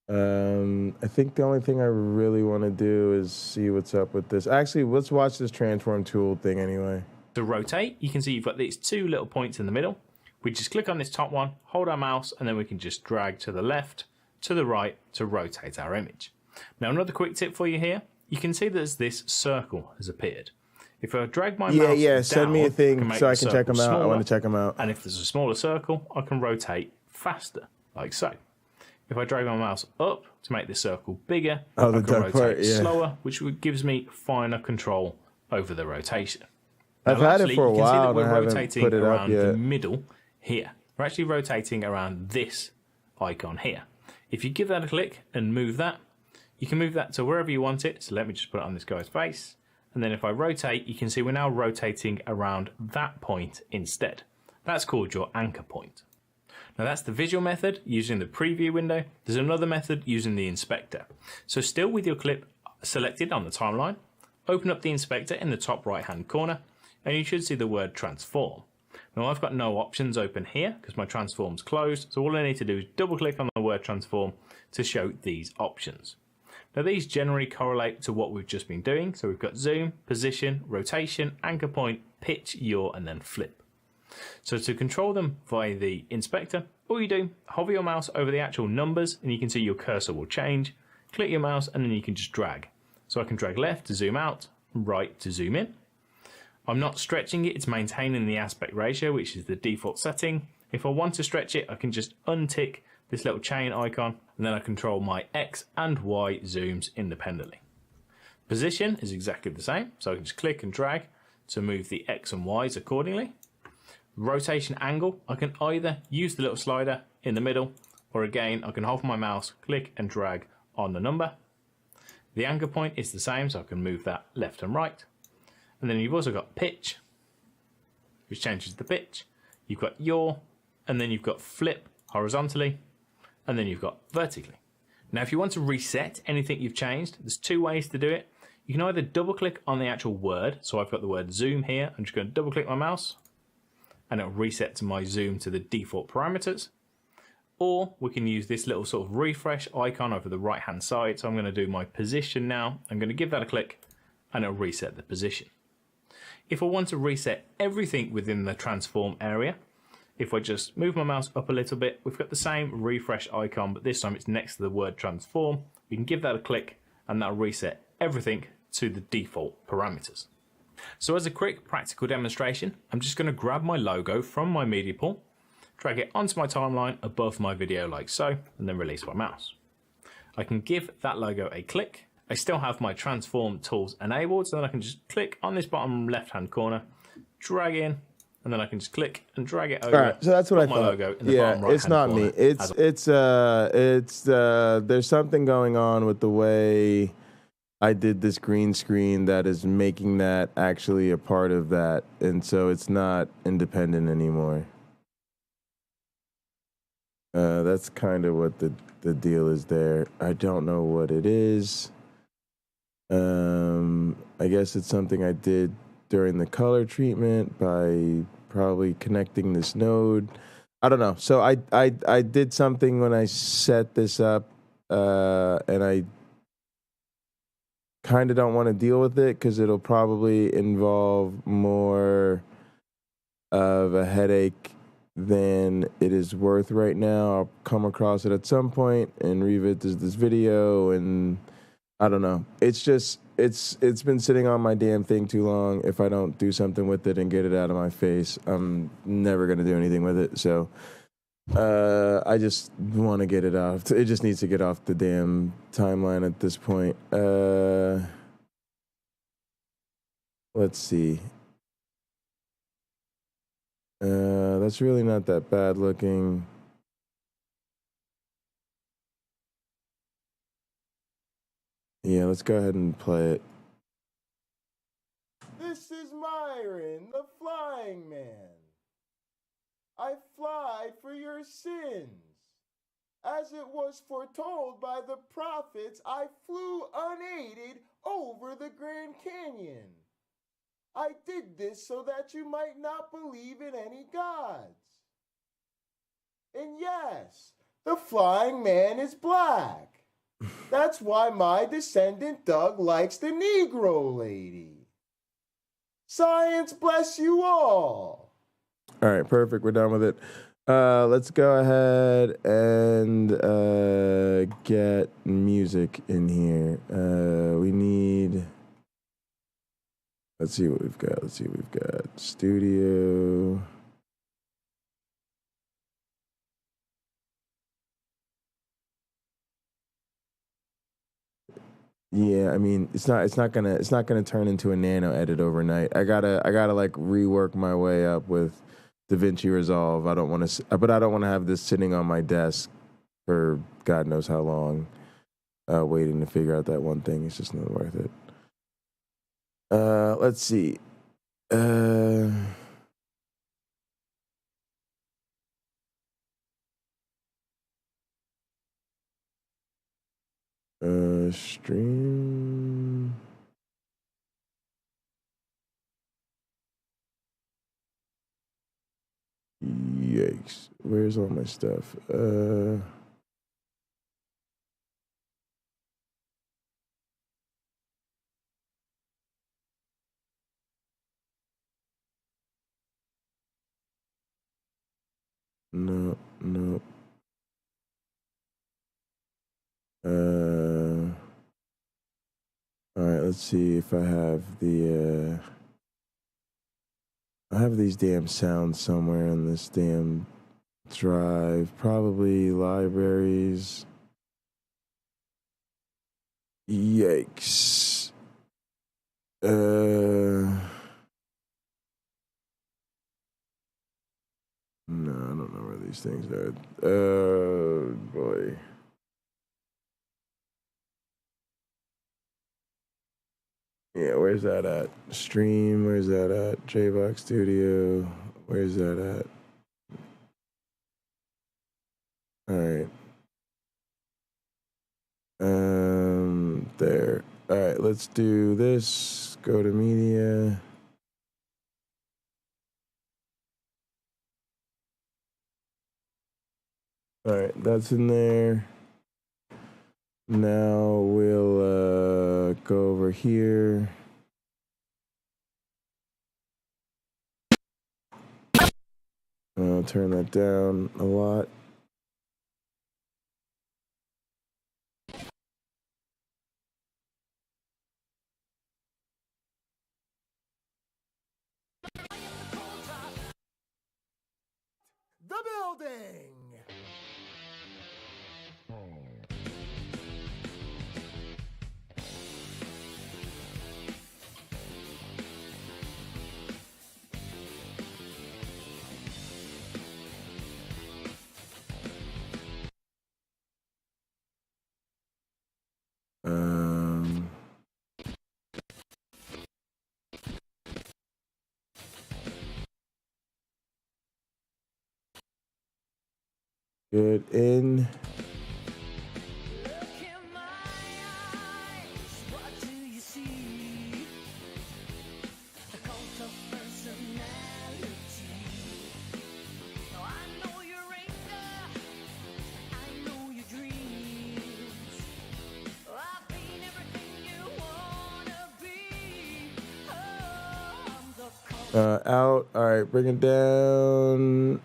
I think the only thing I really want to do is see what's up with this. Actually, let's watch this transform tool thing anyway. To rotate, you can see you've got these two little points in the middle. We just click on this top one, hold our mouse, and then we can just drag to the left, to the right to rotate our image. Now, another quick tip for you here. You can see that this circle has appeared. If I drag my mouse down, send me a thing so I can check them out. smaller, I want to check them out. And if there's a smaller circle, I can rotate faster, like so. If I drag my mouse up to make this circle bigger, I can rotate slower, which gives me finer control over the rotation. I've had it for a while, and I haven't rotating put it up around yet. the middle here. We're actually rotating around this icon here. If you give that a click and move that, you can move that to wherever you want it. So let me just put it on this guy's face. And then if I rotate, you can see we're now rotating around that point instead. That's called your anchor point. Now that's the visual method using the preview window. There's another method using the inspector. So still with your clip selected on the timeline, open up the inspector in the top right hand corner and you should see the word transform. Now I've got no options open here because my transform's closed. So all I need to do is double click on the word transform to show these options. Now these generally correlate to what we've just been doing. So we've got zoom, position, rotation, anchor point, pitch, yaw, and then flip. So to control them via the inspector, all you do, hover your mouse over the actual numbers and you can see your cursor will change. Click your mouse and then you can just drag. So I can drag left to zoom out, right to zoom in. I'm not stretching it, it's maintaining the aspect ratio, which is the default setting. If I want to stretch it, I can just untick this little chain icon and then I control my X and Y zooms independently. Position is exactly the same, so I can just click and drag to move the X and Y's accordingly. Rotation angle, I can either use the little slider in the middle or again I can hold my mouse, click and drag on the number. The anchor point is the same, so I can move that left and right. And then you've also got pitch, which changes the pitch. You've got your, and then you've got flip horizontally, and then you've got vertically. Now, if you want to reset anything you've changed, there's two ways to do it. You can either double click on the actual word. So I've got the word zoom here. I'm just going to double click my mouse and it'll reset to my zoom to the default parameters. Or we can use this little sort of refresh icon over the right hand side. So I'm going to do my position now. I'm going to give that a click and it'll reset the position. If I want to reset everything within the transform area, if I just move my mouse up a little bit, we've got the same refresh icon, but this time it's next to the word transform. We can give that a click and that'll reset everything to the default parameters. So as a quick practical demonstration, I'm just going to grab my logo from my media pool, drag it onto my timeline above my video like so, and then release my mouse. I can give that logo a click. I still have my transform tools enabled, so then I can just click on this bottom left hand corner, drag in, and then I can just click and drag it over. All right, so that's what I my thought. logo in the bottom right it's not me. It's there's something going on with the way I did this green screen that is making that actually a part of that, and so it's not independent anymore. That's kind of what the deal is there. I don't know what it is. I guess it's something I did during the color treatment by probably connecting this node. I don't know. So I did something when I set this up, and I kind of don't want to deal with it because it'll probably involve more of a headache than it is worth right now. I'll come across it at some point and revisit this video, and I don't know. It's just it's been sitting on my damn thing too long. If I don't do something with it and get it out of my face, I'm never gonna do anything with it. So I just want to get it off. It just needs to get off the damn timeline at this point. Let's see. That's really not that bad looking. Yeah, let's go ahead and play it. This is Myron, the flying man. I fly for your sins. As it was foretold by the prophets, I flew unaided over the Grand Canyon. I did this so that you might not believe in any gods. And yes, the flying man is black. That's why my descendant Doug likes the Negro lady. Science bless you all. All right, perfect. We're done with it. Let's go ahead and get music in here. We need... Let's see what we've got. Studio. Yeah, I mean, it's not gonna turn into a nano edit overnight. I gotta like rework my way up with DaVinci Resolve. I don't want to have this sitting on my desk for God knows how long, waiting to figure out that one thing. It's just not worth it. Let's see. Stream. Yikes. Where's all my stuff? No. All right, let's see if I have the, I have these damn sounds somewhere on this damn drive. Probably libraries. Yikes. No, I don't know where these things are. Oh, boy. Yeah, where's that at? Stream, where's that at? JBox Studio, where's that at? There. All right, let's do this. Go to media. All right, that's in there. Now we'll go over here. I'll turn that down a lot. The building. Good in. Out. All right, bring it down.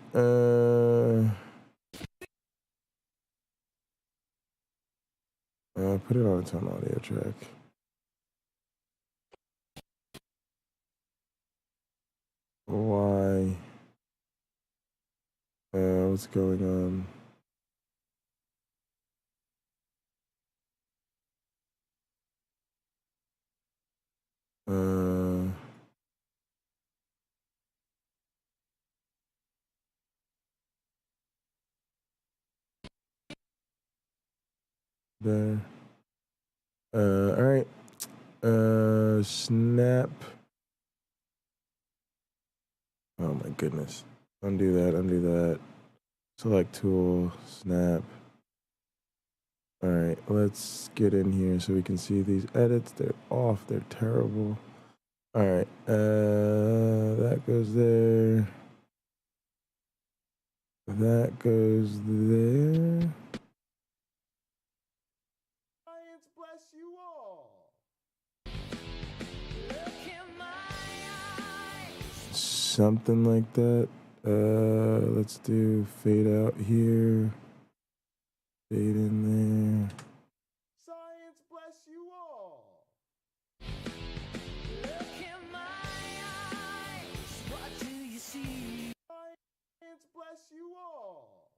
Put it on its own audio track. Why? What's going on? There. All right. Snap. Oh my goodness. Undo that, undo that. Select tool, snap. All right, let's get in here so we can see these edits. They're off, they're terrible. All right, that goes there. That goes there. Science bless you all. Something like that. Let's do fade out here. Fade in there. Science bless you all. What do you see? Science bless you all.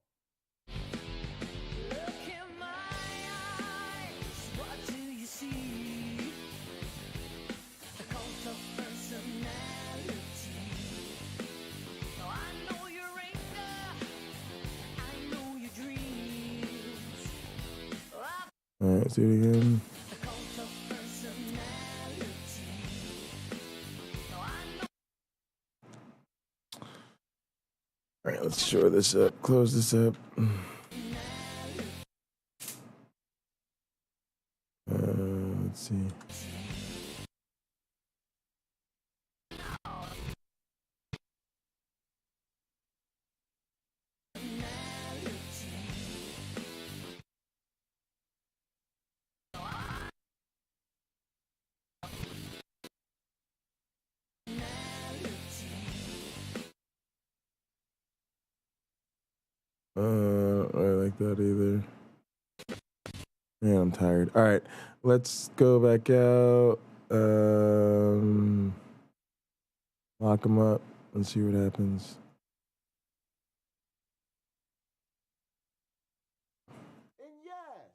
Look in my eyes. What do you see? The cult of personality. Oh, I know your anger. I know your dreams. All right, let's do it again. All right, let's shore this up, close this up. Let's see. I don't like that either. Man, I'm tired. All right, let's go back out. Lock them up and see what happens. And yes,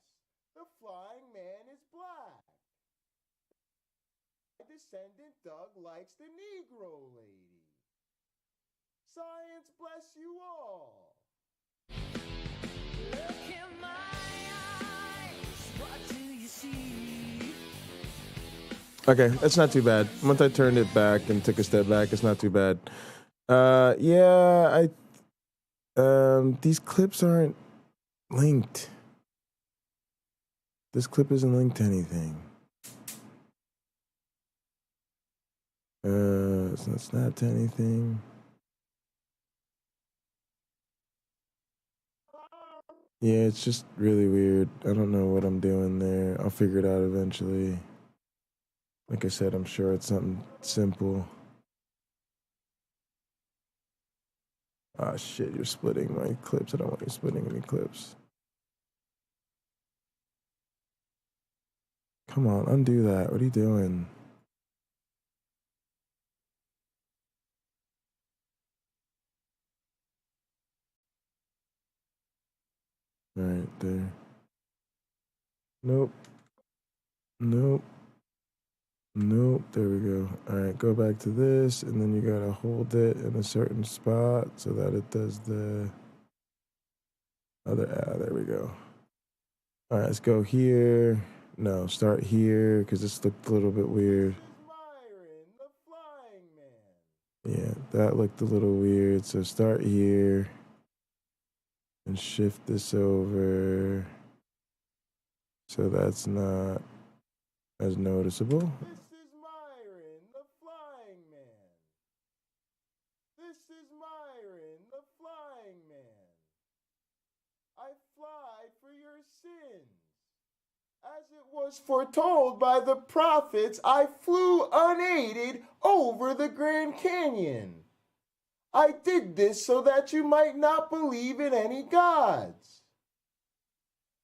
the flying man is black. Descendant Doug likes the Negro lady. Science bless you all. Look in my eyes. What do you see? Okay, that's not too bad. Once I turned it back and took a step back, it's not too bad. Yeah, these clips aren't linked. This clip isn't linked to anything. It's not snapped to anything. Yeah, it's just really weird. I don't know what I'm doing there. I'll figure it out eventually. Like I said, I'm sure it's something simple. Ah, shit, you're splitting my clips. I don't want you splitting any clips. Come on, undo that. What are you doing? All right, there. Nope. Nope. Nope. There we go. All right, go back to this, and then you gotta hold it in a certain spot so that it does the other. Ah, there we go. All right, let's go here. No, start here because this looked a little bit weird. Yeah, that looked a little weird. So start here and shift this over so that's not as noticeable. This is Myron, the flying man. This is Myron, the flying man. I fly for your sins. As it was foretold by the prophets, I flew unaided over the Grand Canyon. I did this so that you might not believe in any gods.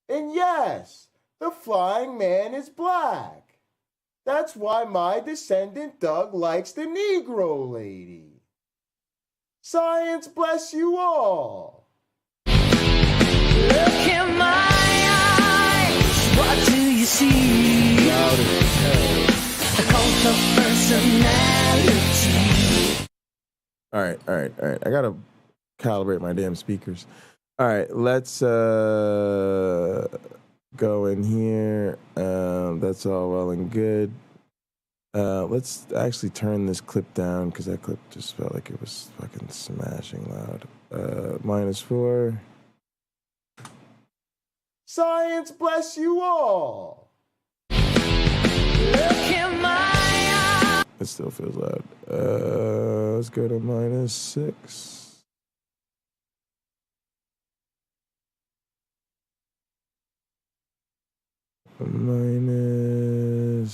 And yes, the flying man is black. That's why my descendant Doug likes the Negro lady. Science bless you all. Look in my eyes, what do you see? A cult of personality. All right. I gotta calibrate my damn speakers. All right, let's go in here. That's all well and good. Let's actually turn this clip down because that clip just felt like it was fucking smashing loud. -4. Science bless you all. Look in my eyes. It still feels loud. Let's go to -6. Minus.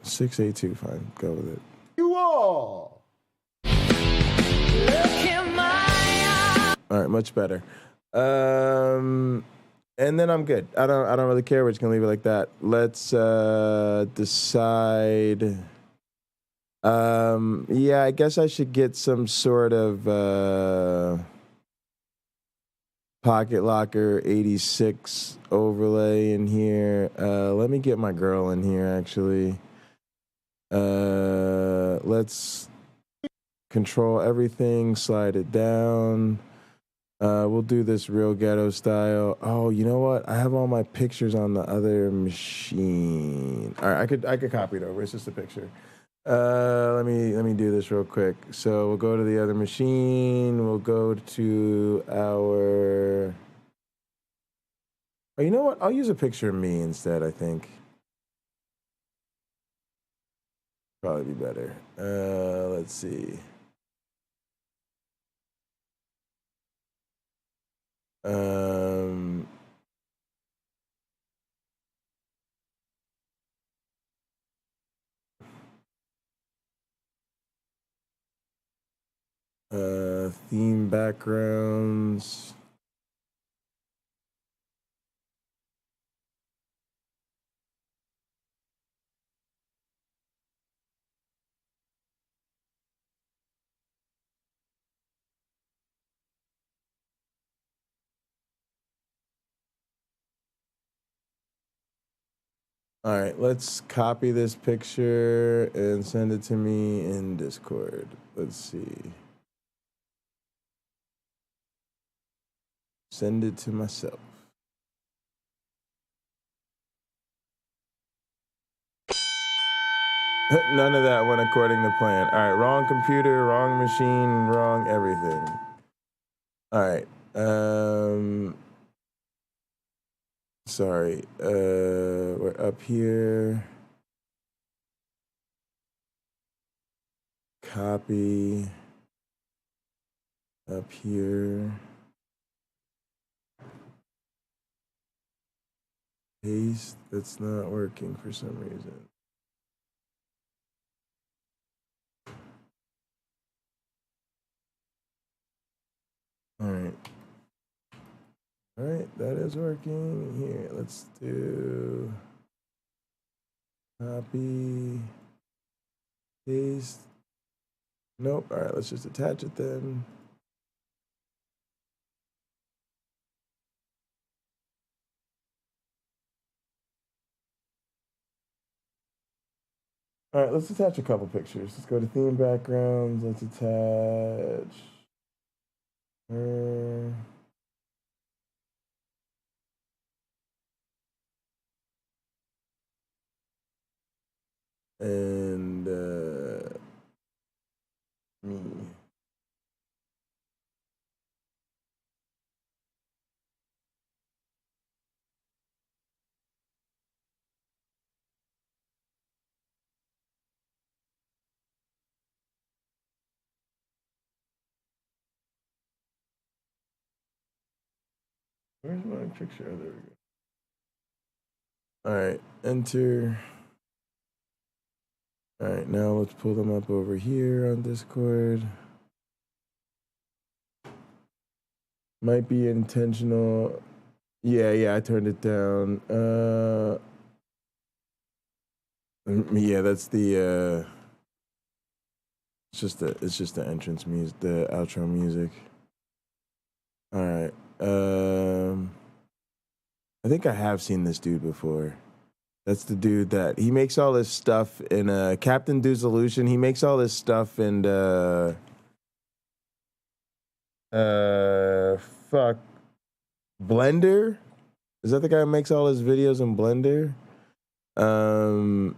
-682, fine. Go with it. You all. Look in my eyes. All right, much better. And then I'm good. I don't really care. We're just gonna leave it like that. Let's decide. Yeah, I guess I should get some sort of Pocket Locker 86 overlay in here. Let me get my girl in here actually. Let's control everything, slide it down. We'll do this real ghetto style. Oh, you know what? I have all my pictures on the other machine. All right, I could copy it over. It's just a picture. Let me do this real quick. So we'll go to the other machine. We'll go to our. Oh, you know what? I'll use a picture of me instead. I think probably be better. Let's see. Theme backgrounds. All right, let's copy this picture and send it to me in Discord. Let's see. Send it to myself. None of that went according to plan. All right, wrong computer, wrong machine, wrong everything. All right. Sorry. We're up here. Copy. Up here. Paste. That's not working for some reason. All right. All right, that is working. Here, let's do copy, paste. Nope. All right, let's just attach it then. All right, let's attach a couple pictures. Let's go to theme backgrounds. Let's attach her. And me. Where's my picture? Oh, there we go. All right, enter. All right, now let's pull them up over here on Discord. Might be intentional. Yeah, I turned it down. Yeah, that's the it's just the entrance music, the outro music. All right. I think I have seen this dude before. That's the dude that he makes all this stuff in Captain Dissolution. He makes all this stuff in fuck Blender. Is that the guy who makes all his videos in Blender? All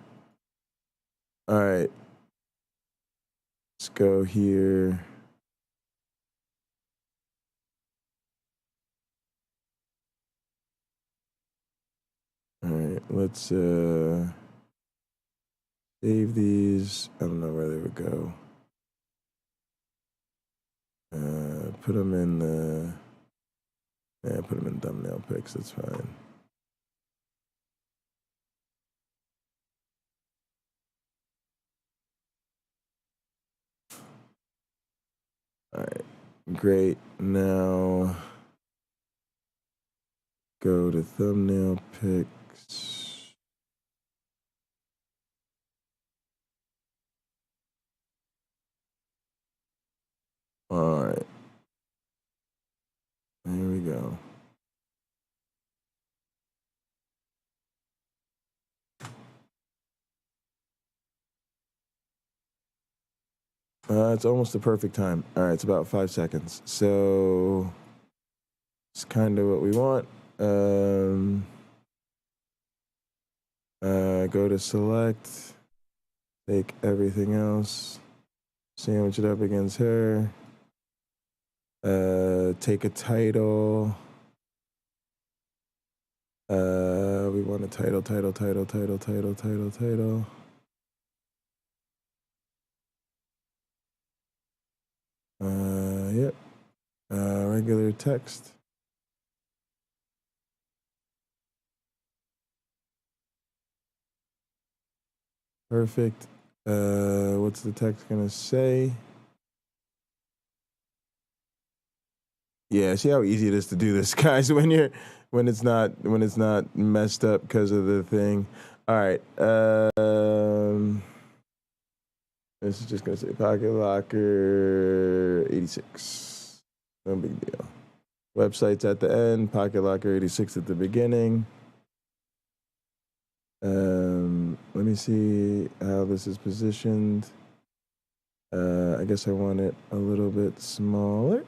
right. Let's go here. All right, let's save these. I don't know where they would go. Put them in the. Yeah, put them in thumbnail pics. That's fine. All right, great. Now go to thumbnail pics. All right. There we go. It's almost the perfect time. All right, it's about 5 seconds. So it's kind of what we want. Go to select, take everything else, sandwich it up against her. Take a title. We want a title. Yep. Regular text. Perfect. What's the text gonna say? Yeah, see how easy it is to do this, guys, when it's not messed up because of the thing. All right. This is just gonna say Pocket Locker 86. No big deal. Website's at the end, Pocket Locker 86 at the beginning. Let me see how this is positioned. I guess I want it a little bit smaller.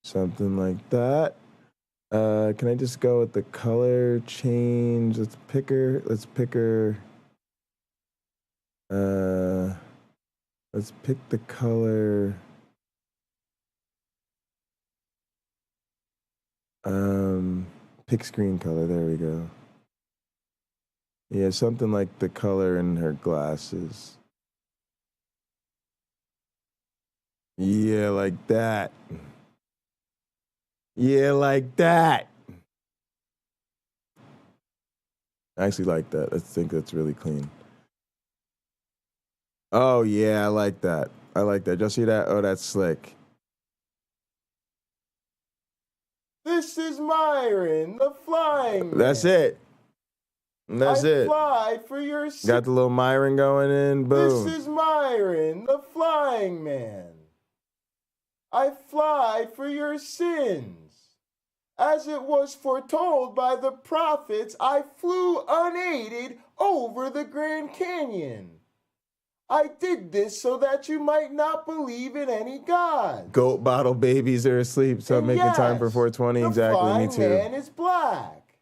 Something like that. Can I just go with the color change? Let's pick her. Let's pick the color. Pick screen color. There we go. Yeah, something like the color in her glasses. Yeah, like that. Yeah, like that. I actually like that. I think that's really clean. Oh, yeah, I like that. I like that. Just see that? Oh, that's slick. This is Myron, the flying man. That's it. That's it. Fly for your got the little Myron going in. Boom. This is Myron, the flying man. I fly for your sins. As it was foretold by the prophets, I flew unaided over the Grand Canyon. I did this so that you might not believe in any God. Goat bottle babies are asleep, so I'm making time for 420. Exactly, me too. The flying man is black.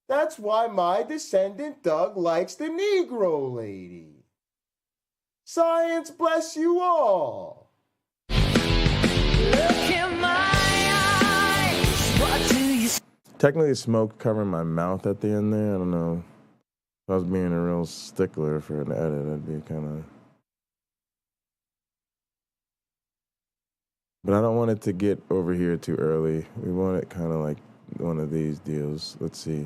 That's why my descendant Doug likes the Negro lady. Science bless you all. Look in my eyes. What do you see? Technically, smoke covering my mouth at the end there. I don't know. If I was being a real stickler for an edit, that'd be kind of. But I don't want it to get over here too early. We want it kind of like one of these deals. Let's see.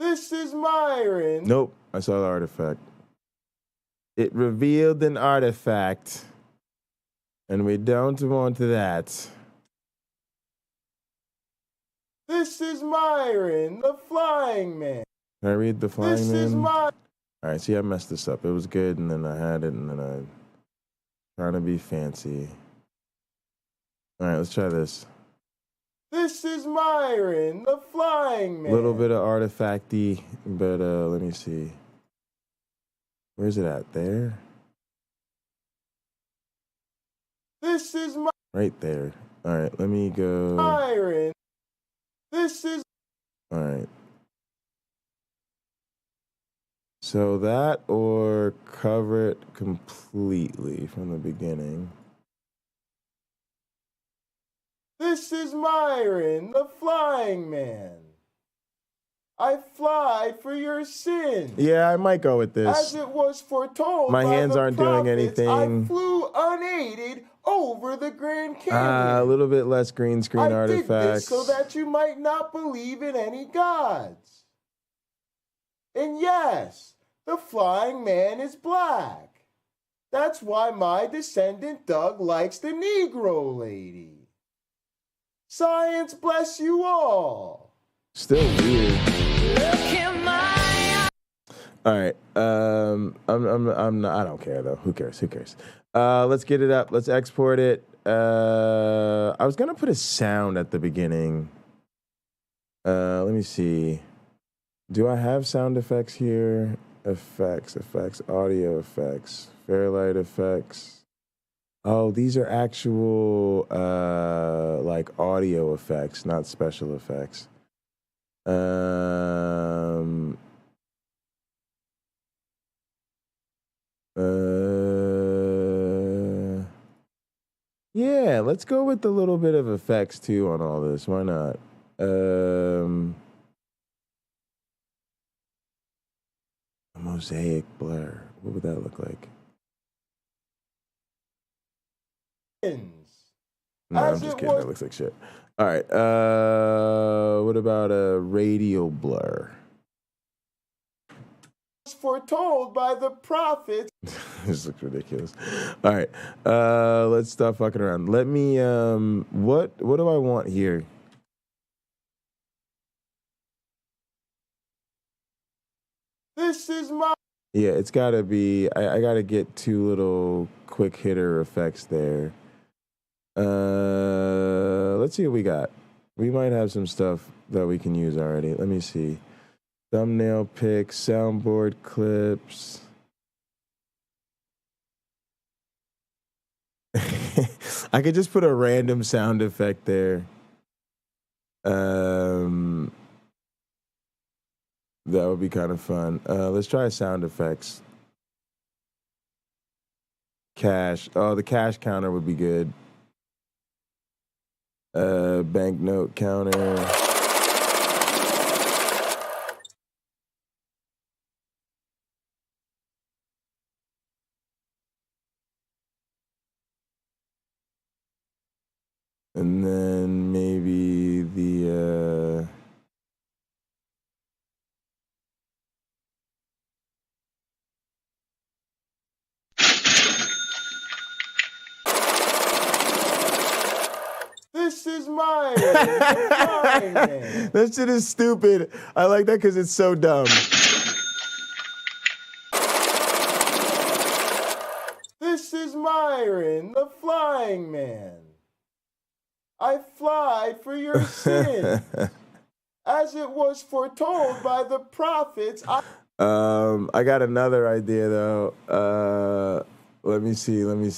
This is Myron. Nope, I saw the artifact. It revealed an artifact. And we don't want that. This is Myron, the flying man. Can I read the flying man? This is Myron. All right, see, I messed this up. It was good, and then I had it, and then I trying to be fancy. All right, let's try this. This is Myron, the flying man. A little bit of artifacty, but let me see. Where's it at? There? This is my right there. All right, let me go. Myron. This is all right. So that or cover it completely from the beginning. This is Myron, the flying man. I fly for your sins. Yeah, I might go with this. As it was foretold. My hands aren't doing anything. I flew unaided over the Grand Canyon. A little bit less green screen artifacts. I did this so that you might not believe in any gods. And yes, the flying man is black. That's why my descendant Doug likes the Negro lady. Science bless you all. Still weird. Look in my eyes. All right. I'm not, I don't care though. Who cares? Let's get it up. Let's export it. I was gonna put a sound at the beginning. Let me see. Do I have sound effects here? Effects, audio effects, Fairlight effects. Oh, these are actual like audio effects, not special effects. Yeah, let's go with a little bit of effects too on all this. Why not? A mosaic blur. What would that look like? No, I'm just kidding. That looks like shit. All right. What about a radial blur? Foretold by the prophets. This looks ridiculous. All right. Let's stop fucking around. Let me. What do I want here? This is my. Yeah, it's gotta be. I gotta get two little quick hitter effects there. Let's see what we got. We might have some stuff that we can use already. Let me see. Thumbnail pics, soundboard clips. I could just put a random sound effect there. That would be kind of fun. Let's try sound effects. Cash. Oh, the cash counter would be good. Banknote counter. And then maybe the This is mine. That shit is stupid. I like that because it's so dumb. This is Myron, the flying man. I fly for your sin, as it was foretold by the prophets. I got another idea though. Let me see what we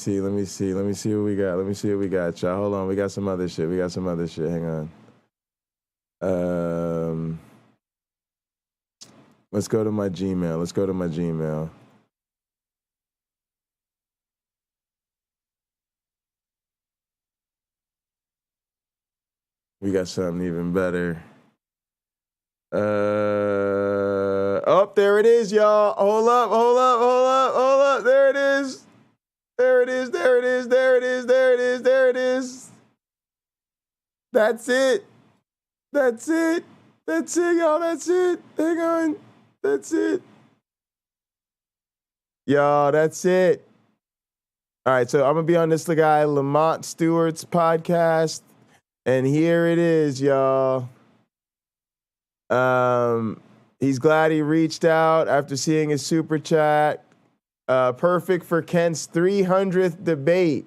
got. Y'all. Hold on, we got some other shit. Hang on. Let's go to my Gmail. We got something even better. Oh, there it is, y'all. Hold up. There it is. That's it, y'all. That's it. Hang on. That's it. Y'all, that's it. All right, so I'm going to be on this guy Lamont Stewart's podcast. And here it is, y'all. He's glad he reached out after seeing his super chat. Perfect for Kent's 300th debate.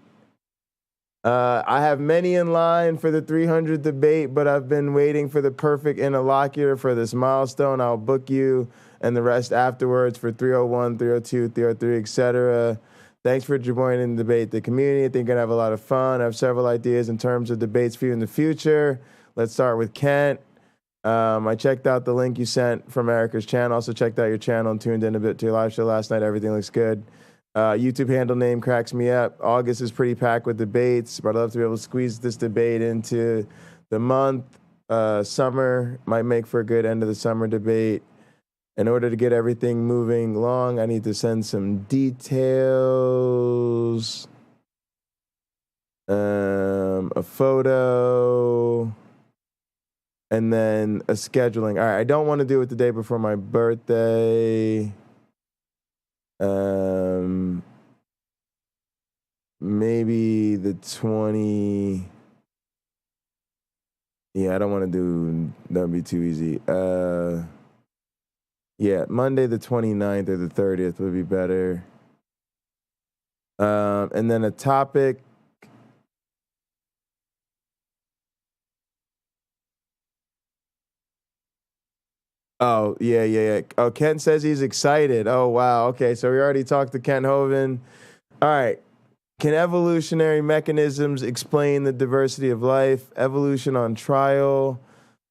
I have many in line for the 300th debate, but I've been waiting for the perfect interlocutor for this milestone. I'll book you and the rest afterwards for 301, 302, 303, etc. Thanks for joining the debate. The community, I think, going to have a lot of fun. I have several ideas in terms of debates for you in the future. Let's start with Kent. I checked out the link you sent from Erica's channel. Also checked out your channel and tuned in a bit to your live show last night. Everything looks good. YouTube handle name cracks me up. August is pretty packed with debates, but I'd love to be able to squeeze this debate into the month. Summer might make for a good end of the summer debate. In order to get everything moving along, I need to send some details. A photo. And then a scheduling. All right, I don't want to do it the day before my birthday. Maybe the 20. Yeah, I don't want to do, that would be too easy. Yeah, Monday the 29th or the 30th would be better. And then a topic. Oh, yeah. Oh, Kent says he's excited. Oh, wow. Okay, so we already talked to Kent Hovind. All right. Can evolutionary mechanisms explain the diversity of life? Evolution on trial.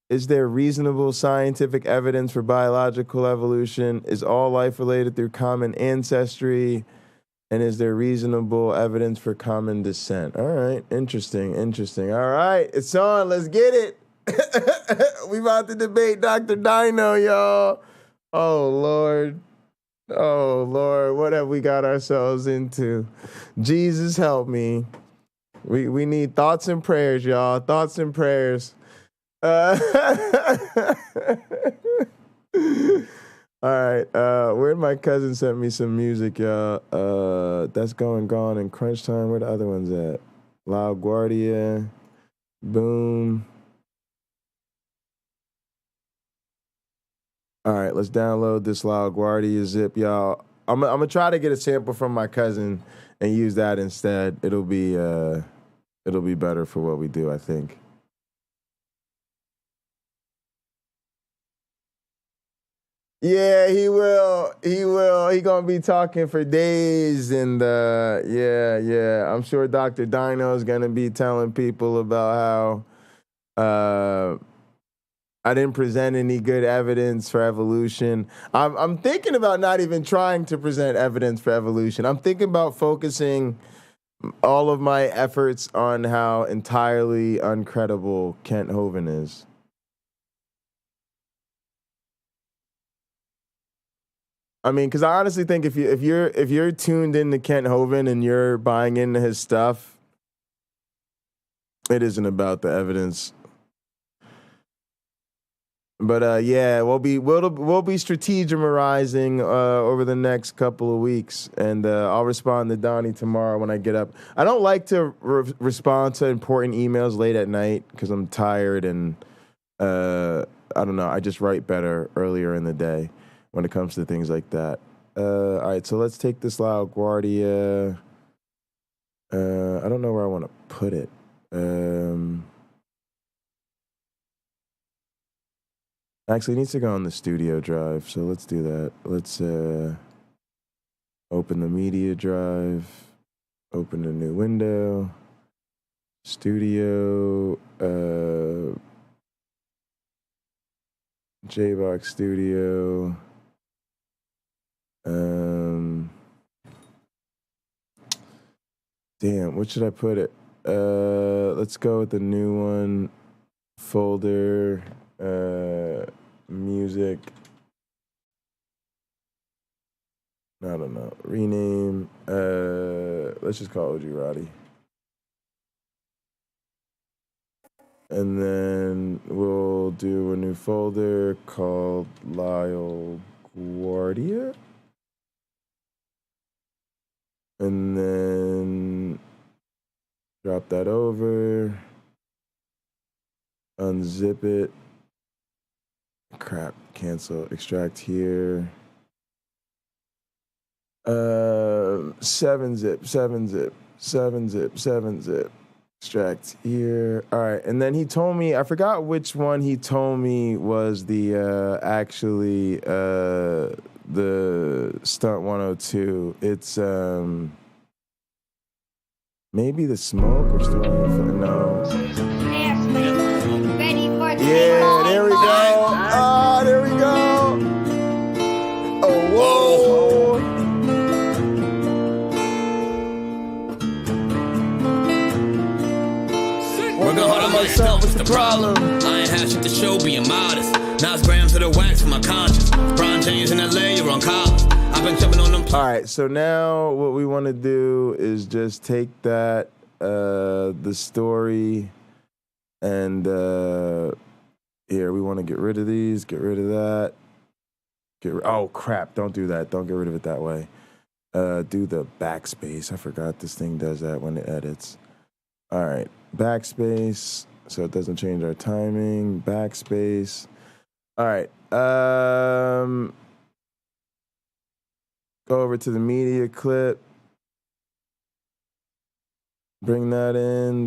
Is there reasonable scientific evidence for biological evolution? Is all life related through common ancestry? And is there reasonable evidence for common descent? All right, interesting. All right, it's on. Let's get it. We about to debate Dr. Dino, y'all. Oh, Lord, what have we got ourselves into? Jesus, help me. We need thoughts and prayers, y'all. Thoughts and prayers. All right, where'd my cousin sent me some music, y'all? That's Gone in Crunch Time. Where the other ones at? La Guardia, Boom. All right, let's download this La Guardia zip, y'all. I'm gonna try to get a sample from my cousin and use that instead. It'll be better for what we do, I think. Yeah, he will. He gonna be talking for days, and yeah. I'm sure Dr. Dino is gonna be telling people about how I didn't present any good evidence for evolution. I'm thinking about not even trying to present evidence for evolution. I'm thinking about focusing all of my efforts on how entirely uncredible Kent Hovind is. I mean, because I honestly think if you're tuned into Kent Hovind and you're buying into his stuff, it isn't about the evidence. But yeah, we'll be strategizing over the next couple of weeks, and I'll respond to Donnie tomorrow when I get up. I don't like to respond to important emails late at night because I'm tired, and I don't know. I just write better earlier in the day when it comes to things like that. All right, so let's take this La Guardia. I don't know where I want to put it. Actually, it needs to go on the studio drive, so let's do that. Let's open the media drive, open a new window, studio, JBox Studio. Damn, what should I put it? Let's go with the new one. Folder, music. I don't know. Rename. Let's just call it OG Roddy. And then we'll do a new folder called Lyle Guardia. And then drop that over. Unzip it. Crap. Cancel. Extract here. 7-zip. Extract here. All right. And then he told me, I forgot which one he told me was the the Stunt 102. It's maybe the smoke or still no. Yeah, there we go. Ah, there we go. Oh, whoa. Working hard on myself, what's the problem? I ain't had shit to show, being modest. Now it's grams of the wax for my conscience. Brian James in LA, you're on college. I've been jumping on them. All right, so now what we want to do is just take that, the story, and here, we want to get rid of these, get rid of that. Oh, crap, don't do that. Don't get rid of it that way. Do the backspace. I forgot this thing does that when it edits. All right, backspace, so it doesn't change our timing. Backspace. All right. Go over to the media clip. Bring that in.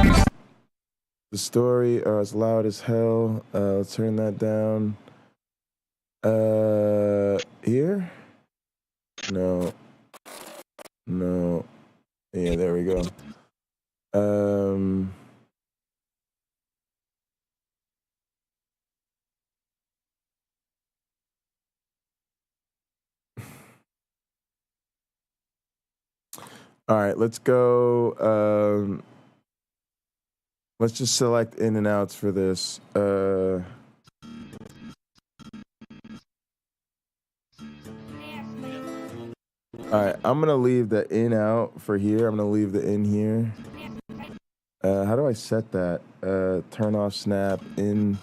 The story, it's loud as hell. Let's turn that down. Here? No. Yeah, there we go. All right, let's go. Let's just select in and outs for this. All right, I'm gonna leave the in out for here. I'm gonna leave the in here. How do I set that? Turn off snap in.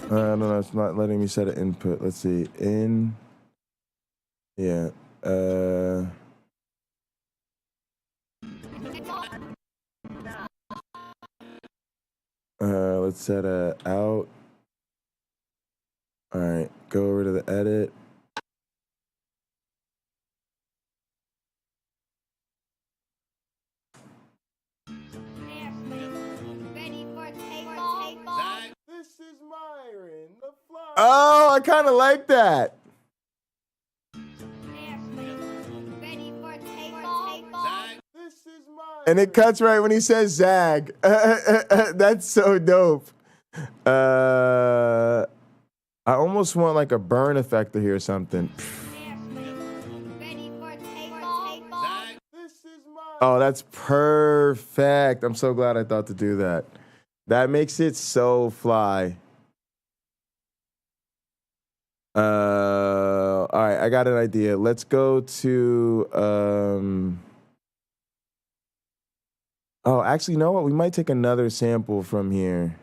I don't know. It's not letting me set an input. Let's see. In. Yeah. Let's set a out. All right. Go over to the edit. Oh, I kind of like that. This is my And it cuts right when he says zag. That's so dope. I almost want like a burn effect to hear something. Oh, that's perfect. I'm so glad I thought to do that. That makes it so fly. All right, I got an idea. Let's go to oh, actually, you know what? We might take another sample from here.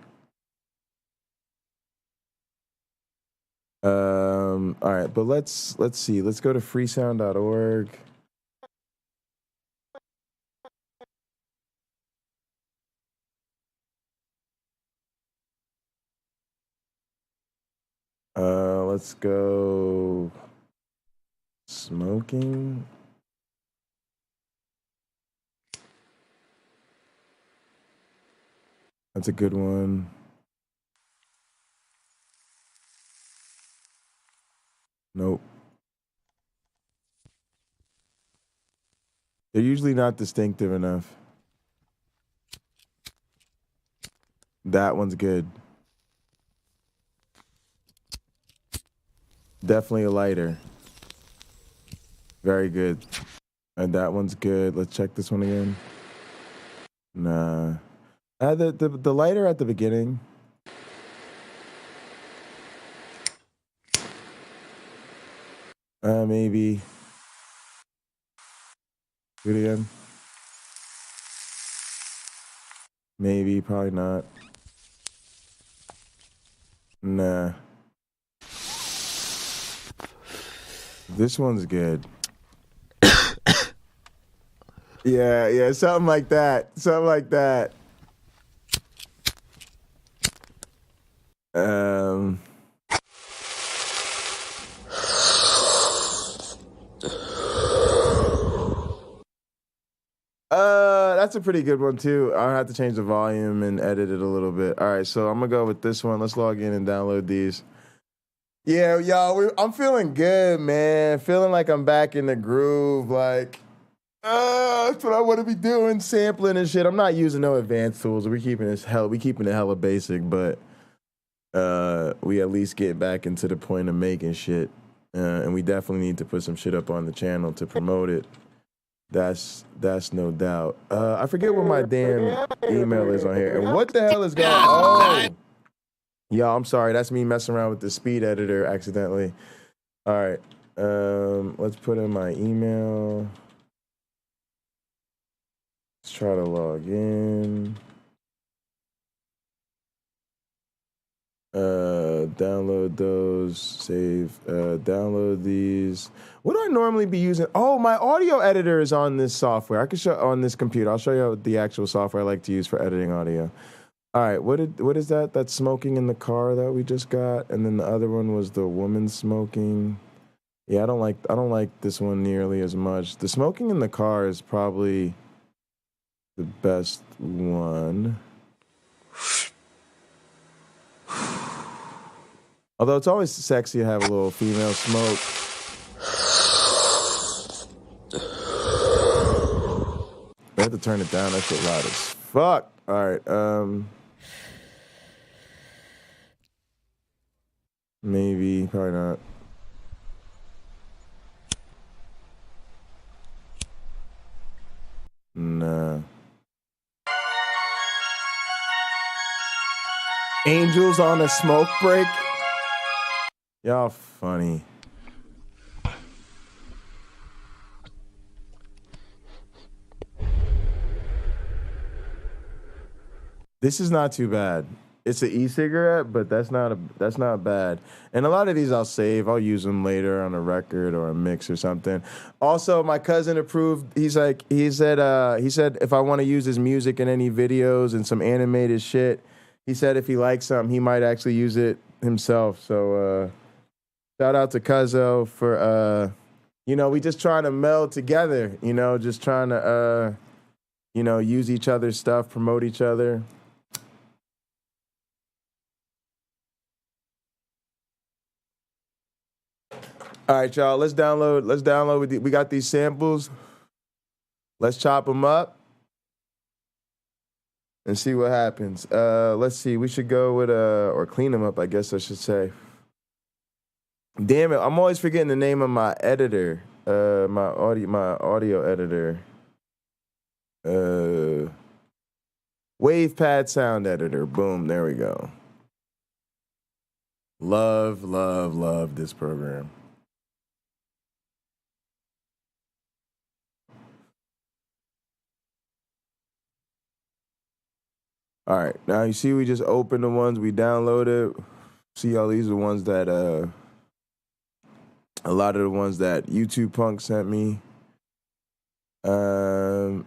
All right, but let's see. Let's go to freesound.org. Let's go smoking. That's a good one. Nope. They're usually not distinctive enough. That one's good. Definitely a lighter. Very good. And that one's good. Let's check this one again. Nah. The lighter at the beginning. Maybe. Do it again. Maybe, probably not. Nah. This one's good. Yeah, something like that. Something like that. That's a pretty good one too. I'll have to change the volume and edit it a little bit. All right, so I'm gonna go with this one. Let's log in and download these. Yeah, y'all, I'm feeling good, man. Feeling like I'm back in the groove. Like, that's what I want to be doing, sampling and shit. I'm not using no advanced tools. We keeping it hella basic, but we at least get back into the point of making shit. And we definitely need to put some shit up on the channel to promote it. That's no doubt. I forget what my damn email is on here. And what the hell is going on? Oh. Yo, I'm sorry. That's me messing around with the speed editor accidentally. All right. Let's put in my email. Let's try to log in. Download those, save, download these. What do I normally be using? Oh, my audio editor is on this software. I can show on this computer. I'll show you the actual software I like to use for editing audio. All right, what is that? That's smoking in the car that we just got, and then the other one was the woman smoking. Yeah, I don't like this one nearly as much. The smoking in the car is probably the best one. Although it's always sexy to have a little female smoke. I have to turn it down. That shit loud as fuck. All right. Maybe, probably not. Nah. Angels on a smoke break. Y'all funny. This is not too bad. It's an e-cigarette, but that's not bad. And a lot of these I'll save. I'll use them later on a record or a mix or something. Also, my cousin approved. He said if I want to use his music in any videos and some animated shit, he said if he likes something, he might actually use it himself. So shout out to Cuzzo for we just trying to meld together, just trying to use each other's stuff, promote each other. All right, y'all, let's download. We got these samples. Let's chop them up. and see what happens. Let's see. We should go with or clean them up, I guess I should say. Damn it! I'm always forgetting the name of my editor. My audio editor. WavePad sound editor. Boom. There we go. Love, love, love this program. All right, now you see we just opened the ones we downloaded. See all these are the ones that a lot of the ones that YouTube Punk sent me.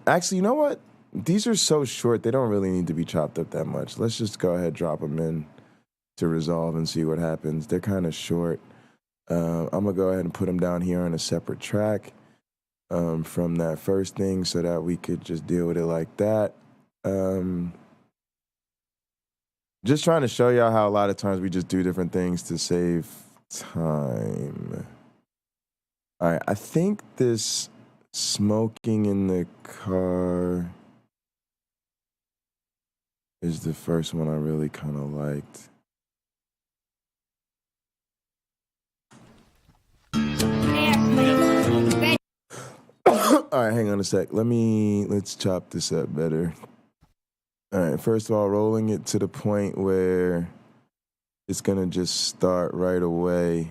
Actually, you know what? These are so short, they don't really need to be chopped up that much. Let's just go ahead, drop them in to resolve and see what happens. They're kind of short. I'm gonna go ahead and put them down here on a separate track from that first thing so that we could just deal with it like that. Just trying to show y'all how a lot of times we just do different things to save time. All right, I think this smoking in the car is the first one I really kind of liked. All right, hang on a sec. Let's chop this up better. All right, first of all, rolling it to the point where it's gonna just start right away,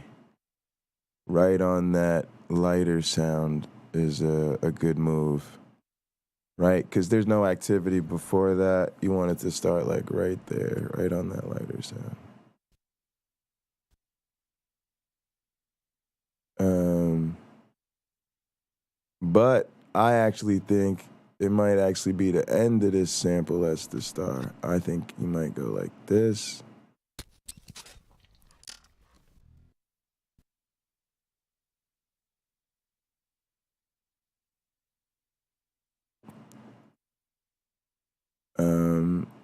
right on that lighter sound is a good move, right? Because there's no activity before that. You want it to start like right there, right on that lighter sound. But I actually think it might actually be the end of this sample that's the star. I think you might go like this.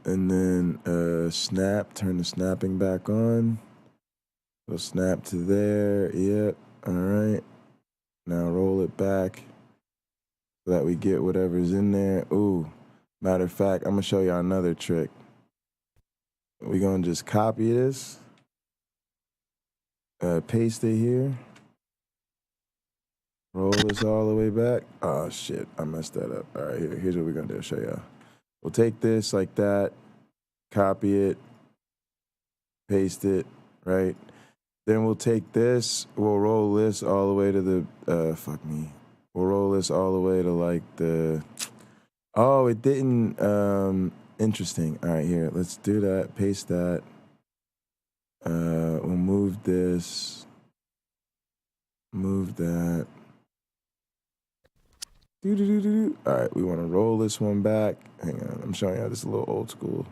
And then snap, turn the snapping back on. We'll snap to there, yep, all right. Now roll it back so that we get whatever's in there. Ooh, matter of fact, I'm gonna show y'all another trick. We're gonna just copy this, paste it here, roll this all the way back. Oh shit, I messed that up. All right, here's what we're gonna do, show y'all. We'll take this like that, copy it, paste it, right? Then we'll take this, we'll roll this all the way to the, We'll roll this all the way to like the, oh, it didn't, interesting. All right, here, let's do that, paste that. We'll move this, move that. All right, we want to roll this one back. Hang on, I'm showing you this a little old school.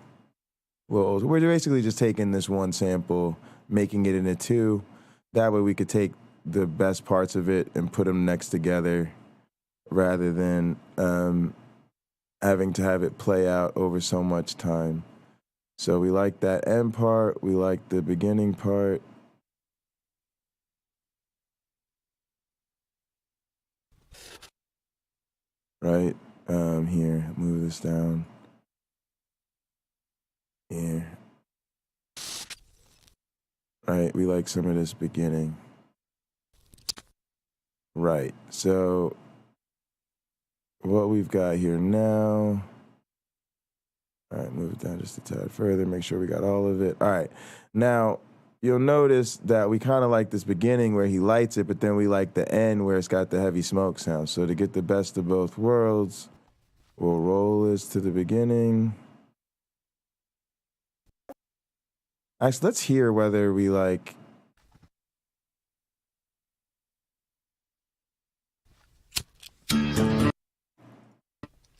We're basically just taking this one sample, making it into two. That way we could take the best parts of it and put them next together rather than having to have it play out over so much time. So we like that end part. We like the beginning part. Right, here, move this down. Here. Right, we like some of this beginning. Right, so what we've got here now. All right, move it down just a tad further, make sure we got all of it. All right, now you'll notice that we kind of like this beginning where he lights it, but then we like the end where it's got the heavy smoke sound. So to get the best of both worlds, we'll roll this to the beginning. Actually, let's hear whether we like.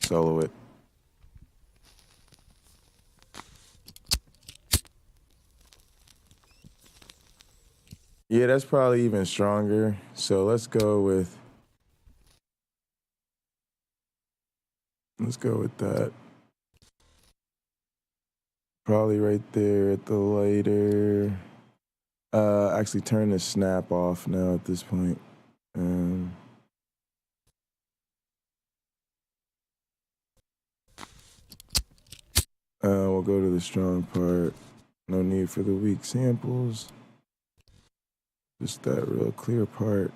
Solo it. Yeah, that's probably even stronger. So let's go with that. Probably right there at the lighter. Actually turn the snap off now at this point. go to the strong part. No need for the weak samples. Just that real clear part.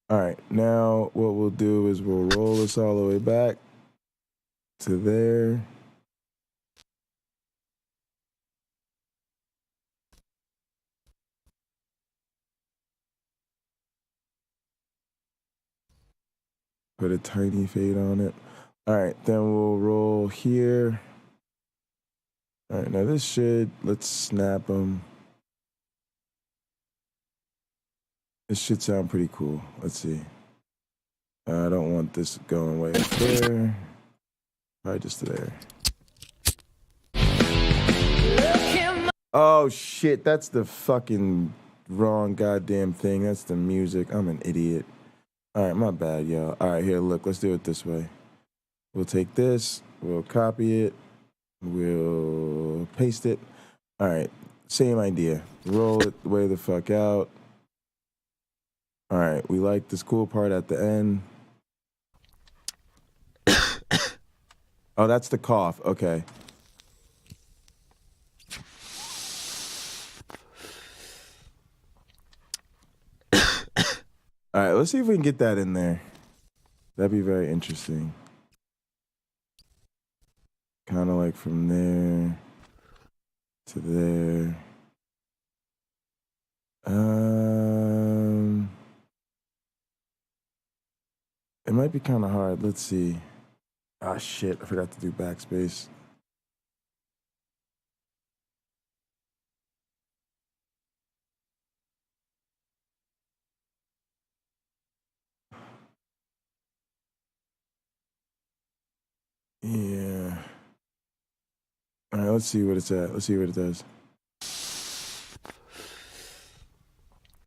All right, now what we'll do is we'll roll this all the way back to there. Put a tiny fade on it. All right, then we'll roll here. All right, now this let's snap them. This should sound pretty cool. Let's see. I don't want this going way up there. Probably just there. Oh shit, that's the fucking wrong goddamn thing. That's the music. I'm an idiot. All right, my bad, y'all. All right, here, look, let's do it this way. We'll take this, we'll copy it, we'll paste it. All right, same idea. Roll it way the fuck out. All right, we like this cool part at the end. Oh, that's the cough. Okay. All right, let's see if we can get that in there. That'd be very interesting. Kind of like from there to there. It might be kind of hard. Let's see. Ah, shit. I forgot to do backspace. Yeah. All right, let's see what it's at. Let's see what it does.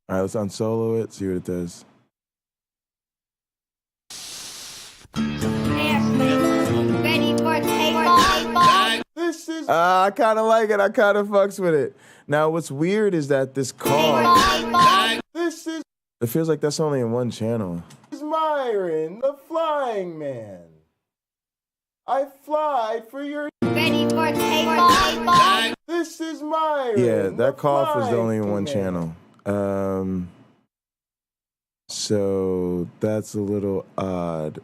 All right, let's unsolo it, see what it does. This is I kind of like it. I kind of fucks with it. Now, what's weird is that this call. It feels like that's only in one channel. This is Myron, the flying man. I fly for your. This is Myron. Yeah, that cough was only in one channel. So that's a little odd.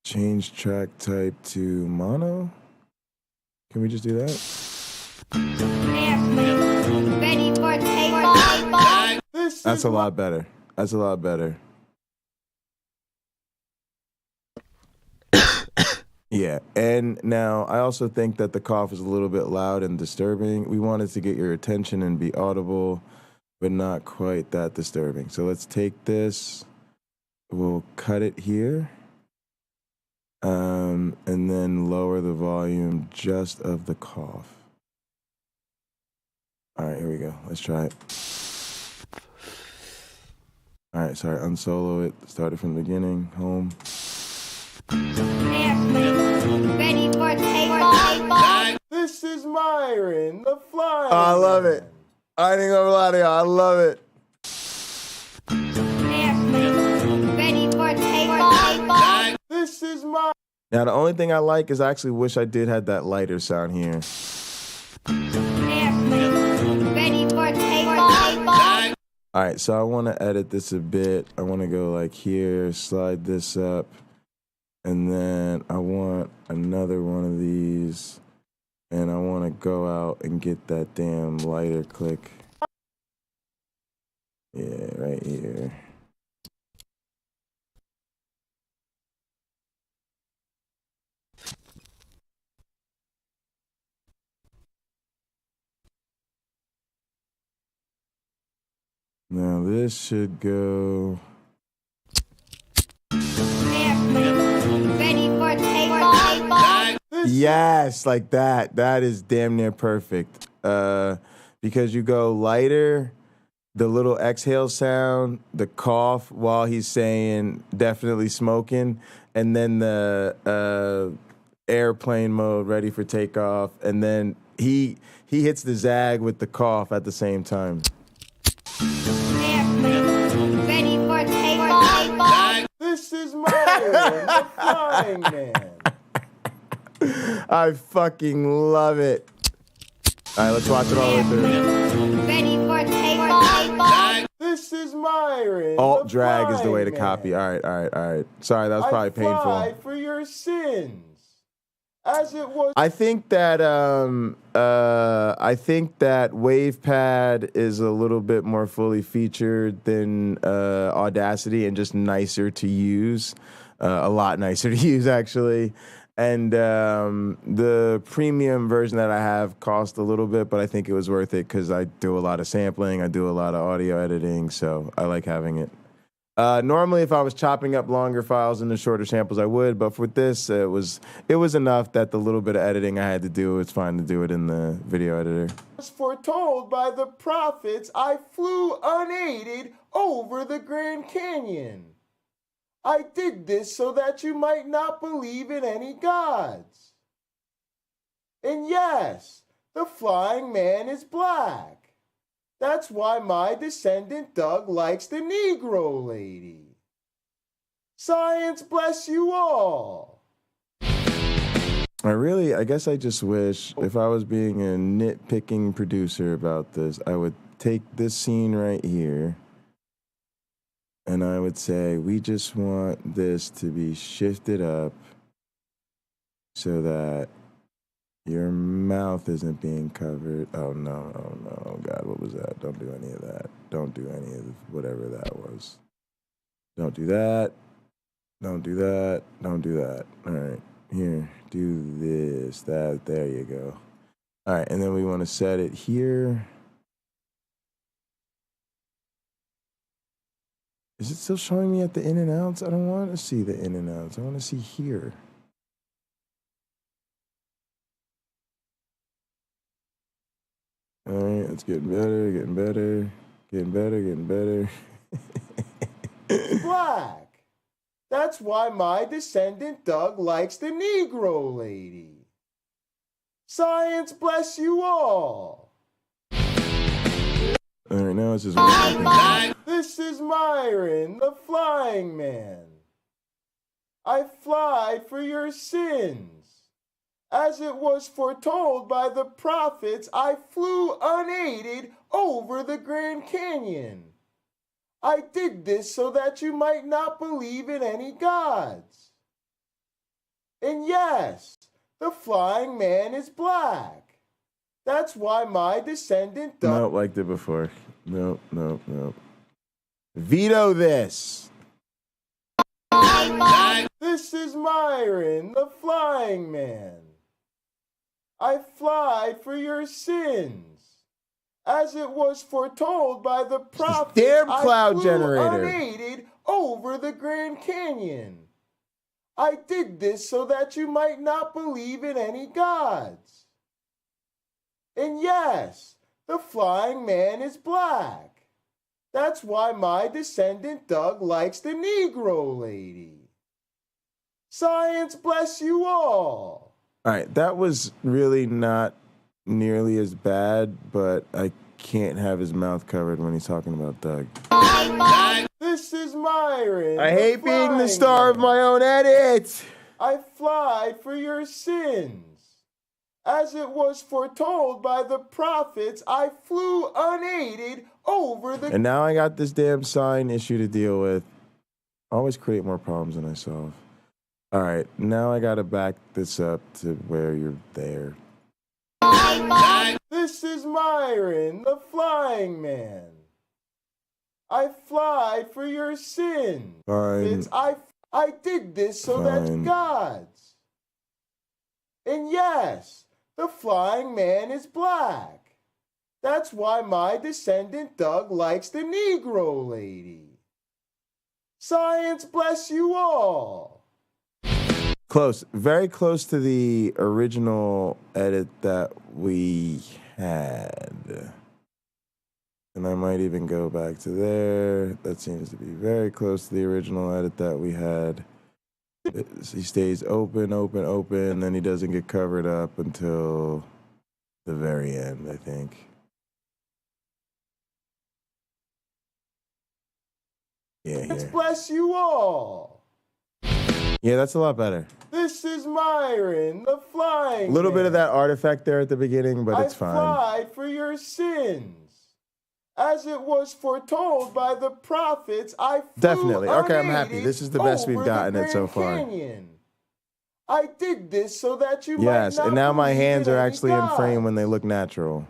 Change track type to mono. Can we just do that? That's a lot better. That's a lot better. Yeah, and now I also think that the cough is a little bit loud and disturbing. We wanted to get your attention and be audible, but not quite that disturbing. So let's take this, we'll cut it here, and then lower the volume just of the cough. All right, here we go. Let's try it. All right, sorry, unsolo it. Start it from the beginning, home. This is Myron, the flying. Oh, I love it. I ain't gonna lie to y'all, I love it. This is my. Now the only thing I like is I actually wish I did have that lighter sound here. All right, so I want to edit this a bit. I want to go like here, slide this up, and then I want another one of these, and I want to go out and get that damn lighter click. Yeah, right here. Now this should go. Yes, like that. That is damn near perfect. Because you go lighter, the little exhale sound, the cough while he's saying definitely smoking, and then the airplane mode ready for takeoff, and then he hits the zag with the cough at the same time. Myron, the flying man. I fucking love it. All right, let's watch it all the way through. Ready for takeoff? This is Myron. Alt the drag is the way to flying copy. man. All right, all right, all right. Sorry, that was probably I painful. fly for your sins, as it was. I think that WavePad is a little bit more fully featured than Audacity and just nicer to use, a lot nicer to use actually. And the premium version that I have cost a little bit, but I think it was worth it because I do a lot of sampling, I do a lot of audio editing, so I like having it. Normally, if I was chopping up longer files into shorter samples, I would, but for this, it was enough that the little bit of editing I had to do, it's fine to do it in the video editor. Was foretold by the prophets, I flew unaided over the Grand Canyon. I did this so that you might not believe in any gods. And yes, the flying man is black. That's why my descendant Doug likes the Negro lady. Science bless you all. I guess I just wish if I was being a nitpicking producer about this, I would take this scene right here and I would say, we just want this to be shifted up so that your mouth isn't being covered. Oh no, oh God, what was that? Don't do any of that. Don't do any of whatever that was. Don't do that. Don't do that. Don't do that. All right, here, do this, that, there you go. All right, and then we want to set it here. Is it still showing me at the in and outs? I don't want to see the in and outs. I want to see here. All right, it's getting better, getting better, getting better, getting better. Black. That's why my descendant Doug likes the Negro lady. Science bless you all. All right, now it's just This is Myron, the flying man. I fly for your sins. As it was foretold by the prophets, I flew unaided over the Grand Canyon. I did this so that you might not believe in any gods. And yes, the flying man is black. That's why my descendant Nope, liked it before. Nope, nope, nope. Veto this. This is Myron, the flying man. I fly for your sins. As it was foretold by the prophets, Damn cloud I flew generator. unaided over the Grand Canyon. I did this so that you might not believe in any gods. And yes, the flying man is black. That's why my descendant Doug likes the Negro lady. Science bless you all. All right, that was really not nearly as bad, but I can't have his mouth covered when he's talking about Doug. This is Myron. I hate being the star of my own edit. I fly for your sins. As it was foretold by the prophets, I flew unaided over the... And now I got this damn sign issue to deal with. I always create more problems than I solve. All right, now I got to back this up to where you're there. This is Myron, the flying man. I fly for your sins. Fine. I did this so that gods. And yes, the flying man is black. That's why my descendant Doug likes the Negro lady. Science bless you all. Close, very close to the original edit that we had. And I might even go back to there. That seems to be very close to the original edit that we had. He stays open, open, open, then he doesn't get covered up until the very end, I think. Yeah, Science bless you all. Yeah, that's a lot better. This is Myron, the flying. A little bit of that artifact there at the beginning, but it's fine. I flied for your sins. As it was foretold by the prophets, I flew definitely. Okay, I'm happy. This is the best we've gotten it so far. Canyon. I did this so that you might not and now my hands are actually in frame when they look natural.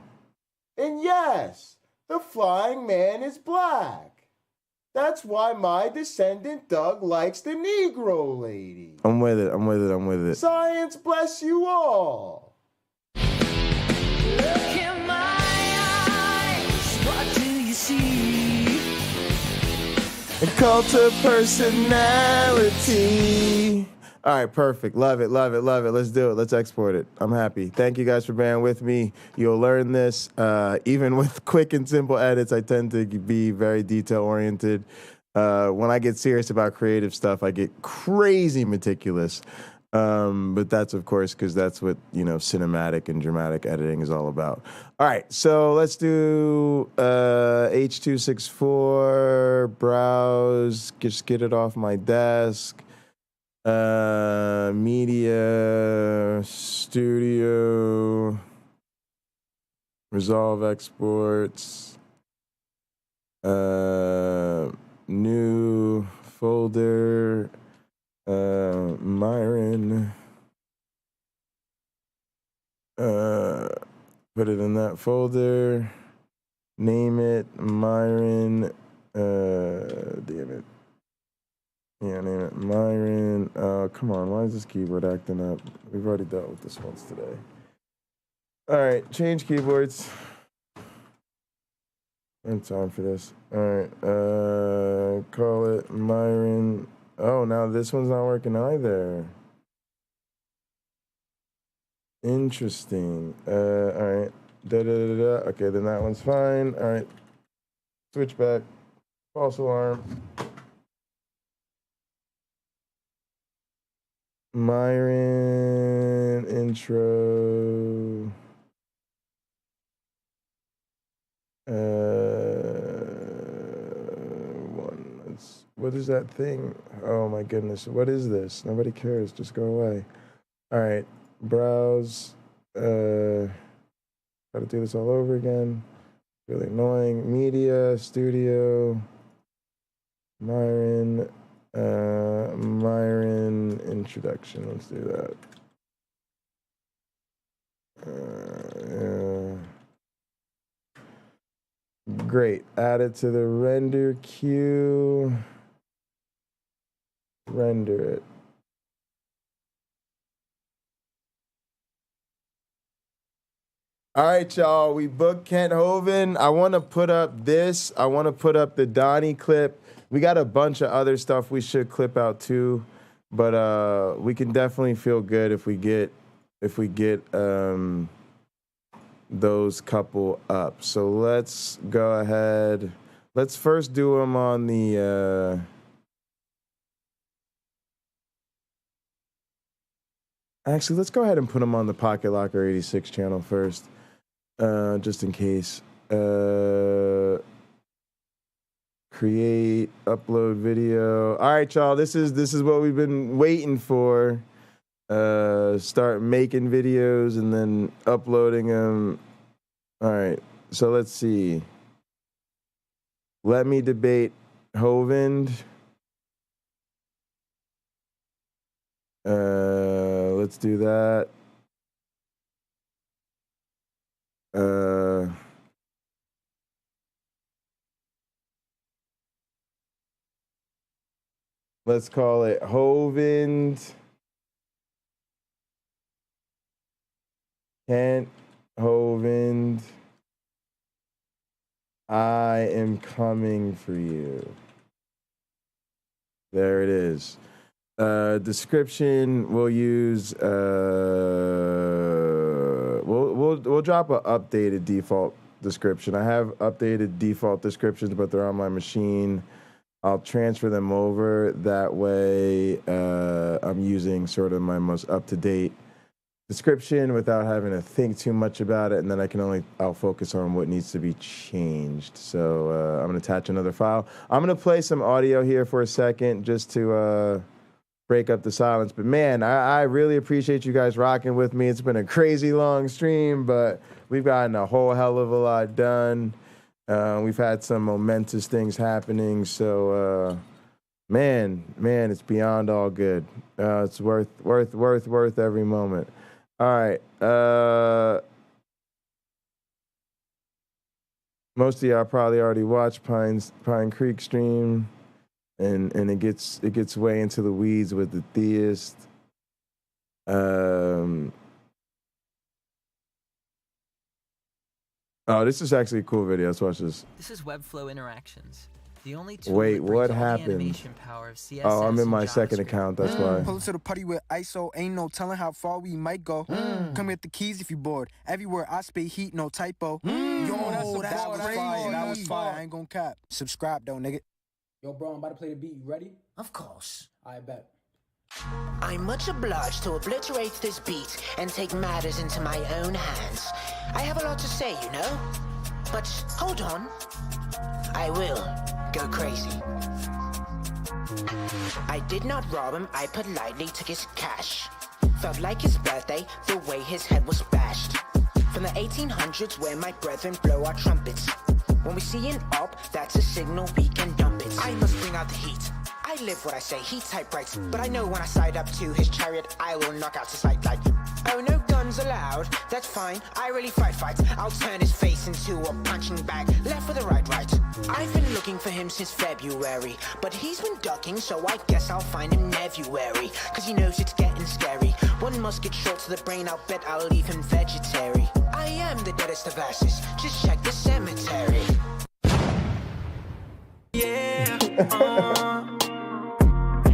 And yes, the flying man is black. That's why my descendant Doug likes the Negro lady. I'm with it. I'm with it. I'm with it. Science bless you all. Look in my eyes, what do you see? A cult of personality. All right, perfect. Love it, love it, love it. Let's do it. Let's export it. I'm happy. Thank you guys for bearing with me. You'll learn this. Even with quick and simple edits, I tend to be very detail-oriented. When I get serious about creative stuff, I get crazy meticulous. But that's, of course, because that's what, cinematic and dramatic editing is all about. All right, so let's do H.264, browse, just get it off my desk. Media, studio, resolve exports, new folder, Myron, put it in that folder, name it Myron, damn it. Yeah, name it Myron. Come on, why is this keyboard acting up? We've already dealt with this once today. All right, change keyboards. No time for this. All right, call it Myron. Oh, now this one's not working either. Interesting. All right. Okay, then that one's fine. All right. Switch back. False alarm. Myron intro. What is that thing? Oh my goodness. What is this? Nobody cares. Just go away. All right. Browse. Gotta do this all over again. Really annoying. Media, studio. Myron. Myron introduction. Let's do that. Great. Add it to the render queue. Render it. All right, y'all. We booked Kent Hovind. I want to put up this. I want to put up the Donnie clip. We got a bunch of other stuff we should clip out too, but we can definitely feel good if we get those couple up. So let's go ahead. Let's first do them on the. Actually, let's go ahead and put them on the Pocket Locker 86 channel first, just in case. Create, upload video. All right, y'all. This is what we've been waiting for. Start making videos and then uploading them. All right. So let's see. Let me debate Hovind. Let's do that. Let's call it Hovind. Kent Hovind. I am coming for you. There it is. Description, we'll use we'll drop an updated default description. I have updated default descriptions, but they're on my machine. I'll transfer them over. That way I'm using sort of my most up-to-date description without having to think too much about it, and then I'll focus on what needs to be changed. So I'm gonna attach another file. I'm gonna play some audio here for a second just to break up the silence. But man, I really appreciate you guys rocking with me. It's been a crazy long stream, but we've gotten a whole hell of a lot done. We've had some momentous things happening. So, man, it's beyond all good. It's worth every moment. All right. Most of y'all probably already watched Pine Creek stream, and it gets way into the weeds with the Theist. Oh, this is actually a cool video. Let's watch this. This is Webflow Interactions. The only tool Wait, that brings what all the happened? animation power of CSS Oh, I'm in my and second JavaScript. account. That's why. Pull up to the party with ISO, ain't no telling how far we might go. Come get the keys if you bored. Everywhere I spit heat, no typo. Yo, that was fire. That was fire. I ain't gonna cap. Subscribe though, nigga. Yo, bro, I'm about to play the beat. You ready? Of course. I bet. I'm much obliged to obliterate this beat and take matters into my own hands. I have a lot to say, you know? But hold on. I will go crazy. I did not rob him, I politely took his cash. Felt like his birthday, the way his head was bashed. From the 1800s where my brethren blow our trumpets. When we see an op, that's a signal we can dump it. I must bring out the heat. I live what I say, he typewrites. But I know when I side up to his chariot, I will knock out his light light. Oh, no guns allowed, that's fine. I really fights. I'll turn his face into a punching bag. Left with a right. I've been looking for him since February. But he's been ducking, so I guess I'll find him February. Cause he knows it's getting scary. One must get short to the brain, I'll bet I'll leave him vegetarian. I am the deadest of asses, just check the cemetery. Yeah,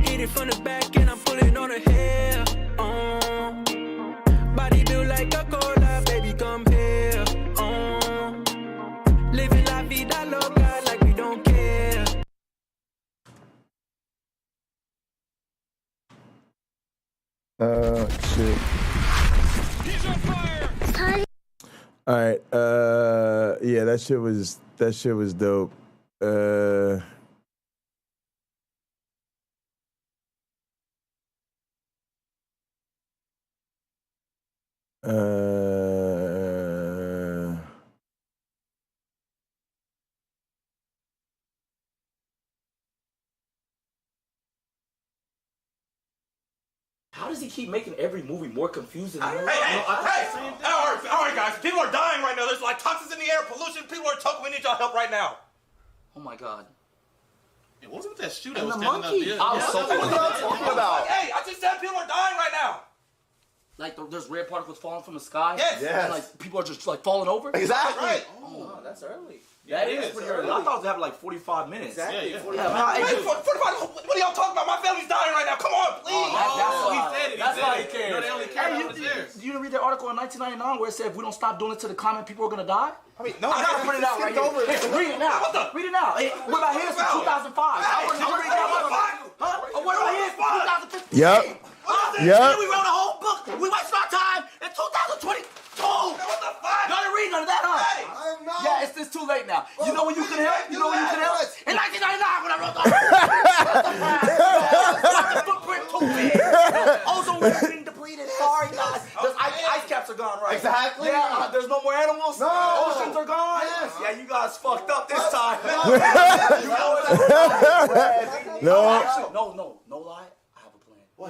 hit it from the back and I'm pulling on the hair. Body built like a cola, baby, come here. Living la vida loca like we don't care. Shit. All right. Yeah, that shit was dope. How does he keep making every movie more confusing? All right, guys. People are dying right now. There's like toxins in the air, pollution. People are choking. We need y'all help right now. Oh my God. It wasn't that shooter. And was the standing monkey. up there. I was so What are y'all talking about? Hey, I just said people are dying right now. Like there's red particles falling from the sky. Yes. And like people are just like falling over. Exactly. Right. Oh, that's early. Yeah, That it is is pretty early. early. I thought it happened like 45 minutes. Exactly. Yeah. 45. Yeah, Hey, 45. What are y'all talking about? My family's dying right now. Come on, please. That's he why. said it. That's why he You cares. know, they only care Hey, about what's theirs. you didn't read that article in 1999 where it said if we don't stop doing it to the climate, people are gonna die? I mean, no, I gotta put it out right here. Hey, read it now. Read it now. Hey, what about his from 2005? Did you read that one? Huh? What about his from 2015? Yup. We wrote a whole book. We wasted our time in 2022. What the fuck? Y'all didn't read none of that, huh? Yeah, it's too late now. You know when you can help? You know when you can help? In 1999 when I wrote the footprint too big. Ozone layer getting depleted. Sorry, guys. The ice caps are gone, right? Exactly. Yeah, there's no more animals. No. Oceans are gone. Yes. Yeah, you guys fucked up this time. No lie. We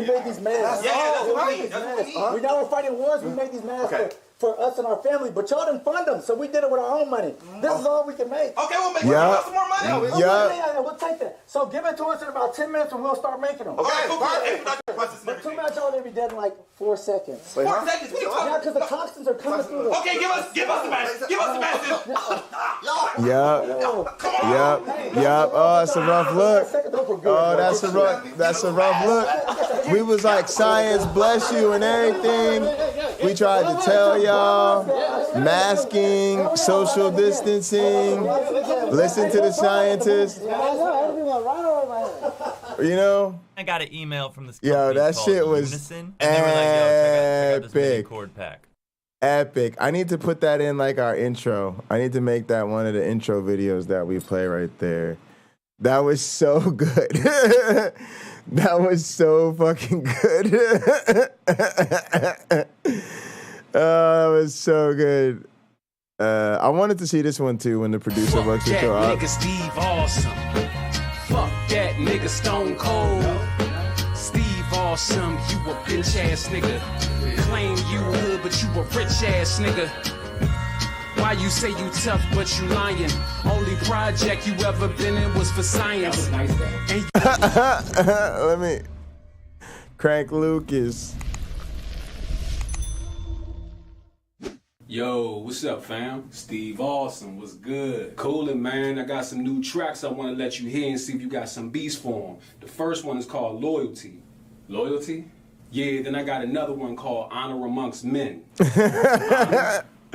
made these masks. We now we're fighting wars. We made these masks for us and our family, but y'all didn't fund them, so we did it with our own money. This is all we can make. Okay, we'll make some more money. We'll take that. So give it to us in about 10 minutes, and we'll start making them. Okay, cool. But too bad y'all didn't be dead in like 4 seconds. 4 seconds? What are you talking Yeah, because the toxins are coming through. Okay, give us the match. Give us the match. Yup. Oh, it's a rough look. Oh, that's a rough look. We was like, science bless you and everything. We tried to tell y'all, masking, social distancing, listen to the scientists. You know? I got an email from this Yo, company that called shit was Unison, and they were like, yo, check out this mini cord pack. Epic. I need to put that in like our intro. I need to make that one of the intro videos that we play right there. That was so good. That was so fucking good. That was so good. I wanted to see this one too when the producer works the show up. Nigga Steve Awesome. Fuck that nigga Stone Cold. Steve Awesome, you a bitch ass nigga. Claim you hood, but you a rich ass nigga. Why you say you tough, but you lying? Only project you ever been in was for science. Let me crank Lucas. Yo, what's up, fam? Steve Awesome, what's good? Coolin', man. I got some new tracks I want to let you hear and see if you got some beats for them. The first one is called Loyalty. Loyalty? Yeah, then I got another one called Honor Amongst Men.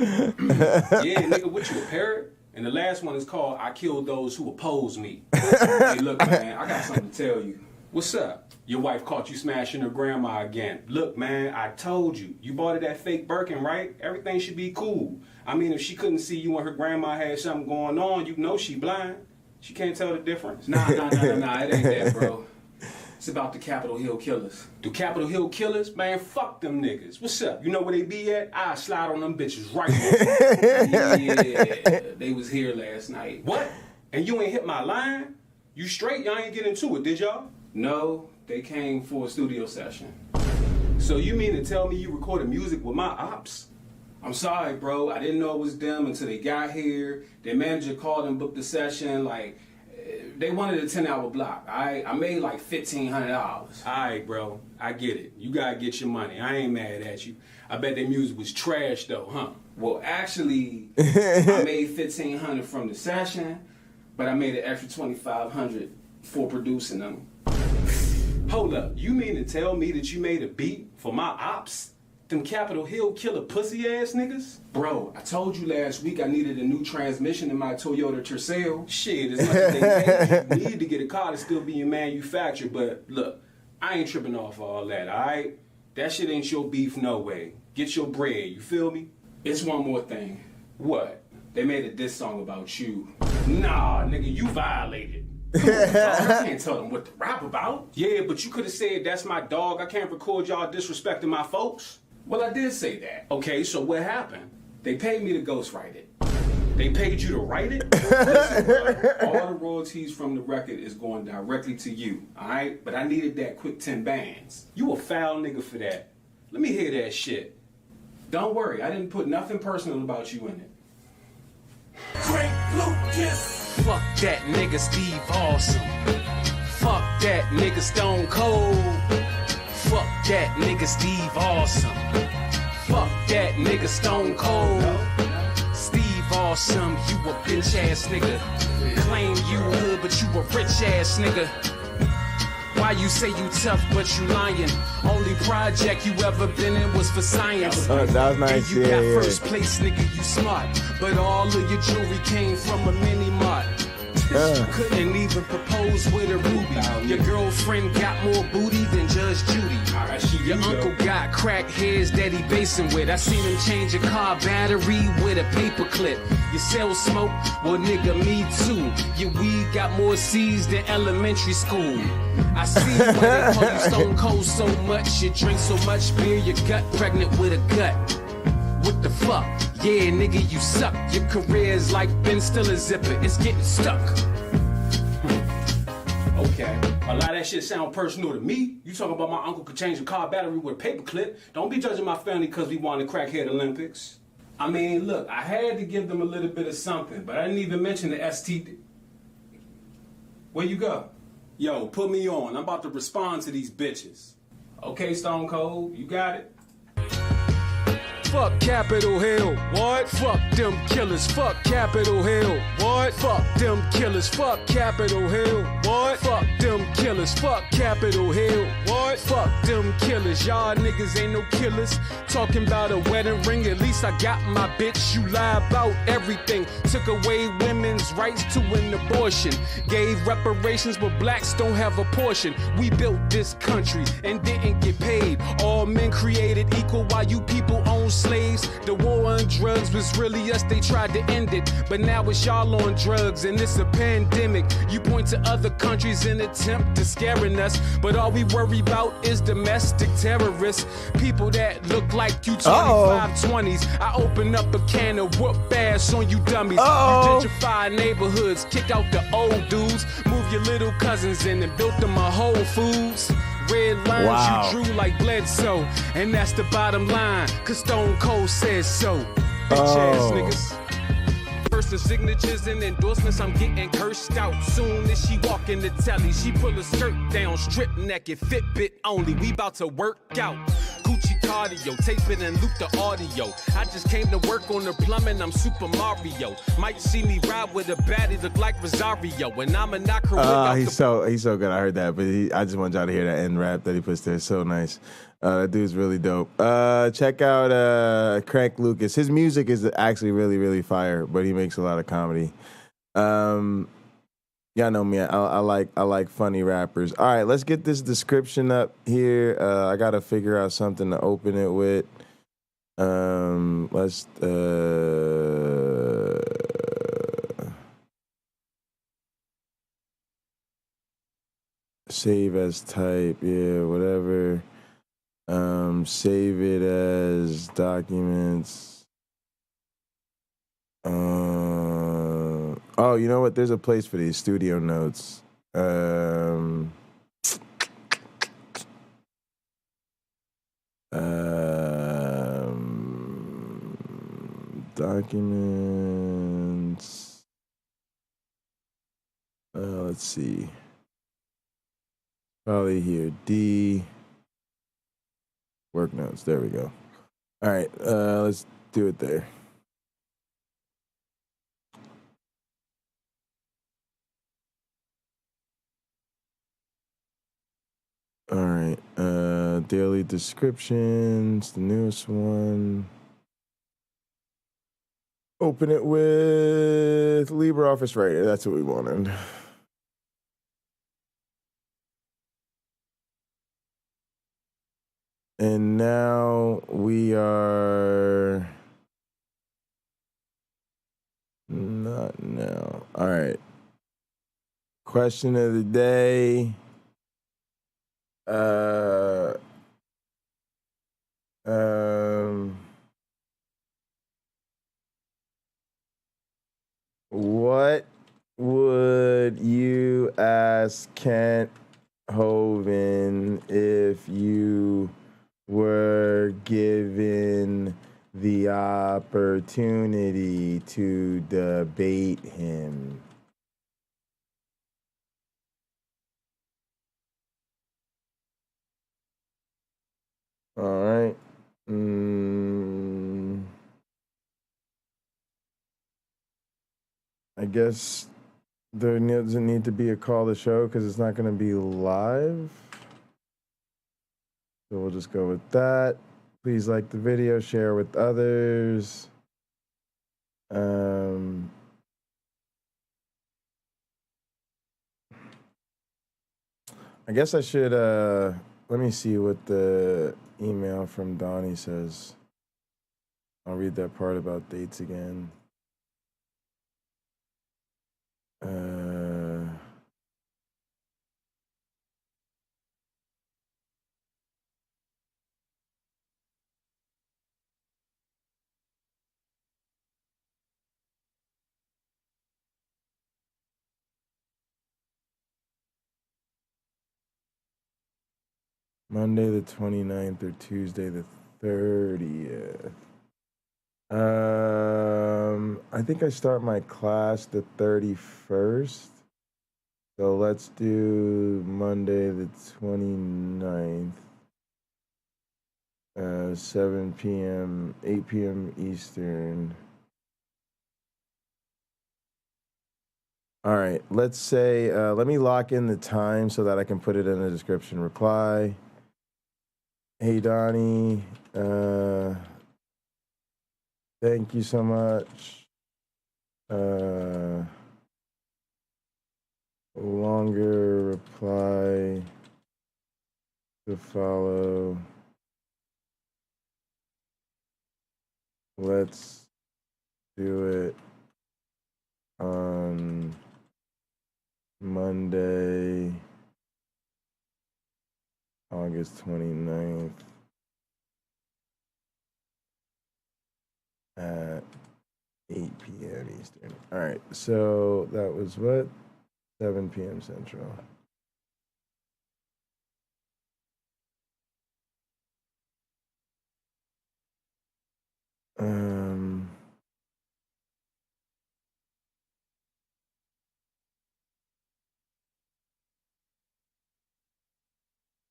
Yeah, nigga, what you, a parrot? And the last one is called I Killed Those Who Oppose Me. Hey, look, man, I got something to tell you. What's up? Your wife caught you smashing her grandma again. Look, man, I told you. You bought her that fake Birkin, right? Everything should be cool. I mean, if she couldn't see you and her grandma had something going on, you know she blind. She can't tell the difference. Nah, it ain't that, bro. It's about the Capitol Hill Killers. The Capitol Hill Killers? Man, fuck them niggas. What's up? You know where they be at? I slide on them bitches right now. Yeah, they was here last night. What? And you ain't hit my line? You straight? Y'all ain't get into it, did y'all? No, they came for a studio session. So you mean to tell me you recorded music with my ops? I'm sorry, bro. I didn't know it was them until they got here. Their manager called and booked the session. Like, they wanted a 10-hour block. I made like $1,500. All right, bro. I get it. You gotta get your money. I ain't mad at you. I bet their music was trash though, huh? Well, actually, I made $1,500 from the session, but I made an extra $2,500 for producing them. Hold up. You mean to tell me that you made a beat for my ops? Them Capitol Hill killer pussy ass niggas? Bro, I told you last week I needed a new transmission in my Toyota Tercel. Shit, as much as they pay, you need to get a car that's still being manufactured. But look, I ain't tripping off all that, alright? That shit ain't your beef no way. Get your bread, you feel me? It's one more thing. What? They made a diss song about you. Nah, nigga, you violated. Come on, dog. I can't tell them what to rap about. Yeah, but you could have said that's my dog. I can't record y'all disrespecting my folks. Well, I did say that. Okay, so what happened? They paid me to ghostwrite it. They paid you to write it? Listen, bro, all the royalties from the record is going directly to you, all right? But I needed that quick 10 bands. You a foul nigga for that. Let me hear that shit. Don't worry, I didn't put nothing personal about you in it. Great Lucas. Fuck that nigga Steve Awesome. Fuck that nigga Stone Cold. Fuck that nigga Steve Awesome. Fuck that nigga Stone Cold. Steve Awesome, you a bitch ass nigga. Claim you hood, but you a rich ass nigga. Why you say you tough, but you lying? Only project you ever been in was for science. That was nice. And you got first place, nigga, you smart. But all of your jewelry came from a mini mart. Couldn't even propose with a ruby. Your girlfriend got more booty than Judge Judy. Your uncle got crack hairs that he basing with. I seen him change a car battery with a paper clip. You sell smoke? Well, nigga, me too. Your weed got more C's than elementary school. I see why they call you Stone Cold so much. You drink so much beer, your gut pregnant with a gut. What the fuck? Yeah, nigga, you suck. Your career's like Ben Stiller's zipper. It's getting stuck. Okay. A lot of that shit sound personal to me. You talking about my uncle could change a car battery with a paper clip. Don't be judging my family because we won the crackhead Olympics. I mean, look, I had to give them a little bit of something, but I didn't even mention the STD. Where you go? Yo, put me on. I'm about to respond to these bitches. Okay, Stone Cold, you got it? Fuck Capitol Hill. What? Fuck them killers. Fuck Capitol Hill. What? Fuck them killers. Fuck Capitol Hill. What? Fuck them killers. Fuck Capitol Hill. What? Fuck them killers. Y'all niggas ain't no killers. Talking about a wedding ring. At least I got my bitch. You lie about everything. Took away women's rights to an abortion. Gave reparations, but blacks don't have a portion. We built this country and didn't get paid. All men created equal while you people own slaves. The war on drugs was really us, they tried to end it. But now it's y'all on drugs and it's a pandemic. You point to other countries in attempt to scaring us, but all we worry about is domestic terrorists. People that look like you 25-20s. I open up a can of whoop ass on you dummies. You gentrify neighborhoods, kick out the old dudes, move your little cousins in and built them a Whole Foods. Red lines you drew like Bledsoe, and that's the bottom line, cause Stone Cold says so. Bitch ass niggas. First the signatures and endorsements, I'm getting cursed out. Soon as she walk in the telly, she pull her skirt down, strip naked, Fitbit only. We about to work out. Gucci cardio, tape it and loop the audio. I just came to work on the plumbing, I'm Super Mario. Might see me ride with a baddie, look like Rosario, and I'ma knock her wig out he's so good. I heard that, but I just want y'all to hear that end rap that he puts there. It's so nice. That dude's really dope. Check out Crank Lucas. His music is actually really, really fire, but he makes a lot of comedy. Y'all know me. I like funny rappers. All right, let's get this description up here. I gotta figure out something to open it with. Let's save as type. Yeah, whatever. Save it as documents. Oh, you know what? There's a place for these studio notes. Documents. Let's see. Probably here. D. Work notes. There we go. All right. Let's do it there. All right. Daily descriptions, the newest one. Open it with LibreOffice Writer. That's what we wanted. And now we are not now. All right. Question of the day. What would you ask Kent Hovind if you were given the opportunity to debate him? All right. I guess there doesn't need to be a call to show because it's not going to be live. So we'll just go with that. Please like the video, share with others. I guess I should, let me see what the email from Donnie says. I'll read that part about dates again. Monday the 29th or Tuesday the 30th. I think I start my class the 31st. So let's do Monday the 29th. 7 p.m., 8 p.m. Eastern. All right, let's say, let me lock in the time so that I can put it in the description. Reply. Hey, Donnie. Thank you so much. Longer reply to follow. let's do it on Monday, August 29th at 8 p.m. Eastern. All right, so that was what? 7 p.m. Central.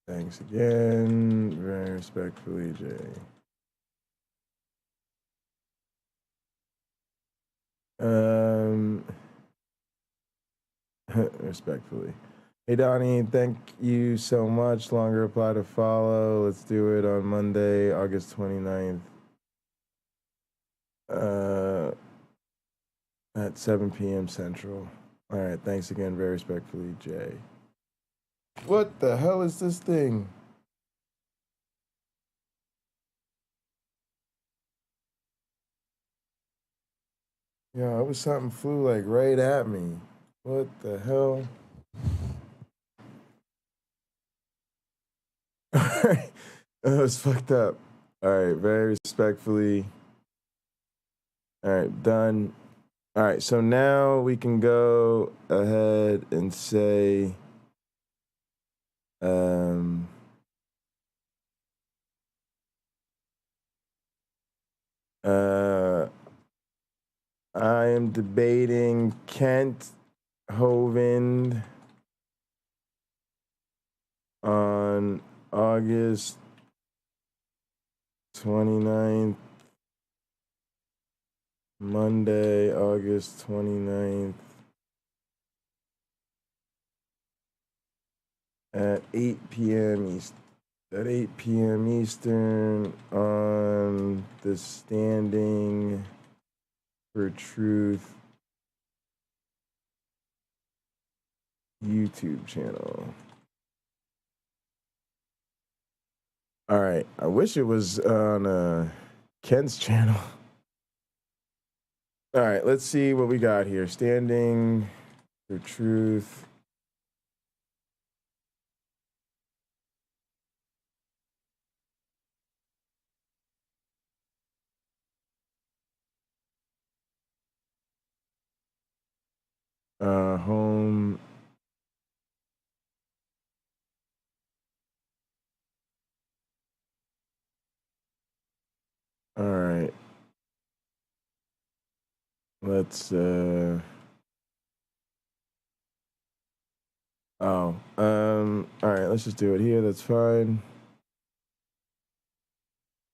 Thanks again. Very respectfully, Jay. Respectfully. Hey, Donnie, thank you so much. Longer reply to follow. Let's do it on Monday, August 29th. At 7 p.m. Central. All right, thanks again. Very respectfully, Jay. What the hell is this thing? Yeah, it was something flew like right at me. What the hell? That was fucked up. All right, very respectfully. All right, done. All right, so now we can go ahead and say, I am debating Kent Hovind on August 29th, Monday, August 29th at 8 p.m. Eastern on the Standing for Truth YouTube channel. All right, I wish it was on Ken's channel. All right, let's see what we got here. Standing for Truth. Home. All right. Let's all right, let's just do it here. That's fine.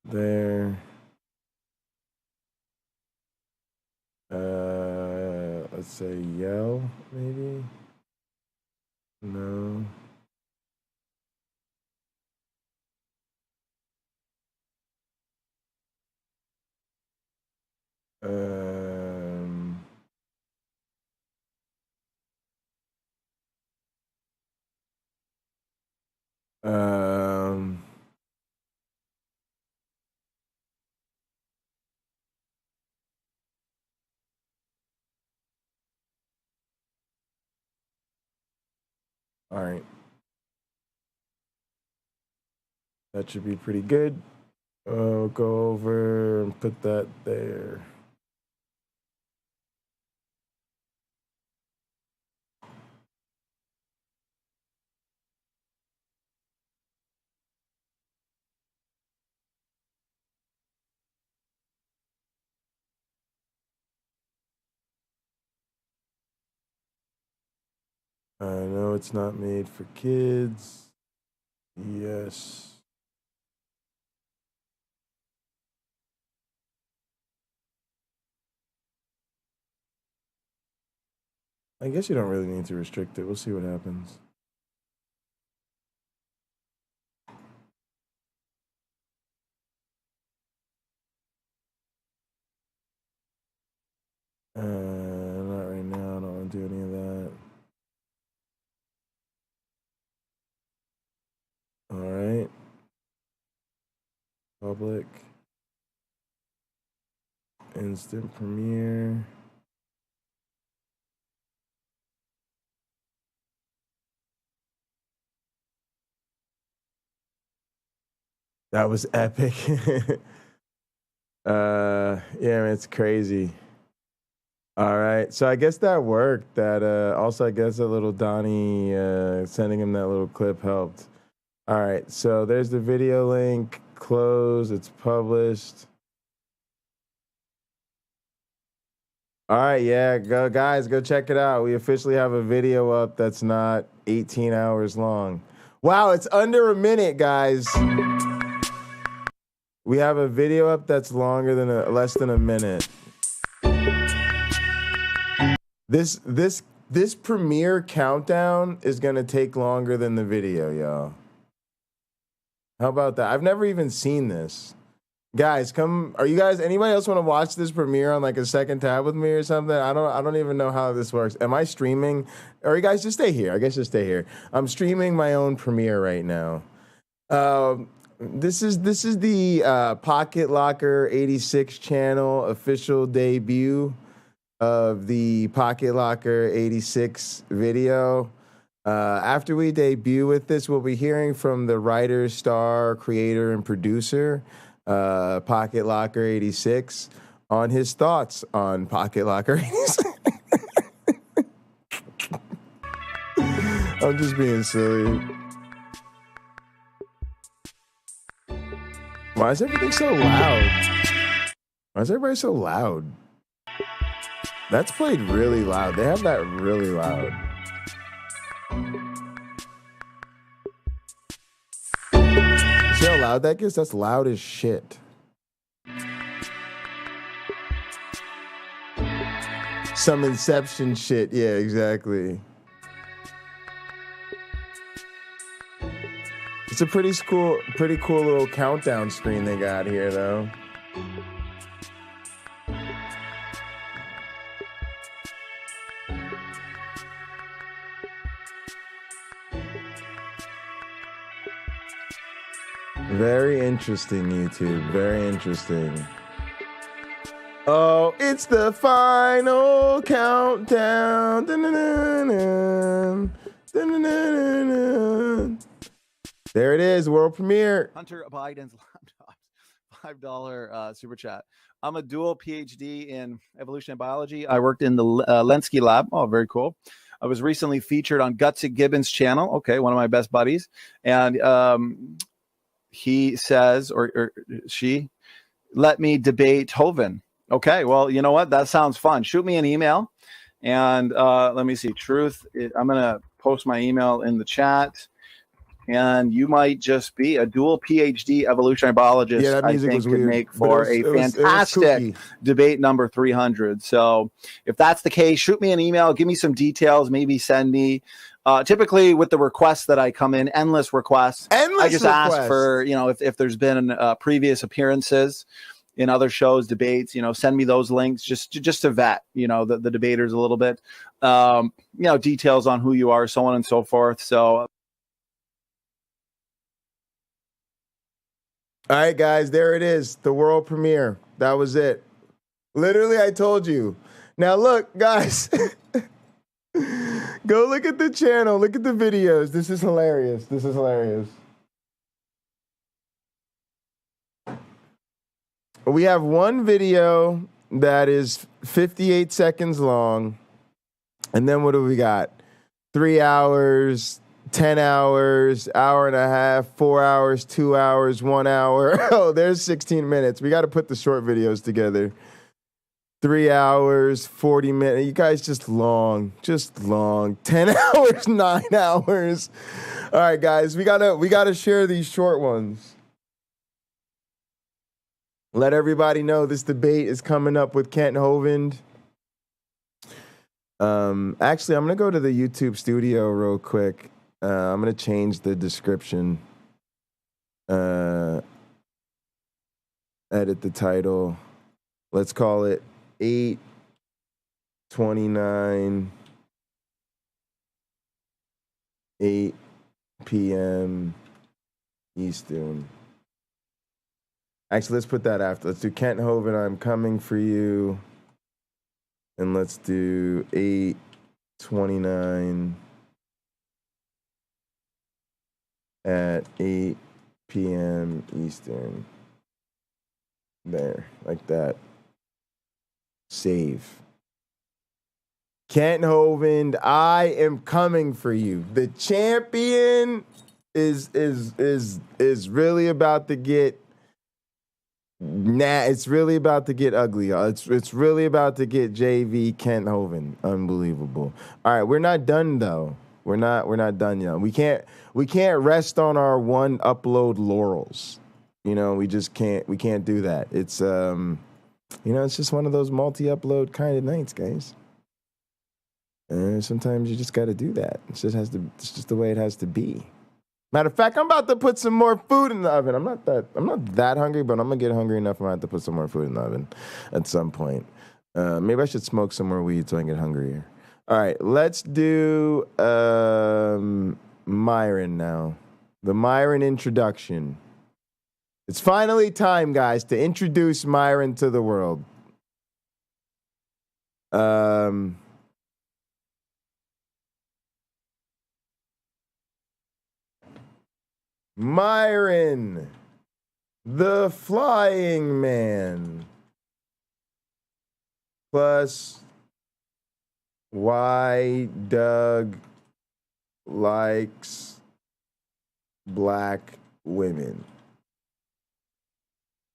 There. Let's say yell, maybe. No. All right. That should be pretty good. I'll go over and put that there. I know it's not made for kids. Yes. I guess you don't really need to restrict it. We'll see what happens. Not right now. I don't want to do any of that. All right. Public. Instant premiere. That was epic. Yeah, man, it's crazy. All right, so I guess that worked. That also, I guess a little Donnie sending him that little clip helped. All right, so there's the video link. Close. It's published. All right, yeah, go guys, go check it out. We officially have a video up that's not 18 hours long. Wow, it's under a minute, guys. We have a video up that's longer than less than a minute. This premiere countdown is gonna take longer than the video, y'all. How about that? I've never even seen this. Guys, come. Are you guys? Anybody else want to watch this premiere on like a second tab with me or something? I don't even know how this works. Am I streaming? Or you guys just stay here? I guess just stay here. I'm streaming my own premiere right now. This is the Pocket Locker 86 channel official debut of the Pocket Locker 86 video. After we debut with this, we'll be hearing from the writer, star, creator, and producer, Pocket Locker 86, on his thoughts on Pocket Locker 86. I'm just being silly. Why is everything so loud? Why is everybody so loud? That's played really loud. They have that really loud. See how loud that gets? That's loud as shit. Some Inception shit. Yeah, exactly. It's a pretty cool little countdown screen they got here, though. Very interesting, YouTube. Very interesting. Oh, it's the final countdown. Dun-dun-dun-dun. Dun-dun-dun-dun-dun. There it is, world premiere. Hunter Biden's laptop, $5 super chat. I'm a dual PhD in evolutionary biology. I worked in the LNCA lab. Oh, very cool. I was recently featured on Gutsy Gibbons' channel. Okay, one of my best buddies. And he says, or she, let me debate Hovind. Okay, well, you know what? That sounds fun. Shoot me an email. And let me see. I'm going to post my email in the chat. And you might just be a dual PhD evolutionary biologist. Yeah, that music I think was could weird, make but for it a was fantastic kooky. debate number 300. So if that's the case, shoot me an email, give me some details, maybe send me. Typically with the requests that I come in, endless requests. I just ask for, if there's been previous appearances in other shows, debates, send me those links just to vet, the debaters a little bit, details on who you are, so on and so forth. So. All right, guys, there it is. The world premiere. That was it. Literally, I told you. Now, look, guys. Go look at the channel. Look at the videos. This is hilarious. This is hilarious. We have one video that is 58 seconds long. And then what do we got? 3 hours, 10 hours, hour and a half, 4 hours, 2 hours, 1 hour. Oh, there's 16 minutes. We got to put the short videos together. 3 hours, 40 minutes. You guys just long. 10 hours, 9 hours. All right, guys, we gotta share these short ones. Let everybody know this debate is coming up with Kent Hovind. Actually, I'm gonna go to the YouTube studio real quick. I'm going to change the description, edit the title. Let's call it 8:29, 8 p.m. Eastern. Actually, let's put that after. Let's do Kent Hovind, I'm Coming For You. And let's do 8:29 at 8 p.m. Eastern. There, like that. Save. Kent Hovind, I Am Coming For You. The champion is really about to get it's really about to get ugly, y'all. It's really about to get JV Kent Hovind. Unbelievable. All right, we're not done though. We're not done yet. We can't rest on our one upload laurels. You know, we can't do that. It's it's just one of those multi-upload kind of nights, guys. And sometimes you just got to do that. It's just the way it has to be. Matter of fact, I'm about to put some more food in the oven. I'm not that hungry, but I'm gonna get hungry enough. I'm gonna have to put some more food in the oven at some point. Maybe I should smoke some more weed so I can get hungrier. All right, let's do Myron now. The Myron introduction. It's finally time, guys, to introduce Myron to the world. Myron, the Flying Man, plus why Doug likes black women.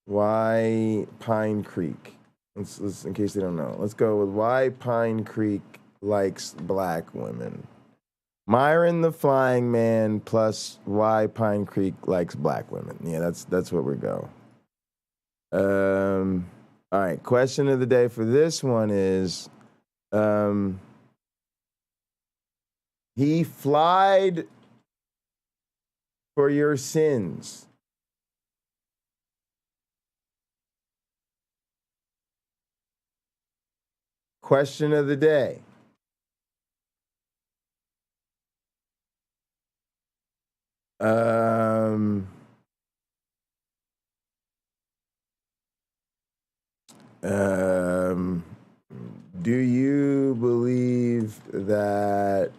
Why Pine Creek? Let's in case they don't know. Let's go with why Pine Creek likes black women. Myron the Flying Man plus why Pine Creek likes black women. Yeah, that's what we go. All right, question of the day for this one is he flied for your sins. Question of the day. Do you believe that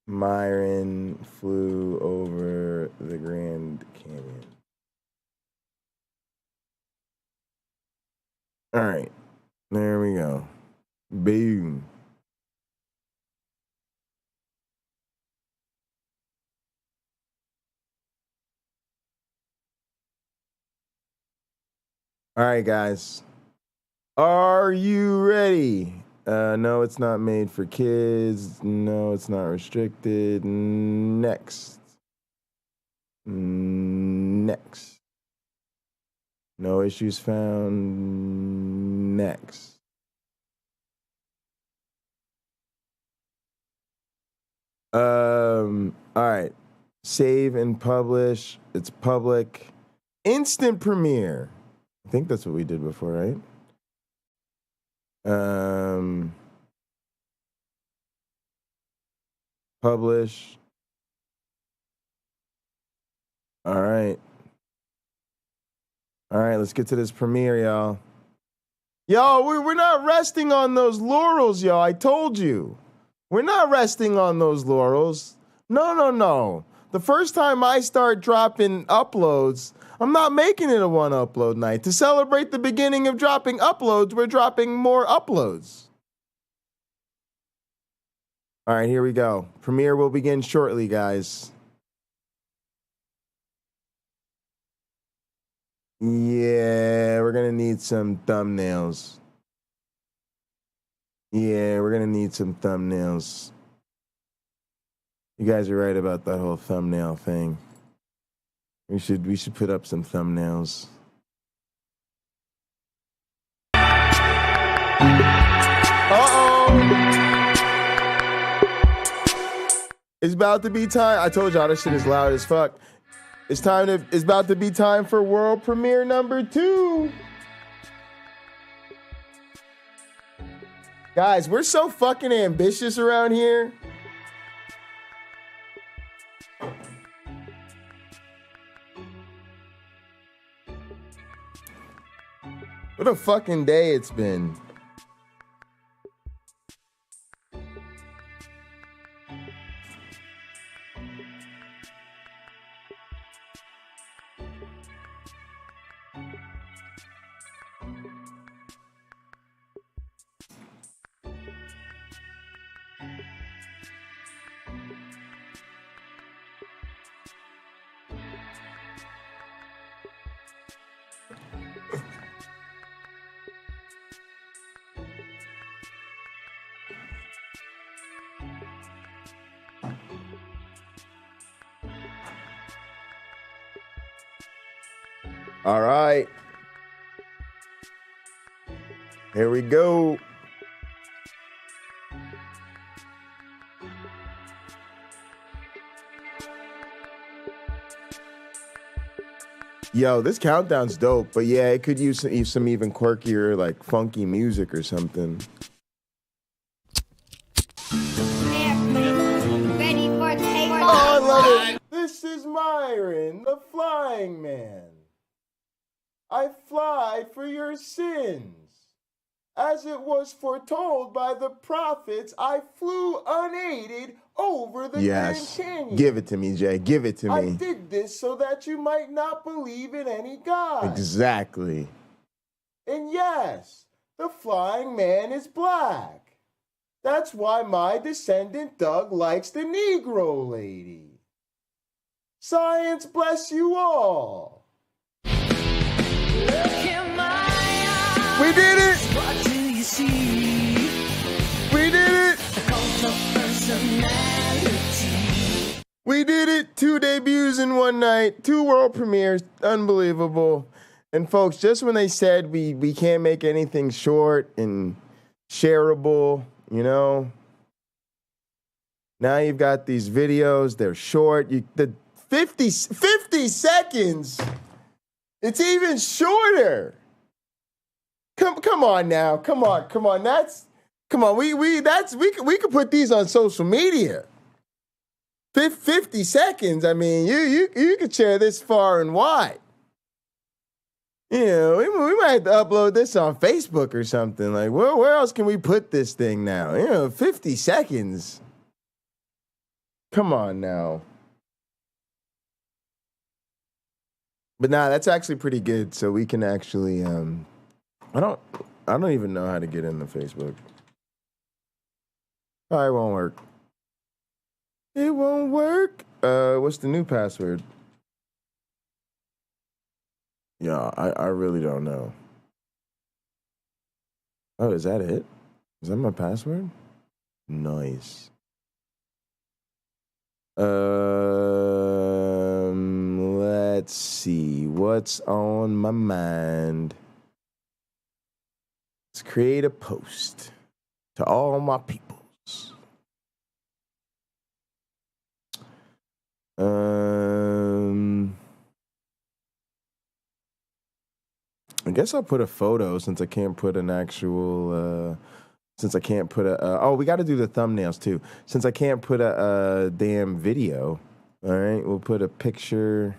Myron flew over the Grand Canyon? All right, there we go. Boom. All right, guys. Are you ready? No, it's not made for kids. No, it's not restricted. Next. Next. No issues found. Next. All right. Save and publish. It's public. Instant premiere. I think that's what we did before, right? Publish. All right. All right, let's get to this premiere, y'all. Y'all, we're not resting on those laurels, y'all. I told you. We're not resting on those laurels. No. The first time I start dropping uploads, I'm not making it a one upload night. To celebrate the beginning of dropping uploads, we're dropping more uploads. All right, here we go. Premiere will begin shortly, guys. Yeah, we're going to need some thumbnails. Yeah, we're going to need some thumbnails. You guys are right about that whole thumbnail thing. We should put up some thumbnails. It's about to be time. I told y'all this shit is loud as fuck. It's about to be time for world premiere number 2. Guys, we're so fucking ambitious around here. What a fucking day it's been. All right. Here we go. Yo, this countdown's dope, but yeah, it could use some even quirkier, like funky music or something. Ready for takeoff. Oh, I love it. This is Myron, the flying man. I fly for your sins. As it was foretold by the prophets, I flew unaided over the Grand Canyon. Give it to me, Jay. Give it to me. I did this so that you might not believe in any God. Exactly. And yes, the flying man is black. That's why my descendant Doug likes the Negro lady. Science bless you all. We did it! What do you see? We did it! A cult of personality. We did it! 2 debuts in one night, 2 world premieres, unbelievable. And folks, just when they said we can't make anything short and shareable, you know, now you've got these videos, they're short. The 50 seconds, it's even shorter. Come on now. Come on. We could put these on social media. 50 seconds. I mean, you could share this far and wide. You know, we might have to upload this on Facebook or something. Like, where else can we put this thing now? You know, 50 seconds. Come on now. But nah, that's actually pretty good. So we can actually I don't even know how to get into Facebook. Probably won't work. It won't work. What's the new password? Yeah, I really don't know. Oh, is that it? Is that my password? Nice. Let's see. What's on my mind? Let's create a post to all my peoples. I guess I'll put a photo since I can't put an actual. Since I can't put a. Oh, we got to do the thumbnails too. Since I can't put a damn video. All right, we'll put a picture.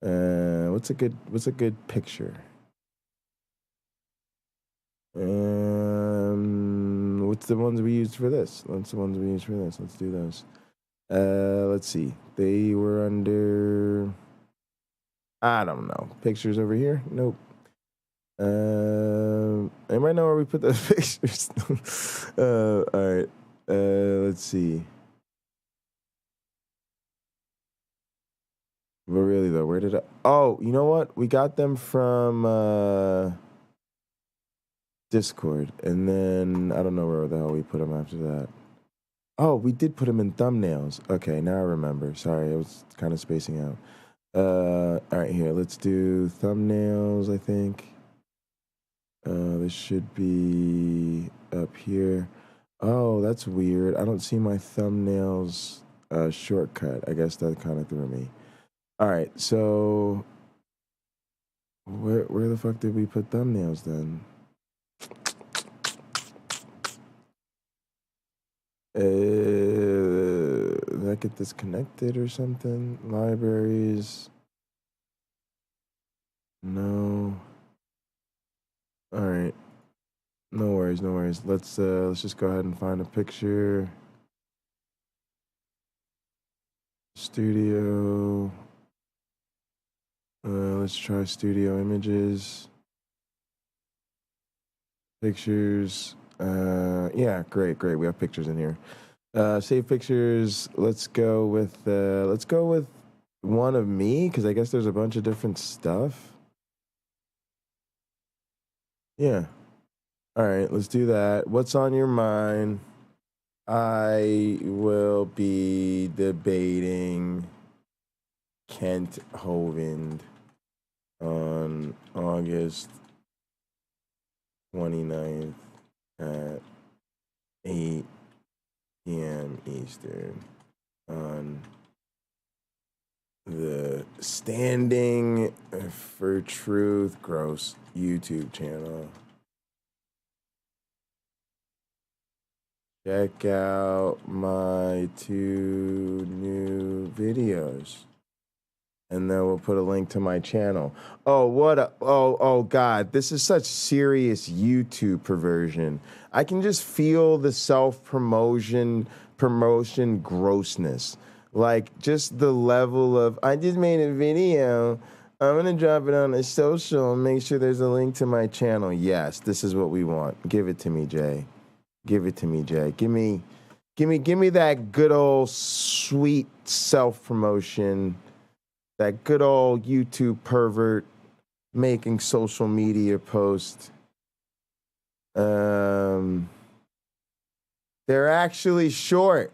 What's a good picture? What's the ones we used for this? Let's do those. Let's see. They were under. I don't know. Pictures over here? Nope. Anybody know where we put those pictures? All right. Let's see. But really though, where did I? Oh, you know what? We got them from Discord, and then I don't know where the hell we put them after that. Oh, we did put them in thumbnails. Okay, now I remember. Sorry, I was kind of spacing out. All right, here, let's do thumbnails, I think. This should be up here. Oh, that's weird. I don't see my thumbnails shortcut. I guess that kind of threw me. All right, so where the fuck did we put thumbnails then? Did I get disconnected or something? Libraries. No. worries, no worries. Let's just go ahead and find a picture. Studio. Let's try studio images. Pictures. Yeah, great. We have pictures in here. Save pictures. Let's go with one of me, because I guess there's a bunch of different stuff. Yeah. All right, let's do that. What's on your mind? I will be debating Kent Hovind on August 29th at 8 p.m. Eastern on the Standing for Truth Gross YouTube channel. Check out my 2 new videos. And then we'll put a link to my channel. Oh, God, this is such serious YouTube perversion. I can just feel the self-promotion grossness. Like, just the level of, I just made a video, I'm gonna drop it on a social and make sure there's a link to my channel. Yes, this is what we want. Give it to me, Jay. Give it to me, Jay. Give me that good old sweet self-promotion, that good old YouTube pervert making social media posts. They're actually short.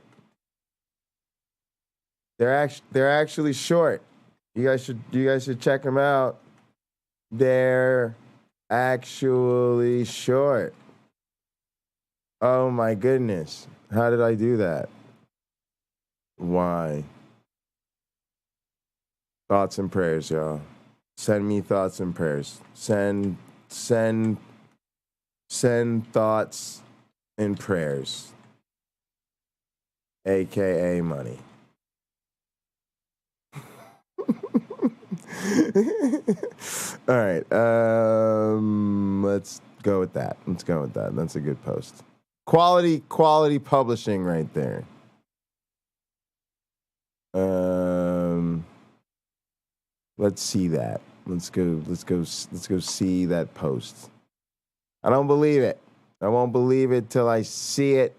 They're actually short. You guys should check them out. They're actually short. Oh my goodness. How did I do that? Why? Thoughts and prayers, y'all. Send me thoughts and prayers. Send thoughts and prayers. AKA money. All right. Let's go with that. That's a good post. Quality publishing right there. Let's see that. Let's go see that post. I don't believe it. I won't believe it till I see it.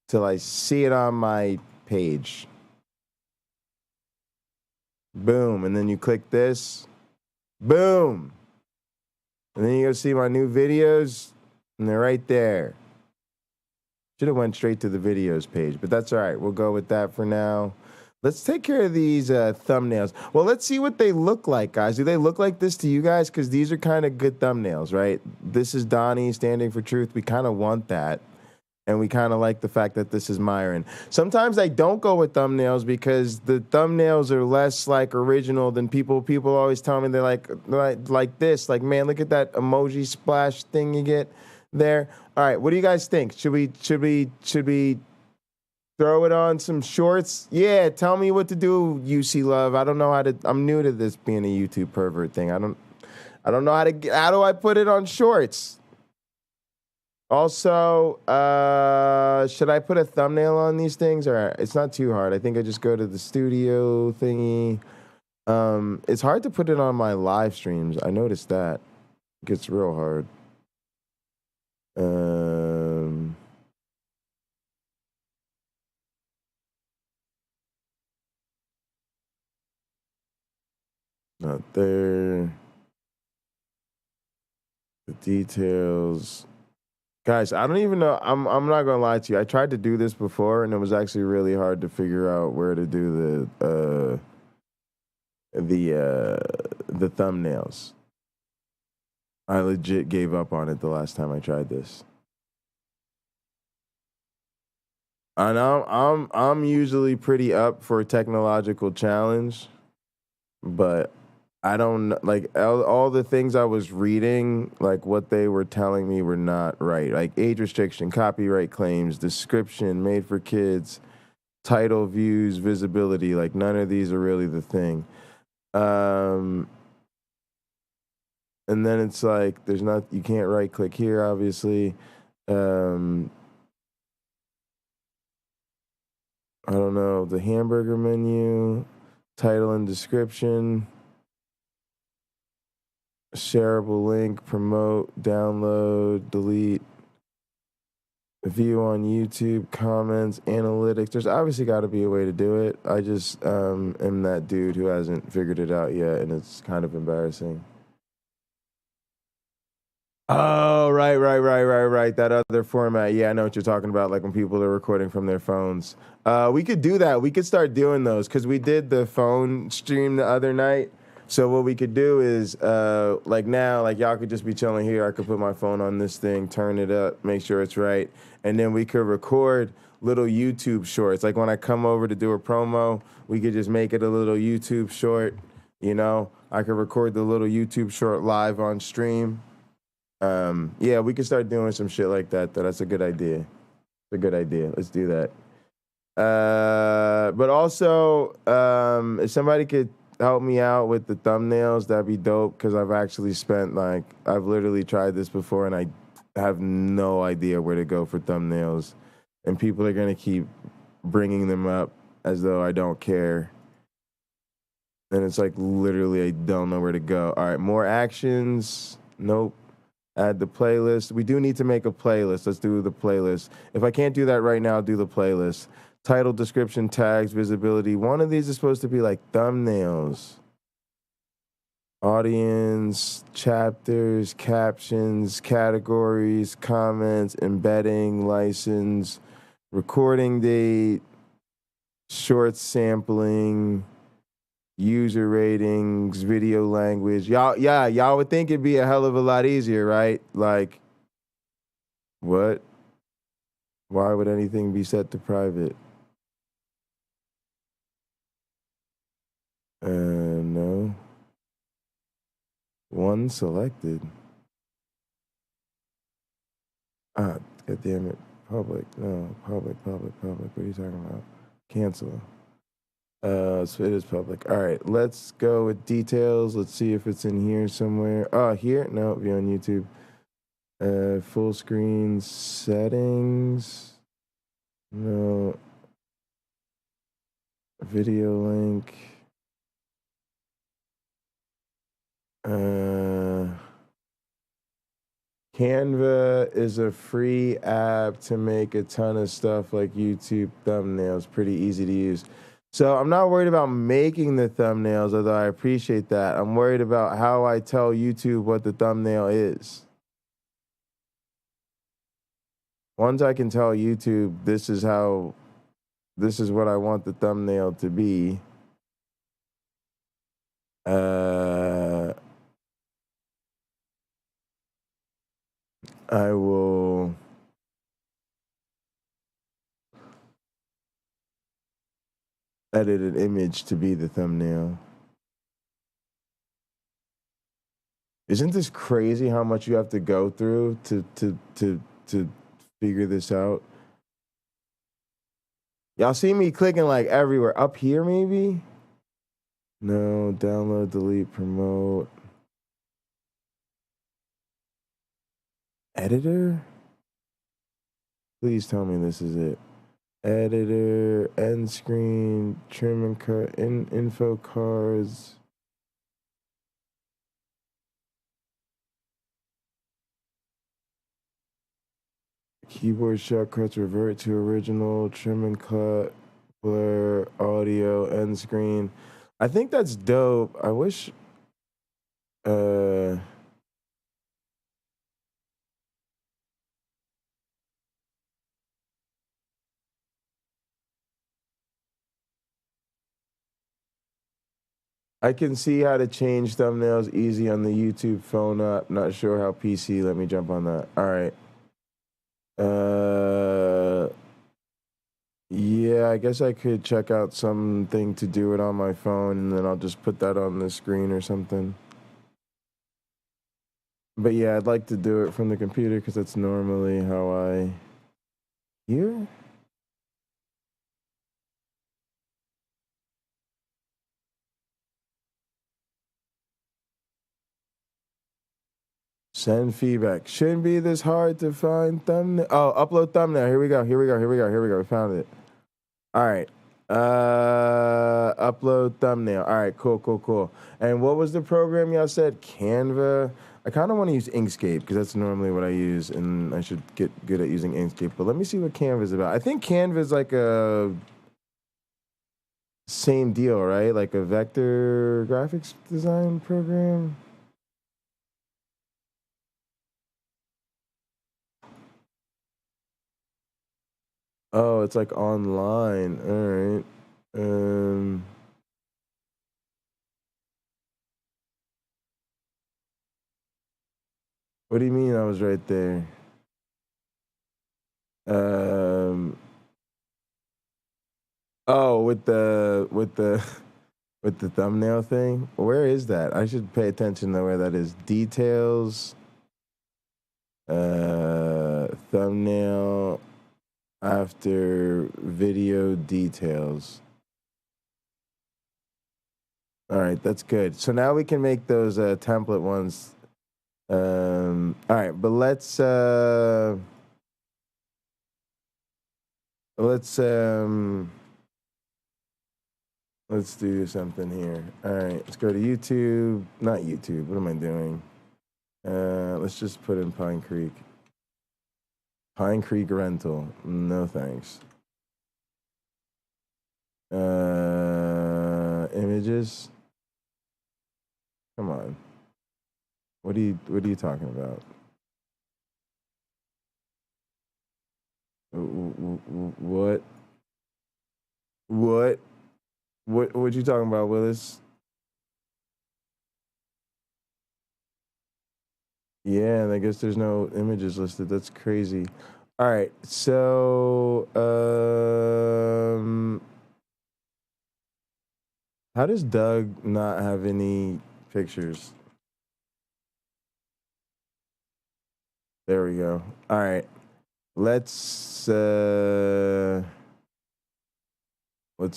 Till I see it on my page. Boom. And then you click this. Boom. And then you go see my new videos, and they're right there. Should have went straight to the videos page, but that's all right. We'll go with that for now. Let's take care of these thumbnails. Well, let's see what they look like, guys. Do they look like this to you guys? Because these are kind of good thumbnails, right? This is Donnie standing for truth. We kind of want that. And we kind of like the fact that this is Myron. Sometimes I don't go with thumbnails because the thumbnails are less like original than people always tell me they're like this. Like, man, look at that emoji splash thing you get there. All right, what do you guys think? Should we throw it on some shorts? Yeah, tell me what to do, UC Love. I don't know how to. I'm new to this being a YouTube pervert thing. I don't know how do I put it on shorts? Also, should I put a thumbnail on these things? Or it's not too hard. I think I just go to the studio thingy. It's hard to put it on my live streams. I noticed that. It gets real hard. Not there. The details. Guys, I don't even know. I'm not gonna lie to you. I tried to do this before, and it was actually really hard to figure out where to do the thumbnails. I legit gave up on it the last time I tried this. And I'm usually pretty up for a technological challenge, but I don't like all the things I was reading, like what they were telling me were not right. Like age restriction, copyright claims, description, made for kids, title, views, visibility. Like none of these are really the thing. And and then it's like you can't right click here, obviously. I don't know, the hamburger menu, title and description, shareable link, promote, download, delete, view on YouTube, comments, analytics. There's obviously got to be a way to do it. I just am that dude who hasn't figured it out yet, and it's kind of embarrassing. Oh, right. That other format. Yeah, I know what you're talking about, like when people are recording from their phones. We could do that. We could start doing those because we did the phone stream the other night. So what we could do is, like now, like y'all could just be chilling here. I could put my phone on this thing, turn it up, make sure it's right. And then we could record little YouTube shorts. Like when I come over to do a promo, we could just make it a little YouTube short, you know? I could record the little YouTube short live on stream. Yeah, we could start doing some shit like that, though. That's a good idea. It's a good idea. Let's do that. But also, if somebody could help me out with the thumbnails, that'd be dope, because I've actually I've literally tried this before, and I have no idea where to go for thumbnails. And people are going to keep bringing them up as though I don't care. And it's like, literally, I don't know where to go. All right, more actions. Nope. Add the playlist. We do need to make a playlist. Let's do the playlist. If I can't do that right now, I'll do the playlist. Title, description, tags, visibility. One of these is supposed to be like thumbnails. Audience, chapters, captions, categories, comments, embedding, license, recording date, short sampling, user ratings, video language. Y'all would think it'd be a hell of a lot easier, right? Like, what? Why would anything be set to private? No. One selected. God damn it. Public. No. Public. What are you talking about? Cancel. So it is public. All right, let's go with details. Let's see if it's in here somewhere. Oh, here? No, be on YouTube. Full screen settings. No. Video link. Canva is a free app to make a ton of stuff like YouTube thumbnails. Pretty easy to use. So I'm not worried about making the thumbnails, although I appreciate that. I'm worried about how I tell YouTube what the thumbnail is. Once I can tell YouTube this is what I want the thumbnail to be, I will edit an image to be the thumbnail. Isn't this crazy how much you have to go through to figure this out? Y'all see me clicking like everywhere. Up here, maybe? No, download, delete, promote. Editor? Please tell me this is it. Editor, end screen, trim and cut, info cards. Keyboard shortcuts, revert to original, trim and cut, blur, audio, end screen. I think that's dope. I wish I can see how to change thumbnails easy on the YouTube phone app. Not sure how PC. Let me jump on that. All right. Yeah, I guess I could check out something to do it on my phone, and then I'll just put that on the screen or something. But yeah, I'd like to do it from the computer because that's normally how I hear. Send feedback. Shouldn't be this hard to find thumbnail. Oh, upload thumbnail. Here we go. We found it. All right. Upload thumbnail. All right, cool. And what was the program y'all said? Canva. I kind of want to use Inkscape because that's normally what I use, and I should get good at using Inkscape. But let me see what Canva is about. I think Canva is like a same deal, right? Like a vector graphics design program. Oh, it's like online. All right. What do you mean I was right there? Oh, with the thumbnail thing. Where is that? I should pay attention to where that is. Details. Thumbnail after video details. All right, that's good. So now we can make those template ones. All right, but let's do something here. All right, let's go to YouTube. Not YouTube. What am I doing? Let's just put in Pine Creek. Pine Creek rental. No thanks. Images. Come on. What are you talking about? What you talking about, Willis? Yeah, and I guess there's no images listed. That's crazy. All right, so how does Doug not have any pictures? There we go. All right, let's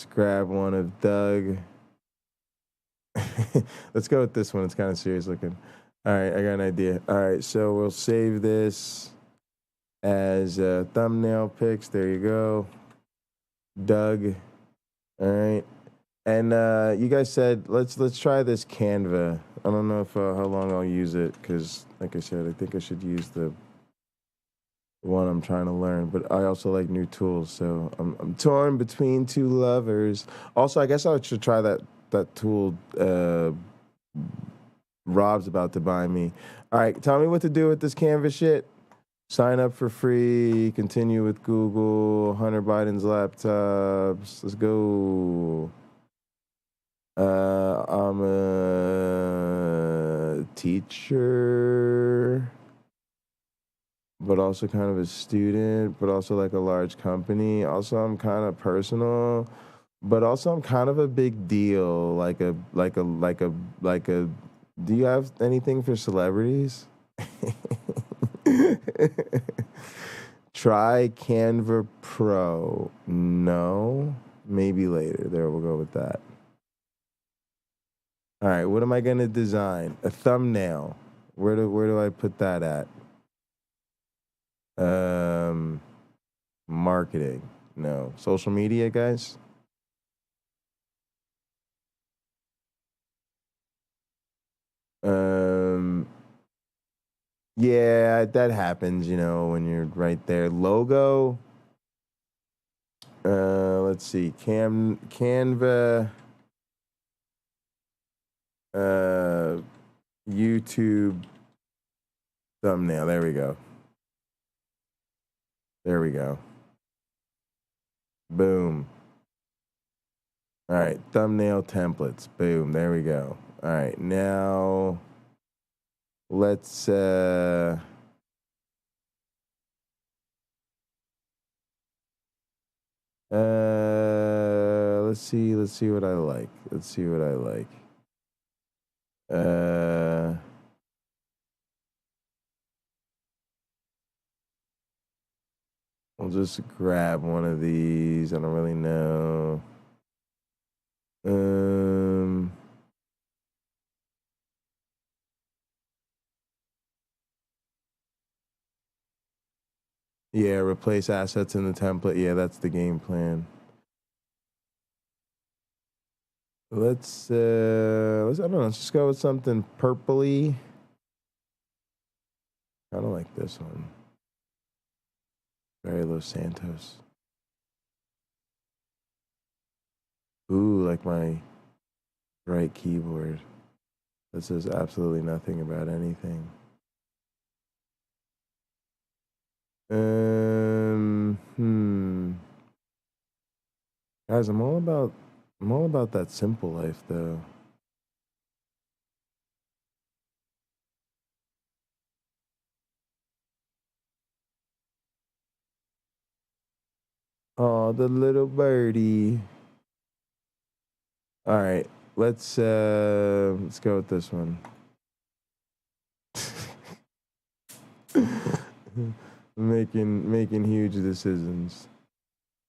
grab one of Doug. Let's go with this one. It's kind of serious looking. All right, I got an idea. All right, so we'll save this as thumbnail pics. There you go, Doug. All right, and you guys said let's try this Canva. I don't know if how long I'll use it because, like I said, I think I should use the one I'm trying to learn. But I also like new tools, so I'm torn between two lovers. Also, I guess I should try that tool. Rob's about to buy me. All right, tell me what to do with this Canva shit. Sign up for free. Continue with Google. Hunter Biden's laptops. Let's go. I'm a teacher, but also kind of a student, but also like a large company. Also, I'm kind of personal, but also I'm kind of a big deal. Like a. Do you have anything for celebrities? Try Canva Pro. No, maybe later. There, we'll go with that. All right, what am I gonna design? A thumbnail. Where do I put that at? Marketing. No. Social media, guys. Yeah, that happens, when you're right there. Logo. Let's see. Canva. YouTube thumbnail. There we go. Boom. All right, thumbnail templates. Boom. There we go. All right, now let's let's see what I like. We'll just grab one of these. I don't really know. Yeah, replace assets in the template. Yeah, that's the game plan. Let's I don't know, let's just go with something purpley. I don't like this one. Very Los Santos. Ooh, like my right keyboard. That says absolutely nothing about anything. Guys, I'm all about that simple life though. Oh, the little birdie. All right, let's go with this one. making huge decisions.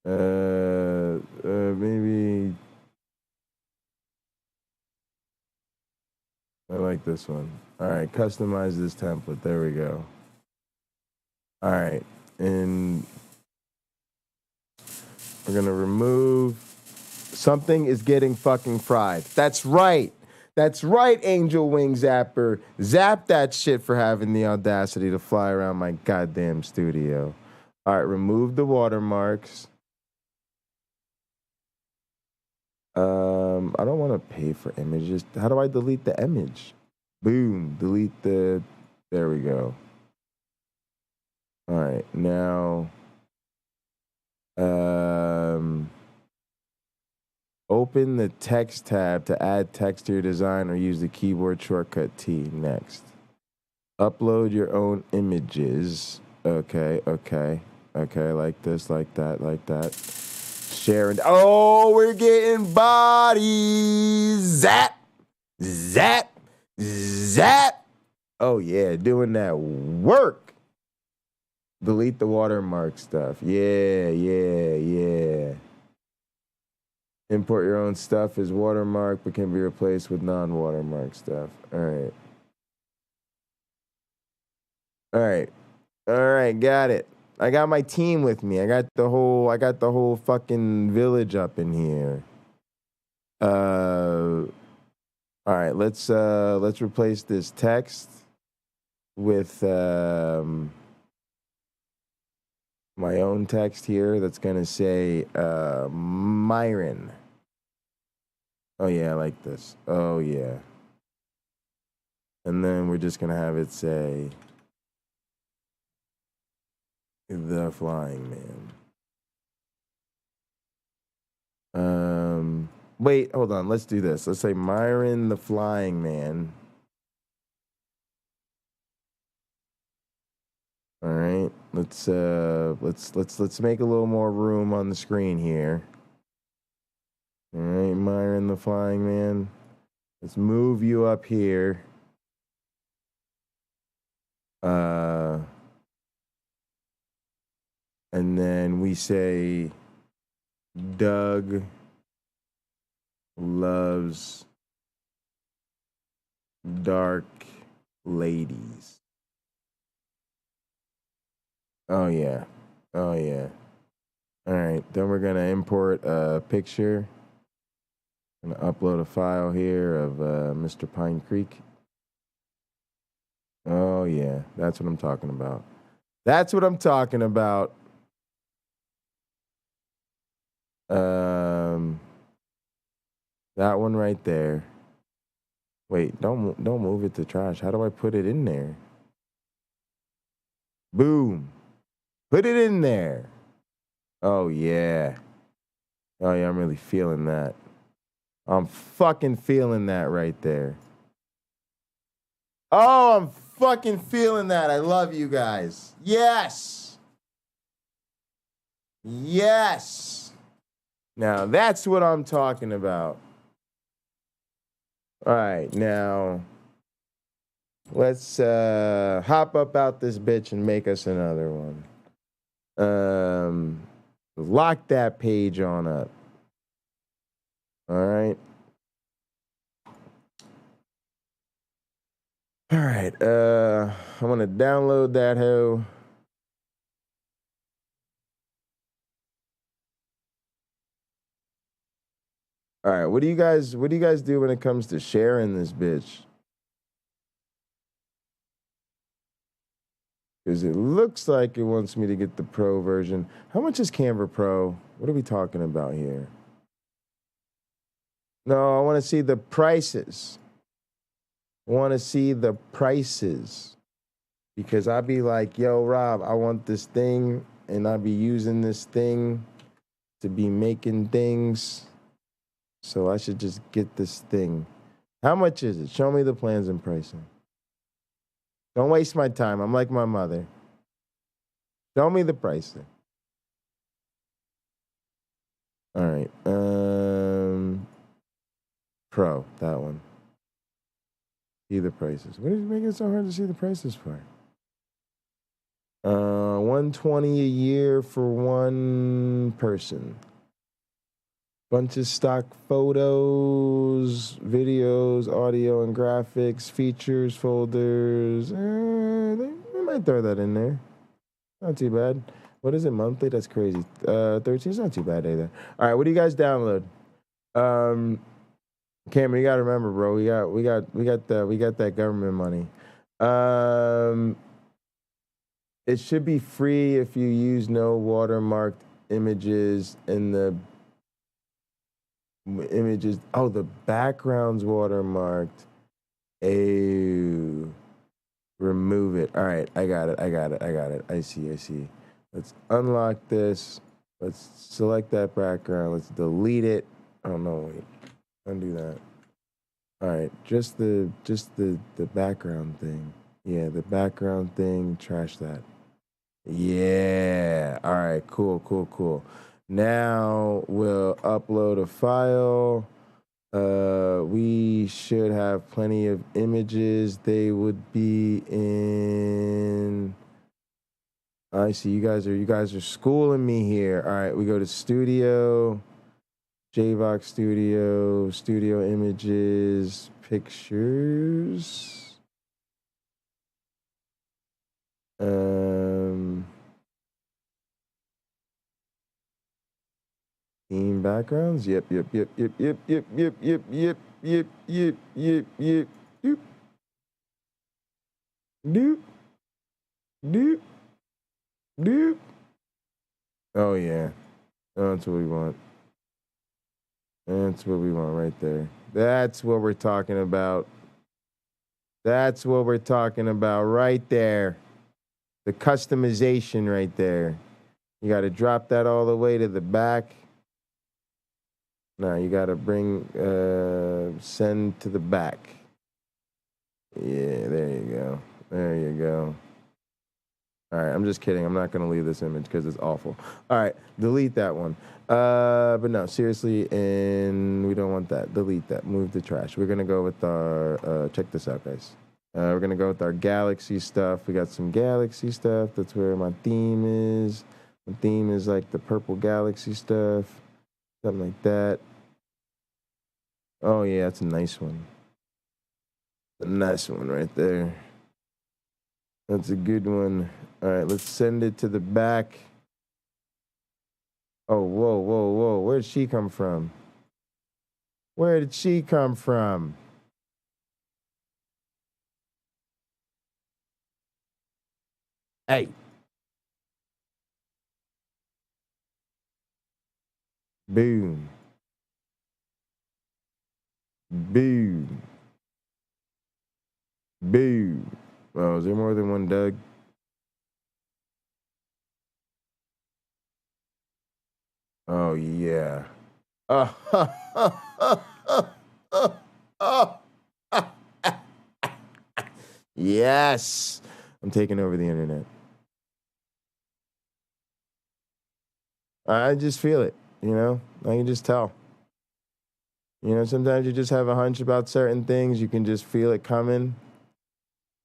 Maybe I like this one. All right, customize this template. There we go. All right, and we're gonna remove. Something is getting fucking fried. That's right. That's right, Angel Wing Zapper. Zap that shit for having the audacity to fly around my goddamn studio. All right, remove the watermarks. I don't want to pay for images. How do I delete the image? Boom, delete the, there we go. All right, now, open the text tab to add text to your design or use the keyboard shortcut T. Next. Upload your own images. Okay, like this, like that, like that. Share and, oh, we're getting bodies. Zap, zap, zap. Oh yeah, doing that work. Delete the watermark stuff. Yeah. Import your own stuff is watermark, but can be replaced with non-watermark stuff. All right, got it. I got my team with me. I got the whole fucking village up in here. All right, let's replace this text with my own text here that's gonna say Myron. Oh yeah, I like this. Oh yeah. And then we're just gonna have it say the Flying Man. Wait, hold on. Let's do this. Let's say Myron the Flying Man. All right. Let's make a little more room on the screen here. All right, Myron the Flying Man. Let's move you up here. And then we say Doug loves dark ladies. Oh yeah. All right, then we're gonna import a picture. I'm gonna upload a file here of Mr. Pine Creek. Oh yeah, that's what I'm talking about. That one right there. Wait, don't move it to trash. How do I put it in there? Boom. Put it in there. Oh yeah, I'm really feeling that. I'm fucking feeling that right there. Oh, I'm fucking feeling that. I love you guys. Yes. Now, that's what I'm talking about. All right, now, let's hop up out this bitch and make us another one. Lock that page on up. All right. I'm gonna download that hoe. All right, what do you guys do when it comes to sharing this bitch? Because it looks like it wants me to get the Pro version. How much is Canva Pro? What are we talking about here? No, I want to see the prices. I want to see the prices. Because I'd be like, yo, Rob, I want this thing, and I'd be using this thing to be making things. So I should just get this thing. How much is it? Show me the plans and pricing. Don't waste my time. I'm like my mother. Show me the pricing. All right. Pro, that one. See the prices. What is making it so hard to see the prices for? $120 a year for one person. Bunch of stock photos, videos, audio and graphics, features, folders. They might throw that in there. Not too bad. What is it, monthly? That's crazy. 13 is not too bad either. All right, what do you guys download? Cameron, you gotta remember, bro. We got that government money. It should be free if you use no watermarked images in the images. Oh, the background's watermarked. Ew. Remove it. All right, I got it. I see. Let's unlock this. Let's select that background. Let's delete it. Oh no, wait. Undo that. All right, just the background thing. Yeah, the background thing. Trash that. Yeah. All right. Cool. Now we'll upload a file. We should have plenty of images. They would be in. I see you guys are schooling me here. All right, we go to Studio, JVox Studio Images, Pictures. Theme backgrounds. Yep. Doop. Oh yeah. That's what we want. That's what we want right there. That's what we're talking about. That's what we're talking about right there. The customization right there. You got to drop that all the way to the back. Now you got to bring, send to the back. Yeah, there you go. All right, I'm just kidding. I'm not going to leave this image because it's awful. All right, delete that one. But no, seriously, and we don't want that. Delete that. Move the trash. We're going to go with our, check this out, guys. We're going to go with our Galaxy stuff. We got some Galaxy stuff. That's where my theme is. My theme is like the purple Galaxy stuff. Something like that. Oh, yeah, that's a nice one. A nice one right there. That's a good one. All right, let's send it to the back. Oh, whoa. Where did she come from? Hey. Boom. Oh, is there more than one Doug? Oh, yeah. Yes. I'm taking over the internet. I just feel it, I can just tell. Sometimes you just have a hunch about certain things. You can just feel it coming.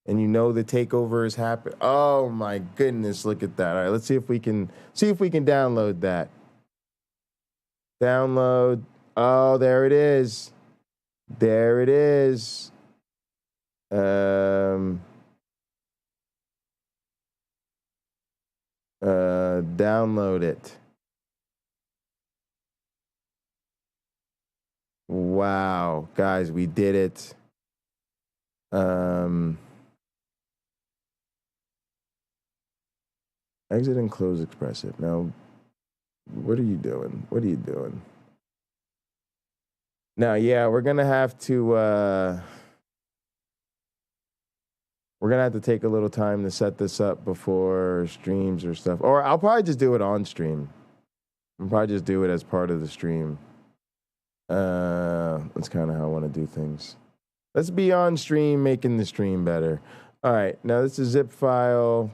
And the takeover is happening. Oh my goodness, look at that. All right, let's see if we can download that. Download. Oh, there it is. Download it. wow. Guys, we did it. Exit and close expressive. Now, what are you doing? What are you doing? Now, yeah, we're gonna have to take a little time to set this up before streams or stuff. Or I'll probably just do it on stream. I'll probably just do it as part of the stream. That's kind of how I want to do things. Let's be on stream, making the stream better. All right, now this is zip file,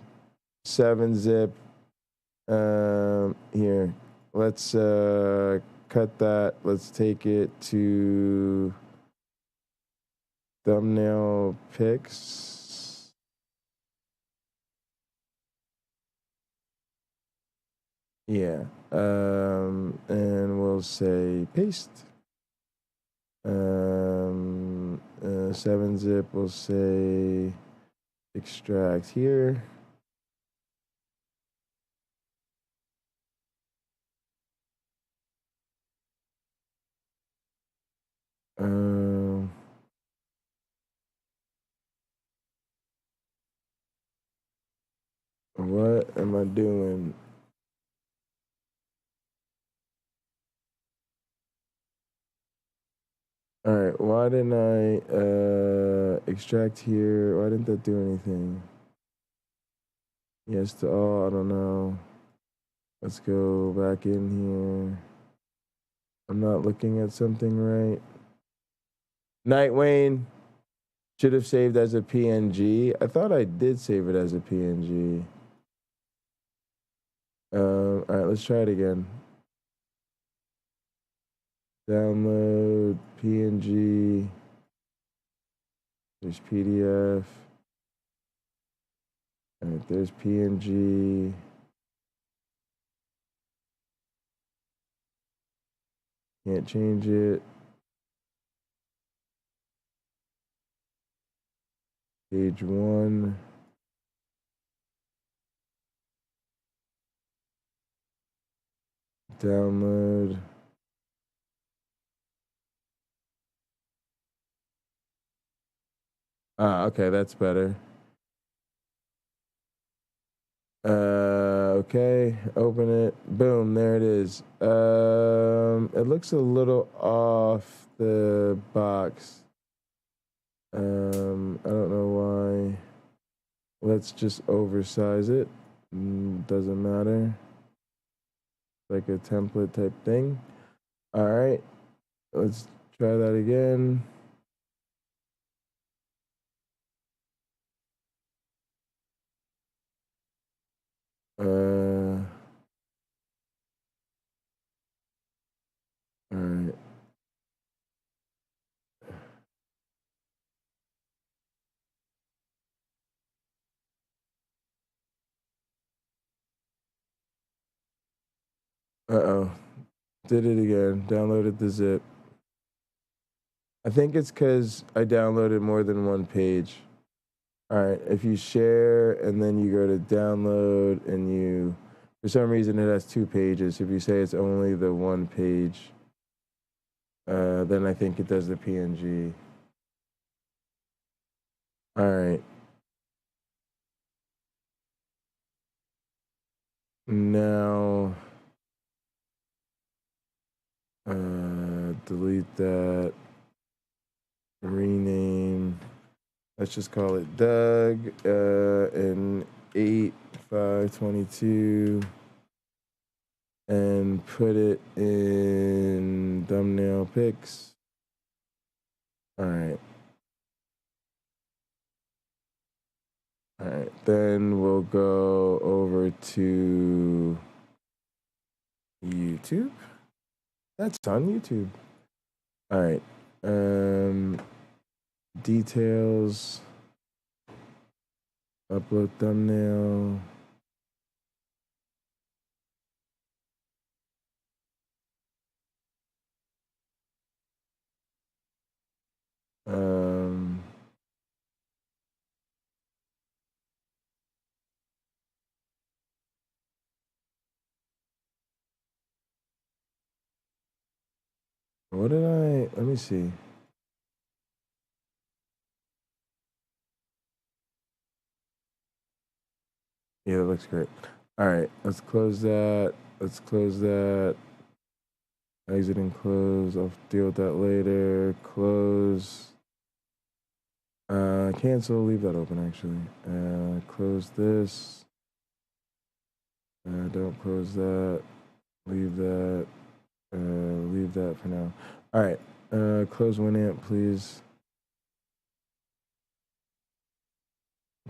7-zip. Here, let's cut that. Let's take it to thumbnail pics. Yeah, and we'll say paste. 7-zip, we'll say extract here. What am I doing? All right, why didn't I extract here? Why didn't that do anything? Yes to all, I don't know. Let's go back in here. I'm not looking at something right. Nightwayne should have saved as a PNG. I thought I did save it as a PNG. All right, let's try it again. Download PNG. There's PDF. All right, there's PNG. Can't change it. Page 1. Download. Okay, that's better. Okay, open it. Boom, there it is. It looks a little off the box. I don't know why. Let's just oversize it. Doesn't matter. Like a template type thing. All right, let's try that again. All right. Did it again. Downloaded the zip. I think it's because I downloaded more than one page. All right, if you share and then you go to download and you, for some reason it has 2 pages. If you say it's only the 1 page, then I think it does the PNG. All right. Now, delete that. Rename. Let's just call it Doug and 8/5/22 and put it in thumbnail pics. All right. All right. Then we'll go over to YouTube. That's on YouTube. All right. Details. Upload thumbnail. What did I? Let me see. Yeah, that looks great. All right, let's close that. Let's close that. Exit and close. I'll deal with that later. Close. Cancel. Leave that open, actually. Close this. Don't close that. Leave that. Leave that for now. All right. Close Winamp, please.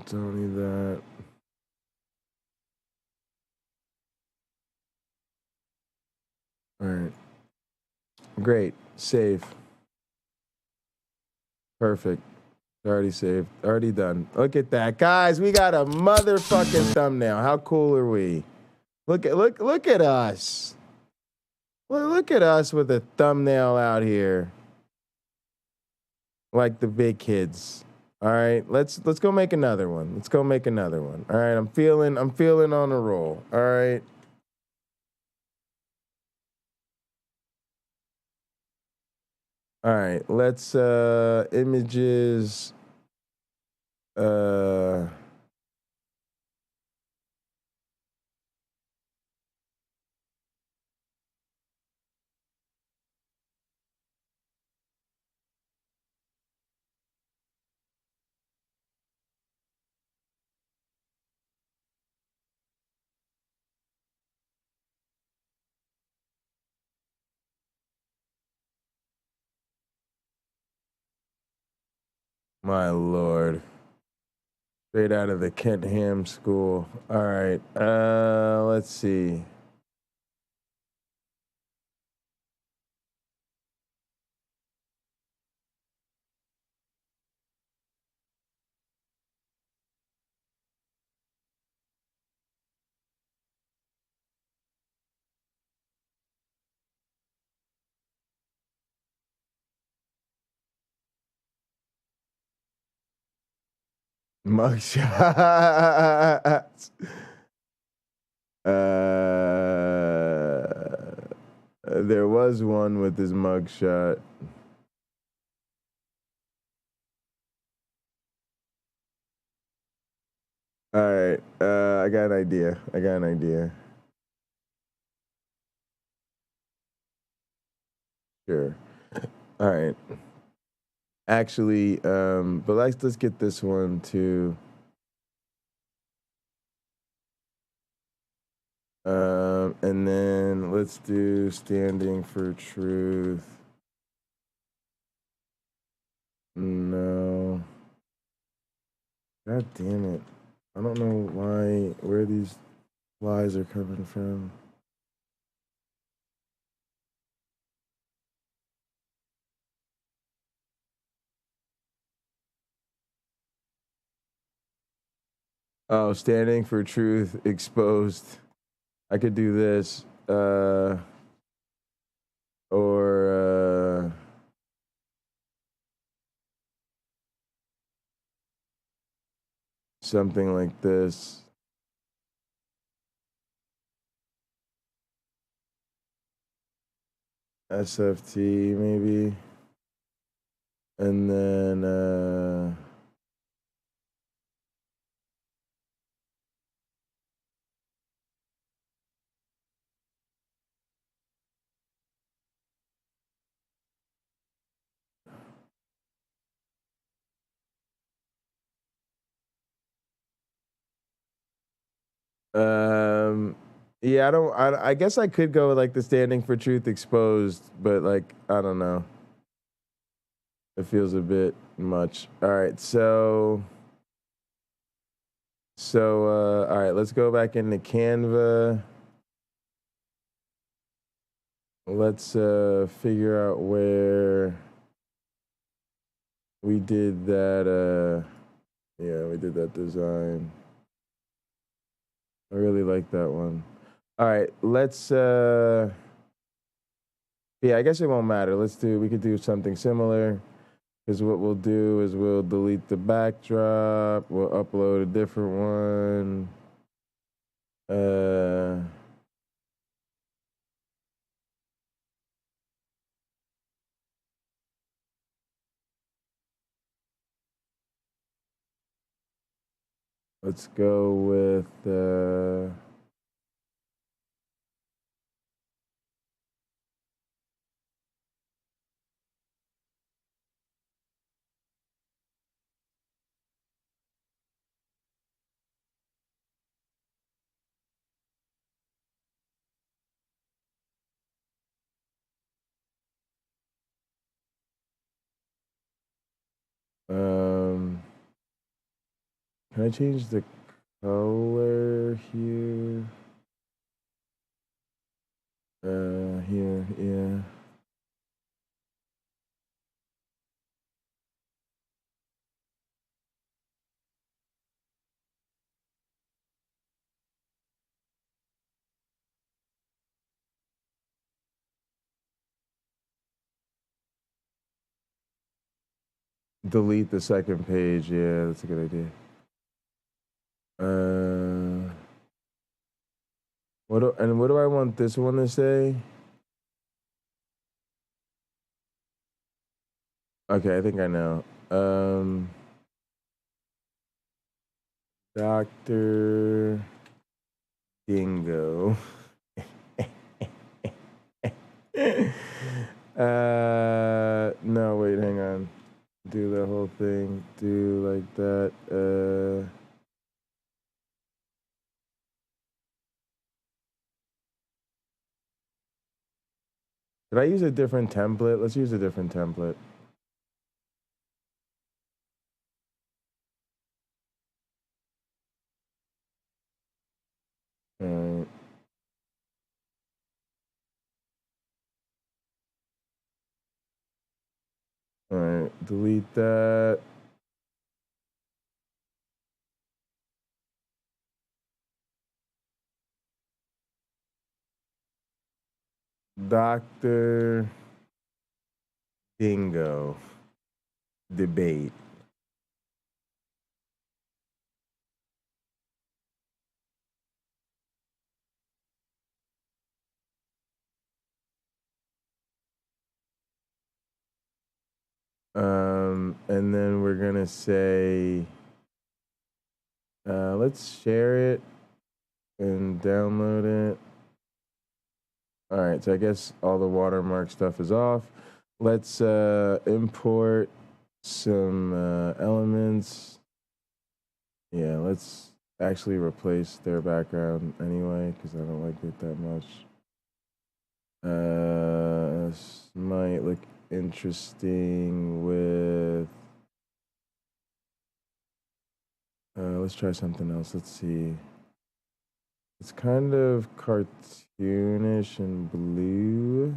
Don't need that. All right. Great. Save. Perfect. Already saved. Already done. Look at that. Guys, we got a motherfucking thumbnail. How cool are we? Look at us. Look at us with a thumbnail out here. Like the big kids. All right, let's go make another one. Let's go make another one. All right, I'm feeling on a roll. All right. All right, let's images. My lord. Straight out of the Kent Ham School. All right. Let's see. Mugshots. There was one with his mugshot. All right. I got an idea. Sure. All right. Actually, but let's get this one too. And then let's do standing for truth. No. God damn it. I don't know where these lies are coming from. Oh, standing for truth exposed. I could do this. Or something like this. SFT maybe. And then yeah, I guess I could go with like the standing for truth exposed, but like I don't know. It feels a bit much. All right, so all right, let's go back into Canva. Let's figure out where we did that yeah, we did that design. I really like that one. All right, let's yeah, I guess it won't matter. We could do something similar. Because what we'll do is we'll delete the backdrop. We'll upload a different one. Let's go with can I change the color here? Here, yeah. Delete the second page. Yeah, that's a good idea. What do I want this one to say? Okay, I think I know. Dr. Dingo. No, wait, hang on. Do the whole thing. Do like that. Did I use a different template? Let's use a different template. All right. All right, delete that. Dr. Dingo debate. And then we're gonna say, let's share it and download it. All right, so I guess all the watermark stuff is off. Let's import some elements. Yeah, let's actually replace their background anyway, because I don't like it that much. This might look interesting with... let's try something else. Let's see. It's kind of cartoonish and blue.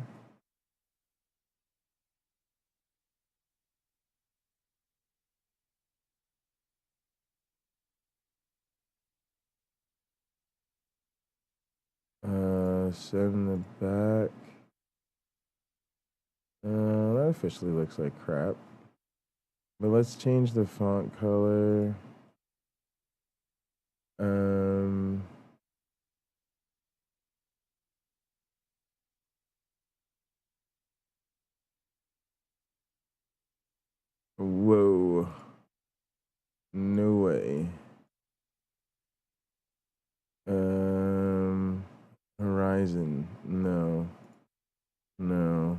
Send the back. That officially looks like crap. But let's change the font color. Whoa. No way. Horizon. No. No.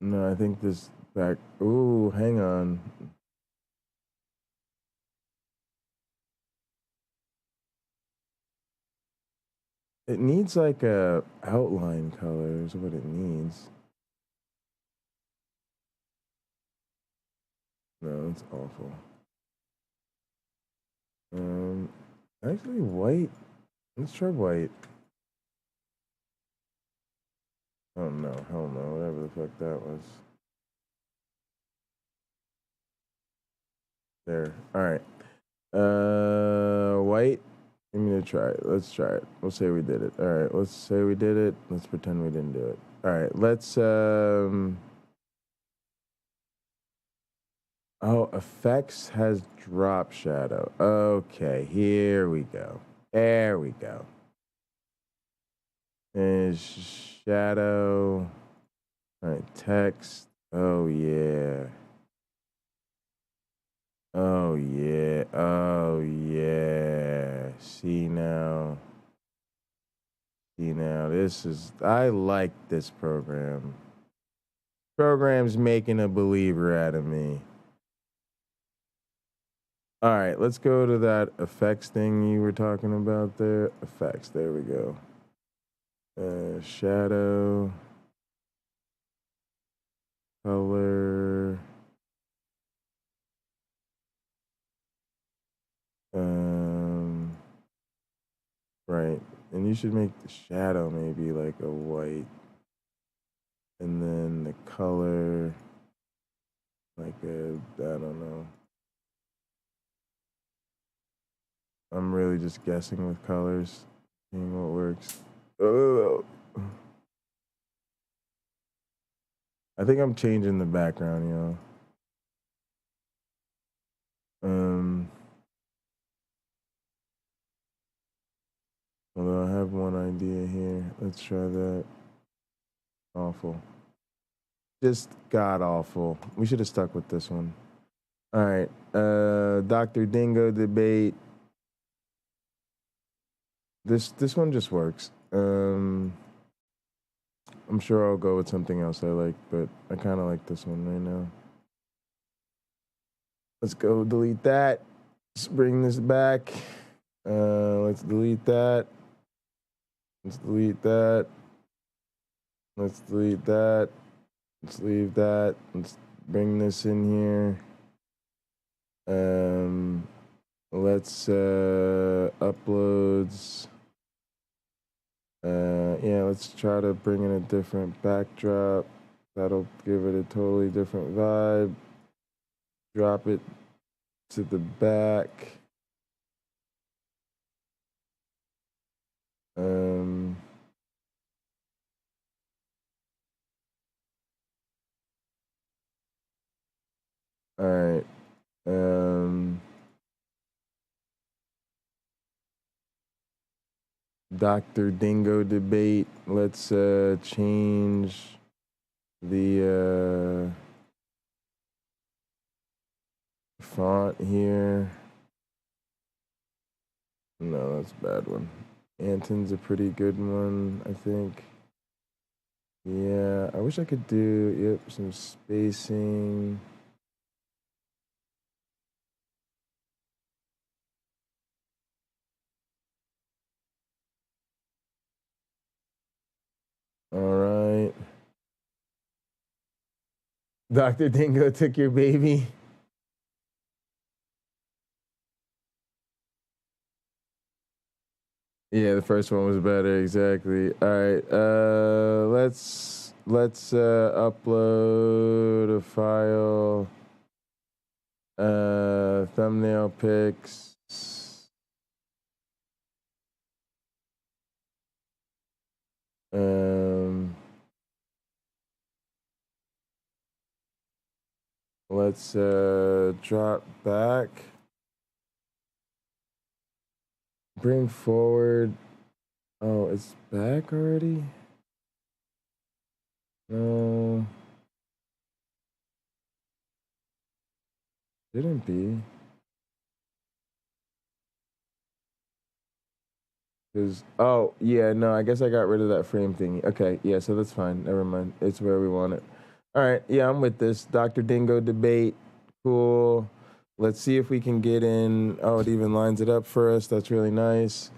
No, I think this back. Ooh, hang on. It needs like a outline color is what it needs. No, that's awful. Actually white. Let's try white. Oh no, hell no, whatever the fuck that was. There. Alright. White. Give me a try. Let's try it. We'll say we did it. Alright, let's say we did it. Let's pretend we didn't do it. Alright, let's oh, effects has drop shadow. Okay, here we go. There we go. Is shadow. All right, text. Oh, yeah. Oh, yeah. Oh, yeah. See now. See now. This is, I like this program. Program's making a believer out of me. All right, let's go to that effects thing you were talking about there. Effects, there we go. Shadow. Color. Right. And you should make the shadow maybe like a white. And then the color, like a, I don't know. I'm really just guessing with colors, seeing what works. Oh. I think I'm changing the background, y'all. Although I have one idea here. Let's try that. Awful. Just god awful. We should have stuck with this one. All right. Dr. Dingo debate. This one just works. I'm sure I'll go with something else I like, but I kind of like this one right now. Let's go delete that. Let's bring this back. Let's delete that. Let's delete that. Let's delete that. Let's leave that. Let's bring this in here. Let's uploads. Yeah, let's try to bring in a different backdrop. That'll give it a totally different vibe. Drop it to the back. All right. Dr. Dingo debate. Let's change the font here. No, that's a bad one. Anton's a pretty good one, I think. Yeah, I wish I could do, some spacing. All right. Dr. Dingo took your baby. Yeah, the first one was better, exactly. All right, let's upload a file. Thumbnail pics. Let's drop back. Bring forward. Oh, it's back already? No. Shouldn't be. Oh, yeah, no, I guess I got rid of that frame thingy. Okay, yeah, so that's fine. Never mind. It's where we want it. All right, yeah, I'm with this. Dr. Dingo debate. Cool. Let's see if we can get in. Oh, it even lines it up for us. That's really nice.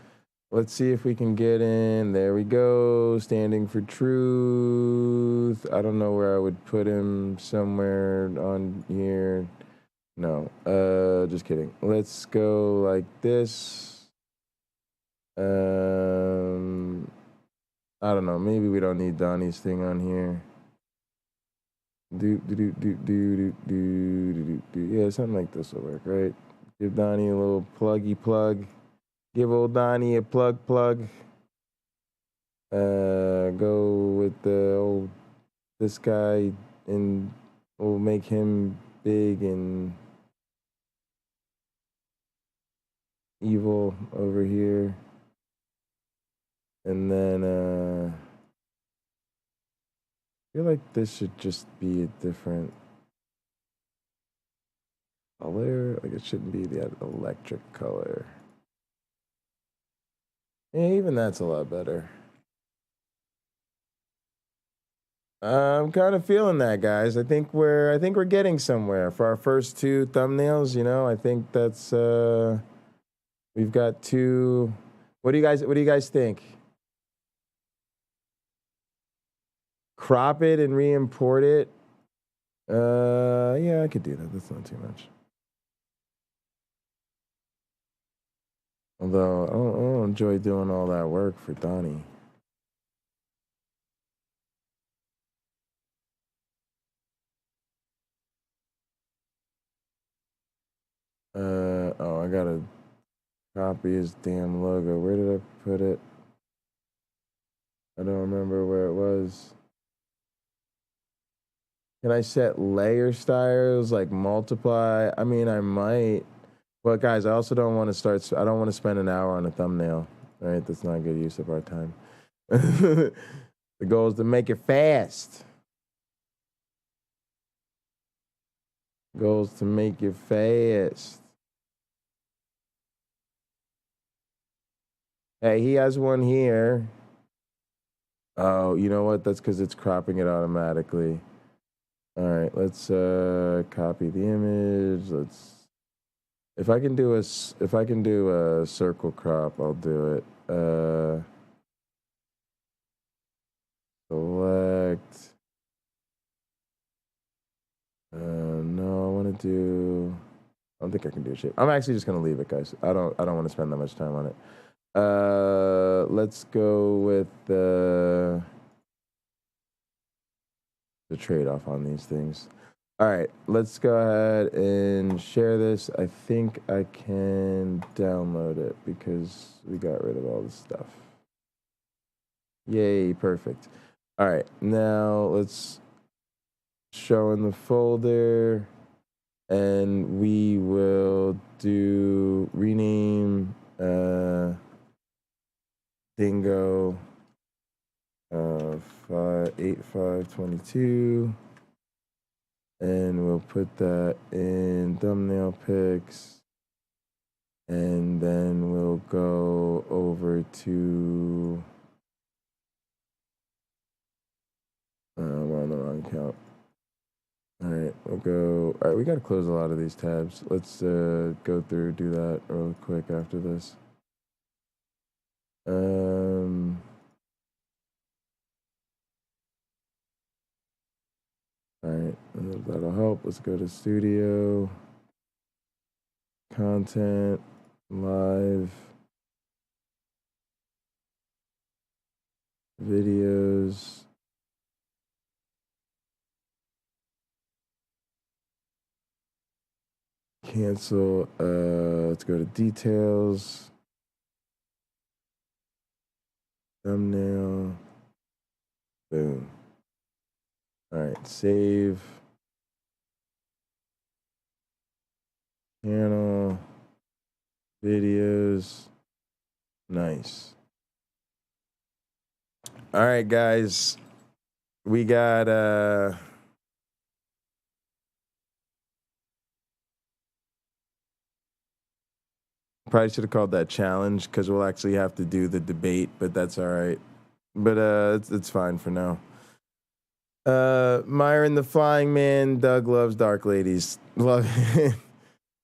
Let's see if we can get in. There we go. Standing for truth. I don't know where I would put him. Somewhere on here. No, just kidding. Let's go like this. I don't know. Maybe we don't need Donnie's thing on here. Yeah, something like this will work, right? Give Donnie a little pluggy plug. Give old Donnie a plug. Go with this guy, and we'll make him big and evil over here. And then feel like this should just be a different color. Like it shouldn't be the electric color. Yeah, even that's a lot better. I'm kind of feeling that, guys. I think we're getting somewhere for our first two thumbnails. You know, I think that's we've got two. What do you guys think? Crop it and re-import it. Yeah, I could do that. That's not too much. Although I don't enjoy doing all that work for Donnie. Oh, I gotta copy his damn logo. Where did I put it? I don't remember where it was. Can I set layer styles, like multiply? I mean, I might. But guys, I also don't want to I don't want to spend an hour on a thumbnail. All right, that's not good use of our time. The goal is to make it fast. Goal is to make it fast. Hey, he has one here. Oh, you know what? That's because it's cropping it automatically. All right, let's copy the image. If I can do a circle crop, I'll do it. Select. No, I want to do. I don't think I can do shape. I'm actually just gonna leave it, guys. I don't want to spend that much time on it. Let's go with the trade-off on these things. All right, let's go ahead and share this. I think I can download it because we got rid of all this stuff. Yay, perfect. All right, now let's show in the folder, and we will do rename Dingo 8522. And we'll put that in thumbnail pics. And then we'll go over to, we're on the wrong count. All right, all right, we got to close a lot of these tabs. Let's go through, do that real quick after this. All right, that'll help. Let's go to studio, content, live, videos. Cancel. Let's go to details, thumbnail, boom. All right, save. Channel, videos, nice. All right, guys, we got probably should have called that challenge because we'll actually have to do the debate, but that's all right. But it's fine for now. Myron the Flying Man, Doug loves dark ladies. Love it.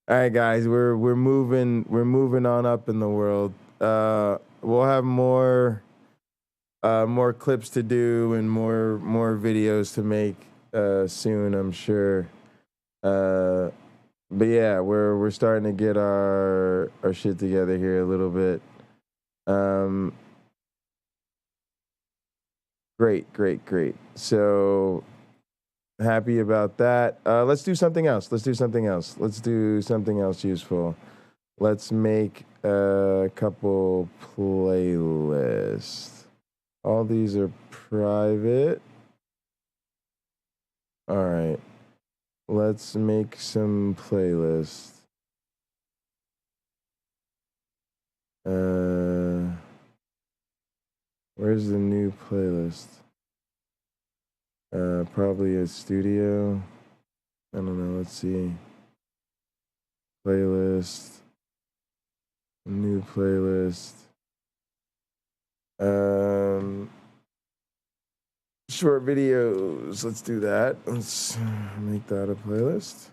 All right, guys, we're moving on up in the world. We'll have more clips to do and more videos to make soon, I'm sure. But yeah, we're starting to get our shit together here a little bit. Great. So happy about that. Let's do something else. Let's do something else useful. Let's make a couple playlists. All these are private. All right. Let's make some playlists. Where's the new playlist? Probably a studio. I don't know. Let's see. Playlist. New playlist. Short videos. Let's do that. Let's make that a playlist.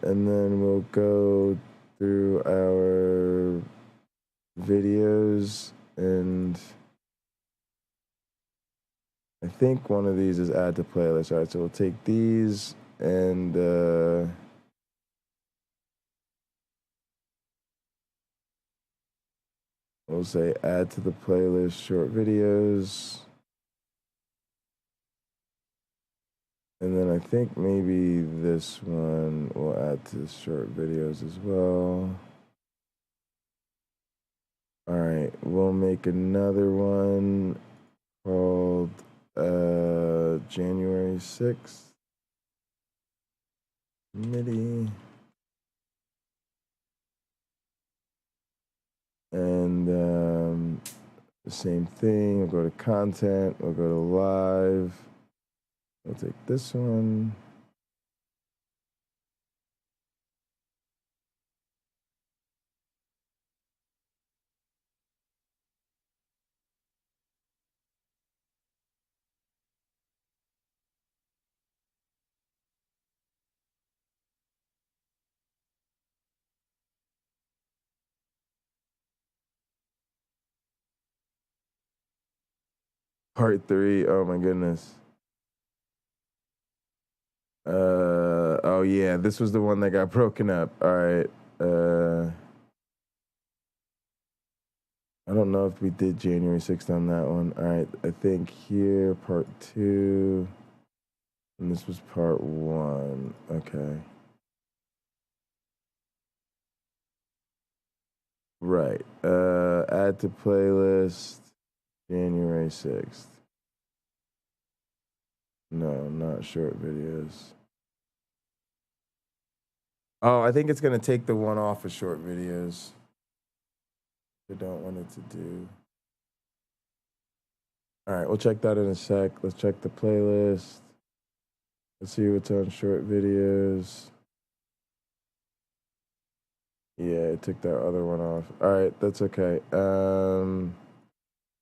And then we'll go through our videos, and I think one of these is add to playlist. All right, so we'll take these and we'll say add to the playlist short videos. And then I think maybe this one will add to short videos as well. All right, we'll make another one called January 6th. MIDI. And the same thing, we'll go to content, we'll go to live. We'll take this one. Part 3, oh my goodness. Oh yeah, this was the one that got broken up. All right. I don't know if we did January 6th on that one. All right, I think here, part 2, and this was part 1. Okay. Right. Add to playlist, January 6th. No, not short videos. Oh, I think it's going to take the one off of short videos. I don't want it to do. All right, we'll check that in a sec. Let's check the playlist. Let's see what's on short videos. Yeah, it took that other one off. All right, that's okay.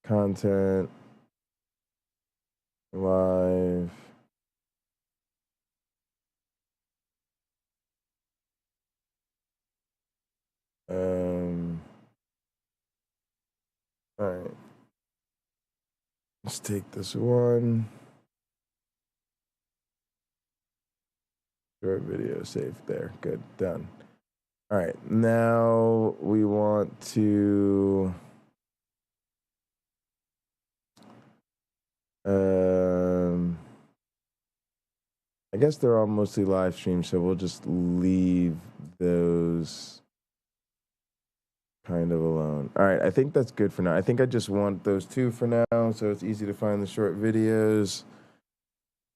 Content. Live. All right. Let's take this one. Short video saved there. Good, done. All right, now we want to I guess they're all mostly live streams, so we'll just leave those kind of alone. All right, I think that's good for now. I think I just want those two for now, so it's easy to find the short videos.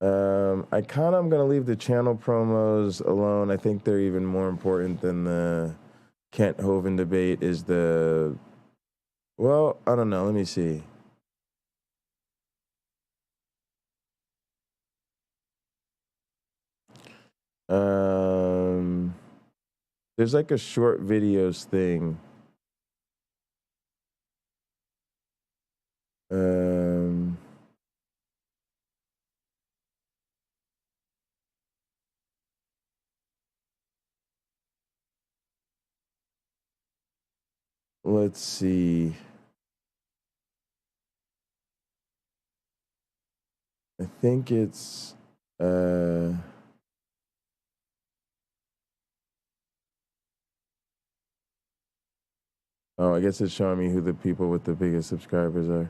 I kind of am going to leave the channel promos alone. I think they're even more important than the Kent Hovind debate is the, well, I don't know. Let me see. There's like a short videos thing. Let's see. I think it's oh, I guess it's showing me who the people with the biggest subscribers are.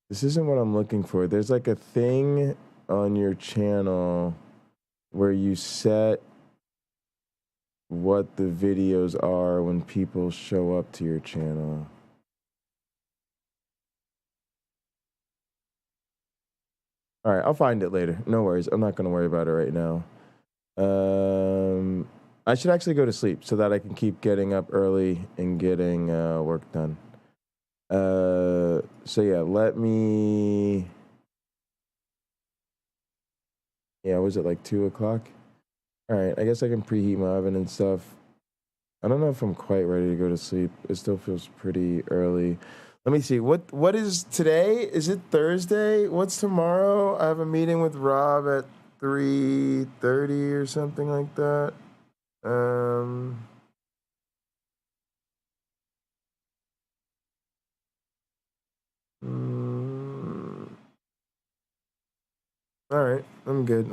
This isn't what I'm looking for. There's like a thing on your channel where you set what the videos are when people show up to your channel. All right, I'll find it later. No worries. I'm not going to worry about it right now. I should actually go to sleep so that I can keep getting up early and getting work done. So yeah, let me. Yeah, was it like 2 o'clock? All right, I guess I can preheat my oven and stuff. I don't know if I'm quite ready to go to sleep. It still feels pretty early. Let me see. What is today? Is it Thursday? What's tomorrow? I have a meeting with Rob at 3:30 or something like that. All right, I'm good.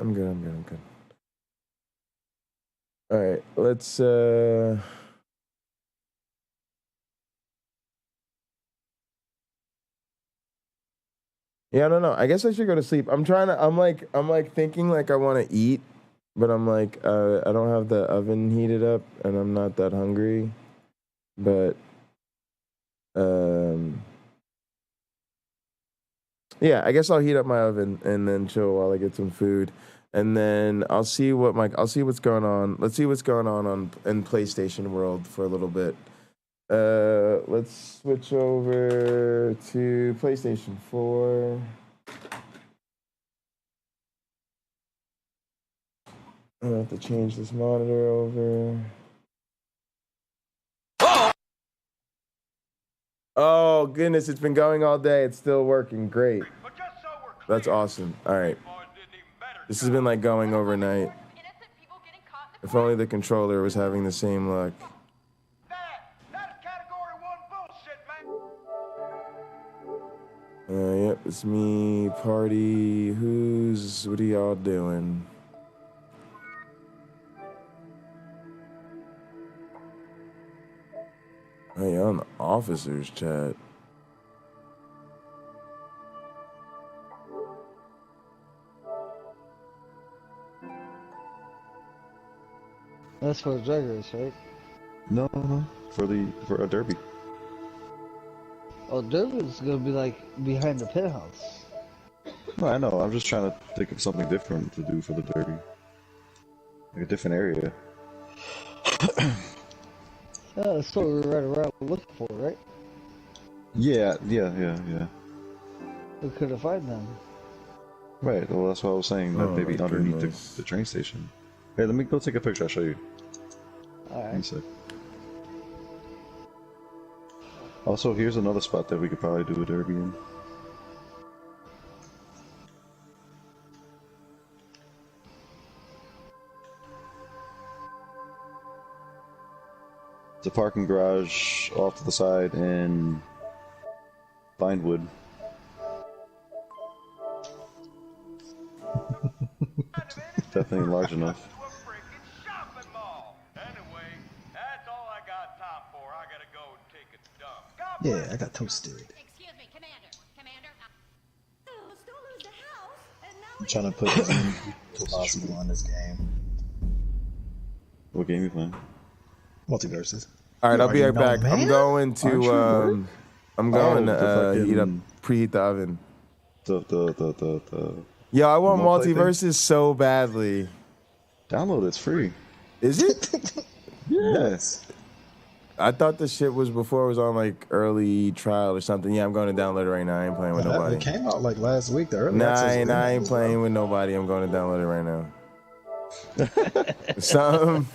All right, let's. Yeah, I don't know. I guess I should go to sleep. I'm like thinking like I want to eat, but I'm like I don't have the oven heated up and I'm not that hungry. But yeah, I guess I'll heat up my oven and then chill while I get some food, and then I'll see what's going on. Let's see what's going on in PlayStation World for a little bit. Let's switch over to PlayStation 4. I have to change this monitor over. Oh, goodness, it's been going all day. It's still working. Great. That's awesome. All right. This has been like going overnight. If only the controller was having the same luck. Yep, it's me, party. What are y'all doing? Hey, on the officers chat. That's for a drag race, right? No, for a derby. Oh, derby is gonna be like behind the penthouse. No, I know. I'm just trying to think of something different to do for the derby, like a different area. Yeah, that's what we're right around looking for, right? Yeah. We couldn't find them. Right. Well, that's what I was saying. That maybe underneath the train station. Hey, let me go take a picture. I'll show you. Alright. One sec. Also, here's another spot that we could probably do a derby in. It's a parking garage off to the side in Vinewood. Definitely large enough. Yeah, I got toasted. I'm trying to put as many people as possible on this game. What game you playing? Multiverses. All right, I'll be right back. Man? I'm going to preheat the oven. Yo, I want Multiverses so badly. Download it's free. Is it? Yes. I thought the shit was before it was on like early trial or something. Yeah, I'm going to download it right now. I ain't playing with nobody. It came out like last week. The early Nah, access I ain't playing with nobody. I'm going to download it right now. Something.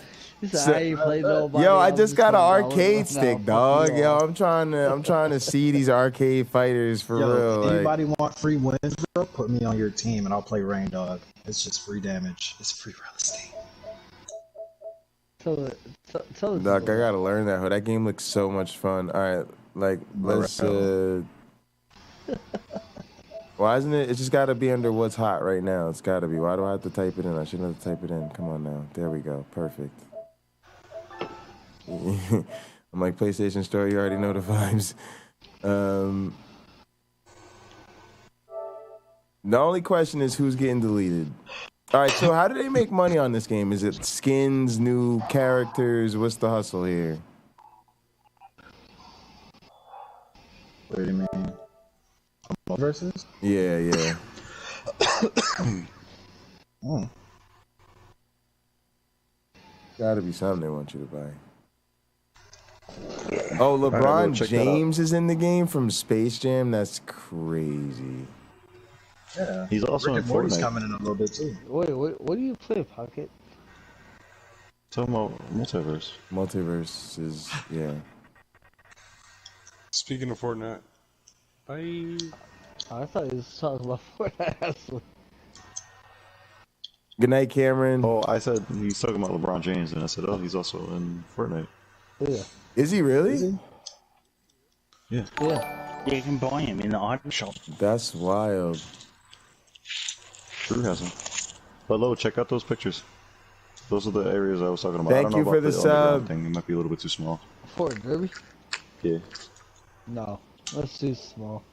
Yo, I just got an arcade stick, dog. Yo, I'm trying to see these arcade fighters for real. If anybody want free wins, bro, put me on your team and I'll play Rain Dog. It's just free damage. It's free real estate. Doc, I gotta learn that. That game looks so much fun. All right, like let's. Why isn't it? It's just gotta be under what's hot right now. It's gotta be. Why do I have to type it in? I shouldn't have to type it in. Come on now. There we go. Perfect. I'm like PlayStation Store. You already know the vibes. The only question is who's getting deleted. All right, so how do they make money on this game? Is it skins, new characters? What's the hustle here? What do you mean? Versus? Yeah. Gotta be something they want you to buy. Oh, right, LeBron check that out. James is in the game from Space Jam? That's crazy. Yeah. He's also Rick in and Morty's Fortnite. coming in a little bit too. Wait, what do you play, Pocket? Talking about multiverse. Multiverse is, yeah. Speaking of Fortnite, bye. I thought he was talking about Fortnite. Good night, Cameron. Oh, I said he's talking about LeBron James, and I said, oh, he's also in Fortnite. Yeah. Is he really? Yeah. Yeah. You can buy him in the item shop. That's wild. Drew has him. But Lo, check out those pictures. Those are the areas I was talking about. I Thank don't know you about for the underground sub. thing. It might be a little bit too small. Fort Derby? Yeah. No, that's too small.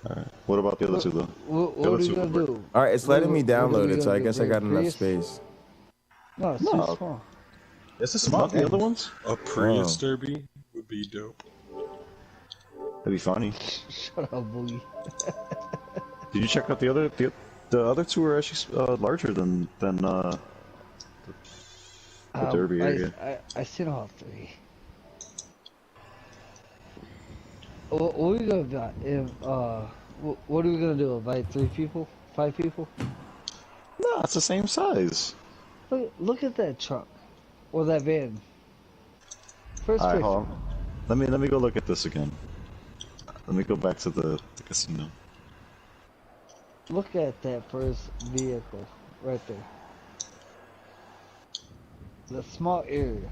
Alright. What about the other two, though? What The are other you two gonna would work. do? All right, it's letting me What are download we it, so gonna I do, guess I Great got enough Prius? space. No, it's No. too small. It's a small Not the game. other ones? A Prius Derby would be dope. That'd be funny. Shut up, Boogie. Did you check out the other? The other two are actually larger than the Derby area. I seen all three. What are we gonna do? What are we gonna do? Invite 3 people? 5 people? No, it's the same size. Look at that truck. Or that van. First Alright, picture. hold on. Let me go look at this again. Let me go back to the casino. Look at that first vehicle. Right there. The small area.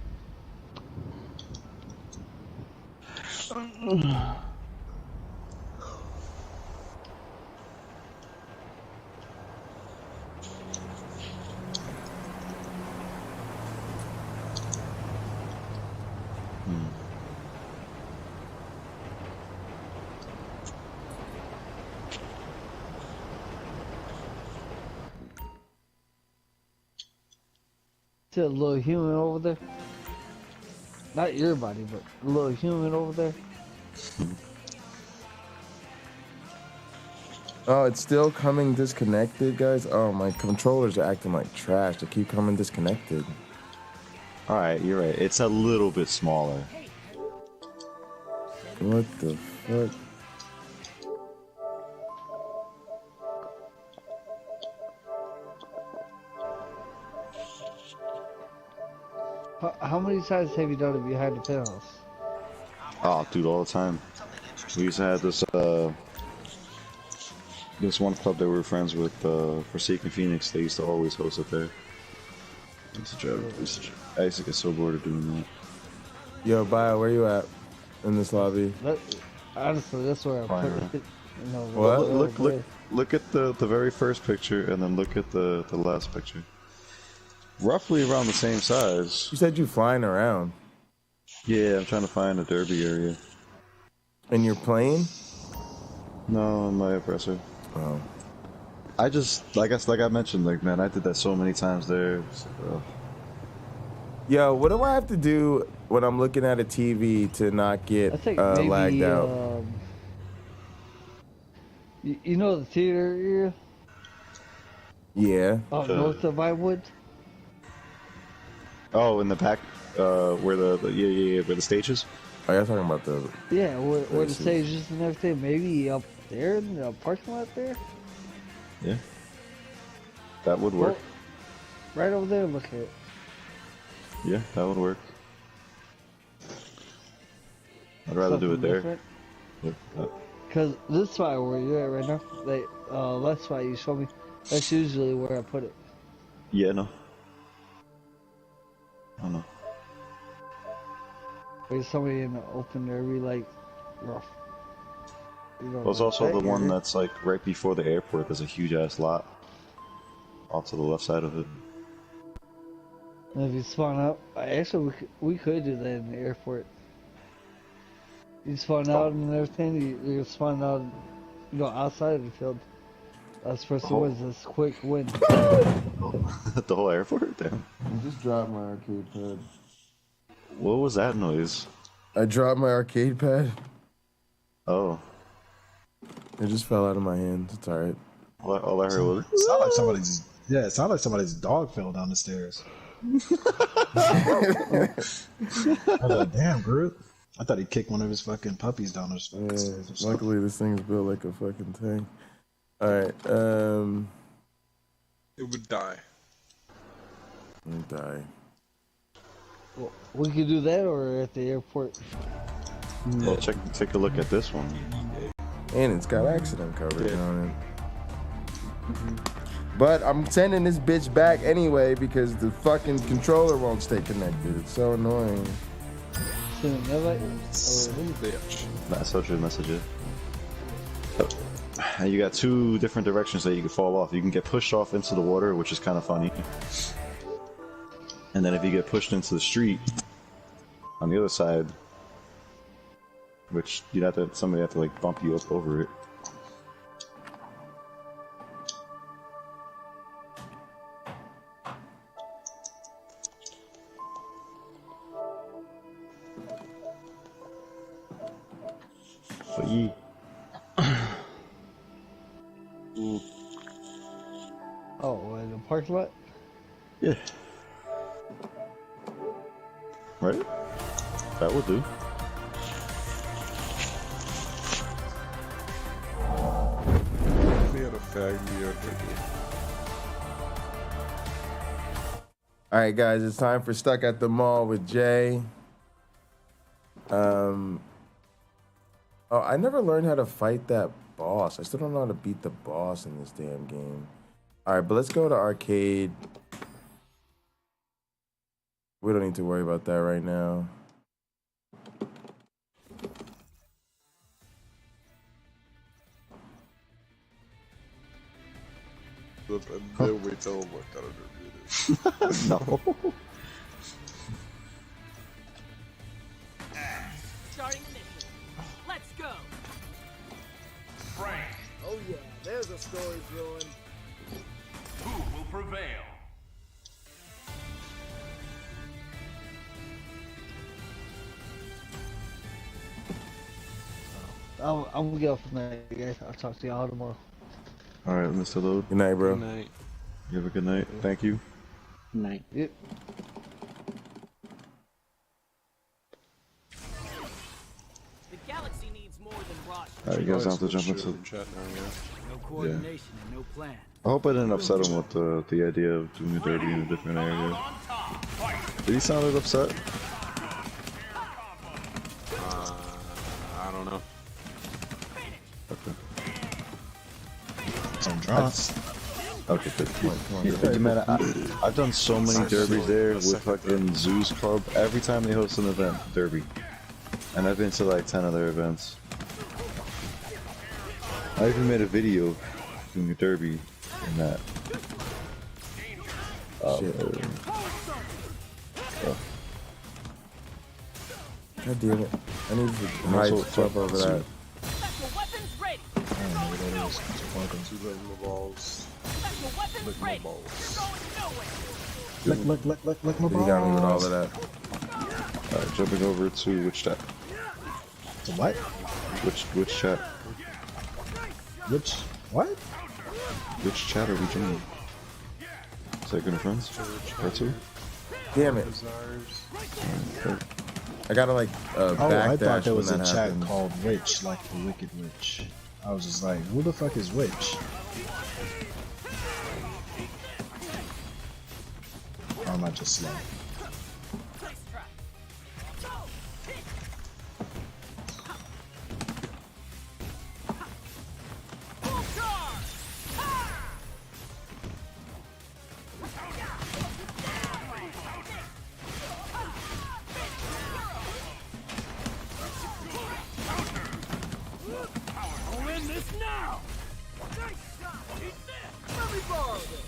See a little human over there? Not your body, but a little human over there. Oh, it's still coming disconnected, guys. Oh, my controllers are acting like trash. They keep coming disconnected. Alright, you're right. It's a little bit smaller. What the fuck? How many times have you done it behind the penthouse? Oh, dude, all the time. We used to have this this one club that we were friends with, Forsaken Phoenix. They used to always host it there. I used to get so bored of doing that. Yo, Bio, where you at in this lobby? Honestly, that's where I put it. You know, What? Look at the very first picture, and then look at the last picture. Roughly around the same size. You said you flying around. Yeah, I'm trying to find a derby area. And you're playing? No, in my oppressor. Oh. I guess like I mentioned, like, man, I did that so many times there. Yo, what do I have to do when I'm looking at a TV to not get I think maybe, lagged out? You know the theater area? Yeah. North of Vinewood? Oh, in the back, where the where the stage is? Oh, you're talking about the... Yeah, where the stage is and everything. Maybe up there in the parking lot there? Yeah. That would work. Right over there, look at it. Yeah, that would work. I'd rather do it there. Because this spot where you're at right now, like, last spot you showed me, that's usually where I put it. Yeah, no. I don't know. There's somebody in the open there, be like, rough. You know, There's like also that the one area. that's like right before the airport. There's a huge ass lot off to the left side of it. And if you spawn out, actually we could do that in the airport. You spawn out and everything, you spawn out, you know, outside of the field. That's first Oh. wins this quick win. The whole airport? Damn. I just dropped my arcade pad. What was that noise? I dropped my arcade pad. Oh. It just fell out of my hands. It's alright. All I heard was... It sounded like somebody's dog fell down the stairs. I was like, damn, Groot. I thought he kicked one of his fucking puppies down his fucking stairs or something. Luckily, this thing's built like a fucking tank. All right. It would die. It'd die. Well, we could do that or at the airport. Well, take a look at this one. And it's got accident coverage on it. But I'm sending this bitch back anyway because the fucking controller won't stay connected. It's so annoying. That's such a message. And you got two different directions that you can fall off. You can get pushed off into the water, which is kind of funny. And then if you get pushed into the street on the other side, which you'd have to, somebody have to like bump you up over it. Oh, in the parking lot? Yeah. Right? That would do. We had a fag me up right here. All right, guys, it's time for Stuck at the Mall with Jay. Oh, I never learned how to fight that boss. I still don't know how to beat the boss in this damn game. All right, but let's go to arcade. We don't need to worry about that right now. They'll wait till I'm like, I don't know who it is. No. Starting the mission. Let's go. Frank, Oh yeah, there's a story brewing. who will prevail? I'm gonna get off tonight, guys. I'll talk to y'all tomorrow. Alright, Mr. Load. Good night, bro. Good night. You have a good night. Thank you. Good night. Yep. The galaxy needs more than Rosh. Alright, you guys have to jump into chat now, No coordination and no plan. I hope I didn't upset him with the idea of doing a derby in a different area. Did he sound upset? I don't know. Okay. Some drops. Okay, good. Yeah, man, I've done so many derbies there with fucking Zeus Club. Every time they host an event, derby. And I've been to like 10 other events. I even made a video doing a derby in that. God damn it. I need to hide stuff over that. Special weapons ready. I don't know what that is. Two licking the balls. Special weapons Lick my ready. balls. You're going nowhere. Lick my balls. You got me with all of that. Alright, jumping over to which chat? To what? Which chat? Which? What? Which chat are we joining? Second friends? Part 2? Damn it. Okay. I gotta like Oh, I backdash thought there was a when that chat happens. called Witch, like the Wicked Witch. I was just like, who the fuck is Witch? Or am I just slow? I'll end this now. Nice shot. Eat this. Let me borrow this.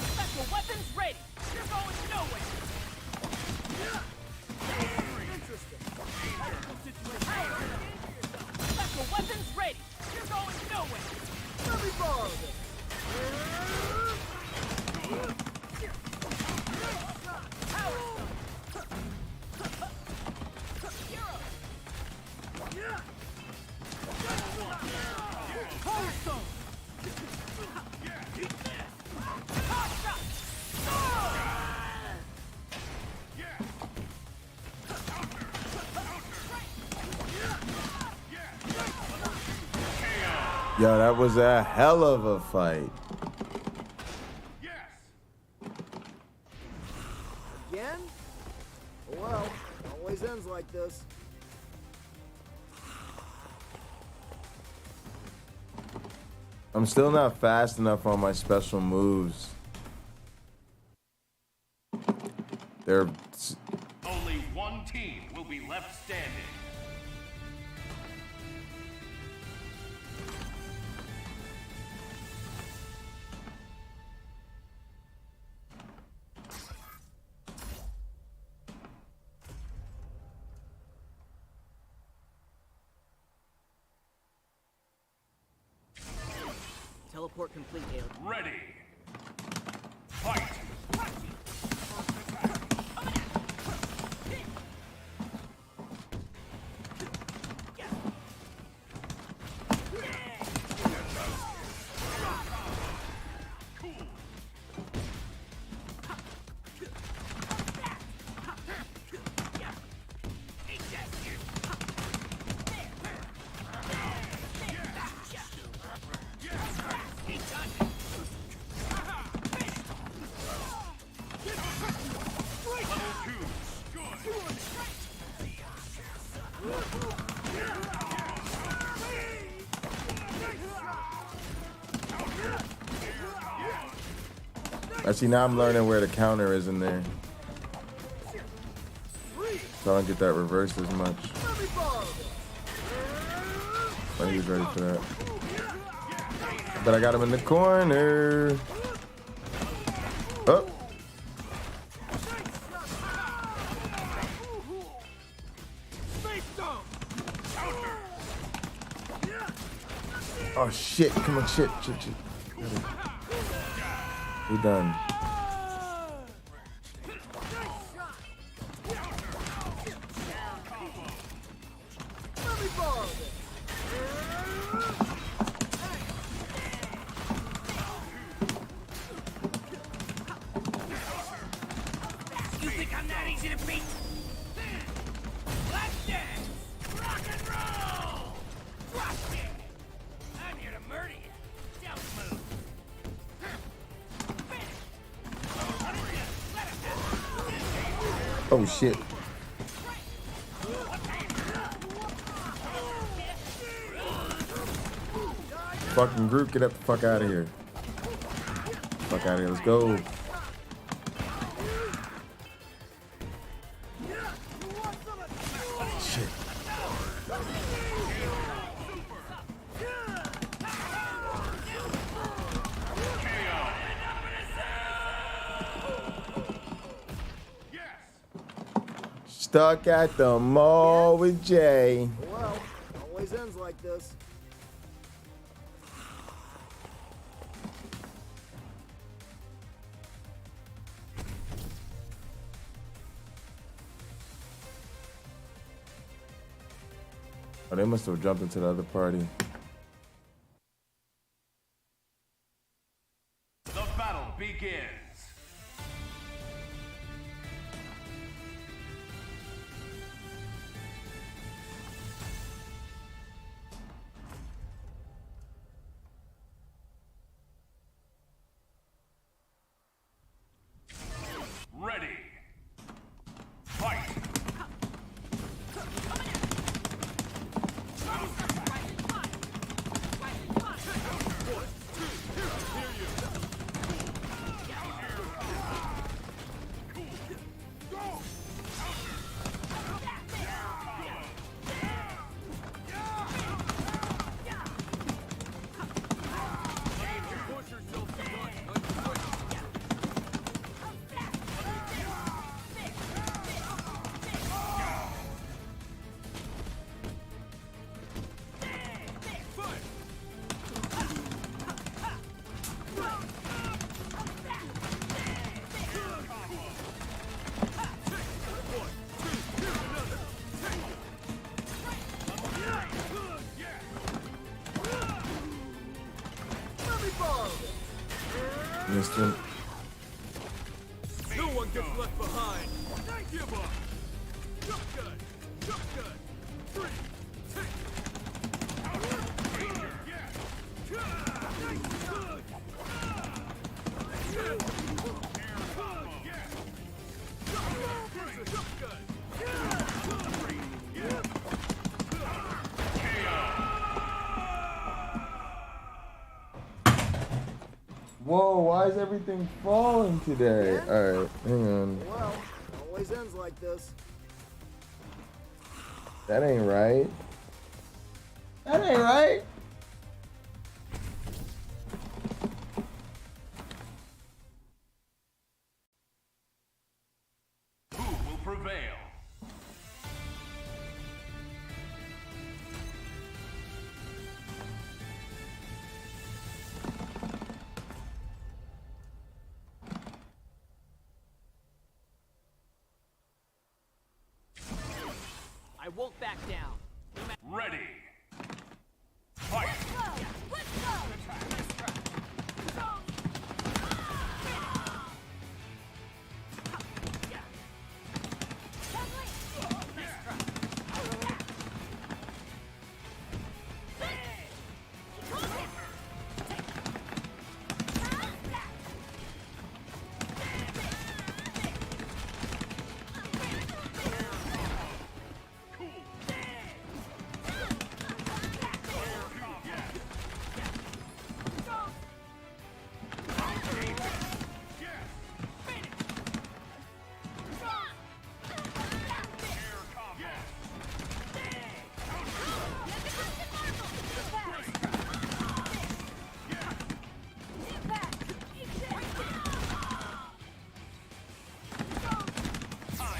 Special weapons ready. You're going nowhere. Interesting. Special weapons ready. You're going nowhere. Let me borrow this. Yo, that was a hell of a fight. Again? Well, always ends like this. I'm still not fast enough on my special moves. They're... Only one team will be left standing. Teleport complete, Ailey. Ready. Fight. See, now I'm learning where the counter is in there. So I don't get that reversed as much. But he was ready for that. But I got him in the corner. Oh. Oh shit, come on, shit. We done. You think I'm that easy to beat? Let's dance! Rock and roll! Drop kick! I'm here to murder you. Don't move. Oh shit. Fucking group, get up the fuck out of here. Fuck out of here, let's go. Shit. Stuck at the mall with Jay. Well, always ends like this. Oh, they must have jumped into the other party. The battle begins. Ready. Fight. Missed him. No one gets left behind. Give up. Jump cut. Jump cut. 3, 2. Whoa, why is everything falling today? Alright, hang on. Well, it always ends like this. That ain't right. That ain't right. Who will prevail? I won't back down. Ready. Fight. Let's go!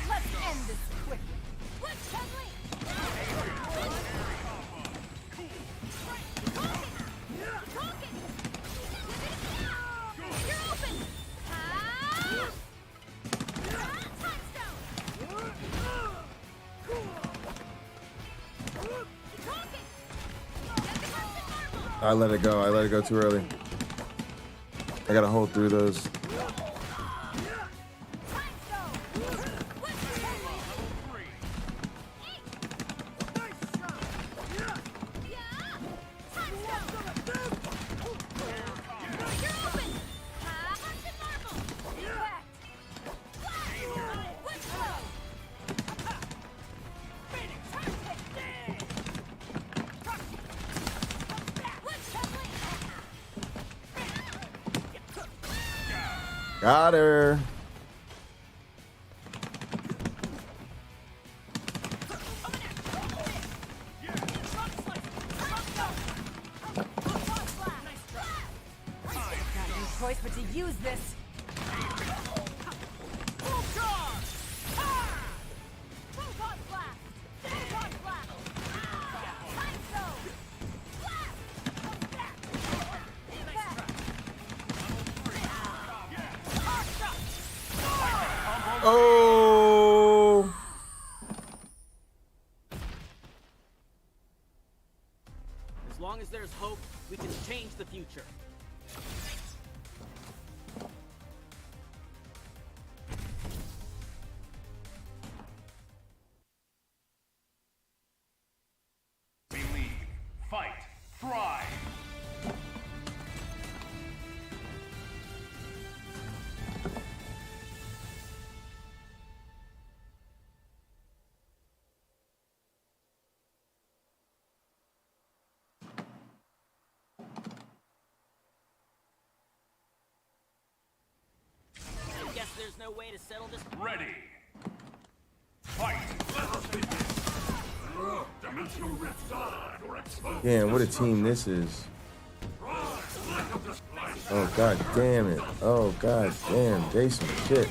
Let's end this quickly. Let's You're open! I let it go. I let it go too early. I gotta hold through those. Got her. Got no choice but to use this. Oh. As long as there's hope, we can change the future. Believe. Fight. Fry. I guess there's no way to settle this. Ready. Fight. Damn, what a team this is. Oh, god damn it. Oh, god damn. Jason, shit.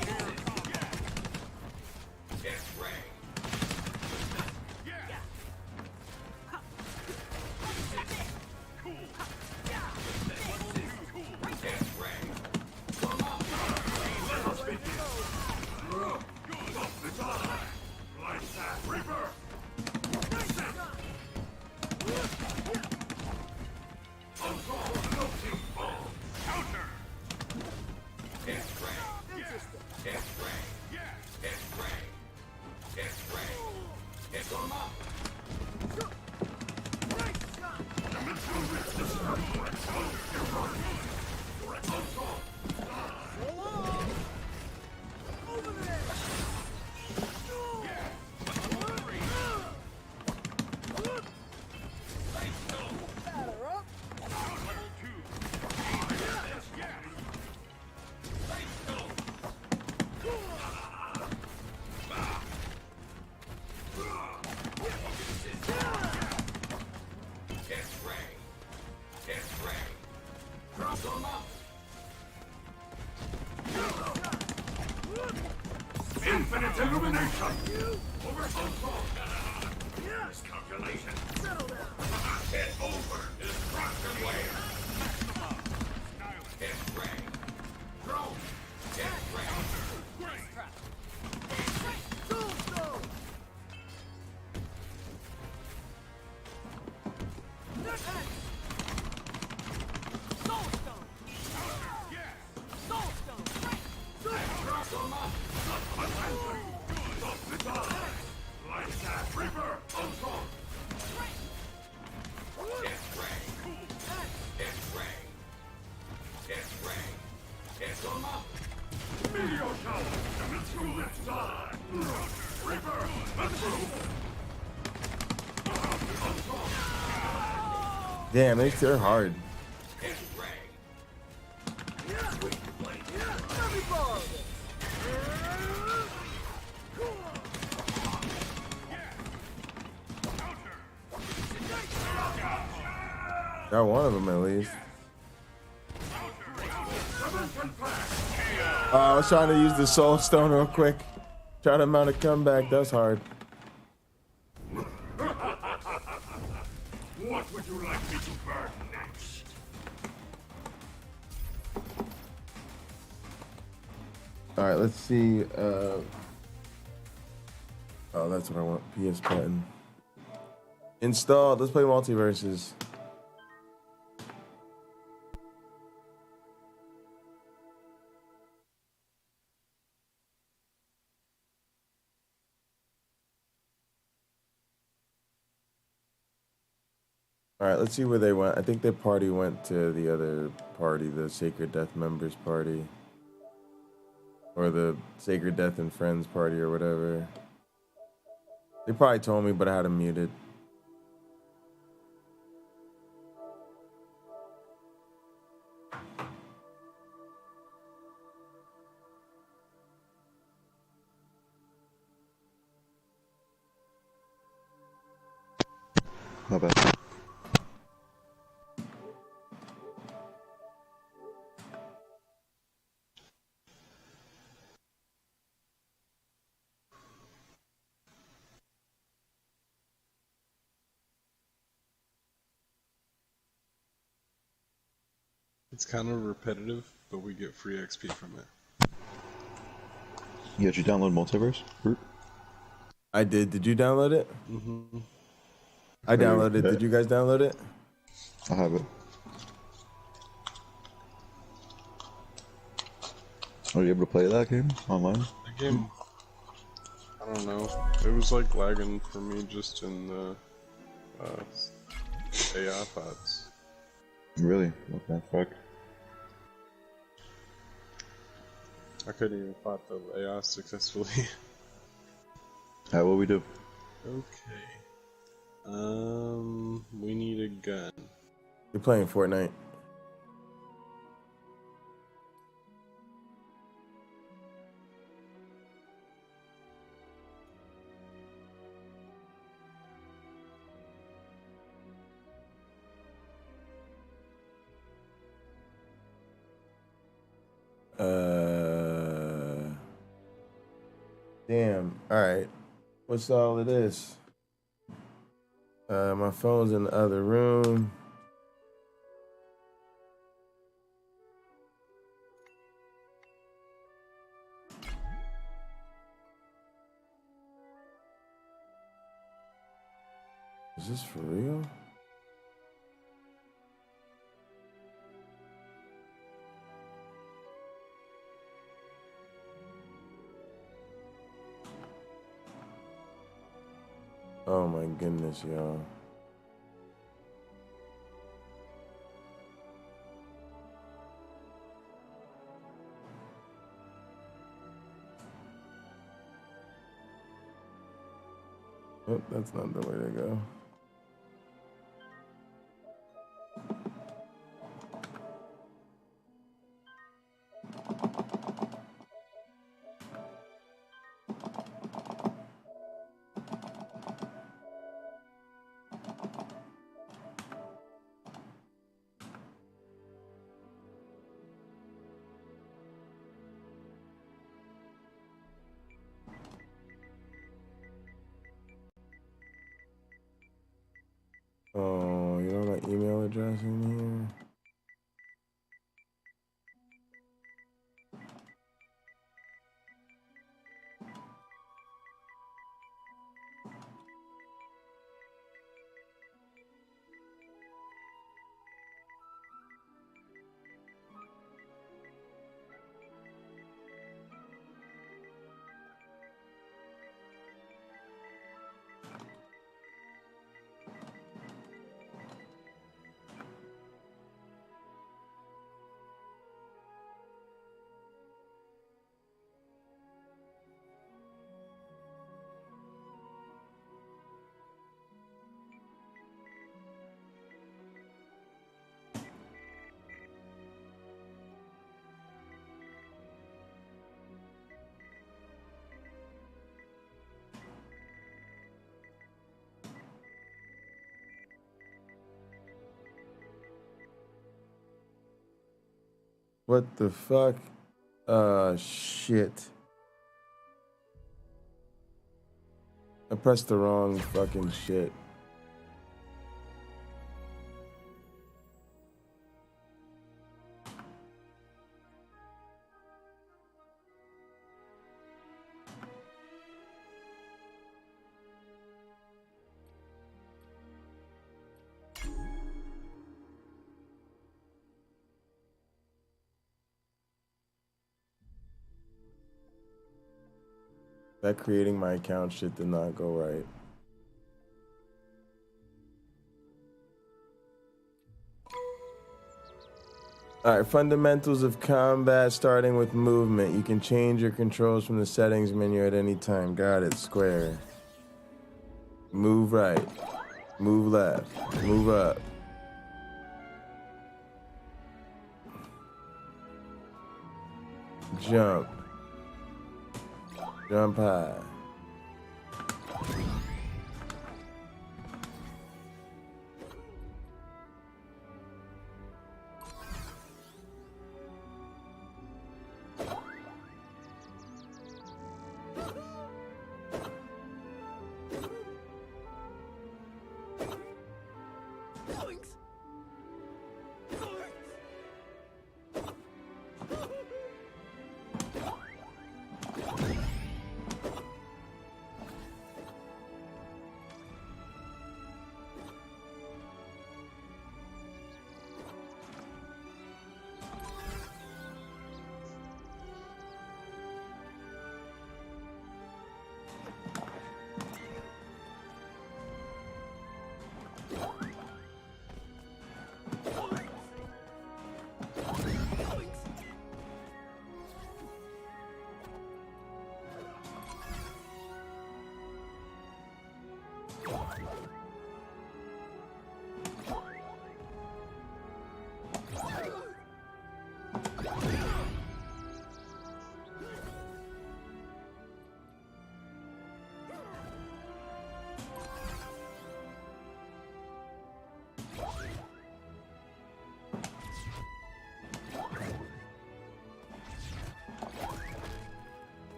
Domination! Over control! Miscalculation! Settle down! It's over! Destruction wave! Get ready! Throw! Get ready! Tombstone! Soulstone! Yes! Soulstone! Like that! Reaper! Control! Get ready! Get ready! Get ready! Get them up! Meteor shower! Let's go left side! Reaper! Let's go! Damn, they're hard. Get ready! Got one of them at least. I was trying to use the soul stone real quick. Trying to mount a comeback. That's hard. What would you like me to burn next? All right, let's see. Oh, that's what I want. PS button. Installed. Let's play multiverses. All right, let's see where they went. I think their party went to the other party, the Sacred Death members party. Or the Sacred Death and Friends party or whatever. They probably told me, but I had them muted. My bad. It's kind of repetitive, but we get free XP from it. Yeah, did you download Multiverse? Group? I did. Did you download it? Mm-hmm. I downloaded it. Did you guys download it? I have it. Are you able to play that game online? The game, I don't know. It was like lagging for me just in the AI pods. Really? What the fuck? I couldn't even fight the AI successfully. How will we do? Okay. We need a gun. You're playing Fortnite. Damn. All right. What's all of this? My phone's in the other room. Is this for real? Oh my goodness, y'all. Oh, that's not the way to go. Oh, you know my email address in here? What the fuck? Shit. I pressed the wrong fucking shit. That creating my account shit did not go right. All right, fundamentals of combat starting with movement. You can change your controls from the settings menu at any time. Got it, square. Move right, move left, move up. Jump. Jump high.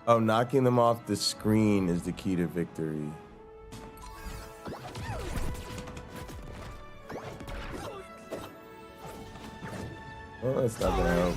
Oh, knocking them off the screen is the key to victory. Oh, that's not gonna help.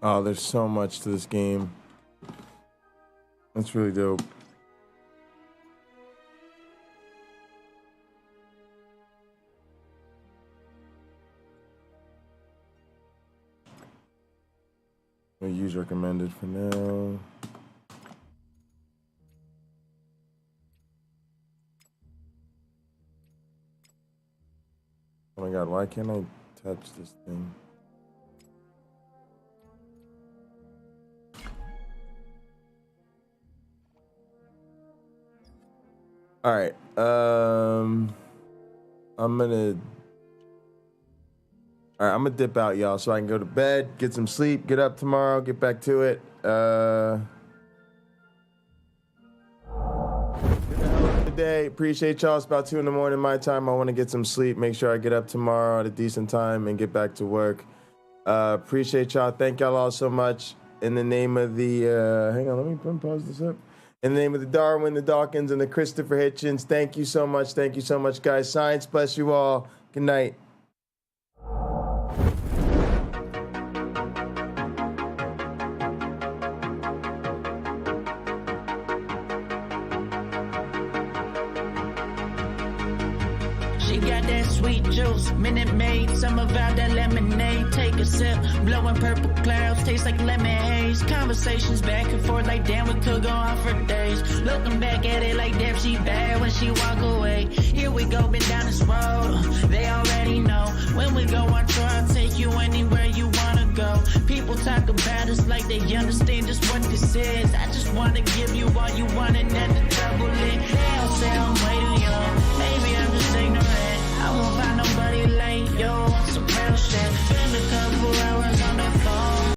Oh, there's so much to this game. That's really dope. I'll use recommended for now. Oh my god, why can't I touch this thing? All right. I'm gonna dip out, y'all, so I can go to bed, get some sleep, get up tomorrow, get back to it. Day. Appreciate y'all. It's about 2 in the morning my time. I want to get some sleep, make sure I get up tomorrow at a decent time and get back to work. Appreciate y'all. Thank y'all all so much. In the name of the hang on, let me pause this up. In the name of the Darwin, the Dawkins, and the Christopher Hitchens, thank you so much. Thank you so much, guys. Science bless you all. Good night. She got that sweet juice, Minute Maid, some of out that lemonade. Take a sip, blowing purple clouds, taste like lemon haze. Conversations back and forth like damn, we could go on for days. Looking back at it like damn, she bad when she walk away. Here we go, been down this road, they already know. When we go on tour, I'll take you anywhere you wanna go. People talk about us like they understand just what this is. I just wanna give you all you want and then the double it. They all say I'm